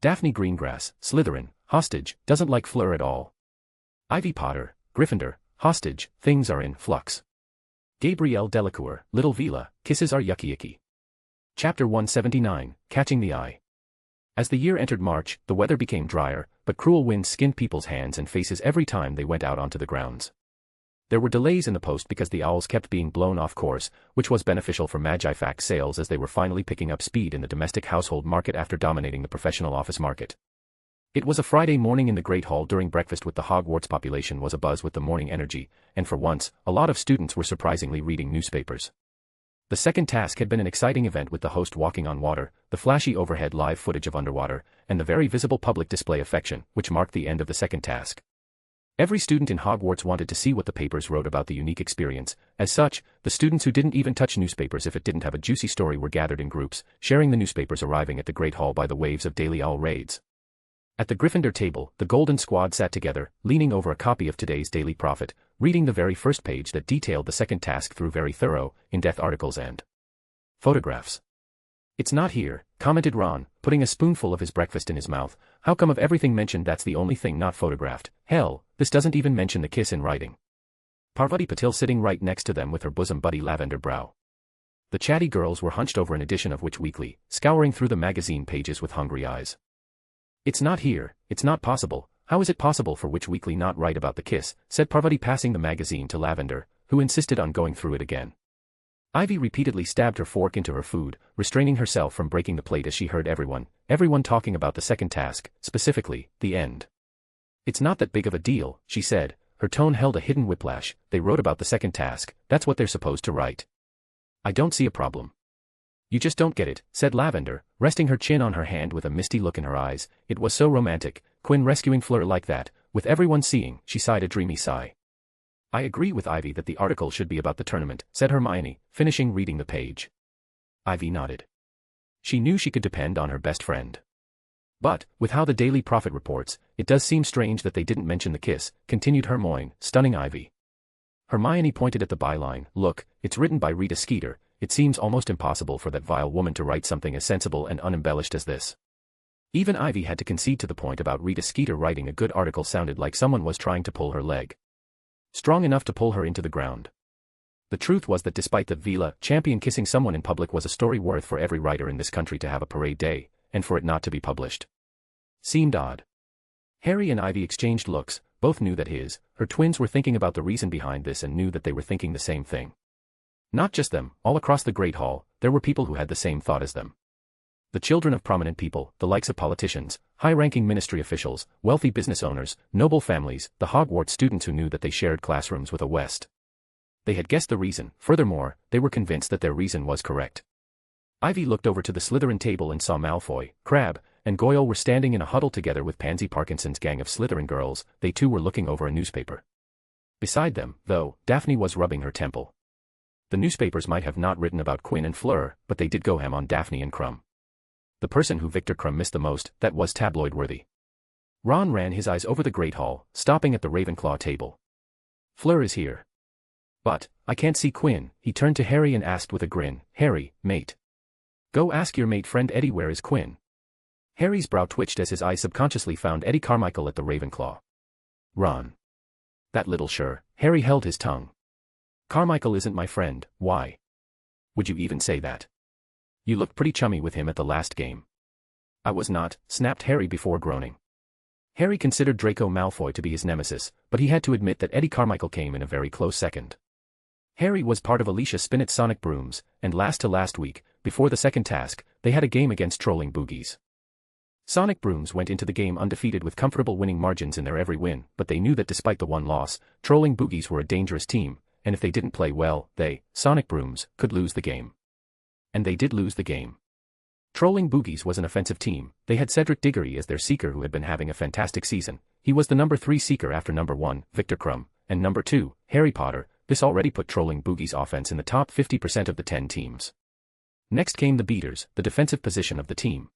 Daphne Greengrass, Slytherin, hostage, doesn't like Fleur at all. Ivy Potter, Gryffindor, hostage, things are in flux. Gabrielle Delacour, Little Vila, kisses are yucky icky. Chapter 179, Catching the Eye. As the year entered March, the weather became drier, but cruel winds skinned people's hands and faces every time they went out onto the grounds. There were delays in the post because the owls kept being blown off course, which was beneficial for Magifax sales as they were finally picking up speed in the domestic household market after dominating the professional office market. It was a Friday morning in the Great Hall during breakfast with the Hogwarts population was abuzz with the morning energy, and for once, a lot of students were surprisingly reading newspapers. The second task had been an exciting event with the host walking on water, the flashy overhead live footage of underwater, and the very visible public display affection, which marked the end of the second task. Every student in Hogwarts wanted to see what the papers wrote about the unique experience. As such, the students who didn't even touch newspapers if it didn't have a juicy story were gathered in groups, sharing the newspapers arriving at the Great Hall by the waves of daily owl raids. At the Gryffindor table, the Golden Squad sat together, leaning over a copy of today's Daily Prophet, reading the very first page that detailed the second task through very thorough, in-depth articles and photographs. It's not here, commented Ron, putting a spoonful of his breakfast in his mouth. How come of everything mentioned that's the only thing not photographed? Hell, this doesn't even mention the kiss in writing. Parvati Patil sitting right next to them with her bosom buddy Lavender Brow. The chatty girls were hunched over an edition of Witch Weekly, scouring through the magazine pages with hungry eyes. It's not here, it's not possible. How is it possible for Witch Weekly not write about the kiss, said Parvati passing the magazine to Lavender, who insisted on going through it again. Ivy repeatedly stabbed her fork into her food, restraining herself from breaking the plate as she heard everyone talking about the second task, specifically, the end. It's not that big of a deal, she said. Her tone held a hidden whiplash. They wrote about the second task, that's what they're supposed to write. I don't see a problem. You just don't get it, said Lavender, resting her chin on her hand with a misty look in her eyes. It was so romantic, Quinn rescuing Fleur like that, with everyone seeing, she sighed a dreamy sigh. I agree with Ivy that the article should be about the tournament, said Hermione, finishing reading the page. Ivy nodded. She knew she could depend on her best friend. But, with how the Daily Prophet reports, it does seem strange that they didn't mention the kiss, continued Hermione, stunning Ivy. Hermione pointed at the byline. Look, it's written by Rita Skeeter. It seems almost impossible for that vile woman to write something as sensible and unembellished as this. Even Ivy had to concede to the point about Rita Skeeter writing a good article sounded like someone was trying to pull her leg. Strong enough to pull her into the ground. The truth was that despite the Vila champion kissing someone in public was a story worth for every writer in this country to have a parade day, and for it not to be published. Seemed odd. Harry and Ivy exchanged looks, both knew that her twins were thinking about the reason behind this and knew that they were thinking the same thing. Not just them, all across the Great Hall, there were people who had the same thought as them. The children of prominent people, the likes of politicians, high-ranking ministry officials, wealthy business owners, noble families, the Hogwarts students who knew that they shared classrooms with a West. They had guessed the reason. Furthermore, they were convinced that their reason was correct. Ivy looked over to the Slytherin table and saw Malfoy, Crabbe, and Goyle were standing in a huddle together with Pansy Parkinson's gang of Slytherin girls. They too were looking over a newspaper. Beside them, though, Daphne was rubbing her temple. The newspapers might have not written about Quinn and Fleur, but they did go ham on Daphne and Crumb. The person who Victor Crumb missed the most, that was tabloid-worthy. Ron ran his eyes over the Great Hall, stopping at the Ravenclaw table. Fleur is here. But, I can't see Quinn. He turned to Harry and asked with a grin, Harry, mate. Go ask your mate friend Eddie where is Quinn. Harry's brow twitched as his eyes subconsciously found Eddie Carmichael at the Ravenclaw. Ron. That little sure. Harry held his tongue. Carmichael isn't my friend, why? Would you even say that? You looked pretty chummy with him at the last game. I was not, snapped Harry before groaning. Harry considered Draco Malfoy to be his nemesis, but he had to admit that Eddie Carmichael came in a very close second. Harry was part of Alicia Spinnett's Sonic Brooms, and last week, before the second task, they had a game against Trolling Boogies. Sonic Brooms went into the game undefeated with comfortable winning margins in their every win, but they knew that despite the one loss, Trolling Boogies were a dangerous team, and if they didn't play well, they, Sonic Brooms, could lose the game. And they did lose the game. Trolling Boogies was an offensive team. They had Cedric Diggory as their seeker who had been having a fantastic season. He was the number 3 seeker after number 1, Victor Crumb, and number 2, Harry Potter. This already put Trolling Boogies' offense in the top 50% of the 10 teams. Next came the beaters, the defensive position of the team.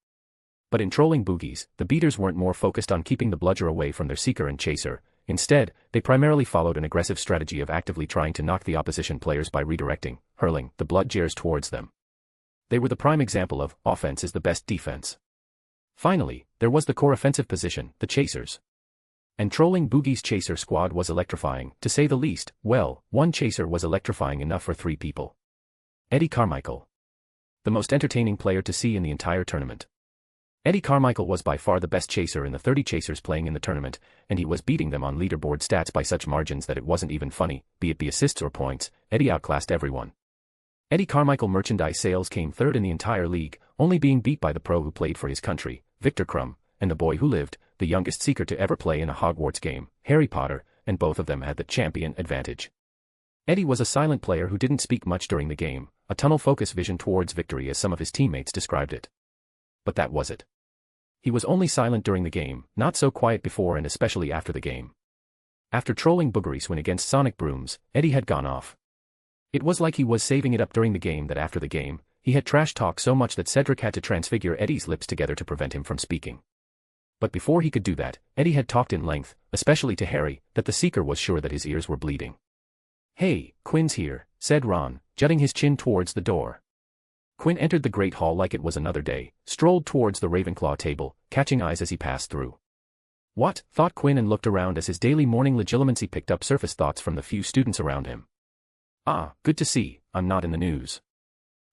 But in Trolling Boogies, the beaters weren't more focused on keeping the bludger away from their seeker and chaser. Instead, they primarily followed an aggressive strategy of actively trying to knock the opposition players by redirecting, hurling, the bludgers towards them. They were the prime example of, offense is the best defense. Finally, there was the core offensive position, the chasers. And Trolling Boogie's chaser squad was electrifying, to say the least. Well, one chaser was electrifying enough for 3 people. Eddie Carmichael. The most entertaining player to see in the entire tournament. Eddie Carmichael was by far the best chaser in the 30 chasers playing in the tournament, and he was beating them on leaderboard stats by such margins that it wasn't even funny, be it the assists or points. Eddie outclassed everyone. Eddie Carmichael merchandise sales came 3rd in the entire league, only being beat by the pro who played for his country, Victor Crumb, and the boy who lived, the youngest seeker to ever play in a Hogwarts game, Harry Potter, and both of them had the champion advantage. Eddie was a silent player who didn't speak much during the game, a tunnel-focused vision towards victory as some of his teammates described it. But that was it. He was only silent during the game, not so quiet before and especially after the game. After Trolling Boogery's win against Sonic Brooms, Eddie had gone off. It was like he was saving it up during the game that after the game, he had trash talk so much that Cedric had to transfigure Eddie's lips together to prevent him from speaking. But before he could do that, Eddie had talked in length, especially to Harry, that the Seeker was sure that his ears were bleeding. Hey, Quinn's here, said Ron, jutting his chin towards the door. Quinn entered the Great Hall like it was another day, strolled towards the Ravenclaw table, catching eyes as he passed through. What? Thought Quinn and looked around as his daily morning legilimency picked up surface thoughts from the few students around him. Ah, good to see, I'm not in the news.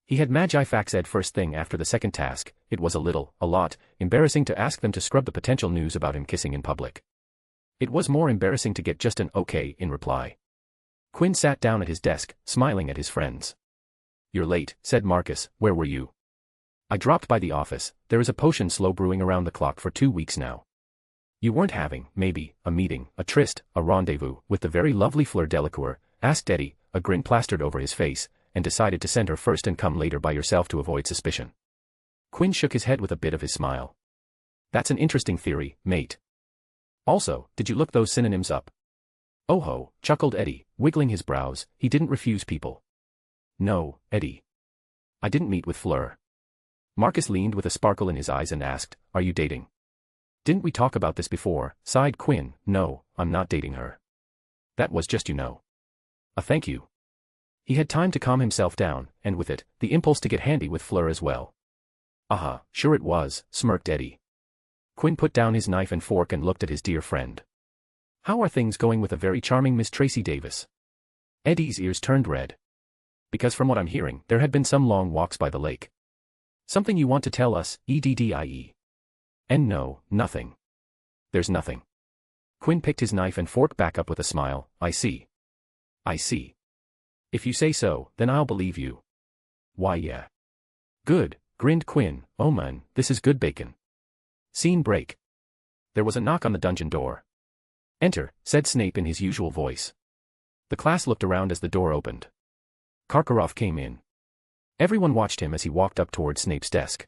He had Magi Fax Ed first thing after the second task. It was a lot, embarrassing to ask them to scrub the potential news about him kissing in public. It was more embarrassing to get just an okay in reply. Quinn sat down at his desk, smiling at his friends. You're late, said Marcus, where were you? I dropped by the office, there is a potion slow brewing around the clock for 2 weeks now. You weren't having, maybe, a meeting, a tryst, a rendezvous, with the very lovely Fleur Delacour, asked Eddie, a grin plastered over his face, and decided to send her first and come later by yourself to avoid suspicion. Quinn shook his head with a bit of his smile. That's an interesting theory, mate. Also, did you look those synonyms up? Oh ho, chuckled Eddie, wiggling his brows, he didn't refuse people. No, Eddie. I didn't meet with Fleur. Marcus leaned with a sparkle in his eyes and asked, are you dating? Didn't we talk about this before? Sighed Quinn. No, I'm not dating her. That was just thank you. He had time to calm himself down, and with it, the impulse to get handy with Fleur as well. Sure it was, smirked Eddie. Quinn put down his knife and fork and looked at his dear friend. How are things going with a very charming Miss Tracy Davis? Eddie's ears turned red. Because from what I'm hearing, there had been some long walks by the lake. Something you want to tell us, EDDIE? And no, nothing. There's nothing. Quinn picked his knife and fork back up with a smile. I see. I see. If you say so, then I'll believe you. Why yeah. Good, grinned Quinn. Oh man, this is good bacon. Scene break. There was a knock on the dungeon door. Enter, said Snape in his usual voice. The class looked around as the door opened. Karkaroff came in. Everyone watched him as he walked up toward Snape's desk.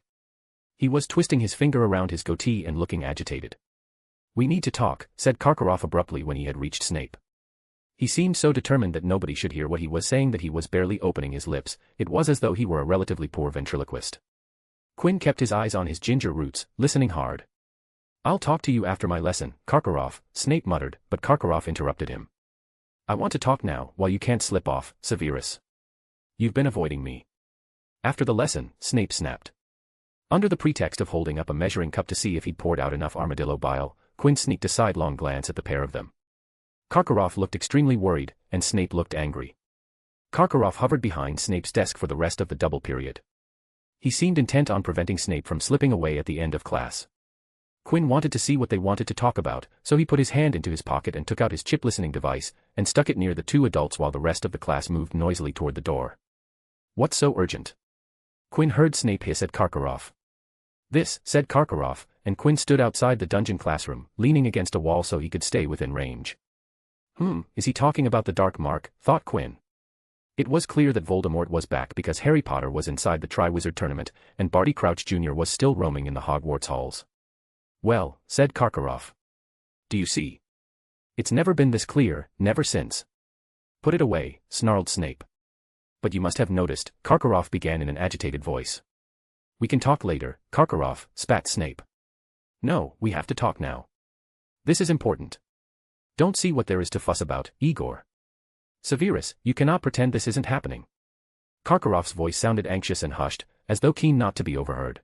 He was twisting his finger around his goatee and looking agitated. We need to talk, said Karkaroff abruptly when he had reached Snape. He seemed so determined that nobody should hear what he was saying that he was barely opening his lips. It was as though he were a relatively poor ventriloquist. Quinn kept his eyes on his ginger roots, listening hard. I'll talk to you after my lesson, Karkaroff, Snape muttered, but Karkaroff interrupted him. I want to talk now, while you can't slip off, Severus. You've been avoiding me. After the lesson, Snape snapped. Under the pretext of holding up a measuring cup to see if he'd poured out enough armadillo bile, Quinn sneaked a sidelong glance at the pair of them. Karkaroff looked extremely worried, and Snape looked angry. Karkaroff hovered behind Snape's desk for the rest of the double period. He seemed intent on preventing Snape from slipping away at the end of class. Quinn wanted to see what they wanted to talk about, so he put his hand into his pocket and took out his chip listening device, and stuck it near the two adults while the rest of the class moved noisily toward the door. What's so urgent? Quinn heard Snape hiss at Karkaroff. This, said Karkaroff, and Quinn stood outside the dungeon classroom, leaning against a wall so he could stay within range. Is he talking about the Dark Mark, thought Quinn. It was clear that Voldemort was back because Harry Potter was inside the Triwizard Tournament, and Barty Crouch Jr. was still roaming in the Hogwarts halls. Well, said Karkaroff. Do you see? It's never been this clear, never since. Put it away, snarled Snape. But you must have noticed, Karkaroff began in an agitated voice. We can talk later, Karkaroff, spat Snape. No, we have to talk now. This is important. Don't see what there is to fuss about, Igor. Severus, you cannot pretend this isn't happening. Karkaroff's voice sounded anxious and hushed, as though keen not to be overheard.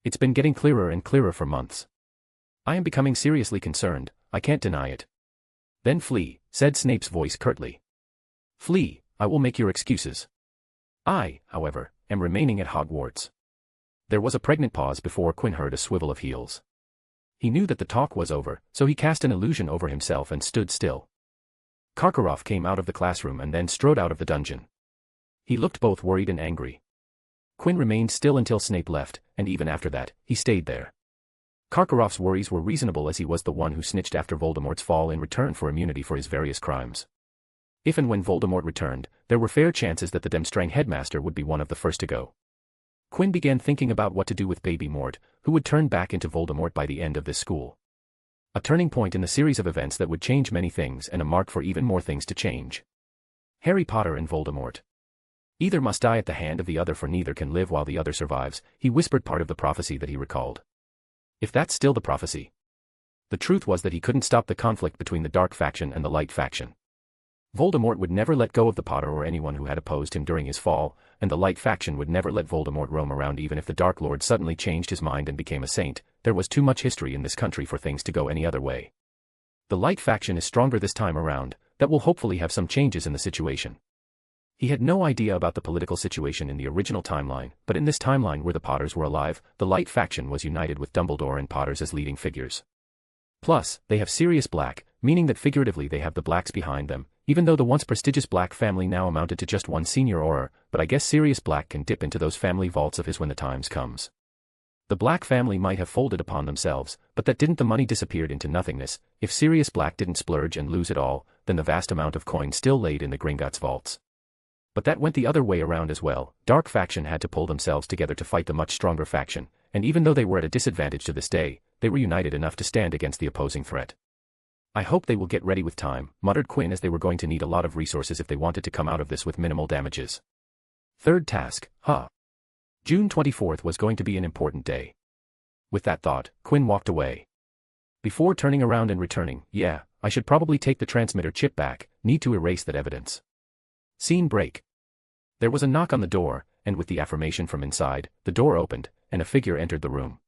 It's been getting clearer and clearer for months. I am becoming seriously concerned, I can't deny it. Then flee, said Snape's voice curtly. Flee, I will make your excuses. I, however, am remaining at Hogwarts. There was a pregnant pause before Quinn heard a swivel of heels. He knew that the talk was over, so he cast an illusion over himself and stood still. Karkaroff came out of the classroom and then strode out of the dungeon. He looked both worried and angry. Quinn remained still until Snape left, and even after that, he stayed there. Karkaroff's worries were reasonable as he was the one who snitched after Voldemort's fall in return for immunity for his various crimes. If and when Voldemort returned, there were fair chances that the Demstrang headmaster would be one of the first to go. Quinn began thinking about what to do with Baby Mort, who would turn back into Voldemort by the end of this school. A turning point in the series of events that would change many things and a mark for even more things to change. Harry Potter and Voldemort. Either must die at the hand of the other, for neither can live while the other survives, he whispered part of the prophecy that he recalled. If that's still the prophecy. The truth was that he couldn't stop the conflict between the Dark faction and the Light faction. Voldemort would never let go of the Potter or anyone who had opposed him during his fall, and the Light faction would never let Voldemort roam around even if the Dark Lord suddenly changed his mind and became a saint. There was too much history in this country for things to go any other way. The Light faction is stronger this time around, that will hopefully have some changes in the situation. He had no idea about the political situation in the original timeline, but in this timeline where the Potters were alive, the Light faction was united with Dumbledore and Potters as leading figures. Plus, they have Sirius Black, meaning that figuratively they have the Blacks behind them, even though the once prestigious Black family now amounted to just one senior Auror, but I guess Sirius Black can dip into those family vaults of his when the times comes. The Black family might have folded upon themselves, but that didn't. The money disappeared into nothingness. If Sirius Black didn't splurge and lose it all, then the vast amount of coin still laid in the Gringotts vaults. But that went the other way around as well. Dark faction had to pull themselves together to fight the much stronger faction, and even though they were at a disadvantage to this day, they were united enough to stand against the opposing threat. I hope they will get ready with time, muttered Quinn, as they were going to need a lot of resources if they wanted to come out of this with minimal damages. Third task, June 24th was going to be an important day. With that thought, Quinn walked away. Before turning around and returning, yeah, I should probably take the transmitter chip back, need to erase that evidence. Scene break. There was a knock on the door, and with the affirmation from inside, the door opened, and a figure entered the room.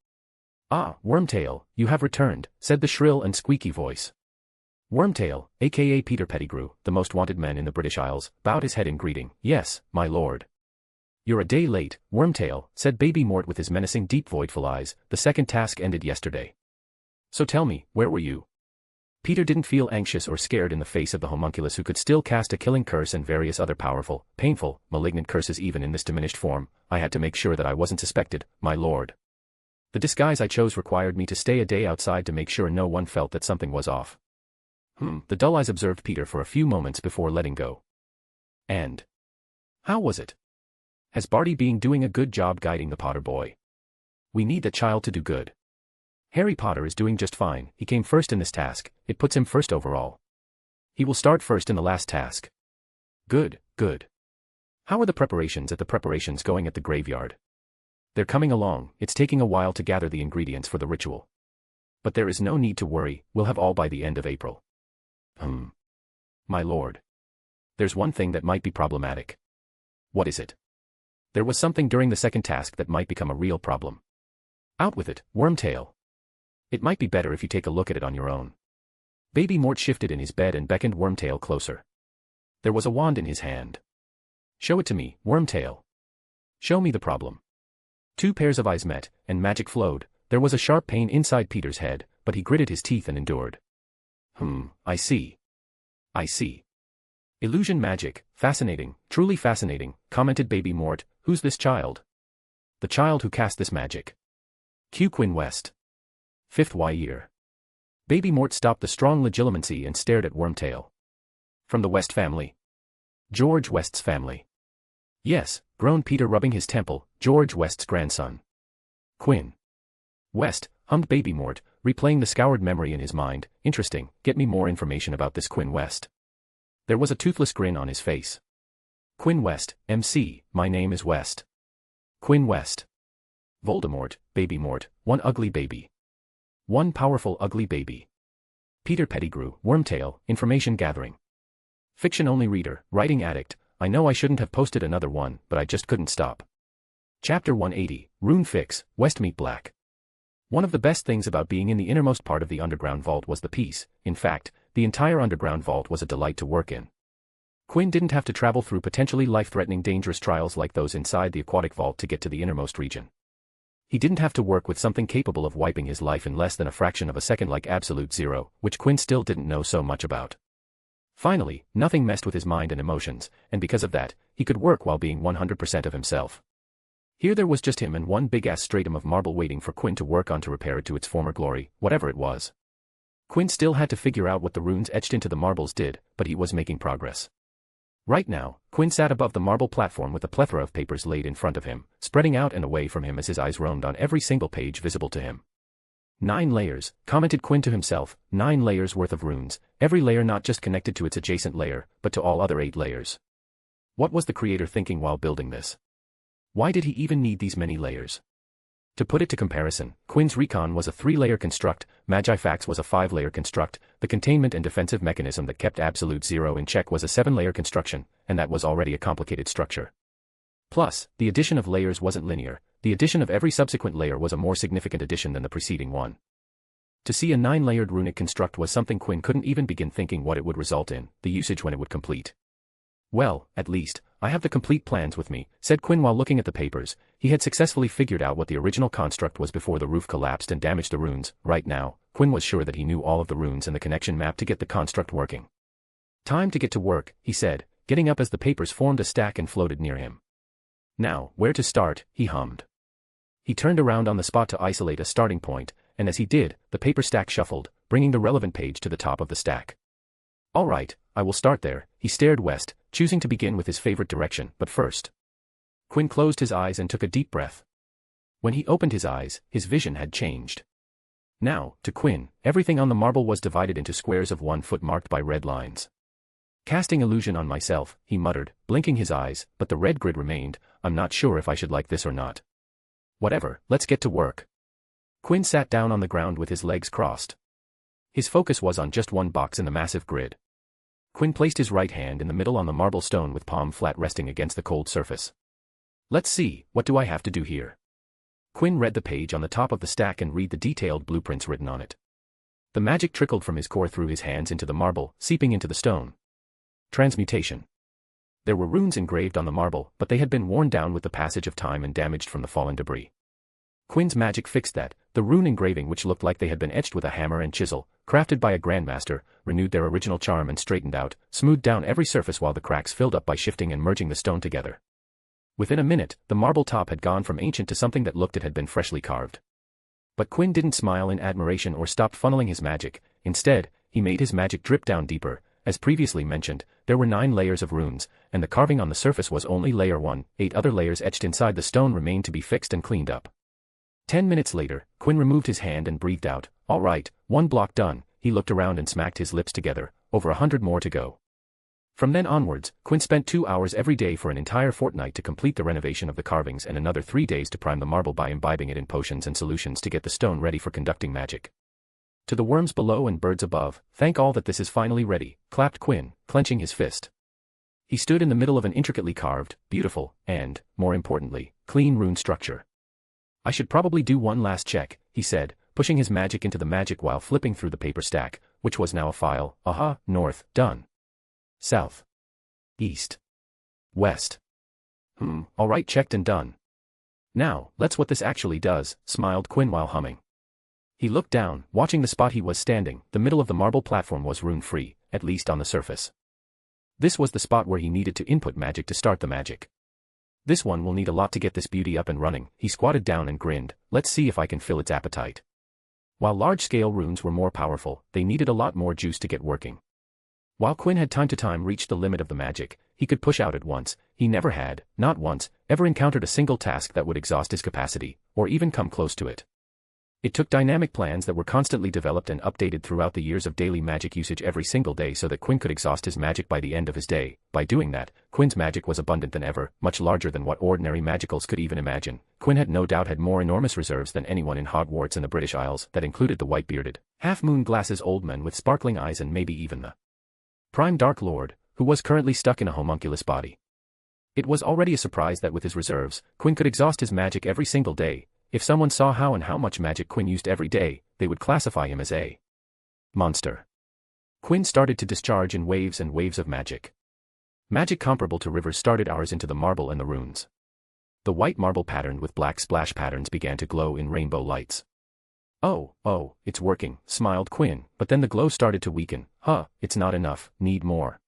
"Ah, Wormtail, you have returned," said the shrill and squeaky voice. Wormtail, aka Peter Pettigrew, the most wanted man in the British Isles, bowed his head in greeting. "Yes, my lord." "You're a day late, Wormtail," said Baby Mort with his menacing deep voidful eyes. "The second task ended yesterday. So tell me, where were you?" Peter didn't feel anxious or scared in the face of the homunculus, who could still cast a killing curse and various other powerful, painful, malignant curses even in this diminished form. "I had to make sure that I wasn't suspected, my lord. The disguise I chose required me to stay a day outside to make sure no one felt that something was off." The dull eyes observed Peter for a few moments before letting go. "And how was it? Has Barty been doing a good job guiding the Potter boy? We need that child to do good." "Harry Potter is doing just fine. He came first in this task. It puts him first overall. He will start first in the last task." "Good, good. How are the preparations going at the graveyard?" "They're coming along. It's taking a while to gather the ingredients for the ritual. But there is no need to worry, we'll have all by the end of April." My lord. There's one thing that might be problematic." "What is it?" "There was something during the second task that might become a real problem." "Out with it, Wormtail. It might be better if you take a look at it on your own." Baby Mort shifted in his bed and beckoned Wormtail closer. There was a wand in his hand. "Show it to me, Wormtail. Show me the problem." Two pairs of eyes met, and magic flowed. There was a sharp pain inside Peter's head, but he gritted his teeth and endured. I see. Illusion magic, fascinating, truly fascinating," commented Baby Mort. "Who's this child?" "The child who cast this magic. Quinn West. 5th year." Baby Mort stopped the strong legilimency and stared at Wormtail. "From the West family?" "George West's family." "Yes," groaned Peter, rubbing his temple. "George West's grandson." "Quinn West," hummed Baby Mort, replaying the scoured memory in his mind. "Interesting, get me more information about this Quinn West." There was a toothless grin on his face. "Quinn West, MC, my name is West. Quinn West. Voldemort, Baby Mort, one ugly baby. One powerful ugly baby. Peter Pettigrew, Wormtail, information gathering. Fiction-only reader, writing addict. I know I shouldn't have posted another one, but I just couldn't stop." Chapter 180, Rune Fix, West Meet Black. One of the best things about being in the innermost part of the underground vault was the peace. In fact, the entire underground vault was a delight to work in. Quinn didn't have to travel through potentially life-threatening dangerous trials like those inside the aquatic vault to get to the innermost region. He didn't have to work with something capable of wiping his life in less than a fraction of a second like Absolute Zero, which Quinn still didn't know so much about. Finally, nothing messed with his mind and emotions, and because of that, he could work while being 100% of himself. Here there was just him and one big-ass stratum of marble waiting for Quinn to work on to repair it to its former glory, whatever it was. Quinn still had to figure out what the runes etched into the marbles did, but he was making progress. Right now, Quinn sat above the marble platform with a plethora of papers laid in front of him, spreading out and away from him as his eyes roamed on every single page visible to him. 9 layers, commented Quinn to himself, 9 layers worth of runes, every layer not just connected to its adjacent layer, but to all other 8 layers. What was the creator thinking while building this? Why did he even need these many layers? To put it to comparison, Quinn's Recon was a 3-layer construct, Magifax was a 5-layer construct, the containment and defensive mechanism that kept Absolute Zero in check was a 7-layer construction, and that was already a complicated structure. Plus, the addition of layers wasn't linear, the addition of every subsequent layer was a more significant addition than the preceding one. To see a 9-layered runic construct was something Quinn couldn't even begin thinking what it would result in, the usage when it would complete. "Well, at least, I have the complete plans with me," said Quinn while looking at the papers. He had successfully figured out what the original construct was before the roof collapsed and damaged the runes. Right now, Quinn was sure that he knew all of the runes and the connection map to get the construct working. "Time to get to work," he said, getting up as the papers formed a stack and floated near him. "Now, where to start?" he hummed. He turned around on the spot to isolate a starting point, and as he did, the paper stack shuffled, bringing the relevant page to the top of the stack. All right, I will start there. He stared west, choosing to begin with his favorite direction, but first. Quinn closed his eyes and took a deep breath. When he opened his eyes, his vision had changed. Now, to Quinn, everything on the marble was divided into squares of 1 foot marked by red lines. Casting illusion on myself, he muttered, blinking his eyes, but the red grid remained. I'm not sure if I should like this or not. Whatever, let's get to work. Quinn sat down on the ground with his legs crossed. His focus was on just one box in the massive grid. Quinn placed his right hand in the middle on the marble stone with palm flat resting against the cold surface. Let's see, what do I have to do here? Quinn read the page on the top of the stack and read the detailed blueprints written on it. The magic trickled from his core through his hands into the marble, seeping into the stone. Transmutation. There were runes engraved on the marble, but they had been worn down with the passage of time and damaged from the fallen debris. Quinn's magic fixed that. The rune engraving, which looked like they had been etched with a hammer and chisel, crafted by a grandmaster, renewed their original charm and straightened out, smoothed down every surface while the cracks filled up by shifting and merging the stone together. Within a minute, the marble top had gone from ancient to something that looked it had been freshly carved. But Quinn didn't smile in admiration or stop funneling his magic. Instead, he made his magic drip down deeper. As previously mentioned, there were 9 layers of runes, and the carving on the surface was only layer 1. 8 other layers etched inside the stone remained to be fixed and cleaned up. 10 minutes later, Quinn removed his hand and breathed out. All right, 1 block done. He looked around and smacked his lips together. Over 100 more to go. From then onwards, Quinn spent 2 hours every day for an entire fortnight to complete the renovation of the carvings and another 3 days to prime the marble by imbibing it in potions and solutions to get the stone ready for conducting magic. To the worms below and birds above, thank all that this is finally ready, clapped Quinn, clenching his fist. He stood in the middle of an intricately carved, beautiful, and, more importantly, clean rune structure. I should probably do one last check, he said, pushing his magic into the magic while flipping through the paper stack, which was now a file. Aha, north, done. South. East. West. All right, checked and done. Now, let's what this actually does, smiled Quinn while humming. He looked down, watching the spot he was standing. The middle of the marble platform was rune-free, at least on the surface. This was the spot where he needed to input magic to start the magic. This one will need a lot to get this beauty up and running. He squatted down and grinned. Let's see if I can fill its appetite. While large-scale runes were more powerful, they needed a lot more juice to get working. While Quinn had time to time reached the limit of the magic he could push out at once, he never had, not once, ever encountered a single task that would exhaust his capacity, or even come close to it. It took dynamic plans that were constantly developed and updated throughout the years of daily magic usage every single day so that Quinn could exhaust his magic by the end of his day. By doing that, Quinn's magic was abundant than ever, much larger than what ordinary magicals could even imagine. Quinn had no doubt had more enormous reserves than anyone in Hogwarts and the British Isles. That included the white-bearded, half-moon glasses old men with sparkling eyes and maybe even the Prime Dark Lord, who was currently stuck in a homunculus body. It was already a surprise that with his reserves, Quinn could exhaust his magic every single day. If someone saw how and how much magic Quinn used every day, they would classify him as a monster. Quinn started to discharge in waves and waves of magic. Magic comparable to rivers started ours into the marble and the runes. The white marble patterned with black splash patterns began to glow in rainbow lights. Oh, it's working, smiled Quinn, but then the glow started to weaken. It's not enough, need more.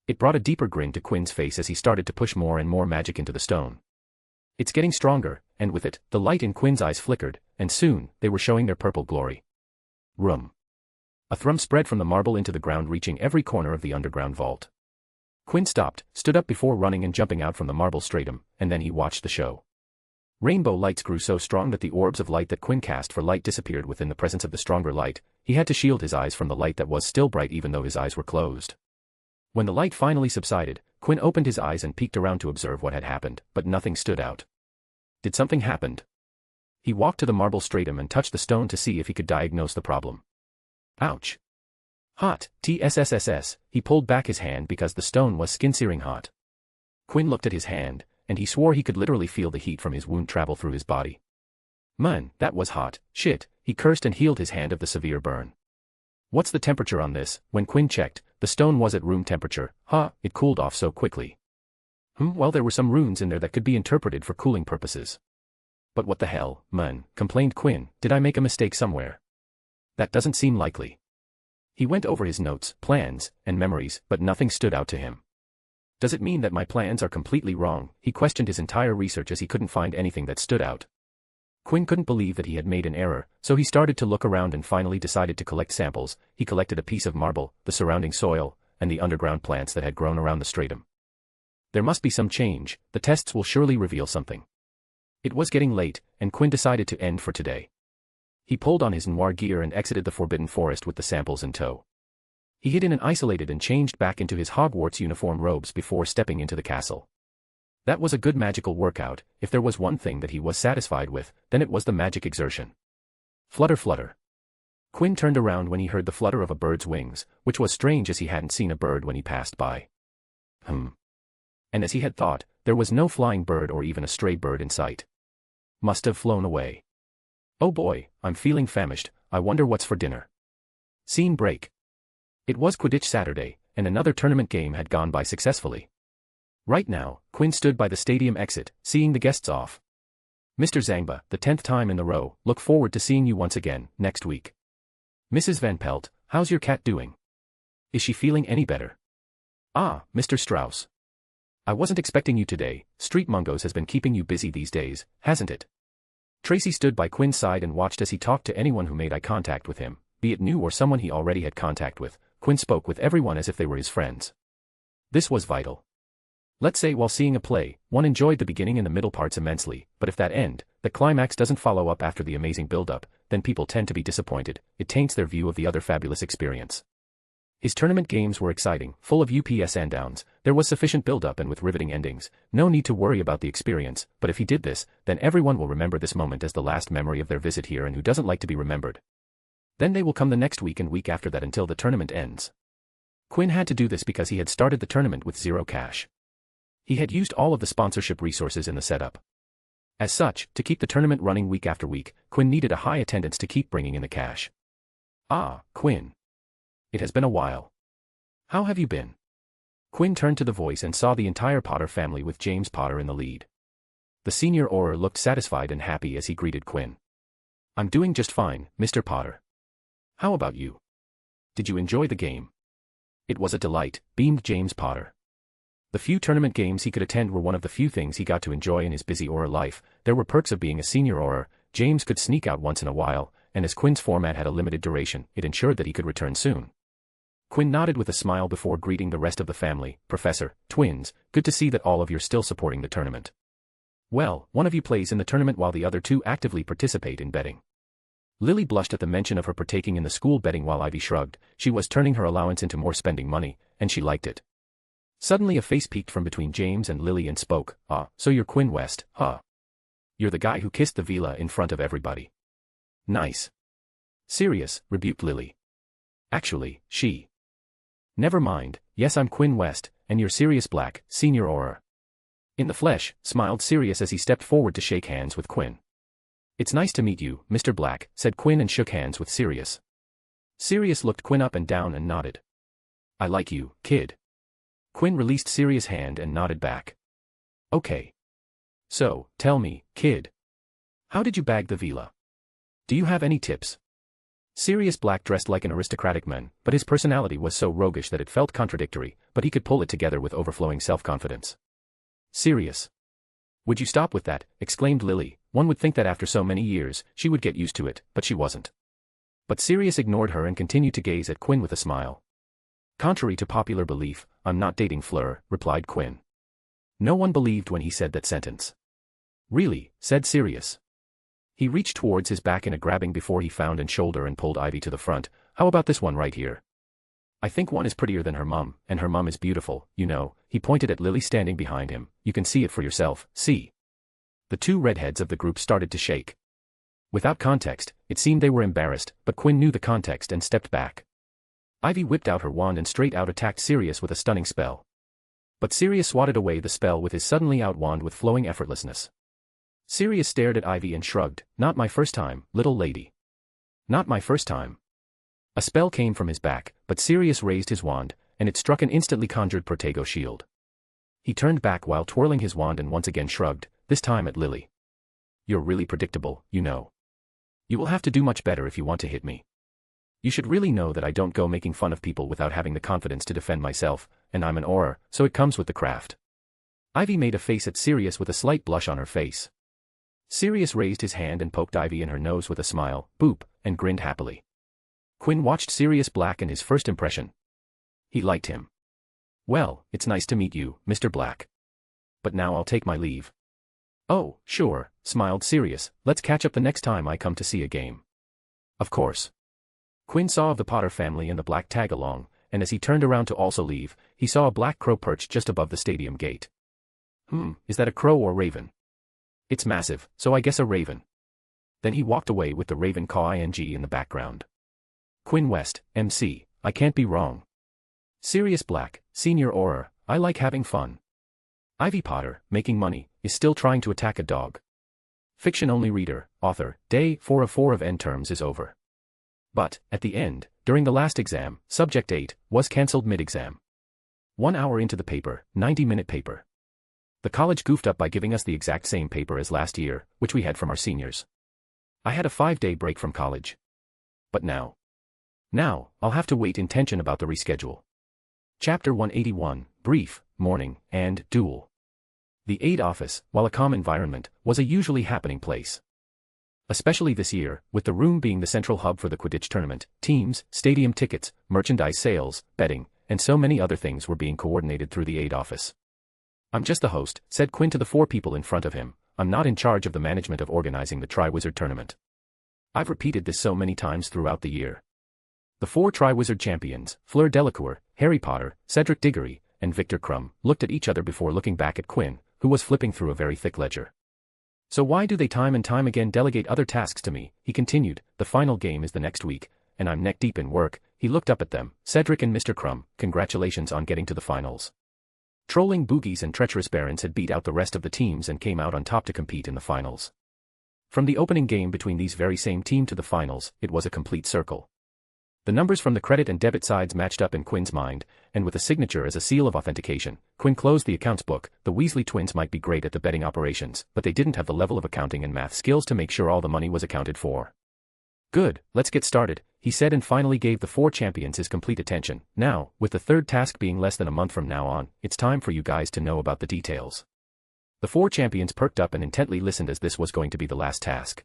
It brought a deeper grin to Quinn's face as he started to push more and more magic into the stone. It's getting stronger, and with it, the light in Quinn's eyes flickered, and soon, they were showing their purple glory. Rum. A thrum spread from the marble into the ground, reaching every corner of the underground vault. Quinn stopped, stood up before running and jumping out from the marble stratum, and then he watched the show. Rainbow lights grew so strong that the orbs of light that Quinn cast for light disappeared within the presence of the stronger light. He had to shield his eyes from the light that was still bright even though his eyes were closed. When the light finally subsided, Quinn opened his eyes and peeked around to observe what had happened, but nothing stood out. Did something happen? He walked to the marble stratum and touched the stone to see if he could diagnose the problem. Ouch. Hot, TSSSS, he pulled back his hand because the stone was skin-searing hot. Quinn looked at his hand, and he swore he could literally feel the heat from his wound travel through his body. Man, that was hot, shit, he cursed and healed his hand of the severe burn. What's the temperature on this? When Quinn checked, the stone was at room temperature. It cooled off so quickly. Well, there were some runes in there that could be interpreted for cooling purposes. But what the hell, man, complained Quinn, did I make a mistake somewhere? That doesn't seem likely. He went over his notes, plans, and memories, but nothing stood out to him. Does it mean that my plans are completely wrong? He questioned his entire research as he couldn't find anything that stood out. Quinn couldn't believe that he had made an error, so he started to look around and finally decided to collect samples. He collected a piece of marble, the surrounding soil, and the underground plants that had grown around the stratum. There must be some change, the tests will surely reveal something. It was getting late, and Quinn decided to end for today. He pulled on his noir gear and exited the forbidden forest with the samples in tow. He hid in an isolated and changed back into his Hogwarts uniform robes before stepping into the castle. That was a good magical workout. If there was one thing that he was satisfied with, then it was the magic exertion. Flutter, flutter. Quinn turned around when he heard the flutter of a bird's wings, which was strange as he hadn't seen a bird when he passed by. And as he had thought, there was no flying bird or even a stray bird in sight. Must have flown away. Oh boy, I'm feeling famished, I wonder what's for dinner. Scene break. It was Quidditch Saturday, and another tournament game had gone by successfully. Right now, Quinn stood by the stadium exit, seeing the guests off. Mr. Zangba, the 10th time in the row, look forward to seeing you once again, next week. Mrs. Van Pelt, how's your cat doing? Is she feeling any better? Ah, Mr. Strauss. I wasn't expecting you today, Street Mungos has been keeping you busy these days, hasn't it? Tracy stood by Quinn's side and watched as he talked to anyone who made eye contact with him, be it new or someone he already had contact with. Quinn spoke with everyone as if they were his friends. This was vital. Let's say while seeing a play, one enjoyed the beginning and the middle parts immensely, but if that end, the climax doesn't follow up after the amazing build-up, then people tend to be disappointed, it taints their view of the other fabulous experience. His tournament games were exciting, full of ups and downs, there was sufficient build-up and with riveting endings, no need to worry about the experience, but if he did this, then everyone will remember this moment as the last memory of their visit here, and who doesn't like to be remembered? Then they will come the next week and week after that until the tournament ends. Quinn had to do this because he had started the tournament with zero cash. He had used all of the sponsorship resources in the setup. As such, to keep the tournament running week after week, Quinn needed a high attendance to keep bringing in the cash. Ah, Quinn. It has been a while. How have you been? Quinn turned to the voice and saw the entire Potter family with James Potter in the lead. The senior Auror looked satisfied and happy as he greeted Quinn. I'm doing just fine, Mr. Potter. How about you? Did you enjoy the game? It was a delight, beamed James Potter. The few tournament games he could attend were one of the few things he got to enjoy in his busy Auror life. There were perks of being a senior Auror. James could sneak out once in a while, and as Quinn's format had a limited duration, it ensured that he could return soon. Quinn nodded with a smile before greeting the rest of the family. Professor, twins, good to see that all of you're still supporting the tournament. Well, one of you plays in the tournament while the other two actively participate in betting. Lily blushed at the mention of her partaking in the school betting while Ivy shrugged. She was turning her allowance into more spending money, and she liked it. Suddenly a face peeked from between James and Lily and spoke. Ah, so you're Quinn West, huh? You're the guy who kissed the villa in front of everybody. Nice. Sirius, rebuked Lily. Actually, she. Never mind, yes I'm Quinn West, and you're Sirius Black, senior Auror. In the flesh, smiled Sirius as he stepped forward to shake hands with Quinn. It's nice to meet you, Mr. Black, said Quinn and shook hands with Sirius. Sirius looked Quinn up and down and nodded. I like you, kid. Quinn released Sirius' hand and nodded back. Okay. So, tell me, kid. How did you bag the villa? Do you have any tips? Sirius Black dressed like an aristocratic man, but his personality was so roguish that it felt contradictory, but he could pull it together with overflowing self-confidence. Sirius. Would you stop with that, exclaimed Lily. One would think that after so many years, she would get used to it, but she wasn't. But Sirius ignored her and continued to gaze at Quinn with a smile. Contrary to popular belief, I'm not dating Fleur, replied Quinn. No one believed when he said that sentence. Really, said Sirius. He reached towards his back in a grabbing before he found and shoulder and pulled Ivy to the front. How about this one right here? I think one is prettier than her mum, and her mum is beautiful, you know. He pointed at Lily standing behind him. You can see it for yourself, see. The two redheads of the group started to shake. Without context, it seemed they were embarrassed, but Quinn knew the context and stepped back. Ivy whipped out her wand and straight out attacked Sirius with a stunning spell. But Sirius swatted away the spell with his suddenly out wand with flowing effortlessness. Sirius stared at Ivy and shrugged. Not my first time, little lady. Not my first time. A spell came from his back, but Sirius raised his wand, and it struck an instantly conjured Protego shield. He turned back while twirling his wand and once again shrugged, this time at Lily. You're really predictable, you know. You will have to do much better if you want to hit me. You should really know that I don't go making fun of people without having the confidence to defend myself, and I'm an Auror, so it comes with the craft. Ivy made a face at Sirius with a slight blush on her face. Sirius raised his hand and poked Ivy in her nose with a smile, boop, and grinned happily. Quinn watched Sirius Black and his first impression. He liked him. Well, it's nice to meet you, Mr. Black. But now I'll take my leave. Oh, sure, smiled Sirius, let's catch up the next time I come to see a game. Of course. Quinn saw of the Potter family and the Black tag along, and as he turned around to also leave, he saw a black crow perched just above the stadium gate. Is that a crow or raven? It's massive, so I guess a raven. Then he walked away with the raven caw-ing in the background. Quinn West, MC, I can't be wrong. Sirius Black, Senior Auror, I like having fun. Ivy Potter, making money, is still trying to attack a dog. Fiction-only reader, author, day 4 of 4 of end terms is over. But, at the end, during the last exam, Subject 8, was cancelled mid-exam. 1 hour into the paper, 90-minute paper. The college goofed up by giving us the exact same paper as last year, which we had from our seniors. I had a 5-day break from college. But now, I'll have to wait in tension about the reschedule. Chapter 181, Brief, Morning, and Duel. The aid office, while a calm environment, was a usually happening place. Especially this year, with the room being the central hub for the Quidditch tournament, teams, stadium tickets, merchandise sales, betting, and so many other things were being coordinated through the aid office. I'm just the host, said Quinn to the 4 people in front of him. I'm not in charge of the management of organizing the Triwizard tournament. I've repeated this so many times throughout the year. The 4 Triwizard champions, Fleur Delacour, Harry Potter, Cedric Diggory, and Victor Crumb, looked at each other before looking back at Quinn, who was flipping through a very thick ledger. So why do they time and time again delegate other tasks to me? He continued, the final game is the next week, and I'm neck deep in work. He looked up at them, Cedric and Mr. Crumb, congratulations on getting to the finals. Trolling Boogies and Treacherous Barons had beat out the rest of the teams and came out on top to compete in the finals. From the opening game between these very same team to the finals, it was a complete circle. The numbers from the credit and debit sides matched up in Quinn's mind, and with a signature as a seal of authentication, Quinn closed the accounts book. The Weasley twins might be great at the betting operations, but they didn't have the level of accounting and math skills to make sure all the money was accounted for. Good, let's get started, he said and finally gave the 4 champions his complete attention. Now, with the 3rd task being less than a month from now on, it's time for you guys to know about the details. The 4 champions perked up and intently listened as this was going to be the last task.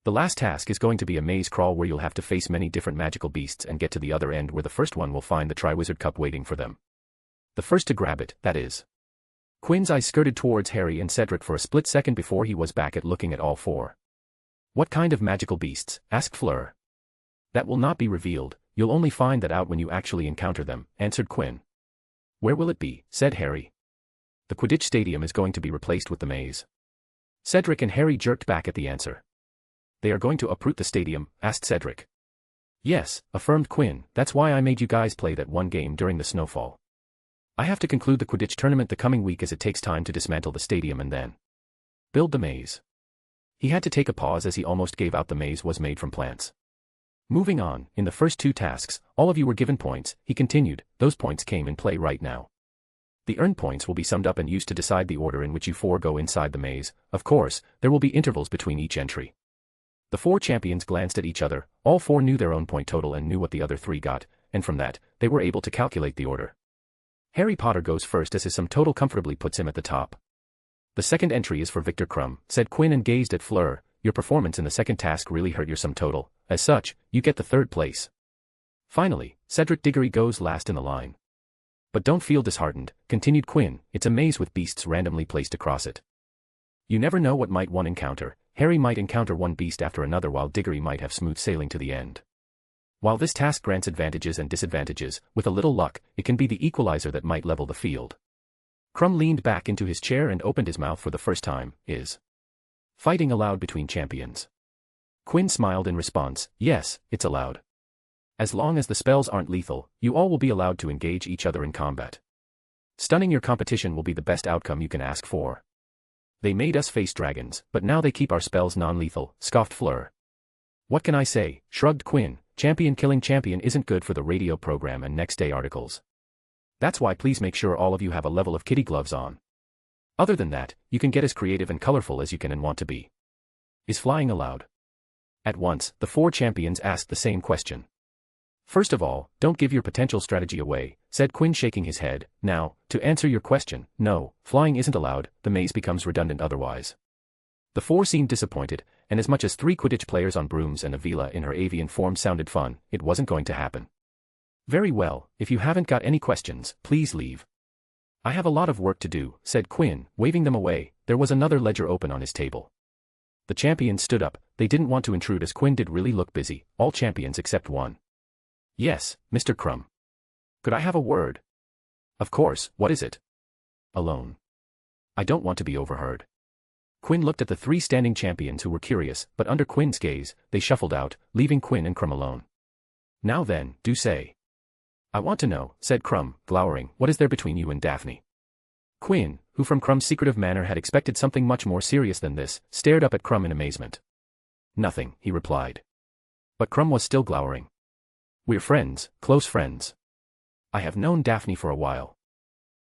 The last task is going to be a maze crawl where you'll have to face many different magical beasts and get to the other end where the first one will find the Triwizard Cup waiting for them. The first to grab it, that is. Quinn's eyes skirted towards Harry and Cedric for a split second before he was back at looking at all 4. What kind of magical beasts? Asked Fleur. That will not be revealed, you'll only find that out when you actually encounter them, answered Quinn. Where will it be? Said Harry. The Quidditch Stadium is going to be replaced with the maze. Cedric and Harry jerked back at the answer. They are going to uproot the stadium? Asked Cedric. Yes, affirmed Quinn, that's why I made you guys play that one game during the snowfall. I have to conclude the Quidditch tournament the coming week as it takes time to dismantle the stadium and then build the maze. He had to take a pause as he almost gave out the maze was made from plants. Moving on, in the first 2 tasks, all of you were given points, he continued, those points came in play right now. The earned points will be summed up and used to decide the order in which you 4 go inside the maze. Of course, there will be intervals between each entry. The 4 champions glanced at each other, all 4 knew their own point total and knew what the other 3 got, and from that, they were able to calculate the order. Harry Potter goes first as his sum total comfortably puts him at the top. The second entry is for Victor Crumb, said Quinn and gazed at Fleur. Your performance in the second task really hurt your sum total. As such, you get the 3rd place. Finally, Cedric Diggory goes last in the line. But don't feel disheartened, continued Quinn, it's a maze with beasts randomly placed across it. You never know what might one encounter. Harry might encounter one beast after another while Diggory might have smooth sailing to the end. While this task grants advantages and disadvantages, with a little luck, it can be the equalizer that might level the field. Crumb leaned back into his chair and opened his mouth for the first time. Is fighting allowed between champions? Quinn smiled in response, yes, it's allowed. As long as the spells aren't lethal, you all will be allowed to engage each other in combat. Stunning your competition will be the best outcome you can ask for. They made us face dragons, but now they keep our spells non-lethal, scoffed Fleur. What can I say, shrugged Quinn, champion killing champion isn't good for the radio program and next day articles. That's why please make sure all of you have a level of kitty gloves on. Other than that, you can get as creative and colorful as you can and want to be. Is flying allowed? At once, the 4 champions asked the same question. First of all, don't give your potential strategy away, said Quinn shaking his head. Now, to answer your question, no, flying isn't allowed, the maze becomes redundant otherwise. The four seemed disappointed, and as much as 3 Quidditch players on brooms and a Vila in her avian form sounded fun, it wasn't going to happen. Very well, if you haven't got any questions, please leave. I have a lot of work to do, said Quinn, waving them away. There was another ledger open on his table. The champions stood up. They didn't want to intrude as Quinn did really look busy, all champions except one. Yes, Mr. Crumb. Could I have a word? Of course, what is it? Alone. I don't want to be overheard. Quinn looked at the 3 standing champions who were curious, but under Quinn's gaze, they shuffled out, leaving Quinn and Crumb alone. Now then, do say. I want to know, said Crumb, glowering, what is there between you and Daphne? Quinn, who from Crumb's secretive manner had expected something much more serious than this, stared up at Crumb in amazement. Nothing, he replied. But Crumb was still glowering. We're friends, close friends. I have known Daphne for a while.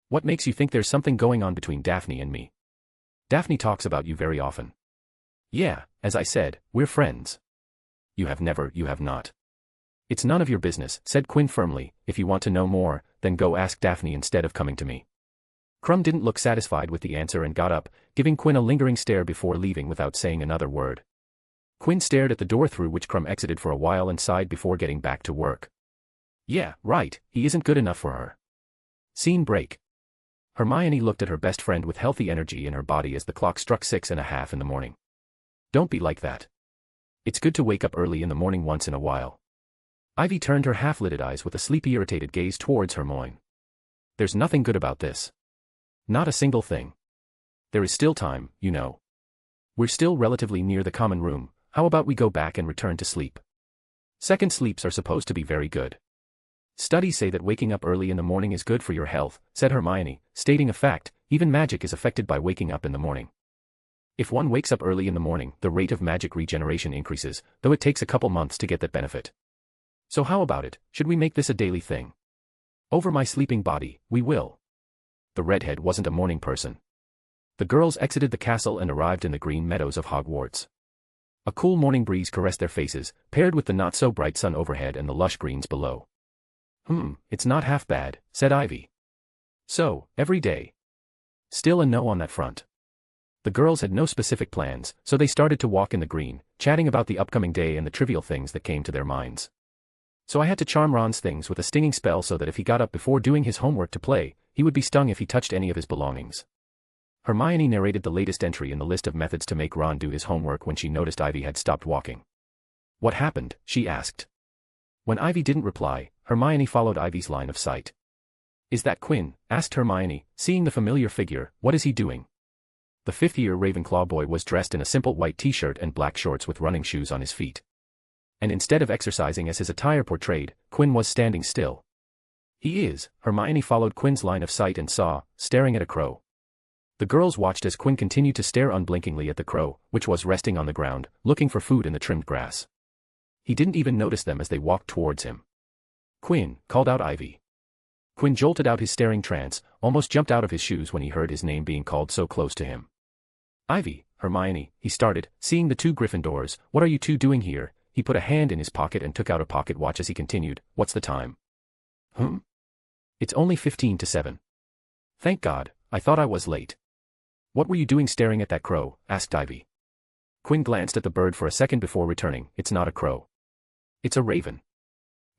What makes you think there's something going on between Daphne and me? Daphne talks about you very often. Yeah, as I said, we're friends. You have not. It's none of your business, said Quinn firmly. If you want to know more, then go ask Daphne instead of coming to me. Crumb didn't look satisfied with the answer and got up, giving Quinn a lingering stare before leaving without saying another word. Quinn stared at the door through which Crumb exited for a while and sighed before getting back to work. Yeah, right, he isn't good enough for her. Scene break. Hermione looked at her best friend with healthy energy in her body as the clock struck 6:30 in the morning. Don't be like that. It's good to wake up early in the morning once in a while. Ivy turned her half-lidded eyes with a sleepy irritated gaze towards Hermione. There's nothing good about this. Not a single thing. There is still time, you know. We're still relatively near the common room. How about we go back and return to sleep? Second sleeps are supposed to be very good. Studies say that waking up early in the morning is good for your health, said Hermione, stating a fact. Even magic is affected by waking up in the morning. If one wakes up early in the morning, the rate of magic regeneration increases, though it takes a couple months to get that benefit. So how about it, should we make this a daily thing? Over my sleeping body, we will. The redhead wasn't a morning person. The girls exited the castle and arrived in the green meadows of Hogwarts. A cool morning breeze caressed their faces, paired with the not-so-bright sun overhead and the lush greens below. It's not half bad, said Ivy. So, every day. Still a no on that front. The girls had no specific plans, so they started to walk in the green, chatting about the upcoming day and the trivial things that came to their minds. So I had to charm Ron's things with a stinging spell so that if he got up before doing his homework to play, he would be stung if he touched any of his belongings. Hermione narrated the latest entry in the list of methods to make Ron do his homework when she noticed Ivy had stopped walking. What happened? She asked. When Ivy didn't reply, Hermione followed Ivy's line of sight. Is that Quinn? Asked Hermione, seeing the familiar figure. What is he doing? The 5th-year Ravenclaw boy was dressed in a simple white t-shirt and black shorts with running shoes on his feet. And instead of exercising as his attire portrayed, Quinn was standing still. He is. Hermione followed Quinn's line of sight and saw, staring at a crow. The girls watched as Quinn continued to stare unblinkingly at the crow, which was resting on the ground, looking for food in the trimmed grass. He didn't even notice them as they walked towards him. Quinn, called out Ivy. Quinn jolted out his staring trance, almost jumped out of his shoes when he heard his name being called so close to him. Ivy, Hermione, he started, seeing the 2 Gryffindors. What are you 2 doing here? He put a hand in his pocket and took out a pocket watch as he continued. What's the time? It's only 15 to 7. Thank God, I thought I was late. What were you doing staring at that crow? Asked Ivy. Quinn glanced at the bird for a second before returning. It's not a crow. It's a raven.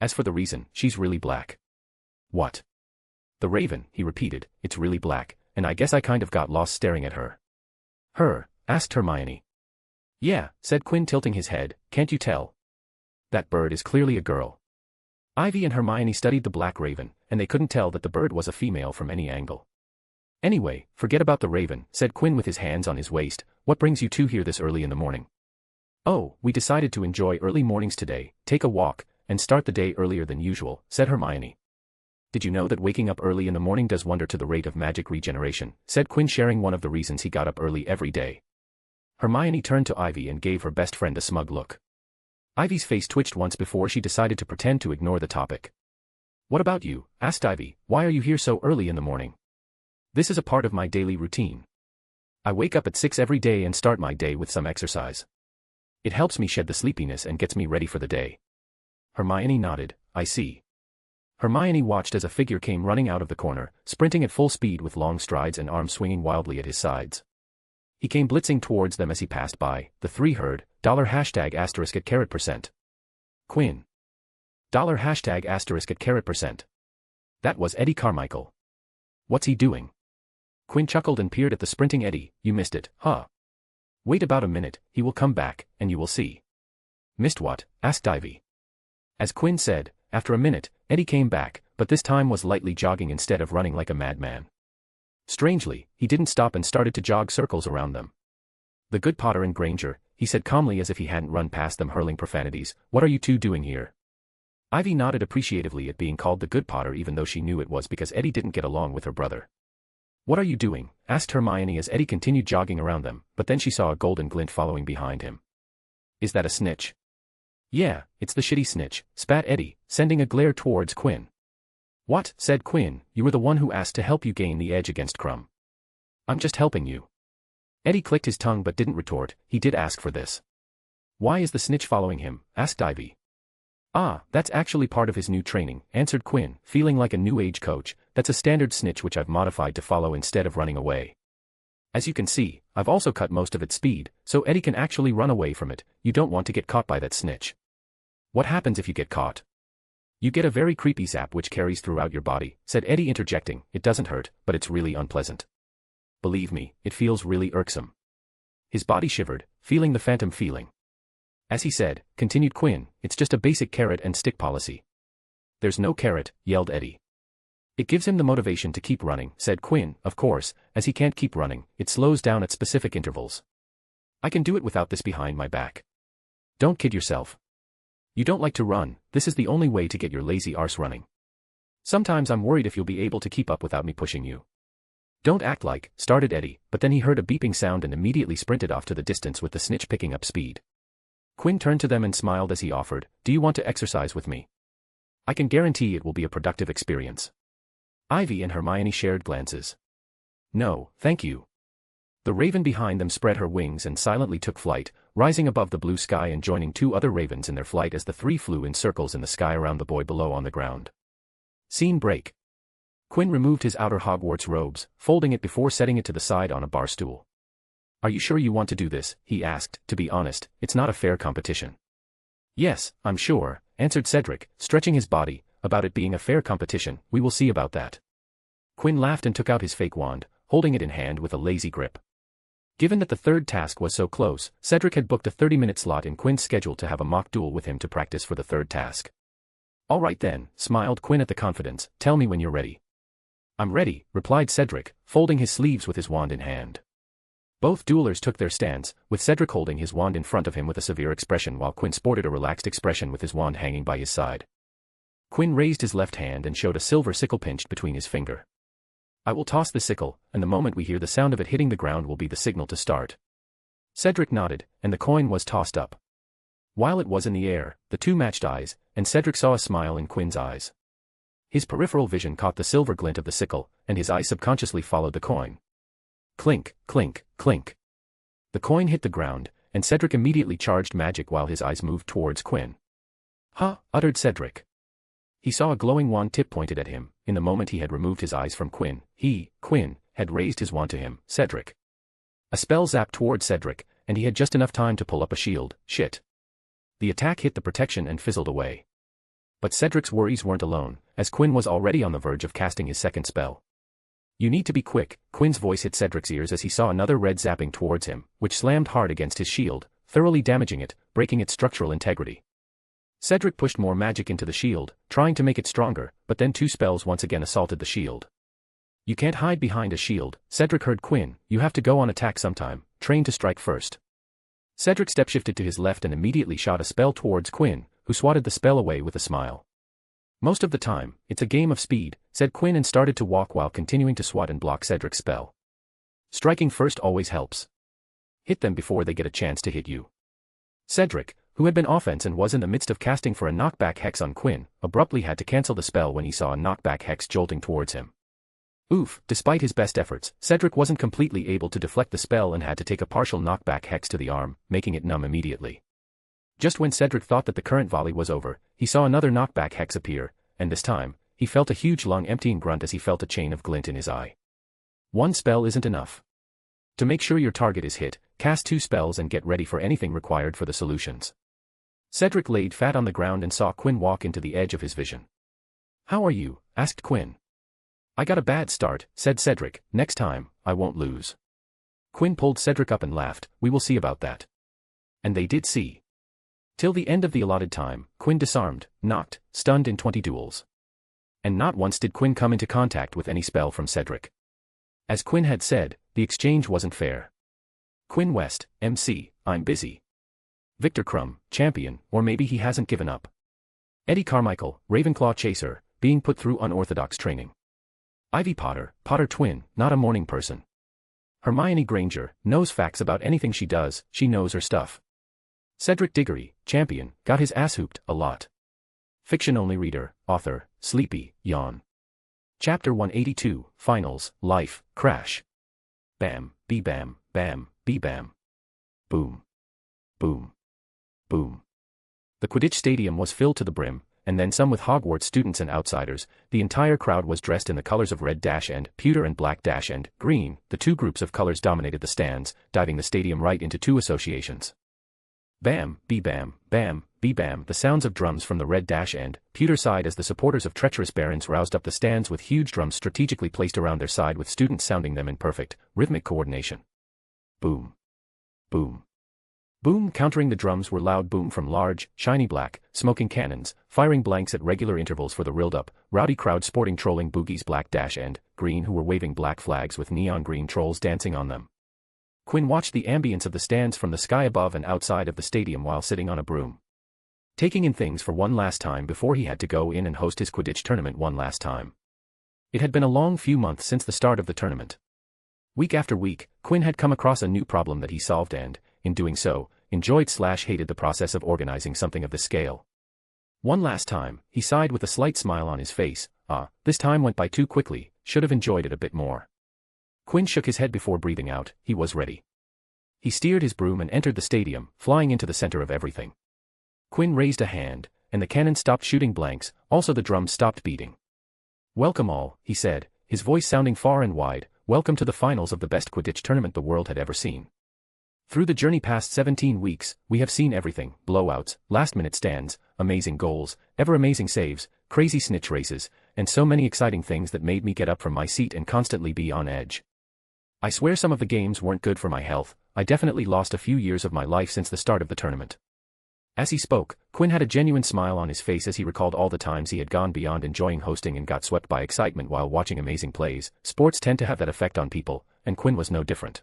As for the reason, she's really black. What? The raven, he repeated. It's really black, and I guess I kind of got lost staring at her. Her? Asked Hermione. Yeah, said Quinn tilting his head. Can't you tell? That bird is clearly a girl. Ivy and Hermione studied the black raven, and they couldn't tell that the bird was a female from any angle. Anyway, forget about the raven, said Quinn with his hands on his waist. What brings you 2 here this early in the morning? Oh, we decided to enjoy early mornings today, take a walk, and start the day earlier than usual, said Hermione. Did you know that waking up early in the morning does wonder to the rate of magic regeneration, said Quinn, sharing one of the reasons he got up early every day. Hermione turned to Ivy and gave her best friend a smug look. Ivy's face twitched once before she decided to pretend to ignore the topic. What about you? Asked Ivy. Why are you here so early in the morning? This is a part of my daily routine. I wake up at 6 every day and start my day with some exercise. It helps me shed the sleepiness and gets me ready for the day. Hermione nodded. I see. Hermione watched as a figure came running out of the corner, sprinting at full speed with long strides and arms swinging wildly at his sides. He came blitzing towards them as he passed by. The three heard, $hashtag* at %. Quinn. $hashtag* at %. That was Eddie Carmichael. What's he doing? Quinn chuckled and peered at the sprinting Eddie. You missed it, huh? Wait about a minute, he will come back, and you will see. Missed what? Asked Ivy. As Quinn said, after a minute, Eddie came back, but this time was lightly jogging instead of running like a madman. Strangely, he didn't stop and started to jog circles around them. The good Potter and Granger, he said calmly as if he hadn't run past them hurling profanities, what are you two doing here? Ivy nodded appreciatively at being called the good Potter even though she knew it was because Eddie didn't get along with her brother. What are you doing? Asked Hermione as Eddie continued jogging around them, but then she saw a golden glint following behind him. Is that a snitch? Yeah, it's the shitty snitch, spat Eddie, sending a glare towards Quinn. What? Said Quinn, you were the one who asked to help you gain the edge against Crumb. I'm just helping you. Eddie clicked his tongue but didn't retort, he did ask for this. Why is the snitch following him? Asked Ivy. Ah, that's actually part of his new training, answered Quinn, feeling like a new age coach. That's a standard snitch which I've modified to follow instead of running away. As you can see, I've also cut most of its speed, so Eddie can actually run away from it. You don't want to get caught by that snitch. What happens if you get caught? You get a very creepy zap which carries throughout your body, said Eddie interjecting. It doesn't hurt, but it's really unpleasant. Believe me, it feels really irksome. His body shivered, feeling the phantom feeling. As he said, continued Quinn, it's just a basic carrot and stick policy. There's no carrot, yelled Eddie. It gives him the motivation to keep running, said Quinn. Of course, as he can't keep running, it slows down at specific intervals. I can do it without this behind my back. Don't kid yourself. You don't like to run, this is the only way to get your lazy arse running. Sometimes I'm worried if you'll be able to keep up without me pushing you. Don't act like, started Eddie, but then he heard a beeping sound and immediately sprinted off to the distance with the snitch picking up speed. Quinn turned to them and smiled as he offered, do you want to exercise with me? I can guarantee it will be a productive experience. Ivy and Hermione shared glances. No, thank you. The raven behind them spread her wings and silently took flight, rising above the blue sky and joining two other ravens in their flight as the three flew in circles in the sky around the boy below on the ground. Scene break. Quinn removed his outer Hogwarts robes, folding it before setting it to the side on a bar stool. Are you sure you want to do this? He asked. To be honest, it's not a fair competition. Yes, I'm sure, answered Cedric, stretching his body. About it being a fair competition, we will see about that. Quinn laughed and took out his fake wand, holding it in hand with a lazy grip. Given that the third task was so close, Cedric had booked a 30-minute slot in Quinn's schedule to have a mock duel with him to practice for the third task. All right then, smiled Quinn at the confidence, tell me when you're ready. I'm ready, replied Cedric, folding his sleeves with his wand in hand. Both duelers took their stands, with Cedric holding his wand in front of him with a severe expression while Quinn sported a relaxed expression with his wand hanging by his side. Quinn raised his left hand and showed a silver sickle pinched between his finger. I will toss the sickle, and the moment we hear the sound of it hitting the ground will be the signal to start. Cedric nodded, and the coin was tossed up. While it was in the air, the two matched eyes, and Cedric saw a smile in Quinn's eyes. His peripheral vision caught the silver glint of the sickle, and his eyes subconsciously followed the coin. Clink, clink, clink. The coin hit the ground, and Cedric immediately charged magic while his eyes moved towards Quinn. Huh, uttered Cedric. He saw a glowing wand tip pointed at him. In the moment he had removed his eyes from Quinn, Quinn, had raised his wand to him, Cedric. A spell zapped towards Cedric, and he had just enough time to pull up a shield. Shit. The attack hit the protection and fizzled away. But Cedric's worries weren't alone, as Quinn was already on the verge of casting his second spell. You need to be quick, Quinn's voice hit Cedric's ears as he saw another red zapping towards him, which slammed hard against his shield, thoroughly damaging it, breaking its structural integrity. Cedric pushed more magic into the shield, trying to make it stronger, but then two spells once again assaulted the shield. You can't hide behind a shield, Cedric heard Quinn, you have to go on attack sometime, train to strike first. Cedric step-shifted to his left and immediately shot a spell towards Quinn, who swatted the spell away with a smile. Most of the time, it's a game of speed, said Quinn and started to walk while continuing to swat and block Cedric's spell. Striking first always helps. Hit them before they get a chance to hit you. Cedric, who had been offense and was in the midst of casting for a knockback hex on Quinn, abruptly had to cancel the spell when he saw a knockback hex jolting towards him. Oof, despite his best efforts, Cedric wasn't completely able to deflect the spell and had to take a partial knockback hex to the arm, making it numb immediately. Just when Cedric thought that the current volley was over, he saw another knockback hex appear, and this time, he felt a huge lung emptying grunt as he felt a chain of glint in his eye. One spell isn't enough. To make sure your target is hit, cast 2 spells and get ready for anything required for the solutions. Cedric laid flat on the ground and saw Quinn walk into the edge of his vision. "How are you?" asked Quinn. "I got a bad start," said Cedric. "Next time, I won't lose." Quinn pulled Cedric up and laughed. "We will see about that." And they did see. Till the end of the allotted time, Quinn disarmed, knocked, stunned in 20 duels. And not once did Quinn come into contact with any spell from Cedric. As Quinn had said, the exchange wasn't fair. Quinn West, MC, I'm busy. Victor Crumb, champion, or maybe he hasn't given up. Eddie Carmichael, Ravenclaw chaser, being put through unorthodox training. Ivy Potter, Potter twin, not a morning person. Hermione Granger, knows facts about anything she does, she knows her stuff. Cedric Diggory, champion, got his ass hooped, a lot. Fiction-only reader, author, sleepy, yawn. Chapter 182, Finals, Life, Crash. Bam, bam, bam, bam. Boom. Boom. Boom. The Quidditch Stadium was filled to the brim, and then some with Hogwarts students and outsiders. The entire crowd was dressed in the colors of red and pewter and black and green. The 2 groups of colors dominated the stands, diving the stadium right into 2 associations. Bam, bam, bam, bam, the sounds of drums from the red and pewter side as the supporters of treacherous barons roused up the stands with huge drums strategically placed around their side with students sounding them in perfect, rhythmic coordination. Boom. Boom. Boom. Countering the drums were loud boom from large, shiny black, smoking cannons, firing blanks at regular intervals for the riled-up, rowdy crowd sporting trolling boogies black and green who were waving black flags with neon green trolls dancing on them. Quinn watched the ambience of the stands from the sky above and outside of the stadium while sitting on a broom. Taking in things for one last time before he had to go in and host his Quidditch tournament one last time. It had been a long few months since the start of the tournament. Week after week, Quinn had come across a new problem that he solved and, in doing so, enjoyed/hated the process of organizing something of this scale. One last time, he sighed with a slight smile on his face. This time went by too quickly, should have enjoyed it a bit more. Quinn shook his head before breathing out. He was ready. He steered his broom and entered the stadium, flying into the center of everything. Quinn raised a hand, and the cannon stopped shooting blanks, also the drums stopped beating. "Welcome all," he said, his voice sounding far and wide. "Welcome to the finals of the best Quidditch tournament the world had ever seen. Through the journey past 17 weeks, we have seen everything: blowouts, last-minute stands, amazing goals, ever-amazing saves, crazy snitch races, and so many exciting things that made me get up from my seat and constantly be on edge. I swear some of the games weren't good for my health. I definitely lost a few years of my life since the start of the tournament." As he spoke, Quinn had a genuine smile on his face as he recalled all the times he had gone beyond enjoying hosting and got swept by excitement while watching amazing plays. Sports tend to have that effect on people, and Quinn was no different.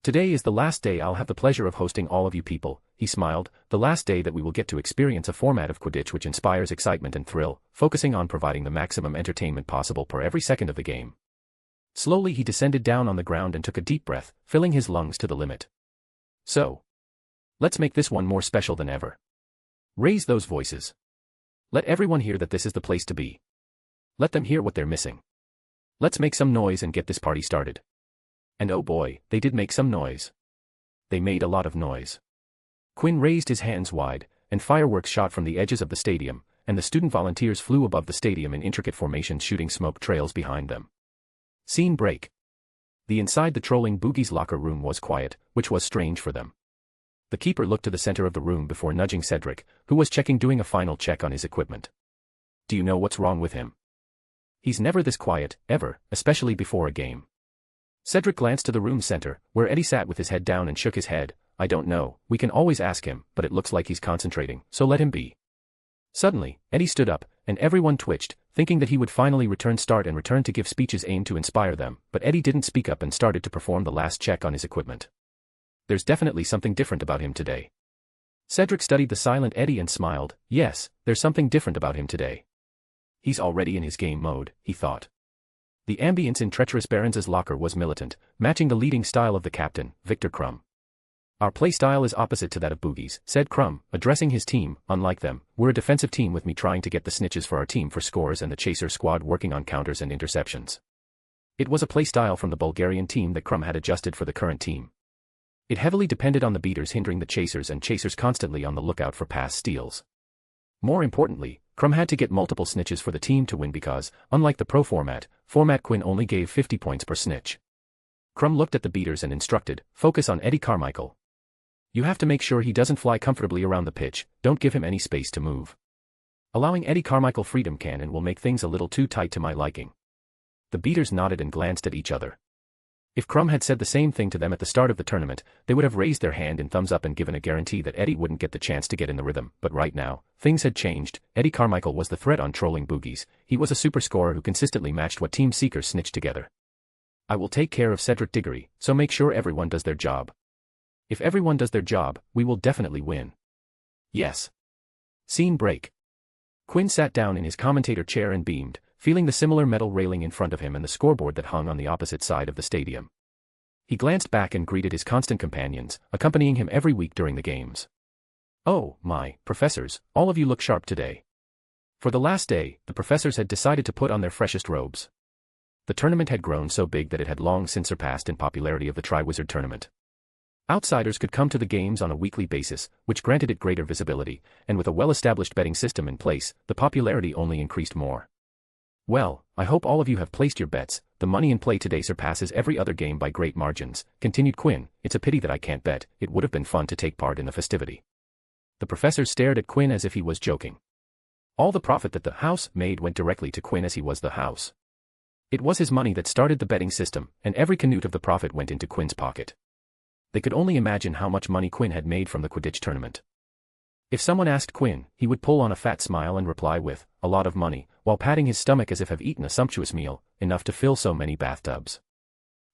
"Today is the last day I'll have the pleasure of hosting all of you people," he smiled, "the last day that we will get to experience a format of Quidditch which inspires excitement and thrill, focusing on providing the maximum entertainment possible per every second of the game." Slowly he descended down on the ground and took a deep breath, filling his lungs to the limit. "So, let's make this one more special than ever. Raise those voices. Let everyone hear that this is the place to be. Let them hear what they're missing. Let's make some noise and get this party started." And oh boy, they did make some noise. They made a lot of noise. Quinn raised his hands wide, and fireworks shot from the edges of the stadium, and the student volunteers flew above the stadium in intricate formations shooting smoke trails behind them. Scene break. The inside the trolling boogies locker room was quiet, which was strange for them. The keeper looked to the center of the room before nudging Cedric, who was doing a final check on his equipment. "Do you know what's wrong with him? He's never this quiet, ever, especially before a game." Cedric glanced to the room's center, where Eddie sat with his head down and shook his head. "I don't know, we can always ask him, but it looks like he's concentrating, so let him be." Suddenly, Eddie stood up, and everyone twitched, thinking that he would finally return to give speeches aimed to inspire them, but Eddie didn't speak up and started to perform the last check on his equipment. "There's definitely something different about him today." Cedric studied the silent Eddie and smiled. "Yes, there's something different about him today. He's already in his game mode," he thought. The ambience in Treacherous Barons' locker was militant, matching the leading style of the captain, Victor Crumb. "Our play style is opposite to that of Boogie's," said Crumb, addressing his team. "Unlike them, we're a defensive team with me trying to get the snitches for our team for scores and the chaser squad working on counters and interceptions." It was a play style from the Bulgarian team that Crumb had adjusted for the current team. It heavily depended on the beaters hindering the chasers and chasers constantly on the lookout for pass steals. More importantly, Crumb had to get multiple snitches for the team to win because, unlike the pro format, Quinn only gave 50 points per snitch. Crumb looked at the beaters and instructed, focus on Eddie Carmichael. You have to make sure he doesn't fly comfortably around the pitch, don't give him any space to move. Allowing Eddie Carmichael freedom can and will make things a little too tight to my liking. The beaters nodded and glanced at each other. If Crumb had said the same thing to them at the start of the tournament, they would have raised their hand in thumbs up and given a guarantee that Eddie wouldn't get the chance to get in the rhythm, but right now, things had changed. Eddie Carmichael was the threat on trolling boogies. He was a super scorer who consistently matched what Team Seekers snitched together. I will take care of Cedric Diggory, so make sure everyone does their job. If everyone does their job, we will definitely win. Yes. Scene break. Quinn sat down in his commentator chair and beamed, feeling the similar metal railing in front of him and the scoreboard that hung on the opposite side of the stadium. He glanced back and greeted his constant companions, accompanying him every week during the games. Oh, my, professors, all of you look sharp today. For the last day, the professors had decided to put on their freshest robes. The tournament had grown so big that it had long since surpassed in popularity of the Triwizard Tournament. Outsiders could come to the games on a weekly basis, which granted it greater visibility, and with a well-established betting system in place, the popularity only increased more. Well, I hope all of you have placed your bets. The money in play today surpasses every other game by great margins, continued Quinn. It's a pity that I can't bet. It would have been fun to take part in the festivity. The professor stared at Quinn as if he was joking. All the profit that the house made went directly to Quinn as he was the house. It was his money that started the betting system, and every canute of the profit went into Quinn's pocket. They could only imagine how much money Quinn had made from the Quidditch tournament. If someone asked Quinn, he would pull on a fat smile and reply with, a lot of money, while patting his stomach as if have eaten a sumptuous meal, enough to fill so many bathtubs.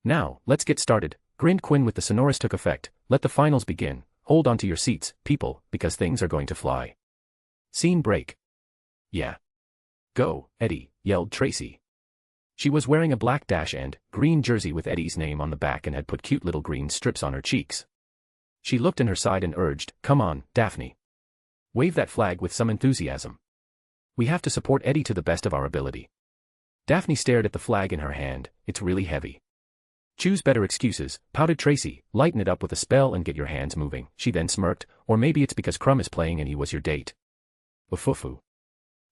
Now, let's get started, grinned Quinn with the sonorous took effect. Let the finals begin. Hold on to your seats, people, because things are going to fly. Scene break. Yeah. Go, Eddie, yelled Tracy. She was wearing a black dash and green jersey with Eddie's name on the back and had put cute little green strips on her cheeks. She looked in her side and urged, come on, Daphne. Wave that flag with some enthusiasm. We have to support Eddie to the best of our ability. Daphne stared at the flag in her hand. It's really heavy. Choose better excuses, pouted Tracy. Lighten it up with a spell and get your hands moving. She then smirked, or maybe it's because Crumb is playing and he was your date. Ufufu.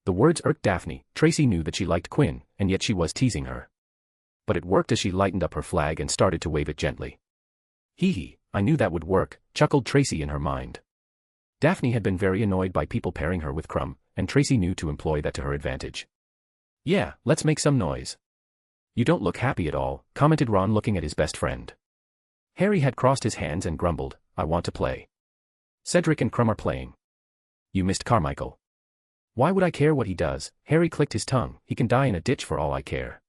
The words irked Daphne. Tracy knew that she liked Quinn, and yet she was teasing her. But it worked as she lightened up her flag and started to wave it gently. Hee hee, I knew that would work, chuckled Tracy in her mind. Daphne had been very annoyed by people pairing her with Crumb, and Tracy knew to employ that to her advantage. Yeah, let's make some noise. You don't look happy at all, commented Ron looking at his best friend. Harry had crossed his hands and grumbled, I want to play. Cedric and Crumb are playing. You missed Carmichael. Why would I care what he does? Harry clicked his tongue. He can die in a ditch for all I care.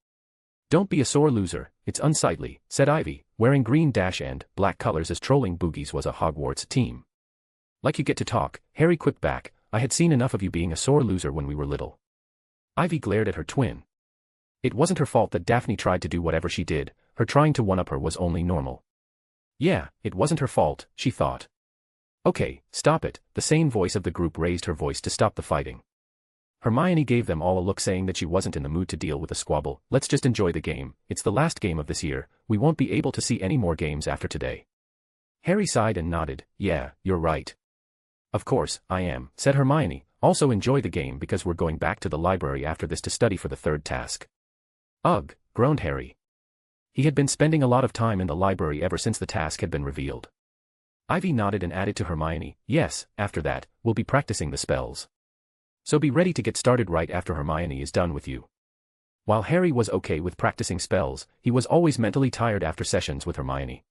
Don't be a sore loser, it's unsightly, said Ivy, wearing green dash and black colors as trolling boogies was a Hogwarts team. Like you get to talk, Harry quipped back, I had seen enough of you being a sore loser when we were little. Ivy glared at her twin. It wasn't her fault that Daphne tried to do whatever she did, her trying to one-up her was only normal. Yeah, it wasn't her fault, she thought. Okay, stop it, the sane voice of the group raised her voice to stop the fighting. Hermione gave them all a look saying that she wasn't in the mood to deal with a squabble. Let's just enjoy the game. It's the last game of this year. We won't be able to see any more games after today. Harry sighed and nodded. Yeah, you're right. Of course, I am, said Hermione. Also enjoy the game because we're going back to the library after this to study for the third task. Ugh, groaned Harry. He had been spending a lot of time in the library ever since the task had been revealed. Ivy nodded and added to Hermione, yes, after that, we'll be practicing the spells. So be ready to get started right after Hermione is done with you. While Harry was okay with practicing spells, he was always mentally tired after sessions with Hermione.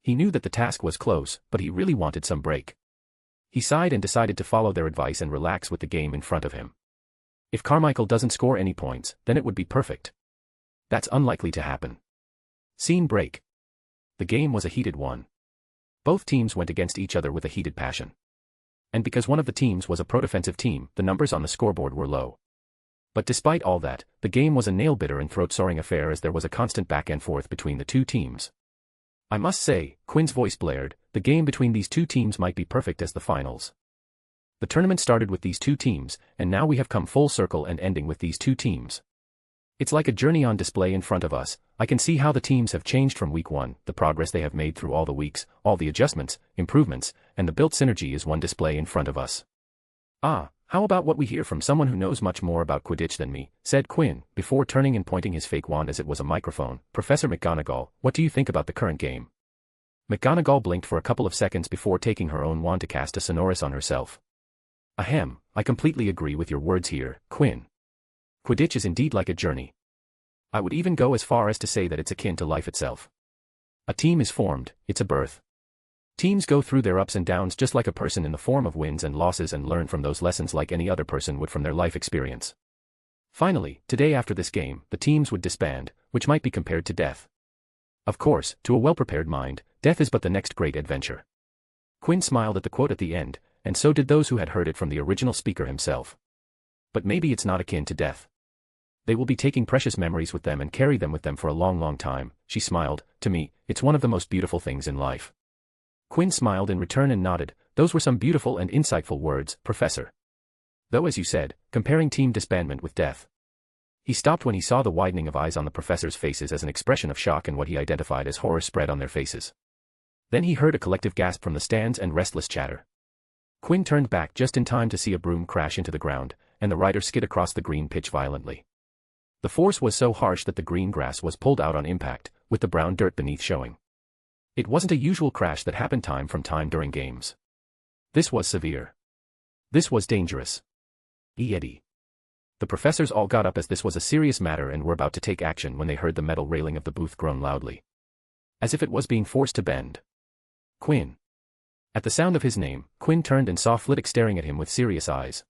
He knew that the task was close, but he really wanted some break. He sighed and decided to follow their advice and relax with the game in front of him. If Carmichael doesn't score any points, then it would be perfect. That's unlikely to happen. Scene break. The game was a heated one. Both teams went against each other with a heated passion. And because one of the teams was a pro-defensive team, the numbers on the scoreboard were low. But despite all that, the game was a nail-biter and throat-soaring affair as there was a constant back and forth between the two teams. I must say, Quinn's voice blared, the game between these two teams might be perfect as the finals. The tournament started with these two teams, and now we have come full circle and ending with these two teams. It's like a journey on display in front of us. I can see how the teams have changed from week one, the progress they have made through all the weeks, all the adjustments, improvements, and the built synergy is one display in front of us. Ah, How about what we hear from someone who knows much more about Quidditch than me, said Quinn, before turning and pointing his fake wand as it was a microphone. Professor McGonagall, what do you think about the current game? McGonagall blinked for a couple of seconds before taking her own wand to cast a sonorous on herself. Ahem, I completely agree with your words here, Quinn. Quidditch is indeed like a journey. I would even go as far as to say that it's akin to life itself. A team is formed, it's a birth. Teams go through their ups and downs just like a person in the form of wins and losses and learn from those lessons like any other person would from their life experience. Finally, today after this game, the teams would disband, which might be compared to death. Of course, to a well-prepared mind, death is but the next great adventure. Quinn smiled at the quote at the end, and so did those who had heard it from the original speaker himself. But maybe it's not akin to death. They will be taking precious memories with them and carry them with them for a long, long time, she smiled. To me, it's one of the most beautiful things in life. Quinn smiled in return and nodded. Those were some beautiful and insightful words, Professor. Though as you said, comparing team disbandment with death. He stopped when he saw the widening of eyes on the professors' faces as an expression of shock and what he identified as horror spread on their faces. Then he heard a collective gasp from the stands and restless chatter. Quinn turned back just in time to see a broom crash into the ground, and the rider skid across the green pitch violently. The force was so harsh that the green grass was pulled out on impact, with the brown dirt beneath showing. It wasn't a usual crash that happened time from time during games. This was severe. This was dangerous. Eddie. The professors all got up as this was a serious matter and were about to take action when they heard the metal railing of the booth groan loudly. As if it was being forced to bend. Quinn. At the sound of his name, Quinn turned and saw Flitwick staring at him with serious eyes.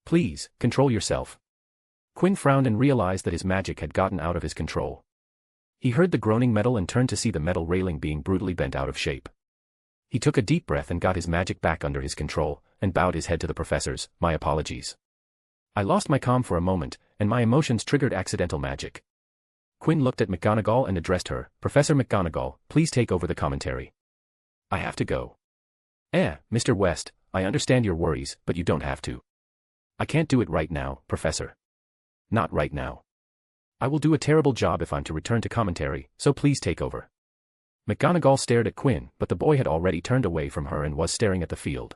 Please, control yourself. Quinn frowned and realized that his magic had gotten out of his control. He heard the groaning metal and turned to see the metal railing being brutally bent out of shape. He took a deep breath and got his magic back under his control, and bowed his head to the professors. My apologies. I lost my calm for a moment, and my emotions triggered accidental magic. Quinn looked at McGonagall and addressed her. Professor McGonagall, please take over the commentary. I have to go. Mr. West, I understand your worries, but you don't have to. I can't do it right now, Professor. Not right now. I will do a terrible job if I'm to return to commentary, so please take over. McGonagall stared at Quinn, but the boy had already turned away from her and was staring at the field.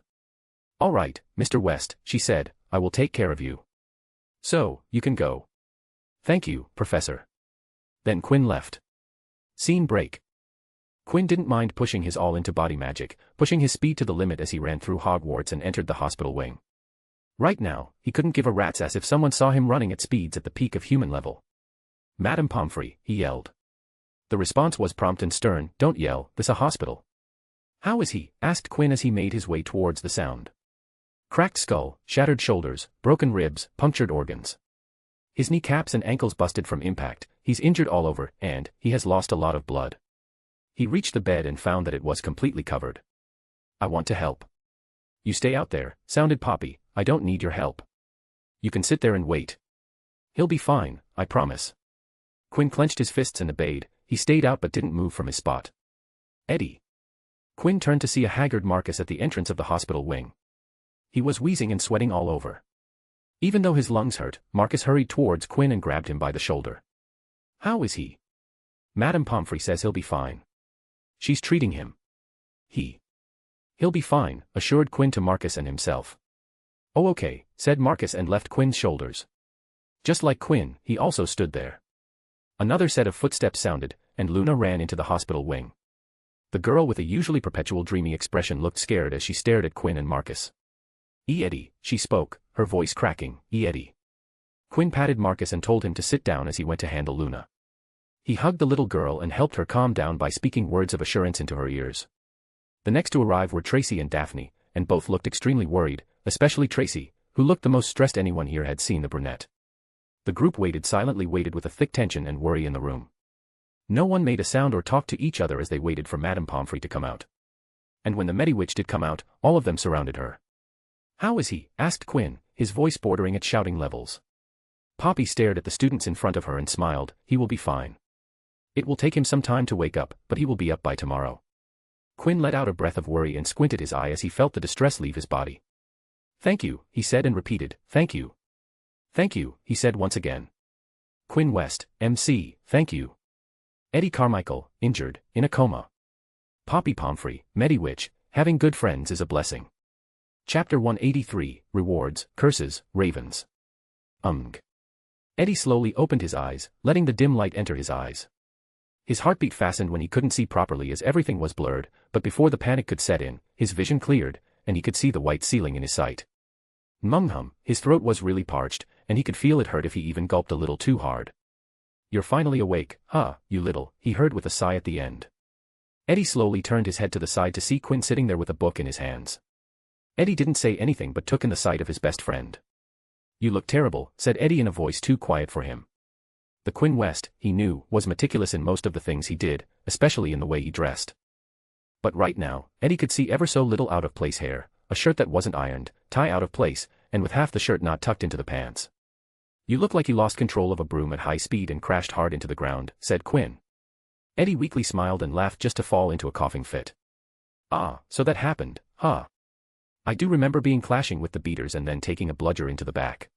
All right, Mr. West, she said, I will take care of you. So, you can go. Thank you, Professor. Then Quinn left. Scene break. Quinn didn't mind pushing his all into body magic, pushing his speed to the limit as he ran through Hogwarts and entered the hospital wing. Right now, he couldn't give a rat's ass if someone saw him running at speeds at the peak of human level. Madame Pomfrey, he yelled. The response was prompt and stern. Don't yell, this a hospital. How is he? Asked Quinn as he made his way towards the sound. Cracked skull, shattered shoulders, broken ribs, punctured organs. His kneecaps and ankles busted from impact, he's injured all over, and he has lost a lot of blood. He reached the bed and found that it was completely covered. I want to help. You stay out there, sounded Poppy, I don't need your help. You can sit there and wait. He'll be fine, I promise. Quinn clenched his fists and obeyed. He stayed out but didn't move from his spot. Eddie. Quinn turned to see a haggard Marcus at the entrance of the hospital wing. He was wheezing and sweating all over. Even though his lungs hurt, Marcus hurried towards Quinn and grabbed him by the shoulder. How is he? Madame Pomfrey says he'll be fine. She's treating him. He'll be fine, assured Quinn to Marcus and himself. Oh okay, said Marcus and left Quinn's shoulders. Just like Quinn, he also stood there. Another set of footsteps sounded, and Luna ran into the hospital wing. The girl with a usually perpetual dreamy expression looked scared as she stared at Quinn and Marcus. Eddie, she spoke, her voice cracking. Eddie. Quinn patted Marcus and told him to sit down as he went to handle Luna. He hugged the little girl and helped her calm down by speaking words of assurance into her ears. The next to arrive were Tracy and Daphne, and both looked extremely worried, especially Tracy, who looked the most stressed anyone here had seen the brunette. The group silently waited with a thick tension and worry in the room. No one made a sound or talked to each other as they waited for Madame Pomfrey to come out. And when the Mediwitch did come out, all of them surrounded her. How is he? Asked Quinn, his voice bordering at shouting levels. Poppy stared at the students in front of her and smiled. He will be fine. It will take him some time to wake up, but he will be up by tomorrow. Quinn let out a breath of worry and squinted his eye as he felt the distress leave his body. Thank you, he said and repeated, thank you. Thank you, he said once again. Quinn West, MC, thank you. Eddie Carmichael, injured, in a coma. Poppy Pomfrey, Mediwitch, having good friends is a blessing. Chapter 183, Rewards, Curses, Ravens. Eddie slowly opened his eyes, letting the dim light enter his eyes. His heartbeat fastened when he couldn't see properly as everything was blurred, but before the panic could set in, his vision cleared, and he could see the white ceiling in his sight. His throat was really parched, and he could feel it hurt if he even gulped a little too hard. "You're finally awake, huh, you little," he heard with a sigh at the end. Eddie slowly turned his head to the side to see Quinn sitting there with a book in his hands. Eddie didn't say anything but took in the sight of his best friend. "You look terrible," said Eddie in a voice too quiet for him. The Quinn West, he knew, was meticulous in most of the things he did, especially in the way he dressed. But right now, Eddie could see ever so little out-of-place hair, a shirt that wasn't ironed, tie out of place, and with half the shirt not tucked into the pants. "You look like you lost control of a broom at high speed and crashed hard into the ground," said Quinn. Eddie weakly smiled and laughed just to fall into a coughing fit. "Ah, so that happened, huh? I do remember being clashing with the beaters and then taking a bludger into the back."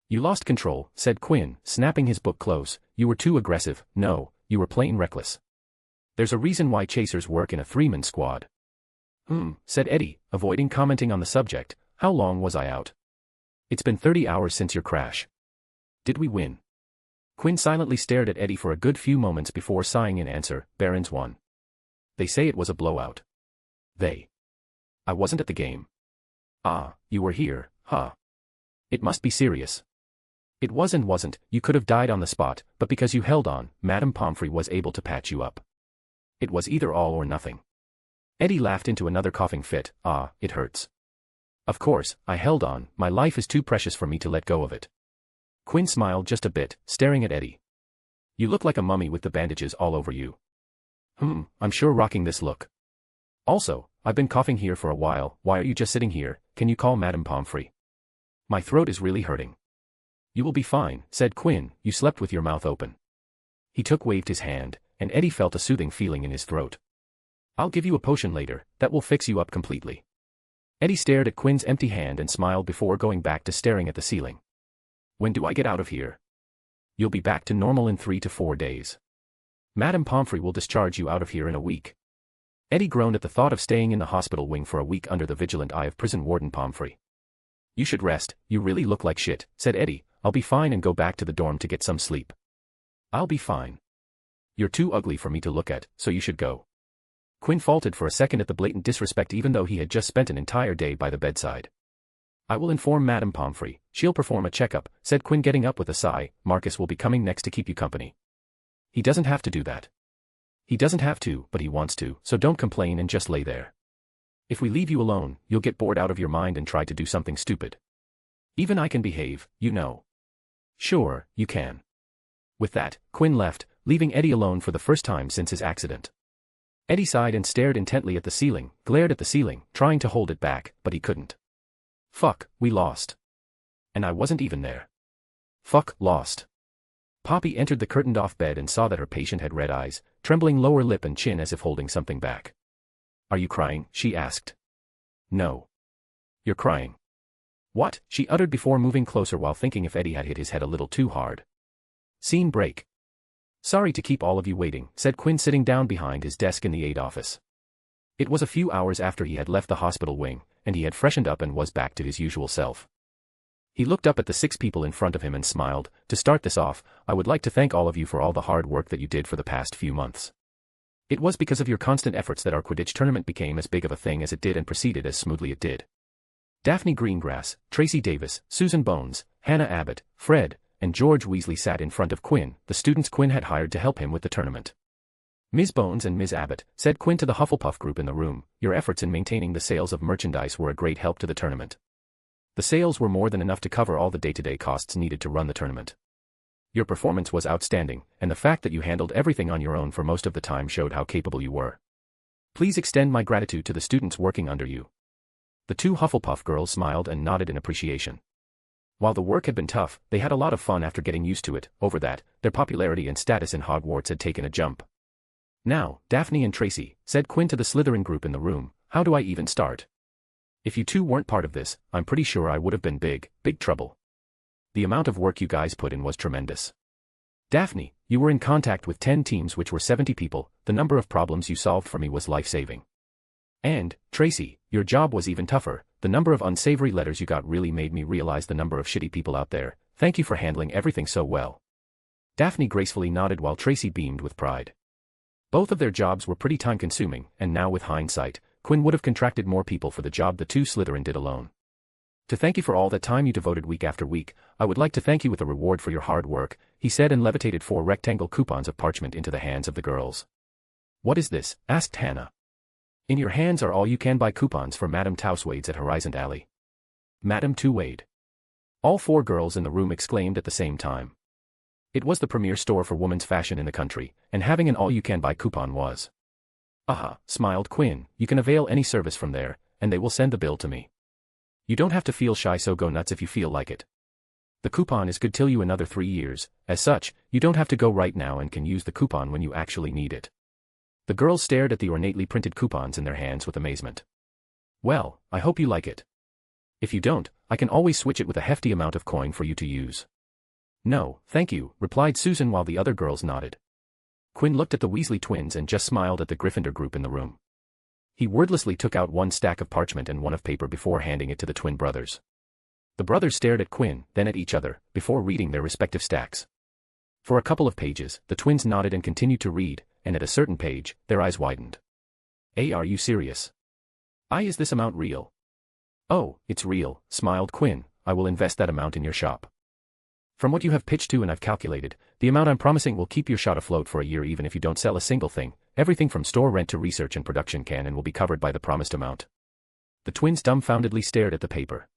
"You lost control," said Quinn, snapping his book close. "You were too aggressive. No, you were plain reckless. There's a reason why chasers work in a three-man squad." Said Eddie, avoiding commenting on the subject. "How long was I out?" "It's been 30 hours since your crash." "Did we win?" Quinn silently stared at Eddie for a good few moments before sighing in answer. "Barons won. They say it was a blowout." "I wasn't at the game." "Ah, you were here, huh? It must be serious." "It was and wasn't. You could have died on the spot, but because you held on, Madame Pomfrey was able to patch you up. It was either all or nothing." Eddie laughed into another coughing fit. "Ah, it hurts." "Of course, I held on. My life is too precious for me to let go of it." Quinn smiled just a bit, staring at Eddie. "You look like a mummy with the bandages all over you." I'm sure rocking this look." "Also, I've been coughing here for a while. Why are you just sitting here? Can you call Madame Pomfrey? My throat is really hurting." "You will be fine," said Quinn. "You slept with your mouth open." He waved his hand, and Eddie felt a soothing feeling in his throat. "I'll give you a potion later, that will fix you up completely." Eddie stared at Quinn's empty hand and smiled before going back to staring at the ceiling. "When do I get out of here?" "You'll be back to normal in 3 to 4 days. Madame Pomfrey will discharge you out of here in a week." Eddie groaned at the thought of staying in the hospital wing for a week under the vigilant eye of prison warden Pomfrey. "You should rest, you really look like shit," said Eddie. "I'll be fine and go back to the dorm to get some sleep." "I'll be fine. You're too ugly for me to look at, so you should go." Quinn faltered for a second at the blatant disrespect even though he had just spent an entire day by the bedside. "I will inform Madame Pomfrey. She'll perform a checkup," said Quinn getting up with a sigh. "Marcus will be coming next to keep you company." "He doesn't have to do that." "He doesn't have to, but he wants to, so don't complain and just lay there. If we leave you alone, you'll get bored out of your mind and try to do something stupid. Even I can behave, you know." "Sure, you can." With that, Quinn left, leaving Eddie alone for the first time since his accident. Eddie sighed and stared intently at the ceiling, glared at the ceiling, trying to hold it back, but he couldn't. "Fuck, we lost. And I wasn't even there. Fuck, lost." Poppy entered the curtained-off bed and saw that her patient had red eyes, trembling lower lip and chin as if holding something back. "Are you crying?" she asked. "No. You're crying." "What?" she uttered before moving closer while thinking if Eddie had hit his head a little too hard. Scene break. "Sorry to keep all of you waiting," said Quinn sitting down behind his desk in the aide office. It was a few hours after he had left the hospital wing, and he had freshened up and was back to his usual self. He looked up at the 6 people in front of him and smiled. "To start this off, I would like to thank all of you for all the hard work that you did for the past few months. It was because of your constant efforts that our Quidditch tournament became as big of a thing as it did and proceeded as smoothly it did. Daphne Greengrass, Tracy Davis, Susan Bones, Hannah Abbott, Fred, and George Weasley sat in front of Quinn, the students Quinn had hired to help him with the tournament. Ms. Bones and Ms. Abbott, said Quinn to the Hufflepuff group in the room, your efforts in maintaining the sales of merchandise were a great help to the tournament. The sales were more than enough to cover all the day-to-day costs needed to run the tournament. Your performance was outstanding, and the fact that you handled everything on your own for most of the time showed how capable you were. Please extend my gratitude to the students working under you." The 2 Hufflepuff girls smiled and nodded in appreciation. While the work had been tough, they had a lot of fun after getting used to it. Over that, their popularity and status in Hogwarts had taken a jump. "Now, Daphne and Tracy," said Quinn to the Slytherin group in the room, "how do I even start? If you two weren't part of this, I'm pretty sure I would have been big trouble. The amount of work you guys put in was tremendous. Daphne, you were in contact with 10 teams which were 70 people, the number of problems you solved for me was life-saving. And, Tracy, your job was even tougher, The number of unsavory letters you got really made me realize the number of shitty people out there. Thank you for handling everything so well. Daphne gracefully nodded while Tracy beamed with pride. Both of their jobs were pretty time-consuming, and now with hindsight, Quinn would have contracted more people for the job the two Slytherin did alone. To thank you for all that time you devoted week after week, I would like to thank you with a reward for your hard work, he said and levitated 4 rectangle coupons of parchment into the hands of the girls. What is this? Asked Hannah. In your hands are all you can buy coupons for Madame Towswade's at Horizon Alley. Madame Towade. All 4 girls in the room exclaimed at the same time. It was the premier store for women's fashion in the country, and having an all-you-can-buy coupon was. Aha, smiled Quinn, you can avail any service from there, and they will send the bill to me. You don't have to feel shy, so go nuts if you feel like it. The coupon is good till you another 3 years, as such, you don't have to go right now and can use the coupon when you actually need it. The girls stared at the ornately printed coupons in their hands with amazement. Well, I hope you like it. If you don't, I can always switch it with a hefty amount of coin for you to use. No, thank you, replied Susan while the other girls nodded. Quinn looked at the Weasley twins and just smiled at the Gryffindor group in the room. He wordlessly took out 1 stack of parchment and 1 of paper before handing it to the twin brothers. The brothers stared at Quinn, then at each other, before reading their respective stacks. For a couple of pages, the twins nodded and continued to read, and at a certain page, their eyes widened. Are you serious? Is this amount real? Oh, it's real, smiled Quinn, I will invest that amount in your shop. From what you have pitched to and I've calculated, the amount I'm promising will keep your shop afloat for a year even if you don't sell a single thing. Everything from store rent to research and production can and will be covered by the promised amount. The twins dumbfoundedly stared at the paper.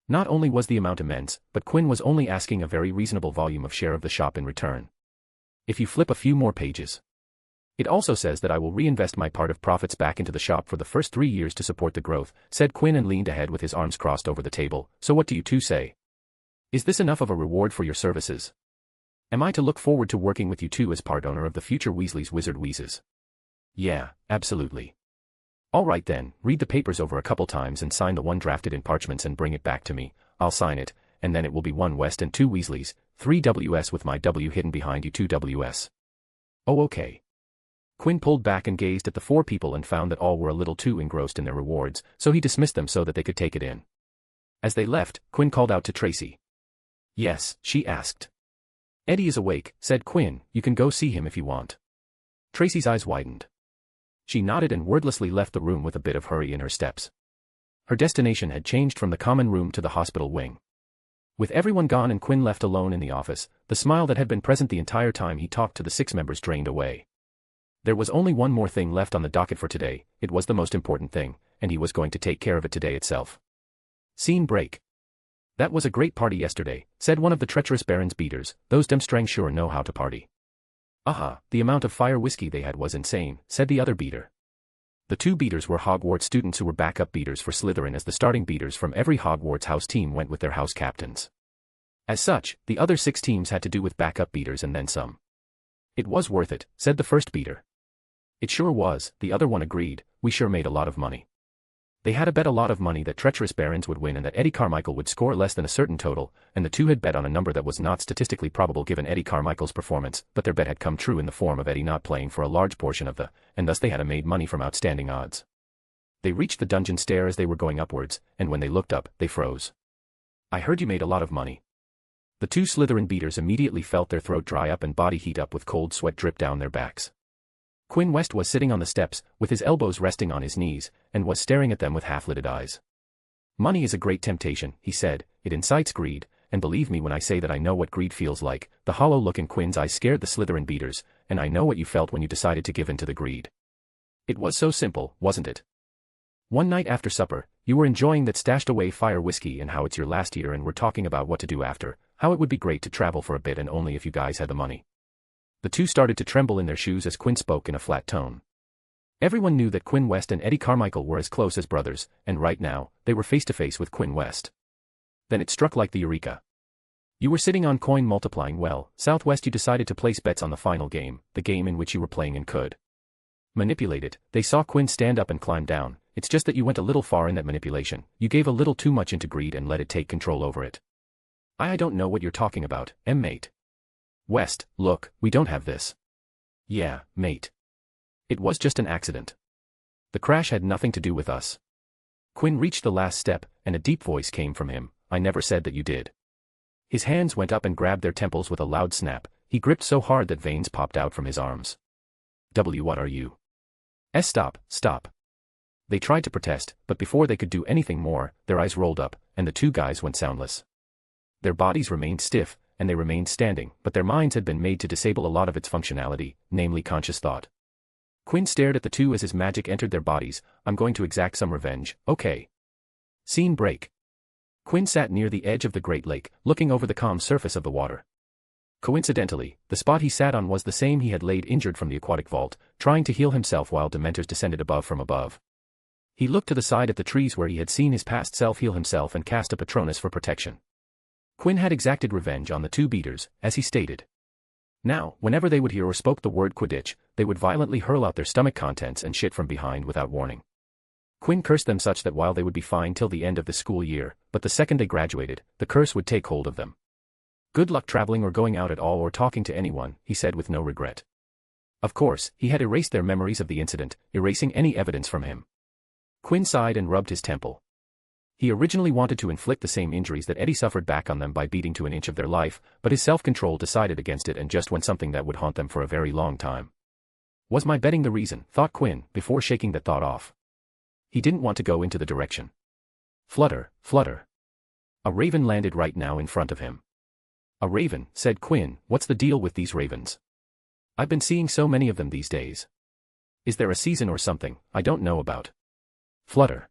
Not only was the amount immense, but Quinn was only asking a very reasonable volume of share of the shop in return. If you flip a few more pages. It also says that I will reinvest my part of profits back into the shop for the first 3 years to support the growth, said Quinn and leaned ahead with his arms crossed over the table. So what do you two say? Is this enough of a reward for your services? Am I to look forward to working with you two as part owner of the future Weasley's Wizard Wheezes? Yeah, absolutely. All right then, read the papers over a couple times and sign the one drafted in parchments and bring it back to me. I'll sign it, and then it will be 1 West and 2 Weasleys, 3 WS with my W hidden behind you 2 WS. Oh okay. Quinn pulled back and gazed at the 4 people and found that all were a little too engrossed in their rewards, so he dismissed them so that they could take it in. As they left, Quinn called out to Tracy. Yes, she asked. Eddie is awake, said Quinn, you can go see him if you want. Tracy's eyes widened. She nodded and wordlessly left the room with a bit of hurry in her steps. Her destination had changed from the common room to the hospital wing. With everyone gone and Quinn left alone in the office, the smile that had been present the entire time he talked to the 6 members drained away. There was only one more thing left on the docket for today, it was the most important thing, and he was going to take care of it today itself. Scene break. That was a great party yesterday, said one of the treacherous Baron's beaters, those Demstrang sure know how to party. Aha, the amount of fire whiskey they had was insane, said the other beater. The 2 beaters were Hogwarts students who were backup beaters for Slytherin as the starting beaters from every Hogwarts house team went with their house captains. As such, the other 6 teams had to do with backup beaters and then some. It was worth it, said the first beater. It sure was, the other one agreed, we sure made a lot of money. They had a bet a lot of money that treacherous Barons would win and that Eddie Carmichael would score less than a certain total, and the 2 had bet on a number that was not statistically probable given Eddie Carmichael's performance, but their bet had come true in the form of Eddie not playing for a large portion of the, and thus they had made money from outstanding odds. They reached the dungeon stair as they were going upwards, and when they looked up, they froze. I heard you made a lot of money. The 2 Slytherin beaters immediately felt their throat dry up and body heat up with cold sweat drip down their backs. Quinn West was sitting on the steps, with his elbows resting on his knees, and was staring at them with half-lidded eyes. Money is a great temptation, he said, it incites greed, and believe me when I say that I know what greed feels like. The hollow look in Quinn's eyes scared the Slytherin beaters, and I know what you felt when you decided to give in to the greed. It was so simple, wasn't it? One night after supper, you were enjoying that stashed away fire whiskey and how it's your last year and we're talking about what to do after, how it would be great to travel for a bit and only if you guys had the money. The 2 started to tremble in their shoes as Quinn spoke in a flat tone. Everyone knew that Quinn West and Eddie Carmichael were as close as brothers, and right now, they were face to face with Quinn West. Then it struck like the eureka. You were sitting on coin multiplying well, Southwest you decided to place bets on the final game, the game in which you were playing and could manipulate it. They saw Quinn stand up and climb down, it's just that you went a little far in that manipulation, you gave a little too much into greed and let it take control over it. I don't know what you're talking about, mate. West, look, we don't have this. Yeah, mate. It was just an accident. The crash had nothing to do with us. Quinn reached the last step, and a deep voice came from him, "I never said that you did." His hands went up and grabbed their temples with a loud snap. He gripped so hard that veins popped out from his arms. What are you? Stop, stop. They tried to protest, but before they could do anything more, their eyes rolled up, and the two guys went soundless. Their bodies remained stiff, and they remained standing, but their minds had been made to disable a lot of its functionality, namely conscious thought. Quinn stared at the two as his magic entered their bodies. "I'm going to exact some revenge, okay?" Scene break. Quinn sat near the edge of the Great Lake, looking over the calm surface of the water. Coincidentally, the spot he sat on was the same he had laid injured from the aquatic vault, trying to heal himself while dementors descended from above. He looked to the side at the trees where he had seen his past self heal himself and cast a Patronus for protection. Quinn had exacted revenge on the two beaters, as he stated. Now, whenever they would hear or spoke the word Quidditch, they would violently hurl out their stomach contents and shit from behind without warning. Quinn cursed them such that while they would be fine till the end of the school year, but the second they graduated, the curse would take hold of them. "Good luck traveling or going out at all or talking to anyone," he said with no regret. Of course, he had erased their memories of the incident, erasing any evidence from him. Quinn sighed and rubbed his temple. He originally wanted to inflict the same injuries that Eddie suffered back on them by beating to an inch of their life, but his self-control decided against it and just went something that would haunt them for a very long time. Was my betting the reason, thought Quinn, before shaking that thought off. He didn't want to go into the direction. Flutter, flutter. A raven landed right now in front of him. "A raven," said Quinn, "what's the deal with these ravens? I've been seeing so many of them these days. Is there a season or something I don't know about?" Flutter.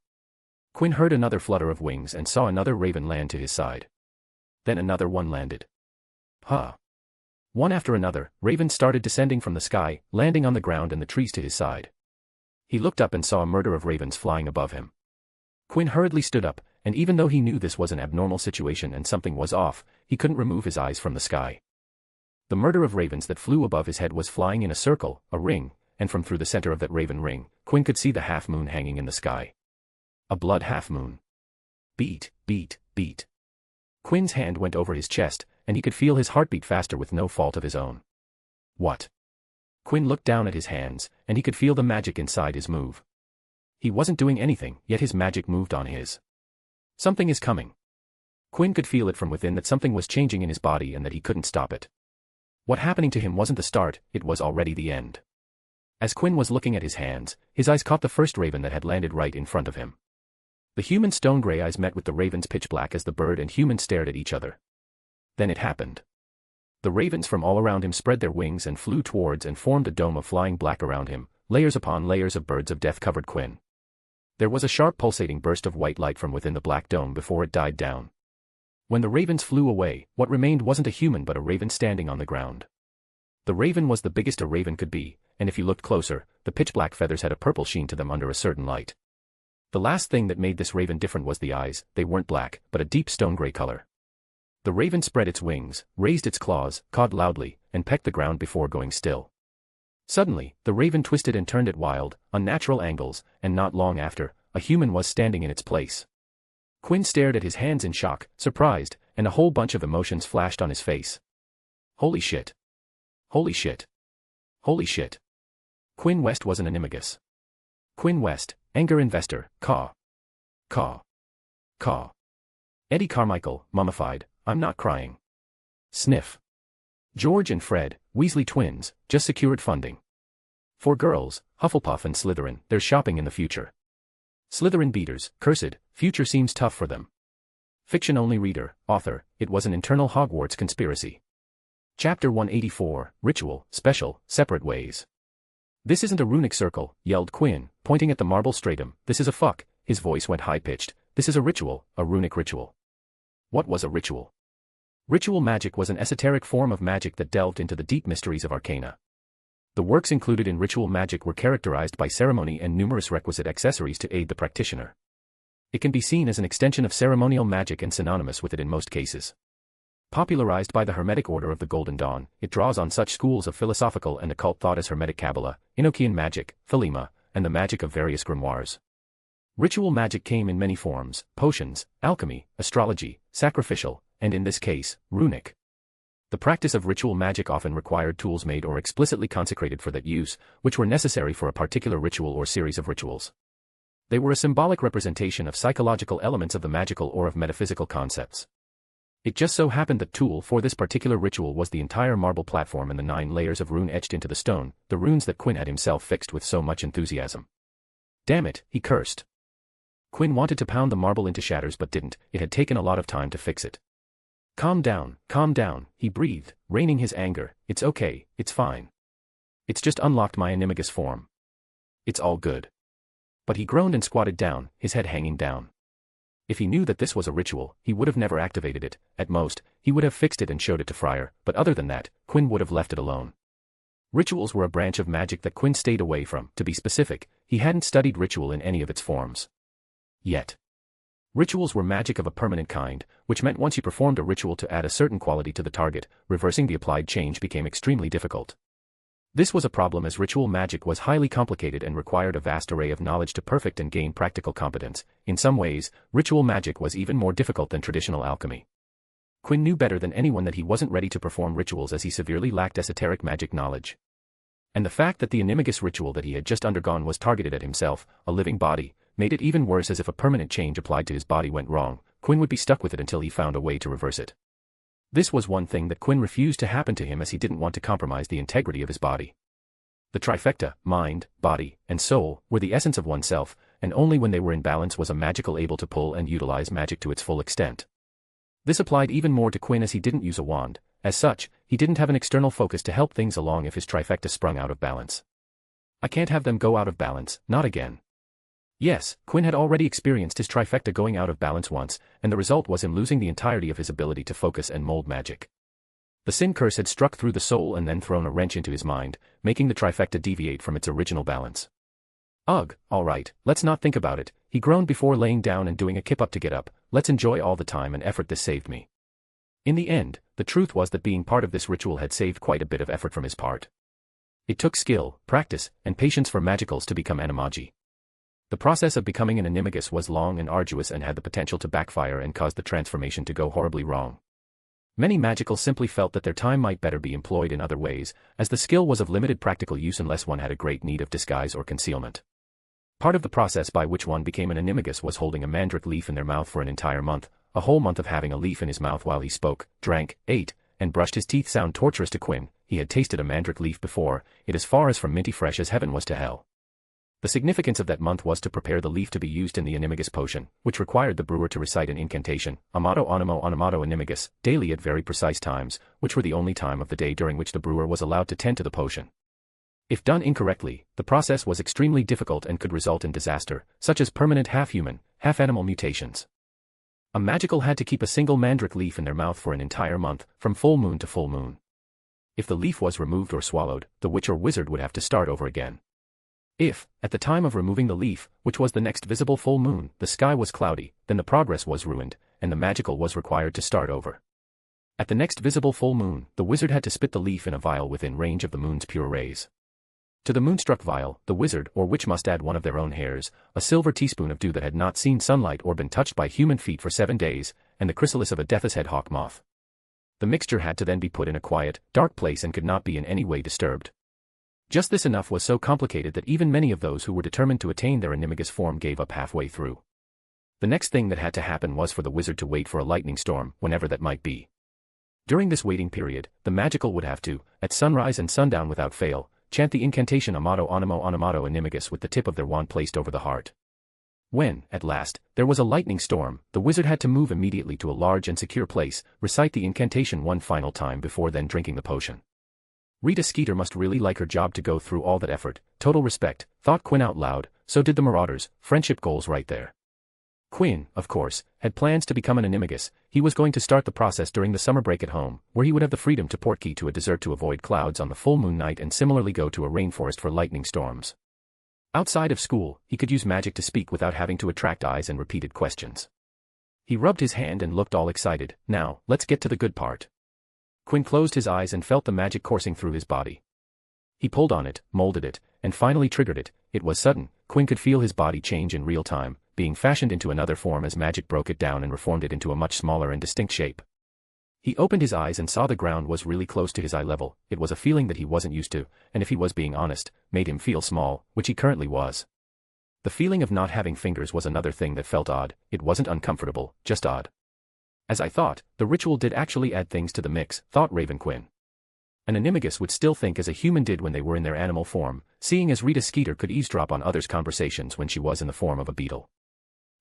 Quinn heard another flutter of wings and saw another raven land to his side. Then another one landed. Huh. One after another, ravens started descending from the sky, landing on the ground and the trees to his side. He looked up and saw a murder of ravens flying above him. Quinn hurriedly stood up, and even though he knew this was an abnormal situation and something was off, he couldn't remove his eyes from the sky. The murder of ravens that flew above his head was flying in a circle, a ring, and from through the center of that raven ring, Quinn could see the half-moon hanging in the sky. A blood half-moon. Beat, beat, beat. Quinn's hand went over his chest, and he could feel his heartbeat faster with no fault of his own. What? Quinn looked down at his hands, and he could feel the magic inside his move. He wasn't doing anything, yet his magic moved on his. Something is coming. Quinn could feel it from within that something was changing in his body and that he couldn't stop it. What happening to him wasn't the start, it was already the end. As Quinn was looking at his hands, his eyes caught the first raven that had landed right in front of him. The human stone-gray eyes met with the raven's pitch black as the bird and human stared at each other. Then it happened. The ravens from all around him spread their wings and flew towards and formed a dome of flying black around him. Layers upon layers of birds of death covered Quinn. There was a sharp pulsating burst of white light from within the black dome before it died down. When the ravens flew away, what remained wasn't a human but a raven standing on the ground. The raven was the biggest a raven could be, and if you looked closer, the pitch-black feathers had a purple sheen to them under a certain light. The last thing that made this raven different was the eyes. They weren't black, but a deep stone-gray color. The raven spread its wings, raised its claws, cawed loudly, and pecked the ground before going still. Suddenly, the raven twisted and turned at wild, unnatural angles, and not long after, a human was standing in its place. Quinn stared at his hands in shock, surprised, and a whole bunch of emotions flashed on his face. Holy shit. Holy shit. Holy shit. Quinn West was an animagus. Quinn West, anger investor, caw. Caw. Caw. Eddie Carmichael, mummified, I'm not crying. Sniff. George and Fred, Weasley twins, just secured funding. For girls, Hufflepuff and Slytherin, they're shopping in the future. Slytherin beaters, cursed, future seems tough for them. Fiction-only reader, author, it was an internal Hogwarts conspiracy. Chapter 184, Ritual, Special, Separate Ways. This isn't a runic circle, yelled Quinn, pointing at the marble stratum. This is a fuck, his voice went high-pitched. This is a ritual, a runic ritual. What was a ritual? Ritual magic was an esoteric form of magic that delved into the deep mysteries of arcana. The works included in ritual magic were characterized by ceremony and numerous requisite accessories to aid the practitioner. It can be seen as an extension of ceremonial magic and synonymous with it in most cases. Popularized by the Hermetic Order of the Golden Dawn, it draws on such schools of philosophical and occult thought as Hermetic Kabbalah, Enochian magic, Thelema, and the magic of various grimoires. Ritual magic came in many forms: potions, alchemy, astrology, sacrificial, and in this case, runic. The practice of ritual magic often required tools made or explicitly consecrated for that use, which were necessary for a particular ritual or series of rituals. They were a symbolic representation of psychological elements of the magical or of metaphysical concepts. It just so happened that tool for this particular ritual was the entire marble platform and the 9 layers of rune etched into the stone, the runes that Quinn had himself fixed with so much enthusiasm. Damn it, he cursed. Quinn wanted to pound the marble into shatters but didn't, it had taken a lot of time to fix it. Calm down, he breathed, reining his anger. It's okay, it's fine. It's just unlocked my animagus form. It's all good. But he groaned and squatted down, his head hanging down. If he knew that this was a ritual, he would have never activated it. At most, he would have fixed it and showed it to Friar, but other than that, Quinn would have left it alone. Rituals were a branch of magic that Quinn stayed away from. To be specific, he hadn't studied ritual in any of its forms. Yet. Rituals were magic of a permanent kind, which meant once you performed a ritual to add a certain quality to the target, reversing the applied change became extremely difficult. This was a problem as ritual magic was highly complicated and required a vast array of knowledge to perfect and gain practical competence. In some ways, ritual magic was even more difficult than traditional alchemy. Quinn knew better than anyone that he wasn't ready to perform rituals as he severely lacked esoteric magic knowledge. And the fact that the animagus ritual that he had just undergone was targeted at himself, a living body, made it even worse, as if a permanent change applied to his body went wrong, Quinn would be stuck with it until he found a way to reverse it. This was one thing that Quinn refused to happen to him, as he didn't want to compromise the integrity of his body. The trifecta, mind, body, and soul, were the essence of oneself, and only when they were in balance was a magical able to pull and utilize magic to its full extent. This applied even more to Quinn as he didn't use a wand. As such, he didn't have an external focus to help things along if his trifecta sprung out of balance. I can't have them go out of balance, not again. Yes, Quinn had already experienced his trifecta going out of balance once, and the result was him losing the entirety of his ability to focus and mold magic. The sin curse had struck through the soul and then thrown a wrench into his mind, making the trifecta deviate from its original balance. Ugh, alright, let's not think about it, he groaned before laying down and doing a kip up to get up. Let's enjoy all the time and effort this saved me. In the end, the truth was that being part of this ritual had saved quite a bit of effort from his part. It took skill, practice, and patience for magicals to become animagi. The process of becoming an animagus was long and arduous and had the potential to backfire and cause the transformation to go horribly wrong. Many magicals simply felt that their time might better be employed in other ways, as the skill was of limited practical use unless one had a great need of disguise or concealment. Part of the process by which one became an animagus was holding a mandrake leaf in their mouth for an entire month, a whole month of having a leaf in his mouth while he spoke, drank, ate, and brushed his teeth. Sound torturous to Quinn. He had tasted a mandrake leaf before, it as far as from minty fresh as heaven was to hell. The significance of that month was to prepare the leaf to be used in the animagus potion, which required the brewer to recite an incantation, amato animo animato animagus, daily at very precise times, which were the only time of the day during which the brewer was allowed to tend to the potion. If done incorrectly, the process was extremely difficult and could result in disaster, such as permanent half-human, half-animal mutations. A magical had to keep a single mandrake leaf in their mouth for an entire month, from full moon to full moon. If the leaf was removed or swallowed, the witch or wizard would have to start over again. If, at the time of removing the leaf, which was the next visible full moon, the sky was cloudy, then the progress was ruined, and the magical was required to start over. At the next visible full moon, the wizard had to spit the leaf in a vial within range of the moon's pure rays. To the moonstruck vial, the wizard or witch must add one of their own hairs, a silver teaspoon of dew that had not seen sunlight or been touched by human feet for 7 days, and the chrysalis of a death's head hawk moth. The mixture had to then be put in a quiet, dark place and could not be in any way disturbed. Just this enough was so complicated that even many of those who were determined to attain their animagus form gave up halfway through. The next thing that had to happen was for the wizard to wait for a lightning storm, whenever that might be. During this waiting period, the magical would have to, at sunrise and sundown without fail, chant the incantation amato animo animato animagus with the tip of their wand placed over the heart. When, at last, there was a lightning storm, the wizard had to move immediately to a large and secure place, recite the incantation one final time before then drinking the potion. Rita Skeeter must really like her job to go through all that effort. Total respect, thought Quinn out loud, so did the Marauders, friendship goals right there. Quinn, of course, had plans to become an animagus. He was going to start the process during the summer break at home, where he would have the freedom to portkey to a desert to avoid clouds on the full moon night and similarly go to a rainforest for lightning storms. Outside of school, he could use magic to speak without having to attract eyes and repeated questions. He rubbed his hand and looked all excited. Now, let's get to the good part. Quinn closed his eyes and felt the magic coursing through his body. He pulled on it, molded it, and finally triggered it. It was sudden. Quinn could feel his body change in real time, being fashioned into another form as magic broke it down and reformed it into a much smaller and distinct shape. He opened his eyes and saw the ground was really close to his eye level. It was a feeling that he wasn't used to, and if he was being honest, made him feel small, which he currently was. The feeling of not having fingers was another thing that felt odd. It wasn't uncomfortable, just odd. As I thought, the ritual did actually add things to the mix, thought Raven Quinn. An animagus would still think as a human did when they were in their animal form, seeing as Rita Skeeter could eavesdrop on others' conversations when she was in the form of a beetle.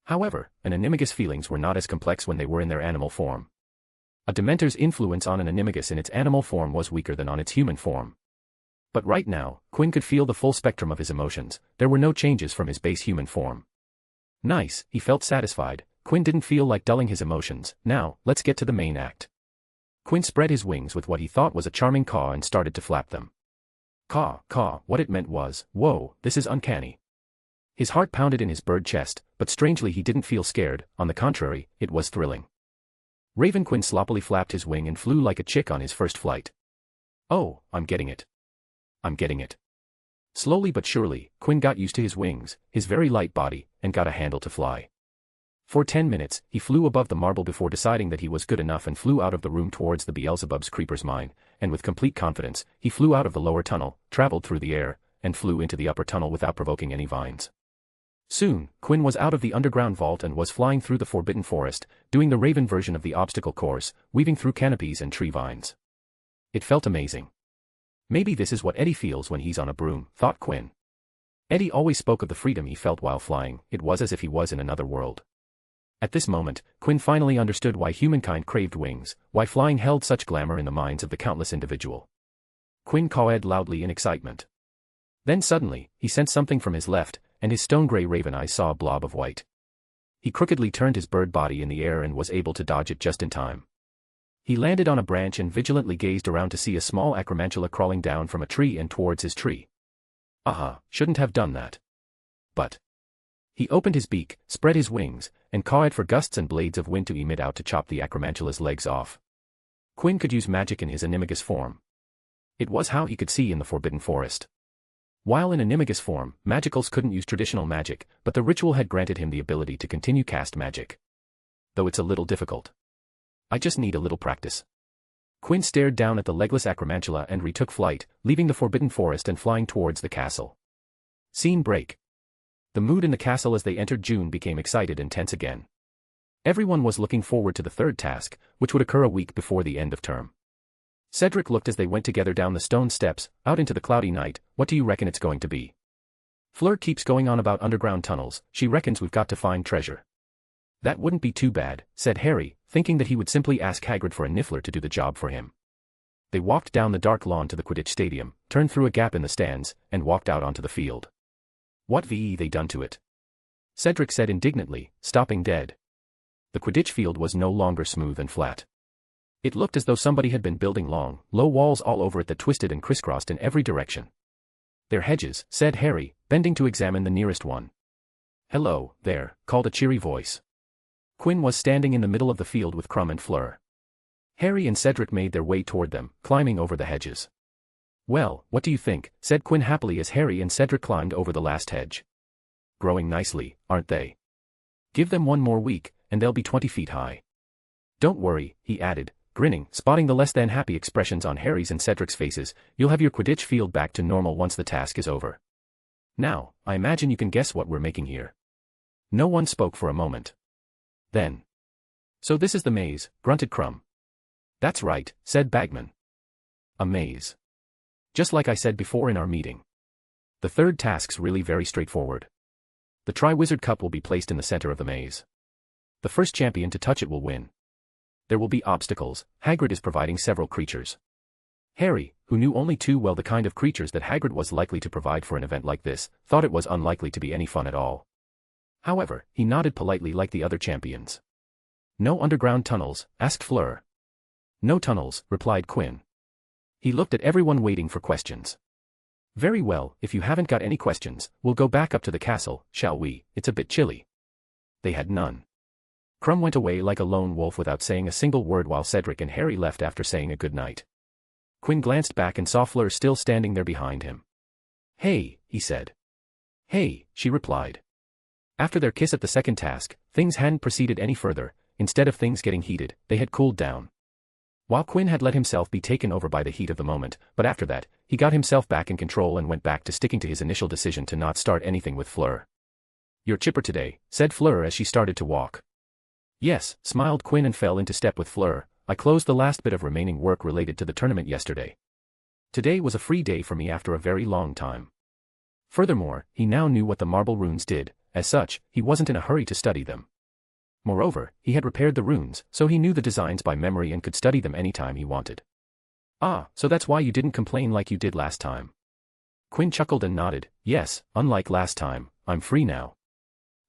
However, an animagus' feelings were not as complex when they were in their animal form. A Dementor's influence on an animagus in its animal form was weaker than on its human form. But right now, Quinn could feel the full spectrum of his emotions. There were no changes from his base human form. Nice, he felt satisfied. Quinn didn't feel like dulling his emotions. Now, let's get to the main act. Quinn spread his wings with what he thought was a charming caw and started to flap them. Caw, caw, what it meant was, whoa, this is uncanny. His heart pounded in his bird chest, but strangely he didn't feel scared. On the contrary, it was thrilling. Raven Quinn sloppily flapped his wing and flew like a chick on his first flight. Oh, I'm getting it. I'm getting it. Slowly but surely, Quinn got used to his wings, his very light body, and got a handle to fly. For 10 minutes, he flew above the marble before deciding that he was good enough and flew out of the room towards the Beelzebub's creeper's mine, and with complete confidence, he flew out of the lower tunnel, traveled through the air, and flew into the upper tunnel without provoking any vines. Soon, Quinn was out of the underground vault and was flying through the forbidden forest, doing the Raven version of the obstacle course, weaving through canopies and tree vines. It felt amazing. Maybe this is what Eddie feels when he's on a broom, thought Quinn. Eddie always spoke of the freedom he felt while flying. It was as if he was in another world. At this moment, Quinn finally understood why humankind craved wings, why flying held such glamour in the minds of the countless individual. Quinn cawed loudly in excitement. Then suddenly, he sensed something from his left, and his stone-gray raven eyes saw a blob of white. He crookedly turned his bird body in the air and was able to dodge it just in time. He landed on a branch and vigilantly gazed around to see a small acromantula crawling down from a tree and towards his tree. Shouldn't have done that. But he opened his beak, spread his wings, and cawed for gusts and blades of wind to emit out to chop the acromantula's legs off. Quinn could use magic in his animagus form. It was how he could see in the forbidden forest. While in animagus form, magicals couldn't use traditional magic, but the ritual had granted him the ability to continue cast magic. Though it's a little difficult. I just need a little practice. Quinn stared down at the legless acromantula and retook flight, leaving the forbidden forest and flying towards the castle. Scene break. The mood in the castle as they entered June became excited and tense again. Everyone was looking forward to the third task, which would occur a week before the end of term. Cedric looked as they went together down the stone steps, out into the cloudy night. What do you reckon it's going to be? Fleur keeps going on about underground tunnels. She reckons we've got to find treasure. That wouldn't be too bad, said Harry, thinking that he would simply ask Hagrid for a niffler to do the job for him. They walked down the dark lawn to the Quidditch stadium, turned through a gap in the stands, and walked out onto the field. What they done to it? Cedric said indignantly, stopping dead. The Quidditch field was no longer smooth and flat. It looked as though somebody had been building long, low walls all over it that twisted and crisscrossed in every direction. They're hedges, said Harry, bending to examine the nearest one. Hello, there, called a cheery voice. Quinn was standing in the middle of the field with Crumb and Fleur. Harry and Cedric made their way toward them, climbing over the hedges. Well, what do you think, said Quinn happily as Harry and Cedric climbed over the last hedge. Growing nicely, aren't they? Give them one more week, and they'll be 20 feet high. Don't worry, he added, grinning, spotting the less than happy expressions on Harry's and Cedric's faces. You'll have your Quidditch field back to normal once the task is over. Now, I imagine you can guess what we're making here. No one spoke for a moment. Then. So this is the maze, grunted Crumb. That's right, said Bagman. A maze. Just like I said before in our meeting. The third task's really very straightforward. The Triwizard Cup will be placed in the center of the maze. The first champion to touch it will win. There will be obstacles. Hagrid is providing several creatures. Harry, who knew only too well the kind of creatures that Hagrid was likely to provide for an event like this, thought it was unlikely to be any fun at all. However, he nodded politely like the other champions. No underground tunnels, asked Fleur. No tunnels, replied Quinn. He looked at everyone waiting for questions. Very well, if you haven't got any questions, we'll go back up to the castle, shall we? It's a bit chilly. They had none. Crumb went away like a lone wolf without saying a single word while Cedric and Harry left after saying a good night. Quinn glanced back and saw Fleur still standing there behind him. Hey, he said. Hey, she replied. After their kiss at the second task, things hadn't proceeded any further. Instead of things getting heated, they had cooled down. While Quinn had let himself be taken over by the heat of the moment, but after that, he got himself back in control and went back to sticking to his initial decision to not start anything with Fleur. "You're chipper today," said Fleur as she started to walk. "Yes," smiled Quinn and fell into step with Fleur. "I closed the last bit of remaining work related to the tournament yesterday. Today was a free day for me after a very long time." Furthermore, he now knew what the marble runes did. As such, he wasn't in a hurry to study them. Moreover, he had repaired the runes, so he knew the designs by memory and could study them anytime he wanted. "Ah, so that's why you didn't complain like you did last time." Quinn chuckled and nodded. "Yes, unlike last time, I'm free now.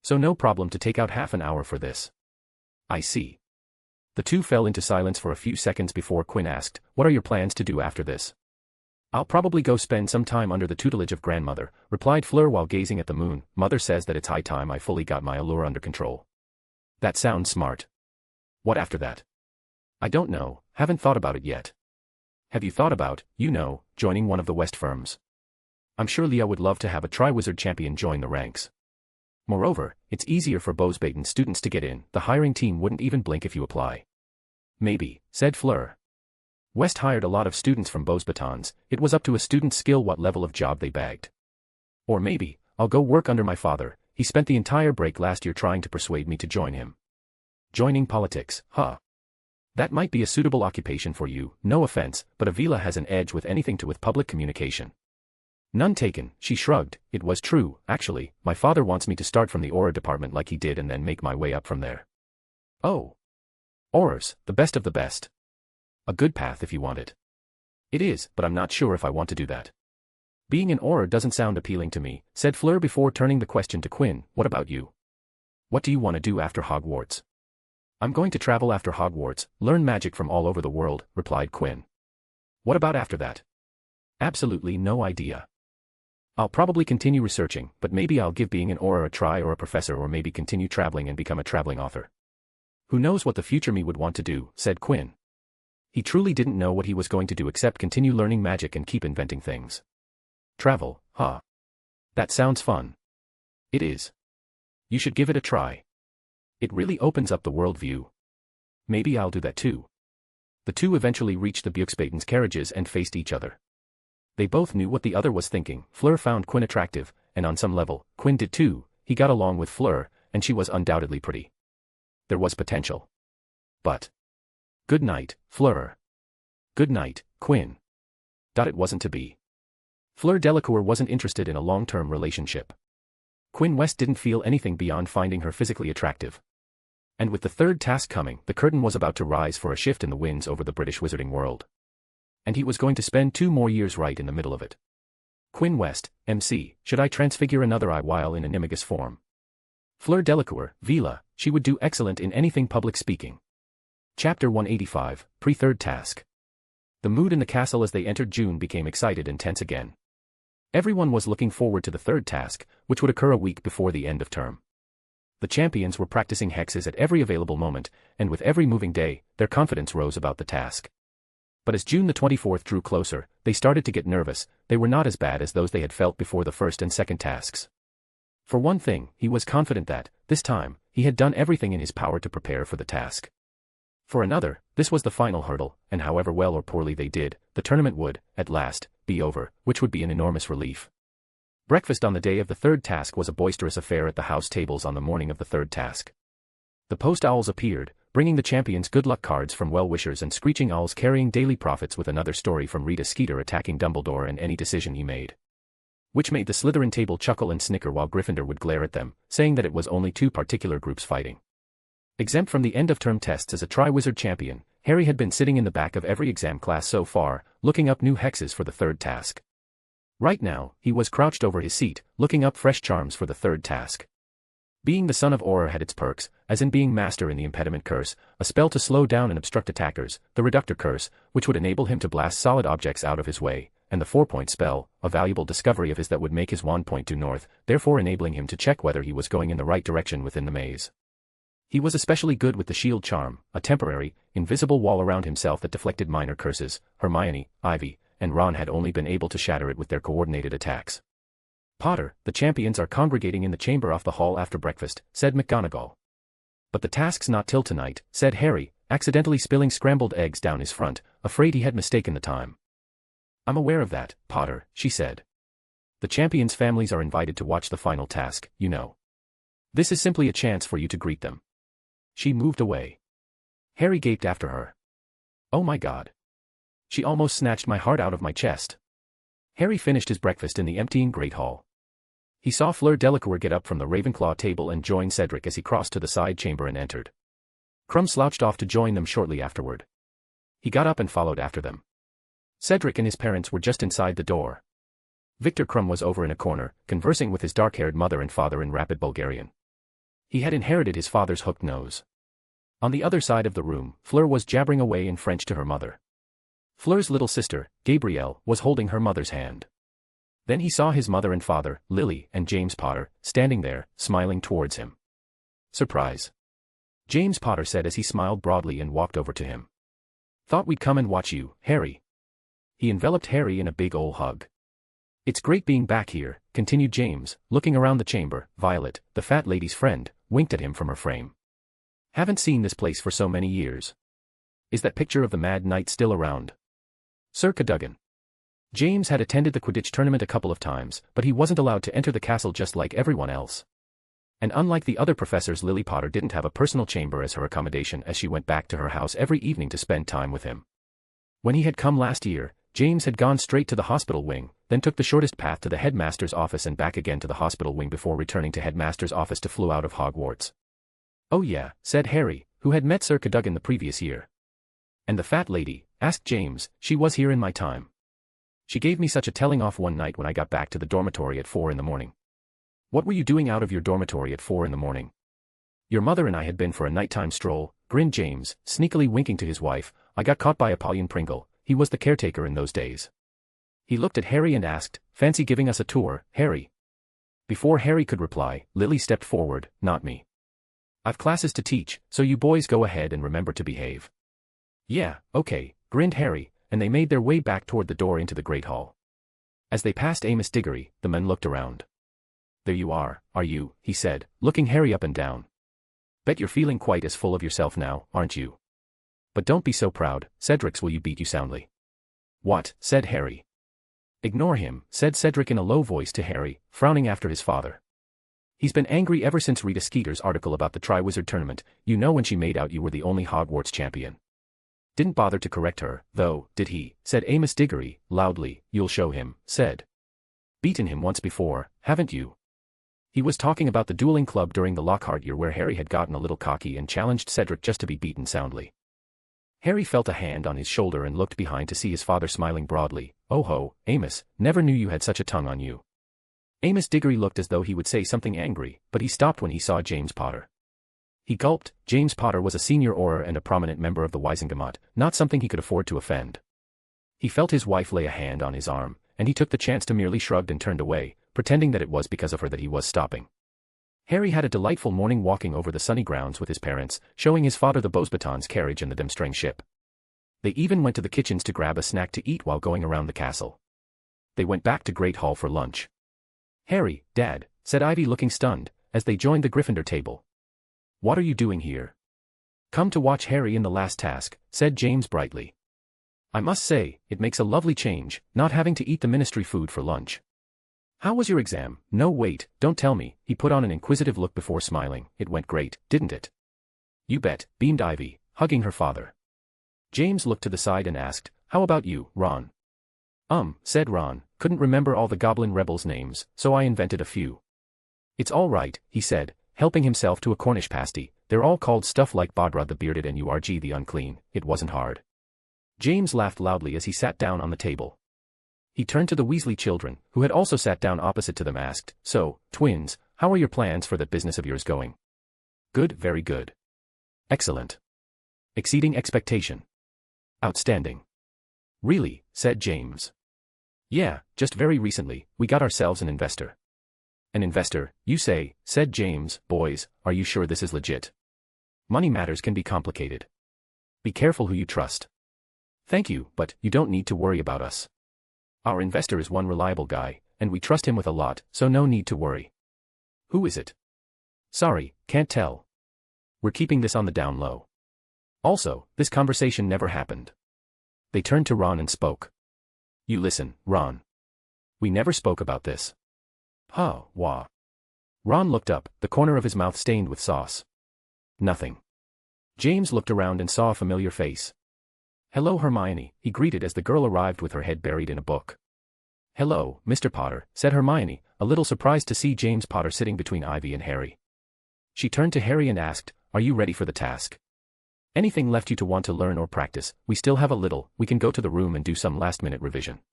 So no problem to take out half an hour for this." "I see." The two fell into silence for a few seconds before Quinn asked, "What are your plans to do after this?" "I'll probably go spend some time under the tutelage of grandmother," replied Fleur while gazing at the moon. "Mother says that it's high time I fully got my allure under control." "That sounds smart. What after that?" "I don't know, haven't thought about it yet." "Have you thought about, joining one of the West firms? I'm sure Leah would love to have a Triwizard champion join the ranks. Moreover, it's easier for Bosbaden students to get in. The hiring team wouldn't even blink if you apply." "Maybe," said Fleur. "West hired a lot of students from Bosbatons. It was up to a student's skill what level of job they bagged. Or maybe, I'll go work under my father. He spent the entire break last year trying to persuade me to join him." "Joining politics, huh? That might be a suitable occupation for you, no offense, but Avila has an edge with anything to with public communication." "None taken," she shrugged. "It was true, actually. My father wants me to start from the Aura department like he did and then make my way up from there." "Oh. Auras, the best of the best. A good path if you want it." "It is, but I'm not sure if I want to do that." "Being an Aura doesn't sound appealing to me," said Fleur before turning the question to Quinn. "What about you? What do you want to do after Hogwarts?" "I'm going to travel after Hogwarts, learn magic from all over the world," replied Quinn. "What about after that?" "Absolutely no idea. I'll probably continue researching, but maybe I'll give being an Aura a try or a professor or maybe continue traveling and become a traveling author. Who knows what the future me would want to do," said Quinn. He truly didn't know what he was going to do except continue learning magic and keep inventing things. "Travel, huh? That sounds fun." "It is. You should give it a try. It really opens up the worldview." "Maybe I'll do that too." The two eventually reached the Buxbaden's carriages and faced each other. They both knew what the other was thinking. Fleur found Quinn attractive, and on some level, Quinn did too. He got along with Fleur, and she was undoubtedly pretty. There was potential. But good night, Fleur. Good night, Quinn. It wasn't to be. Fleur Delacour wasn't interested in a long-term relationship. Quinn West didn't feel anything beyond finding her physically attractive. And with the third task coming, the curtain was about to rise for a shift in the winds over the British wizarding world. And he was going to spend 2 more years right in the middle of it. Quinn West, MC, should I transfigure another eye while in animagus form? Fleur Delacour, Vila, she would do excellent in anything public speaking. Chapter 185, Pre-Third Task. The mood in the castle as they entered June became excited and tense again. Everyone was looking forward to the third task, which would occur a week before the end of term. The champions were practicing hexes at every available moment, and with every moving day, their confidence rose about the task. But as June the 24th drew closer, they started to get nervous. They were not as bad as those they had felt before the first and second tasks. For one thing, he was confident that, this time, he had done everything in his power to prepare for the task. For another, this was the final hurdle, and however well or poorly they did, the tournament would, at last, be over, which would be an enormous relief. Breakfast on the day of the third task was a boisterous affair at the house tables on the morning of the third task. The post owls appeared, bringing the champions good luck cards from well-wishers and screeching owls carrying daily profits with another story from Rita Skeeter attacking Dumbledore and any decision he made. Which made the Slytherin table chuckle and snicker while Gryffindor would glare at them, saying that it was only 2 particular groups fighting. Exempt from the end-of-term tests as a Triwizard champion, Harry had been sitting in the back of every exam class so far, looking up new hexes for the third task. Right now, he was crouched over his seat, looking up fresh charms for the third task. Being the son of Auror had its perks, as in being master in the impediment curse, a spell to slow down and obstruct attackers, the reductor curse, which would enable him to blast solid objects out of his way, and the 4-point spell, a valuable discovery of his that would make his wand point due north, therefore enabling him to check whether he was going in the right direction within the maze. He was especially good with the shield charm, a temporary, invisible wall around himself that deflected minor curses. Hermione, Ivy, and Ron had only been able to shatter it with their coordinated attacks. "Potter, the champions are congregating in the chamber off the hall after breakfast," said McGonagall. "But the task's not till tonight," said Harry, accidentally spilling scrambled eggs down his front, afraid he had mistaken the time. "I'm aware of that, Potter," she said. "The champions' families are invited to watch the final task, you know." This is simply a chance for you to greet them. She moved away. Harry gaped after her. Oh my God. She almost snatched my heart out of my chest. Harry finished his breakfast in the emptying Great Hall. He saw Fleur Delacour get up from the Ravenclaw table and join Cedric as he crossed to the side chamber and entered. Krum slouched off to join them shortly afterward. He got up and followed after them. Cedric and his parents were just inside the door. Victor Krum was over in a corner, conversing with his dark-haired mother and father in rapid Bulgarian. He had inherited his father's hooked nose. On the other side of the room, Fleur was jabbering away in French to her mother. Fleur's little sister, Gabrielle, was holding her mother's hand. Then he saw his mother and father, Lily and James Potter, standing there, smiling towards him. Surprise. James Potter said as he smiled broadly and walked over to him. Thought we'd come and watch you, Harry. He enveloped Harry in a big ol' hug. It's great being back here, continued James, looking around the chamber. Violet, the fat lady's friend, winked at him from her frame. Haven't seen this place for so many years. Is that picture of the Mad Knight still around? Sir Cadogan. James had attended the Quidditch tournament a couple of times, but he wasn't allowed to enter the castle just like everyone else. And unlike the other professors, Lily Potter didn't have a personal chamber as her accommodation as she went back to her house every evening to spend time with him. When he had come last year, James had gone straight to the hospital wing, then took the shortest path to the headmaster's office and back again to the hospital wing before returning to headmaster's office to flew out of Hogwarts. Oh yeah, said Harry, who had met Sir Cadogan the previous year. And the fat lady, asked James, she was here in my time. She gave me such a telling off one night when I got back to the dormitory at 4 in the morning. What were you doing out of your dormitory at 4 in the morning? Your mother and I had been for a nighttime stroll, grinned James, sneakily winking to his wife. I got caught by Apollyon Pringle, he was the caretaker in those days. He looked at Harry and asked, fancy giving us a tour, Harry? Before Harry could reply, Lily stepped forward, not me. I've classes to teach, so you boys go ahead and remember to behave. Yeah, okay, grinned Harry, and they made their way back toward the door into the Great Hall. As they passed Amos Diggory, the men looked around. There you are you, he said, looking Harry up and down. Bet you're feeling quite as full of yourself now, aren't you? But don't be so proud, Cedric's will you beat you soundly. What, said Harry. Ignore him, said Cedric in a low voice to Harry, frowning after his father. He's been angry ever since Rita Skeeter's article about the Triwizard Tournament, you know, when she made out you were the only Hogwarts champion. Didn't bother to correct her, though, did he, said Amos Diggory, loudly. You'll show him, said. Beaten him once before, haven't you? He was talking about the dueling club during the Lockhart year where Harry had gotten a little cocky and challenged Cedric just to be beaten soundly. Harry felt a hand on his shoulder and looked behind to see his father smiling broadly. Oh ho, Amos, never knew you had such a tongue on you. Amos Diggory looked as though he would say something angry, but he stopped when he saw James Potter. He gulped. James Potter was a senior Auror and a prominent member of the Wisengamot, not something he could afford to offend. He felt his wife lay a hand on his arm, and he took the chance to merely shrugged and turned away, pretending that it was because of her that he was stopping. Harry had a delightful morning walking over the sunny grounds with his parents, showing his father the Beauxbatons carriage and the Demstring ship. They even went to the kitchens to grab a snack to eat while going around the castle. They went back to Great Hall for lunch. Harry, Dad, said Ivy looking stunned, as they joined the Gryffindor table. What are you doing here? Come to watch Harry in the last task, said James brightly. I must say, it makes a lovely change, not having to eat the ministry food for lunch. How was your exam? No wait, don't tell me. He put on an inquisitive look before smiling. It went great, didn't it? You bet, beamed Ivy, hugging her father. James looked to the side and asked, how about you, Ron? Said Ron, couldn't remember all the goblin rebels' names, so I invented a few. It's all right, he said, helping himself to a Cornish pasty. They're all called stuff like Bodrod the Bearded and Urg the Unclean. It wasn't hard. James laughed loudly as he sat down on the table. He turned to the Weasley children, who had also sat down opposite to them, asked, so, twins, how are your plans for that business of yours going? Good, very good. Excellent. Exceeding expectation. Outstanding. Really, said James. Yeah, just very recently, we got ourselves an investor. An investor, you say, said James. Boys, are you sure this is legit? Money matters can be complicated. Be careful who you trust. Thank you, but you don't need to worry about us. Our investor is one reliable guy, and we trust him with a lot, so no need to worry. Who is it? Sorry, can't tell. We're keeping this on the down low. Also, this conversation never happened. They turned to Ron and spoke. You listen, Ron. We never spoke about this. Huh, wah. Ron looked up, the corner of his mouth stained with sauce. Nothing. James looked around and saw a familiar face. "Hello, Hermione," he greeted as the girl arrived with her head buried in a book. "Hello, Mr. Potter," said Hermione, a little surprised to see James Potter sitting between Ivy and Harry. She turned to Harry and asked, "Are you ready for the task? Anything left you to want to learn or practice? We still have a little, we can go to the room and do some last-minute revision."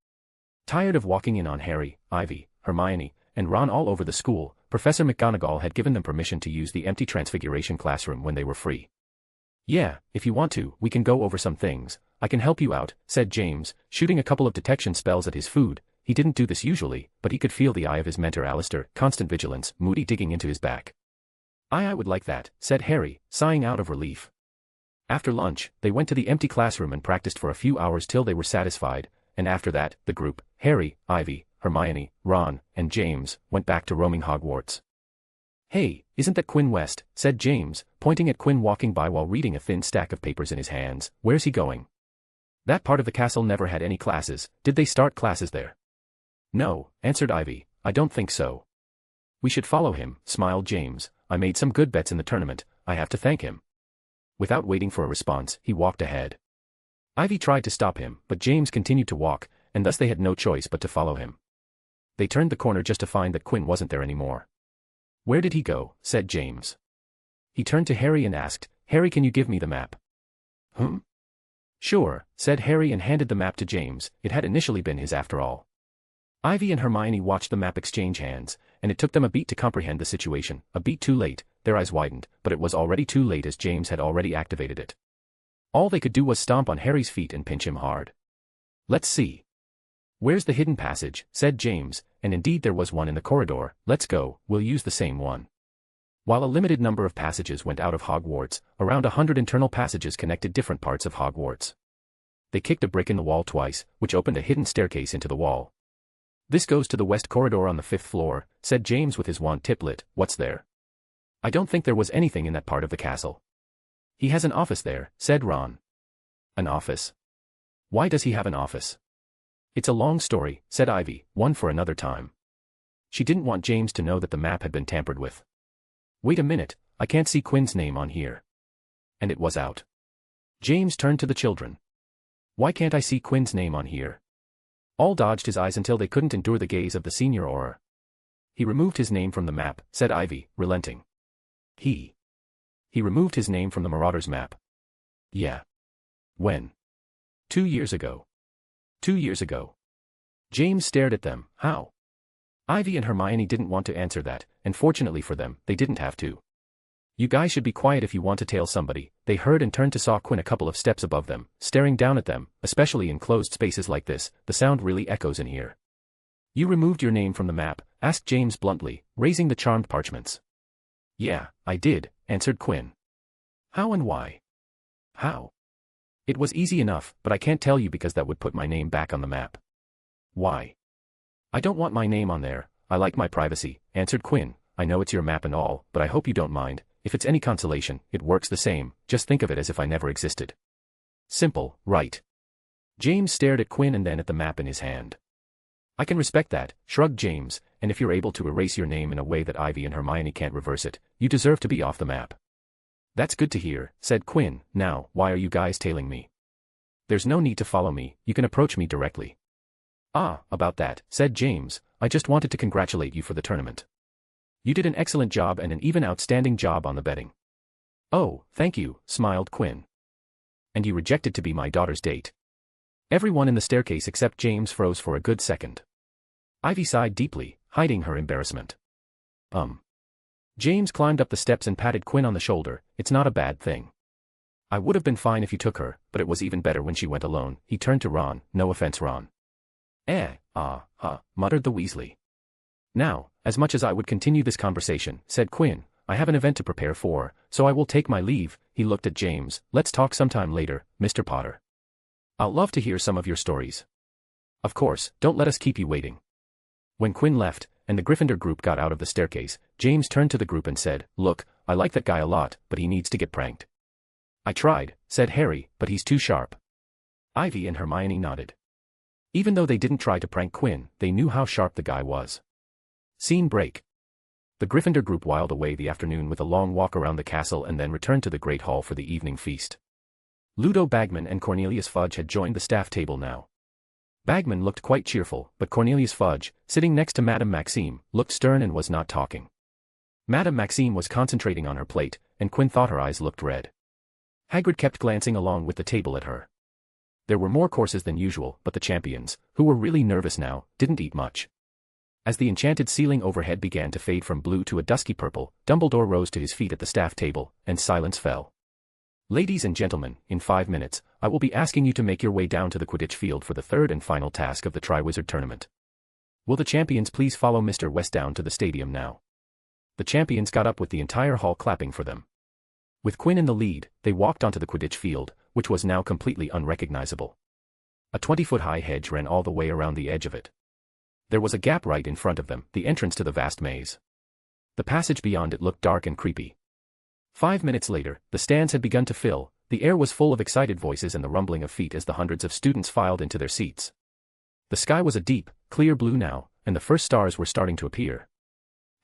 Tired of walking in on Harry, Ivy, Hermione, and Ron all over the school, Professor McGonagall had given them permission to use the empty Transfiguration classroom when they were free. "Yeah, if you want to, we can go over some things. I can help you out," said James, shooting a couple of detection spells at his food. He didn't do this usually, but he could feel the eye of his mentor Alistair, constant vigilance, moody digging into his back. I would like that," said Harry, sighing out of relief. After lunch, they went to the empty classroom and practiced for a few hours till they were satisfied, and after that, the group, Harry, Ivy, Hermione, Ron, and James, went back to roaming Hogwarts. "Hey, isn't that Quinn West?" said James, pointing at Quinn walking by while reading a thin stack of papers in his hands. "Where's he going?" "That part of the castle never had any classes. Did they start classes there?" "No," answered Ivy, "I don't think so." "We should follow him," smiled James. "I made some good bets in the tournament. I have to thank him." Without waiting for a response, he walked ahead. Ivy tried to stop him, but James continued to walk, and thus they had no choice but to follow him. They turned the corner just to find that Quinn wasn't there anymore. "Where did he go?" said James. He turned to Harry and asked, "Harry, can you give me the map?" "Sure," said Harry and handed the map to James. It had initially been his after all. Ivy and Hermione watched the map exchange hands, and it took them a beat to comprehend the situation. A beat too late, their eyes widened, but it was already too late as James had already activated it. All they could do was stomp on Harry's feet and pinch him hard. "Let's see. Where's the hidden passage?" said James, and indeed there was one in the corridor. "Let's go, we'll use the same one." While a limited number of passages went out of Hogwarts, around 100 internal passages connected different parts of Hogwarts. They kicked a brick in the wall twice, which opened a hidden staircase into the wall. "This goes to the west corridor on the 5th floor, said James with his wand tip lit. "What's there?" "I don't think there was anything in that part of the castle." "He has an office there," said Ron. "An office? Why does he have an office?" "It's a long story," said Ivy, "one for another time." She didn't want James to know that the map had been tampered with. "Wait a minute, I can't see Quinn's name on here." And it was out. James turned to the children. "Why can't I see Quinn's name on here?" All dodged his eyes until they couldn't endure the gaze of the senior Auror. "He removed his name from the map," said Ivy, relenting. He removed his name from the Marauders map." "Yeah. When?" 2 years ago. 2 years ago. James stared at them. "How?" Ivy and Hermione didn't want to answer that, and fortunately for them, they didn't have to. "You guys should be quiet if you want to tail somebody," they heard, and turned to saw Quinn a couple of steps above them, staring down at them. Especially in closed spaces like this, the sound really echoes in here. "You removed your name from the map?" asked James bluntly, raising the charmed parchments. "Yeah, I did," answered Quinn. "How and why?" "How? It was easy enough, but I can't tell you because that would put my name back on the map." "Why?" "I don't want my name on there. I like my privacy," answered Quinn. "I know it's your map and all, but I hope you don't mind. If it's any consolation, it works the same. Just think of it as if I never existed." "Simple, right?" James stared at Quinn and then at the map in his hand. "I can respect that," shrugged James, "and if you're able to erase your name in a way that Ivy and Hermione can't reverse it, you deserve to be off the map." "That's good to hear," said Quinn. "Now, why are you guys tailing me?" "There's no need to follow me, you can approach me directly." "Ah, about that," said James, "I just wanted to congratulate you for the tournament. You did an excellent job and an even outstanding job on the betting." "Oh, thank you," smiled Quinn. "And you rejected to be my daughter's date." Everyone in the staircase except James froze for a good second. Ivy sighed deeply, hiding her embarrassment. James climbed up the steps and patted Quinn on the shoulder. "It's not a bad thing. I would have been fine if you took her, but it was even better when she went alone." He turned to Ron. "No offense, Ron." Muttered the Weasley. "Now, as much as I would continue this conversation," said Quinn, "I have an event to prepare for, so I will take my leave." He looked at James. "Let's talk sometime later, Mr. Potter. I'll love to hear some of your stories. Of course, don't let us keep you waiting." When Quinn left, and the Gryffindor group got out of the staircase, James turned to the group and said, "Look, I like that guy a lot, but he needs to get pranked." "I tried," said Harry, "but he's too sharp." Ivy and Hermione nodded. Even though they didn't try to prank Quinn, they knew how sharp the guy was. Scene break. The Gryffindor group whiled away the afternoon with a long walk around the castle and then returned to the Great Hall for the evening feast. Ludo Bagman and Cornelius Fudge had joined the staff table now. Bagman looked quite cheerful, but Cornelius Fudge, sitting next to Madame Maxime, looked stern and was not talking. Madame Maxime was concentrating on her plate, and Quinn thought her eyes looked red. Hagrid kept glancing along with the table at her. There were more courses than usual, but the champions, who were really nervous now, didn't eat much. As the enchanted ceiling overhead began to fade from blue to a dusky purple, Dumbledore rose to his feet at the staff table, and silence fell. Ladies and gentlemen, in 5 minutes, I will be asking you to make your way down to the Quidditch field for the third and final task of the Triwizard Tournament. Will the champions please follow Mr. West down to the stadium now? The champions got up with the entire hall clapping for them. With Quinn in the lead, they walked onto the Quidditch field, which was now completely unrecognizable. A 20-foot-high hedge ran all the way around the edge of it. There was a gap right in front of them, the entrance to the vast maze. The passage beyond it looked dark and creepy. 5 minutes later, the stands had begun to fill, the air was full of excited voices and the rumbling of feet as the hundreds of students filed into their seats. The sky was a deep, clear blue now, and the first stars were starting to appear.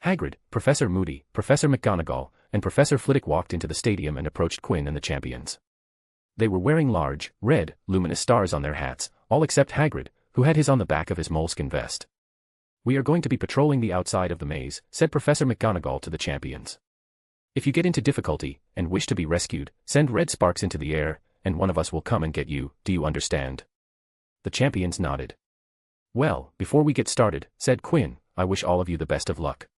Hagrid, Professor Moody, Professor McGonagall, and Professor Flitwick walked into the stadium and approached Quinn and the champions. They were wearing large, red, luminous stars on their hats, all except Hagrid, who had his on the back of his moleskin vest. "We are going to be patrolling the outside of the maze," said Professor McGonagall to the champions. "If you get into difficulty, and wish to be rescued, send red sparks into the air, and one of us will come and get you, do you understand?" The champions nodded. "Well, before we get started," said Quinn, "I wish all of you the best of luck.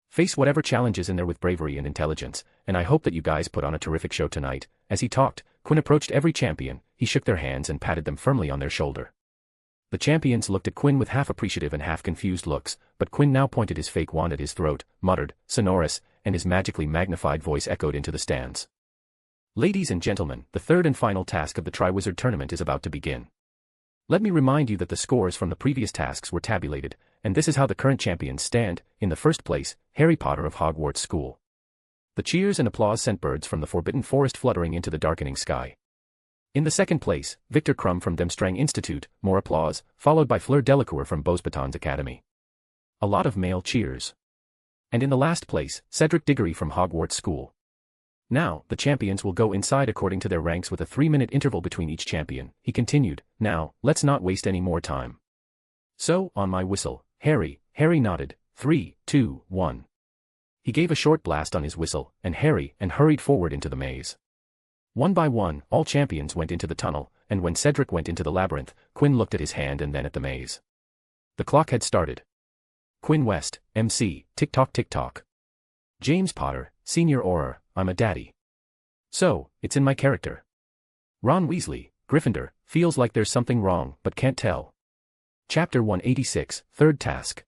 Face whatever challenge is in there with bravery and intelligence, and I hope that you guys put on a terrific show tonight." As he talked, Quinn approached every champion, he shook their hands and patted them firmly on their shoulder. The champions looked at Quinn with half-appreciative and half-confused looks, but Quinn now pointed his fake wand at his throat, muttered, "Sonorous," and his magically magnified voice echoed into the stands. "Ladies and gentlemen, the third and final task of the Triwizard Tournament is about to begin. Let me remind you that the scores from the previous tasks were tabulated, and this is how the current champions stand. In the first place, Harry Potter of Hogwarts School." The cheers and applause sent birds from the Forbidden Forest fluttering into the darkening sky. In the second place, Victor Crumb from Demstrang Institute, more applause, followed by Fleur Delacour from Beauxbatons Academy. A lot of male cheers. And in the last place, Cedric Diggory from Hogwarts School. "Now, the champions will go inside according to their ranks with a 3-minute interval between each champion," he continued. "Now, let's not waste any more time. So, on my whistle, Harry." Harry nodded. 3, 2, 1. He gave a short blast on his whistle, and hurried forward into the maze. One by one, all champions went into the tunnel, and when Cedric went into the labyrinth, Quinn looked at his hand and then at the maze. The clock had started. Quinn West, MC, tick-tock tick-tock. James Potter, Senior Auror, I'm a daddy. So, it's in my character. Ron Weasley, Gryffindor, feels like there's something wrong, but can't tell. Chapter 186, Third Task.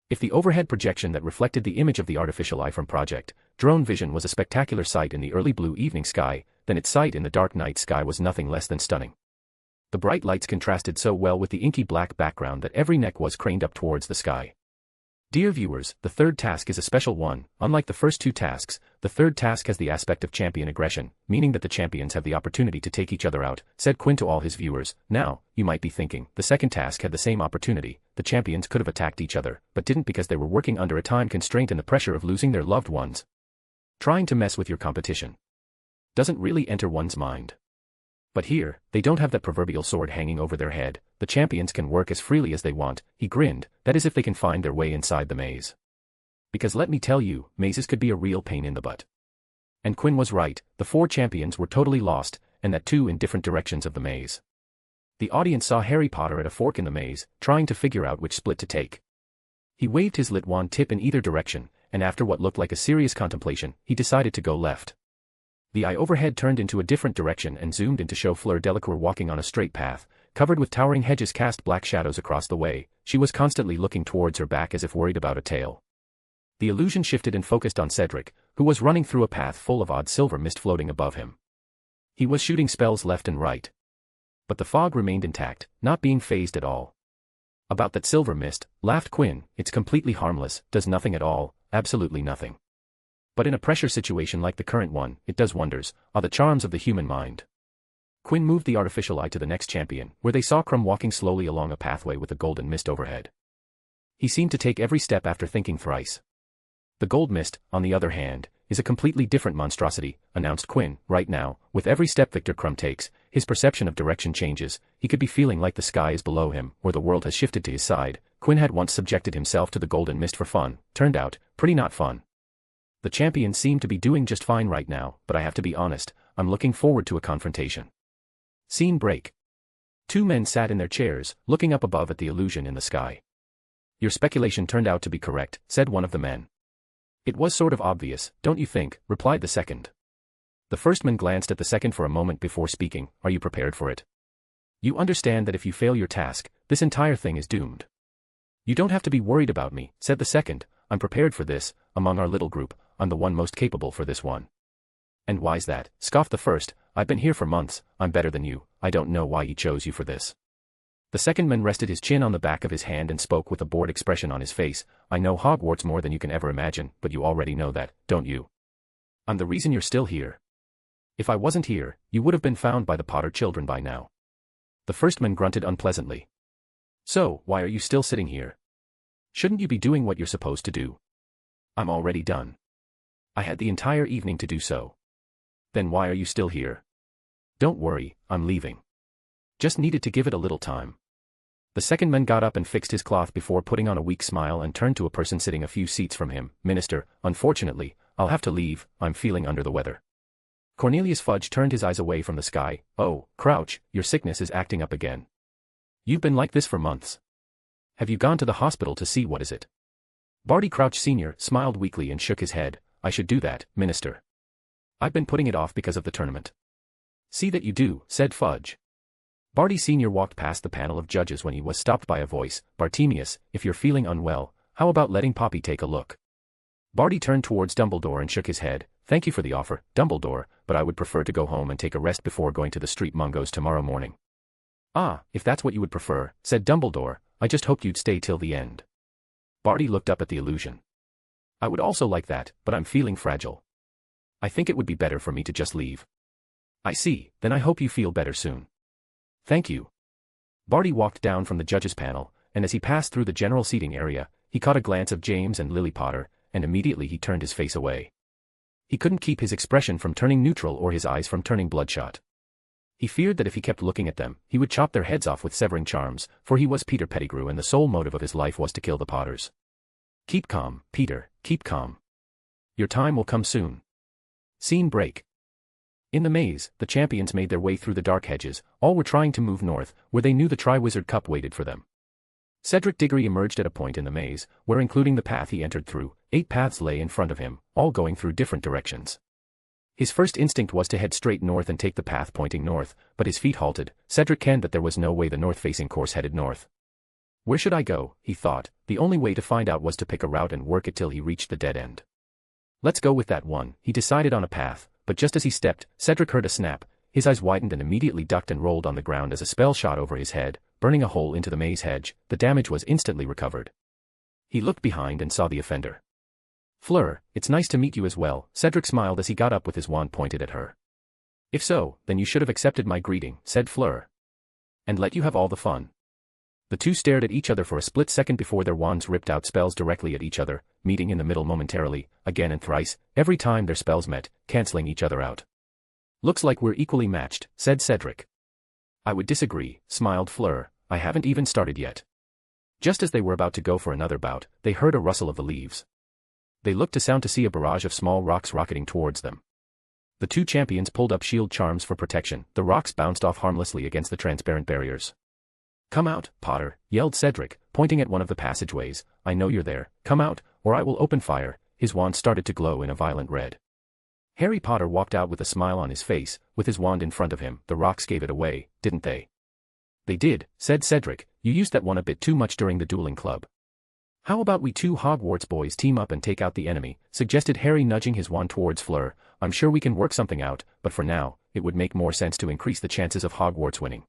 If the overhead projection that reflected the image of the artificial eye from Project Drone Vision was a spectacular sight in the early blue evening sky, then its sight in the dark night sky was nothing less than stunning. The bright lights contrasted so well with the inky black background that every neck was craned up towards the sky. Dear viewers, the third task is a special one. Unlike the first two tasks, the third task has the aspect of champion aggression, meaning that the champions have the opportunity to take each other out, said Quinn to all his viewers. Now, you might be thinking, the second task had the same opportunity. The champions could have attacked each other, but didn't because they were working under a time constraint and the pressure of losing their loved ones. Trying to mess with your competition doesn't really enter one's mind. But here, they don't have that proverbial sword hanging over their head. The champions can work as freely as they want, he grinned, that is if they can find their way inside the maze. Because let me tell you, mazes could be a real pain in the butt. And Quinn was right, the 4 champions were totally lost, and that too in different directions of the maze. The audience saw Harry Potter at a fork in the maze, trying to figure out which split to take. He waved his lit wand tip in either direction, and after what looked like a serious contemplation, he decided to go left. The eye overhead turned into a different direction and zoomed in to show Fleur Delacour walking on a straight path, covered with towering hedges cast black shadows across the way. She was constantly looking towards her back as if worried about a tail. The illusion shifted and focused on Cedric, who was running through a path full of odd silver mist floating above him. He was shooting spells left and right. But the fog remained intact, not being phased at all. About that silver mist, laughed Quinn, it's completely harmless, does nothing at all, absolutely nothing. But in a pressure situation like the current one, it does wonders, are the charms of the human mind. Quinn moved the artificial eye to the next champion, where they saw Crumb walking slowly along a pathway with a golden mist overhead. He seemed to take every step after thinking thrice. The gold mist, on the other hand, is a completely different monstrosity, announced Quinn. Right now, with every step Victor Crumb takes, his perception of direction changes. He could be feeling like the sky is below him, or the world has shifted to his side. Quinn had once subjected himself to the golden mist for fun. Turned out, pretty not fun. The champions seem to be doing just fine right now, but I have to be honest, I'm looking forward to a confrontation. Scene break. Two men sat in their chairs, looking up above at the illusion in the sky. Your speculation turned out to be correct, said one of the men. It was sort of obvious, don't you think, replied the second. The first man glanced at the second for a moment before speaking. Are you prepared for it? You understand that if you fail your task, this entire thing is doomed. You don't have to be worried about me, said the second. I'm prepared for this. Among our little group, I'm the one most capable for this one. And why's that? Scoffed the first. I've been here for months, I'm better than you. I don't know why he chose you for this. The second man rested his chin on the back of his hand and spoke with a bored expression on his face. I know Hogwarts more than you can ever imagine, but you already know that, don't you? I'm the reason you're still here. If I wasn't here, you would have been found by the Potter children by now. The first man grunted unpleasantly. So, why are you still sitting here? Shouldn't you be doing what you're supposed to do? I'm already done. I had the entire evening to do so. Then why are you still here? Don't worry, I'm leaving. Just needed to give it a little time. The second man got up and fixed his cloth before putting on a weak smile and turned to a person sitting a few seats from him. Minister, unfortunately, I'll have to leave, I'm feeling under the weather. Cornelius Fudge turned his eyes away from the sky. Oh, Crouch, your sickness is acting up again. You've been like this for months. Have you gone to the hospital to see what is it? Barty Crouch Sr. smiled weakly and shook his head. I should do that, Minister. I've been putting it off because of the tournament. See that you do, said Fudge. Barty Sr. walked past the panel of judges when he was stopped by a voice. Bartemius, if you're feeling unwell, how about letting Poppy take a look? Barty turned towards Dumbledore and shook his head. Thank you for the offer, Dumbledore, but I would prefer to go home and take a rest before going to the street mungos tomorrow morning. Ah, if that's what you would prefer, said Dumbledore, I just hoped you'd stay till the end. Barty looked up at the illusion. I would also like that, but I'm feeling fragile. I think it would be better for me to just leave. I see, then I hope you feel better soon. Thank you. Barty walked down from the judges' panel, and as he passed through the general seating area, he caught a glance of James and Lily Potter, and immediately he turned his face away. He couldn't keep his expression from turning neutral or his eyes from turning bloodshot. He feared that if he kept looking at them, he would chop their heads off with severing charms, for he was Peter Pettigrew and the sole motive of his life was to kill the Potters. Keep calm, Peter, keep calm. Your time will come soon. Scene break. In the maze, the champions made their way through the dark hedges. All were trying to move north, where they knew the Triwizard Cup waited for them. Cedric Diggory emerged at a point in the maze, where including the path he entered through, 8 paths lay in front of him, all going through different directions. His first instinct was to head straight north and take the path pointing north, but his feet halted. Cedric kenned that there was no way the north-facing course headed north. Where should I go, he thought. The only way to find out was to pick a route and work it till he reached the dead end. Let's go with that one, he decided on a path. But just as he stepped, Cedric heard a snap, his eyes widened and immediately ducked and rolled on the ground as a spell shot over his head, burning a hole into the maze hedge. The damage was instantly recovered. He looked behind and saw the offender. Fleur, it's nice to meet you as well, Cedric smiled as he got up with his wand pointed at her. If so, then you should have accepted my greeting, said Fleur. And let you have all the fun. The two stared at each other for a split second before their wands ripped out spells directly at each other, meeting in the middle momentarily, again and thrice, every time their spells met, canceling each other out. Looks like we're equally matched, said Cedric. I would disagree, smiled Fleur, I haven't even started yet. Just as they were about to go for another bout, they heard a rustle of the leaves. They looked to see a barrage of small rocks rocketing towards them. The two champions pulled up shield charms for protection. The rocks bounced off harmlessly against the transparent barriers. Come out, Potter, yelled Cedric, pointing at one of the passageways. I know you're there, come out, or I will open fire. His wand started to glow in a violent red. Harry Potter walked out with a smile on his face, with his wand in front of him. The rocks gave it away, didn't they? They did, said Cedric, you used that one a bit too much during the dueling club. How about we two Hogwarts boys team up and take out the enemy, suggested Harry nudging his wand towards Fleur. I'm sure we can work something out, but for now, it would make more sense to increase the chances of Hogwarts winning.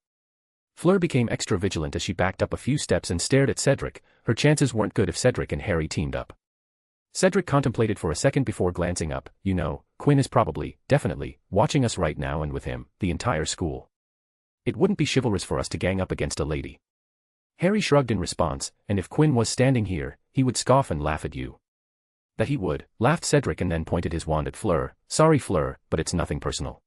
Fleur became extra vigilant as she backed up a few steps and stared at Cedric. Her chances weren't good if Cedric and Harry teamed up. Cedric contemplated for a second before glancing up. You know, Quinn is probably, definitely, watching us right now and with him, the entire school. It wouldn't be chivalrous for us to gang up against a lady. Harry shrugged in response, and if Quinn was standing here, he would scoff and laugh at you. That he would, laughed Cedric and then pointed his wand at Fleur. Sorry Fleur, but it's nothing personal.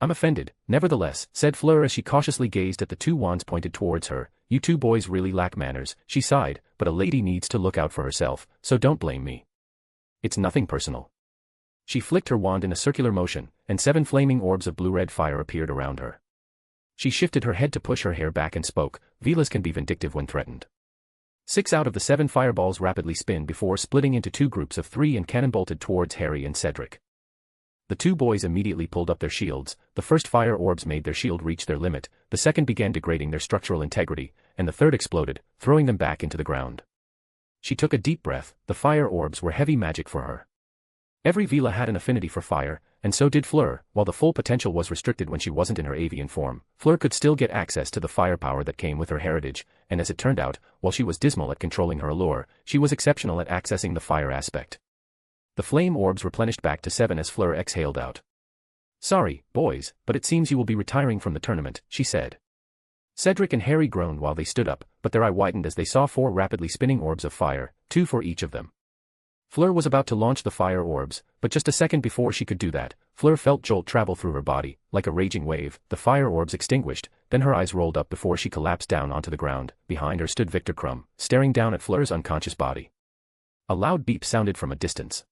I'm offended, nevertheless, said Fleur as she cautiously gazed at the two wands pointed towards her. You two boys really lack manners, she sighed, but a lady needs to look out for herself, so don't blame me. It's nothing personal. She flicked her wand in a circular motion, and 7 flaming orbs of blue-red fire appeared around her. She shifted her head to push her hair back and spoke. Velas can be vindictive when threatened. 6 out of the 7 fireballs rapidly spin before splitting into 2 groups of 3 and cannonbolted towards Harry and Cedric. The 2 boys immediately pulled up their shields. The first fire orbs made their shield reach their limit, the second began degrading their structural integrity, and the third exploded, throwing them back into the ground. She took a deep breath. The fire orbs were heavy magic for her. Every Vela had an affinity for fire, and so did Fleur. While the full potential was restricted when she wasn't in her avian form, Fleur could still get access to the firepower that came with her heritage, and as it turned out, while she was dismal at controlling her allure, she was exceptional at accessing the fire aspect. The flame orbs replenished back to 7 as Fleur exhaled out. Sorry, boys, but it seems you will be retiring from the tournament, she said. Cedric and Harry groaned while they stood up, but their eye widened as they saw 4 rapidly spinning orbs of fire, 2 for each of them. Fleur was about to launch the fire orbs, but just a second before she could do that, Fleur felt jolt travel through her body. Like a raging wave, the fire orbs extinguished, then her eyes rolled up before she collapsed down onto the ground. Behind her stood Victor Crumb, staring down at Fleur's unconscious body. A loud beep sounded from a distance.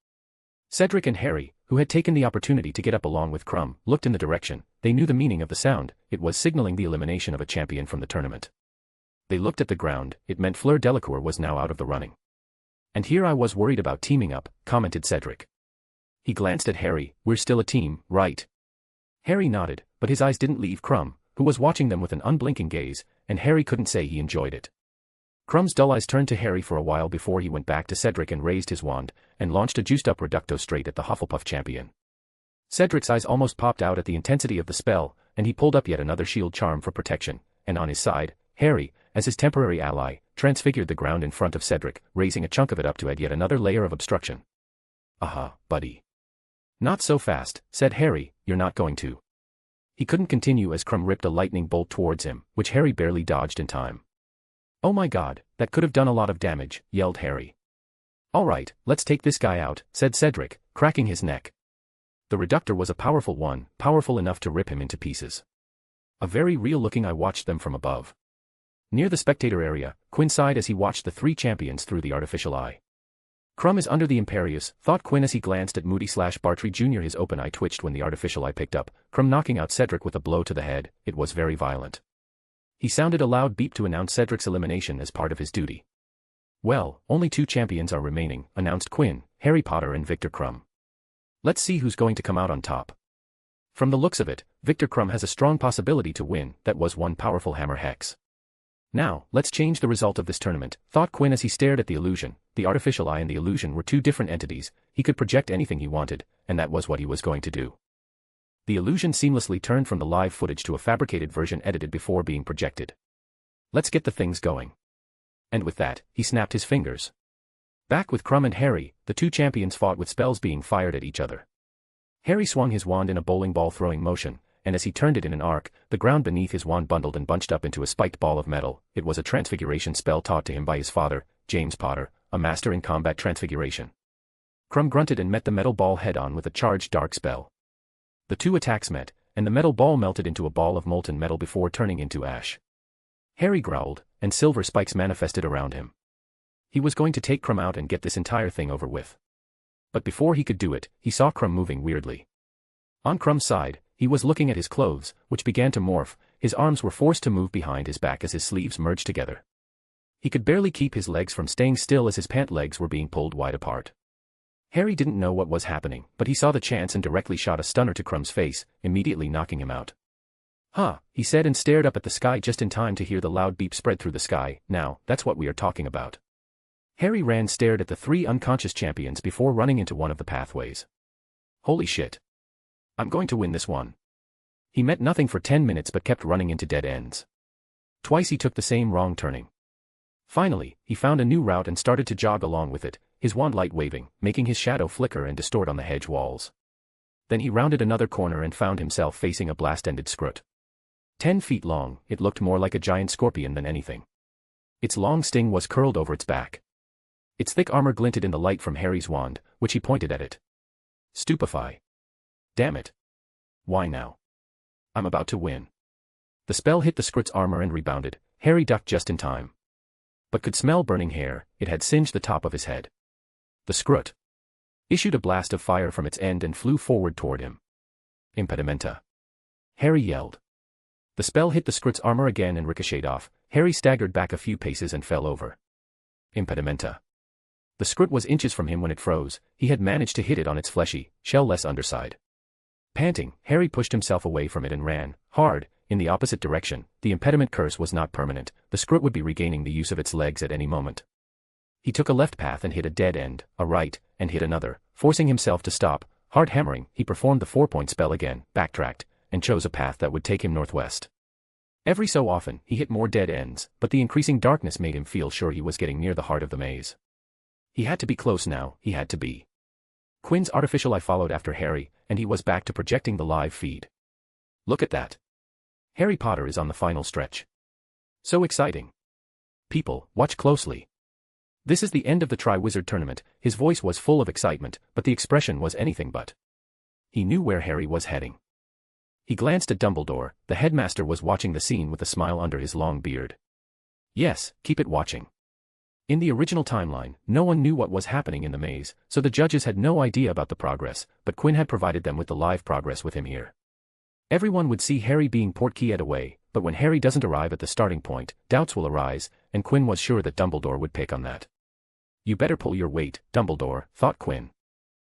Cedric and Harry, who had taken the opportunity to get up along with Crumb, looked in the direction. They knew the meaning of the sound. It was signaling the elimination of a champion from the tournament. They looked at the ground. It meant Fleur Delacour was now out of the running. And here I was worried about teaming up, commented Cedric. He glanced at Harry. We're still a team, right? Harry nodded, but his eyes didn't leave Crumb, who was watching them with an unblinking gaze, and Harry couldn't say he enjoyed it. Crumb's dull eyes turned to Harry for a while before he went back to Cedric and raised his wand, and launched a juiced-up Reducto straight at the Hufflepuff champion. Cedric's eyes almost popped out at the intensity of the spell, and he pulled up yet another shield charm for protection, and on his side, Harry, as his temporary ally, transfigured the ground in front of Cedric, raising a chunk of it up to add yet another layer of obstruction. Aha, buddy. Not so fast, said Harry, you're not going to. He couldn't continue as Crumb ripped a lightning bolt towards him, which Harry barely dodged in time. Oh my god, that could have done a lot of damage, yelled Harry. All right, let's take this guy out, said Cedric, cracking his neck. The Reductor was a powerful one, powerful enough to rip him into pieces. A very real-looking eye watched them from above. Near the spectator area, Quinn sighed as he watched the 3 champions through the artificial eye. Crumb is under the Imperius, thought Quinn as he glanced at Moody/Bartrey Jr. His open eye twitched when the artificial eye picked up, Crumb knocking out Cedric with a blow to the head. It was very violent. He sounded a loud beep to announce Cedric's elimination as part of his duty. Well, only 2 champions are remaining, announced Quinn, Harry Potter and Victor Crumb. Let's see who's going to come out on top. From the looks of it, Victor Crumb has a strong possibility to win. That was one powerful hammer hex. Now, let's change the result of this tournament, thought Quinn as he stared at the illusion. The artificial eye and the illusion were 2 different entities. He could project anything he wanted, and that was what he was going to do. The illusion seamlessly turned from the live footage to a fabricated version edited before being projected. Let's get the things going. And with that, he snapped his fingers. Back with Crumb and Harry, the 2 champions fought with spells being fired at each other. Harry swung his wand in a bowling ball throwing motion, and as he turned it in an arc, the ground beneath his wand bundled and bunched up into a spiked ball of metal. It was a transfiguration spell taught to him by his father, James Potter, a master in combat transfiguration. Crumb grunted and met the metal ball head-on with a charged dark spell. The 2 attacks met, and the metal ball melted into a ball of molten metal before turning into ash. Harry growled, and silver spikes manifested around him. He was going to take Crumb out and get this entire thing over with. But before he could do it, he saw Crumb moving weirdly. On Crumb's side, he was looking at his clothes, which began to morph. His arms were forced to move behind his back as his sleeves merged together. He could barely keep his legs from staying still as his pant legs were being pulled wide apart. Harry didn't know what was happening, but he saw the chance and directly shot a stunner to Crumb's face, immediately knocking him out. Huh, he said and stared up at the sky just in time to hear the loud beep spread through the sky. Now, that's what we are talking about. Harry stared at the 3 unconscious champions before running into one of the pathways. Holy shit. I'm going to win this one. He meant nothing for 10 minutes but kept running into dead ends. Twice he took the same wrong turning. Finally, he found a new route and started to jog along with it, his wand light waving, making his shadow flicker and distort on the hedge walls. Then he rounded another corner and found himself facing a blast-ended scrut. 10 feet long, it looked more like a giant scorpion than anything. Its long sting was curled over its back. Its thick armor glinted in the light from Harry's wand, which he pointed at it. Stupefy. Damn it. Why now? I'm about to win. The spell hit the Scrit's armor and rebounded. Harry ducked just in time. But could smell burning hair. It had singed the top of his head. The Scrit issued a blast of fire from its end and flew forward toward him. Impedimenta. Harry yelled. The spell hit the Scrit's armor again and ricocheted off. Harry staggered back a few paces and fell over. Impedimenta. The Scrit was inches from him when it froze. He had managed to hit it on its fleshy, shell-less underside. Panting, Harry pushed himself away from it and ran, hard, in the opposite direction. The impediment curse was not permanent. The Scrit would be regaining the use of its legs at any moment. He took a left path and hit a dead end, a right, and hit another, forcing himself to stop. Hard hammering, he performed the 4-point spell again, backtracked, and chose a path that would take him northwest. Every so often, he hit more dead ends, but the increasing darkness made him feel sure he was getting near the heart of the maze. He had to be close now, he had to be. Quinn's artificial eye followed after Harry, and he was back to projecting the live feed. Look at that. Harry Potter is on the final stretch. So exciting. People, watch closely. This is the end of the Triwizard Tournament. His voice was full of excitement, but the expression was anything but. He knew where Harry was heading. He glanced at Dumbledore. The headmaster was watching the scene with a smile under his long beard. Yes, keep it watching. In the original timeline, no one knew what was happening in the maze, so the judges had no idea about the progress, but Quinn had provided them with the live progress with him here. Everyone would see Harry being portkeyed away, but when Harry doesn't arrive at the starting point, doubts will arise, and Quinn was sure that Dumbledore would pick on that. You better pull your weight, Dumbledore, thought Quinn.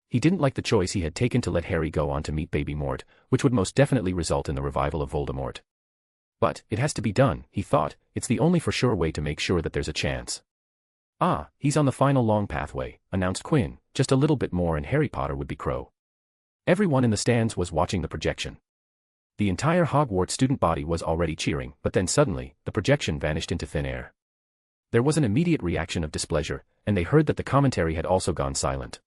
He didn't like the choice he had taken to let Harry go on to meet Baby Mort, which would most definitely result in the revival of Voldemort. But, it has to be done, he thought. It's the only for sure way to make sure that there's a chance. Ah, he's on the final long pathway, announced Quinn. Just a little bit more and Harry Potter would be Crow. Everyone in the stands was watching the projection. The entire Hogwarts student body was already cheering, but then suddenly, the projection vanished into thin air. There was an immediate reaction of displeasure, and they heard that the commentary had also gone silent.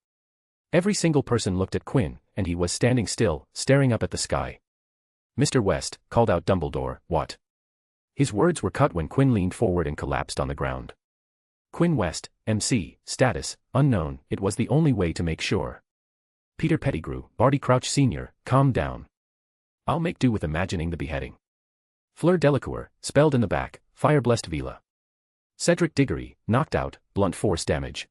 Every single person looked at Quinn, and he was standing still, staring up at the sky. Mr. West, called out Dumbledore, what? His words were cut when Quinn leaned forward and collapsed on the ground. Quinn West, MC, status, unknown, it was the only way to make sure. Peter Pettigrew, Barty Crouch Sr., calm down. I'll make do with imagining the beheading. Fleur Delacour, spelled in the back, fire-blessed Vila. Cedric Diggory, knocked out, blunt force damage.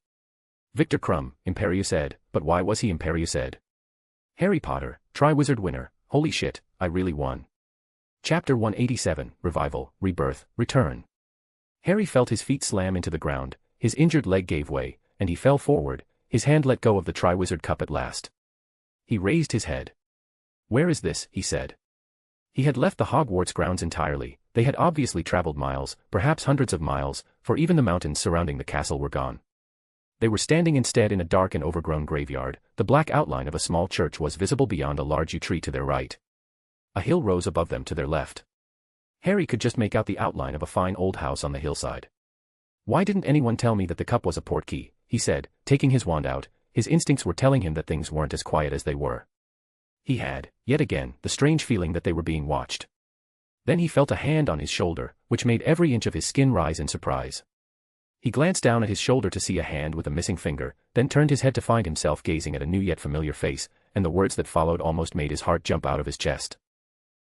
Victor Crumb, Imperious Ed, but why was he Imperious Ed? Harry Potter, Triwizard winner, holy shit, I really won. Chapter 187, Revival, Rebirth, Return. Harry felt his feet slam into the ground, his injured leg gave way, and he fell forward, his hand let go of the Triwizard Cup at last. He raised his head. Where is this, he said. He had left the Hogwarts grounds entirely. They had obviously traveled miles, perhaps hundreds of miles, for even the mountains surrounding the castle were gone. They were standing instead in a dark and overgrown graveyard. The black outline of a small church was visible beyond a large yew tree to their right. A hill rose above them to their left. Harry could just make out the outline of a fine old house on the hillside. Why didn't anyone tell me that the cup was a portkey, he said, taking his wand out. His instincts were telling him that things weren't as quiet as they were. He had, yet again, the strange feeling that they were being watched. Then he felt a hand on his shoulder, which made every inch of his skin rise in surprise. He glanced down at his shoulder to see a hand with a missing finger, then turned his head to find himself gazing at a new yet familiar face, and the words that followed almost made his heart jump out of his chest.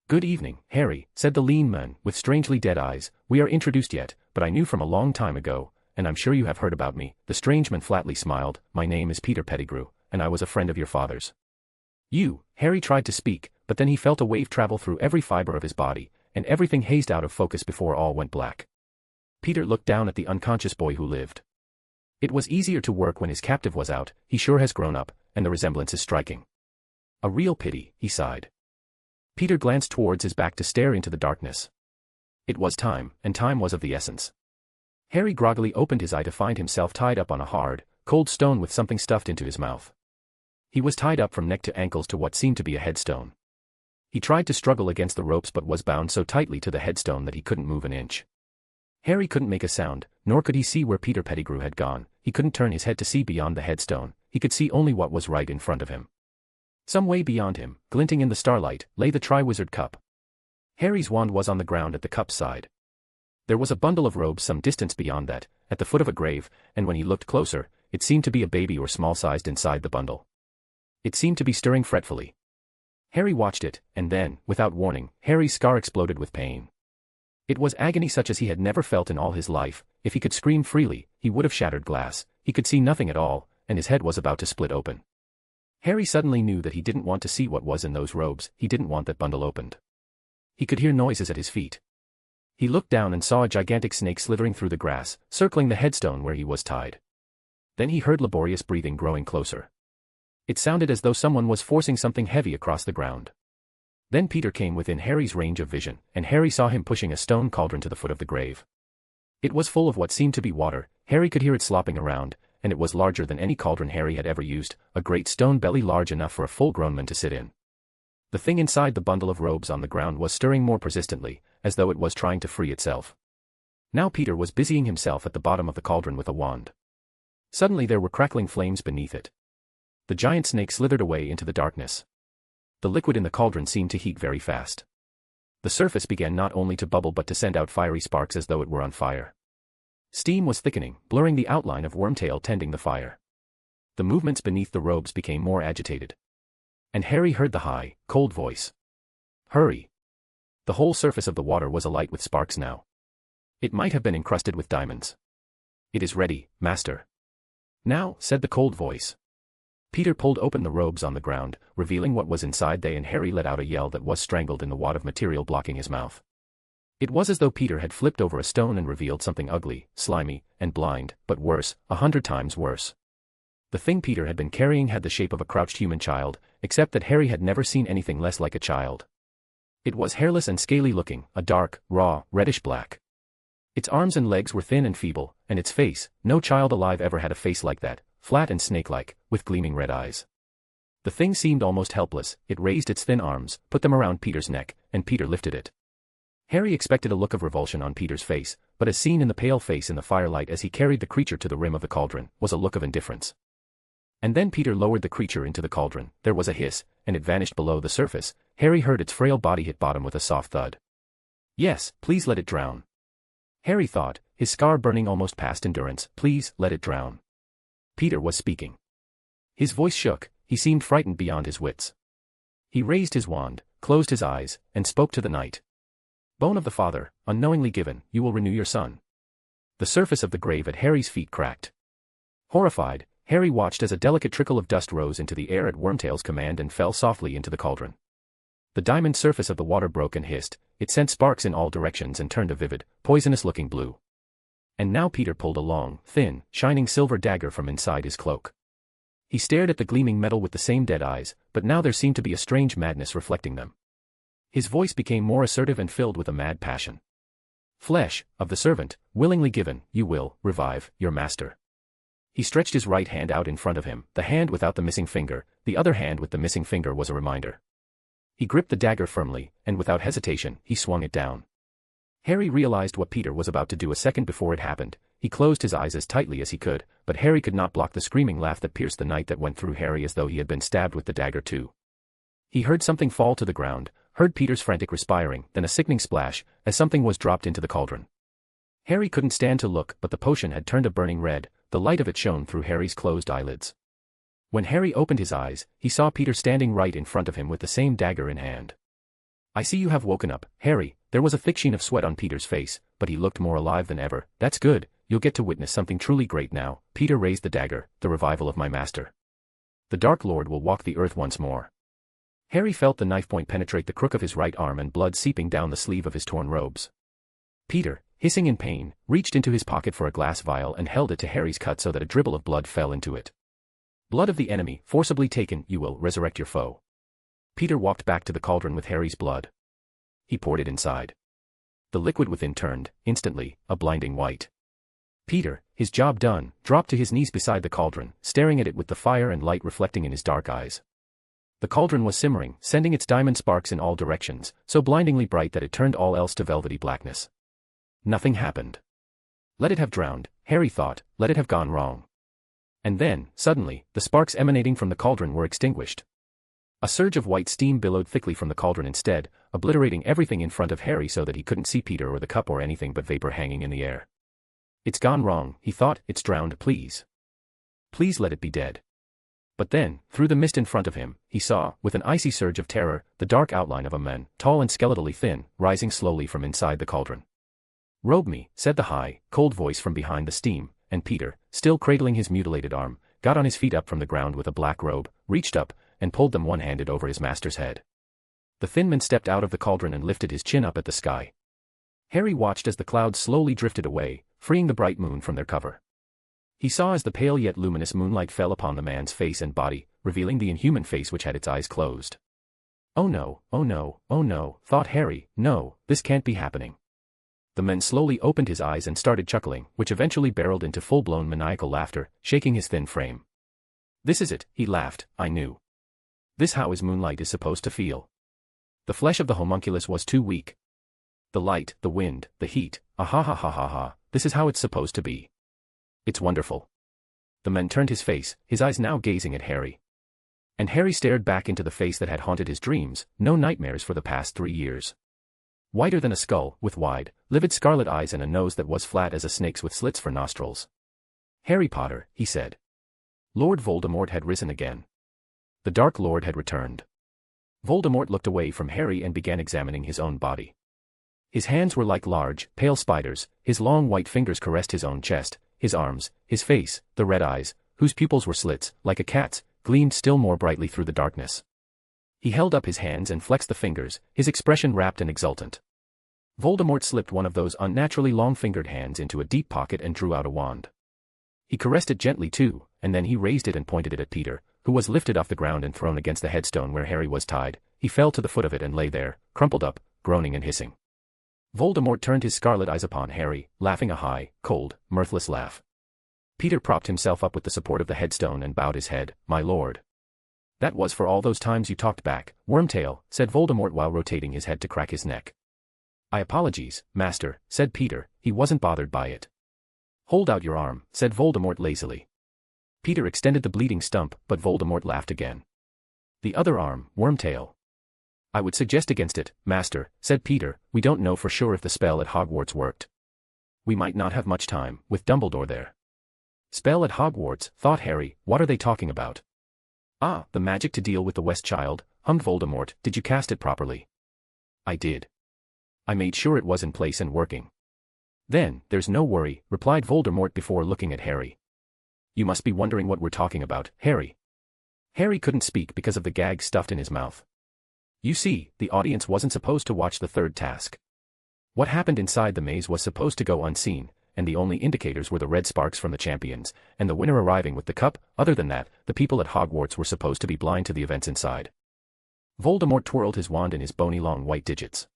Good evening, Harry, said the lean man, with strangely dead eyes. We are introduced yet, but I knew from a long time ago, and I'm sure you have heard about me. The strange man flatly smiled. My name is Peter Pettigrew, and I was a friend of your father's. You, Harry tried to speak, but then he felt a wave travel through every fiber of his body, and everything hazed out of focus before all went black. Peter looked down at the unconscious boy who lived. It was easier to work when his captive was out. He sure has grown up, and the resemblance is striking. A real pity, he sighed. Peter glanced towards his back to stare into the darkness. It was time, and time was of the essence. Harry groggily opened his eye to find himself tied up on a hard, cold stone with something stuffed into his mouth. He was tied up from neck to ankles to what seemed to be a headstone. He tried to struggle against the ropes but was bound so tightly to the headstone that he couldn't move an inch. Harry couldn't make a sound, nor could he see where Peter Pettigrew had gone. He couldn't turn his head to see beyond the headstone. He could see only what was right in front of him. Some way beyond him, glinting in the starlight, lay the Triwizard Cup. Harry's wand was on the ground at the cup's side. There was a bundle of robes some distance beyond that, at the foot of a grave, and when he looked closer, it seemed to be a baby or small-sized inside the bundle. It seemed to be stirring fretfully. Harry watched it, and then, without warning, Harry's scar exploded with pain. It was agony such as he had never felt in all his life. If he could scream freely, he would have shattered glass. He could see nothing at all, and his head was about to split open. Harry suddenly knew that he didn't want to see what was in those robes. He didn't want that bundle opened. He could hear noises at his feet. He looked down and saw a gigantic snake slithering through the grass, circling the headstone where he was tied. Then he heard laborious breathing growing closer. It sounded as though someone was forcing something heavy across the ground. Then Peter came within Harry's range of vision, and Harry saw him pushing a stone cauldron to the foot of the grave. It was full of what seemed to be water. Harry could hear it slopping around, and it was larger than any cauldron Harry had ever used, a great stone belly large enough for a full-grown man to sit in. The thing inside the bundle of robes on the ground was stirring more persistently, as though it was trying to free itself. Now Peter was busying himself at the bottom of the cauldron with a wand. Suddenly there were crackling flames beneath it. The giant snake slithered away into the darkness. The liquid in the cauldron seemed to heat very fast. The surface began not only to bubble but to send out fiery sparks as though it were on fire. Steam was thickening, blurring the outline of Wormtail tending the fire. The movements beneath the robes became more agitated. And Harry heard the high, cold voice. "Hurry!" The whole surface of the water was alight with sparks now. It might have been encrusted with diamonds. "It is ready, master." "Now," said the cold voice. Peter pulled open the robes on the ground, revealing what was inside. They and Harry let out a yell that was strangled in the wad of material blocking his mouth. It was as though Peter had flipped over a stone and revealed something ugly, slimy, and blind, but worse, 100 times worse. The thing Peter had been carrying had the shape of a crouched human child, except that Harry had never seen anything less like a child. It was hairless and scaly looking, a dark, raw, reddish-black. Its arms and legs were thin and feeble, and its face, no child alive ever had a face like that, flat and snake-like, with gleaming red eyes. The thing seemed almost helpless. It raised its thin arms, put them around Peter's neck, and Peter lifted it. Harry expected a look of revulsion on Peter's face, but as seen in the pale face in the firelight as he carried the creature to the rim of the cauldron, was a look of indifference. And then Peter lowered the creature into the cauldron. There was a hiss, and it vanished below the surface. Harry heard its frail body hit bottom with a soft thud. "Yes, please let it drown." Harry thought, his scar burning almost past endurance. "Please, let it drown." Peter was speaking. His voice shook. He seemed frightened beyond his wits. He raised his wand, closed his eyes, and spoke to the night. "Bone of the father, unknowingly given, you will renew your son." The surface of the grave at Harry's feet cracked. Horrified, Harry watched as a delicate trickle of dust rose into the air at Wormtail's command and fell softly into the cauldron. The diamond surface of the water broke and hissed. It sent sparks in all directions and turned a vivid, poisonous-looking blue. And now Peter pulled a long, thin, shining silver dagger from inside his cloak. He stared at the gleaming metal with the same dead eyes, but now there seemed to be a strange madness reflecting them. His voice became more assertive and filled with a mad passion. "Flesh, of the servant, willingly given, you will revive your master." He stretched his right hand out in front of him, the hand without the missing finger. The other hand with the missing finger was a reminder. He gripped the dagger firmly, and without hesitation, he swung it down. Harry realized what Peter was about to do a second before it happened. He closed his eyes as tightly as he could, but Harry could not block the screaming laugh that pierced the night that went through Harry as though he had been stabbed with the dagger too. He heard something fall to the ground, heard Peter's frantic respiring, then a sickening splash, as something was dropped into the cauldron. Harry couldn't stand to look, but the potion had turned a burning red. The light of it shone through Harry's closed eyelids. When Harry opened his eyes, he saw Peter standing right in front of him with the same dagger in hand. "I see you have woken up, Harry." There was a thick sheen of sweat on Peter's face, but he looked more alive than ever. "That's good, you'll get to witness something truly great now." Peter raised the dagger. "The revival of my master. The Dark Lord will walk the earth once more." Harry felt the knife point penetrate the crook of his right arm and blood seeping down the sleeve of his torn robes. Peter, hissing in pain, reached into his pocket for a glass vial and held it to Harry's cut so that a dribble of blood fell into it. "Blood of the enemy, forcibly taken, you will resurrect your foe." Peter walked back to the cauldron with Harry's blood. He poured it inside. The liquid within turned, instantly, a blinding white. Peter, his job done, dropped to his knees beside the cauldron, staring at it with the fire and light reflecting in his dark eyes. The cauldron was simmering, sending its diamond sparks in all directions, so blindingly bright that it turned all else to velvety blackness. Nothing happened. Let it have drowned, Harry thought, let it have gone wrong. And then, suddenly, the sparks emanating from the cauldron were extinguished. A surge of white steam billowed thickly from the cauldron instead, obliterating everything in front of Harry so that he couldn't see Peter or the cup or anything but vapor hanging in the air. It's gone wrong, he thought, it's drowned, please. Please let it be dead. But then, through the mist in front of him, he saw, with an icy surge of terror, the dark outline of a man, tall and skeletally thin, rising slowly from inside the cauldron. Robe me, said the high, cold voice from behind the steam, and Peter, still cradling his mutilated arm, got on his feet up from the ground with a black robe, reached up, and pulled them one-handed over his master's head. The thin man stepped out of the cauldron and lifted his chin up at the sky. Harry watched as the clouds slowly drifted away, freeing the bright moon from their cover. He saw as the pale yet luminous moonlight fell upon the man's face and body, revealing the inhuman face which had its eyes closed. Oh no, oh no, oh no, thought Harry, no, this can't be happening. The man slowly opened his eyes and started chuckling, which eventually barreled into full-blown maniacal laughter, shaking his thin frame. This is it, he laughed, I knew. This how is moonlight is supposed to feel. The flesh of the homunculus was too weak. The light, the wind, the heat, ah ha ha ha ha ha, this is how it's supposed to be. It's wonderful. The man turned his face, his eyes now gazing at Harry. And Harry stared back into the face that had haunted his dreams, no nightmares for the past 3 years. Whiter than a skull, with wide, livid scarlet eyes and a nose that was flat as a snake's with slits for nostrils. Harry Potter, he said. Lord Voldemort had risen again. The Dark Lord had returned. Voldemort looked away from Harry and began examining his own body. His hands were like large, pale spiders, his long white fingers caressed his own chest, his arms, his face, the red eyes, whose pupils were slits, like a cat's, gleamed still more brightly through the darkness. He held up his hands and flexed the fingers, his expression rapt and exultant. Voldemort slipped one of those unnaturally long-fingered hands into a deep pocket and drew out a wand. He caressed it gently too, and then he raised it and pointed it at Peter, who was lifted off the ground and thrown against the headstone where Harry was tied. He fell to the foot of it and lay there, crumpled up, groaning and hissing. Voldemort turned his scarlet eyes upon Harry, laughing a high, cold, mirthless laugh. Peter propped himself up with the support of the headstone and bowed his head, my lord. That was for all those times you talked back, Wormtail, said Voldemort while rotating his head to crack his neck. I apologize, master, said Peter, he wasn't bothered by it. Hold out your arm, said Voldemort lazily. Peter extended the bleeding stump, but Voldemort laughed again. The other arm, Wormtail. I would suggest against it, master, said Peter, we don't know for sure if the spell at Hogwarts worked. We might not have much time, with Dumbledore there. Spell at Hogwarts, thought Harry, what are they talking about? Ah, the magic to deal with the West Child, hummed Voldemort, did you cast it properly? I did. I made sure it was in place and working. Then, there's no worry, replied Voldemort before looking at Harry. You must be wondering what we're talking about, Harry. Harry couldn't speak because of the gag stuffed in his mouth. You see, the audience wasn't supposed to watch the third task. What happened inside the maze was supposed to go unseen, and the only indicators were the red sparks from the champions, and the winner arriving with the cup. Other than that, the people at Hogwarts were supposed to be blind to the events inside. Voldemort twirled his wand in his bony long white digits.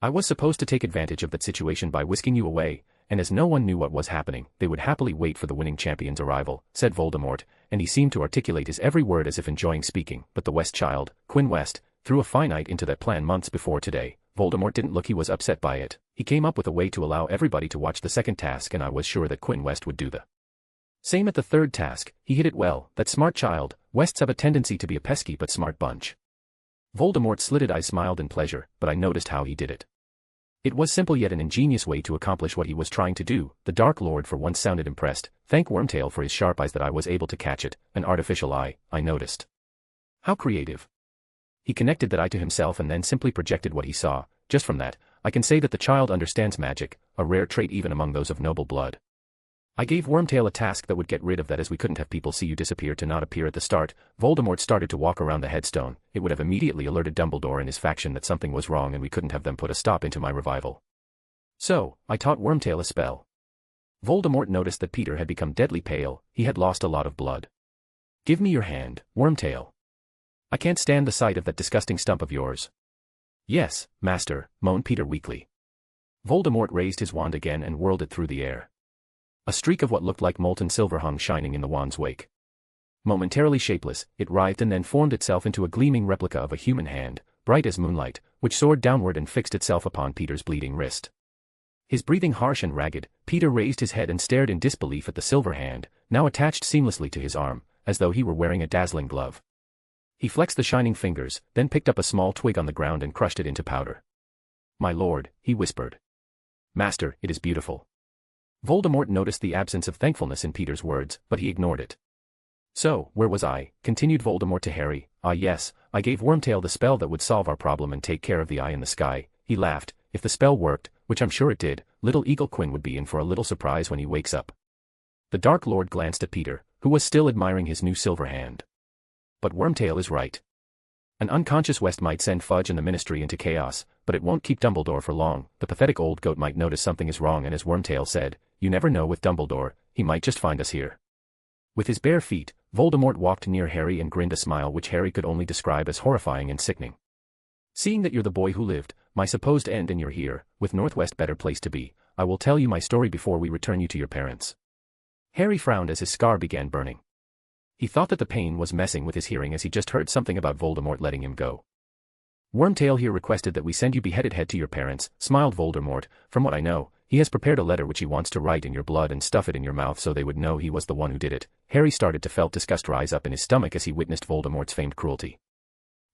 I was supposed to take advantage of that situation by whisking you away, and as no one knew what was happening, they would happily wait for the winning champion's arrival, said Voldemort, and he seemed to articulate his every word as if enjoying speaking, but the West Child, Quinn West, threw a finite into that plan months before today. Voldemort didn't look he was upset by it. He came up with a way to allow everybody to watch the second task, and I was sure that Quinn West would do the same at the third task. He hit it well, that smart child. Wests have a tendency to be a pesky but smart bunch. Voldemort's slitted eyes smiled in pleasure, but I noticed how he did it. It was simple yet an ingenious way to accomplish what he was trying to do. The Dark Lord for once sounded impressed. Thank Wormtail for his sharp eyes that I was able to catch it. An artificial eye, I noticed. How creative. He connected that eye to himself and then simply projected what he saw. Just from that, I can say that the child understands magic, a rare trait even among those of noble blood. I gave Wormtail a task that would get rid of that, as we couldn't have people see you disappear to not appear at the start. Voldemort started to walk around the headstone. It would have immediately alerted Dumbledore and his faction that something was wrong and we couldn't have them put a stop into my revival. So, I taught Wormtail a spell. Voldemort noticed that Peter had become deadly pale. He had lost a lot of blood. Give me your hand, Wormtail. I can't stand the sight of that disgusting stump of yours. Yes, master, moaned Peter weakly. Voldemort raised his wand again and whirled it through the air. A streak of what looked like molten silver hung shining in the wand's wake. Momentarily shapeless, it writhed and then formed itself into a gleaming replica of a human hand, bright as moonlight, which soared downward and fixed itself upon Peter's bleeding wrist. His breathing harsh and ragged, Peter raised his head and stared in disbelief at the silver hand, now attached seamlessly to his arm, as though he were wearing a dazzling glove. He flexed the shining fingers, then picked up a small twig on the ground and crushed it into powder. "My lord," he whispered. "Master, it is beautiful." Voldemort noticed the absence of thankfulness in Peter's words, but he ignored it. "So, where was I?" continued Voldemort to Harry. "Ah yes, I gave Wormtail the spell that would solve our problem and take care of the eye in the sky." He laughed. "If the spell worked, which I'm sure it did, little Eagle Quinn would be in for a little surprise when he wakes up." The Dark Lord glanced at Peter, who was still admiring his new silver hand. "But Wormtail is right. An unconscious West might send Fudge and the Ministry into chaos, but it won't keep Dumbledore for long. The pathetic old goat might notice something is wrong, and as Wormtail said, you never know with Dumbledore, he might just find us here." With his bare feet, Voldemort walked near Harry and grinned a smile which Harry could only describe as horrifying and sickening. "Seeing that you're the boy who lived my supposed end and you're here, with Northwest better place to be, I will tell you my story before we return you to your parents." Harry frowned as his scar began burning. He thought that the pain was messing with his hearing as he just heard something about Voldemort letting him go. "Wormtail here requested that we send you beheaded head to your parents," smiled Voldemort. "From what I know, he has prepared a letter which he wants to write in your blood and stuff it in your mouth so they would know he was the one who did it." Harry started to felt disgust rise up in his stomach as he witnessed Voldemort's famed cruelty.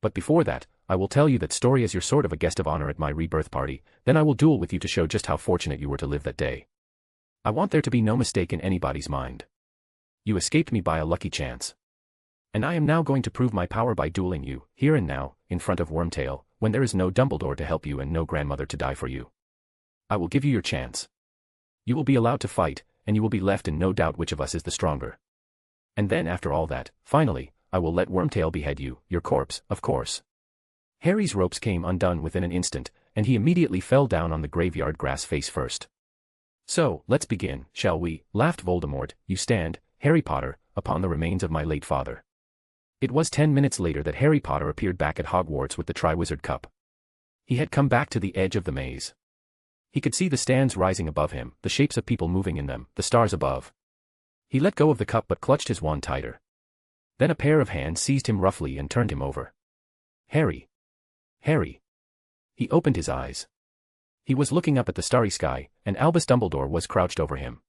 "But before that, I will tell you that story as you're sort of a guest of honor at my rebirth party, then I will duel with you to show just how fortunate you were to live that day. I want there to be no mistake in anybody's mind. You escaped me by a lucky chance. And I am now going to prove my power by dueling you, here and now, in front of Wormtail, when there is no Dumbledore to help you and no grandmother to die for you. I will give you your chance. You will be allowed to fight, and you will be left in no doubt which of us is the stronger. And then after all that, finally, I will let Wormtail behead you, your corpse, of course." Harry's ropes came undone within an instant, and he immediately fell down on the graveyard grass face first. "So, let's begin, shall we?" laughed Voldemort. "You stand, Harry Potter, upon the remains of my late father." It was 10 minutes later that Harry Potter appeared back at Hogwarts with the Triwizard Cup. He had come back to the edge of the maze. He could see the stands rising above him, the shapes of people moving in them, the stars above. He let go of the cup but clutched his wand tighter. Then a pair of hands seized him roughly and turned him over. "Harry! Harry!" He opened his eyes. He was looking up at the starry sky, and Albus Dumbledore was crouched over him.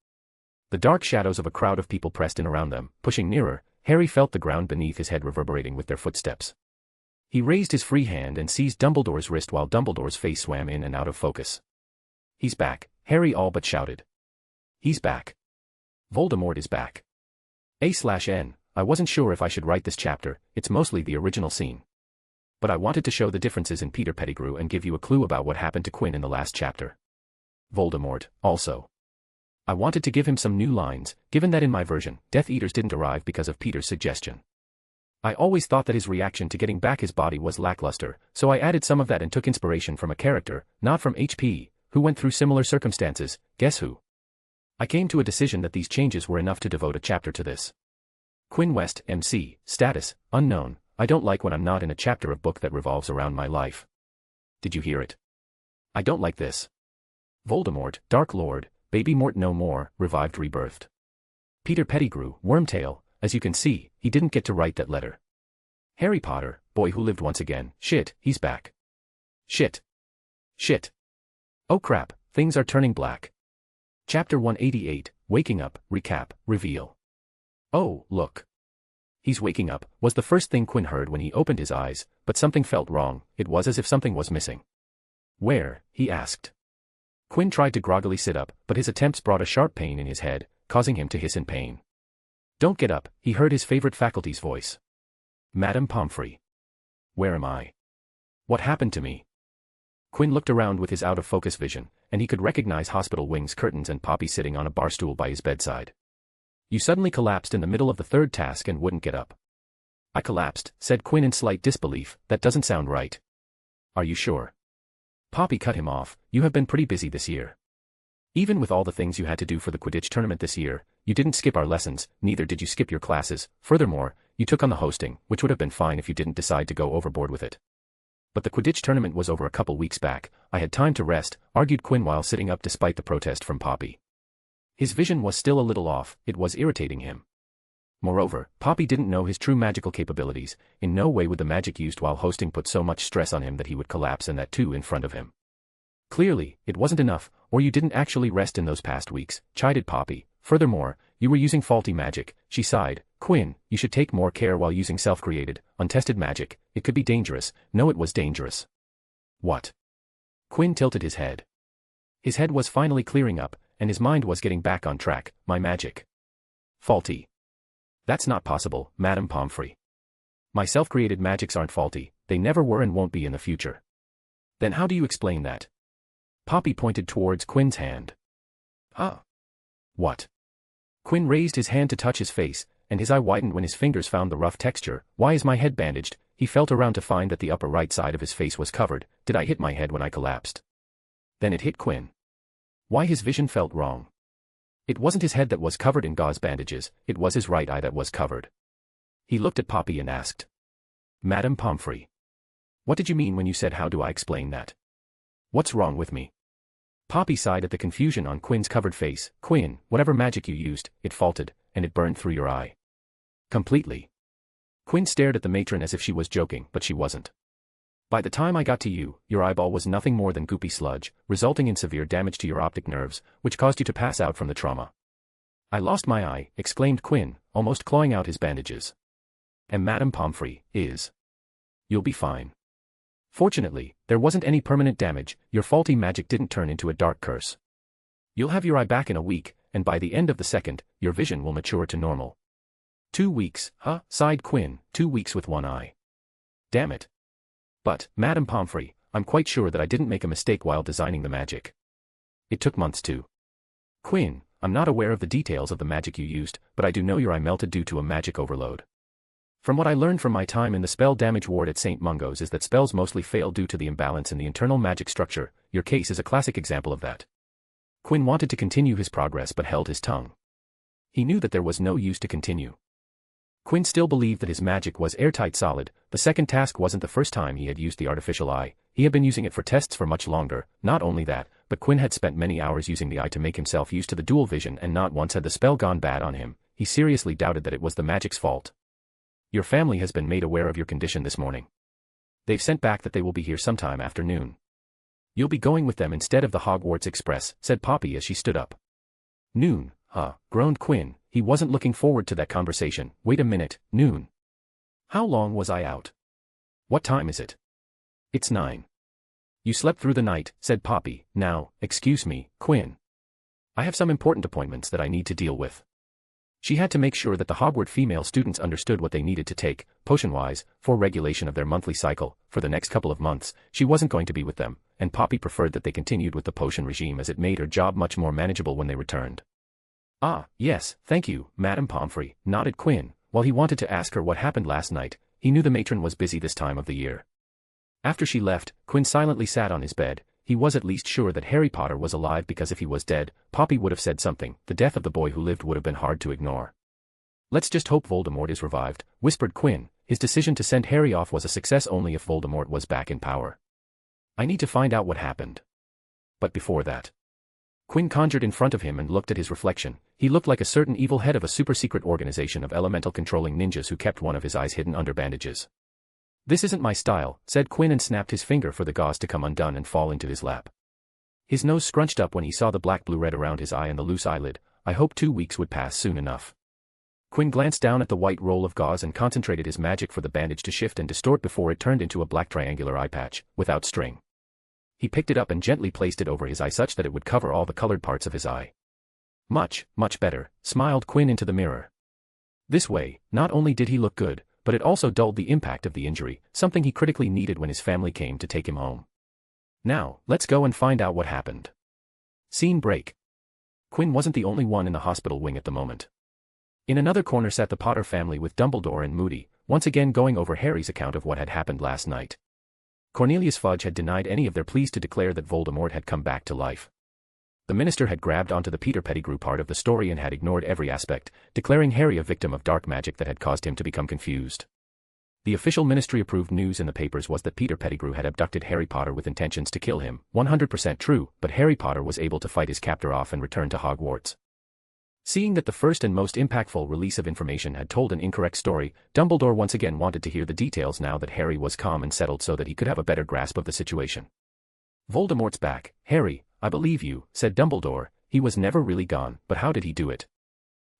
The dark shadows of a crowd of people pressed in around them, pushing nearer. Harry felt the ground beneath his head reverberating with their footsteps. He raised his free hand and seized Dumbledore's wrist while Dumbledore's face swam in and out of focus. "He's back," Harry all but shouted. "He's back. Voldemort is back. A/N, I wasn't sure if I should write this chapter, it's mostly the original scene. But I wanted to show the differences in Peter Pettigrew and give you a clue about what happened to Quinn in the last chapter. Voldemort, also. I wanted to give him some new lines, given that in my version, Death Eaters didn't arrive because of Peter's suggestion. I always thought that his reaction to getting back his body was lackluster, so I added some of that and took inspiration from a character, not from HP, who went through similar circumstances. Guess who? I came to a decision that these changes were enough to devote a chapter to this. Quinn West, MC, status, unknown. I don't like when I'm not in a chapter of book that revolves around my life. Did you hear it? I don't like this. Voldemort, Dark Lord, Baby Mort no more, revived rebirthed. Peter Pettigrew, Wormtail, as you can see, he didn't get to write that letter. Harry Potter, boy who lived once again, shit, he's back. Shit. Shit. Oh crap, things are turning black. Chapter 188, Waking Up, Recap, Reveal. Oh, look. He's waking up, was the first thing Quinn heard when he opened his eyes, but something felt wrong. It was as if something was missing. Where? He asked. Quinn tried to groggily sit up, but his attempts brought a sharp pain in his head, causing him to hiss in pain. Don't get up, he heard his favorite faculty's voice. Madame Pomfrey. Where am I? What happened to me? Quinn looked around with his out-of-focus vision, and he could recognize hospital wings curtains and Poppy sitting on a bar stool by his bedside. You suddenly collapsed in the middle of the third task and wouldn't get up. I collapsed, said Quinn in slight disbelief. That doesn't sound right. Are you sure? Poppy cut him off. You have been pretty busy this year. Even with all the things you had to do for the Quidditch tournament this year, you didn't skip our lessons, neither did you skip your classes. Furthermore, you took on the hosting, which would have been fine if you didn't decide to go overboard with it. But the Quidditch tournament was over a couple weeks back. I had time to rest, argued Quinn while sitting up despite the protest from Poppy. His vision was still a little off, it was irritating him. Moreover, Poppy didn't know his true magical capabilities. In no way would the magic used while hosting put so much stress on him that he would collapse, and that too in front of him. Clearly, it wasn't enough, or you didn't actually rest in those past weeks, chided Poppy. Furthermore, you were using faulty magic, she sighed. Quinn, you should take more care while using self-created, untested magic. It could be dangerous. No, it was dangerous. What? Quinn tilted his head. His head was finally clearing up, and his mind was getting back on track. My magic. Faulty. That's not possible, Madame Pomfrey. My self-created magics aren't faulty, they never were and won't be in the future. Then how do you explain that? Poppy pointed towards Quinn's hand. Ah. What? Quinn raised his hand to touch his face, and his eye widened when his fingers found the rough texture. Why is my head bandaged? He felt around to find that the upper right side of his face was covered. Did I hit my head when I collapsed? Then it hit Quinn. Why his vision felt wrong. It wasn't his head that was covered in gauze bandages, it was his right eye that was covered. He looked at Poppy and asked. Madame Pomfrey. What did you mean when you said how do I explain that? What's wrong with me? Poppy sighed at the confusion on Quinn's covered face. Quinn, whatever magic you used, it faulted, and it burned through your eye. Completely. Quinn stared at the matron as if she was joking, but she wasn't. By the time I got to you, your eyeball was nothing more than goopy sludge, resulting in severe damage to your optic nerves, which caused you to pass out from the trauma. I lost my eye, exclaimed Quinn, almost clawing out his bandages. And Madame Pomfrey is. You'll be fine. Fortunately, there wasn't any permanent damage. Your faulty magic didn't turn into a dark curse. You'll have your eye back in a week, and by the end of the second, your vision will mature to normal. 2 weeks, huh? Sighed Quinn, 2 weeks with one eye. Damn it. But, Madame Pomfrey, I'm quite sure that I didn't make a mistake while designing the magic. It took months too. Quinn, I'm not aware of the details of the magic you used, but I do know your eye melted due to a magic overload. From what I learned from my time in the spell damage ward at St. Mungo's is that spells mostly fail due to the imbalance in the internal magic structure. Your case is a classic example of that. Quinn wanted to continue his progress but held his tongue. He knew that there was no use to continue. Quinn still believed that his magic was airtight solid. The second task wasn't the first time he had used the artificial eye. He had been using it for tests for much longer. Not only that, but Quinn had spent many hours using the eye to make himself used to the dual vision, and not once had the spell gone bad on him. He seriously doubted that it was the magic's fault. Your family has been made aware of your condition this morning. They've sent back that they will be here sometime after noon. You'll be going with them instead of the Hogwarts Express, said Poppy as she stood up. Noon, huh? Groaned Quinn. He wasn't looking forward to that conversation. Wait a minute, noon. How long was I out? What time is it? It's 9. You slept through the night, said Poppy. Now, excuse me, Quinn. I have some important appointments that I need to deal with. She had to make sure that the Hogwarts female students understood what they needed to take, potion-wise, for regulation of their monthly cycle. For the next couple of months, she wasn't going to be with them, and Poppy preferred that they continued with the potion regime as it made her job much more manageable when they returned. Ah, yes, thank you, Madame Pomfrey, nodded Quinn. While he wanted to ask her what happened last night, he knew the matron was busy this time of the year. After she left, Quinn silently sat on his bed. He was at least sure that Harry Potter was alive because if he was dead, Poppy would have said something. The death of the boy who lived would have been hard to ignore. Let's just hope Voldemort is revived, whispered Quinn. His decision to send Harry off was a success only if Voldemort was back in power. I need to find out what happened. But before that. Quinn conjured in front of him and looked at his reflection. He looked like a certain evil head of a super-secret organization of elemental controlling ninjas who kept one of his eyes hidden under bandages. This isn't my style, said Quinn and snapped his finger for the gauze to come undone and fall into his lap. His nose scrunched up when he saw the black blue red around his eye and the loose eyelid. I hoped 2 weeks would pass soon enough. Quinn glanced down at the white roll of gauze and concentrated his magic for the bandage to shift and distort before it turned into a black triangular eye patch, without string. He picked it up and gently placed it over his eye such that it would cover all the colored parts of his eye. Much, much better, smiled Quinn into the mirror. This way, not only did he look good, but it also dulled the impact of the injury, something he critically needed when his family came to take him home. Now, let's go and find out what happened. Scene break. Quinn wasn't the only one in the hospital wing at the moment. In another corner sat the Potter family with Dumbledore and Moody, once again going over Harry's account of what had happened last night. Cornelius Fudge had denied any of their pleas to declare that Voldemort had come back to life. The minister had grabbed onto the Peter Pettigrew part of the story and had ignored every aspect, declaring Harry a victim of dark magic that had caused him to become confused. The official ministry-approved news in the papers was that Peter Pettigrew had abducted Harry Potter with intentions to kill him, 100% true, but Harry Potter was able to fight his captor off and return to Hogwarts. Seeing that the first and most impactful release of information had told an incorrect story, Dumbledore once again wanted to hear the details now that Harry was calm and settled so that he could have a better grasp of the situation. Voldemort's back, Harry, I believe you, said Dumbledore. He was never really gone, but how did he do it?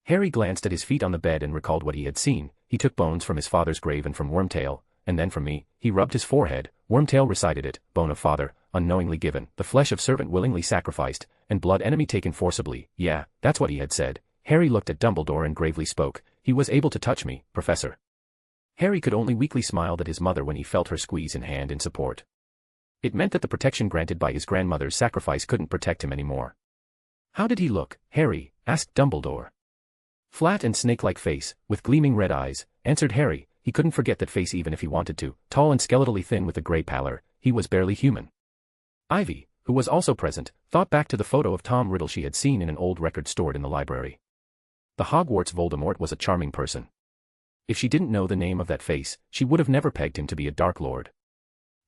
Harry glanced at his feet on the bed and recalled what he had seen. He took bones from his father's grave and from Wormtail, and then from me. He rubbed his forehead. Wormtail recited it, bone of father, unknowingly given, the flesh of servant willingly sacrificed, and blood enemy taken forcibly. Yeah, that's what he had said. Harry looked at Dumbledore and gravely spoke. He was able to touch me, Professor. Harry could only weakly smile at his mother when he felt her squeeze his hand in support. It meant that the protection granted by his grandmother's sacrifice couldn't protect him anymore. How did he look, Harry? Asked Dumbledore. Flat and snake-like face, with gleaming red eyes, answered Harry. He couldn't forget that face even if he wanted to. Tall and skeletally thin with a grey pallor, he was barely human. Ivy, who was also present, thought back to the photo of Tom Riddle she had seen in an old record stored in the library. The Hogwarts Voldemort was a charming person. If she didn't know the name of that face, she would have never pegged him to be a Dark Lord.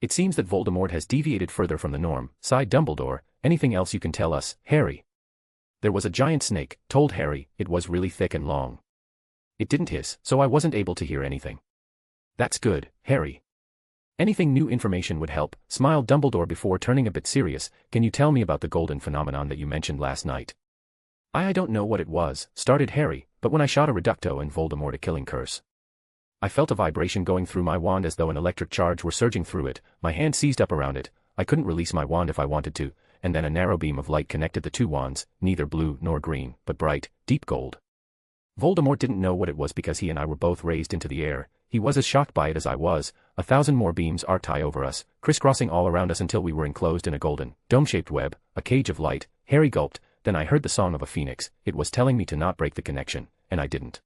It seems that Voldemort has deviated further from the norm, sighed Dumbledore. Anything else you can tell us, Harry? There was a giant snake, told Harry. It was really thick and long. It didn't hiss, so I wasn't able to hear anything. That's good, Harry. Anything new information would help, smiled Dumbledore before turning a bit serious. Can you tell me about the golden phenomenon that you mentioned last night? I don't know what it was, started Harry, but when I shot a Reducto and Voldemort a killing curse. I felt a vibration going through my wand as though an electric charge were surging through it. My hand seized up around it. I couldn't release my wand if I wanted to, and then a narrow beam of light connected the two wands, neither blue nor green, but bright, deep gold. Voldemort didn't know what it was because he and I were both raised into the air. He was as shocked by it as I was. 1,000 more beams arced high over us, crisscrossing all around us until we were enclosed in a golden, dome-shaped web, a cage of light. Harry gulped. Then I heard the song of a phoenix. It was telling me to not break the connection, and I didn't.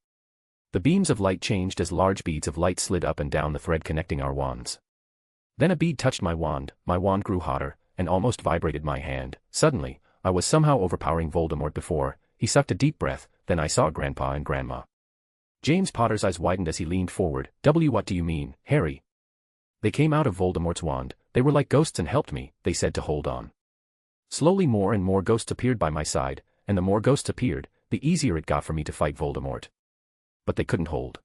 The beams of light changed as large beads of light slid up and down the thread connecting our wands. Then a bead touched my wand grew hotter, and almost vibrated my hand. Suddenly, I was somehow overpowering Voldemort before. He sucked a deep breath, then I saw Grandpa and Grandma. James Potter's eyes widened as he leaned forward. What do you mean, Harry? They came out of Voldemort's wand. They were like ghosts and helped me, they said to hold on. Slowly more and more ghosts appeared by my side, and the more ghosts appeared, the easier it got for me to fight Voldemort. But they couldn't hold.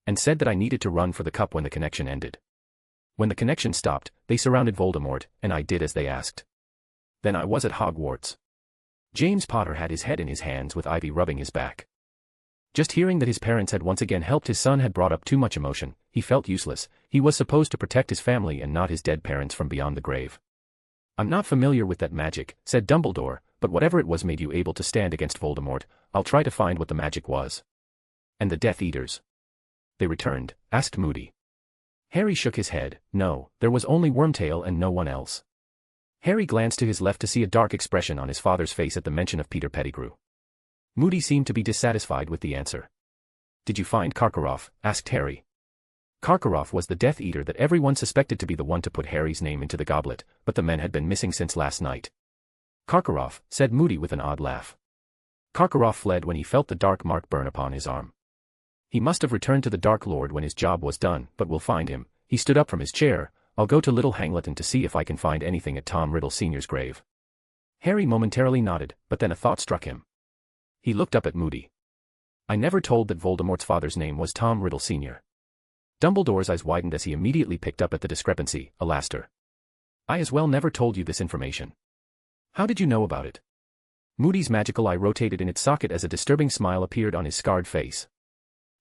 And said that I needed to run for the cup when the connection ended. When the connection stopped, they surrounded Voldemort, and I did as they asked. Then I was at Hogwarts. James Potter had his head in his hands with Ivy rubbing his back. Just hearing that his parents had once again helped his son had brought up too much emotion. He felt useless. He was supposed to protect his family and not his dead parents from beyond the grave. I'm not familiar with that magic, said Dumbledore, but whatever it was made you able to stand against Voldemort. I'll try to find what the magic was. And the Death Eaters? They returned, asked Moody. Harry shook his head. No, there was only Wormtail and no one else. Harry glanced to his left to see a dark expression on his father's face at the mention of Peter Pettigrew. Moody seemed to be dissatisfied with the answer. Did you find Karkaroff? Asked Harry. Karkaroff was the Death Eater that everyone suspected to be the one to put Harry's name into the goblet, but the men had been missing since last night. Karkaroff, said Moody with an odd laugh. Karkaroff fled when he felt the dark mark burn upon his arm. He must have returned to the Dark Lord when his job was done, but we'll find him. He stood up from his chair. I'll go to Little Hangleton to see if I can find anything at Tom Riddle Sr.'s grave. Harry momentarily nodded, but then a thought struck him. He looked up at Moody. I never told that Voldemort's father's name was Tom Riddle Sr. Dumbledore's eyes widened as he immediately picked up at the discrepancy. Alastair. I as well never told you this information. How did you know about it? Moody's magical eye rotated in its socket as a disturbing smile appeared on his scarred face.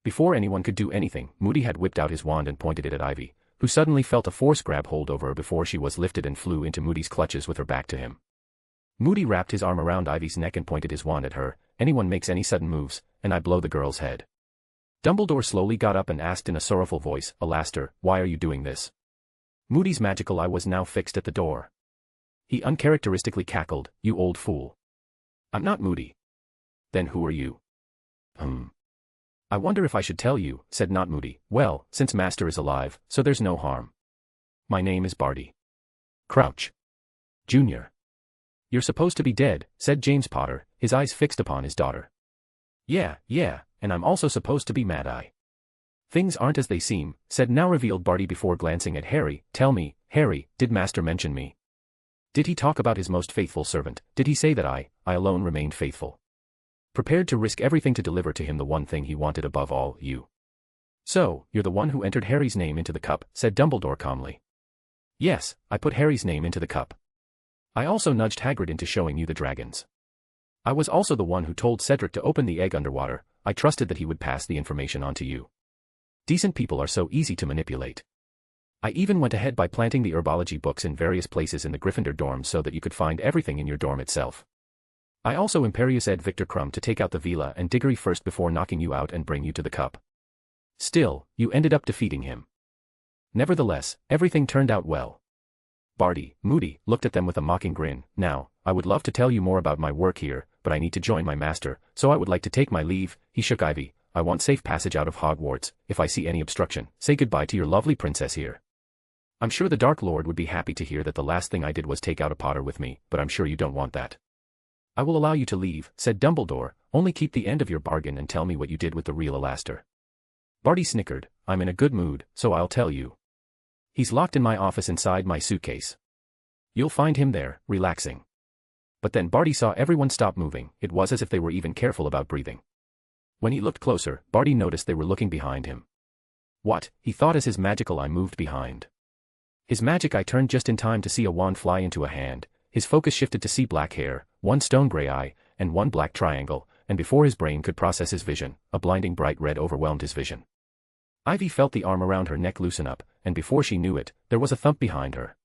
Before anyone could do anything, Moody had whipped out his wand and pointed it at Ivy, who suddenly felt a force grab hold over her before she was lifted and flew into Moody's clutches with her back to him. Moody wrapped his arm around Ivy's neck and pointed his wand at her. Anyone makes any sudden moves, and I blow the girl's head. Dumbledore slowly got up and asked in a sorrowful voice, Alastair, why are you doing this? Moody's magical eye was now fixed at the door. He uncharacteristically cackled, you old fool. I'm not Moody. Then who are you? I wonder if I should tell you, said not Moody. Well, since Master is alive, so there's no harm. My name is Barty Crouch Jr. You're supposed to be dead, said James Potter, his eyes fixed upon his daughter. Yeah, and I'm also supposed to be Mad-Eye. Things aren't as they seem, said now revealed Barty before glancing at Harry. Tell me, Harry, did Master mention me? Did he talk about his most faithful servant? Did he say that I alone remained faithful? Prepared to risk everything to deliver to him the one thing he wanted above all, you. So, you're the one who entered Harry's name into the cup, said Dumbledore calmly. Yes, I put Harry's name into the cup. I also nudged Hagrid into showing you the dragons. I was also the one who told Cedric to open the egg underwater. I trusted that he would pass the information on to you. Decent people are so easy to manipulate. I even went ahead by planting the herbology books in various places in the Gryffindor dorms so that you could find everything in your dorm itself. I also Imperius Ed Victor Crumb to take out the Vila and Diggory first before knocking you out and bring you to the cup. Still, you ended up defeating him. Nevertheless, everything turned out well. Barty, Moody, looked at them with a mocking grin. Now, I would love to tell you more about my work here, but I need to join my master, so I would like to take my leave. He shook Ivy. I want safe passage out of Hogwarts. If I see any obstruction, say goodbye to your lovely princess here. I'm sure the Dark Lord would be happy to hear that the last thing I did was take out a Potter with me, but I'm sure you don't want that. I will allow you to leave, said Dumbledore, only keep the end of your bargain and tell me what you did with the real Alastair. Barty snickered. I'm in a good mood, so I'll tell you. He's locked in my office inside my suitcase. You'll find him there, relaxing. But then Barty saw everyone stop moving. It was as if they were even careful about breathing. When he looked closer, Barty noticed they were looking behind him. What, he thought as his magical eye moved behind. His magic eye turned just in time to see a wand fly into a hand. His focus shifted to see black hair, one stone gray eye, and one black triangle, and before his brain could process his vision, a blinding bright red overwhelmed his vision. Ivy felt the arm around her neck loosen up, and before she knew it, there was a thump behind her.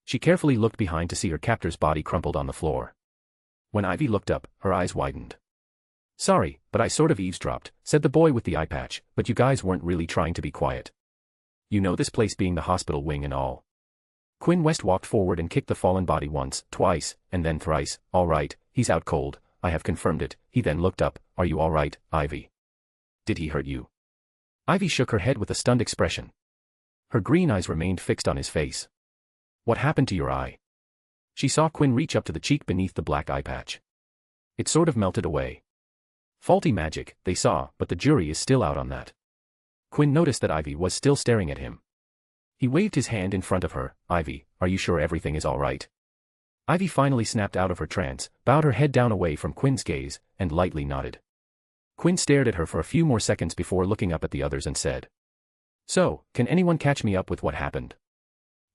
She carefully looked behind to see her captor's body crumpled on the floor. When Ivy looked up, her eyes widened. Sorry, but I sort of eavesdropped, said the boy with the eye patch, but you guys weren't really trying to be quiet. You know this place being the hospital wing and all. Quinn West walked forward and kicked the fallen body once, twice, and then thrice. All right, he's out cold, I have confirmed it. He then looked up. Are you all right, Ivy? Did he hurt you? Ivy shook her head with a stunned expression. Her green eyes remained fixed on his face. What happened to your eye? She saw Quinn reach up to the cheek beneath the black eye patch. It sort of melted away. Faulty magic, they saw, but the jury is still out on that. Quinn noticed that Ivy was still staring at him. He waved his hand in front of her. Ivy, are you sure everything is all right? Ivy finally snapped out of her trance, bowed her head down away from Quinn's gaze, and lightly nodded. Quinn stared at her for a few more seconds before looking up at the others and said, So, can anyone catch me up with what happened?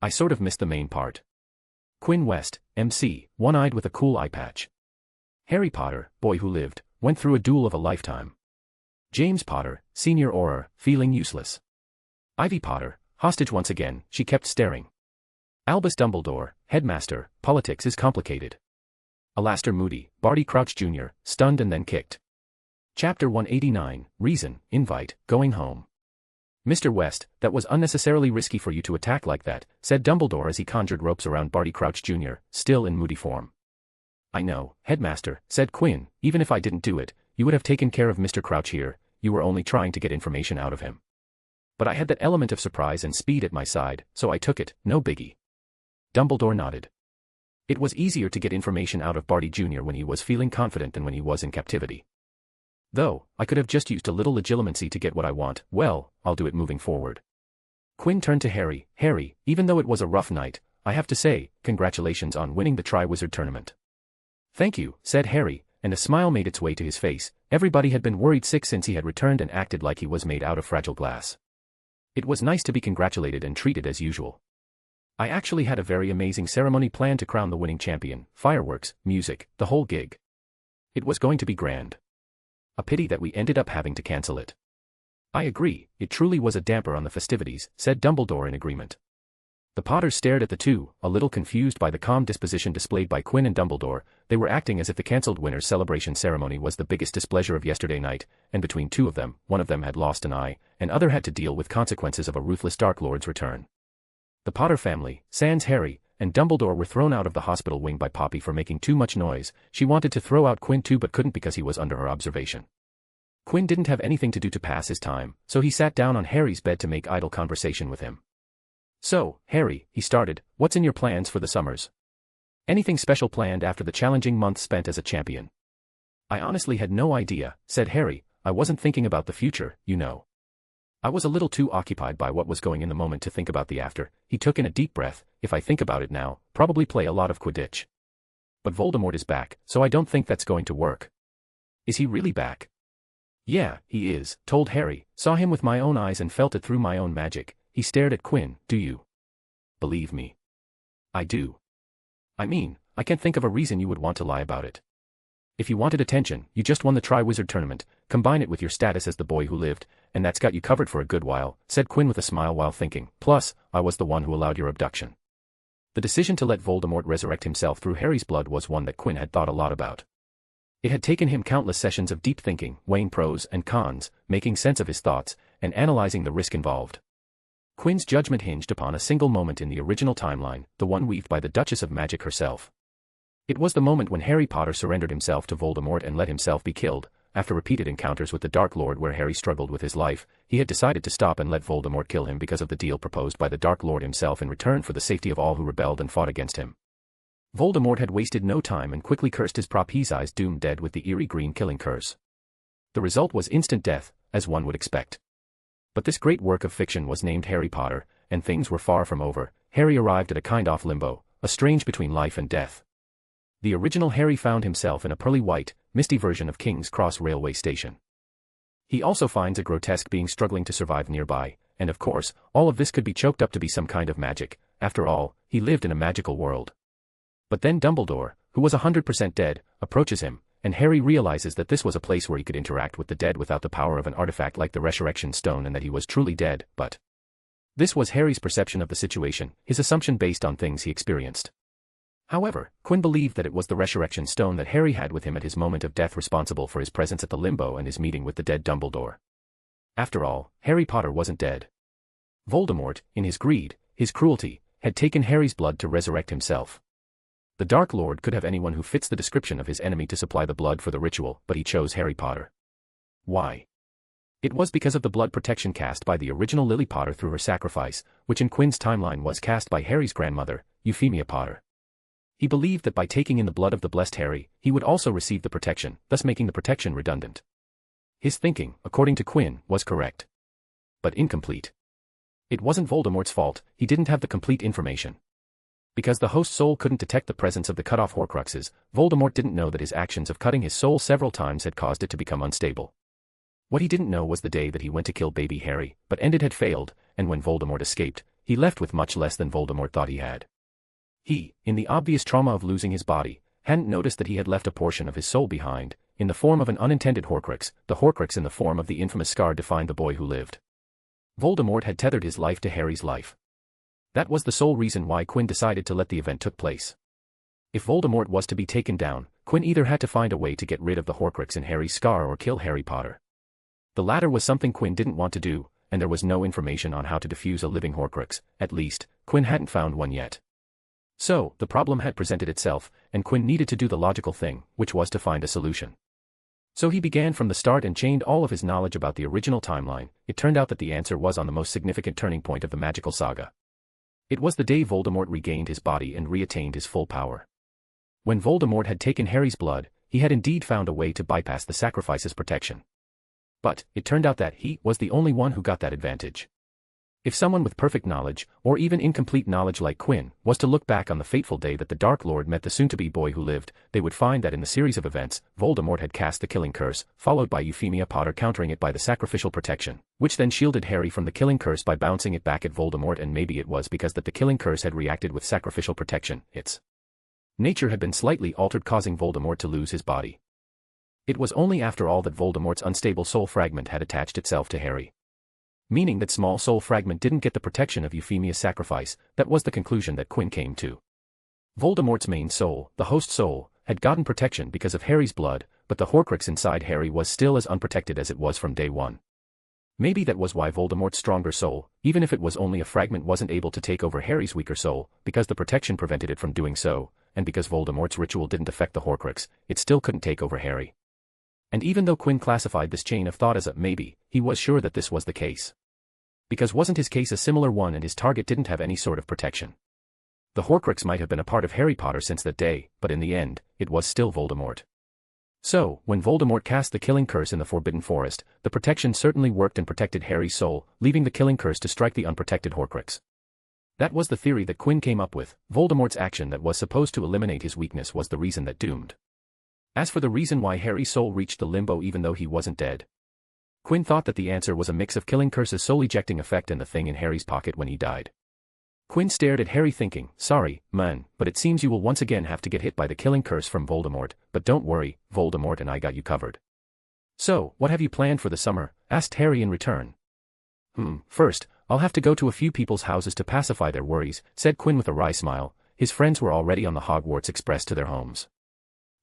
I sort of missed the main part. Quinn West, MC, one-eyed with a cool eye patch. Harry Potter, boy who lived, went through a duel of a lifetime. James Potter, senior Auror, feeling useless. Ivy Potter, hostage once again, she kept staring. Albus Dumbledore, headmaster, politics is complicated. Alastair Moody, Barty Crouch Jr., stunned and then kicked. Chapter 189, Reason, Invite, Going Home. Mr. West, that was unnecessarily risky for you to attack like that, said Dumbledore as he conjured ropes around Barty Crouch Jr., still in moody form. I know, headmaster, said Quinn, even if I didn't do it, you would have taken care of Mr. Crouch here, you were only trying to get information out of him. But I had that element of surprise and speed at my side, so I took it, no biggie. Dumbledore nodded. It was easier to get information out of Barty Jr. when he was feeling confident than when he was in captivity. Though, I could have just used a little legitimacy to get what I want. Well, I'll do it moving forward. Quinn turned to Harry. Harry, even though it was a rough night, I have to say, congratulations on winning the Triwizard Tournament. Thank you, said Harry, and a smile made its way to his face. Everybody had been worried sick since he had returned and acted like he was made out of fragile glass. It was nice to be congratulated and treated as usual. I actually had a very amazing ceremony planned to crown the winning champion, fireworks, music, the whole gig. It was going to be grand. A pity that we ended up having to cancel it. I agree, it truly was a damper on the festivities, said Dumbledore in agreement. The Potters stared at the two, a little confused by the calm disposition displayed by Quinn and Dumbledore. They were acting as if the cancelled winner's celebration ceremony was the biggest displeasure of yesterday night, and between two of them, one of them had lost an eye, and other had to deal with consequences of a ruthless Dark Lord's return. The Potter family, sans Harry, and Dumbledore were thrown out of the hospital wing by Poppy for making too much noise. She wanted to throw out Quinn too but couldn't because he was under her observation. Quinn didn't have anything to do to pass his time, so he sat down on Harry's bed to make idle conversation with him. So, Harry, he started, what's in your plans for the summers? Anything special planned after the challenging month spent as a champion? I honestly had no idea, said Harry. I wasn't thinking about the future, you know. I was a little too occupied by what was going in the moment to think about the after. He took in a deep breath. If I think about it now, probably play a lot of Quidditch. But Voldemort is back, so I don't think that's going to work. Is he really back? Yeah, he is, told Harry. Saw him with my own eyes and felt it through my own magic. He stared at Quinn. Do you believe me? I do. I mean, I can't think of a reason you would want to lie about it. If you wanted attention, you just won the Tri-Wizard tournament, combine it with your status as the boy who lived, and that's got you covered for a good while, said Quinn with a smile while thinking. Plus, I was the one who allowed your abduction. The decision to let Voldemort resurrect himself through Harry's blood was one that Quinn had thought a lot about. It had taken him countless sessions of deep thinking, weighing pros and cons, making sense of his thoughts, and analyzing the risk involved. Quinn's judgment hinged upon a single moment in the original timeline, the one weaved by the Duchess of Magic herself. It was the moment when Harry Potter surrendered himself to Voldemort and let himself be killed. After repeated encounters with the Dark Lord where Harry struggled with his life, he had decided to stop and let Voldemort kill him because of the deal proposed by the Dark Lord himself in return for the safety of all who rebelled and fought against him. Voldemort had wasted no time and quickly cursed his eyes doomed dead with the eerie green killing curse. The result was instant death, as one would expect. But this great work of fiction was named Harry Potter, and things were far from over. Harry arrived at a kind-of limbo, a strange between life and death. The original Harry found himself in a pearly white, misty version of King's Cross railway station. He also finds a grotesque being struggling to survive nearby, and of course, all of this could be choked up to be some kind of magic. After all, he lived in a magical world. But then Dumbledore, who was 100% dead, approaches him, and Harry realizes that this was a place where he could interact with the dead without the power of an artifact like the Resurrection Stone and that he was truly dead, but this was Harry's perception of the situation, his assumption based on things he experienced. However, Quinn believed that it was the Resurrection Stone that Harry had with him at his moment of death responsible for his presence at the limbo and his meeting with the dead Dumbledore. After all, Harry Potter wasn't dead. Voldemort, in his greed, his cruelty, had taken Harry's blood to resurrect himself. The Dark Lord could have anyone who fits the description of his enemy to supply the blood for the ritual, but he chose Harry Potter. Why? It was because of the blood protection cast by the original Lily Potter through her sacrifice, which in Quinn's timeline was cast by Harry's grandmother, Euphemia Potter. He believed that by taking in the blood of the blessed Harry, he would also receive the protection, thus making the protection redundant. His thinking, according to Quinn, was correct. But incomplete. It wasn't Voldemort's fault, he didn't have the complete information. Because the host soul couldn't detect the presence of the cut-off Horcruxes, Voldemort didn't know that his actions of cutting his soul several times had caused it to become unstable. What he didn't know was the day that he went to kill baby Harry, but ended had failed, and when Voldemort escaped, he left with much less than Voldemort thought he had. He, in the obvious trauma of losing his body, hadn't noticed that he had left a portion of his soul behind, in the form of an unintended Horcrux. The Horcrux in the form of the infamous scar defined the boy who lived. Voldemort had tethered his life to Harry's life. That was the sole reason why Quinn decided to let the event took place. If Voldemort was to be taken down, Quinn either had to find a way to get rid of the Horcrux in Harry's scar or kill Harry Potter. The latter was something Quinn didn't want to do, and there was no information on how to defuse a living Horcrux. At least, Quinn hadn't found one yet. So, the problem had presented itself, and Quinn needed to do the logical thing, which was to find a solution. So he began from the start and chained all of his knowledge about the original timeline. It turned out that the answer was on the most significant turning point of the magical saga. It was the day Voldemort regained his body and reattained his full power. When Voldemort had taken Harry's blood, he had indeed found a way to bypass the sacrifice's protection. But, it turned out that he was the only one who got that advantage. If someone with perfect knowledge, or even incomplete knowledge like Quinn, was to look back on the fateful day that the Dark Lord met the soon-to-be boy who lived, they would find that in the series of events, Voldemort had cast the killing curse, followed by Euphemia Potter countering it by the sacrificial protection, which then shielded Harry from the killing curse by bouncing it back at Voldemort, and maybe it was because that the killing curse had reacted with sacrificial protection, its nature had been slightly altered, causing Voldemort to lose his body. It was only after all that Voldemort's unstable soul fragment had attached itself to Harry. Meaning that small soul fragment didn't get the protection of Euphemia's sacrifice. That was the conclusion that Quinn came to. Voldemort's main soul, the host soul, had gotten protection because of Harry's blood, but the Horcrux inside Harry was still as unprotected as it was from day one. Maybe that was why Voldemort's stronger soul, even if it was only a fragment, wasn't able to take over Harry's weaker soul, because the protection prevented it from doing so, and because Voldemort's ritual didn't affect the Horcrux, it still couldn't take over Harry. And even though Quinn classified this chain of thought as a maybe, he was sure that this was the case. Because wasn't his case a similar one and his target didn't have any sort of protection? The Horcrux might have been a part of Harry Potter since that day, but in the end, it was still Voldemort. So, when Voldemort cast the killing curse in the Forbidden Forest, the protection certainly worked and protected Harry's soul, leaving the killing curse to strike the unprotected Horcrux. That was the theory that Quinn came up with. Voldemort's action that was supposed to eliminate his weakness was the reason that doomed. As for the reason why Harry's soul reached the limbo even though he wasn't dead, Quinn thought that the answer was a mix of killing curse's soul ejecting effect and the thing in Harry's pocket when he died. Quinn stared at Harry thinking, sorry, man, but it seems you will once again have to get hit by the killing curse from Voldemort, but don't worry, Voldemort and I got you covered. So, what have you planned for the summer? Asked Harry in return. First, I'll have to go to a few people's houses to pacify their worries, said Quinn with a wry smile. His friends were already on the Hogwarts Express to their homes.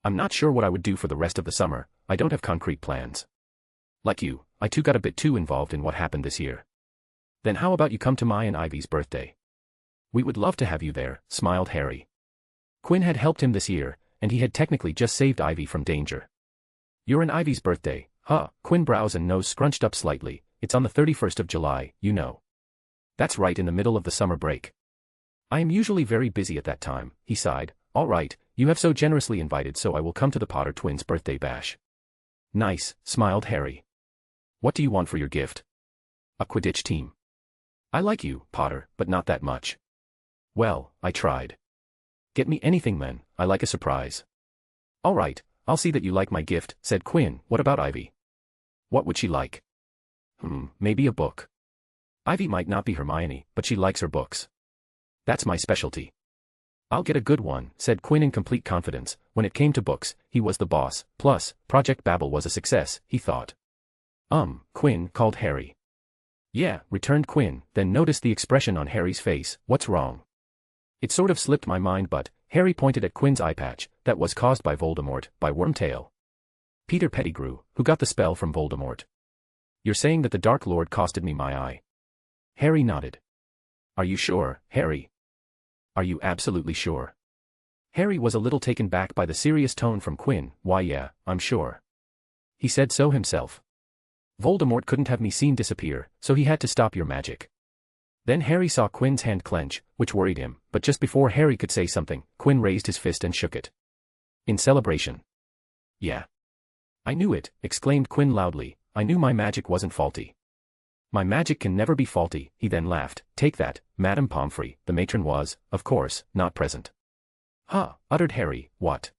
I'm not sure what I would do for the rest of the summer, I don't have concrete plans. Like you, I too got a bit too involved in what happened this year. Then how about you come to my and Ivy's birthday? We would love to have you there, smiled Harry. Quinn had helped him this year, and he had technically just saved Ivy from danger. You're in Ivy's birthday, huh? Quinn brows and nose scrunched up slightly. It's on the 31st of July, you know. That's right in the middle of the summer break. I am usually very busy at that time, he sighed. All right, you have so generously invited, so I will come to the Potter twins' birthday bash. Nice, smiled Harry. What do you want for your gift? A Quidditch team. I like you, Potter, but not that much. Well, I tried. Get me anything, man, I like a surprise. All right, I'll see that you like my gift, said Quinn. What about Ivy? What would she like? Maybe a book. Ivy might not be Hermione, but she likes her books. That's my specialty. I'll get a good one, said Quinn in complete confidence. When it came to books, he was the boss. Plus, Project Babel was a success, he thought. Quinn, called Harry. Yeah, returned Quinn, then noticed the expression on Harry's face. What's wrong? It sort of slipped my mind, but Harry pointed at Quinn's eye patch. That was caused by Voldemort, by Wormtail. Peter Pettigrew, who got the spell from Voldemort. You're saying that the Dark Lord costed me my eye? Harry nodded. Are you sure, Harry? Are you absolutely sure? Harry was a little taken back by the serious tone from Quinn. Why yeah, I'm sure. He said so himself. Voldemort couldn't have me seen disappear, so he had to stop your magic. Then Harry saw Quinn's hand clench, which worried him, but just before Harry could say something, Quinn raised his fist and shook it. In celebration. Yeah. I knew it, exclaimed Quinn loudly. I knew my magic wasn't faulty. My magic can never be faulty, he then laughed. Take that, Madame Pomfrey. The matron was, of course, not present. Huh, uttered Harry. What?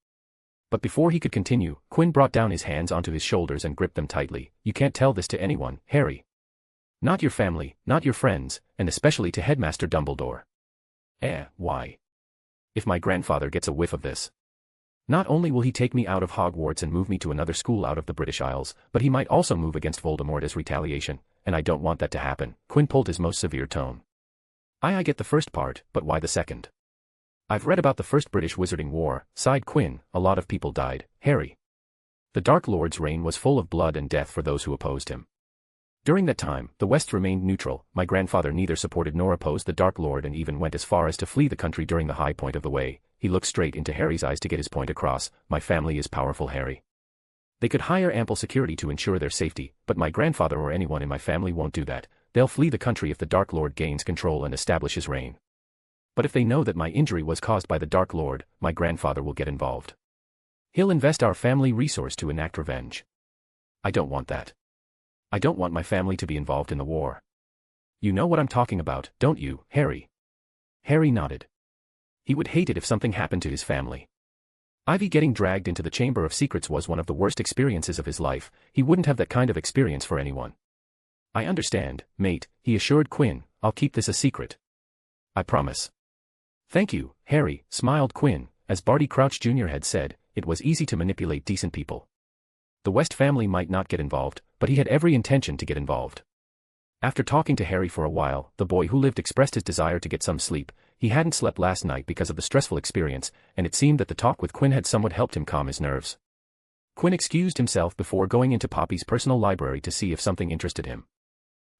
But before he could continue, Quinn brought down his hands onto his shoulders and gripped them tightly. You can't tell this to anyone, Harry. Not your family, not your friends, and especially to Headmaster Dumbledore. Why? If my grandfather gets a whiff of this. Not only will he take me out of Hogwarts and move me to another school out of the British Isles, but he might also move against Voldemort as retaliation, and I don't want that to happen. Quinn pulled his most severe tone. I get the first part, but why the second? I've read about the First British Wizarding War, sighed Quinn. A lot of people died, Harry. The Dark Lord's reign was full of blood and death for those who opposed him. During that time, the West remained neutral. My grandfather neither supported nor opposed the Dark Lord and even went as far as to flee the country during the high point of the way. He looked straight into Harry's eyes to get his point across. My family is powerful, Harry. They could hire ample security to ensure their safety, but my grandfather or anyone in my family won't do that. They'll flee the country if the Dark Lord gains control and establishes reign. But if they know that my injury was caused by the Dark Lord, my grandfather will get involved. He'll invest our family resource to enact revenge. I don't want that. I don't want my family to be involved in the war. You know what I'm talking about, don't you, Harry? Harry nodded. He would hate it if something happened to his family. Ivy getting dragged into the Chamber of Secrets was one of the worst experiences of his life. He wouldn't have that kind of experience for anyone. I understand, mate, he assured Quinn. I'll keep this a secret. I promise. Thank you, Harry, smiled Quinn. As Barty Crouch Jr. had said, it was easy to manipulate decent people. The West family might not get involved, but he had every intention to get involved. After talking to Harry for a while, the boy who lived expressed his desire to get some sleep. He hadn't slept last night because of the stressful experience, and it seemed that the talk with Quinn had somewhat helped him calm his nerves. Quinn excused himself before going into Poppy's personal library to see if something interested him.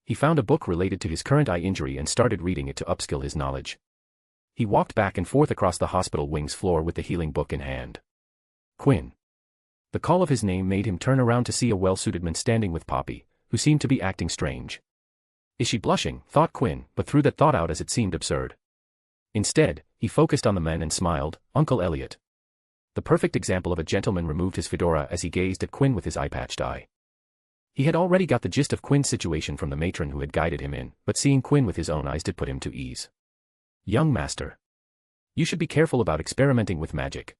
He found a book related to his current eye injury and started reading it to upskill his knowledge. He walked back and forth across the hospital wing's floor with the healing book in hand. Quinn. The call of his name made him turn around to see a well-suited man standing with Poppy, who seemed to be acting strange. Is she blushing, thought Quinn, but threw that thought out as it seemed absurd. Instead, he focused on the man and smiled. Uncle Elliot. The perfect example of a gentleman removed his fedora as he gazed at Quinn with his eye-patched eye. He had already got the gist of Quinn's situation from the matron who had guided him in, but seeing Quinn with his own eyes did put him to ease. Young master. You should be careful about experimenting with magic.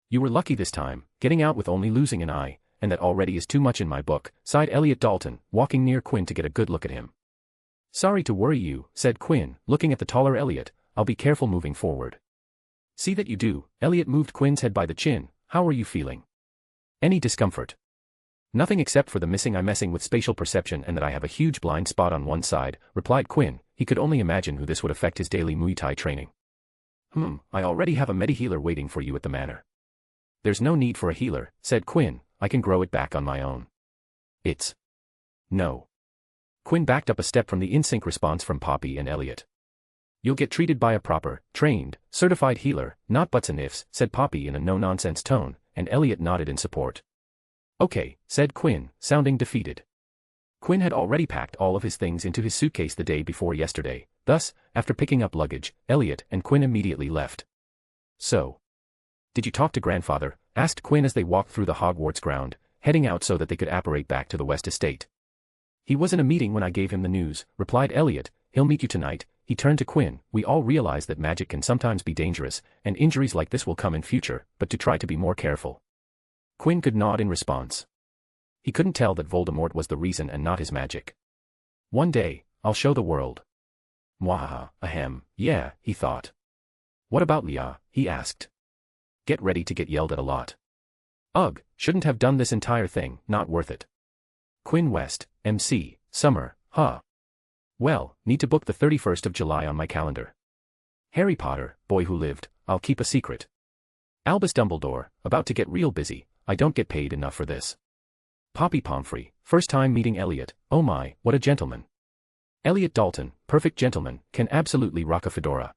You were lucky this time, getting out with only losing an eye, and that already is too much in my book, sighed Elliot Dalton, walking near Quinn to get a good look at him. Sorry to worry you, said Quinn, looking at the taller Elliot. I'll be careful moving forward. See that you do. Elliot moved Quinn's head by the chin. How are you feeling? Any discomfort? Nothing except for the missing eye messing with spatial perception and that I have a huge blind spot on one side, replied Quinn. He could only imagine who this would affect his daily Muay Thai training. I already have a medi-healer waiting for you at the manor. There's no need for a healer, said Quinn. I can grow it back on my own. No. Quinn backed up a step from the in-sync response from Poppy and Elliot. You'll get treated by a proper, trained, certified healer, not buts and ifs, said Poppy in a no-nonsense tone, and Elliot nodded in support. Okay, said Quinn, sounding defeated. Quinn had already packed all of his things into his suitcase the day before yesterday, thus, after picking up luggage, Elliot and Quinn immediately left. So. Did you talk to grandfather? Asked Quinn as they walked through the Hogwarts ground, heading out so that they could apparate back to the West Estate. He was in a meeting when I gave him the news, replied Elliot. He'll meet you tonight. He turned to Quinn. We all realize that magic can sometimes be dangerous, and injuries like this will come in future, but to try to be more careful. Quinn could nod in response. He couldn't tell that Voldemort was the reason and not his magic. One day, I'll show the world. Mwahaha, ahem, yeah, he thought. What about Leah? He asked. Get ready to get yelled at a lot. Ugh, shouldn't have done this entire thing, not worth it. Quinn West, MC, Summer, huh? Well, need to book the 31st of July on my calendar. Harry Potter, boy who lived, I'll keep a secret. Albus Dumbledore, about to get real busy, I don't get paid enough for this. Poppy Pomfrey, first time meeting Elliot, oh my, what a gentleman. Elliot Dalton, perfect gentleman, can absolutely rock a fedora.